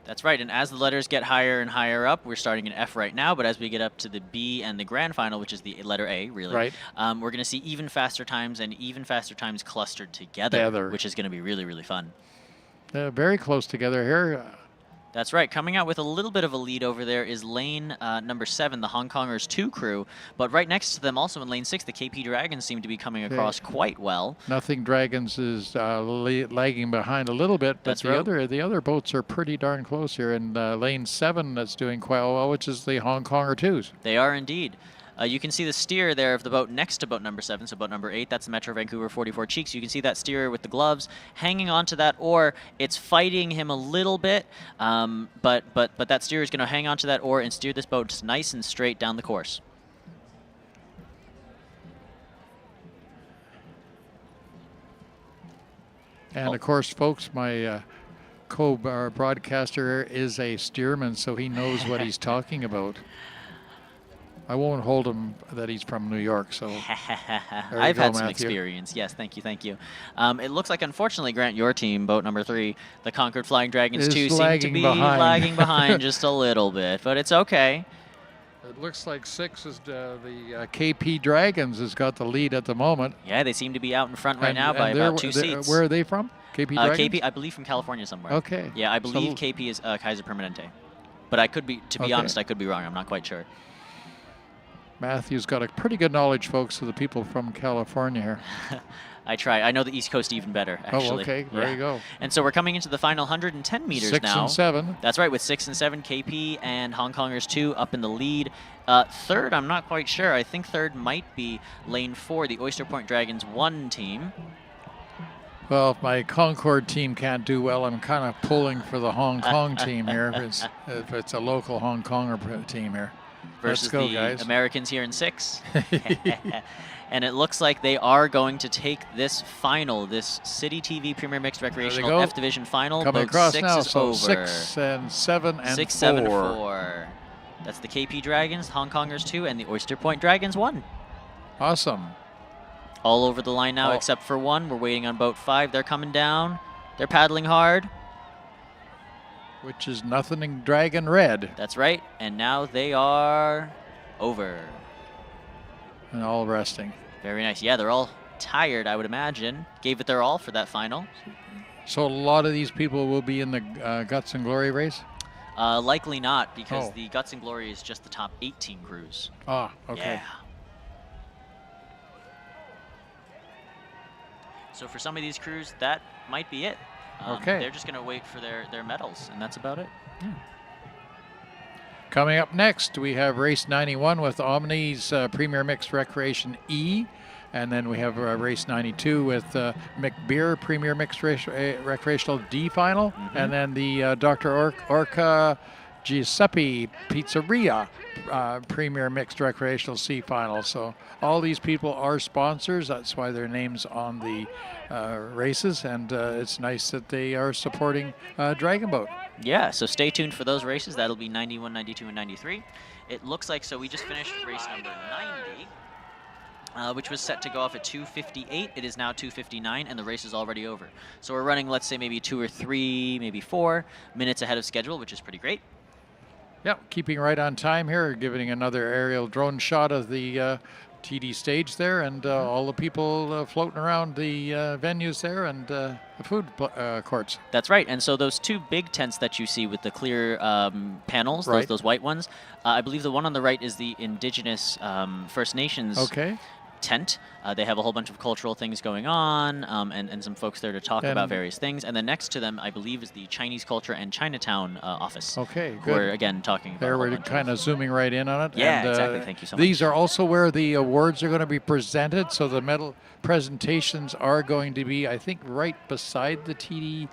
[SPEAKER 14] That's right, and as the letters get higher and higher up, we're starting in F right now, but as we get up to the B and the grand final, which is the letter A, really,
[SPEAKER 17] Right.
[SPEAKER 14] We're going to see even faster times and even faster times clustered together, which is going to be really, really fun.
[SPEAKER 17] They're very close together here.
[SPEAKER 14] That's right. Coming out with a little bit of a lead over there is lane number 7, the Hong Kongers 2 crew. But right next to them, also in lane 6, the KP Dragons seem to be coming across quite well.
[SPEAKER 17] Nothing Dragons is lagging behind a little bit, but the other boats are pretty darn close here. And lane 7 that's doing quite well, which is the Hong Konger 2s.
[SPEAKER 14] They are indeed. You can see the steer there of the boat next to boat number 7, so boat number 8, that's the Metro Vancouver 44 Cheeks. You can see that steer with the gloves hanging onto that oar. It's fighting him a little bit, but that steer is going to hang onto that oar and steer this boat just nice and straight down the course.
[SPEAKER 17] And of course, folks, my co-broadcaster is a steerman, so he knows what he's talking about. I won't hold him that he's from New York, so
[SPEAKER 14] I've had some experience. Yes, thank you. It looks like, unfortunately, Grant, your team, boat number 3, the Concord Flying Dragons 2, seem to be lagging behind just a little bit, but it's okay.
[SPEAKER 17] It looks like 6 is the KP Dragons has got the lead at the moment.
[SPEAKER 14] Yeah, they seem to be out in front right now by about 2 seats.
[SPEAKER 17] Where are they from? KP Dragons?
[SPEAKER 14] KP, I believe from California somewhere.
[SPEAKER 17] Okay.
[SPEAKER 14] Yeah, I believe KP is Kaiser Permanente. But I could be, to be honest, I could be wrong. I'm not quite sure.
[SPEAKER 17] Matthew's got a pretty good knowledge, folks, of the people from California here.
[SPEAKER 14] I try. I know the East Coast even better, actually.
[SPEAKER 17] Oh, okay. There you go.
[SPEAKER 14] And so we're coming into the final 110 meters
[SPEAKER 17] 6
[SPEAKER 14] now.
[SPEAKER 17] 6 and 7.
[SPEAKER 14] That's right, with 6 and 7, KP and Hong Kongers 2 up in the lead. Third, I'm not quite sure. I think third might be lane 4, the Oyster Point Dragons 1 team.
[SPEAKER 17] Well, if my Concord team can't do well, I'm kind of pulling for the Hong Kong team here. If it's a local Hong Konger team here.
[SPEAKER 14] Versus
[SPEAKER 17] Let's go,
[SPEAKER 14] the
[SPEAKER 17] guys.
[SPEAKER 14] Americans here in 6. And it looks like they are going to take this final, this City TV Premier Mixed Recreational F Division final.
[SPEAKER 17] Coming
[SPEAKER 14] Boat
[SPEAKER 17] across
[SPEAKER 14] 6
[SPEAKER 17] now,
[SPEAKER 14] is
[SPEAKER 17] so
[SPEAKER 14] over.
[SPEAKER 17] 6 and 7 and
[SPEAKER 14] 6,
[SPEAKER 17] 4.
[SPEAKER 14] 7, 4. That's the KP Dragons, Hong Kongers 2, and the Oyster Point Dragons 1.
[SPEAKER 17] Awesome.
[SPEAKER 14] All over the line now except for 1. We're waiting on boat 5. They're coming down. They're paddling hard.
[SPEAKER 17] Which is nothing dragon red.
[SPEAKER 14] That's right. And now they are over.
[SPEAKER 17] And all resting.
[SPEAKER 14] Very nice. Yeah, they're all tired, I would imagine. Gave it their all for that final.
[SPEAKER 17] So a lot of these people will be in the Guts and Glory race?
[SPEAKER 14] Likely not, because the Guts and Glory is just the top 18 crews.
[SPEAKER 17] Ah, okay.
[SPEAKER 14] Yeah. So for some of these crews, that might be it.
[SPEAKER 17] Okay.
[SPEAKER 14] They're just going to wait for their medals, and that's about it.
[SPEAKER 17] Coming up next, we have race 91 with Omni's Premier Mixed Recreation E. And then we have race 92 with McBeer Premier Mixed Recreational D final. And then the Dr. Orca Giuseppe Pizzeria Premier Mixed Recreational C final. So all these people are sponsors. That's why their name's on the races. And it's nice that they are supporting Dragon Boat.
[SPEAKER 14] Yeah, so stay tuned for those races. That'll be 91, 92, and 93. It looks like, so we just finished race number 90. Which was set to go off at 2:58. It is now 2:59, and the race is already over. So we're running, let's say, maybe 2 or 3, maybe 4 minutes ahead of schedule, which is pretty great.
[SPEAKER 17] Yep, keeping right on time here, giving another aerial drone shot of the TD stage there, and all the people floating around the venues there, and the food courts.
[SPEAKER 14] That's right, and so those 2 big tents that you see with the clear panels, those white ones, I believe the one on the right is the Indigenous First Nations tent. They have a whole bunch of cultural things going on, and some folks there to talk about various things. And then next to them, I believe, is the Chinese Culture and Chinatown office.
[SPEAKER 17] Okay,
[SPEAKER 14] good. We're, again, talking about
[SPEAKER 17] there, we're kind of zooming right in on it.
[SPEAKER 14] Yeah,
[SPEAKER 17] and,
[SPEAKER 14] exactly. Thank you so much.
[SPEAKER 17] These are also where the awards are going to be presented. So the medal presentations are going to be, I think, right beside the TD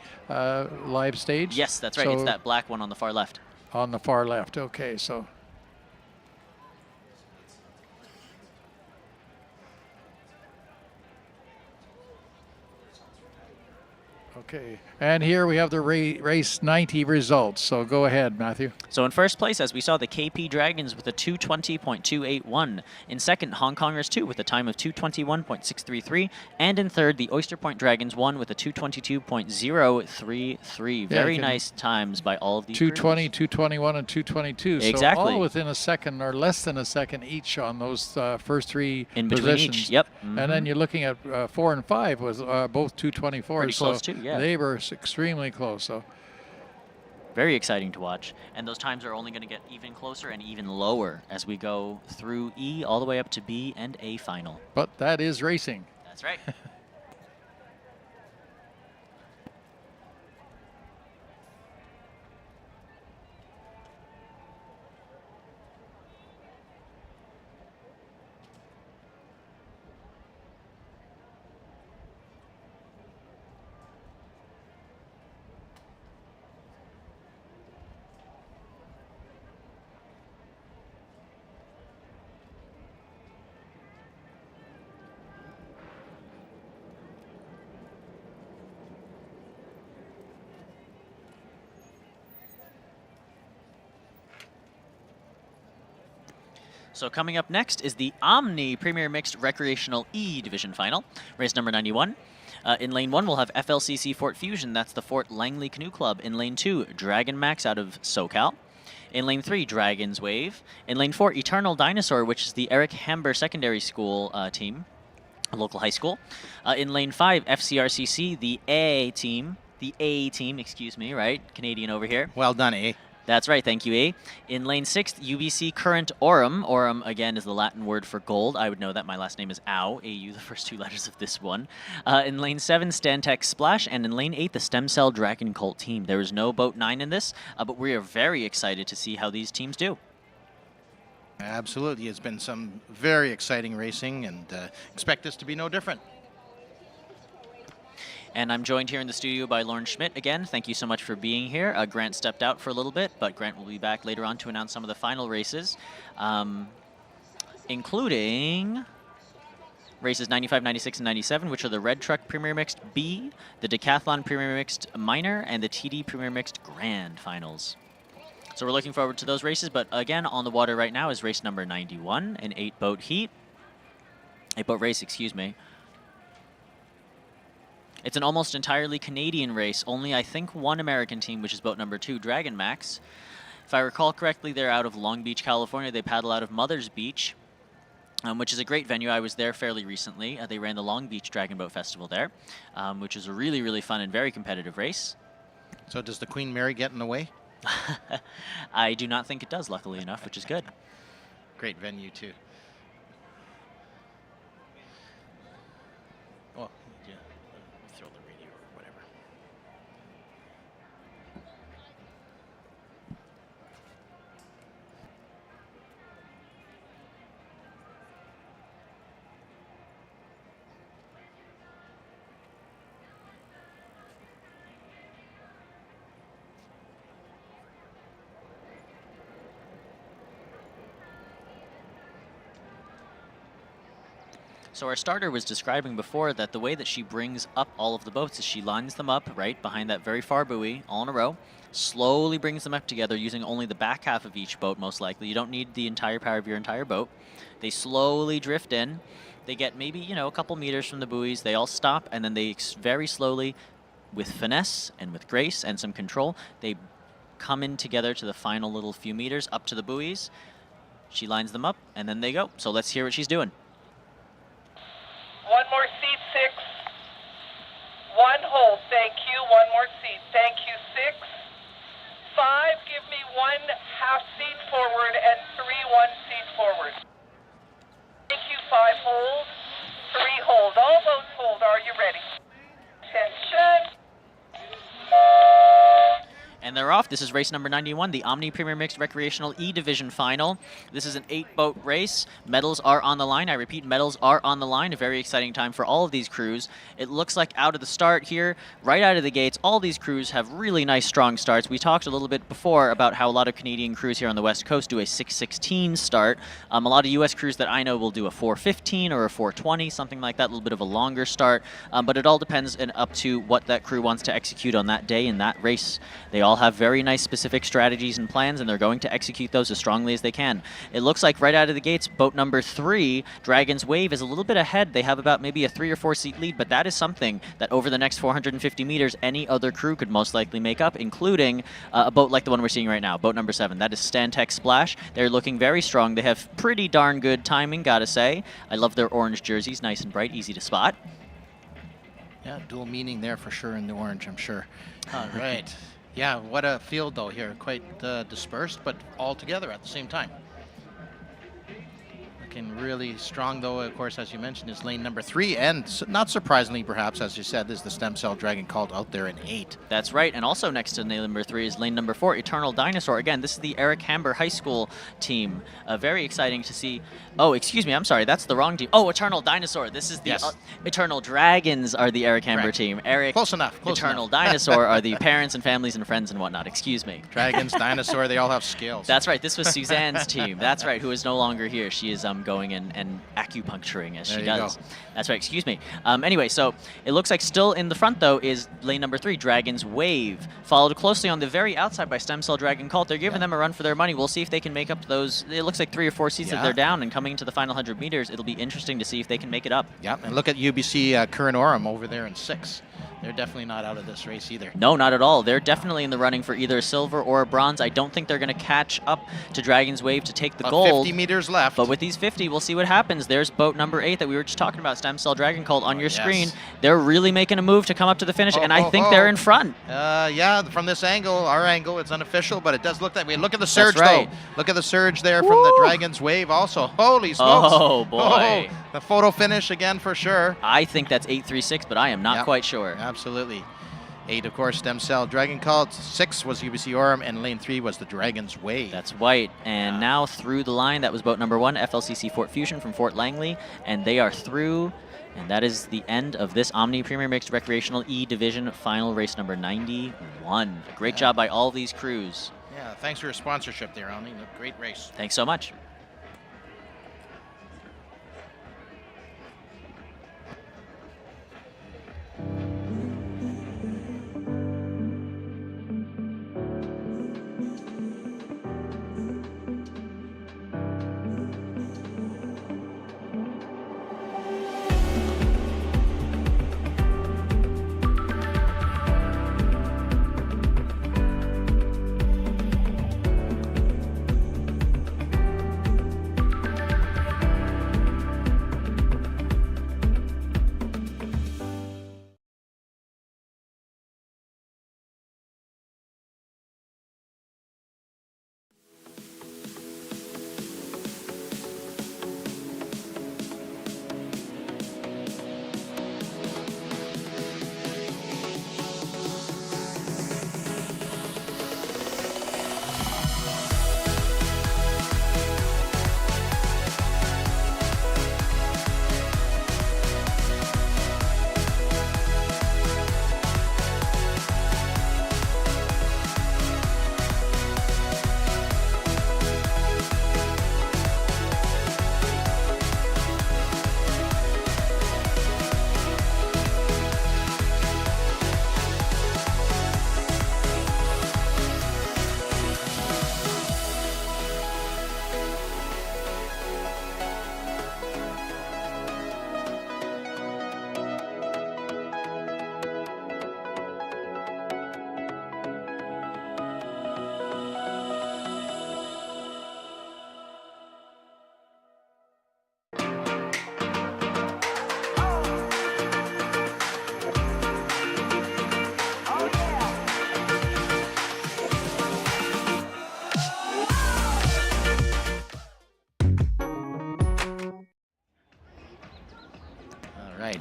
[SPEAKER 17] live stage.
[SPEAKER 14] Yes, that's right. It's that black one on the far left.
[SPEAKER 17] On the far left. Okay, so... Okay, and here we have the race 90 results. So go ahead, Matthew.
[SPEAKER 14] So in first place, as we saw, the KP Dragons with a 2:20.281. In second, Hong Kongers 2 with a time of 2:21.633. And in third, the Oyster Point Dragons 1 with a 2:22.033. Very nice times by all of these
[SPEAKER 17] 2:20, 2:21, and 2:22.
[SPEAKER 14] Exactly.
[SPEAKER 17] So all within a second or less than a second each on those first 3
[SPEAKER 14] in between
[SPEAKER 17] positions.
[SPEAKER 14] Each. Yep.
[SPEAKER 17] And then you're looking at 4 and 5 with both 2:24.
[SPEAKER 14] Pretty close too, yeah.
[SPEAKER 17] They were extremely close. So
[SPEAKER 14] very exciting to watch. And those times are only going to get even closer and even lower as we go through E all the way up to B and A final.
[SPEAKER 17] But that is racing.
[SPEAKER 14] That's right. So coming up next is the Omni Premier Mixed Recreational E Division Final, race number 91. In lane 1, we'll have FLCC Fort Fusion. That's the Fort Langley Canoe Club. In lane 2, Dragon Max out of SoCal. In lane 3, Dragon's Wave. In lane 4, Eternal Dinosaur, which is the Eric Hamber Secondary School team, a local high school. In lane 5, FCRCC, the A team, excuse me, right? Canadian over here.
[SPEAKER 16] Well done, A.
[SPEAKER 14] That's right, thank you, A. In lane 6, UBC Current Aurum. Aurum, again, is the Latin word for gold. I would know that. My last name is Au, A-U, the first 2 letters of this one. In lane 7, Stantec Splash. And in lane 8, the Stem Cell Dragon Colt team. There is no Boat 9 in this, but we are very excited to see how these teams do.
[SPEAKER 16] Absolutely. It's been some very exciting racing, and expect this to be no different.
[SPEAKER 14] And I'm joined here in the studio by Lauren Schmidt again. Thank you so much for being here. Grant stepped out for a little bit, but Grant will be back later on to announce some of the final races, including races 95, 96, and 97, which are the Red Truck Premier Mixed B, the Decathlon Premier Mixed Minor, and the TD Premier Mixed Grand finals. So we're looking forward to those races, but again, on the water right now is race number 91, an 8-boat heat. 8-boat race, excuse me. It's an almost entirely Canadian race. Only, I think, one American team, which is boat number 2, Dragon Max. If I recall correctly, they're out of Long Beach, California. They paddle out of Mother's Beach, which is a great venue. I was there fairly recently. They ran the Long Beach Dragon Boat Festival there, which is a really, really fun and very competitive race.
[SPEAKER 16] So does the Queen Mary get in the way?
[SPEAKER 14] I do not think it does, luckily enough, which is good.
[SPEAKER 16] Great venue, too. Oh, yeah. Throw the radio or whatever.
[SPEAKER 14] So our starter was describing before that the way that she brings up all of the boats is she lines them up right behind that very far buoy, all in a row, slowly brings them up together using only the back half of each boat, most likely. You don't need the entire power of your entire boat. They slowly drift in. They get maybe, you know, a couple meters from the buoys. They all stop, and then they very slowly, with finesse and with grace and some control, they come in together to the final little few meters up to the buoys. She lines them up, and then they go. So let's hear what she's doing.
[SPEAKER 18] One more seat, 6. One hold, thank you. One more seat, thank you, 6. 5, give me 1 half seat forward and 3 1 seat forward. Thank you, 5 hold, 3 hold. All boats hold, are you ready? Attention.
[SPEAKER 14] And they're off. This is race number 91, the Omni Premier Mixed Recreational E Division Final. This is an 8-boat race. Medals are on the line. I repeat, medals are on the line. A very exciting time for all of these crews. It looks like out of the start here, right out of the gates, all these crews have really nice, strong starts. We talked a little bit before about how a lot of Canadian crews here on the West Coast do a 6:16 start. A lot of U.S. crews that I know will do a 4:15 or a 4:20, something like that, a little bit of a longer start. But it all depends and up to what that crew wants to execute on that day in that race. They all have very nice specific strategies and plans, and they're going to execute those as strongly as they can. It looks like right out of the gates, boat number 3, Dragon's Wave, is a little bit ahead. They have about maybe a 3 or 4 seat lead, but that is something that over the next 450 meters, any other crew could most likely make up, including a boat like the one we're seeing right now, boat number 7. That is Stantec Splash. They're looking very strong. They have pretty darn good timing, gotta say. I love their orange jerseys, nice and bright, easy to spot.
[SPEAKER 16] Yeah, dual meaning there for sure in the orange, I'm sure. All right. Yeah, what a field, though, here. Quite dispersed, but all together at the same time. Looking really strong, though, of course, as you mentioned, is lane number 3. And not surprisingly, perhaps, as you said, is the Stem Cell Dragon called out there in 8.
[SPEAKER 14] That's right. And also next to lane number 3 is lane number 4, Eternal Dinosaur. Again, this is the Eric Hamber High School team. Very exciting to see. Oh, excuse me. I'm sorry. That's the wrong team. Oh, Eternal Dinosaur. This is the Eternal Dragons are the Eric Hamber team. Eric.
[SPEAKER 16] Close enough.
[SPEAKER 14] Eternal Dinosaur are the parents and families and friends and whatnot. Excuse me.
[SPEAKER 16] Dragons, Dinosaur, they all have skills.
[SPEAKER 14] That's right. This was Suzanne's team. That's right. Who is no longer here. She is going and acupuncturing as she does. That's right. Excuse me. Anyway, so it looks like still in the front, though, is lane number 3, Dragon's Wave, followed closely on the very outside by Stem Cell Dragon Cult. They're giving them a run for their money. We'll see if they can make up those. It looks like 3 or 4 seats that they're down, and coming into the final 100 meters, it'll be interesting to see if they can make it up.
[SPEAKER 16] Yeah, and look at UBC Curran Orem over there in 6. They're definitely not out of this race either.
[SPEAKER 14] No, not at all. They're definitely in the running for either a silver or a bronze. I don't think they're going to catch up to Dragon's Wave to take the gold.
[SPEAKER 16] 50 meters left.
[SPEAKER 14] But with these 50, we'll see what happens. There's boat number 8 that we were just talking about, Stem Cell Dragon Cult, on your screen. They're really making a move to come up to the finish, and I think they're in front.
[SPEAKER 16] Yeah, from this angle, our angle, it's unofficial, but it does look that way. Look at the surge, though. Look at the surge there from the Dragon's Wave also. Holy smokes.
[SPEAKER 14] Oh, boy.
[SPEAKER 16] Oh, the photo finish again for sure.
[SPEAKER 14] I think that's 836, but I am not quite sure.
[SPEAKER 16] Absolutely. 8, of course, Stem Cell Dragon Cult. 6 was UBC Orem, and lane 3 was the Dragon's Wave.
[SPEAKER 14] That's white. And now through the line, that was boat number 1, FLCC Fort Fusion from Fort Langley, and they are through. And that is the end of this Omni Premier Mixed Recreational E Division final race number 91. A great job by all these crews.
[SPEAKER 16] Yeah, thanks for your sponsorship there, Omni. Great race.
[SPEAKER 14] Thanks so much.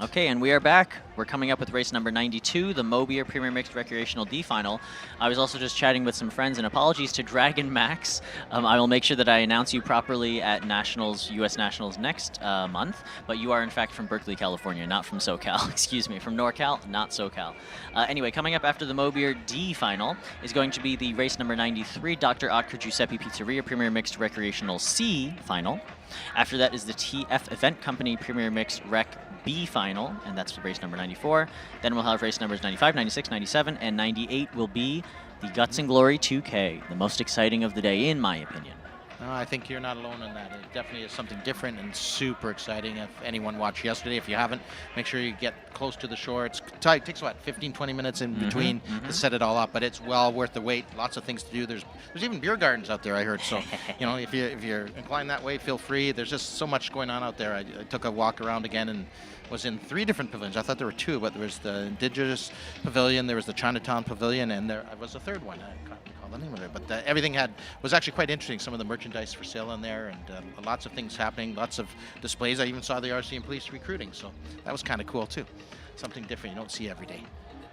[SPEAKER 14] Okay, and we are back. We're coming up with race number 92, the Mobier Premier Mixed Recreational D Final. I was also just chatting with some friends, and apologies to Dragon Max. I will make sure that I announce you properly at Nationals, U.S. Nationals next month, but you are in fact from Berkeley, California, not from SoCal. Excuse me, from NorCal, not SoCal. Anyway, coming up after the Mobier D Final is going to be the race number 93, Dr. Oetker Giuseppe Pizzeria Premier Mixed Recreational C Final. After that is the TF Event Company Premier Mixed Rec B Final, and that's race number 94. Then we'll have race numbers 95, 96, 97, and 98 will be the Guts and Glory 2K, the most exciting of the day, in my opinion.
[SPEAKER 16] I think you're not alone in that. It definitely is something different and super exciting. If anyone watched yesterday, if you haven't, make sure you get close to the shore. It takes, what, 15, 20 minutes in between to set it all up, but it's well worth the wait. Lots of things to do. There's even beer gardens out there, I heard. So, you know, if you're inclined that way, feel free. There's just so much going on out there. I took a walk around again and was in 3 different pavilions. I thought there were 2, but there was the Indigenous Pavilion, there was the Chinatown Pavilion, and there was a 3rd one. I can't recall the name of it, but everything was actually quite interesting. Some of the merchandise for sale in there, and lots of things happening, lots of displays. I even saw the RCM Police recruiting, so that was kind of cool too. Something different you don't see every day.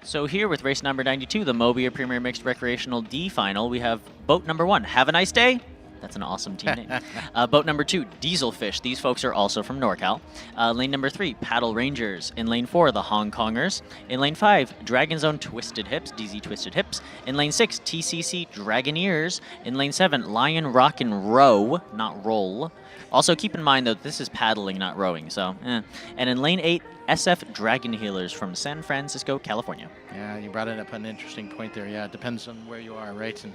[SPEAKER 14] So here with race number 92, the Mobier Premier Mixed Recreational D Final, we have boat number 1, Have a Nice Day. That's an awesome team name. Boat number 2, Dieselfish. These folks are also from NorCal. Lane number 3, Paddle Rangers. In lane 4, the Hong Kongers. In lane 5, Dragon Zone Twisted Hips, DZ Twisted Hips. In lane 6, TCC Dragoneers. In lane 7, Lion Rock and Row, not roll. Also keep in mind that this is paddling, not rowing, so And in lane 8, SF Dragon Healers from San Francisco, California.
[SPEAKER 16] Yeah, you brought it up an interesting point there. Yeah, it depends on where you are, right? And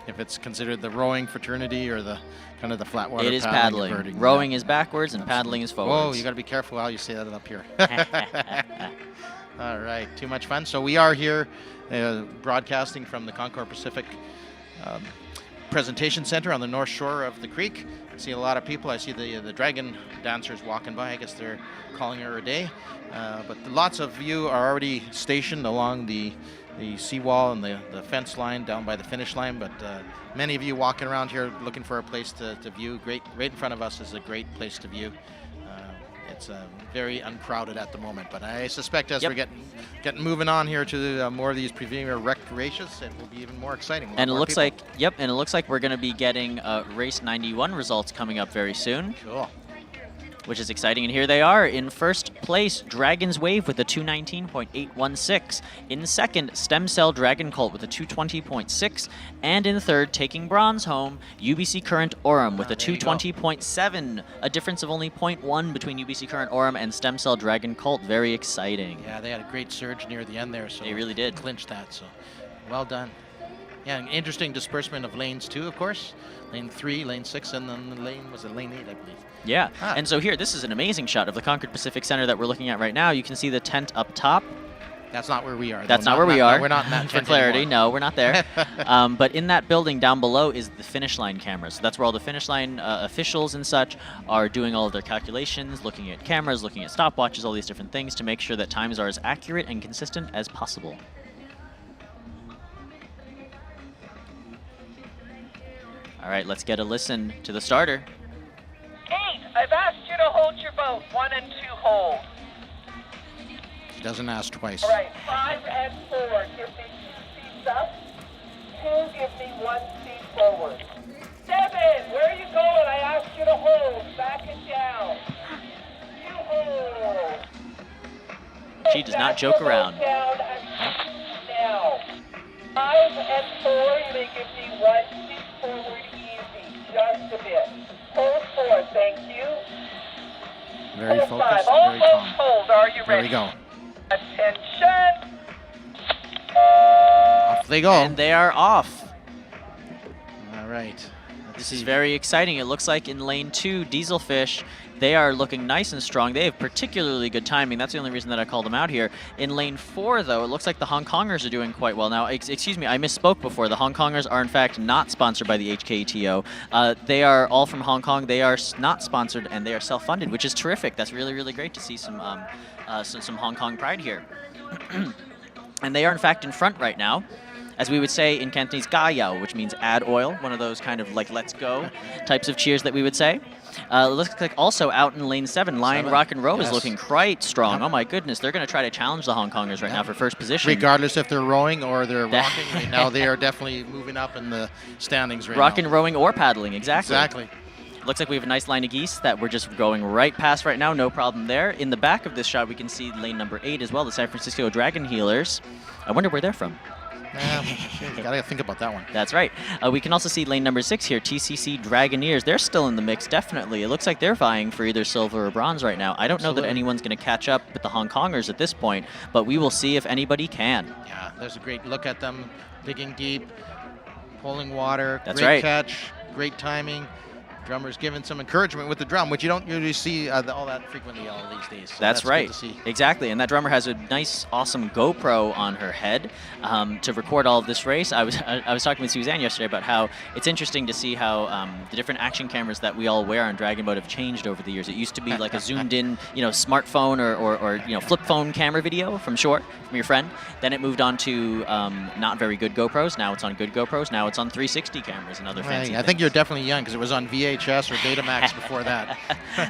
[SPEAKER 16] if it's considered the rowing fraternity or the kind of the flat water.
[SPEAKER 14] It is paddling. Rowing is backwards and paddling is forwards.
[SPEAKER 16] Whoa, you got to be careful how you say that up here. All right, too much fun. So we are here broadcasting from the Concord Pacific Presentation Center on the north shore of the creek. I see a lot of people. I see the dragon dancers walking by. I guess they're calling her a day. But lots of you are already stationed along the seawall and the fence line down by the finish line. But many of you walking around here looking for a place to view. Right in front of us is a great place to view. It's very uncrowded at the moment, but I suspect as we're getting moving on here to more of these premier rec races, it will be even more exciting.
[SPEAKER 14] And it looks like, and it looks like we're going to be getting race 91 results coming up very soon.
[SPEAKER 16] Cool.
[SPEAKER 14] Which is exciting, and here they are. In first place, Dragon's Wave with a 219.816. In second, Stem Cell Dragon Cult with a 220.6. And in third, taking bronze home, UBC Current Aurum with a 220.7. A difference of only 0.1 between UBC Current Aurum and Stem Cell Dragon Cult. Very exciting.
[SPEAKER 16] Yeah, they had a great surge near the end there, so
[SPEAKER 14] they really did.
[SPEAKER 16] Clinched that, so well done. Yeah, an interesting disbursement of lanes too, of course. Lane 3, lane 6, and then the lane 8, I believe.
[SPEAKER 14] Yeah, and so here, this is an amazing shot of the Concord Pacific Center that we're looking at right now. You can see the tent up top.
[SPEAKER 16] That's not where we are.
[SPEAKER 14] That's not where we are.
[SPEAKER 16] No, we're not in that
[SPEAKER 14] For clarity, anymore. No, we're not there. But in that building down below is the finish line cameras. So that's where all the finish line officials and such are doing all of their calculations, looking at cameras, looking at stopwatches, all these different things to make sure that times are as accurate and consistent as possible. All right, let's get a listen to the starter.
[SPEAKER 18] 8, I've asked you to hold your boat. 1 and 2 hold.
[SPEAKER 16] He doesn't ask twice.
[SPEAKER 18] All right, 5 and 4, give me 2 seats up. 2, give me 1 seat forward. 7, where are you going? I asked you to hold. Back and down. You hold.
[SPEAKER 14] She does not joke around.
[SPEAKER 18] Down and now. 5 and 4, you may give me 1 seat forward easy. Just a bit. Hold 4, thank you.
[SPEAKER 16] Very
[SPEAKER 18] hold
[SPEAKER 16] focused,
[SPEAKER 18] 5. All
[SPEAKER 16] very
[SPEAKER 18] boats
[SPEAKER 16] calm.
[SPEAKER 18] hold. Are you
[SPEAKER 16] There
[SPEAKER 18] ready?
[SPEAKER 16] we go.
[SPEAKER 18] Attention.
[SPEAKER 16] Off they go.
[SPEAKER 14] And they are off.
[SPEAKER 16] All right.
[SPEAKER 14] This is very exciting. It looks like in lane 2, Dieselfish, they are looking nice and strong. They have particularly good timing. That's the only reason that I called them out here. In lane 4, though, it looks like the Hong Kongers are doing quite well. Now, excuse me, I misspoke before. The Hong Kongers are, in fact, not sponsored by the HKTO. They are all from Hong Kong. They are not sponsored, and they are self-funded, which is terrific. That's really, really great to see some Hong Kong pride here. And they are, in fact, in front right now. as we would say in Cantonese, ga yao, which means add oil, one of those kind of like let's go types of cheers that we would say. Looks like also out in lane 7, Lion Rock and Row is looking quite strong. Oh my goodness, they're going to try to challenge the Hong Kongers right now for first position.
[SPEAKER 16] Regardless if they're rowing or they're rocking right now, they are definitely moving up in the standings right now.
[SPEAKER 14] Rocking, rowing, or paddling, exactly.
[SPEAKER 16] Exactly.
[SPEAKER 14] Looks like we have a nice line of geese that we're just going right past right now, no problem there. In the back of this shot, we can see lane number 8 as well, the San Francisco Dragon Healers. I wonder where they're from.
[SPEAKER 16] You gotta think about that one.
[SPEAKER 14] That's right. We can also see lane number 6 here, TCC Dragoneers. They're still in the mix, definitely. It looks like they're vying for either silver or bronze right now. I don't know that anyone's going to catch up with the Hong Kongers at this point, but we will see if anybody can.
[SPEAKER 16] Yeah, there's a great look at them, digging deep, pulling water.
[SPEAKER 14] That's
[SPEAKER 16] great
[SPEAKER 14] right.
[SPEAKER 16] Catch, great timing. Drummer's giving some encouragement with the drum, which you don't usually see all that frequently all these days. So
[SPEAKER 14] that's right.
[SPEAKER 16] Good to see.
[SPEAKER 14] Exactly. And that drummer has a nice, awesome GoPro on her head to record all of this race. I was talking with Suzanne yesterday about how it's interesting to see how the different action cameras that we all wear on Dragon Boat have changed over the years. It used to be like a zoomed-in, smartphone or flip phone camera video from shore from your friend. Then it moved on to not very good GoPros. Now it's on good GoPros. Now it's on 360 cameras and other fancy things.
[SPEAKER 16] I think you're definitely young because it was on VHS or Betamax before that.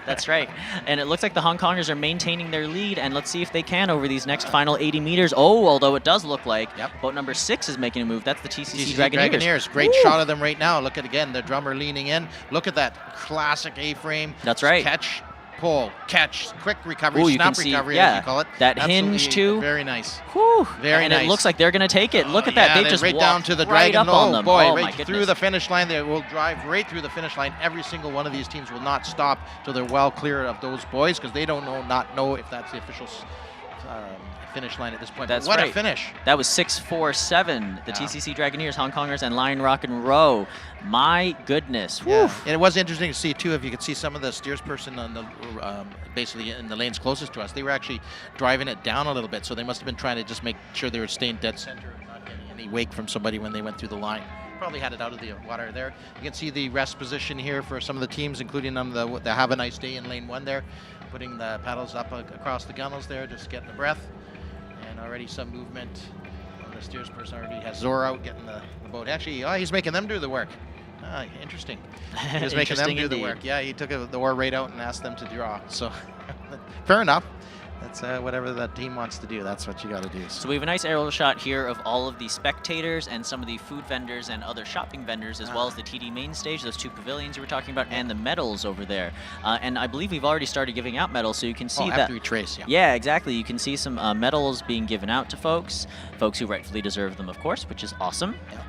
[SPEAKER 14] That's right. And it looks like the Hong Kongers are maintaining their lead, and let's see if they can over these next final 80 meters. Oh, although it does look like boat number 6 is making a move. That's the TCC Dragoneers.
[SPEAKER 16] Great shot of them right now. Look at, again, the drummer leaning in. Look at that classic A-frame.
[SPEAKER 14] That's right.
[SPEAKER 16] Catch, pull, catch, quick recovery, snap recovery, as you call it.
[SPEAKER 14] That hinge, too.
[SPEAKER 16] Very nice.
[SPEAKER 14] Whew.
[SPEAKER 16] Very nice.
[SPEAKER 14] And it looks like they're going to take it. Look at that. They just
[SPEAKER 16] right down to the
[SPEAKER 14] right
[SPEAKER 16] Dragon.
[SPEAKER 14] up on them.
[SPEAKER 16] Boy,
[SPEAKER 14] oh,
[SPEAKER 16] right through the finish line. They will drive right through the finish line. Every single one of these teams will not stop till they're well clear of those boys because they don't know if that's the official finish line at this point.
[SPEAKER 14] That's
[SPEAKER 16] what
[SPEAKER 14] right.
[SPEAKER 16] a finish.
[SPEAKER 14] That was 6-4-7. The TCC Dragoneers, Hong Kongers, and Lion Rock and Row. My goodness.
[SPEAKER 16] Yeah. And it was interesting to see, too, if you could see some of the steersperson on the basically in the lanes closest to us. They were actually driving it down a little bit, so they must have been trying to just make sure they were staying dead center and not getting any wake from somebody when they went through the line. Probably had it out of the water there. You can see the rest position here for some of the teams, including the Have a Nice Day in lane 1 there, putting the paddles up across the gunnels there, just getting the breath. And already some movement on the steersperson. Already has Zora out getting the boat. Actually, he's making them do the work. Interesting. He was making them do the work. Yeah, he took the oar right out and asked them to draw. So, fair enough. That's whatever that team wants to do. That's what you got to do.
[SPEAKER 14] So we have a nice aerial shot here of all of the spectators and some of the food vendors and other shopping vendors, as well as the TD main stage, those 2 pavilions you were talking about, and the medals over there. And I believe we've already started giving out medals, so you can see that.
[SPEAKER 16] After each race, yeah.
[SPEAKER 14] Yeah, exactly. You can see some medals being given out to folks who rightfully deserve them, of course, which is awesome.
[SPEAKER 16] Yeah.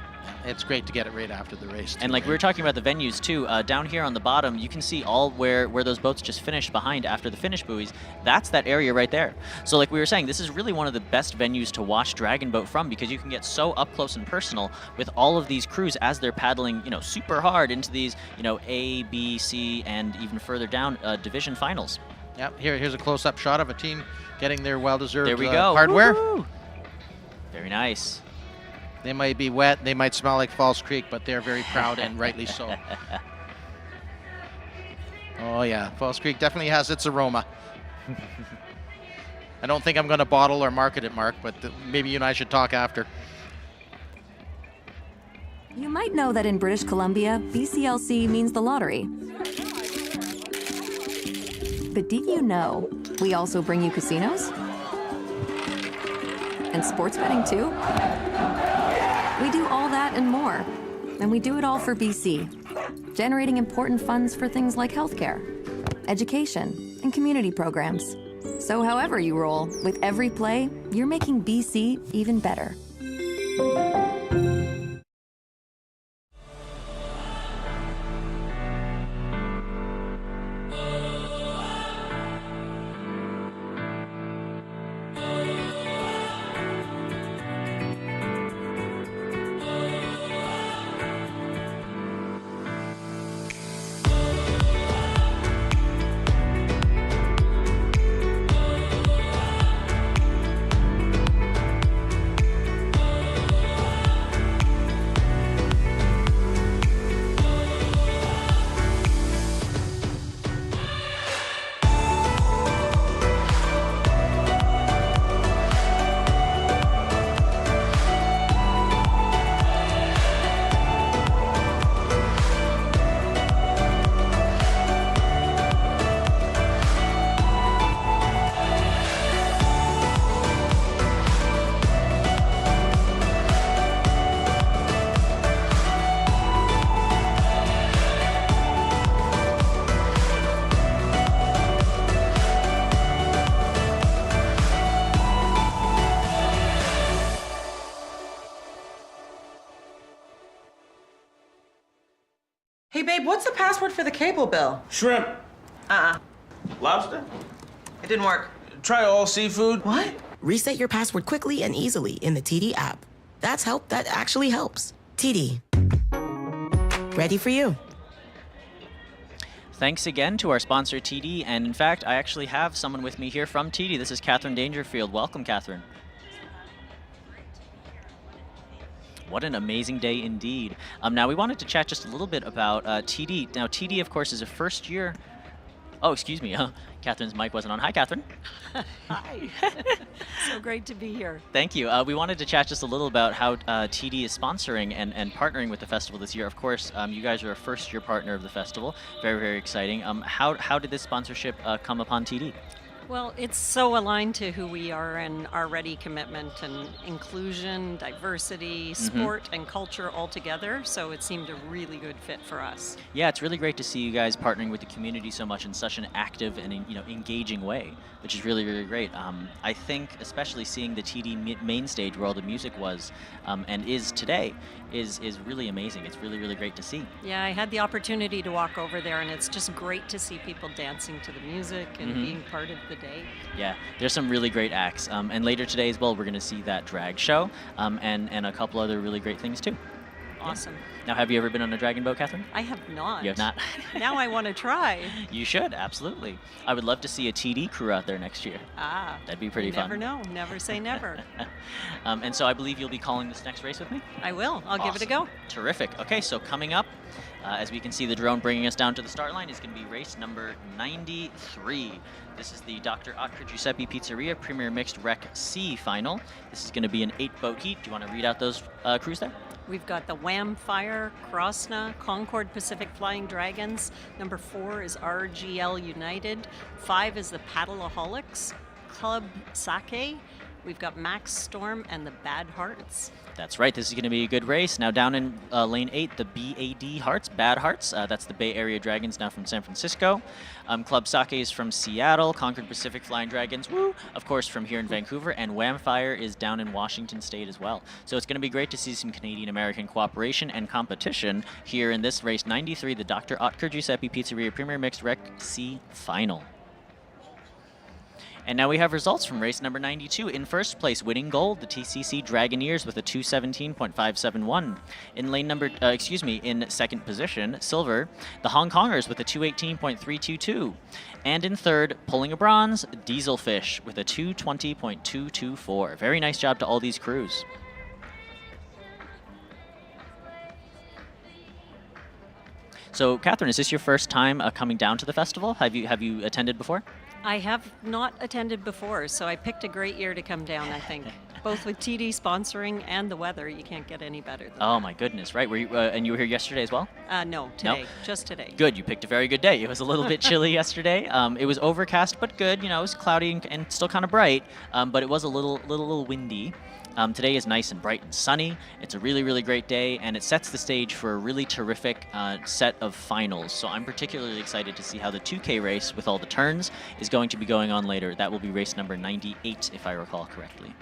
[SPEAKER 16] It's great to get it right after the race.
[SPEAKER 14] And like we were talking about the venues too, down here on the bottom, you can see all where those boats just finished behind after the finish buoys. That's that area right there. So like we were saying, this is really one of the best venues to watch Dragon Boat from because you can get so up close and personal with all of these crews as they're paddling, super hard into these, A, B, C, and even further down division finals.
[SPEAKER 16] Yep. Here's a close-up shot of a team getting their well-deserved
[SPEAKER 14] there we go.
[SPEAKER 16] hardware.
[SPEAKER 14] Woo-hoo. Very nice.
[SPEAKER 16] They might be wet, they might smell like Falls Creek, but they're very proud and rightly so. Oh yeah, Falls Creek definitely has its aroma. I don't think I'm going to bottle or market it, Mark, but maybe you and I should talk after.
[SPEAKER 8] You might know that in British Columbia, BCLC means the lottery. But did you know we also bring you casinos? And sports betting too? We do all that and more. And we do it all for BC, generating important funds for things like healthcare, education, and community programs. So however you roll, with every play, you're making BC even better.
[SPEAKER 12] Hey, babe, what's the password for the cable bill?
[SPEAKER 13] Shrimp. Lobster?
[SPEAKER 12] It didn't work.
[SPEAKER 13] Try all seafood.
[SPEAKER 12] What?
[SPEAKER 6] Reset your password quickly and easily in the TD app. That's help that actually helps. TD. Ready for you.
[SPEAKER 14] Thanks again to our sponsor, TD. And in fact, I actually have someone with me here from TD. This is Catherine Dangerfield. Welcome, Catherine. What an amazing day indeed. Now, we wanted to chat just a little bit about TD. Now, TD, of course, is a first year. Oh, excuse me. Catherine's mic wasn't on. Hi, Catherine.
[SPEAKER 20] Hi. So great to be here.
[SPEAKER 14] Thank you. We wanted to chat just a little about how TD is sponsoring and partnering with the festival this year. Of course, you guys are a first-year partner of the festival. Very, very exciting. How did this sponsorship come upon TD?
[SPEAKER 20] Well, it's so aligned to who we are and our ready commitment and inclusion, diversity, sport, and culture all together. So it seemed a really good fit for us.
[SPEAKER 14] Yeah, it's really great to see you guys partnering with the community so much in such an active and engaging way, which is really, really great. I think especially seeing the TD main stage where all the music was and is today is really amazing. It's really, really great to see.
[SPEAKER 20] Yeah, I had the opportunity to walk over there, and it's just great to see people dancing to the music and being part of the day.
[SPEAKER 14] Yeah, there's some really great acts. And later today as well, we're going to see that drag show and a couple other really great things too.
[SPEAKER 20] Awesome.
[SPEAKER 14] Yeah. Now, have you ever been on a dragon boat, Catherine?
[SPEAKER 20] I have not.
[SPEAKER 14] You have not?
[SPEAKER 20] Now I want to try.
[SPEAKER 14] You should, absolutely. I would love to see a TD crew out there next year. That'd be pretty fun.
[SPEAKER 20] Never know. Never say never.
[SPEAKER 14] And so I believe you'll be calling this next race with me?
[SPEAKER 20] I will. I'll give it a go.
[SPEAKER 14] Terrific. Okay, so coming up, as we can see the drone bringing us down to the start line, is going to be race number 93. This is the Dr. Oetker Giuseppe Pizzeria Premier Mixed Rec C final. This is going to be an 8-boat heat. Do you want to read out those crews there?
[SPEAKER 20] We've got the Wham Fire, Krosna, Concord Pacific Flying Dragons. Number 4 is RGL United. 5 is the Paddleaholics, Club Sake. We've got Max Storm and the Bad Hearts.
[SPEAKER 14] That's right. This is going to be a good race. Now down in lane 8, the BAD Hearts, Bad Hearts. That's the Bay Area Dragons now from San Francisco. Club Sake is from Seattle. Concord Pacific Flying Dragons, woo, of course, from here in Vancouver. And Whamfire is down in Washington State as well. So it's going to be great to see some Canadian-American cooperation and competition here in this race 93, the Dr. Oetker Giuseppe Pizzeria Premier Mixed Rec C Final. And now we have results from race number 92. In first place, winning gold, the TCC Dragoneers with a 217.571. In lane number, in second position, silver, the Hong Kongers with a 218.322. And in third, pulling a bronze, Dieselfish with a 220.224. Very nice job to all these crews. So, Catherine, is this your first time coming down to the festival? Have you attended before?
[SPEAKER 20] I have not attended before, so I picked a great year to come down, I think. Both with TD sponsoring and the weather, you can't get any better than
[SPEAKER 14] Oh, my goodness, right? Were you, and you were here yesterday as well?
[SPEAKER 20] No, today. Just today.
[SPEAKER 14] Good, you picked a very good day. It was a little bit chilly yesterday. It was overcast, but good. You know, it was cloudy and still kind of bright, but it was a little windy. Today is nice and bright and sunny. It's a really, really great day, and it sets the stage for a really terrific set of finals. So I'm particularly excited to see how the 2K race with all the turns is going to be going on later. That will be race number 98, if I recall correctly.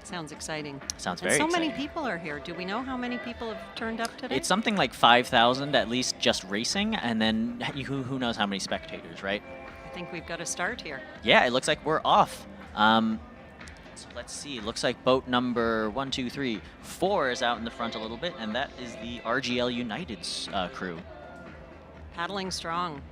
[SPEAKER 20] Sounds exciting.
[SPEAKER 14] Sounds very exciting.
[SPEAKER 20] So many people are here. Do we know how many people have turned up today?
[SPEAKER 14] It's something like 5,000 at least just racing, and then who knows how many spectators, right?
[SPEAKER 20] I think we've got to start here.
[SPEAKER 14] Yeah, it looks like we're off. So let's see. It looks like boat number 1, 2, 3, 4 is out in the front a little bit, and that is the RGL United's crew.
[SPEAKER 20] Paddling strong.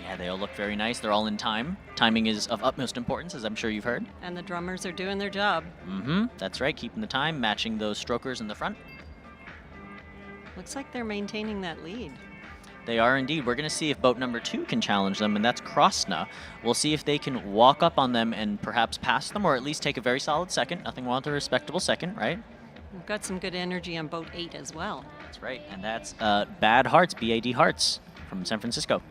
[SPEAKER 14] Yeah, they all look very nice. They're all in time. Timing is of utmost importance, as I'm sure you've heard.
[SPEAKER 20] And the drummers are doing their job.
[SPEAKER 14] Mm-hmm. That's right. Keeping the time, matching those strokers in the front.
[SPEAKER 20] Looks like they're maintaining that lead.
[SPEAKER 14] They are indeed. We're going to see if boat number 2 can challenge them, and that's Krosna. We'll see if they can walk up on them and perhaps pass them, or at least take a very solid second. Nothing wrong with a respectable second, right?
[SPEAKER 20] We've got some good energy on boat 8 as well.
[SPEAKER 14] That's right, and that's Bad Hearts, BAD Hearts, from San Francisco.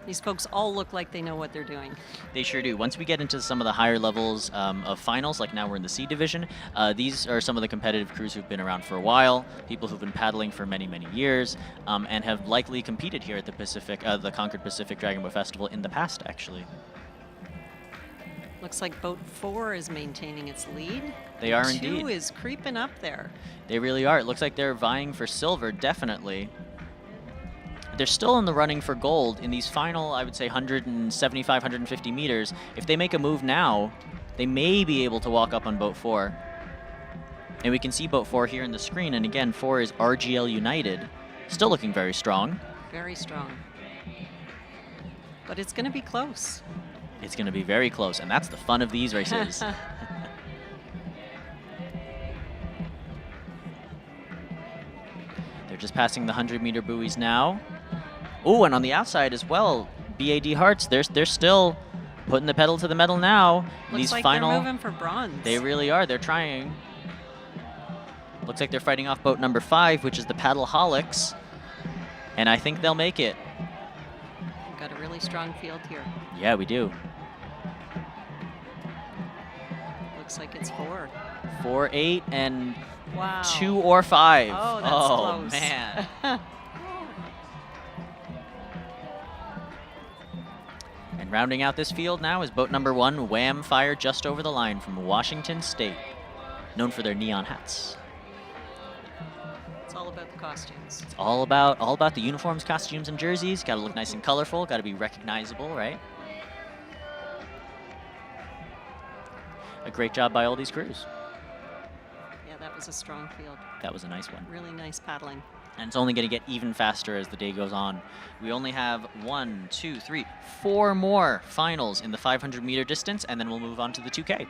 [SPEAKER 20] These folks all look like they know what they're doing.
[SPEAKER 14] They sure do. Once we get into some of the higher levels of finals, like now we're in the C division, these are some of the competitive crews who've been around for a while, people who've been paddling for many, many years, and have likely competed here at the Concord Pacific Dragon Boat Festival in the past, actually.
[SPEAKER 20] Looks like boat 4 is maintaining its lead.
[SPEAKER 14] They are
[SPEAKER 20] 2
[SPEAKER 14] indeed.
[SPEAKER 20] is creeping up there.
[SPEAKER 14] They really are. It looks like they're vying for silver, definitely. They're still in the running for gold in these final, I would say, 175, 150 meters. If they make a move now, they may be able to walk up on boat 4. And we can see boat 4 here in the screen. And again, 4 is RGL United. Still looking very strong.
[SPEAKER 20] Very strong. But it's going to be close.
[SPEAKER 14] It's going to be very close, and that's the fun of these races. They're just passing the 100-meter buoys now. Oh, and on the outside as well, BAD Hearts, they're still putting the pedal to the metal now.
[SPEAKER 20] Looks
[SPEAKER 14] These
[SPEAKER 20] like
[SPEAKER 14] final,
[SPEAKER 20] they're moving for bronze.
[SPEAKER 14] They really are. They're trying. Looks like they're fighting off boat number 5, which is the Paddleholics. And I think they'll make it.
[SPEAKER 20] We've got a really strong field here.
[SPEAKER 14] Yeah, we do.
[SPEAKER 20] Looks like it's 4.
[SPEAKER 14] 4, 8, and
[SPEAKER 20] wow.
[SPEAKER 14] 2 or 5.
[SPEAKER 20] Oh, that's close.
[SPEAKER 14] Man. And rounding out this field now is boat number 1, Wham Fire, just over the line from Washington State, known for their neon hats.
[SPEAKER 20] It's all about the costumes.
[SPEAKER 14] It's all about the uniforms, costumes, and jerseys. Got to look nice and colorful. Got to be recognizable, right? A great job by all these crews.
[SPEAKER 20] Yeah, that was a strong field.
[SPEAKER 14] That was a nice one.
[SPEAKER 20] Really nice paddling.
[SPEAKER 14] And it's only going to get even faster as the day goes on. We only have 1, 2, 3, 4 more finals in the 500-meter distance, and then we'll move on to the 2K.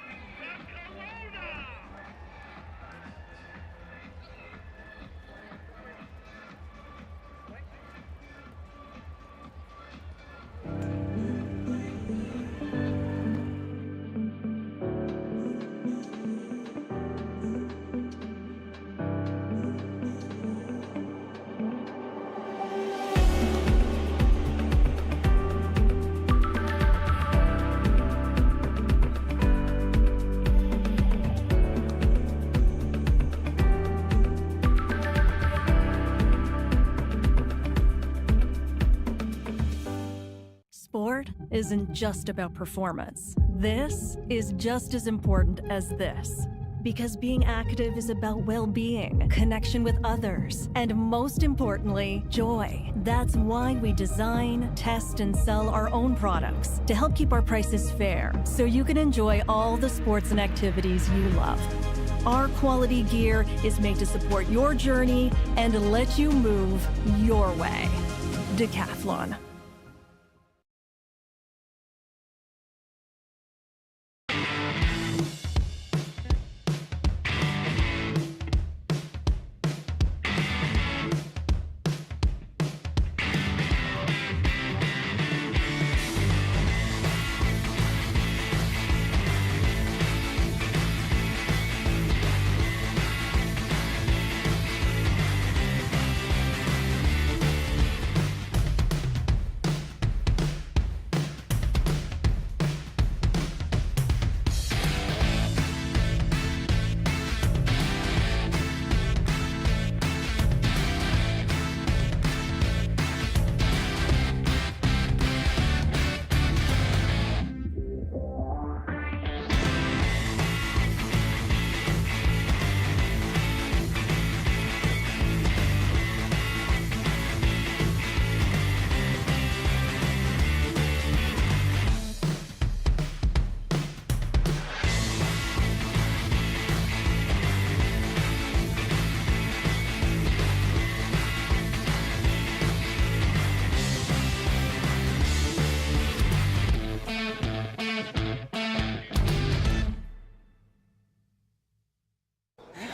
[SPEAKER 7] Sport isn't just about performance. This is just as important as this. Because being active is about well-being, connection with others, and most importantly, joy. That's why we design, test, and sell our own products to help keep our prices fair, so you can enjoy all the sports and activities you love. Our quality gear is made to support your journey and let you move your way. Decathlon.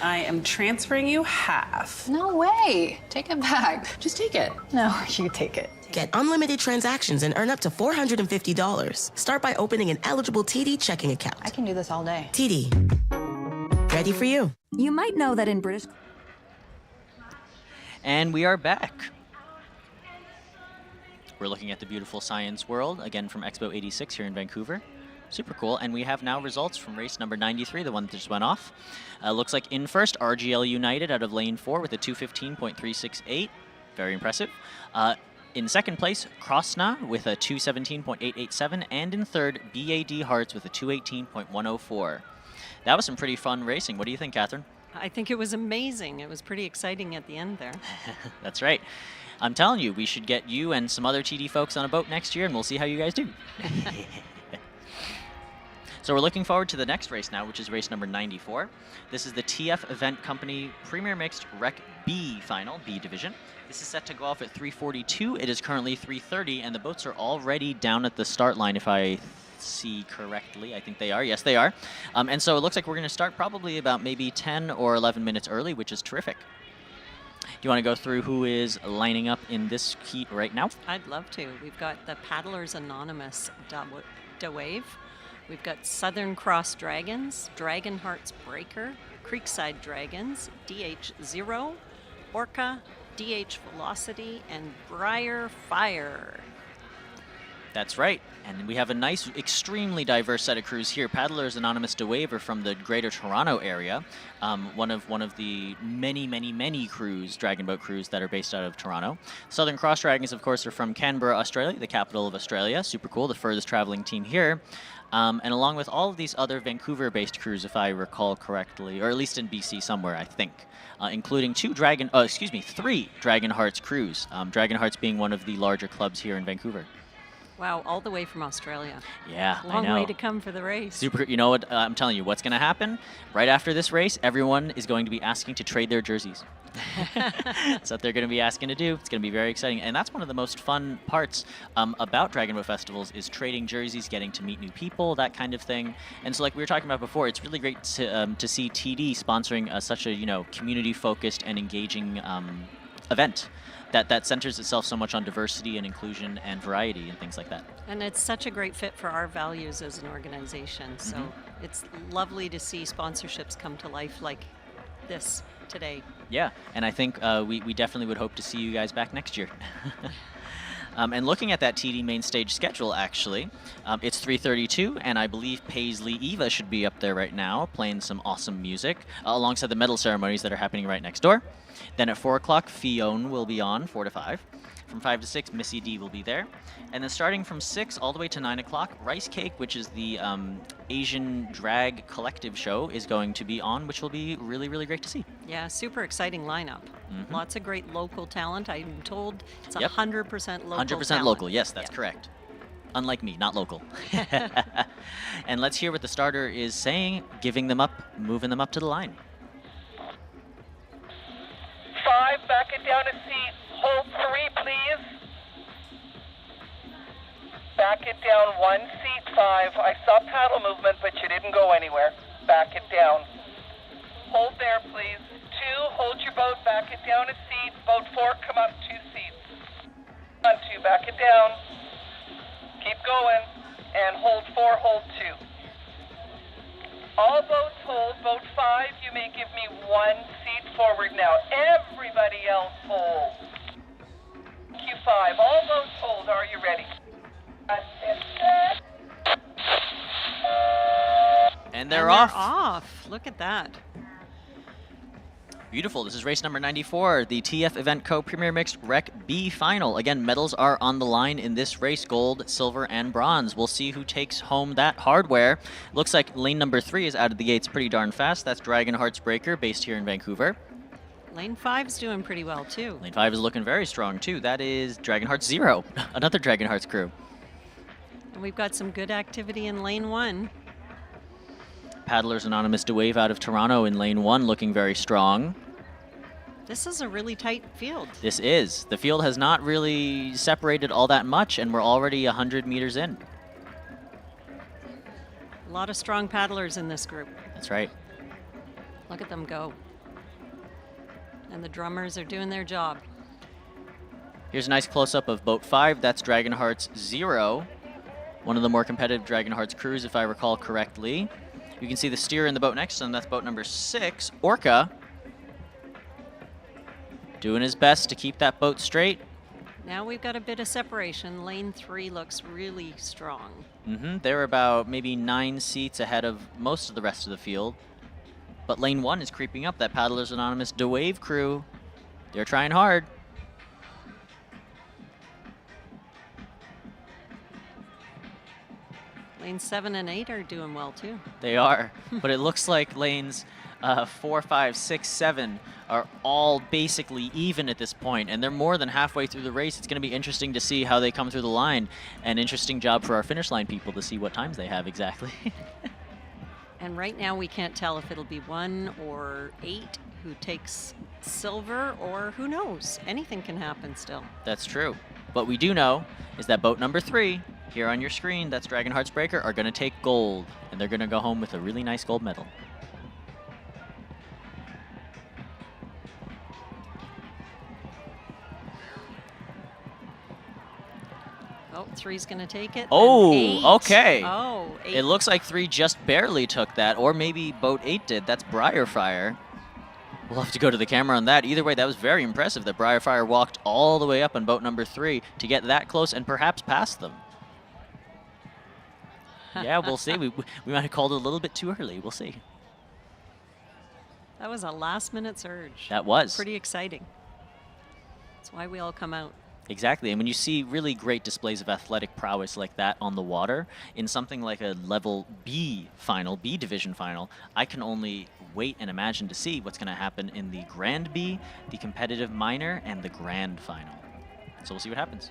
[SPEAKER 4] I am transferring you half.
[SPEAKER 5] No way. Take it back. Just take it. No, you take it.
[SPEAKER 6] Get unlimited transactions and earn up to $450. Start by opening an eligible TD checking account.
[SPEAKER 5] I can do this all day.
[SPEAKER 6] TD. Ready for you.
[SPEAKER 8] You might know that in British...
[SPEAKER 14] And we are back. We're looking at the beautiful science world, again from Expo 86 here in Vancouver. Super cool. And we have now results from race number 93, the one that just went off. Looks like in first, RGL United out of lane 4 with a 2:15.368. Very impressive. In second place, Krosna with a 2:17.887. And in third, BAD Hearts with a 2:18.104. That was some pretty fun racing. What do you think, Catherine?
[SPEAKER 20] I think it was amazing. It was pretty exciting at the end there.
[SPEAKER 14] That's right. I'm telling you, we should get you and some other TD folks on a boat next year, and we'll see how you guys do. So we're looking forward to the next race now, which is race number 94. This is the TF Event Company Premier Mixed Rec B Final, B Division. This is set to go off at 3:42. It is currently 3:30, and the boats are already down at the start line, if I see correctly. I think they are. Yes, they are. And so it looks like we're going to start probably about maybe 10 or 11 minutes early, which is terrific. Do you want to go through who is lining up in this heat right now?
[SPEAKER 20] I'd love to. We've got the Paddlers Anonymous Wave. We've got Southern Cross Dragons, Dragon Hearts Breaker, Creekside Dragons, DH0, Orca, DH Velocity, and Briar Fire.
[SPEAKER 14] That's right. And we have a nice, extremely diverse set of crews here. Paddlers Anonymous Wave are from the Greater Toronto area. One of the many crews, Dragon Boat crews, that are based out of Toronto. Southern Cross Dragons, of course, are from Canberra, Australia, the capital of Australia. Super cool, the furthest traveling team here. And along with all of these other Vancouver-based crews, if I recall correctly, or at least in BC somewhere, I think, including three Dragon Hearts crews. Dragon Hearts being one of the larger clubs here in Vancouver.
[SPEAKER 20] Wow, all the way from Australia.
[SPEAKER 14] Yeah, I know.
[SPEAKER 20] Long way to come for the race.
[SPEAKER 14] Super. You know what? I'm telling you, what's going to happen right after this race? Everyone is going to be asking to trade their jerseys. That's what they're going to be asking to do. It's going to be very exciting, and that's one of the most fun parts about Dragon Boat Festivals is trading jerseys, getting to meet new people, that kind of thing. And so, like we were talking about before, it's really great to see TD sponsoring such a community-focused and engaging event. That centers itself so much on diversity and inclusion and variety and things like that.
[SPEAKER 20] And it's such a great fit for our values as an organization. So it's lovely to see sponsorships come to life like this today.
[SPEAKER 14] Yeah, and I think we definitely would hope to see you guys back next year. And looking at that TD main stage schedule, actually, it's 3:32, and I believe Paisley Eva should be up there right now playing some awesome music alongside the medal ceremonies that are happening right next door. Then at 4 o'clock, Fionn will be on, 4 to 5. From 5 to 6, Missy D will be there. And then starting from 6 all the way to 9 o'clock, Rice Cake, which is the Asian drag collective show, is going to be on, which will be really, really great to see.
[SPEAKER 20] Yeah, super exciting lineup. Lots of great local talent. I'm told it's 100% local
[SPEAKER 14] 100%
[SPEAKER 20] talent.
[SPEAKER 14] local, yes, that's correct. Unlike me, not local. And let's hear what the starter is saying, giving them up, moving them up to the line.
[SPEAKER 18] 5, back it down a seat. Hold 3, please. Back it down 1 seat, 5. I saw paddle movement, but you didn't go anywhere. Back it down. Hold there, please. 2, hold your boat, back it down a seat. Boat 4, come up 2 seats. 1, 2, back it down. Keep going. And hold 4, hold 2. All boats hold. Boat 5, you may give me 1 seat forward now. Everybody else hold. Q5, all boats hold. Are you ready?
[SPEAKER 14] And they're off.
[SPEAKER 20] Off. Look at that.
[SPEAKER 14] Beautiful. This is race number 94, the TF Event Co. Premier Mixed Rec B Final. Again, medals are on the line in this race, gold, silver, and bronze. We'll see who takes home that hardware. Looks like lane number 3 is out of the gates pretty darn fast. That's Dragon Hearts Breaker, based here in Vancouver.
[SPEAKER 20] Lane 5's doing pretty well, too.
[SPEAKER 14] Lane 5 is looking very strong, too. That is Dragon Hearts 0, another Dragon Hearts crew.
[SPEAKER 20] And we've got some good activity in lane 1.
[SPEAKER 14] Paddlers Anonymous Wave out of Toronto in lane 1, looking very strong.
[SPEAKER 20] This is a really tight field.
[SPEAKER 14] This is. The field has not really separated all that much, and we're already 100 meters in.
[SPEAKER 20] A lot of strong paddlers in this group.
[SPEAKER 14] That's right.
[SPEAKER 20] Look at them go. And the drummers are doing their job.
[SPEAKER 14] Here's a nice close-up of Boat 5. That's Dragon Hearts 0, one of the more competitive Dragon Hearts crews, if I recall correctly. You can see the steer in the boat next to them. That's boat number 6, Orca. Doing his best to keep that boat straight.
[SPEAKER 20] Now we've got a bit of separation. Lane 3 looks really strong.
[SPEAKER 14] They're about maybe 9 seats ahead of most of the rest of the field. But lane 1 is creeping up. That Paddlers Anonymous Wave crew, they're trying hard.
[SPEAKER 20] Lanes 7 and 8 are doing well too.
[SPEAKER 14] They are, but it looks like lanes 4, 5, 6, 7 are all basically even at this point, and they're more than halfway through the race. It's going to be interesting to see how they come through the line. An interesting job for our finish line people to see what times they have exactly.
[SPEAKER 20] And right now we can't tell if it'll be 1 or 8 who takes silver, or who knows? Anything can happen still.
[SPEAKER 14] That's true. What we do know is that boat number 3, here on your screen, that's Dragon Heartsbreaker, are going to take gold, and they're going to go home with a really nice gold medal.
[SPEAKER 20] Oh, 3's going to take it.
[SPEAKER 14] Oh, okay.
[SPEAKER 20] Oh, 8.
[SPEAKER 14] It looks like 3 just barely took that, or maybe boat 8 did. That's Briarfire. We'll have to go to the camera on that. Either way, that was very impressive that Briarfire walked all the way up on boat number 3 to get that close and perhaps past them. Yeah, we'll see. We might have called it a little bit too early. We'll see.
[SPEAKER 20] That was a last-minute surge.
[SPEAKER 14] That was.
[SPEAKER 20] Pretty exciting. That's why we all come out.
[SPEAKER 14] Exactly, and when you see really great displays of athletic prowess like that on the water, in something like a level B final, B division final, I can only wait and imagine to see what's going to happen in the Grand B, the competitive minor, and the Grand final. So we'll see what happens.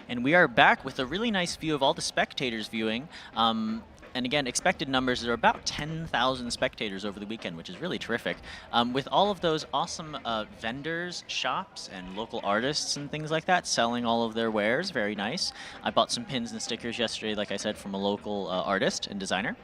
[SPEAKER 14] And we are back with a really nice view of all the spectators viewing. And again, expected numbers, there are about 10,000 spectators over the weekend, which is really terrific. With all of those awesome vendors, shops, and local artists and things like that selling all of their wares, very nice. I bought some pins and stickers yesterday, like I said, from a local artist and designer.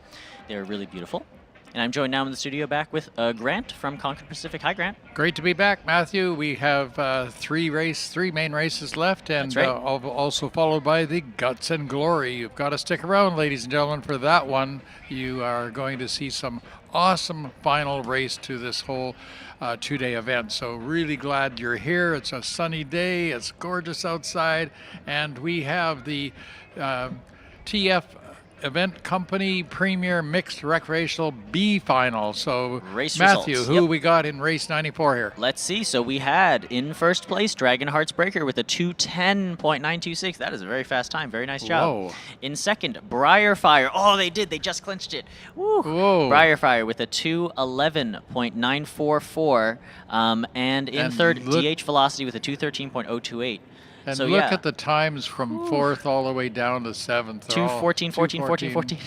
[SPEAKER 14] They're really beautiful. And I'm joined now in the studio back with Grant from Concord Pacific. Hi, Grant.
[SPEAKER 17] Great to be back, Matthew. We have three main races left, and
[SPEAKER 14] right.
[SPEAKER 17] Also followed by the Guts and Glory. You've got to stick around, ladies and gentlemen, for that one. You are going to see some awesome final race to this whole two-day event. So really glad you're here. It's a sunny day. It's gorgeous outside, and we have the TF Event Company Premier Mixed Recreational B Final. So,
[SPEAKER 14] race
[SPEAKER 17] Matthew,
[SPEAKER 14] results.
[SPEAKER 17] who we got in race 94 here?
[SPEAKER 14] Let's see. So we had in first place Dragon Heartsbreaker with a 2:10.926. That is a very fast time. Very nice job.
[SPEAKER 17] Whoa.
[SPEAKER 14] In second, Briarfire. Oh, they did. They just clinched it. Woo.
[SPEAKER 17] Whoa.
[SPEAKER 14] Briarfire with a 2:11.944. And in third, DH Velocity with a 2:13.028.
[SPEAKER 17] And
[SPEAKER 14] so,
[SPEAKER 17] look
[SPEAKER 14] yeah.
[SPEAKER 17] at the times from fourth all the way down to seventh.
[SPEAKER 14] 2:14, 14, 14, 14.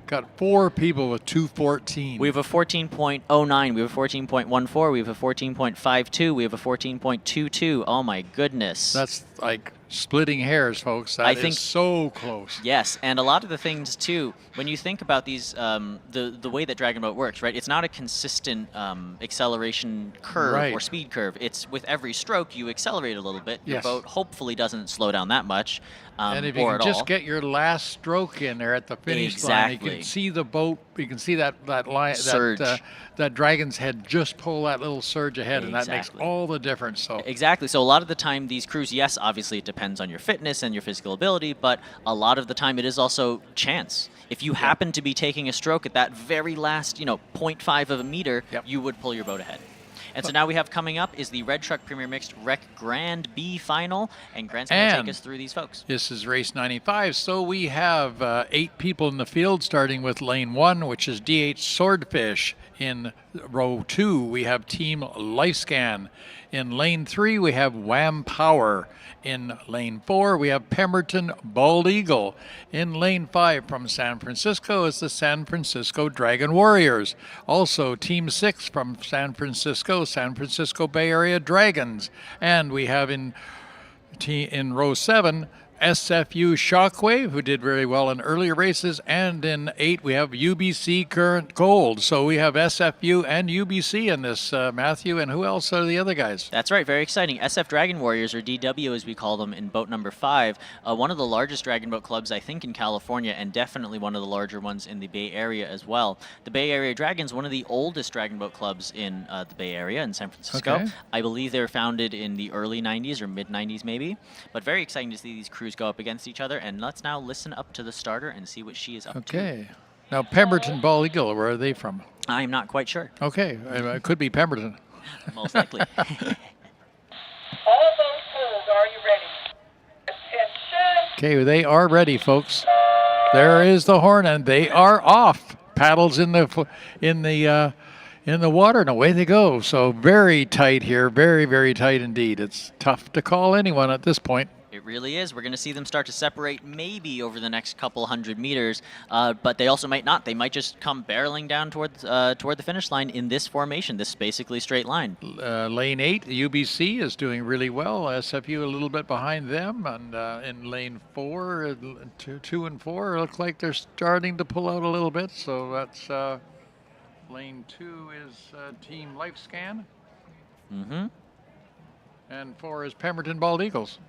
[SPEAKER 17] Got four people with 2:14.
[SPEAKER 14] We have a 14.09. We have a 14.14. We have a 14.52. We have a 14.22. Oh my goodness.
[SPEAKER 17] That's like splitting hairs, folks. That is so close.
[SPEAKER 14] Yes, and a lot of the things too, when you think about these, the way that Dragon Boat works, right? It's not a consistent acceleration curve or speed curve. It's with every stroke you accelerate a little bit. Your boat hopefully doesn't slow down that much,
[SPEAKER 17] and if you can just get your last stroke in there at the finish line, you can see the boat. You can see that line,
[SPEAKER 14] surge.
[SPEAKER 17] That Dragon's Head just pull that little surge ahead, and that makes all the difference. So
[SPEAKER 14] exactly. So a lot of the time, these crews, yes, obviously it depends on your fitness and your physical ability, but a lot of the time it is also chance. If you happen to be taking a stroke at that very last, 0.5 of a meter, you would pull your boat ahead. And so now we have coming up is the Red Truck Premier Mixed Rec Grand B Final, and Grant's going to take us through these folks.
[SPEAKER 17] This is race 95, so we have 8 people in the field, starting with lane 1, which is DH Swordfish. In row 2, we have Team Lifescan. In lane 3, we have Wham Power. In lane 4, we have Pemberton Bald Eagle. In lane 5 from San Francisco is the San Francisco Dragon Warriors. Also, Team 6 from San Francisco Bay Area Dragons. And we have in row 7, SFU Shockwave, who did very well in earlier races, and in 8 we have UBC Current Gold. So we have SFU and UBC in this, Matthew, and who else are the other guys?
[SPEAKER 14] That's right, very exciting. SF Dragon Warriors, or DW as we call them, in boat number 5, one of the largest dragon boat clubs, I think, in California, and definitely one of the larger ones in the Bay Area as well. The Bay Area Dragons, one of the oldest dragon boat clubs in the Bay Area in San Francisco.
[SPEAKER 17] Okay.
[SPEAKER 14] I believe they were founded in the early 90s or mid-90s maybe, but very exciting to see these crews go up against each other. And let's now listen up to the starter and see what she is up to.
[SPEAKER 17] Okay. Now, Pemberton Bald Eagle, where are they from?
[SPEAKER 14] I'm not quite sure.
[SPEAKER 17] Okay. It could be Pemberton.
[SPEAKER 14] Most likely.
[SPEAKER 18] All those pools, are you ready? Attention.
[SPEAKER 17] Okay, they are ready, folks. There is the horn, and they are off. Paddles in the water, and away they go. So very tight here, very, very tight indeed. It's tough to call anyone at this point.
[SPEAKER 14] It really is. We're going to see them start to separate maybe over the next couple hundred meters, but they also might not. They might just come barreling down toward the finish line in this formation, this basically straight line.
[SPEAKER 17] Lane 8, UBC is doing really well. SFU a little bit behind them, and in lane 4, 2 and 4 look like they're starting to pull out a little bit. So that's lane 2 is Team Lifescan.
[SPEAKER 14] Mm-hmm.
[SPEAKER 17] And 4 is Pemberton Bald Eagles.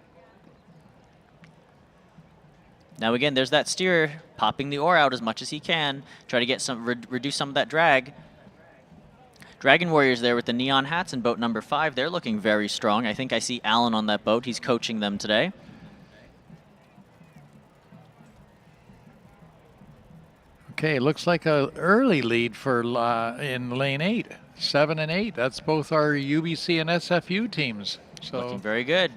[SPEAKER 14] Now again, there's that steerer popping the oar out as much as he can, try to get reduce some of that drag. Dragon Warriors there with the neon hats in boat number 5. They're looking very strong. I think I see Alan on that boat. He's coaching them today.
[SPEAKER 17] Okay, looks like an early lead for in lane 8, 7 and 8. That's both our UBC and SFU teams. So
[SPEAKER 14] looking very good.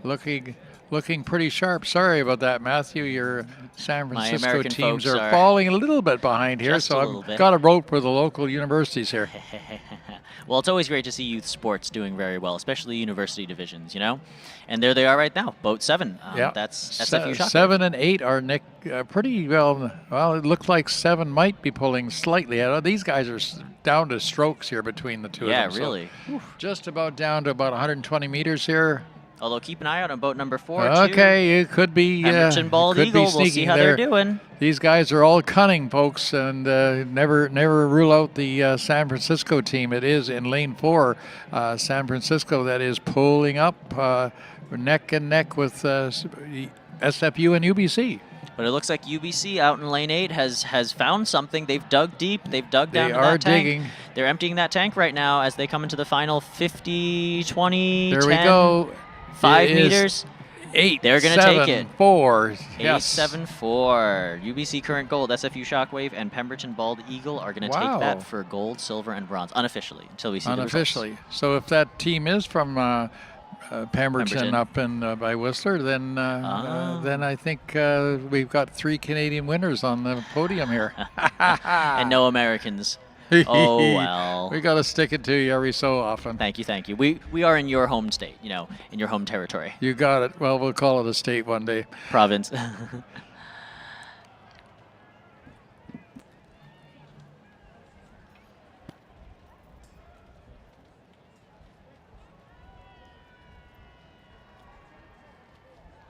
[SPEAKER 17] Looking pretty sharp. Sorry about that, Matthew. Your San Francisco teams are
[SPEAKER 14] are
[SPEAKER 17] falling a little bit behind here,
[SPEAKER 14] just
[SPEAKER 17] so I've got a rope for the local universities here.
[SPEAKER 14] Well, it's always great to see youth sports doing very well, especially university divisions, And there they are right now, boat 7.
[SPEAKER 17] Yeah,
[SPEAKER 14] that's SFU Shockwave.
[SPEAKER 17] 7 and 8 are pretty well. Well, it looks like 7 might be pulling slightly out. These guys are down to strokes here between the two of them.
[SPEAKER 14] Yeah, really.
[SPEAKER 17] So, just about down to about 120 meters here.
[SPEAKER 14] Although keep an eye out on boat number 4.
[SPEAKER 17] Okay, it could be
[SPEAKER 14] Pemberton Bald Eagle. We'll see how they're doing.
[SPEAKER 17] These guys are all cunning, folks, and never rule out the San Francisco team. It is in lane 4, San Francisco, that is pulling up neck and neck with SFU and UBC.
[SPEAKER 14] But it looks like UBC out in lane 8 has found something. They've dug deep. They've dug down to that tank.
[SPEAKER 17] They are digging.
[SPEAKER 14] They're emptying that tank right now as they come into the final 50, 20,
[SPEAKER 17] there
[SPEAKER 14] 10.
[SPEAKER 17] We go.
[SPEAKER 14] 5 meters.
[SPEAKER 17] 8.
[SPEAKER 14] They're going to take it.
[SPEAKER 17] 4.
[SPEAKER 14] 8-7-4. UBC Current Gold, SFU Shockwave, and Pemberton Bald Eagle are going to take that for gold, silver, and bronze unofficially until we see the results.
[SPEAKER 17] So if that team is from Pemberton up in by Whistler, then I think we've got 3 Canadian winners on the podium here.
[SPEAKER 14] And no Americans. Oh, well.
[SPEAKER 17] We got to stick it to you every so often.
[SPEAKER 14] Thank you. We are in your home state, in your home territory.
[SPEAKER 17] You got it. Well, we'll call it a state one day.
[SPEAKER 14] Province.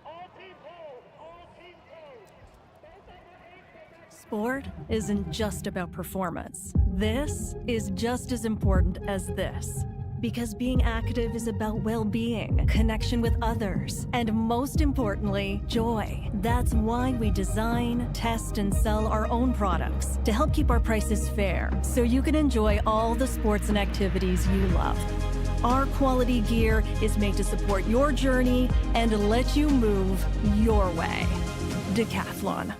[SPEAKER 18] All teams
[SPEAKER 7] Sport isn't just about performance. This is just as important as this. Because being active is about well-being, connection with others, and most importantly, joy. That's why we design, test, and sell our own products to help keep our prices fair, so you can enjoy all the sports and activities you love. Our quality gear is made to support your journey and let you move your way. Decathlon.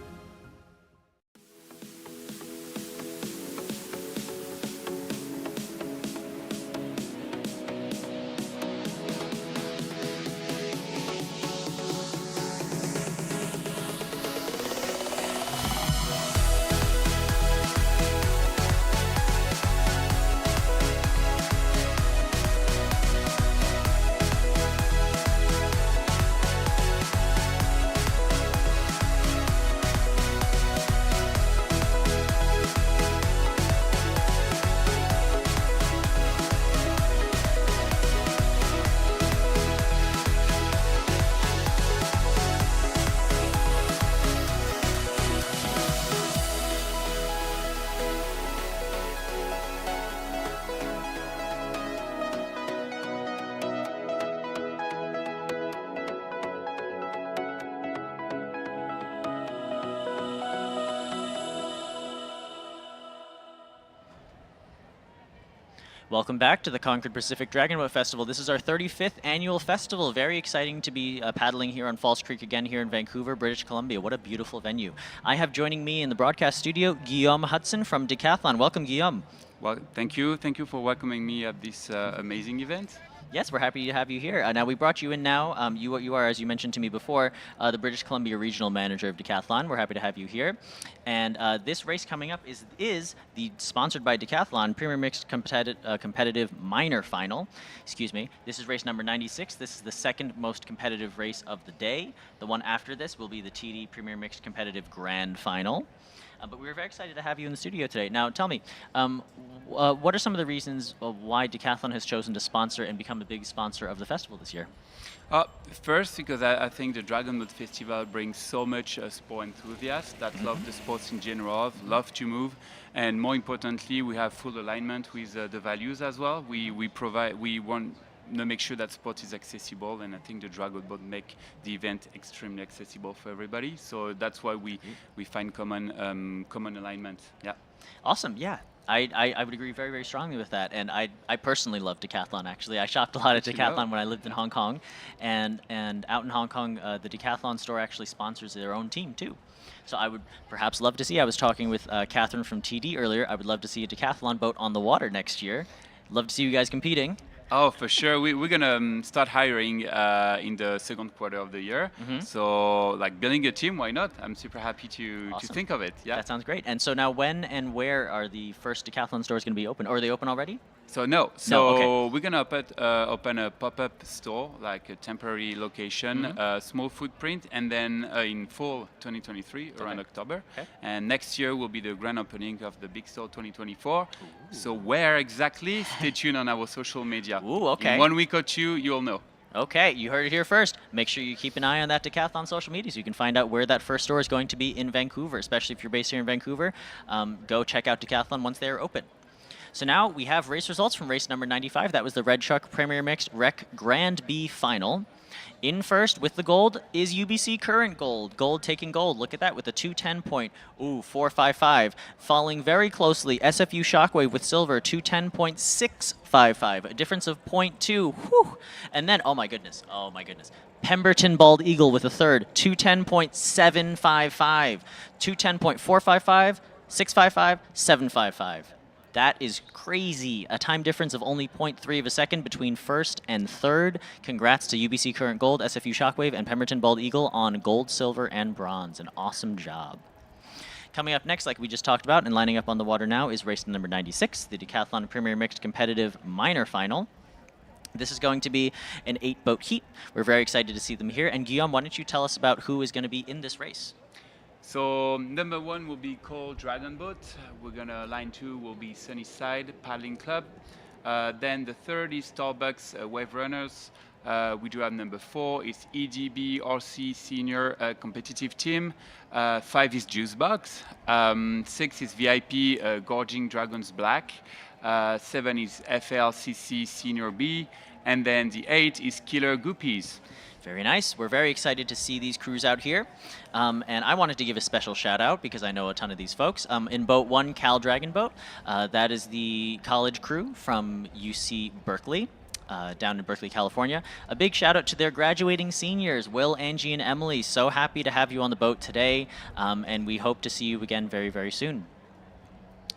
[SPEAKER 14] Welcome back to the Concord Pacific Dragon Boat Festival. This is our 35th annual festival. Very exciting to be paddling here on False Creek again here in Vancouver, British Columbia. What a beautiful venue. I have joining me in the broadcast studio, Guillaume Hudson from Decathlon. Welcome, Guillaume.
[SPEAKER 21] Well, thank you. Thank you for welcoming me at this amazing event.
[SPEAKER 14] Yes, we're happy to have you here. Now, we brought you in now. You are, as you mentioned to me before, the British Columbia Regional Manager of Decathlon. We're happy to have you here. And this race coming up is the sponsored by Decathlon Premier Mixed Competitive Minor Final. Excuse me. This is race number 96. This is the second most competitive race of the day. The one after this will be the TD Premier Mixed Competitive Grand Final. But we were very excited to have you in the studio today. Now, tell me, what are some of the reasons why Decathlon has chosen to sponsor and become a big sponsor of the festival this year?
[SPEAKER 21] First, because I think the Dragon Boat Festival brings so much sport enthusiasts that love the sports in general, love to move, and more importantly, we have full alignment with the values as well. We want to make sure that sport is accessible, and I think the Dragon Boat make the event extremely accessible for everybody. So that's why we find common alignment. Yeah.
[SPEAKER 14] Awesome. Yeah. I would agree very, very strongly with that. And I personally love Decathlon, actually. I shopped a lot at Decathlon when I lived in Hong Kong. And out in Hong Kong, the Decathlon store actually sponsors their own team, too. So I would perhaps love to see, I was talking with Catherine from TD earlier, I would love to see a Decathlon boat on the water next year. Love to see you guys competing.
[SPEAKER 21] Oh, for sure. We're going to start hiring in the second quarter of the year. So, like, building a team, why not? I'm super happy to think of it. Yeah.
[SPEAKER 14] That sounds great. And so now when and where are the first Decathlon stores going to be open? Or are they open already?
[SPEAKER 21] So no. So we're going to open a pop-up store, like a temporary location, small footprint, and then in fall 2023, around October. And next year will be the grand opening of the big store 2024. So where exactly? Stay tuned on our social media.
[SPEAKER 14] Ooh, okay.
[SPEAKER 21] In 1 week or two, you'll know.
[SPEAKER 14] Okay, you heard it here first. Make sure you keep an eye on that Decathlon social media so you can find out where that first store is going to be in Vancouver, especially if you're based here in Vancouver. Go check out Decathlon once they are open. So now we have race results from race number 95. That was the Red Shark Premier Mixed Rec Grand B Final. In first with the gold is UBC Current Gold. Gold taking gold. Look at that with a 210.455. Falling very closely, SFU Shockwave with silver, 210.655. A difference of 0.2. Whew. And then, oh my goodness. Pemberton Bald Eagle with a third, 210.755. 210.455, 655, 755. That is crazy. A time difference of only 0.3 of a second between first and third. Congrats to UBC Current Gold, SFU Shockwave, and Pemberton Bald Eagle on gold, silver, and bronze. An awesome job. Coming up next, like we just talked about, and lining up on the water now, is race number 96, the Decathlon Premier Mixed Competitive Minor Final. This is going to be an 8-boat heat. We're very excited to see them here. And Guillaume, why don't you tell us about who is going to be in this race?
[SPEAKER 21] So number 1 will be called Dragon Boat. We're gonna line 2 will be Sunnyside Paddling Club. Then the third is Starbucks Wave Runners. We do have number 4 is EDB RC Senior Competitive Team. 5 is Juicebox. 6 is VIP Gorging Dragons Black. 7 is FLCC Senior B. And then the 8 is Killer Goopies.
[SPEAKER 14] Very nice. We're very excited to see these crews out here. And I wanted to give a special shout out because I know a ton of these folks. In Boat 1, Cal Dragon Boat, that is the college crew from UC Berkeley. Down in Berkeley, California. A big shout out to their graduating seniors, Will, Angie, and Emily. So happy to have you on the boat today, and we hope to see you again very, very soon.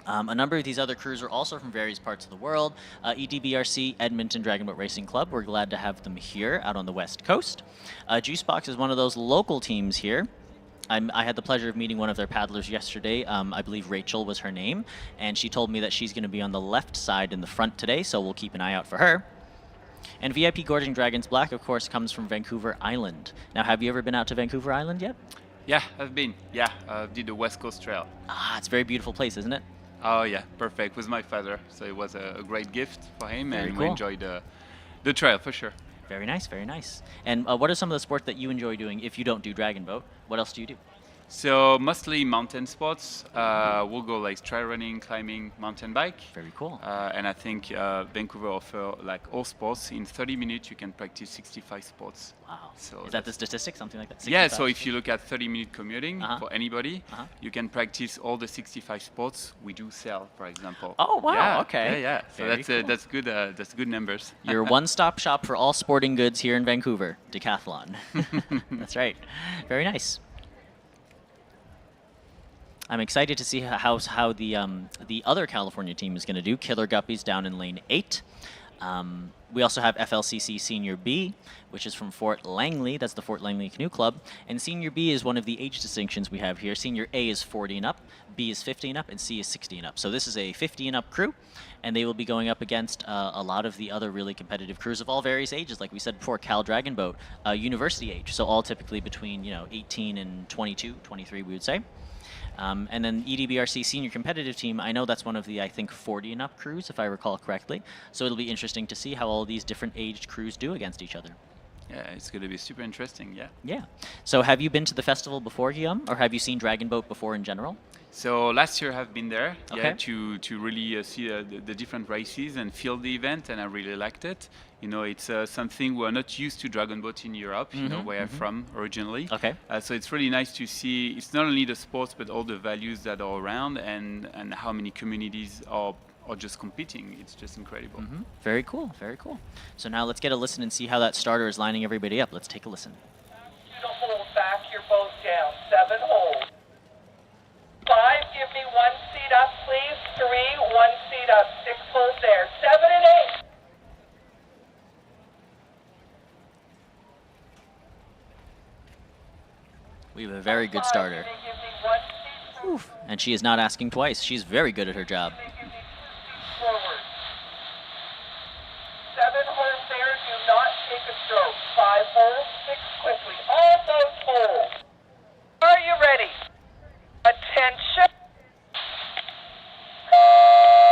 [SPEAKER 14] A number of these other crews are also from various parts of the world. EDBRC, Edmonton Dragon Boat Racing Club, we're glad to have them here out on the West Coast. Juicebox is one of those local teams here. I had the pleasure of meeting one of their paddlers yesterday. I believe Rachel was her name, and she told me that she's going to be on the left side in the front today, so we'll keep an eye out for her. And VIP Gorging Dragons Black, of course, comes from Vancouver Island. Now, have you ever been out to Vancouver Island yet?
[SPEAKER 21] Yeah, I've been. Yeah, did the West Coast Trail.
[SPEAKER 14] Ah, it's a very beautiful place, isn't it?
[SPEAKER 21] Oh yeah, perfect. With my father, so it was a great gift for him,
[SPEAKER 14] Very
[SPEAKER 21] and
[SPEAKER 14] cool.
[SPEAKER 21] we enjoyed the trail for sure.
[SPEAKER 14] Very nice, very nice. And what are some of the sports that you enjoy doing if you don't do Dragon Boat? What else do you do?
[SPEAKER 21] So mostly mountain sports. We'll go like trail running, climbing, mountain bike.
[SPEAKER 14] Very cool.
[SPEAKER 21] And I think Vancouver offer like all sports. In 30 minutes, you can practice 65 sports.
[SPEAKER 14] Wow.
[SPEAKER 21] So
[SPEAKER 14] is that the statistic, something like that?
[SPEAKER 21] Yeah.
[SPEAKER 14] 65?
[SPEAKER 21] So if you look at 30-minute commuting for anybody, you can practice all the 65 sports we do sell, for example.
[SPEAKER 14] Oh wow.
[SPEAKER 21] Yeah,
[SPEAKER 14] Okay.
[SPEAKER 21] Yeah. So
[SPEAKER 14] Very
[SPEAKER 21] that's
[SPEAKER 14] cool.
[SPEAKER 21] that's good. That's good numbers.
[SPEAKER 14] Your one-stop shop for all sporting goods here in Vancouver, Decathlon. That's right. Very nice. I'm excited to see how the other California team is going to do. Killer Guppies down in lane 8. We also have FLCC Senior B, which is from Fort Langley. That's the Fort Langley Canoe Club. And Senior B is one of the age distinctions we have here. Senior A is 40 and up, B is 50 and up, and C is 60 and up. So this is a 50 and up crew, and they will be going up against a lot of the other really competitive crews of all various ages. Like we said before, Cal Dragon Boat, university age. So all typically between 18 and 22, 23, we would say. And then EDBRC Senior Competitive Team, I know that's one of the, I think, 40 and up crews, if I recall correctly. So it'll be interesting to see how all these different aged crews do against each other.
[SPEAKER 21] Yeah, it's going to be super interesting, yeah.
[SPEAKER 14] Yeah. So have you been to the festival before, Guillaume? Or have you seen Dragon Boat before in general?
[SPEAKER 21] So last year I've been there,
[SPEAKER 14] Okay.
[SPEAKER 21] to really see the different races and feel the event, and I really liked it. It's something we're not used to Dragon Boat in Europe, where I'm from originally.
[SPEAKER 14] Okay.
[SPEAKER 21] So it's really nice to see. It's not only the sports, but all the values that are around, and how many communities are just competing. It's just incredible.
[SPEAKER 14] Very cool, very cool. So now let's get a listen and see how that starter is lining everybody up. Let's take a listen.
[SPEAKER 18] To hold back your boat down. 7 hold. 5, give me 1 seat up, please. 3, 1 seat up. 6 hold there. 7 and 8.
[SPEAKER 14] We have a very good starter. Oof. And she is not asking twice. She's very good at her job.
[SPEAKER 18] Forward. 7 hold there. Do not take a stroke. 5 hold. 6 quickly. Almost hold. Are you ready? Attention.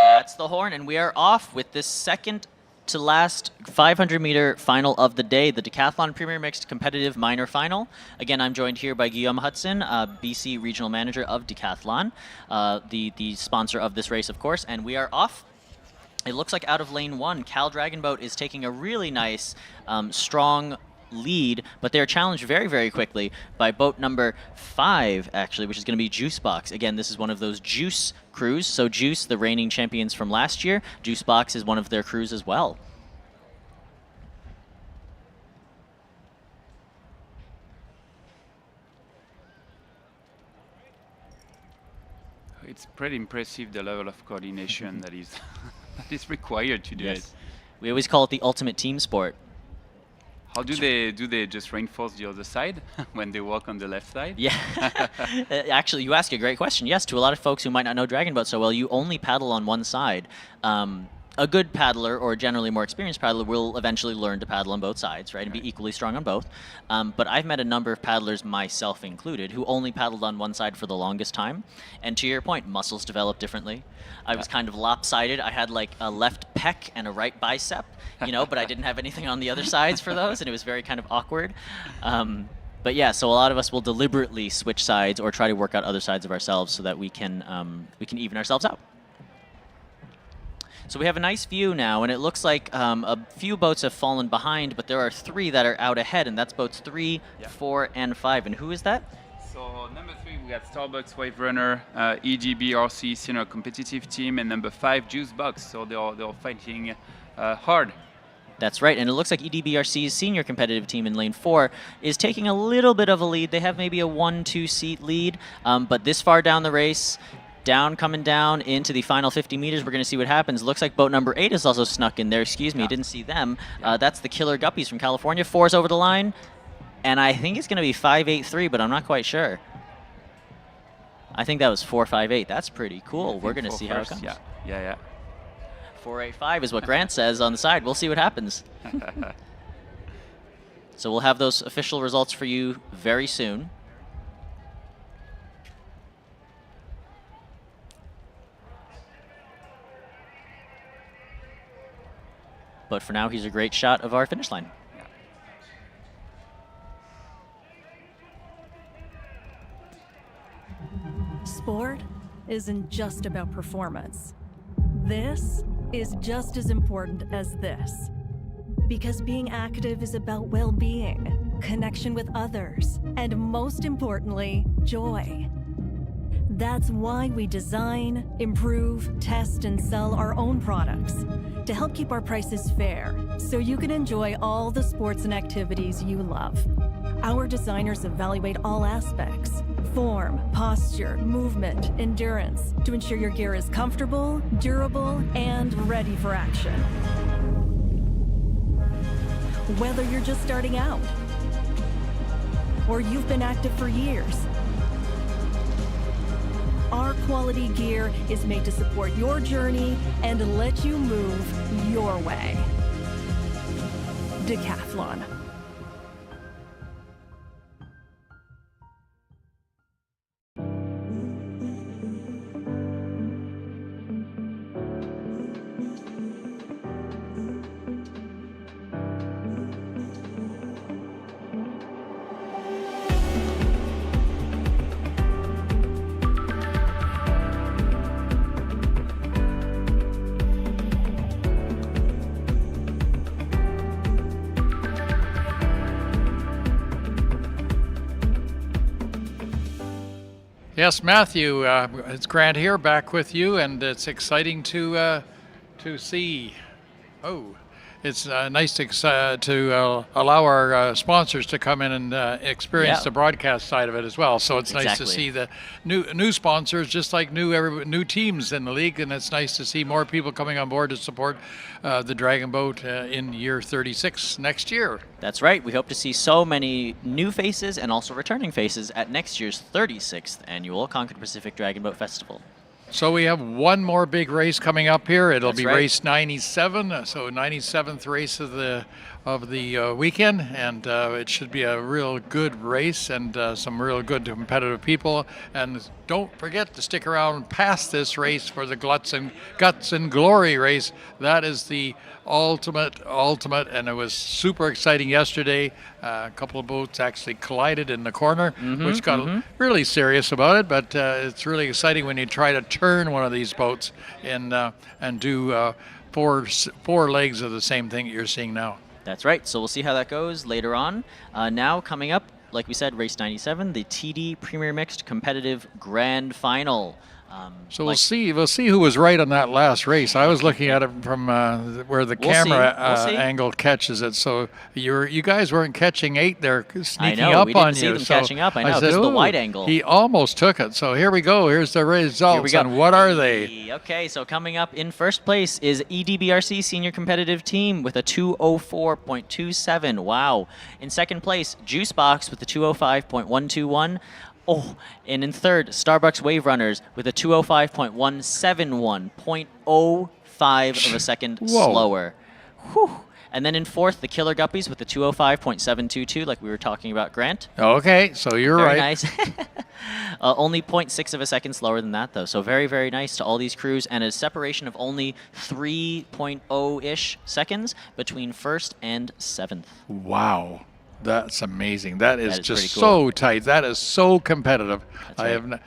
[SPEAKER 14] That's the horn, and we are off with this second to last 500-meter final of the day, the Decathlon Premier Mixed Competitive Minor Final. Again, I'm joined here by Guillaume Hudson, BC Regional Manager of Decathlon, the sponsor of this race, of course, and we are off. It looks like out of lane 1, Cal Dragon Boat is taking a really nice, strong lead, but they're challenged very, very quickly by boat number 5, actually, which is going to be Juicebox. Again, this is one of those Juice crews. So Juice, the reigning champions from last year, Juicebox is one of their crews as well.
[SPEAKER 21] It's pretty impressive, the level of coordination that is required to do it.
[SPEAKER 14] We always call it the ultimate team sport.
[SPEAKER 21] How do they just reinforce the other side when they walk on the left side?
[SPEAKER 14] Yeah, actually, you ask a great question. Yes, to a lot of folks who might not know Dragon Boat so well, you only paddle on one side. a good paddler, or generally more experienced paddler, will eventually learn to paddle on both sides, right, and be equally strong on both. But I've met a number of paddlers, myself included, who only paddled on one side for the longest time. And to your point, muscles develop differently. I was kind of lopsided. I had like a left pec and a right bicep, you know, but I didn't have anything on the other sides for those, and it was very kind of awkward. But yeah, so a lot of us will deliberately switch sides or try to work out other sides of ourselves so that we can even ourselves out. So we have a nice view now, and it looks like a few boats have fallen behind, but there are 3 that are out ahead, and that's boats 3, 4, and 5. And who is that?
[SPEAKER 21] So number 3, we got Starbucks Wave Runner, EGBRC Senior Competitive Team, and number 5, Juice Box. So they're all fighting hard.
[SPEAKER 14] That's right, and it looks like EDBRC's senior competitive team in lane 4 is taking a little bit of a lead. They have maybe a 1-2 seat lead, but this far down the race, coming down into the final 50 meters, we're going to see what happens. Looks like boat number 8 is also snuck in there. Excuse me, didn't see them. That's the Killer Guppies from California. 4's over the line, and I think it's going to be 5-8-3, but I'm not quite sure. I think that was 4-5-8. That's pretty cool. We're going to see how it comes.
[SPEAKER 21] Yeah.
[SPEAKER 14] 4-8-5 is what Grant says on the side. We'll see what happens. So we'll have those official results for you very soon. But for now, here's a great shot of our finish line.
[SPEAKER 7] Sport isn't just about performance. This is just as important as this. Because being active is about well-being, connection with others, and most importantly, joy. That's why we design, improve, test, and sell our own products to help keep our prices fair so you can enjoy all the sports and activities you love. Our designers evaluate all aspects: form, posture, movement, endurance, to ensure your gear is comfortable, durable, and ready for action. Whether you're just starting out or you've been active for years, our quality gear is made to support your journey and let you move your way. Decathlon.
[SPEAKER 17] Yes, Matthew, it's Grant here, back with you, and it's exciting to see. Oh, it's nice to allow our sponsors to come in and experience the broadcast side of it as well. So it's nice to see the new sponsors, just like new teams in the league, and it's nice to see more people coming on board to support the Dragon Boat in year 36 next year.
[SPEAKER 14] That's right. We hope to see so many new faces and also returning faces at next year's 36th annual Concord Pacific Dragon Boat Festival.
[SPEAKER 17] So we have one more big race coming up here. It'll be
[SPEAKER 14] right.
[SPEAKER 17] race 97, so 97th race of the weekend, and it should be a real good race and some real good competitive people. And don't forget to stick around past this race for the Guts and Glory race. That is the ultimate, and it was super exciting yesterday. A couple of boats actually collided in the corner, which got really serious about it, but it's really exciting when you try to turn one of these boats and do four legs of the same thing that you're seeing now.
[SPEAKER 14] That's right. So we'll see how that goes later on. Now coming up, like we said, race 97, the TD Premier Mixed Competitive Grand Final.
[SPEAKER 17] So we'll see who was right on that last race. I was looking at it from where the camera angle catches it. So you guys weren't catching 8 there, sneaking up
[SPEAKER 14] we
[SPEAKER 17] on
[SPEAKER 14] didn't
[SPEAKER 17] you.
[SPEAKER 14] See them catching up. I know.
[SPEAKER 17] Said,
[SPEAKER 14] this is the wide angle.
[SPEAKER 17] He almost took it. So here we go. Here's the results. And what are they?
[SPEAKER 14] Okay, so coming up in first place is EDBRC Senior Competitive Team with a 2:04.27. Wow. In second place, Juice Box with a 2:05.121. Oh, and in third, Starbucks Wave Runners with a 2:05.171. 0.5 of a second slower. Whew. And then in fourth, the Killer Guppies with the 205.722, like we were talking about, Grant.
[SPEAKER 17] Okay, so you're
[SPEAKER 14] Very
[SPEAKER 17] right.
[SPEAKER 14] nice. Only 0.6 of a second slower than that, though. So very, very nice to all these crews, and a separation of only 3.0-ish seconds between first and seventh.
[SPEAKER 17] Wow. That's amazing. That is just
[SPEAKER 14] pretty cool.
[SPEAKER 17] so tight. That is so competitive.
[SPEAKER 14] That's right.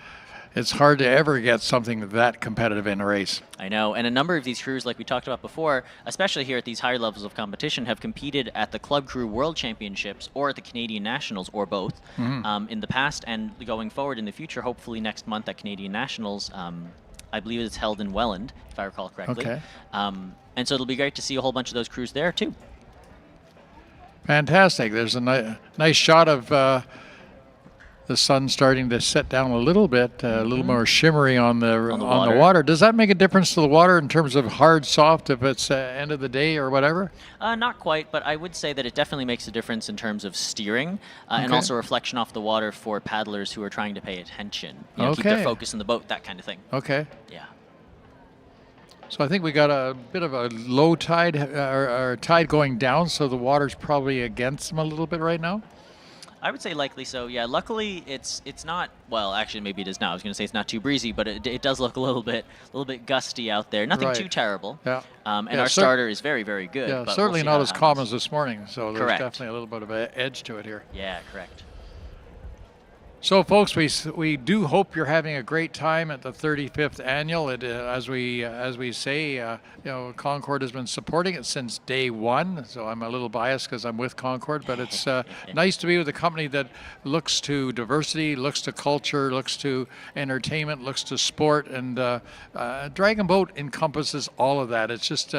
[SPEAKER 17] It's hard to ever get something that competitive in a race.
[SPEAKER 14] I know, and a number of these crews, like we talked about before, especially here at these higher levels of competition, have competed at the Club Crew World Championships or at the Canadian Nationals, or both, in the past, and going forward in the future, hopefully next month at Canadian Nationals. I believe it's held in Welland, if I recall correctly.
[SPEAKER 17] Okay.
[SPEAKER 14] And so it'll be great to see a whole bunch of those crews there, too.
[SPEAKER 17] Fantastic. There's a nice shot of the sun starting to set down a little bit, a little more shimmery on the water. Does that make a difference to the water in terms of hard, soft, if it's end of the day or whatever?
[SPEAKER 14] Not quite, but I would say that it definitely makes a difference in terms of steering and also reflection off the water for paddlers who are trying to pay attention. You know, keep their focus in the boat, that kind of thing.
[SPEAKER 17] Okay.
[SPEAKER 14] Yeah.
[SPEAKER 17] So I think we got a bit of a low tide, or tide going down, so the water's probably against them a little bit right now.
[SPEAKER 14] I would say likely so, yeah. Luckily, it's not, well, actually maybe it is now. I was going to say it's not too breezy, but it does look a little bit gusty out there. Nothing too terrible.
[SPEAKER 17] Yeah.
[SPEAKER 14] And our starter is very, very good.
[SPEAKER 17] Yeah,
[SPEAKER 14] but
[SPEAKER 17] certainly
[SPEAKER 14] we'll see
[SPEAKER 17] not
[SPEAKER 14] how
[SPEAKER 17] as
[SPEAKER 14] it
[SPEAKER 17] calm
[SPEAKER 14] happens.
[SPEAKER 17] as this morning, so there's
[SPEAKER 14] Correct.
[SPEAKER 17] definitely a little bit of an edge to it here.
[SPEAKER 14] Yeah, correct.
[SPEAKER 17] So, folks, we do hope you're having a great time at the 35th annual. As we say, you know, Concord has been supporting it since day one. So I'm a little biased because I'm with Concord, but it's nice to be with a company that looks to diversity, looks to culture, looks to entertainment, looks to sport, and Dragon Boat encompasses all of that. It's just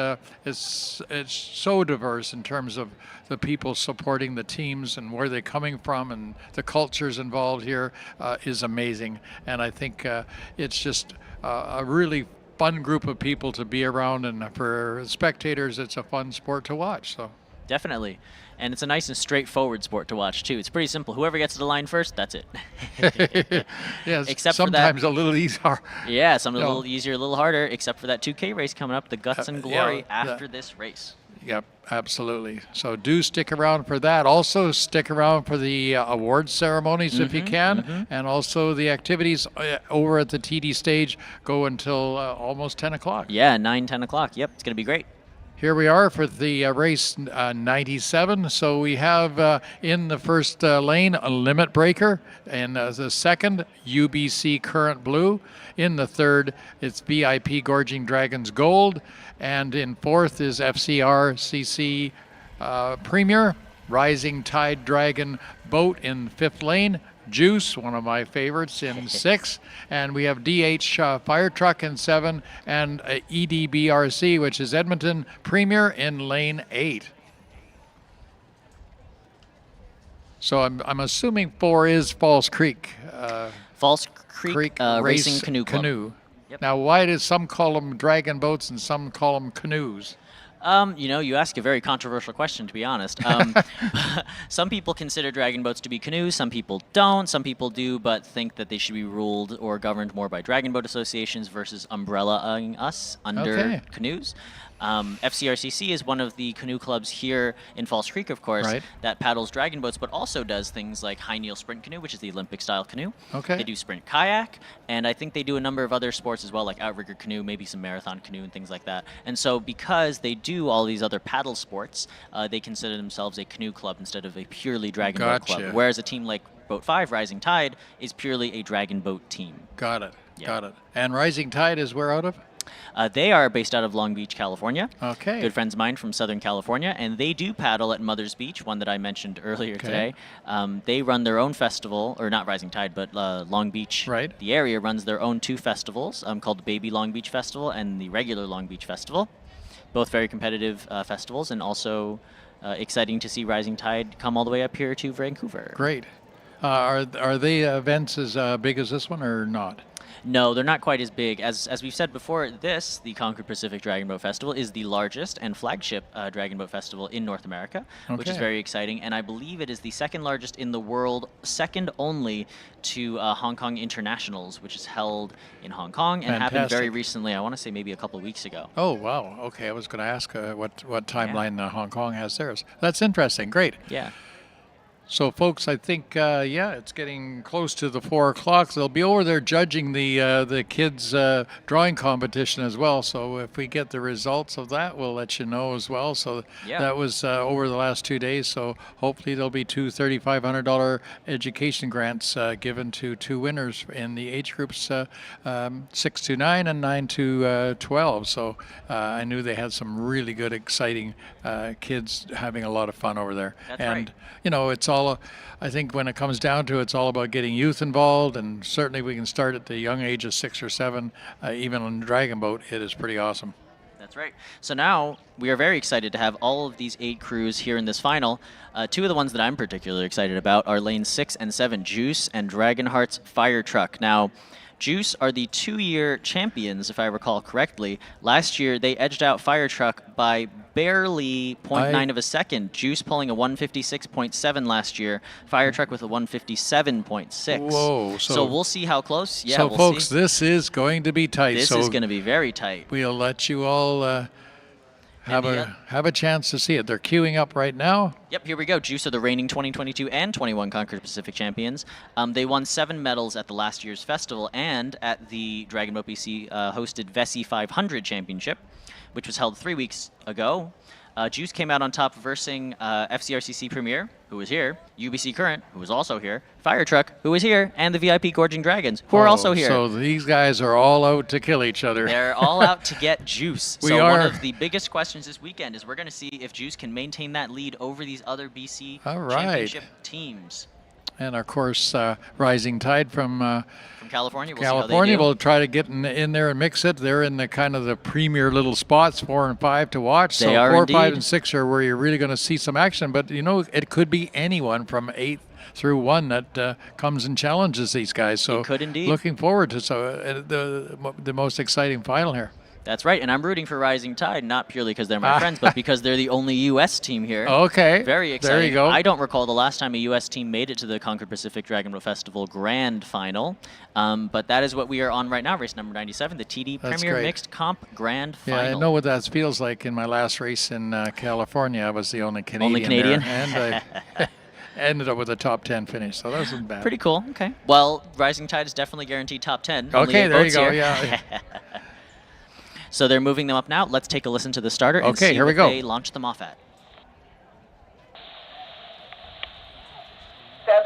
[SPEAKER 17] it's so diverse in terms of the people supporting the teams and where they're coming from, and the cultures involved here is amazing. And I think it's just a really fun group of people to be around, and for spectators, it's a fun sport to watch. So
[SPEAKER 14] Definitely. And it's a nice and straightforward sport to watch, too. It's pretty simple. Whoever gets to the line first, that's it.
[SPEAKER 17] Yes,
[SPEAKER 14] except
[SPEAKER 17] sometimes
[SPEAKER 14] for that,
[SPEAKER 17] a little easier.
[SPEAKER 14] Yeah, some a little easier, a little harder, except for that 2K race coming up, the Guts and Glory, after this race.
[SPEAKER 17] Yep, absolutely. So do stick around for that. Also stick around for the awards ceremonies if you can, and also the activities over at the TD stage go until almost 10 o'clock.
[SPEAKER 14] Yeah, 9, 10 o'clock. Yep, it's going to be great.
[SPEAKER 17] Here we are for the race 97. So we have in the first lane a Limit Breaker, and the second UBC Current Blue. In the third, it's VIP Gorging Dragons Gold, and in fourth is FCRCC Premier, Rising Tide Dragon Boat in fifth lane. Juice, one of my favorites, in 6, and we have DH Fire Truck in 7, and EDBRC, which is Edmonton Premier, in lane 8. So I'm assuming 4 is Falls Creek.
[SPEAKER 14] Falls Creek Racing Canoe Club. Yep.
[SPEAKER 17] Now, why do some call them dragon boats and some call them canoes?
[SPEAKER 14] You know, you ask a very controversial question, to be honest. Some people consider dragon boats to be canoes. Some people don't. Some people do, but think that they should be ruled or governed more by dragon boat associations versus umbrella-ing us under canoes. FCRCC is one of the canoe clubs here in Falls Creek, of course, that paddles dragon boats, but also does things like high kneel sprint canoe, which is the Olympic-style canoe.
[SPEAKER 17] Okay.
[SPEAKER 14] They do sprint kayak, and I think they do a number of other sports as well, like outrigger canoe, maybe some marathon canoe and things like that. And so because they do all these other paddle sports, they consider themselves a canoe club instead of a purely dragon boat club. Whereas a team like Boat 5, Rising Tide, is purely a dragon boat team.
[SPEAKER 17] Got it. Got it. And Rising Tide is where out of?
[SPEAKER 14] They are based out of Long Beach, California.
[SPEAKER 17] Okay.
[SPEAKER 14] Good friends of mine from Southern California, and they do paddle at Mother's Beach, one that I mentioned earlier today. They run their own festival, or not Rising Tide, but Long Beach.
[SPEAKER 17] Right.
[SPEAKER 14] The area runs their own 2 festivals called the Baby Long Beach Festival and the regular Long Beach Festival. Both very competitive festivals, and also exciting to see Rising Tide come all the way up here to Vancouver.
[SPEAKER 17] Great. Are they events as big as this one or not?
[SPEAKER 14] No, they're not quite as big. As we've said before, the Concord Pacific Dragon Boat Festival, is the largest and flagship Dragon Boat Festival in North America, which is
[SPEAKER 17] Okay.
[SPEAKER 14] very exciting. And I believe it is the second largest in the world, second only to Hong Kong Internationals, which is held in Hong Kong and happened very
[SPEAKER 17] Fantastic.
[SPEAKER 14] recently. I want to say maybe a couple of weeks ago.
[SPEAKER 17] Oh, wow. Okay, I was going to ask what timeline Hong Kong has theirs. That's interesting. Great.
[SPEAKER 14] Yeah.
[SPEAKER 17] So, folks, I think, it's getting close to the 4 o'clock. So they'll be over there judging the kids' drawing competition as well. So if we get the results of that, we'll let you know as well. So that was over the last 2 days. So hopefully there'll be 2 $3,500 education grants given to 2 winners in the age groups 6 to 9 and 9 to 12. So I knew they had some really good, exciting kids having a lot of fun over there.
[SPEAKER 14] That's
[SPEAKER 17] and
[SPEAKER 14] right.
[SPEAKER 17] It's all, I think when it comes down to it, it's all about getting youth involved, and certainly we can start at the young age of 6 or 7, even on Dragon Boat. It is pretty awesome.
[SPEAKER 14] That's right. So now we are very excited to have all of these 8 crews here in this final. 2 of the ones that I'm particularly excited about are lanes 6 and 7, Juice and Dragonheart's Fire Truck. Now, Juice are the 2-year champions, if I recall correctly. Last year, they edged out Fire Truck by barely 0.9 of a second. Juice pulling a 156.7 last year. Fire Truck with a 157.6.
[SPEAKER 17] Whoa.
[SPEAKER 14] So we'll see how close. Yeah,
[SPEAKER 17] so,
[SPEAKER 14] we'll
[SPEAKER 17] folks,
[SPEAKER 14] see.
[SPEAKER 17] this is going to be tight.
[SPEAKER 14] This is going to be very tight.
[SPEAKER 17] We'll let you all have a chance to see it. They're queuing up right now.
[SPEAKER 14] Yep, here we go. Juice are the reigning 2022 and 21 Concord Pacific champions. They won 7 medals at the last year's festival and at the Dragon Boat BC hosted VESI 500 Championship, which was held 3 weeks ago. Juice came out on top versing FCRCC Premier, who was here, UBC Current, who was also here, Fire Truck, who was here, and the VIP Gorging Dragons, who are also here.
[SPEAKER 17] So these guys are all out to kill each other.
[SPEAKER 14] They're all out to get Juice.
[SPEAKER 17] We
[SPEAKER 14] so
[SPEAKER 17] are.
[SPEAKER 14] One of the biggest questions this weekend is we're going to see if Juice can maintain that lead over these other BC championship teams.
[SPEAKER 17] And of course, Rising Tide from
[SPEAKER 14] California. We'll
[SPEAKER 17] California
[SPEAKER 14] see how they do.
[SPEAKER 17] will try to get in there and mix it. They're in the kind of the premier little spots, 4 and 5 to watch.
[SPEAKER 14] They
[SPEAKER 17] so
[SPEAKER 14] are
[SPEAKER 17] 4,
[SPEAKER 14] indeed.
[SPEAKER 17] 5, and 6 are where you're really going to see some action. But it could be anyone from 8 through 1 that comes and challenges these guys. So
[SPEAKER 14] It could indeed.
[SPEAKER 17] Looking forward to the most exciting final here.
[SPEAKER 14] That's right, and I'm rooting for Rising Tide, not purely because they're my friends, but because they're the only U.S. team here.
[SPEAKER 17] Okay.
[SPEAKER 14] Very exciting.
[SPEAKER 17] There you go.
[SPEAKER 14] I don't recall the last time a U.S. team made it to the Concord Pacific Dragon Boat Festival Grand Final, but that is what we are on right now, race number 97, the TD
[SPEAKER 17] That's
[SPEAKER 14] Premier
[SPEAKER 17] great.
[SPEAKER 14] Mixed Comp Grand Final.
[SPEAKER 17] Yeah, I know what that feels like. In my last race in California, I was the only Canadian.
[SPEAKER 14] Only Canadian?
[SPEAKER 17] There, and I ended up with a top 10 finish, so that wasn't bad.
[SPEAKER 14] Pretty cool. Okay. Well, Rising Tide is definitely guaranteed top 10. Only
[SPEAKER 17] Okay,
[SPEAKER 14] 8
[SPEAKER 17] there you
[SPEAKER 14] boats
[SPEAKER 17] go.
[SPEAKER 14] here.
[SPEAKER 17] Yeah.
[SPEAKER 14] So they're moving them up now. Let's take a listen to the starter and
[SPEAKER 17] Okay,
[SPEAKER 14] see
[SPEAKER 17] here we
[SPEAKER 14] what
[SPEAKER 17] go.
[SPEAKER 14] they launch them off at.
[SPEAKER 18] 7,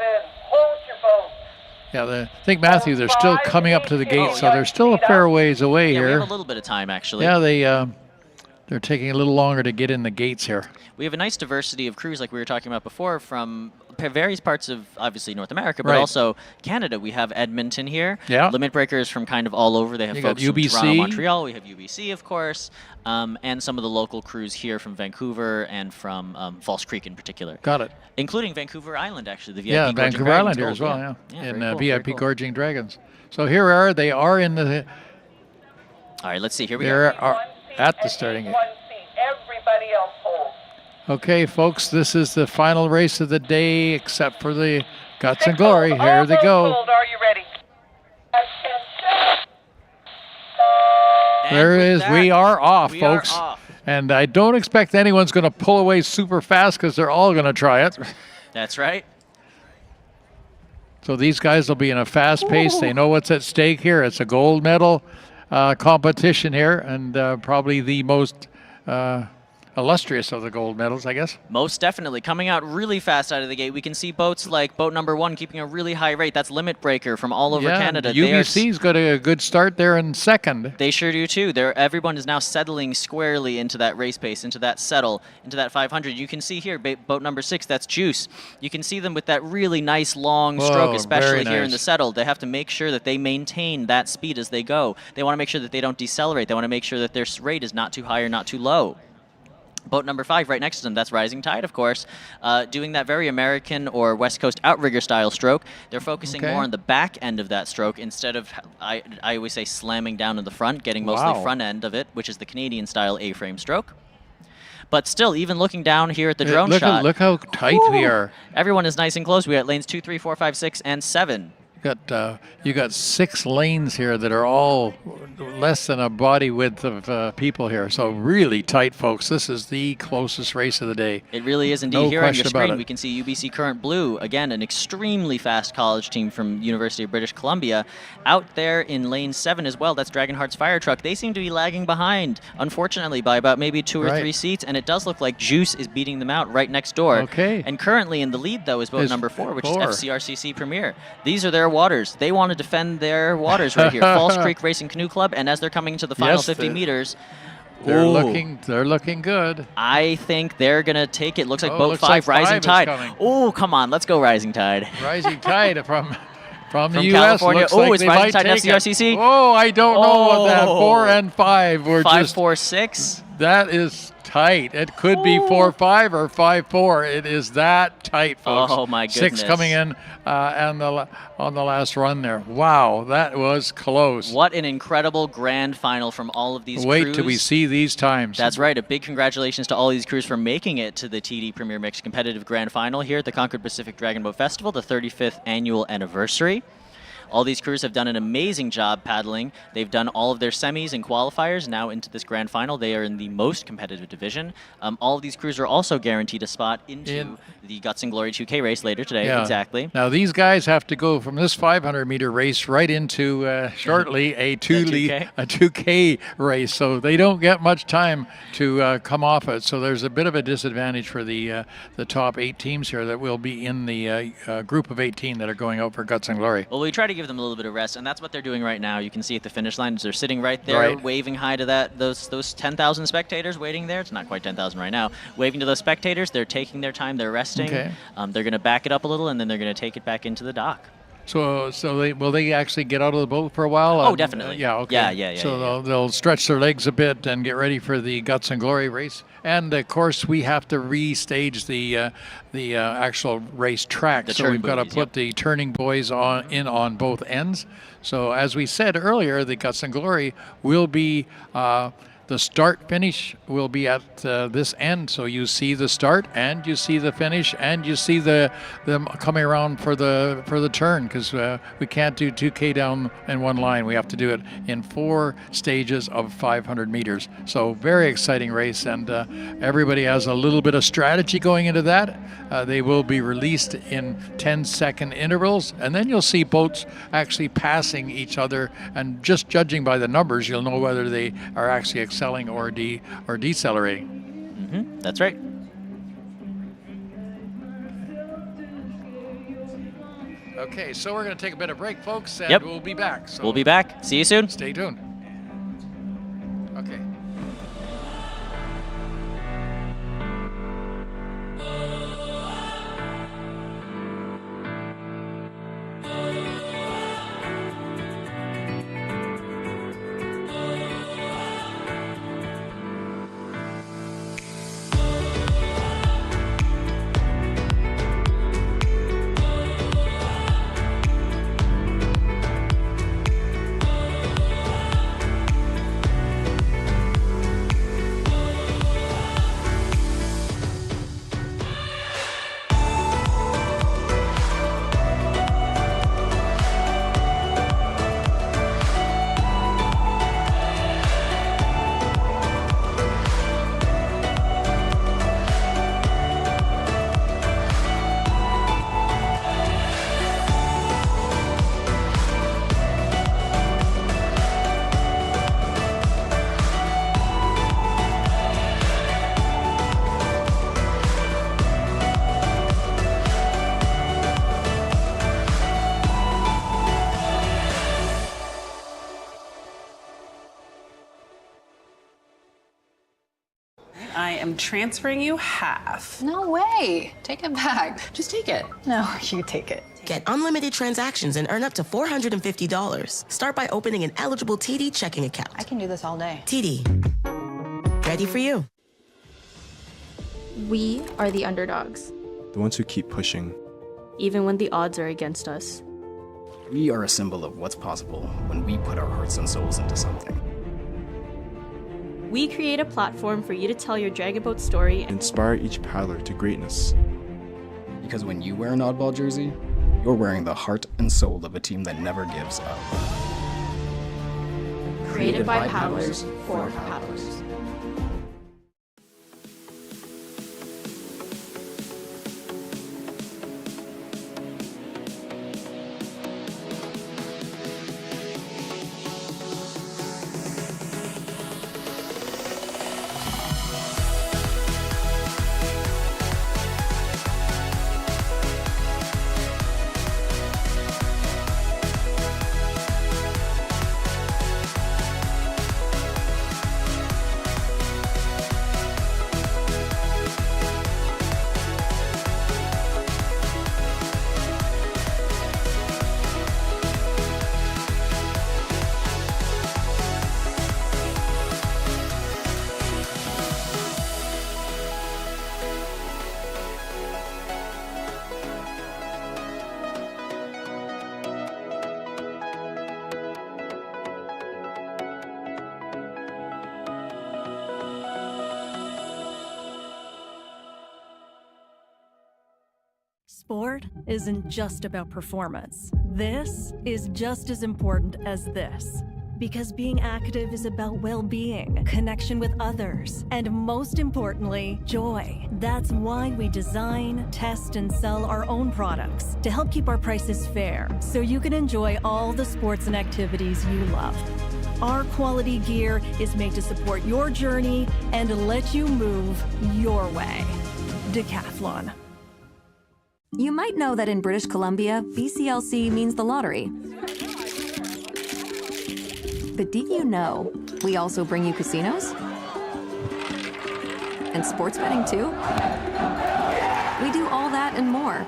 [SPEAKER 18] hold your boat.
[SPEAKER 17] Yeah, I think, Matthew, they're still coming up to the gate, so they're still a fair ways away
[SPEAKER 14] Yeah,
[SPEAKER 17] here.
[SPEAKER 14] we have a little bit of time, actually.
[SPEAKER 17] Yeah, they're taking a little longer to get in the gates here.
[SPEAKER 14] We have a nice diversity of crews, like we were talking about before, from various parts of, obviously, North America, but
[SPEAKER 17] Right.
[SPEAKER 14] also Canada. We have Edmonton here.
[SPEAKER 17] Yeah.
[SPEAKER 14] Limit Breakers from kind of all over. They have
[SPEAKER 17] You got
[SPEAKER 14] folks from
[SPEAKER 17] UBC.
[SPEAKER 14] Toronto, Montreal. We have UBC, of course, and some of the local crews here from Vancouver and from False Creek in particular.
[SPEAKER 17] Got it.
[SPEAKER 14] Including Vancouver Island, actually. The VIP
[SPEAKER 17] Yeah,
[SPEAKER 14] Gorging
[SPEAKER 17] Vancouver
[SPEAKER 14] Dragons
[SPEAKER 17] Island here
[SPEAKER 14] Gold,
[SPEAKER 17] as well, yeah.
[SPEAKER 14] very
[SPEAKER 17] In
[SPEAKER 14] cool,
[SPEAKER 17] VIP
[SPEAKER 14] very cool.
[SPEAKER 17] Gorging Dragons. So here they are in the...
[SPEAKER 14] All right, let's see. Here we
[SPEAKER 17] They
[SPEAKER 14] go.
[SPEAKER 17] are at the starting gate.
[SPEAKER 18] Everybody else hold.
[SPEAKER 17] Okay, folks, this is the final race of the day, except for the Guts and Glory. Here they go.
[SPEAKER 18] Hold, are you ready?
[SPEAKER 17] There it is. We are off,
[SPEAKER 14] we are
[SPEAKER 17] folks.
[SPEAKER 14] off.
[SPEAKER 17] And I don't expect anyone's going to pull away super fast because they're all going to try it.
[SPEAKER 14] That's right.
[SPEAKER 17] So these guys will be in a fast pace. They know what's at stake here. It's a gold medal competition here, and probably the most illustrious of the gold medals, I guess.
[SPEAKER 14] Most definitely. Coming out really fast out of the gate. We can see boats like boat number 1 keeping a really high rate. That's Limit Breaker from all over Canada.
[SPEAKER 17] UBC's got a good start there in second.
[SPEAKER 14] They sure do too. Everyone is now settling squarely into that race pace, into that settle, into that 500. You can see here, boat number 6, that's Juice. You can see them with that really nice long stroke,
[SPEAKER 17] Whoa,
[SPEAKER 14] especially
[SPEAKER 17] very
[SPEAKER 14] here in
[SPEAKER 17] nice.
[SPEAKER 14] the settle. They have to make sure that they maintain that speed as they go. They want to make sure that they don't decelerate. They want to make sure that their rate is not too high or not too low. Boat number 5 right next to them, that's Rising Tide, of course, doing that very American or West Coast outrigger style stroke. They're focusing more on the back end of that stroke instead of, I always say, slamming down in the front, getting mostly front end of it, which is the Canadian style A-frame stroke. But still, even looking down here at the drone shot.
[SPEAKER 1] Look how tight we are.
[SPEAKER 14] Everyone is nice and close. We got lanes 2, 3, 4, 5, 6, and 7.
[SPEAKER 1] You got 6 lanes here that are all less than a body width of people here. So really tight, folks. This is the closest race of the day.
[SPEAKER 14] It really is indeed.
[SPEAKER 1] No
[SPEAKER 14] Here on your
[SPEAKER 1] question about
[SPEAKER 14] screen,
[SPEAKER 1] it.
[SPEAKER 14] we can see UBC Current Blue, again, an extremely fast college team from University of British Columbia. Out there in lane 7 as well, that's Dragonheart's fire truck. They seem to be lagging behind, unfortunately, by about maybe 2 or 3 seats, and it does look like Juice is beating them out right next door.
[SPEAKER 1] Okay.
[SPEAKER 14] And currently in the lead, though, is boat number 4, which is FCRCC Premier. These are their waters. They want to defend their waters right here. Falls Creek Racing Canoe Club, and as they're coming into the final 50 meters,
[SPEAKER 1] they're looking good.
[SPEAKER 14] I think they're gonna take it. Looks like boat 5, Rising Tide. Oh, come on, let's go Rising Tide.
[SPEAKER 1] Rising Tide from the U.S.
[SPEAKER 14] California.
[SPEAKER 1] Looks
[SPEAKER 14] Oh,
[SPEAKER 1] like
[SPEAKER 14] it's
[SPEAKER 1] they
[SPEAKER 14] Rising
[SPEAKER 1] might
[SPEAKER 14] Tide
[SPEAKER 1] take
[SPEAKER 14] FCRCC.
[SPEAKER 1] it. Oh, I don't know about that. 4 and 5 were
[SPEAKER 14] 5,
[SPEAKER 1] just
[SPEAKER 14] 4, 6.
[SPEAKER 1] That is tight. It could be 4-5 or 5-4. It is that tight, folks.
[SPEAKER 14] Oh my goodness.
[SPEAKER 1] 6 coming in on the last run there. Wow, that was close.
[SPEAKER 14] What an incredible grand final from all of these crews.
[SPEAKER 1] Wait till we see these times.
[SPEAKER 14] That's right. A big congratulations to all these crews for making it to the TD Premier Mixed Competitive Grand Final here at the Concord Pacific Dragon Boat Festival, the 35th annual anniversary. All these crews have done an amazing job paddling. They've done all of their semis and qualifiers now into this grand final. They are in the most competitive division. All of these crews are also guaranteed a spot into the Guts and Glory 2K race later today.
[SPEAKER 1] Yeah.
[SPEAKER 14] Exactly.
[SPEAKER 1] Now these guys have to go from this 500-meter race right into shortly a 2K race, so they don't get much time to come off it. So there's a bit of a disadvantage for the top 8 teams here that will be in the group of 18 that are going out for Guts and Glory.
[SPEAKER 14] Well, we try to give them a little bit of rest, and that's what they're doing right now. You can see at the finish line, they're sitting right there, waving hi to those 10,000 spectators waiting there. It's not quite 10,000 right now. Waving to those spectators. They're taking their time. They're resting.
[SPEAKER 1] Okay.
[SPEAKER 14] They're going to back it up a little, and then they're going to take it back into the dock.
[SPEAKER 1] So will they actually get out of the boat for a while?
[SPEAKER 14] Oh, definitely.
[SPEAKER 1] Yeah, okay.
[SPEAKER 14] Yeah.
[SPEAKER 1] So they'll stretch their legs a bit and get ready for the Guts and Glory race. And of course, we have to restage the actual race track. So we've got to put the turning buoys on both ends. So as we said earlier, the Guts and Glory will be the start finish will be at this end, so you see the start and you see the finish and you see them coming around for the turn, because we can't do 2K down in one line. We have to do it in 4 stages of 500 meters. So very exciting race, and everybody has a little bit of strategy going into that. They will be released in 10-second intervals, and then you'll see boats actually passing each other, and just judging by the numbers, you'll know whether they are actually excelling or decelerating.
[SPEAKER 14] Mm-hmm. That's right.
[SPEAKER 1] Okay, so we're going to take a bit of break, folks, and we'll be back. So
[SPEAKER 14] we'll be back. See you soon.
[SPEAKER 1] Stay tuned. Okay.
[SPEAKER 4] I am transferring you half.
[SPEAKER 5] No way. Take it back. Just take it. No, you take it.
[SPEAKER 6] Get unlimited transactions and earn up to $450. Start by opening an eligible TD checking account.
[SPEAKER 5] I can do this all day.
[SPEAKER 6] TD. Ready for you.
[SPEAKER 9] We are the underdogs,
[SPEAKER 10] The ones who keep pushing.
[SPEAKER 9] even when the odds are against us.
[SPEAKER 11] We are a symbol of what's possible when we put our hearts and souls into something.
[SPEAKER 9] We create a platform for you to tell your dragon boat story.
[SPEAKER 10] Inspire each paddler to greatness.
[SPEAKER 11] Because when you wear an oddball jersey, you're wearing the heart and soul of a team that never gives up.
[SPEAKER 9] Created by paddlers for paddlers.
[SPEAKER 7] Sport isn't just about performance. This is just as important as this. Because being active is about well-being, connection with others, and most importantly, joy. That's why we design, test, and sell our own products to help keep our prices fair, so you can enjoy all the sports and activities you love. Our quality gear is made to support your journey and let you move your way. Decathlon.
[SPEAKER 8] You might know that in British Columbia, BCLC means the lottery. But did you know we also bring you casinos? And sports betting too? We do all that and more.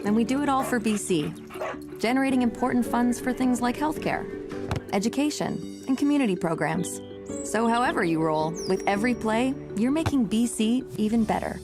[SPEAKER 8] And we do it all for BC, generating important funds for things like healthcare, education, and community programs. So however you roll, with every play, you're making BC even better.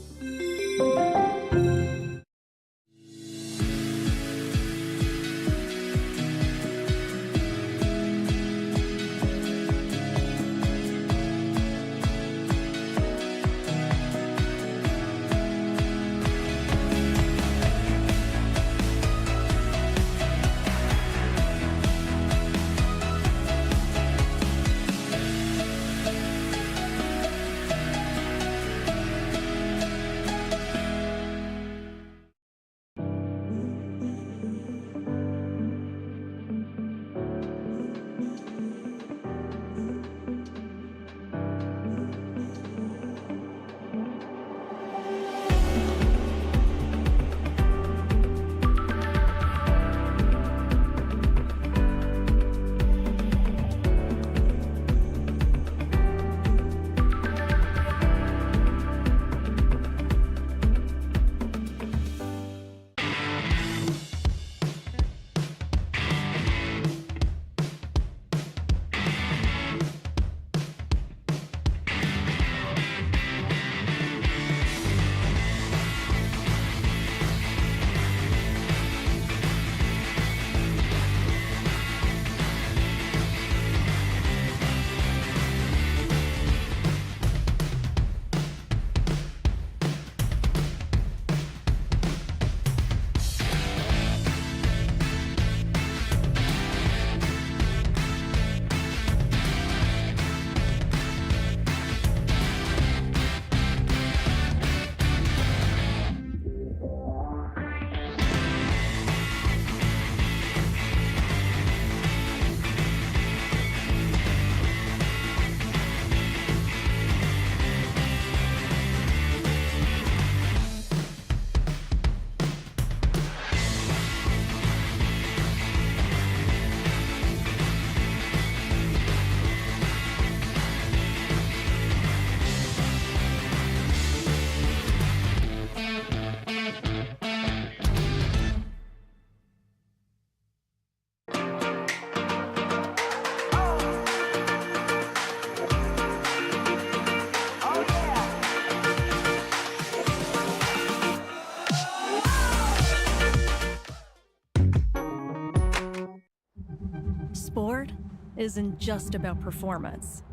[SPEAKER 7] isn't just about performance.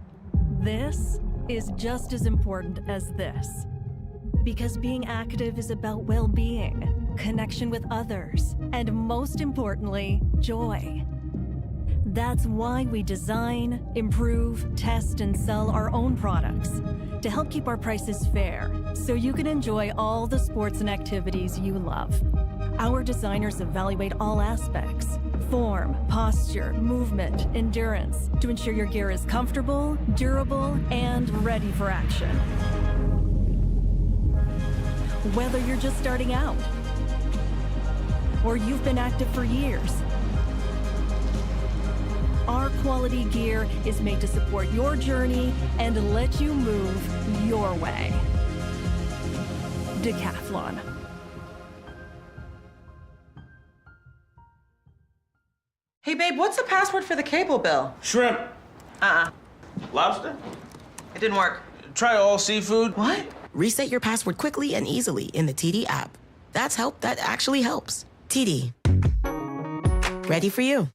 [SPEAKER 7] This is just as important as this. Because being active is about well-being, connection with others, and most importantly, joy. That's why we design, improve, test, and sell our own products to help keep our prices fair so you can enjoy all the sports and activities you love. Our designers evaluate all aspects: form, posture, movement, endurance, to ensure your gear is comfortable, durable, and ready for action. Whether you're just starting out or you've been active for years, our quality gear is made to support your journey and let you move your way. Decathlon.
[SPEAKER 12] Hey, babe, what's the password for the cable bill?
[SPEAKER 13] Shrimp. Lobster?
[SPEAKER 12] It didn't work.
[SPEAKER 13] Try all seafood.
[SPEAKER 12] What?
[SPEAKER 6] Reset your password quickly and easily in the TD app. That's help that actually helps. TD. Ready for you.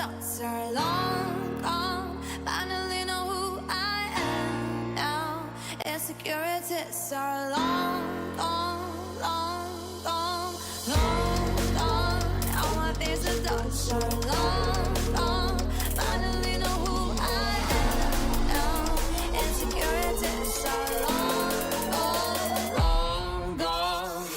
[SPEAKER 2] dots are long gone. Finally know who I am now. Insecurities are long gone, long gone, long gone. All my fears and doubts are long gone. Finally know who I am now. Insecurities are long gone, long gone.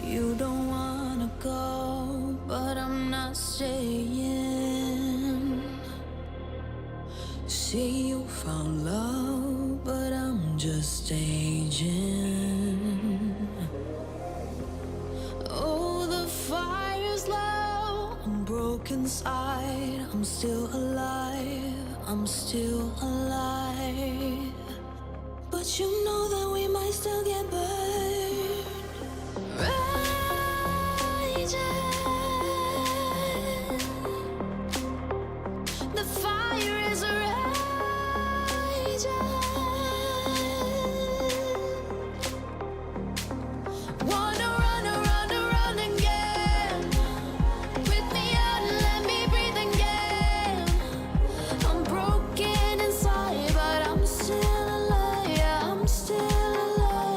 [SPEAKER 2] You don't wanna go, but I'm not staying. See, you found love, but I'm just staging. Oh, the fire's low, I'm broken inside. I'm still alive, I'm still alive. But you know that we might still get burned. The fire is raging. Wanna run again. With me out and let me breathe again. I'm broken inside, but I'm still alive. I'm still alive.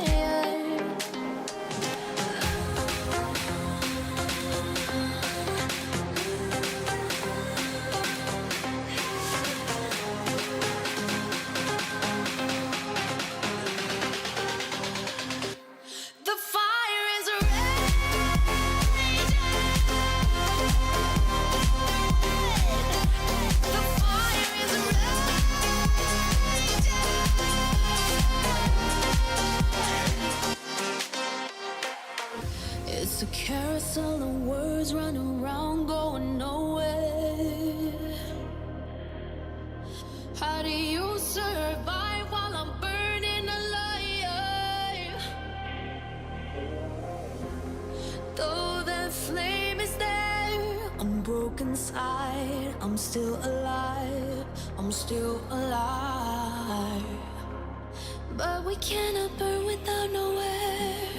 [SPEAKER 2] broken side, I'm still alive, I'm still alive. But we cannot burn without nowhere.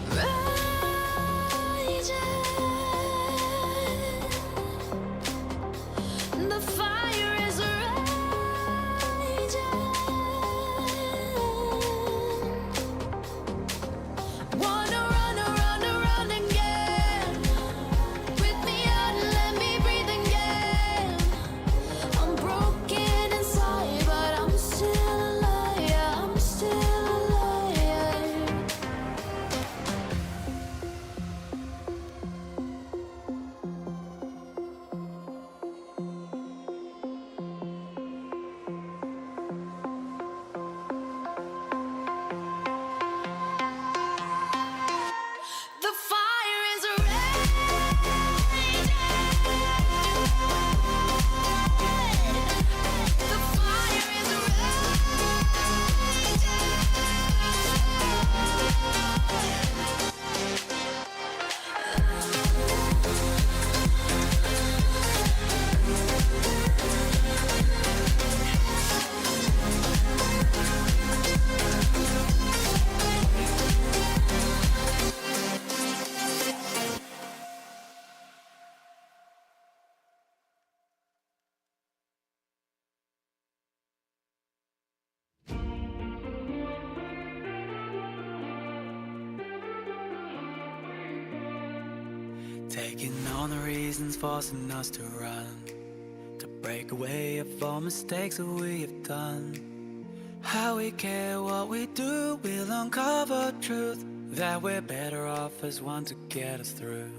[SPEAKER 2] Raging, the fire is raging. Wanna run again. Rip me out and let me breathe again. I'm broken inside, but I'm still alive. Yeah, I'm still alive. The fire is
[SPEAKER 15] Taking on the reasons forcing us to run, to break away of all mistakes that we have done. How we care what we do, we'll uncover truth, that we're better off as one to get us through.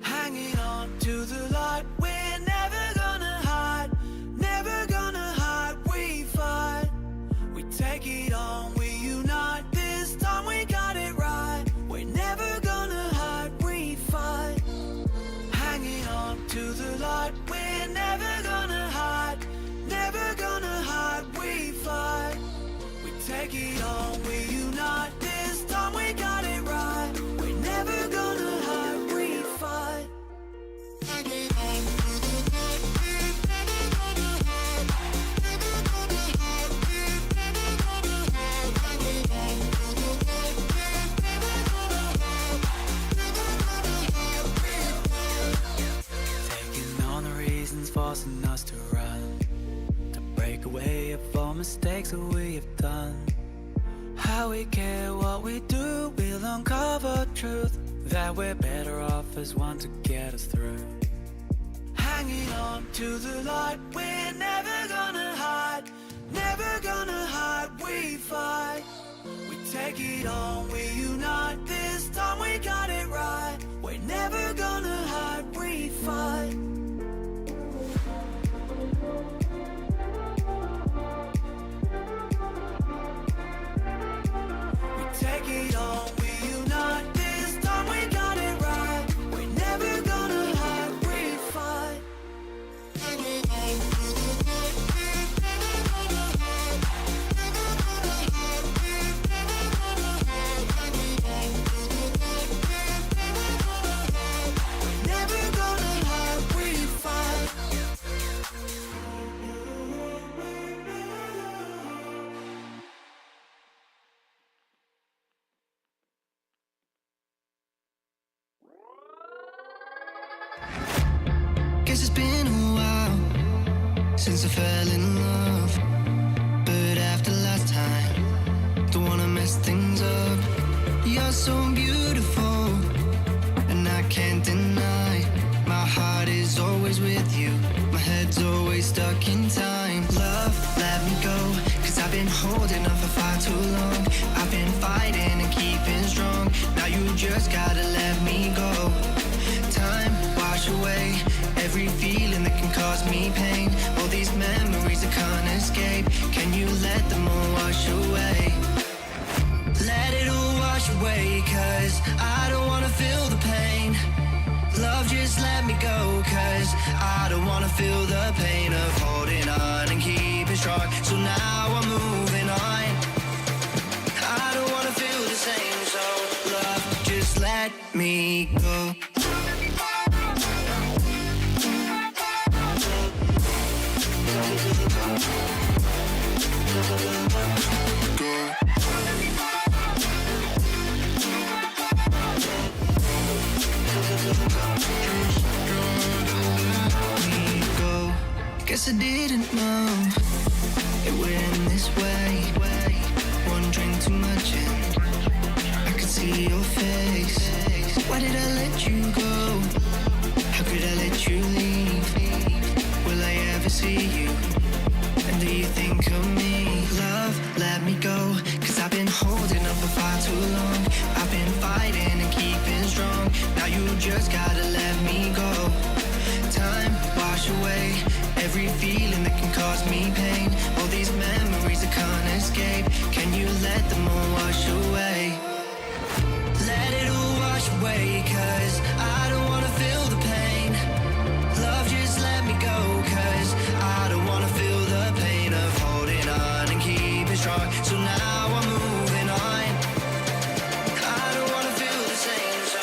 [SPEAKER 15] Hanging on to the light, we're never gonna hide, never gonna hide, we fight. We take it on, we unite, this time we got it right. We're never gonna hide, we fight. Hanging on to the light, we're never gonna hide, never gonna hide, we fight. We take it on, we unite, this time we got it right. We're never gonna hide, we fight. Taking on the reasons forcing us to run, to break away of all mistakes that we have done. How we care what we do, we'll uncover truth, that we're better off as one to get us through. Hanging on to the light, we're never gonna hide, never gonna hide, we fight. We take it on, we unite, this time we got it right. We're never gonna hide, we fight. We take it on, we unite, this time we got it right. We're never gonna hide, we fight. Never gonna hide, we fight.
[SPEAKER 22] Guess it's been a while since I fell in love, but after last time, don't wanna mess things up. You're so beautiful, and I can't deny, my heart is always with you, my head's always stuck in time. Love, let me go, 'cause I've been holding on for far too long. I've been fighting and keeping strong, now you just gotta let me go. Time, wash away every feeling that can cause me pain. All these memories I can't escape, can you let them all wash away? Let it all wash away, 'cause I don't wanna feel the pain. Love, just let me go, 'cause I don't wanna feel the pain of holding on and keeping strong. So now I'm moving on, I don't wanna feel the same. So love, just let me go. guess I didn't know it went this way. One drink too much and I could see your face. Why did I let you go? How could I let you leave? Will I ever see you? And do you think of me? Love, let me go, 'cause I've been holding up for far too long. I've been fighting and keeping strong. Now you just gotta let me go. Time, wash away every feeling that can cause me pain. All these memories I can't escape. Can you let them all wash away? Let it all wash away, 'cause I don't wanna feel the pain. Love, just let me go, 'cause I don't wanna feel the pain of holding on and keeping strong. So now I'm moving on. I don't wanna feel the same, so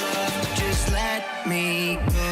[SPEAKER 22] love, just let me go.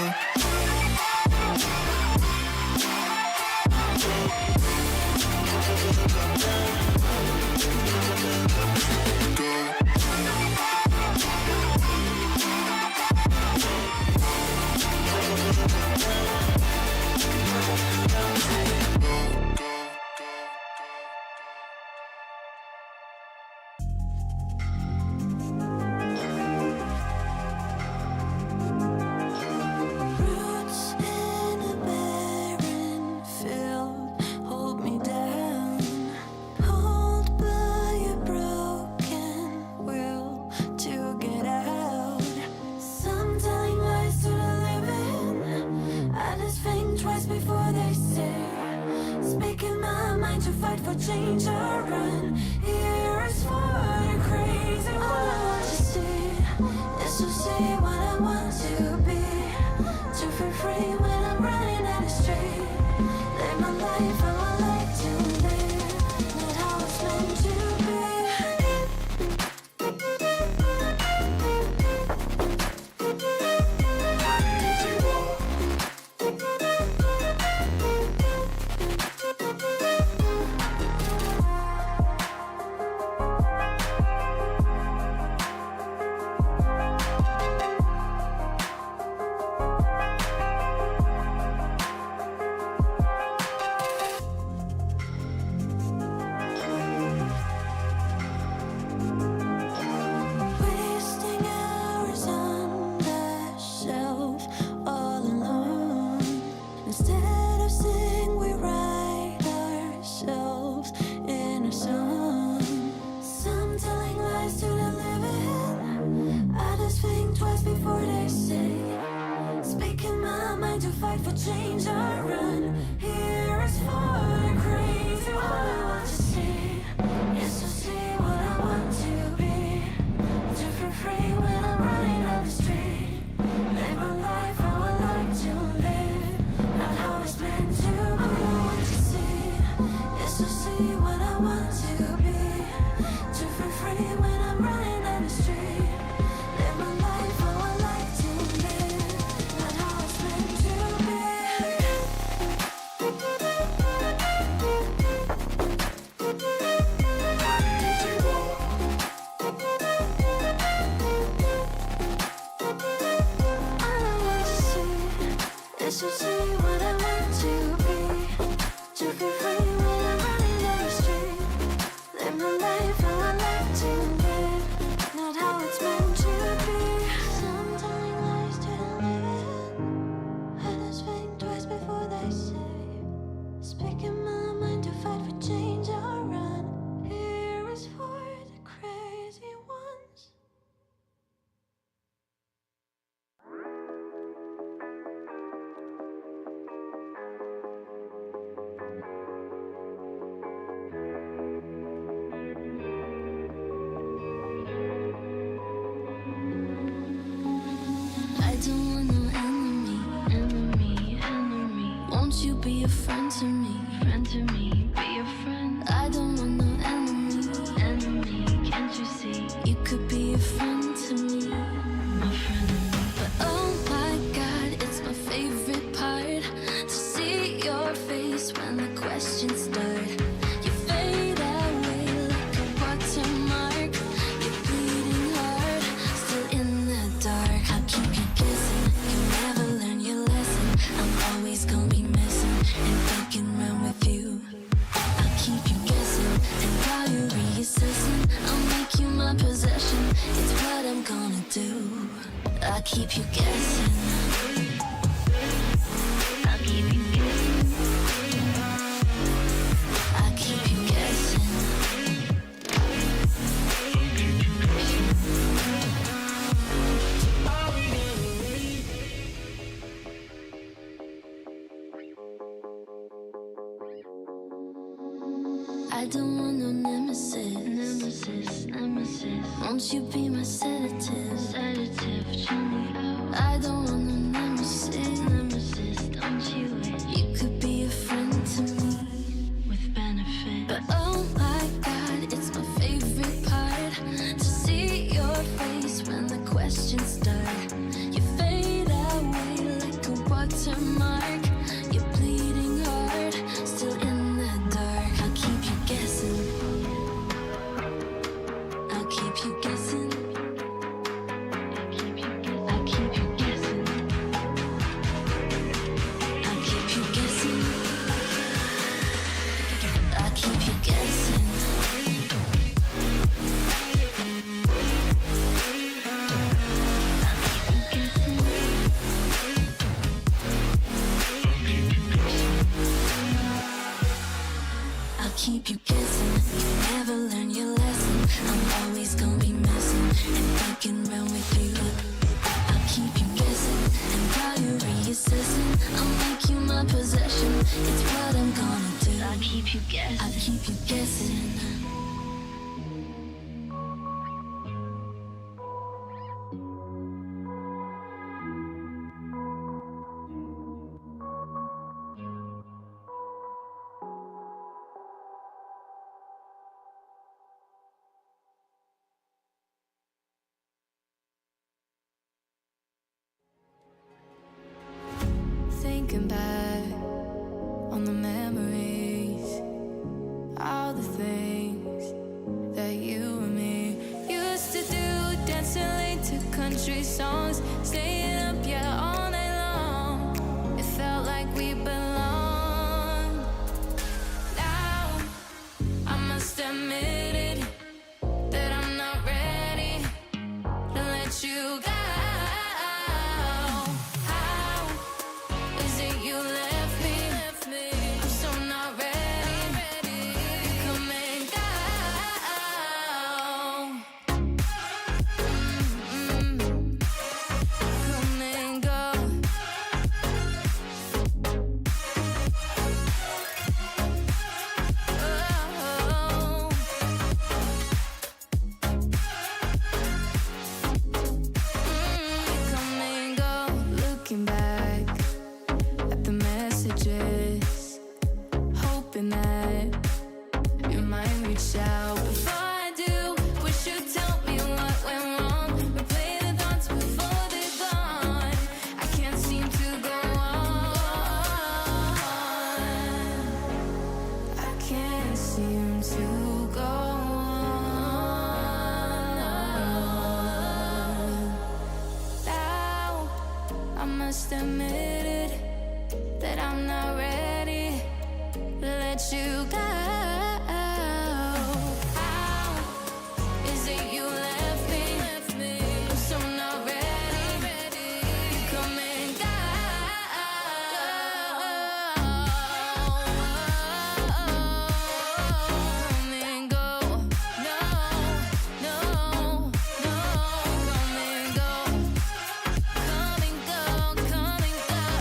[SPEAKER 2] Roots in a barren field hold me down. Pulled by a broken will to get out. Some telling lies to the living. I just think twice before they say. Speaking my mind to fight for change or run. Here is for the crazy one. All I want to see is to see what I want to be. To feel free when I'm running down the street. Live my life how I like to live, not how it's meant to be. Wasting hours on the shelf all alone. Instead of sing, we write ourselves in a song. Some telling lies to the living. I just think twice before they say. Speaking my mind to fight for change or run. Here is for the crazy. All I want to see is to see what I want to be. To feel free when I'm running down the street. Live my life how I like to live, not how it's meant to be. All I want to see is to see what I want to be. To feel free when I'm running down the street. Live my life how I like to live, not how it's meant to be. All I want to see is to see what I want to be. To feel free when I'm running down the street. Live my life how I like to live, not how it's meant to be. Some telling lies to the living. I just think twice before they say. Speaking my mind to fight for change or run. Here is for the crazy ones. I don't want no enemy. Won't you be a friend to me? Be a friend. I don't want no enemy. Can't you see? You could be a friend to me, my friend. But oh my God, it's my favorite part to see your face when the questions start. You fade away like a watermark. You're bleeding hard, still in the dark. I'll keep you guessing. You never learn your lesson. I'm always gonna be missing. And keep you guessing. I'll keep you guessing. I'll keep you guessing. I don't want no nemesis. Won't you be my sedative? I don't want no nemesis. Don't you wish you could be a friend to me with benefit? But oh my God, it's my favorite part to see your face when the questions start. You fade away like a watermark. You're bleeding hard, still in the dark. I'll keep you guessing. I'll keep you guessing. I'll keep you guessing. I'll keep you guessing. I'll keep you guessing. I'll keep you guessing. You never learn your lesson. I'm always gonna be messing and fucking around with you. I'll keep you guessing, and while you're reassessing, I'll make you my possession. It's what I'm gonna do. I'll keep you guessing. I'll keep you guessing. Thinking back on the memories, all the things that you and me used to do, dancing late to country songs, staying up, yeah, all night long. It felt like we belonged. Now I must admit it, that I'm not ready to let you go. You left me, I'm so not ready. Come and go. Come and go. Oh. Come and go. Looking back at the messages, hoping that you might reach out. Before I do, wish you'd tell me what went wrong. Replay the thoughts before they're gone. I can't seem to go on. I can't seem to go on. Now I must admit it, that I'm not ready to let you go. How is it you left me? I'm so not ready. Come and go. Come and go. No, no, no. Come and go. Come and go. Come and go.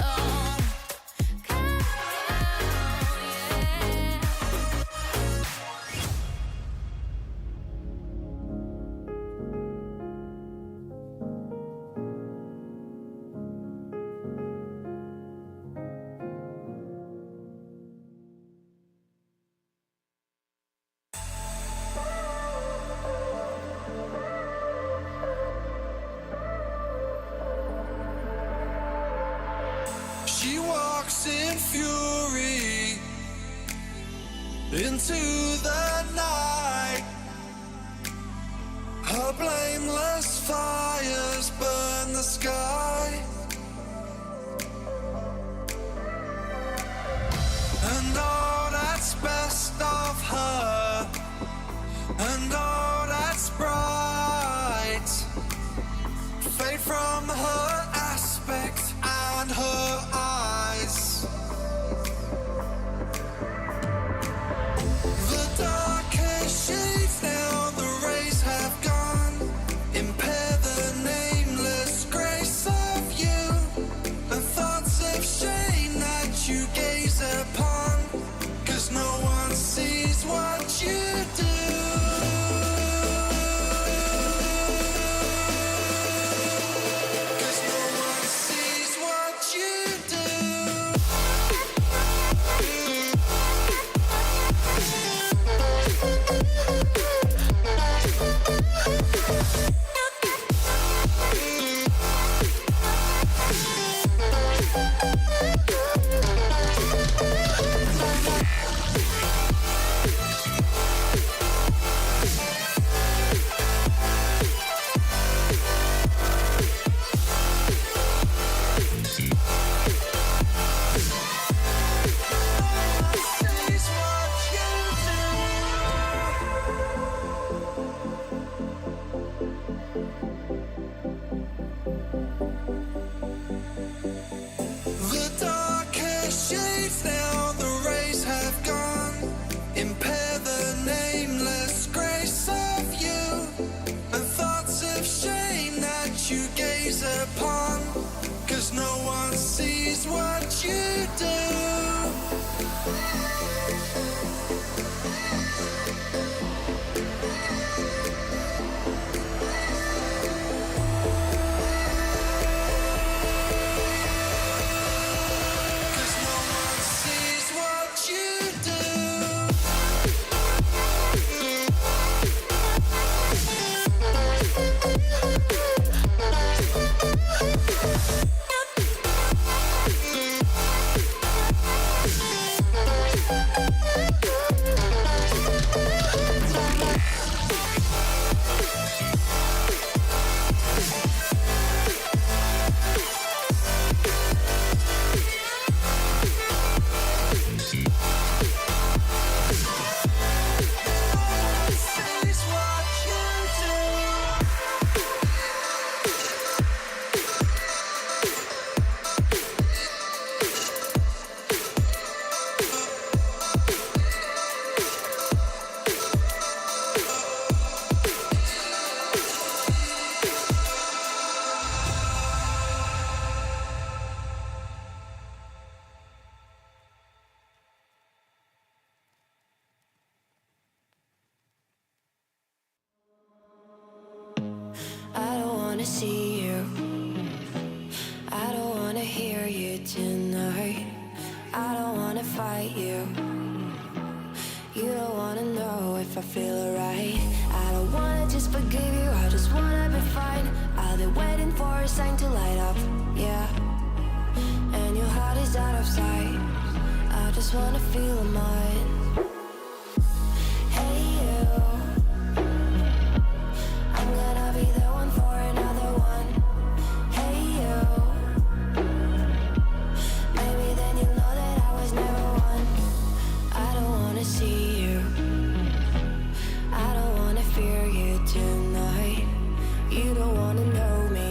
[SPEAKER 3] She walks in fury into the night. Her blameless fires burn the sky. And all that's best of her, and all that's bright, fade from her The darkest shades now the rays have gone, impair the nameless grace of you, and thoughts of shame that you gaze upon, 'cause no one sees what you do.
[SPEAKER 2] I don't wanna see you. I don't wanna hear you tonight. I don't wanna fight you. You don't wanna know if I feel alright. I don't wanna just forgive you, I just wanna be fine. I'll be waiting for a sign to light up, yeah. And your heart is out of sight. I just wanna feel mine. Hey you, I'm gonna be the one for another one. Hey you, maybe then you'll know that I was never one. I don't wanna see you, I don't wanna fear you tonight. You don't wanna know me,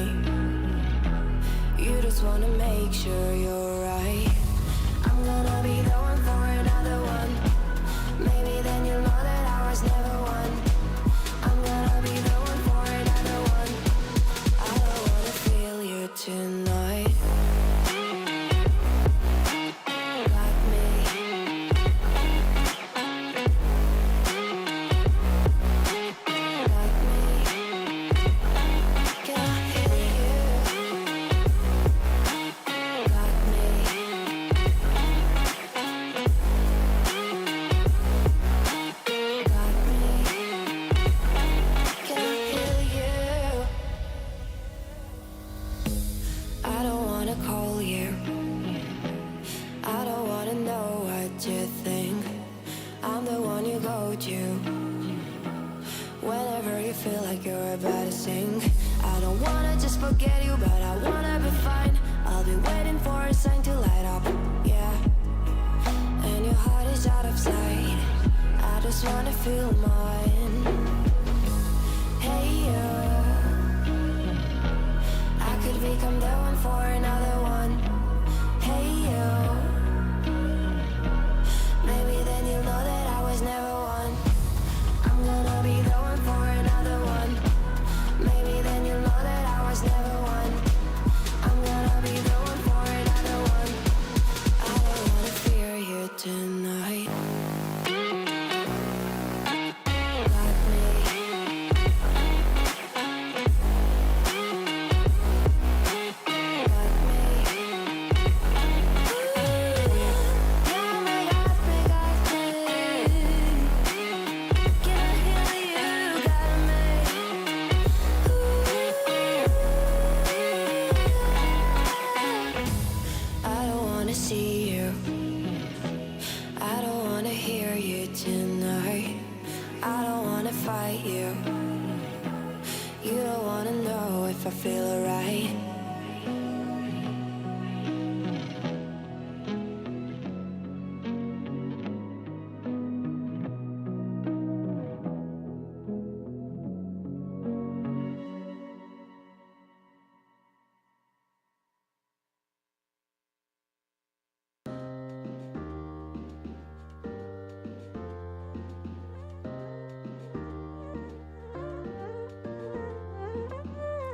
[SPEAKER 2] you just wanna make sure you're right. I'm gonna be the one for another one. Maybe then you'll know that I was never one. I'm gonna be the one for another one. I don't wanna feel you tonight. Got me. Got me. Can I hear you? Got me. Got me. Can I hear you? I don't wanna call you. I don't wanna know what you think. I'm the one you go to whenever you feel like you're about to sink. I don't wanna just forget you, but I wanna be fine. I'll be waiting for a sign to light up, yeah. And your heart is out of sight. I just wanna feel mine. Hey you, I could become the one for another one. Hey you, maybe then you'll know that I was never one. I'm gonna be the one for another one. Maybe then you'll know that I was never one. I'm gonna be the one for another one. I don't wanna fear you tonight. Got see you. I don't wanna hear you tonight. I don't wanna fight you. You don't wanna know if I feel alright.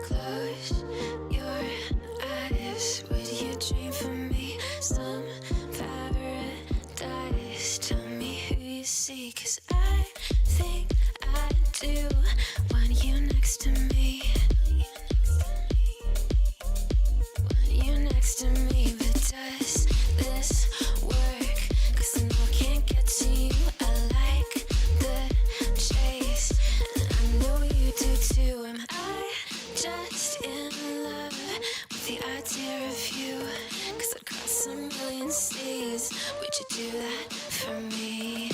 [SPEAKER 2] Close your eyes. Would you dream for me some paradise? Tell me who you see, 'cause I think I do want you next to me. Want you next to me, but does this work? 'Cause I know I can't get to you. I like the chase, and I know you do too. Am I just in love with the idea of you? 'Cause I'd cross a million seas. Would you do that for me?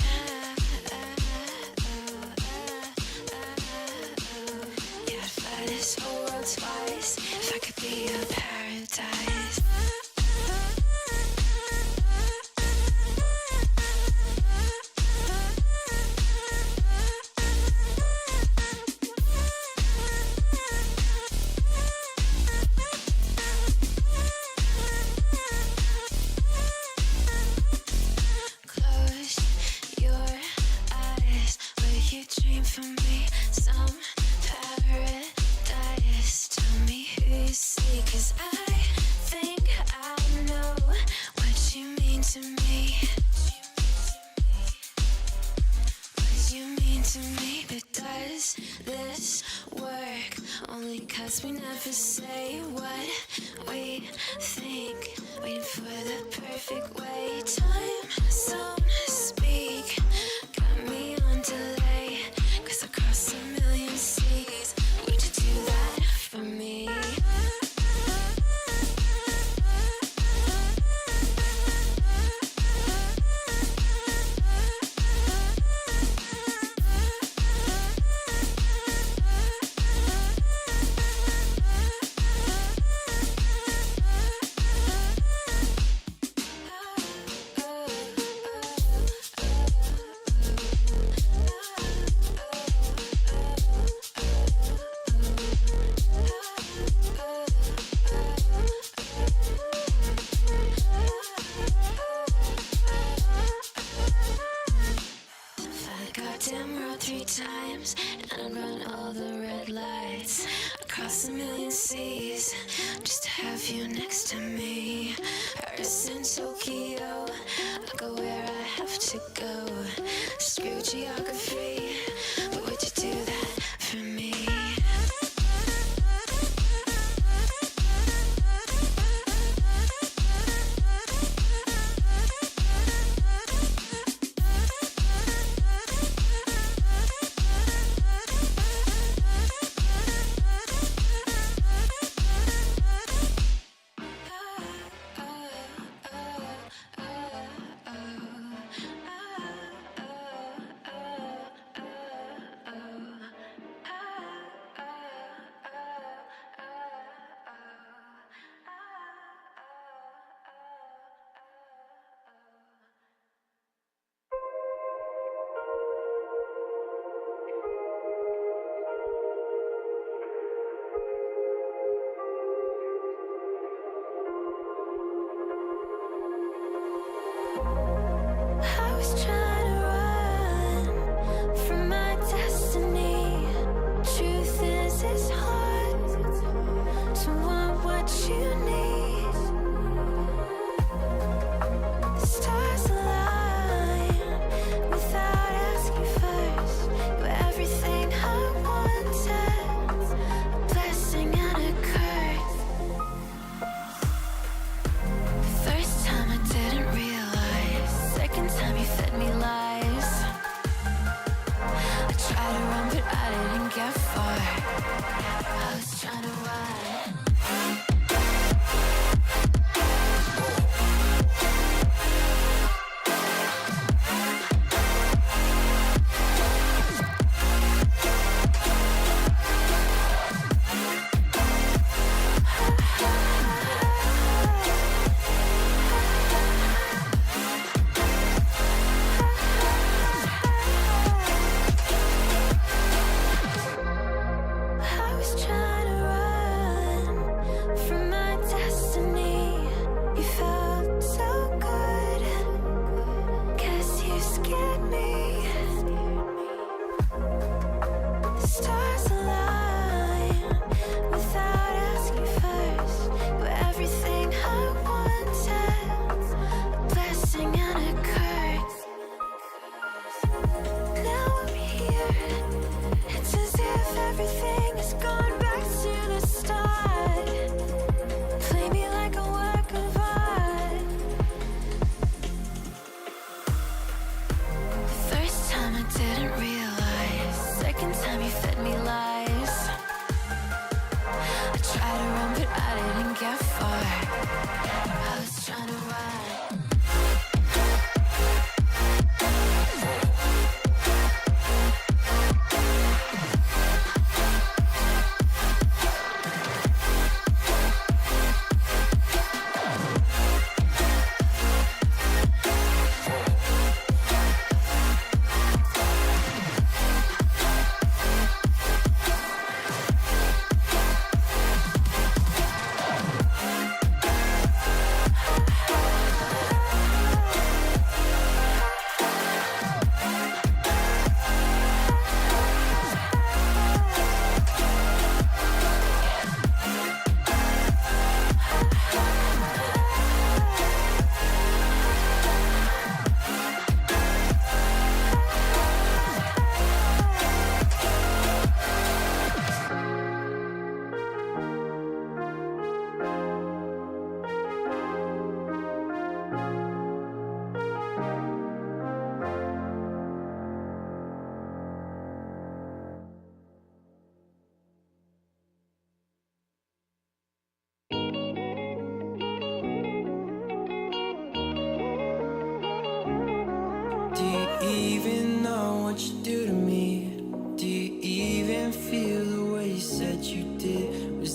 [SPEAKER 2] Yeah, I'd fly this whole world twice if I could be your paradise. Close your eyes. Will you dream for me some paradise? Tell me who you see, 'cause I think I know what you mean to me. What you mean to me, but does this work? Only 'cause we never say what we think. Waiting for the perfect way. Time zone speak. Got me on delay. 'Cause I cross a million seas. Would you do that for me? Fly the goddamn road 3 times, and I'd run all the red lights. Across a million seas, just to have you next to me. Paris and Tokyo, I'll go where I have to go. Screw geography, but would you do that for me?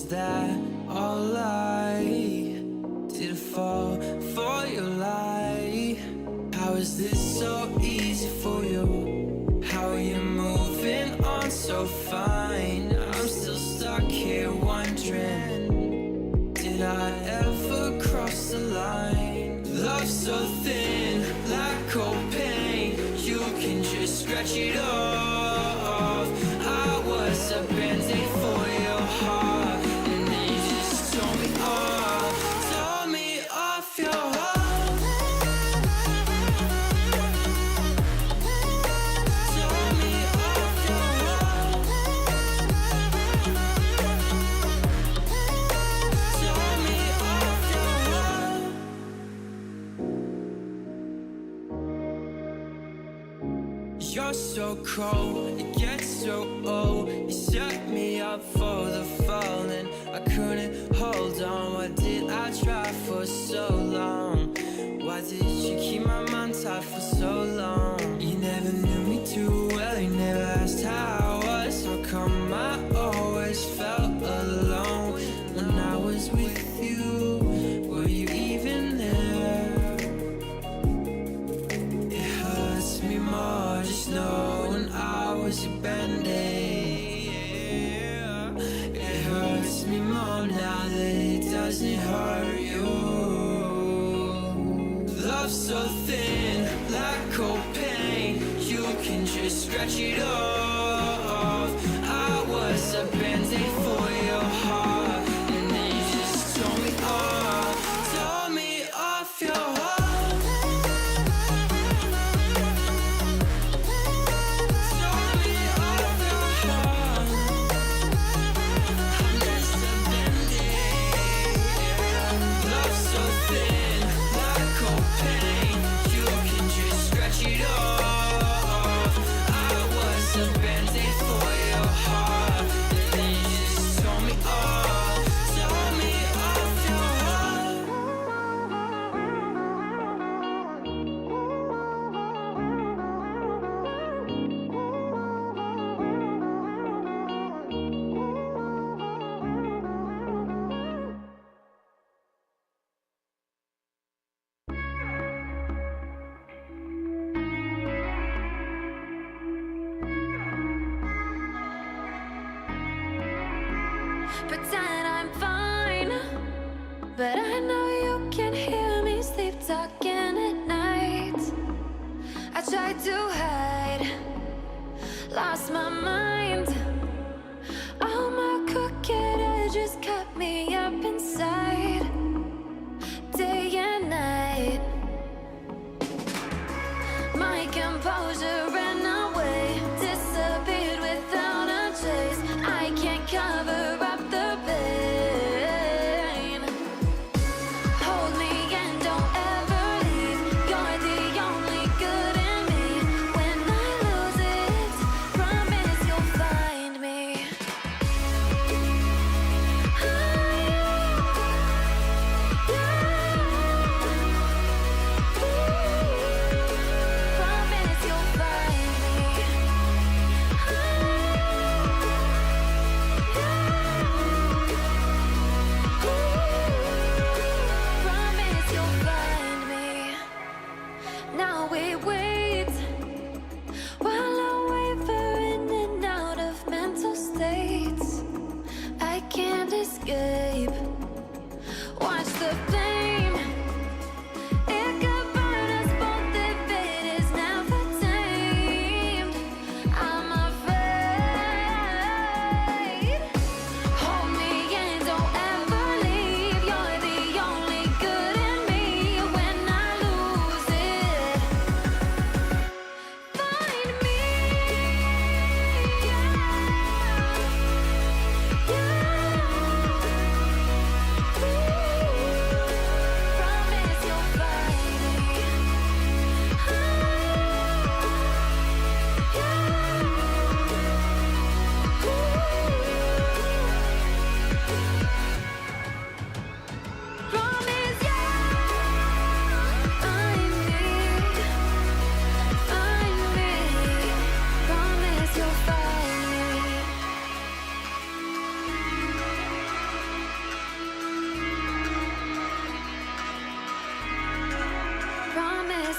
[SPEAKER 15] Was that all lie? Did I fall for your lie? How is this so easy for you? How are you moving on so fine? I'm still stuck here wondering, did I ever cross the line? Love so thin, like cold pain, you can just scratch it off. I was a band-aid for your heart, and then you just tore me off your heart. You're so cold, it gets so old. You set me up for the fall, and I couldn't hold on. Why did I try for so long? Why did you keep my mind tight for so long? You never knew me too well, you never asked how I was. How come I always felt alone when I was with you? Were you even there? It hurts me more just knowing I was a band-aid. It hurts me more now that it doesn't hurt you. Love so thin, like cold pain, you can just scratch it off. I was a band-aid for your heart, and then you just tore me off your heart.
[SPEAKER 2] Pretend I'm fine, but I know you can hear me sleep talking at night. I tried to hide, lost my mind. All my crooked edges cut me up inside, day and night. My composure ran away, disappeared without a trace. I can't cover up the pain. Hold me and don't ever leave. You're the only good in me. When I lose it, promise you'll find me. I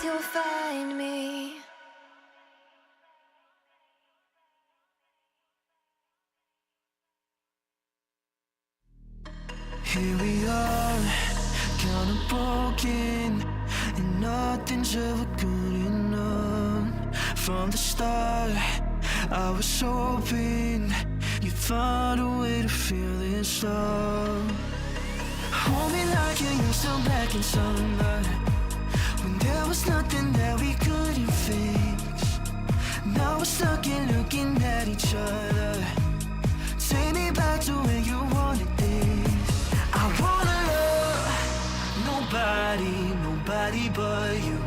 [SPEAKER 2] you'll find me.
[SPEAKER 22] Here we are, kind of broken, and nothing's ever good enough. From the start, I was hoping you'd find a way to feel this love. Hold me like you used to back in summer, when there was nothing that we couldn't fix. Now we're stuck in looking at each other. Take me back to where you wanted this. I wanna love nobody but you.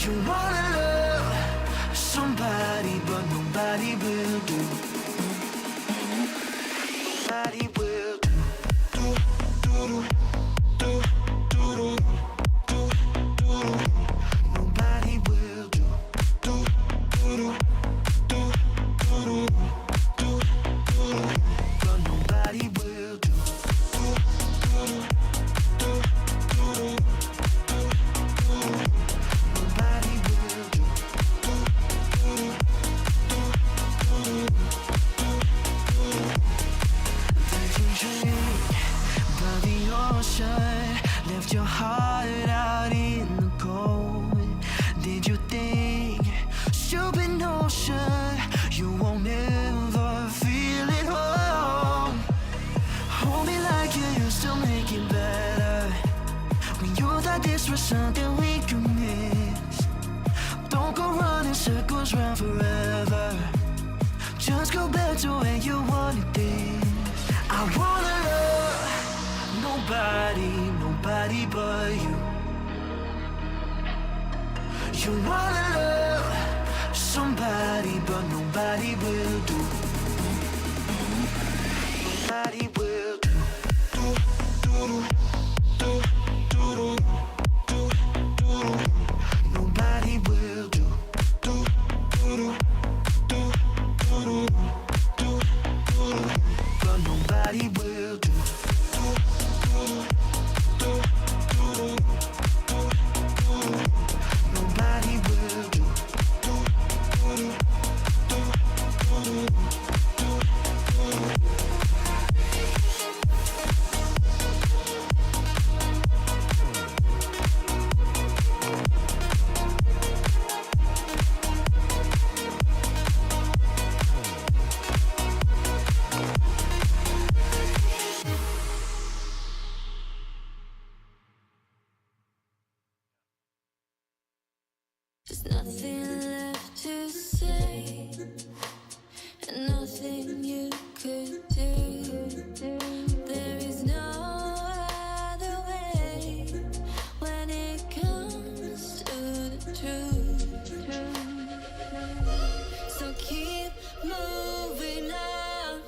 [SPEAKER 22] You wanna love somebody, but nobody will do. Nobody will do. Nobody will do. But nobody will do. Nobody will do. Taking drink by the ocean, left your heart out in the cold. Did you think, stupid notion, you won't ever feel it home? Hold me like you used to make it better, when you thought this was something we could miss. Don't go running circles round forever, just go back to where you wanted this. I wanna love nobody but you. You wanna love somebody, but nobody will do. Nobody will do. Nobody will do. But nobody will do. Nobody will do.
[SPEAKER 2] There's nothing left to say, and nothing you could do. There is no other way when it comes to the truth. So keep moving on.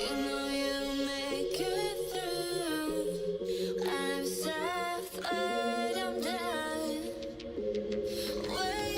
[SPEAKER 2] You know you'll make it through. I've suffered, I'm done. Wait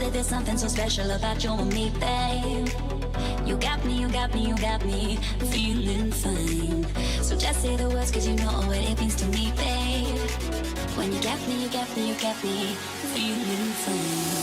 [SPEAKER 2] that there's something so special about you and me, babe. You got me, you got me, you got me feeling fine. So just say the words, cause you know what it means to me, babe. When you got me, you got me, you got me feeling fine.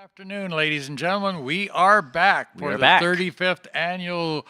[SPEAKER 1] Afternoon, ladies and gentlemen. We are back for the 35th annual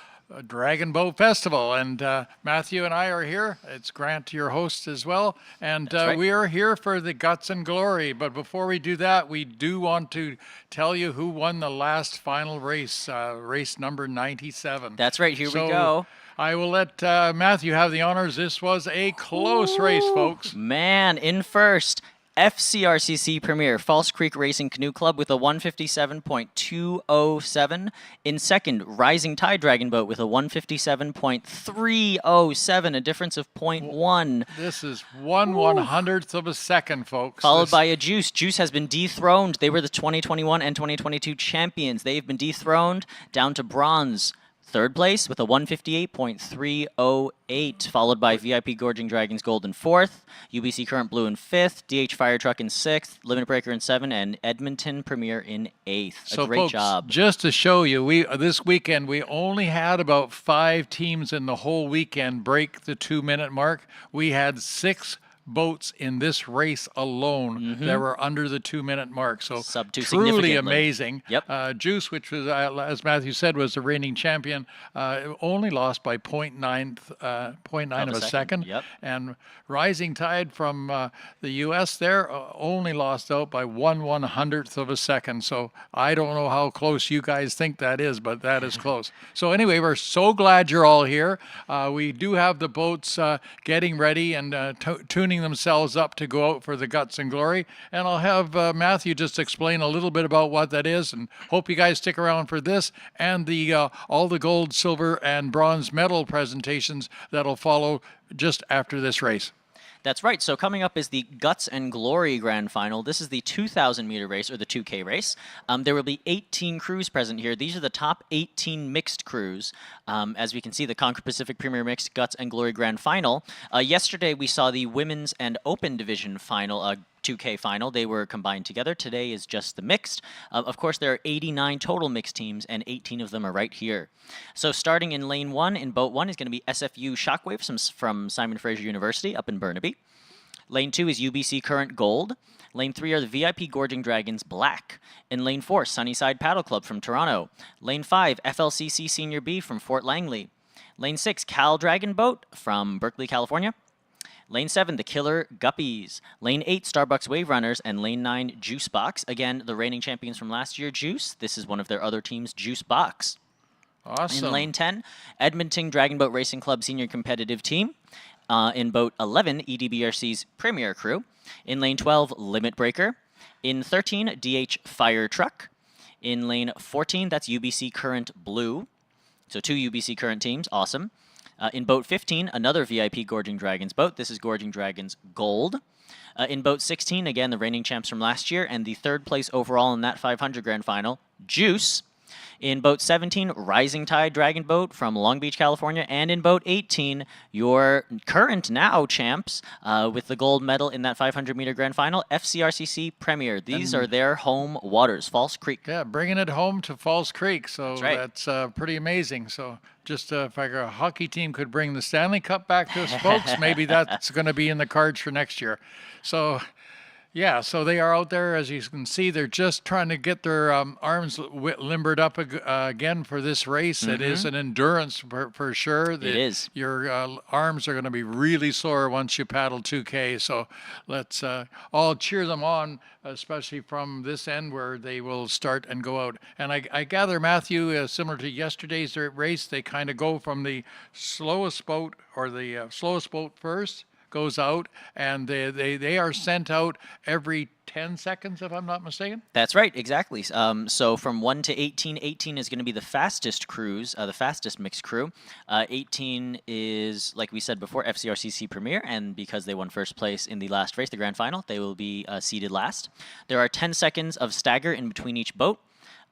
[SPEAKER 1] Dragon Boat Festival, and Matthew and I are here. It's Grant, your host, as well, and we are here for the guts and glory. But before we do that, we do want to tell you who won the last final race, race number 97.
[SPEAKER 14] That's right. Here we go.
[SPEAKER 1] I will let Matthew have the honors. This was a close race, folks.
[SPEAKER 14] Man, in first, FCRCC Premier False Creek Racing Canoe Club with a 157.207. In second, Rising Tide Dragon Boat with a 157.307, a difference of 0.1.
[SPEAKER 1] This is 1/100th of a second, folks.
[SPEAKER 14] Followed by a Juice. Juice has been dethroned. They were the 2021 and 2022 champions. They've been dethroned down to bronze. Third place with a 158.308, followed by VIP Gorging Dragons Gold in fourth, UBC Current Blue in fifth, DH Fire Truck in sixth, Limit Breaker in seventh, and Edmonton Premier in eighth.
[SPEAKER 1] So
[SPEAKER 14] great
[SPEAKER 1] folks,
[SPEAKER 14] job.
[SPEAKER 1] Just to show you, this weekend we only had about 5 teams in the whole weekend break the 2-minute mark. We had 6 boats in this race alone that were under the 2-minute mark. So truly amazing.
[SPEAKER 14] Yep.
[SPEAKER 1] Juice, which was, as Matthew said, was the reigning champion, only lost by 0.9 of a second.
[SPEAKER 14] Yep.
[SPEAKER 1] And Rising Tide from the U.S. there only lost out by 1/100th of a second. So I don't know how close you guys think that is, but that is close. So anyway, we're so glad you're all here. We do have the boats getting ready and tuning themselves up to go out for the Guts and Glory. And I'll have Matthew just explain a little bit about what that is, and hope you guys stick around for this and the all the gold, silver, and bronze medal presentations that'll follow just after this race.
[SPEAKER 14] That's right. So coming up is the Guts and Glory Grand Final. This is the 2,000-meter race, or the 2K race. There will be 18 crews present here. These are the top 18 mixed crews. As we can see, the Concord Pacific Premier Mixed Guts and Glory Grand Final. Yesterday, we saw the Women's and Open Division Final, 2K final. They were combined together. Today is just the mixed. Of course, there are 89 total mixed teams, and 18 of them are right here. So starting in lane 1, in boat 1, is going to be SFU Shockwaves from Simon Fraser University up in Burnaby. Lane 2 is UBC Current Gold. Lane 3 are the VIP Gorging Dragons Black. In lane 4, Sunnyside Paddle Club from Toronto. Lane 5, FLCC Senior B from Fort Langley. Lane 6, Cal Dragon Boat from Berkeley, California. Lane 7, the Killer Guppies. Lane 8, Starbucks Wave Runners. And Lane 9, Juice Box. Again, the reigning champions from last year, Juice. This is one of their other teams, Juice Box.
[SPEAKER 1] Awesome.
[SPEAKER 14] In Lane 10, Edmonton Dragon Boat Racing Club Senior Competitive Team. In Boat 11, EDBRC's Premier Crew. In Lane 12, Limit Breaker. In 13, DH Fire Truck. In Lane 14, that's UBC Current Blue. So 2 UBC Current teams. Awesome. In Boat 15, another VIP Gorging Dragons boat. This is Gorging Dragons Gold. In Boat 16, again, the reigning champs from last year, and the 3rd place overall in that 500 grand final, Juice. In Boat 17, Rising Tide Dragon Boat from Long Beach, California. And in Boat 18, your current now champs with the gold medal in that 500-meter grand final, FCRCC Premier. These are their home waters, False Creek.
[SPEAKER 1] Yeah, bringing it home to False Creek. So
[SPEAKER 14] that's,
[SPEAKER 1] that's pretty amazing. So just if a hockey team could bring the Stanley Cup back to us, folks, maybe that's going to be in the cards for next year. So... yeah, so they are out there, as you can see. They're just trying to get their arms limbered up again for this race. It is an endurance for sure.
[SPEAKER 14] It is.
[SPEAKER 1] Your arms are going to be really sore once you paddle 2K. So let's all cheer them on, especially from this end where they will start and go out. And I gather, Matthew, similar to yesterday's race, they kind of go from the slowest boat or the slowest boat first, goes out, and they are sent out every 10 seconds, if I'm not mistaken?
[SPEAKER 14] That's right, exactly. So from 1 to 18, 18 is going to be the fastest cruise, the fastest mixed crew. 18 is, like we said before, FCRCC Premier, and because they won first place in the last race, the grand final, they will be seeded last. There are 10 seconds of stagger in between each boat.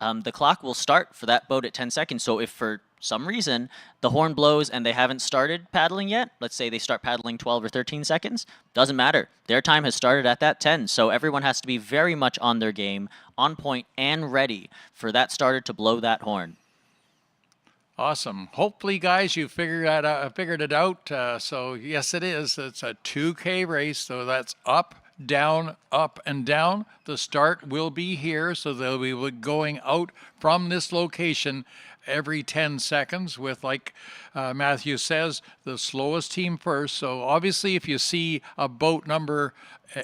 [SPEAKER 14] The clock will start for that boat at 10 seconds, so if for some reason the horn blows and they haven't started paddling yet, let's say they start paddling 12 or 13 seconds, doesn't matter. Their time has started at that 10, so everyone has to be very much on their game, on point, and ready for that starter to blow that horn.
[SPEAKER 1] Awesome. Hopefully, guys, you figured it out. So, yes, it is. It's a 2K race, so that's up, down, up, and down. The start will be here, so they'll be going out from this location every 10 seconds with, like Matthew says, the slowest team first. So obviously if you see a boat number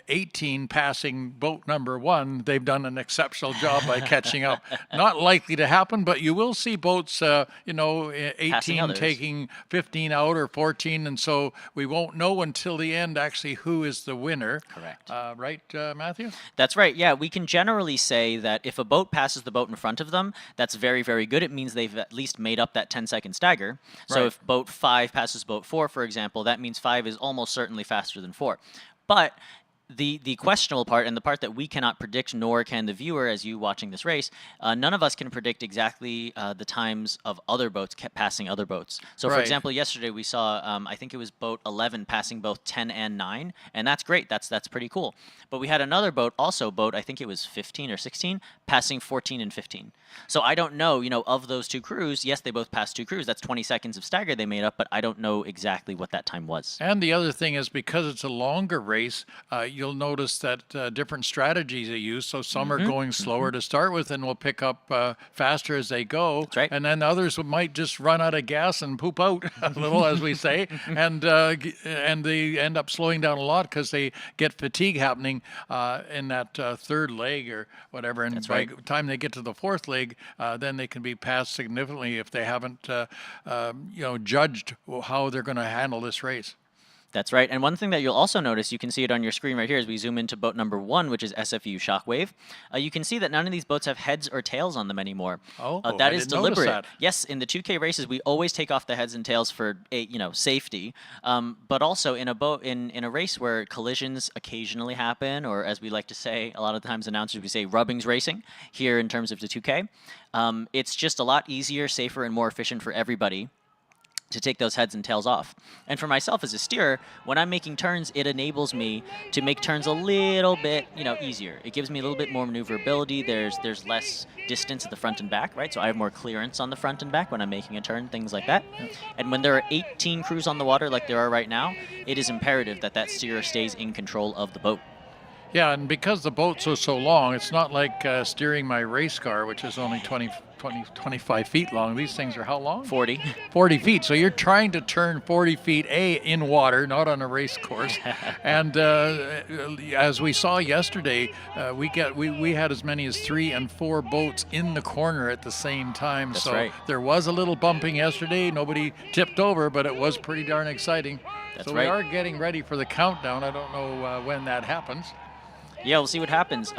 [SPEAKER 1] 18 passing boat number 1, they've done an exceptional job by catching up. Not likely to happen, but you will see boats, 18 taking 15 out or 14, and so we won't know until the end actually who is the winner.
[SPEAKER 14] Correct.
[SPEAKER 1] Right, Matthew?
[SPEAKER 14] That's right, yeah. We can generally say that if a boat passes the boat in front of them, that's very, very good. It means they've at least made up that 10-second stagger. So if boat 5 passes boat 4, for example, that means 5 is almost certainly faster than 4. But the questionable part, and the part that we cannot predict, nor can the viewer as you watching this race, none of us can predict exactly the times of other boats passing other boats. So, for example, yesterday we saw, I think it was boat 11 passing both 10 and 9, and that's great. That's pretty cool. But we had another boat, also boat, I think it was 15 or 16, passing 14 and 15. So I don't know, of those two crews, yes, they both passed 2 crews. That's 20 seconds of stagger they made up, but I don't know exactly what that time was.
[SPEAKER 1] And the other thing is, because it's a longer race, you'll notice that different strategies are used. So some are going slower to start with and will pick up faster as they go.
[SPEAKER 14] That's right.
[SPEAKER 1] And then others might just run out of gas and poop out a little, as we say, and they end up slowing down a lot because they get fatigue happening in that third leg or whatever. And by the time they get to the fourth leg, then they can be passed significantly if they haven't judged how they're going to handle this race.
[SPEAKER 14] That's right. And one thing that you'll also notice, you can see it on your screen right here as we zoom into boat number 1, which is SFU Shockwave. You can see that none of these boats have heads or tails on them anymore.
[SPEAKER 1] Oh,
[SPEAKER 14] that
[SPEAKER 1] I
[SPEAKER 14] is
[SPEAKER 1] didn't notice
[SPEAKER 14] deliberate.
[SPEAKER 1] that.
[SPEAKER 14] Yes, in the 2K races, we always take off the heads and tails for safety. But also in a boat in a race where collisions occasionally happen, or as we like to say, a lot of times announcers we say rubbings racing here in terms of the 2K. It's just a lot easier, safer, and more efficient for everybody to take those heads and tails off. And for myself as a steerer, when I'm making turns, it enables me to make turns a little bit, easier. It gives me a little bit more maneuverability. There's less distance at the front and back, right? So I have more clearance on the front and back when I'm making a turn, things like that. And when there are 18 crews on the water like there are right now, it is imperative that that steerer stays in control of the boat.
[SPEAKER 1] Yeah, and because the boats are so long, it's not like steering my race car, which is only 20 25 feet long. These things are how long?
[SPEAKER 14] 40.
[SPEAKER 1] 40 feet. So you're trying to turn 40 feet, in water, not on a race course. And as we saw yesterday, we had as many as 3 and 4 boats in the corner at the same time.
[SPEAKER 14] That's
[SPEAKER 1] so
[SPEAKER 14] right.
[SPEAKER 1] there was a little bumping yesterday. Nobody tipped over, but it was pretty darn exciting.
[SPEAKER 14] That's
[SPEAKER 1] so
[SPEAKER 14] right.
[SPEAKER 1] we are getting ready for the countdown. I don't know when that happens.
[SPEAKER 14] Yeah, we'll see what happens.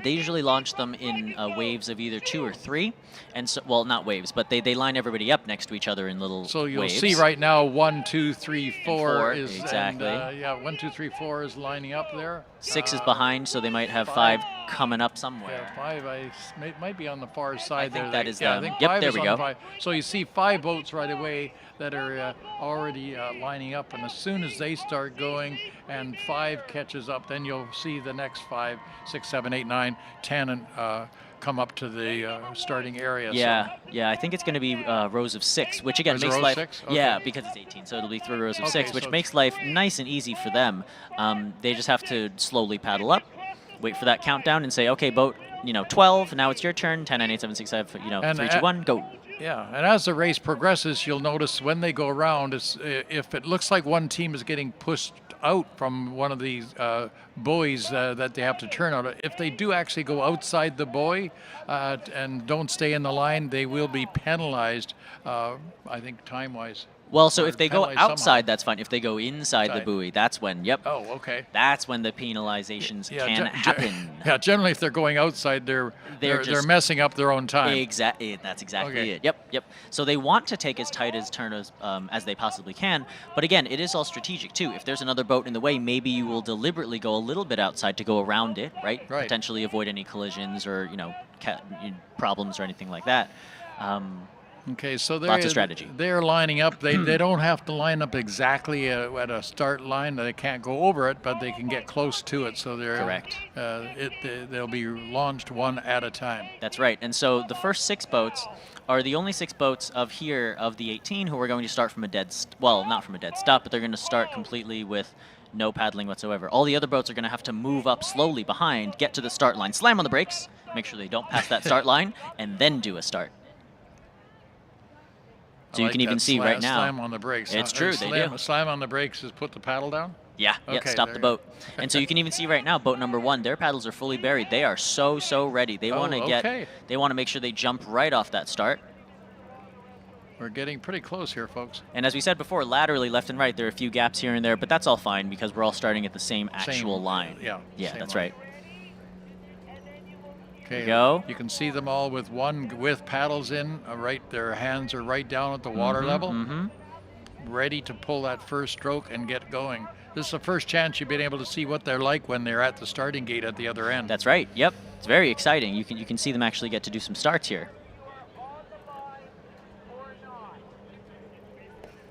[SPEAKER 14] They usually launch them in waves of either 2 or 3, and so, well, not waves, but they line everybody up next to each other in little
[SPEAKER 1] So you'll
[SPEAKER 14] waves.
[SPEAKER 1] see right now 1, 2, 3, 4 is
[SPEAKER 14] exactly.
[SPEAKER 1] And, yeah, 1, 2, 3, 4 is lining up there.
[SPEAKER 14] 6 is behind, so they might have 5 coming up somewhere.
[SPEAKER 1] Yeah, 5 might be on the far side there.
[SPEAKER 14] think that is
[SPEAKER 1] yeah,
[SPEAKER 14] them.
[SPEAKER 1] I think
[SPEAKER 14] Yep,
[SPEAKER 1] 5
[SPEAKER 14] there
[SPEAKER 1] is
[SPEAKER 14] we
[SPEAKER 1] on
[SPEAKER 14] go.
[SPEAKER 1] the 5. So you see 5 boats right away that are already lining up, and as soon as they start going and 5 catches up, then you'll see the next 5, 6, 7, 8, 9, 10 and come up to the starting area.
[SPEAKER 14] Yeah, yeah, I think it's going to be rows of 6, which again
[SPEAKER 1] Is it
[SPEAKER 14] makes
[SPEAKER 1] row
[SPEAKER 14] life
[SPEAKER 1] 6? Okay.
[SPEAKER 14] yeah, because it's 18, so it'll be 3 rows of
[SPEAKER 1] Okay,
[SPEAKER 14] 6, which
[SPEAKER 1] so
[SPEAKER 14] makes life nice and easy for them. They just have to slowly paddle up, wait for that countdown, and say, okay, boat, 12, now it's your turn. 10, 9, 8, 7, 6, 5,
[SPEAKER 1] And
[SPEAKER 14] 3, 2, 1, go.
[SPEAKER 1] Yeah, and as the race progresses, you'll notice when they go around, if it looks like one team is getting pushed out from one of these buoys that they have to turn out, if they do actually go outside the buoy and don't stay in the line, they will be penalized, I think, time-wise.
[SPEAKER 14] Well, so
[SPEAKER 1] Or
[SPEAKER 14] if they go
[SPEAKER 1] penalized somehow.
[SPEAKER 14] outside, that's fine. If they go inside the buoy, that's when,
[SPEAKER 1] Oh, okay.
[SPEAKER 14] That's when the penalizations
[SPEAKER 1] Yeah,
[SPEAKER 14] can happen.
[SPEAKER 1] Yeah, generally if they're going outside, they're messing up their own time.
[SPEAKER 14] Exactly, that's exactly
[SPEAKER 1] Okay.
[SPEAKER 14] it. Yep. So they want to take as tight as turn as they possibly can, but again, it is all strategic too. If there's another boat in the way, maybe you will deliberately go a little bit outside to go around it, right? Potentially avoid any collisions or problems or anything like that.
[SPEAKER 1] Okay, so
[SPEAKER 14] Lots of strategy.
[SPEAKER 1] They're lining up. They don't have to line up exactly at a start line. They can't go over it, but they can get close to it. So they're
[SPEAKER 14] correct.
[SPEAKER 1] They'll be launched one at a time.
[SPEAKER 14] That's right. And so the first 6 boats are the only 6 boats of the 18 who are going to start from not from a dead stop, but they're going to start completely with no paddling whatsoever. All the other boats are going to have to move up slowly behind, get to the start line, slam on the brakes, make sure they don't pass that start line, and then do a start. So you can even see right now.
[SPEAKER 1] Slam on the brakes.
[SPEAKER 14] It's true, they do.
[SPEAKER 1] Slam on the brakes is put the paddle down?
[SPEAKER 14] Yeah,
[SPEAKER 1] Okay,
[SPEAKER 14] stop the boat. And so you can even see right now, boat number 1, their paddles are fully buried. They are so ready. They want to they want to make sure they jump right off that start.
[SPEAKER 1] We're getting pretty close here, folks.
[SPEAKER 14] And as we said before, laterally, left and right, there are a few gaps here and there, but that's all fine because we're all starting at the same actual line.
[SPEAKER 1] Yeah, same
[SPEAKER 14] that's
[SPEAKER 1] line.
[SPEAKER 14] right.
[SPEAKER 1] Okay,
[SPEAKER 14] go.
[SPEAKER 1] You can see them all with paddles in, right. Their hands are right down at the water level, ready to pull that first stroke and get going. This is the first chance you've been able to see what they're like when they're at the starting gate at the other end.
[SPEAKER 14] That's right. Yep, it's very exciting. You can see them actually get to do some starts here.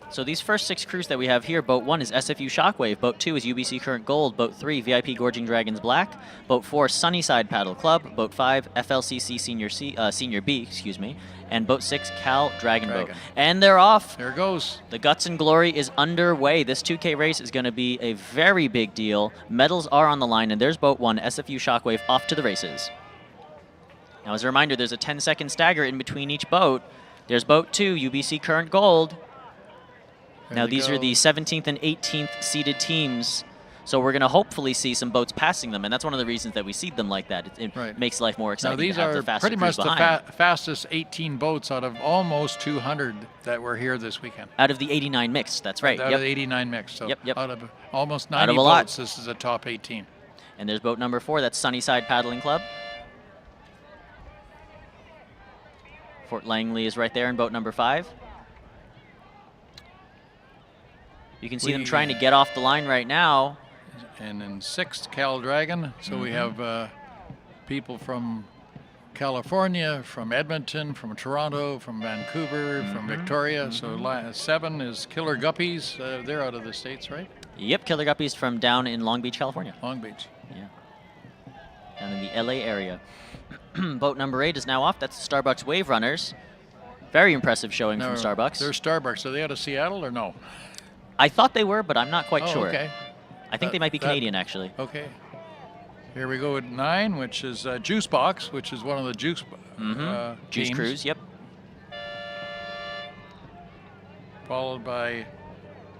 [SPEAKER 14] So these first 6 crews that we have here, Boat 1 is SFU Shockwave, Boat 2 is UBC Current Gold, Boat 3 VIP Gorging Dragons Black, Boat 4 Sunnyside Paddle Club, Boat 5 FLCC Senior B, and Boat 6 Cal Dragon Boat. And they're off.
[SPEAKER 1] There it goes.
[SPEAKER 14] The Guts and Glory is underway. This 2K race is going to be a very big deal. Medals are on the line, and there's Boat 1 SFU Shockwave off to the races. Now, as a reminder, there's a 10-second stagger in between each boat. There's Boat 2 UBC Current Gold. Now, these are the 17th and 18th seeded teams, so we're going to hopefully see some boats passing them, and that's one of the reasons that we seed them like that. It makes life more exciting.
[SPEAKER 1] Now, these
[SPEAKER 14] to have
[SPEAKER 1] are
[SPEAKER 14] the faster
[SPEAKER 1] pretty much
[SPEAKER 14] crews
[SPEAKER 1] the
[SPEAKER 14] behind.
[SPEAKER 1] fastest 18 boats out of almost 200 that were here this weekend.
[SPEAKER 14] Out of the 89 mixed, that's right.
[SPEAKER 1] Out of the 89 mixed. So out of almost 90
[SPEAKER 14] Out of a lot.
[SPEAKER 1] boats, this is a top 18.
[SPEAKER 14] And there's boat number 4, that's Sunnyside Paddling Club. Fort Langley is right there in boat number 5. You can see them trying to get off the line right now.
[SPEAKER 1] And in 6th, Cal Dragon. So we have people from California, from Edmonton, from Toronto, from Vancouver, from Victoria. So 7 is Killer Guppies. They're out of the States, right?
[SPEAKER 14] Yep, Killer Guppies from down in Long Beach, California.
[SPEAKER 1] Long Beach.
[SPEAKER 14] Yeah. Down in the LA area. Boat number 8 is now off. That's the Starbucks Wave Runners. Very impressive showing from Starbucks.
[SPEAKER 1] They're Starbucks. Are they out of Seattle or no?
[SPEAKER 14] I thought they were, but I'm not quite sure.
[SPEAKER 1] Okay.
[SPEAKER 14] I think they might be Canadian, actually.
[SPEAKER 1] Okay. Here we go at 9, which is Juice Box, which is one of the Juice
[SPEAKER 14] Juice
[SPEAKER 1] teams.
[SPEAKER 14] Cruise, yep.
[SPEAKER 1] Followed by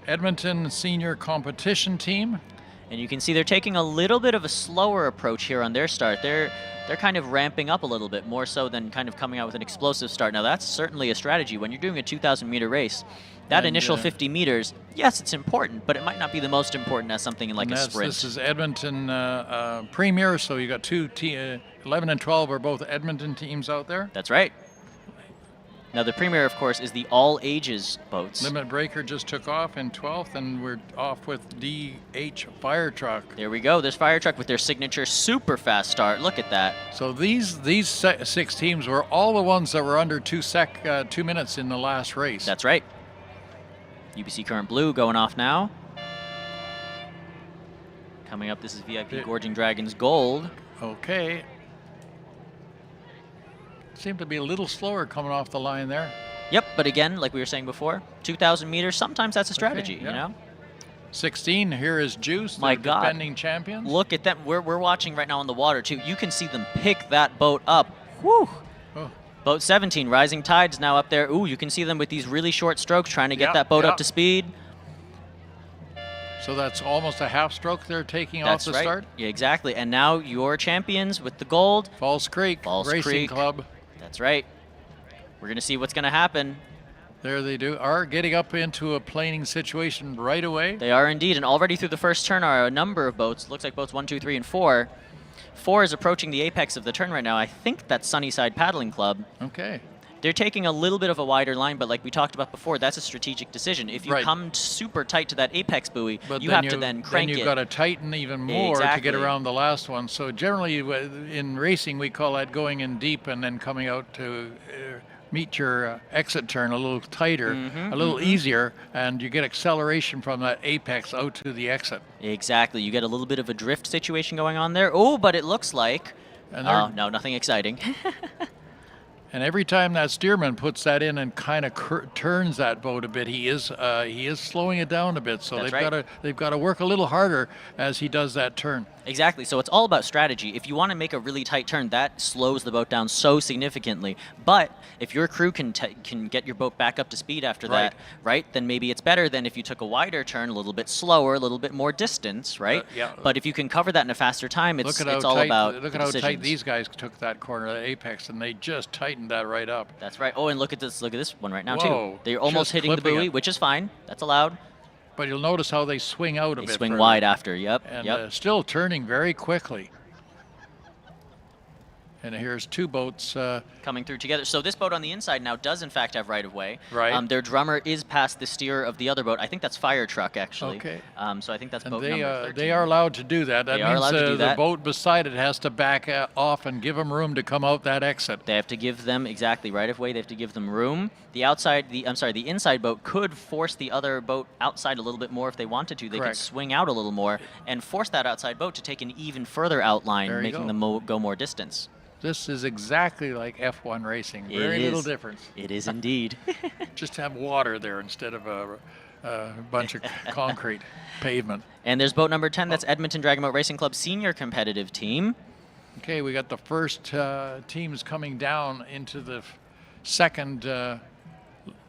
[SPEAKER 1] Edmonton Senior Competition Team.
[SPEAKER 14] And you can see they're taking a little bit of a slower approach here on their start. They're kind of ramping up a little bit more so than kind of coming out with an explosive start. Now that's certainly a strategy when you're doing a 2,000 meter race. That initial 50 meters, yes, it's important, but it might not be the most important as something like a sprint.
[SPEAKER 1] This is Edmonton Premier, so you got 11 and 12 are both Edmonton teams out there.
[SPEAKER 14] That's right. Now the Premier, of course, is the all ages boats.
[SPEAKER 1] Limit Breaker just took off in 12th, and we're off with DH Fire Truck.
[SPEAKER 14] There we go. There's Fire Truck with their signature super fast start. Look at that.
[SPEAKER 1] So these 6 teams were all the ones that were under 2 minutes in the last race.
[SPEAKER 14] That's right. UBC Current Blue going off now. Coming up, this is VIP Gorging Dragons Gold.
[SPEAKER 1] Okay. Seemed to be a little slower coming off the line there.
[SPEAKER 14] Yep, but again, like we were saying before, 2,000 meters, sometimes that's a strategy, you know?
[SPEAKER 1] 16, here is Juice,
[SPEAKER 14] My
[SPEAKER 1] the
[SPEAKER 14] God.
[SPEAKER 1] defending champions.
[SPEAKER 14] Look at them. We're watching right now on the water, too. You can see them pick that boat up. Whew.
[SPEAKER 1] Oh.
[SPEAKER 14] Boat 17, Rising Tide's now up there. Ooh, you can see them with these really short strokes trying to get that boat up to speed.
[SPEAKER 1] So that's almost a half stroke they're taking off the start?
[SPEAKER 14] Yeah, exactly. And now your champions with the gold.
[SPEAKER 1] Falls Creek Racing Club.
[SPEAKER 14] That's right. We're going to see what's going to happen.
[SPEAKER 1] There they are getting up into a planing situation right away.
[SPEAKER 14] They are indeed. And already through the first turn are a number of boats. Looks like boats 1, 2, 3, and 4. 4 is approaching the apex of the turn right now. I think that's Sunnyside Paddling Club.
[SPEAKER 1] Okay.
[SPEAKER 14] They're taking a little bit of a wider line, but like we talked about before, that's a strategic decision. If you come super tight to that apex buoy, you have to then crank it.
[SPEAKER 1] Then you've got to tighten even more to get around the last one. So generally in racing, we call that going in deep and then coming out to meet your exit turn a little tighter, a little easier, and you get acceleration from that apex out to the exit.
[SPEAKER 14] Exactly. You get a little bit of a drift situation going on there. Oh, but it looks like... Oh, no, nothing exciting.
[SPEAKER 1] And every time that steerman puts that in and kind of turns that boat a bit, he is slowing it down a bit. So they've got to work a little harder as he does that turn.
[SPEAKER 14] Exactly. So it's all about strategy. If you want to make a really tight turn, that slows the boat down so significantly. But if your crew can get your boat back up to speed after that, right, then maybe it's better than if you took a wider turn, a little bit slower, a little bit more distance, right?
[SPEAKER 1] Yeah.
[SPEAKER 14] But if you can cover that in a faster time, it's all about
[SPEAKER 1] Look at how tight these guys took that corner, that apex, and they just tightened that right up.
[SPEAKER 14] That's right. Oh, and look at this one right now,
[SPEAKER 1] Whoa,
[SPEAKER 14] too. They're almost hitting the buoy, which is fine. That's allowed.
[SPEAKER 1] But you'll notice how they swing out a bit.
[SPEAKER 14] They swing wide after, yep.
[SPEAKER 1] And still turning very quickly. And here's 2 boats
[SPEAKER 14] coming through together. So this boat on the inside now does in fact have right of way.
[SPEAKER 1] Right.
[SPEAKER 14] Their drummer is past the steer of the other boat. I think that's Fire Truck actually.
[SPEAKER 1] Okay.
[SPEAKER 14] So I think that's
[SPEAKER 1] and
[SPEAKER 14] boat number 13.
[SPEAKER 1] They are allowed to do that. That means
[SPEAKER 14] the
[SPEAKER 1] boat beside it has to back off and give them room to come out that exit.
[SPEAKER 14] They have to give them exactly right of way. They have to give them room. The inside boat could force the other boat outside a little bit more if they wanted to. They could swing out a little more and force that outside boat to take an even further outline, making them go more distance.
[SPEAKER 1] This is exactly like F1 racing. Very little difference.
[SPEAKER 14] It is indeed.
[SPEAKER 1] Just have water there instead of a bunch of concrete pavement.
[SPEAKER 14] And there's boat number 10. That's Edmonton Dragon Boat Racing Club Senior Competitive Team.
[SPEAKER 1] Okay, we got the first teams coming down into the second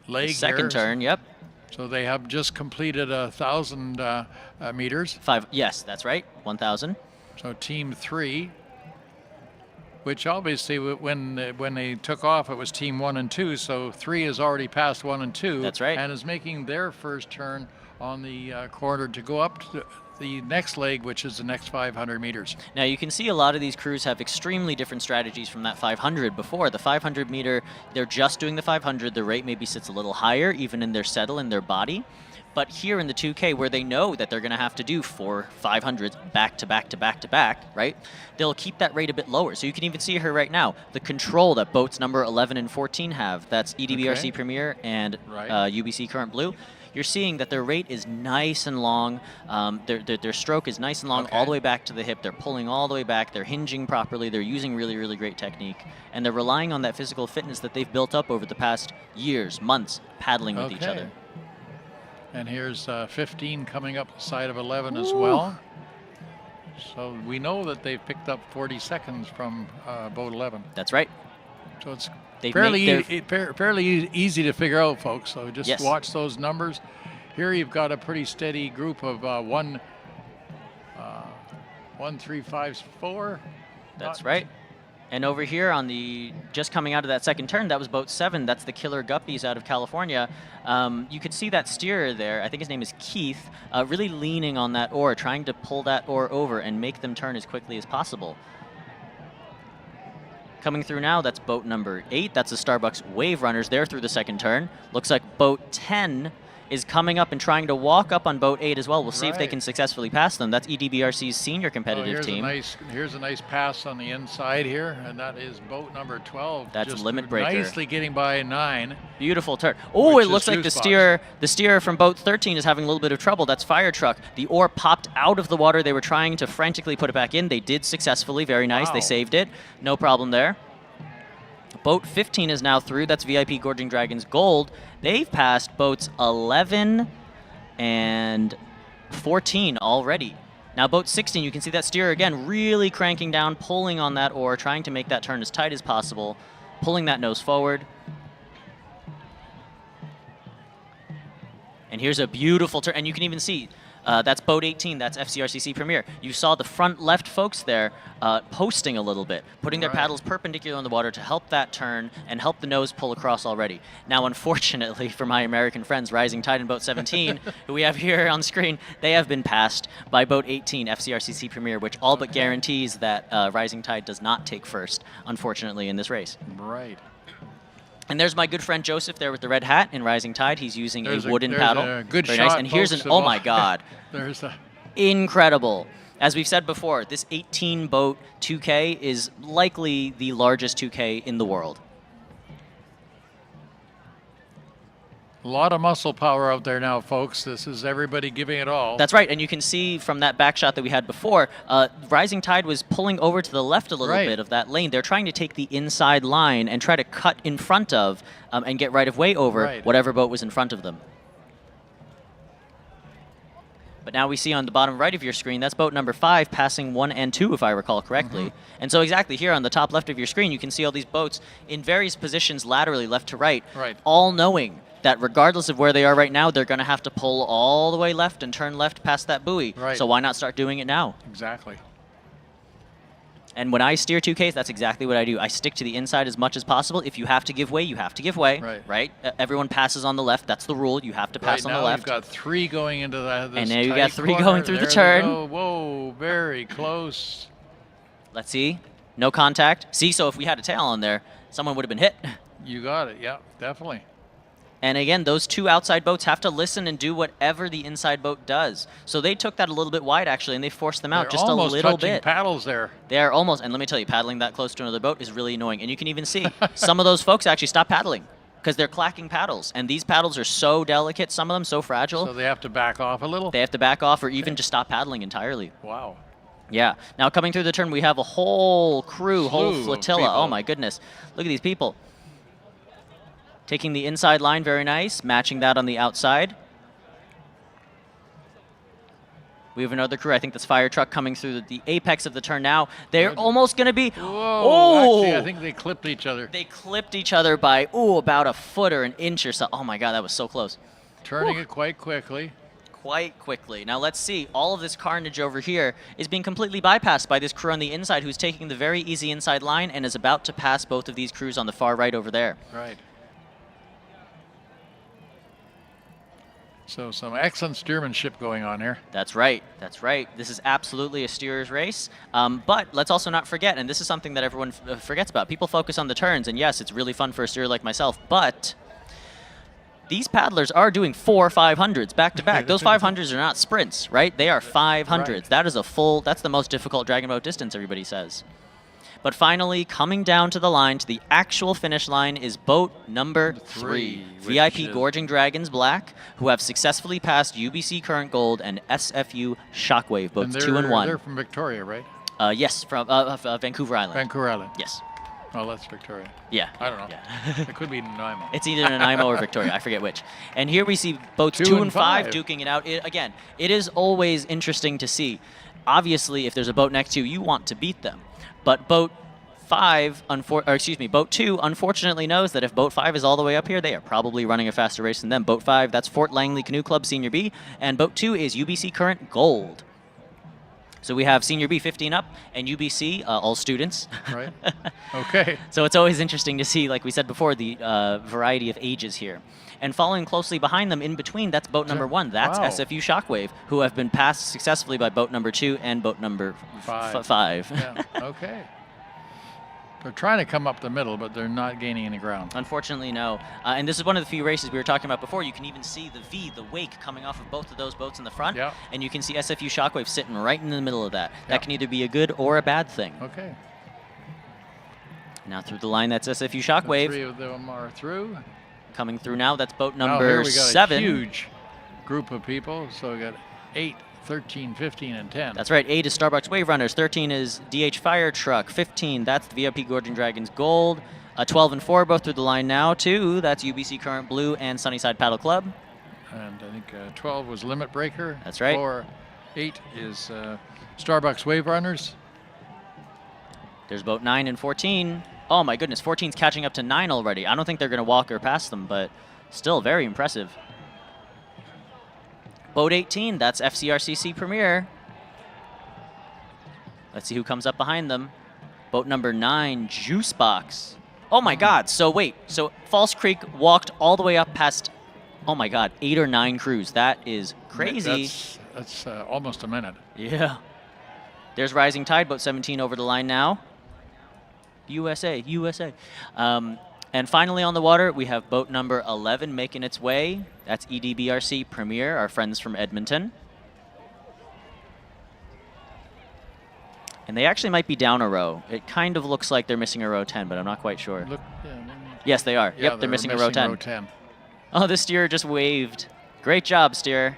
[SPEAKER 1] leg.
[SPEAKER 14] Second turn, yep.
[SPEAKER 1] So they have just completed 1,000 meters.
[SPEAKER 14] 5. Yes, that's right. 1,000.
[SPEAKER 1] So team 3. Which obviously, when they took off, it was team 1 and 2. So 3 is already past 1 and 2.
[SPEAKER 14] That's right.
[SPEAKER 1] And is making their first turn on the corner to go up to the next leg, which is the next 500 meters.
[SPEAKER 14] Now you can see a lot of these crews have extremely different strategies from that 500 before. The 500 meter, they're just doing the 500. The rate maybe sits a little higher, even in their settle, in their body. But here in the 2K, where they know that they're going to have to do 4 500s back to back to back to back, right? They'll keep that rate a bit lower. So you can even see here right now, the control that boats number 11 and 14 have. That's EDBRC Premier and UBC Current Blue. You're seeing that their rate is nice and long. Their stroke is nice and long all the way back to the hip. They're pulling all the way back. They're hinging properly. They're using really, really great technique. And they're relying on that physical fitness that they've built up over the past years, months, paddling with each other.
[SPEAKER 1] And here's 15 coming up the side of 11 as well. So we know that they've picked up 40 seconds from boat 11.
[SPEAKER 14] That's right.
[SPEAKER 1] So it's
[SPEAKER 14] They've
[SPEAKER 1] fairly easy to figure out, folks. So just
[SPEAKER 14] Yes.
[SPEAKER 1] watch those numbers. Here you've got a pretty steady group of 1, 3, 5, 4.
[SPEAKER 14] That's right. And over here on the, just coming out of that second turn, that was boat 7. That's the Killer Guppies out of California. You could see that steerer there. I think his name is Keith, really leaning on that oar, trying to pull that oar over and make them turn as quickly as possible. Coming through now, that's boat number 8. That's the Starbucks Wave Runners. They're through the second turn. Looks like boat 10 is coming up and trying to walk up on boat 8 as well. We'll see if they can successfully pass them. That's EDBRC's senior competitive team.
[SPEAKER 1] Here's a nice pass on the inside here, and that is boat number 12.
[SPEAKER 14] That's
[SPEAKER 1] just
[SPEAKER 14] Limit Breaker.
[SPEAKER 1] Nicely getting by 9.
[SPEAKER 14] Beautiful turn. Oh, it looks like
[SPEAKER 1] juice
[SPEAKER 14] the steer from boat 13 is having a little bit of trouble. That's Fire Truck. The oar popped out of the water. They were trying to frantically put it back in. They did successfully. Very nice.
[SPEAKER 1] Wow.
[SPEAKER 14] They saved it. No problem there. Boat 15 is now through. That's VIP Gorging Dragons Gold. They've passed boats 11 and 14 already. Now boat 16, you can see that steerer again really cranking down, pulling on that oar, trying to make that turn as tight as possible, pulling that nose forward. And here's a beautiful turn, and you can even see that's boat 18, that's FCRCC Premier. You saw the front left folks there posting a little bit, putting their paddles perpendicular on the water to help that turn and help the nose pull across already. Now, unfortunately for my American friends, Rising Tide and boat 17, who we have here on screen, they have been passed by boat 18, FCRCC Premier, which all but guarantees that Rising Tide does not take first, unfortunately, in this race.
[SPEAKER 1] Right.
[SPEAKER 14] And there's my good friend Joseph there with the red hat in Rising Tide. He's using a wooden
[SPEAKER 1] there's
[SPEAKER 14] paddle.
[SPEAKER 1] A good
[SPEAKER 14] Very
[SPEAKER 1] shot,
[SPEAKER 14] nice. And here's an,
[SPEAKER 1] folks,
[SPEAKER 14] oh my God.
[SPEAKER 1] There's a
[SPEAKER 14] Incredible. As we've said before, this 18-boat 2K is likely the largest 2K in the world.
[SPEAKER 1] A lot of muscle power out there now, folks. This is everybody giving it all.
[SPEAKER 14] That's right, and you can see from that back shot that we had before, Rising Tide was pulling over to the left a little bit of that lane. They're trying to take the inside line and try to cut in front of and get right of way over whatever boat was in front of them. But now we see on the bottom right of your screen, that's boat number 5 passing 1 and 2, if I recall correctly. And so exactly here on the top left of your screen, you can see all these boats in various positions laterally, left to right, all knowing that regardless of where they are right now, they're going to have to pull all the way left and turn left past that buoy. So why not start doing it now?
[SPEAKER 1] Exactly.
[SPEAKER 14] And when I steer 2Ks, that's exactly what I do. I stick to the inside as much as possible. If you have to give way, you have to give way. Right? Everyone passes on the left. That's the rule. You have to pass on the left.
[SPEAKER 1] You've got 3 going into that.
[SPEAKER 14] And now you got 3 going through the turn.
[SPEAKER 1] Whoa, very close.
[SPEAKER 14] Let's see. No contact. See, so if we had a tail on there, someone would have been hit.
[SPEAKER 1] You got it. Yeah, definitely.
[SPEAKER 14] And again, those 2 outside boats have to listen and do whatever the inside boat does. So they took that a little bit wide, actually, and they forced them out just a little bit.
[SPEAKER 1] Paddles there.
[SPEAKER 14] They are almost, and let me tell you, paddling that close to another boat is really annoying. And you can even see some of those folks actually stop paddling because they're clacking paddles. And these paddles are so delicate, some of them so fragile.
[SPEAKER 1] So they have to back off a little?
[SPEAKER 14] They have to back off or even just stop paddling entirely.
[SPEAKER 1] Wow.
[SPEAKER 14] Yeah. Now coming through the turn, we have a whole crew, whole
[SPEAKER 1] Slew of
[SPEAKER 14] flotilla.
[SPEAKER 1] people.
[SPEAKER 14] Oh my goodness. Look at these people. Taking the inside line, very nice. Matching that on the outside. We have another crew. I think that's Fire Truck coming through the apex of the turn now. They're almost going to be...
[SPEAKER 1] Whoa, actually, I think they clipped each other.
[SPEAKER 14] They clipped each other by, about a foot or an inch or so. Oh my God, that was so close.
[SPEAKER 1] Turning it quite quickly.
[SPEAKER 14] Quite quickly. Now let's see. All of this carnage over here is being completely bypassed by this crew on the inside who's taking the very easy inside line and is about to pass both of these crews on the far right over there.
[SPEAKER 1] Right. So some excellent steermanship going on here.
[SPEAKER 14] That's right. That's right. This is absolutely a steerer's race. But let's also not forget, and this is something that everyone forgets about. People focus on the turns, and yes, it's really fun for a steerer like myself, but these paddlers are doing 4 500s back to back. Those 500s are not sprints, right? They are 500s. Right. That is that's the most difficult dragon boat distance, everybody says. But finally, coming down to the line, to the actual finish line, is boat number 3. VIP Gorging Dragons Black, who have successfully passed UBC Current Gold and SFU Shockwave, boats 2 and 1.
[SPEAKER 1] They're from Victoria, right?
[SPEAKER 14] Yes, from Vancouver Island.
[SPEAKER 1] Vancouver Island.
[SPEAKER 14] Yes.
[SPEAKER 1] Oh, that's Victoria.
[SPEAKER 14] Yeah.
[SPEAKER 1] I don't know.
[SPEAKER 14] Yeah.
[SPEAKER 1] It could be Nanaimo.
[SPEAKER 14] It's either Nanaimo or Victoria. I forget which. And here we see boats 2 and 5 duking it out. Again, it is always interesting to see. obviously, if there's a boat next to you, you want to beat them. But boat 2 unfortunately knows that if boat 5 is all the way up here, they are probably running a faster race than them. Boat 5, that's Fort Langley Canoe Club Senior B, and boat 2 is UBC Current Gold. So we have Senior B 15 up and UBC, all students.
[SPEAKER 1] Right. Okay.
[SPEAKER 14] So it's always interesting to see, like we said before, the variety of ages here. And following closely behind them in between, that's boat number 1. That's
[SPEAKER 1] Wow.
[SPEAKER 14] SFU Shockwave, who have been passed successfully by boat number 2 and boat number 5.
[SPEAKER 1] Yeah. Okay. They're trying to come up the middle, but they're not gaining any ground.
[SPEAKER 14] Unfortunately, no. And this is one of the few races we were talking about before. You can even see the V, the wake, coming off of both of those boats in the front.
[SPEAKER 1] Yeah.
[SPEAKER 14] And you can see SFU Shockwave sitting right in the middle of that.
[SPEAKER 1] Yeah.
[SPEAKER 14] That can either be a good or a bad thing.
[SPEAKER 1] Okay.
[SPEAKER 14] Now through the line, that's SFU Shockwave.
[SPEAKER 1] The 3 of them are through.
[SPEAKER 14] Coming through now, that's boat
[SPEAKER 1] Now
[SPEAKER 14] number
[SPEAKER 1] here we got
[SPEAKER 14] 7.
[SPEAKER 1] a huge group of people. So we got 8, 13, 15, and 10.
[SPEAKER 14] That's right. 8 is Starbucks Wave Runners. 13 is DH Fire Truck. 15, that's the VIP Gorgon Dragons Gold. 12 and 4 both through the line now. 2, that's UBC Current Blue and Sunnyside Paddle Club.
[SPEAKER 1] And I think 12 was Limit Breaker.
[SPEAKER 14] That's right.
[SPEAKER 1] 8 is Starbucks Wave Runners.
[SPEAKER 14] There's boat 9 and 14. Oh my goodness, 14's catching up to 9 already. I don't think they're going to walk or pass them, but still very impressive. Boat 18, that's FCRCC Premier. Let's see who comes up behind them. Boat number 9, Juice Box. Oh my God, so wait, so False Creek walked all the way up past, oh my God, 8 or 9 crews. That is crazy.
[SPEAKER 1] That's almost a minute.
[SPEAKER 14] Yeah. There's Rising Tide, boat 17 over the line now. USA. And finally on the water, we have boat number 11 making its way. That's EDBRC Premier, our friends from Edmonton. And they actually might be down a row. It kind of looks like they're missing a row 10, but I'm not quite sure. Yes, they are.
[SPEAKER 1] Yeah,
[SPEAKER 14] Yep, they're missing a row 10.
[SPEAKER 1] Row 10.
[SPEAKER 14] Oh, the steerer just waved. Great job, steerer.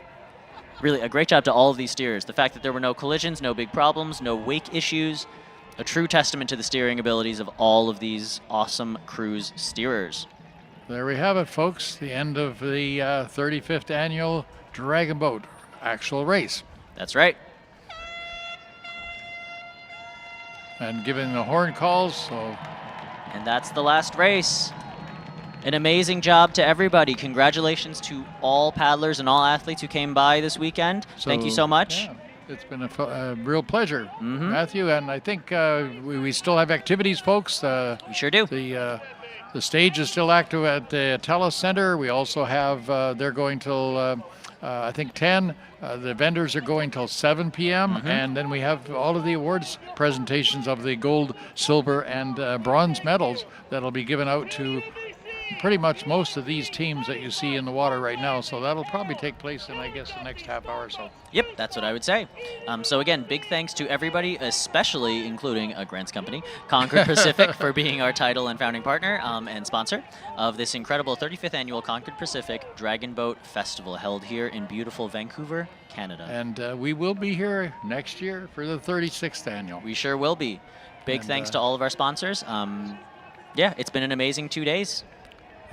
[SPEAKER 14] Really, a great job to all of these steerers. The fact that there were no collisions, no big problems, no wake issues. A true testament to the steering abilities of all of these awesome cruise steerers.
[SPEAKER 1] There we have it, folks. The end of the 35th annual Dragon Boat actual race.
[SPEAKER 14] That's right.
[SPEAKER 1] And giving the horn calls, so.
[SPEAKER 14] And that's the last race. An amazing job to everybody. Congratulations to all paddlers and all athletes who came by this weekend. Thank you so much.
[SPEAKER 1] Yeah. It's been a real pleasure, Matthew, and I think we still have activities, folks.
[SPEAKER 14] We sure do.
[SPEAKER 1] The stage is still active at the TELUS Center. We also have, they're going till, I think, 10. The vendors are going till 7 p.m., and then we have all of the awards presentations of the gold, silver, and bronze medals that'll be given out to pretty much most of these teams that you see in the water right now. So that'll probably take place in, I guess, the next half hour or so.
[SPEAKER 14] Yep, that's what I would say. So again, big thanks to everybody, especially including Grant's company, Concord Pacific, for being our title and founding partner and sponsor of this incredible 35th annual Concord Pacific Dragon Boat Festival held here in beautiful Vancouver, Canada.
[SPEAKER 1] And we will be here next year for the 36th annual.
[SPEAKER 14] We sure will be. Big thanks to all of our sponsors. Yeah, it's been an amazing 2 days.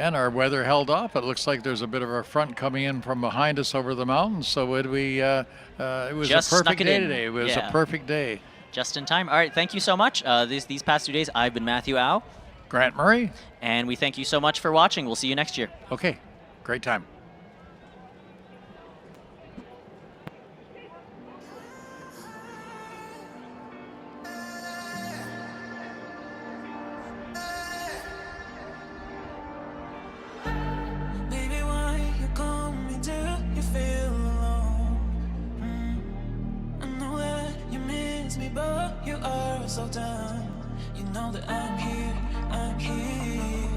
[SPEAKER 1] And our weather held off. It looks like there's a bit of a front coming in from behind us over the mountains. So it was
[SPEAKER 14] Just
[SPEAKER 1] a perfect
[SPEAKER 14] snuck it
[SPEAKER 1] day
[SPEAKER 14] in.
[SPEAKER 1] today. It was
[SPEAKER 14] Yeah.
[SPEAKER 1] a perfect day.
[SPEAKER 14] Just in time. All right, thank you so much. These past 2 days, I've been Matthew Au.
[SPEAKER 1] Grant Murray.
[SPEAKER 14] And we thank you so much for watching. We'll see you next year.
[SPEAKER 1] Okay, great time.
[SPEAKER 3] Baby, why you call me? Do you feel alone? I know that you miss me, but you are so done. You know that I'm here, I'm here.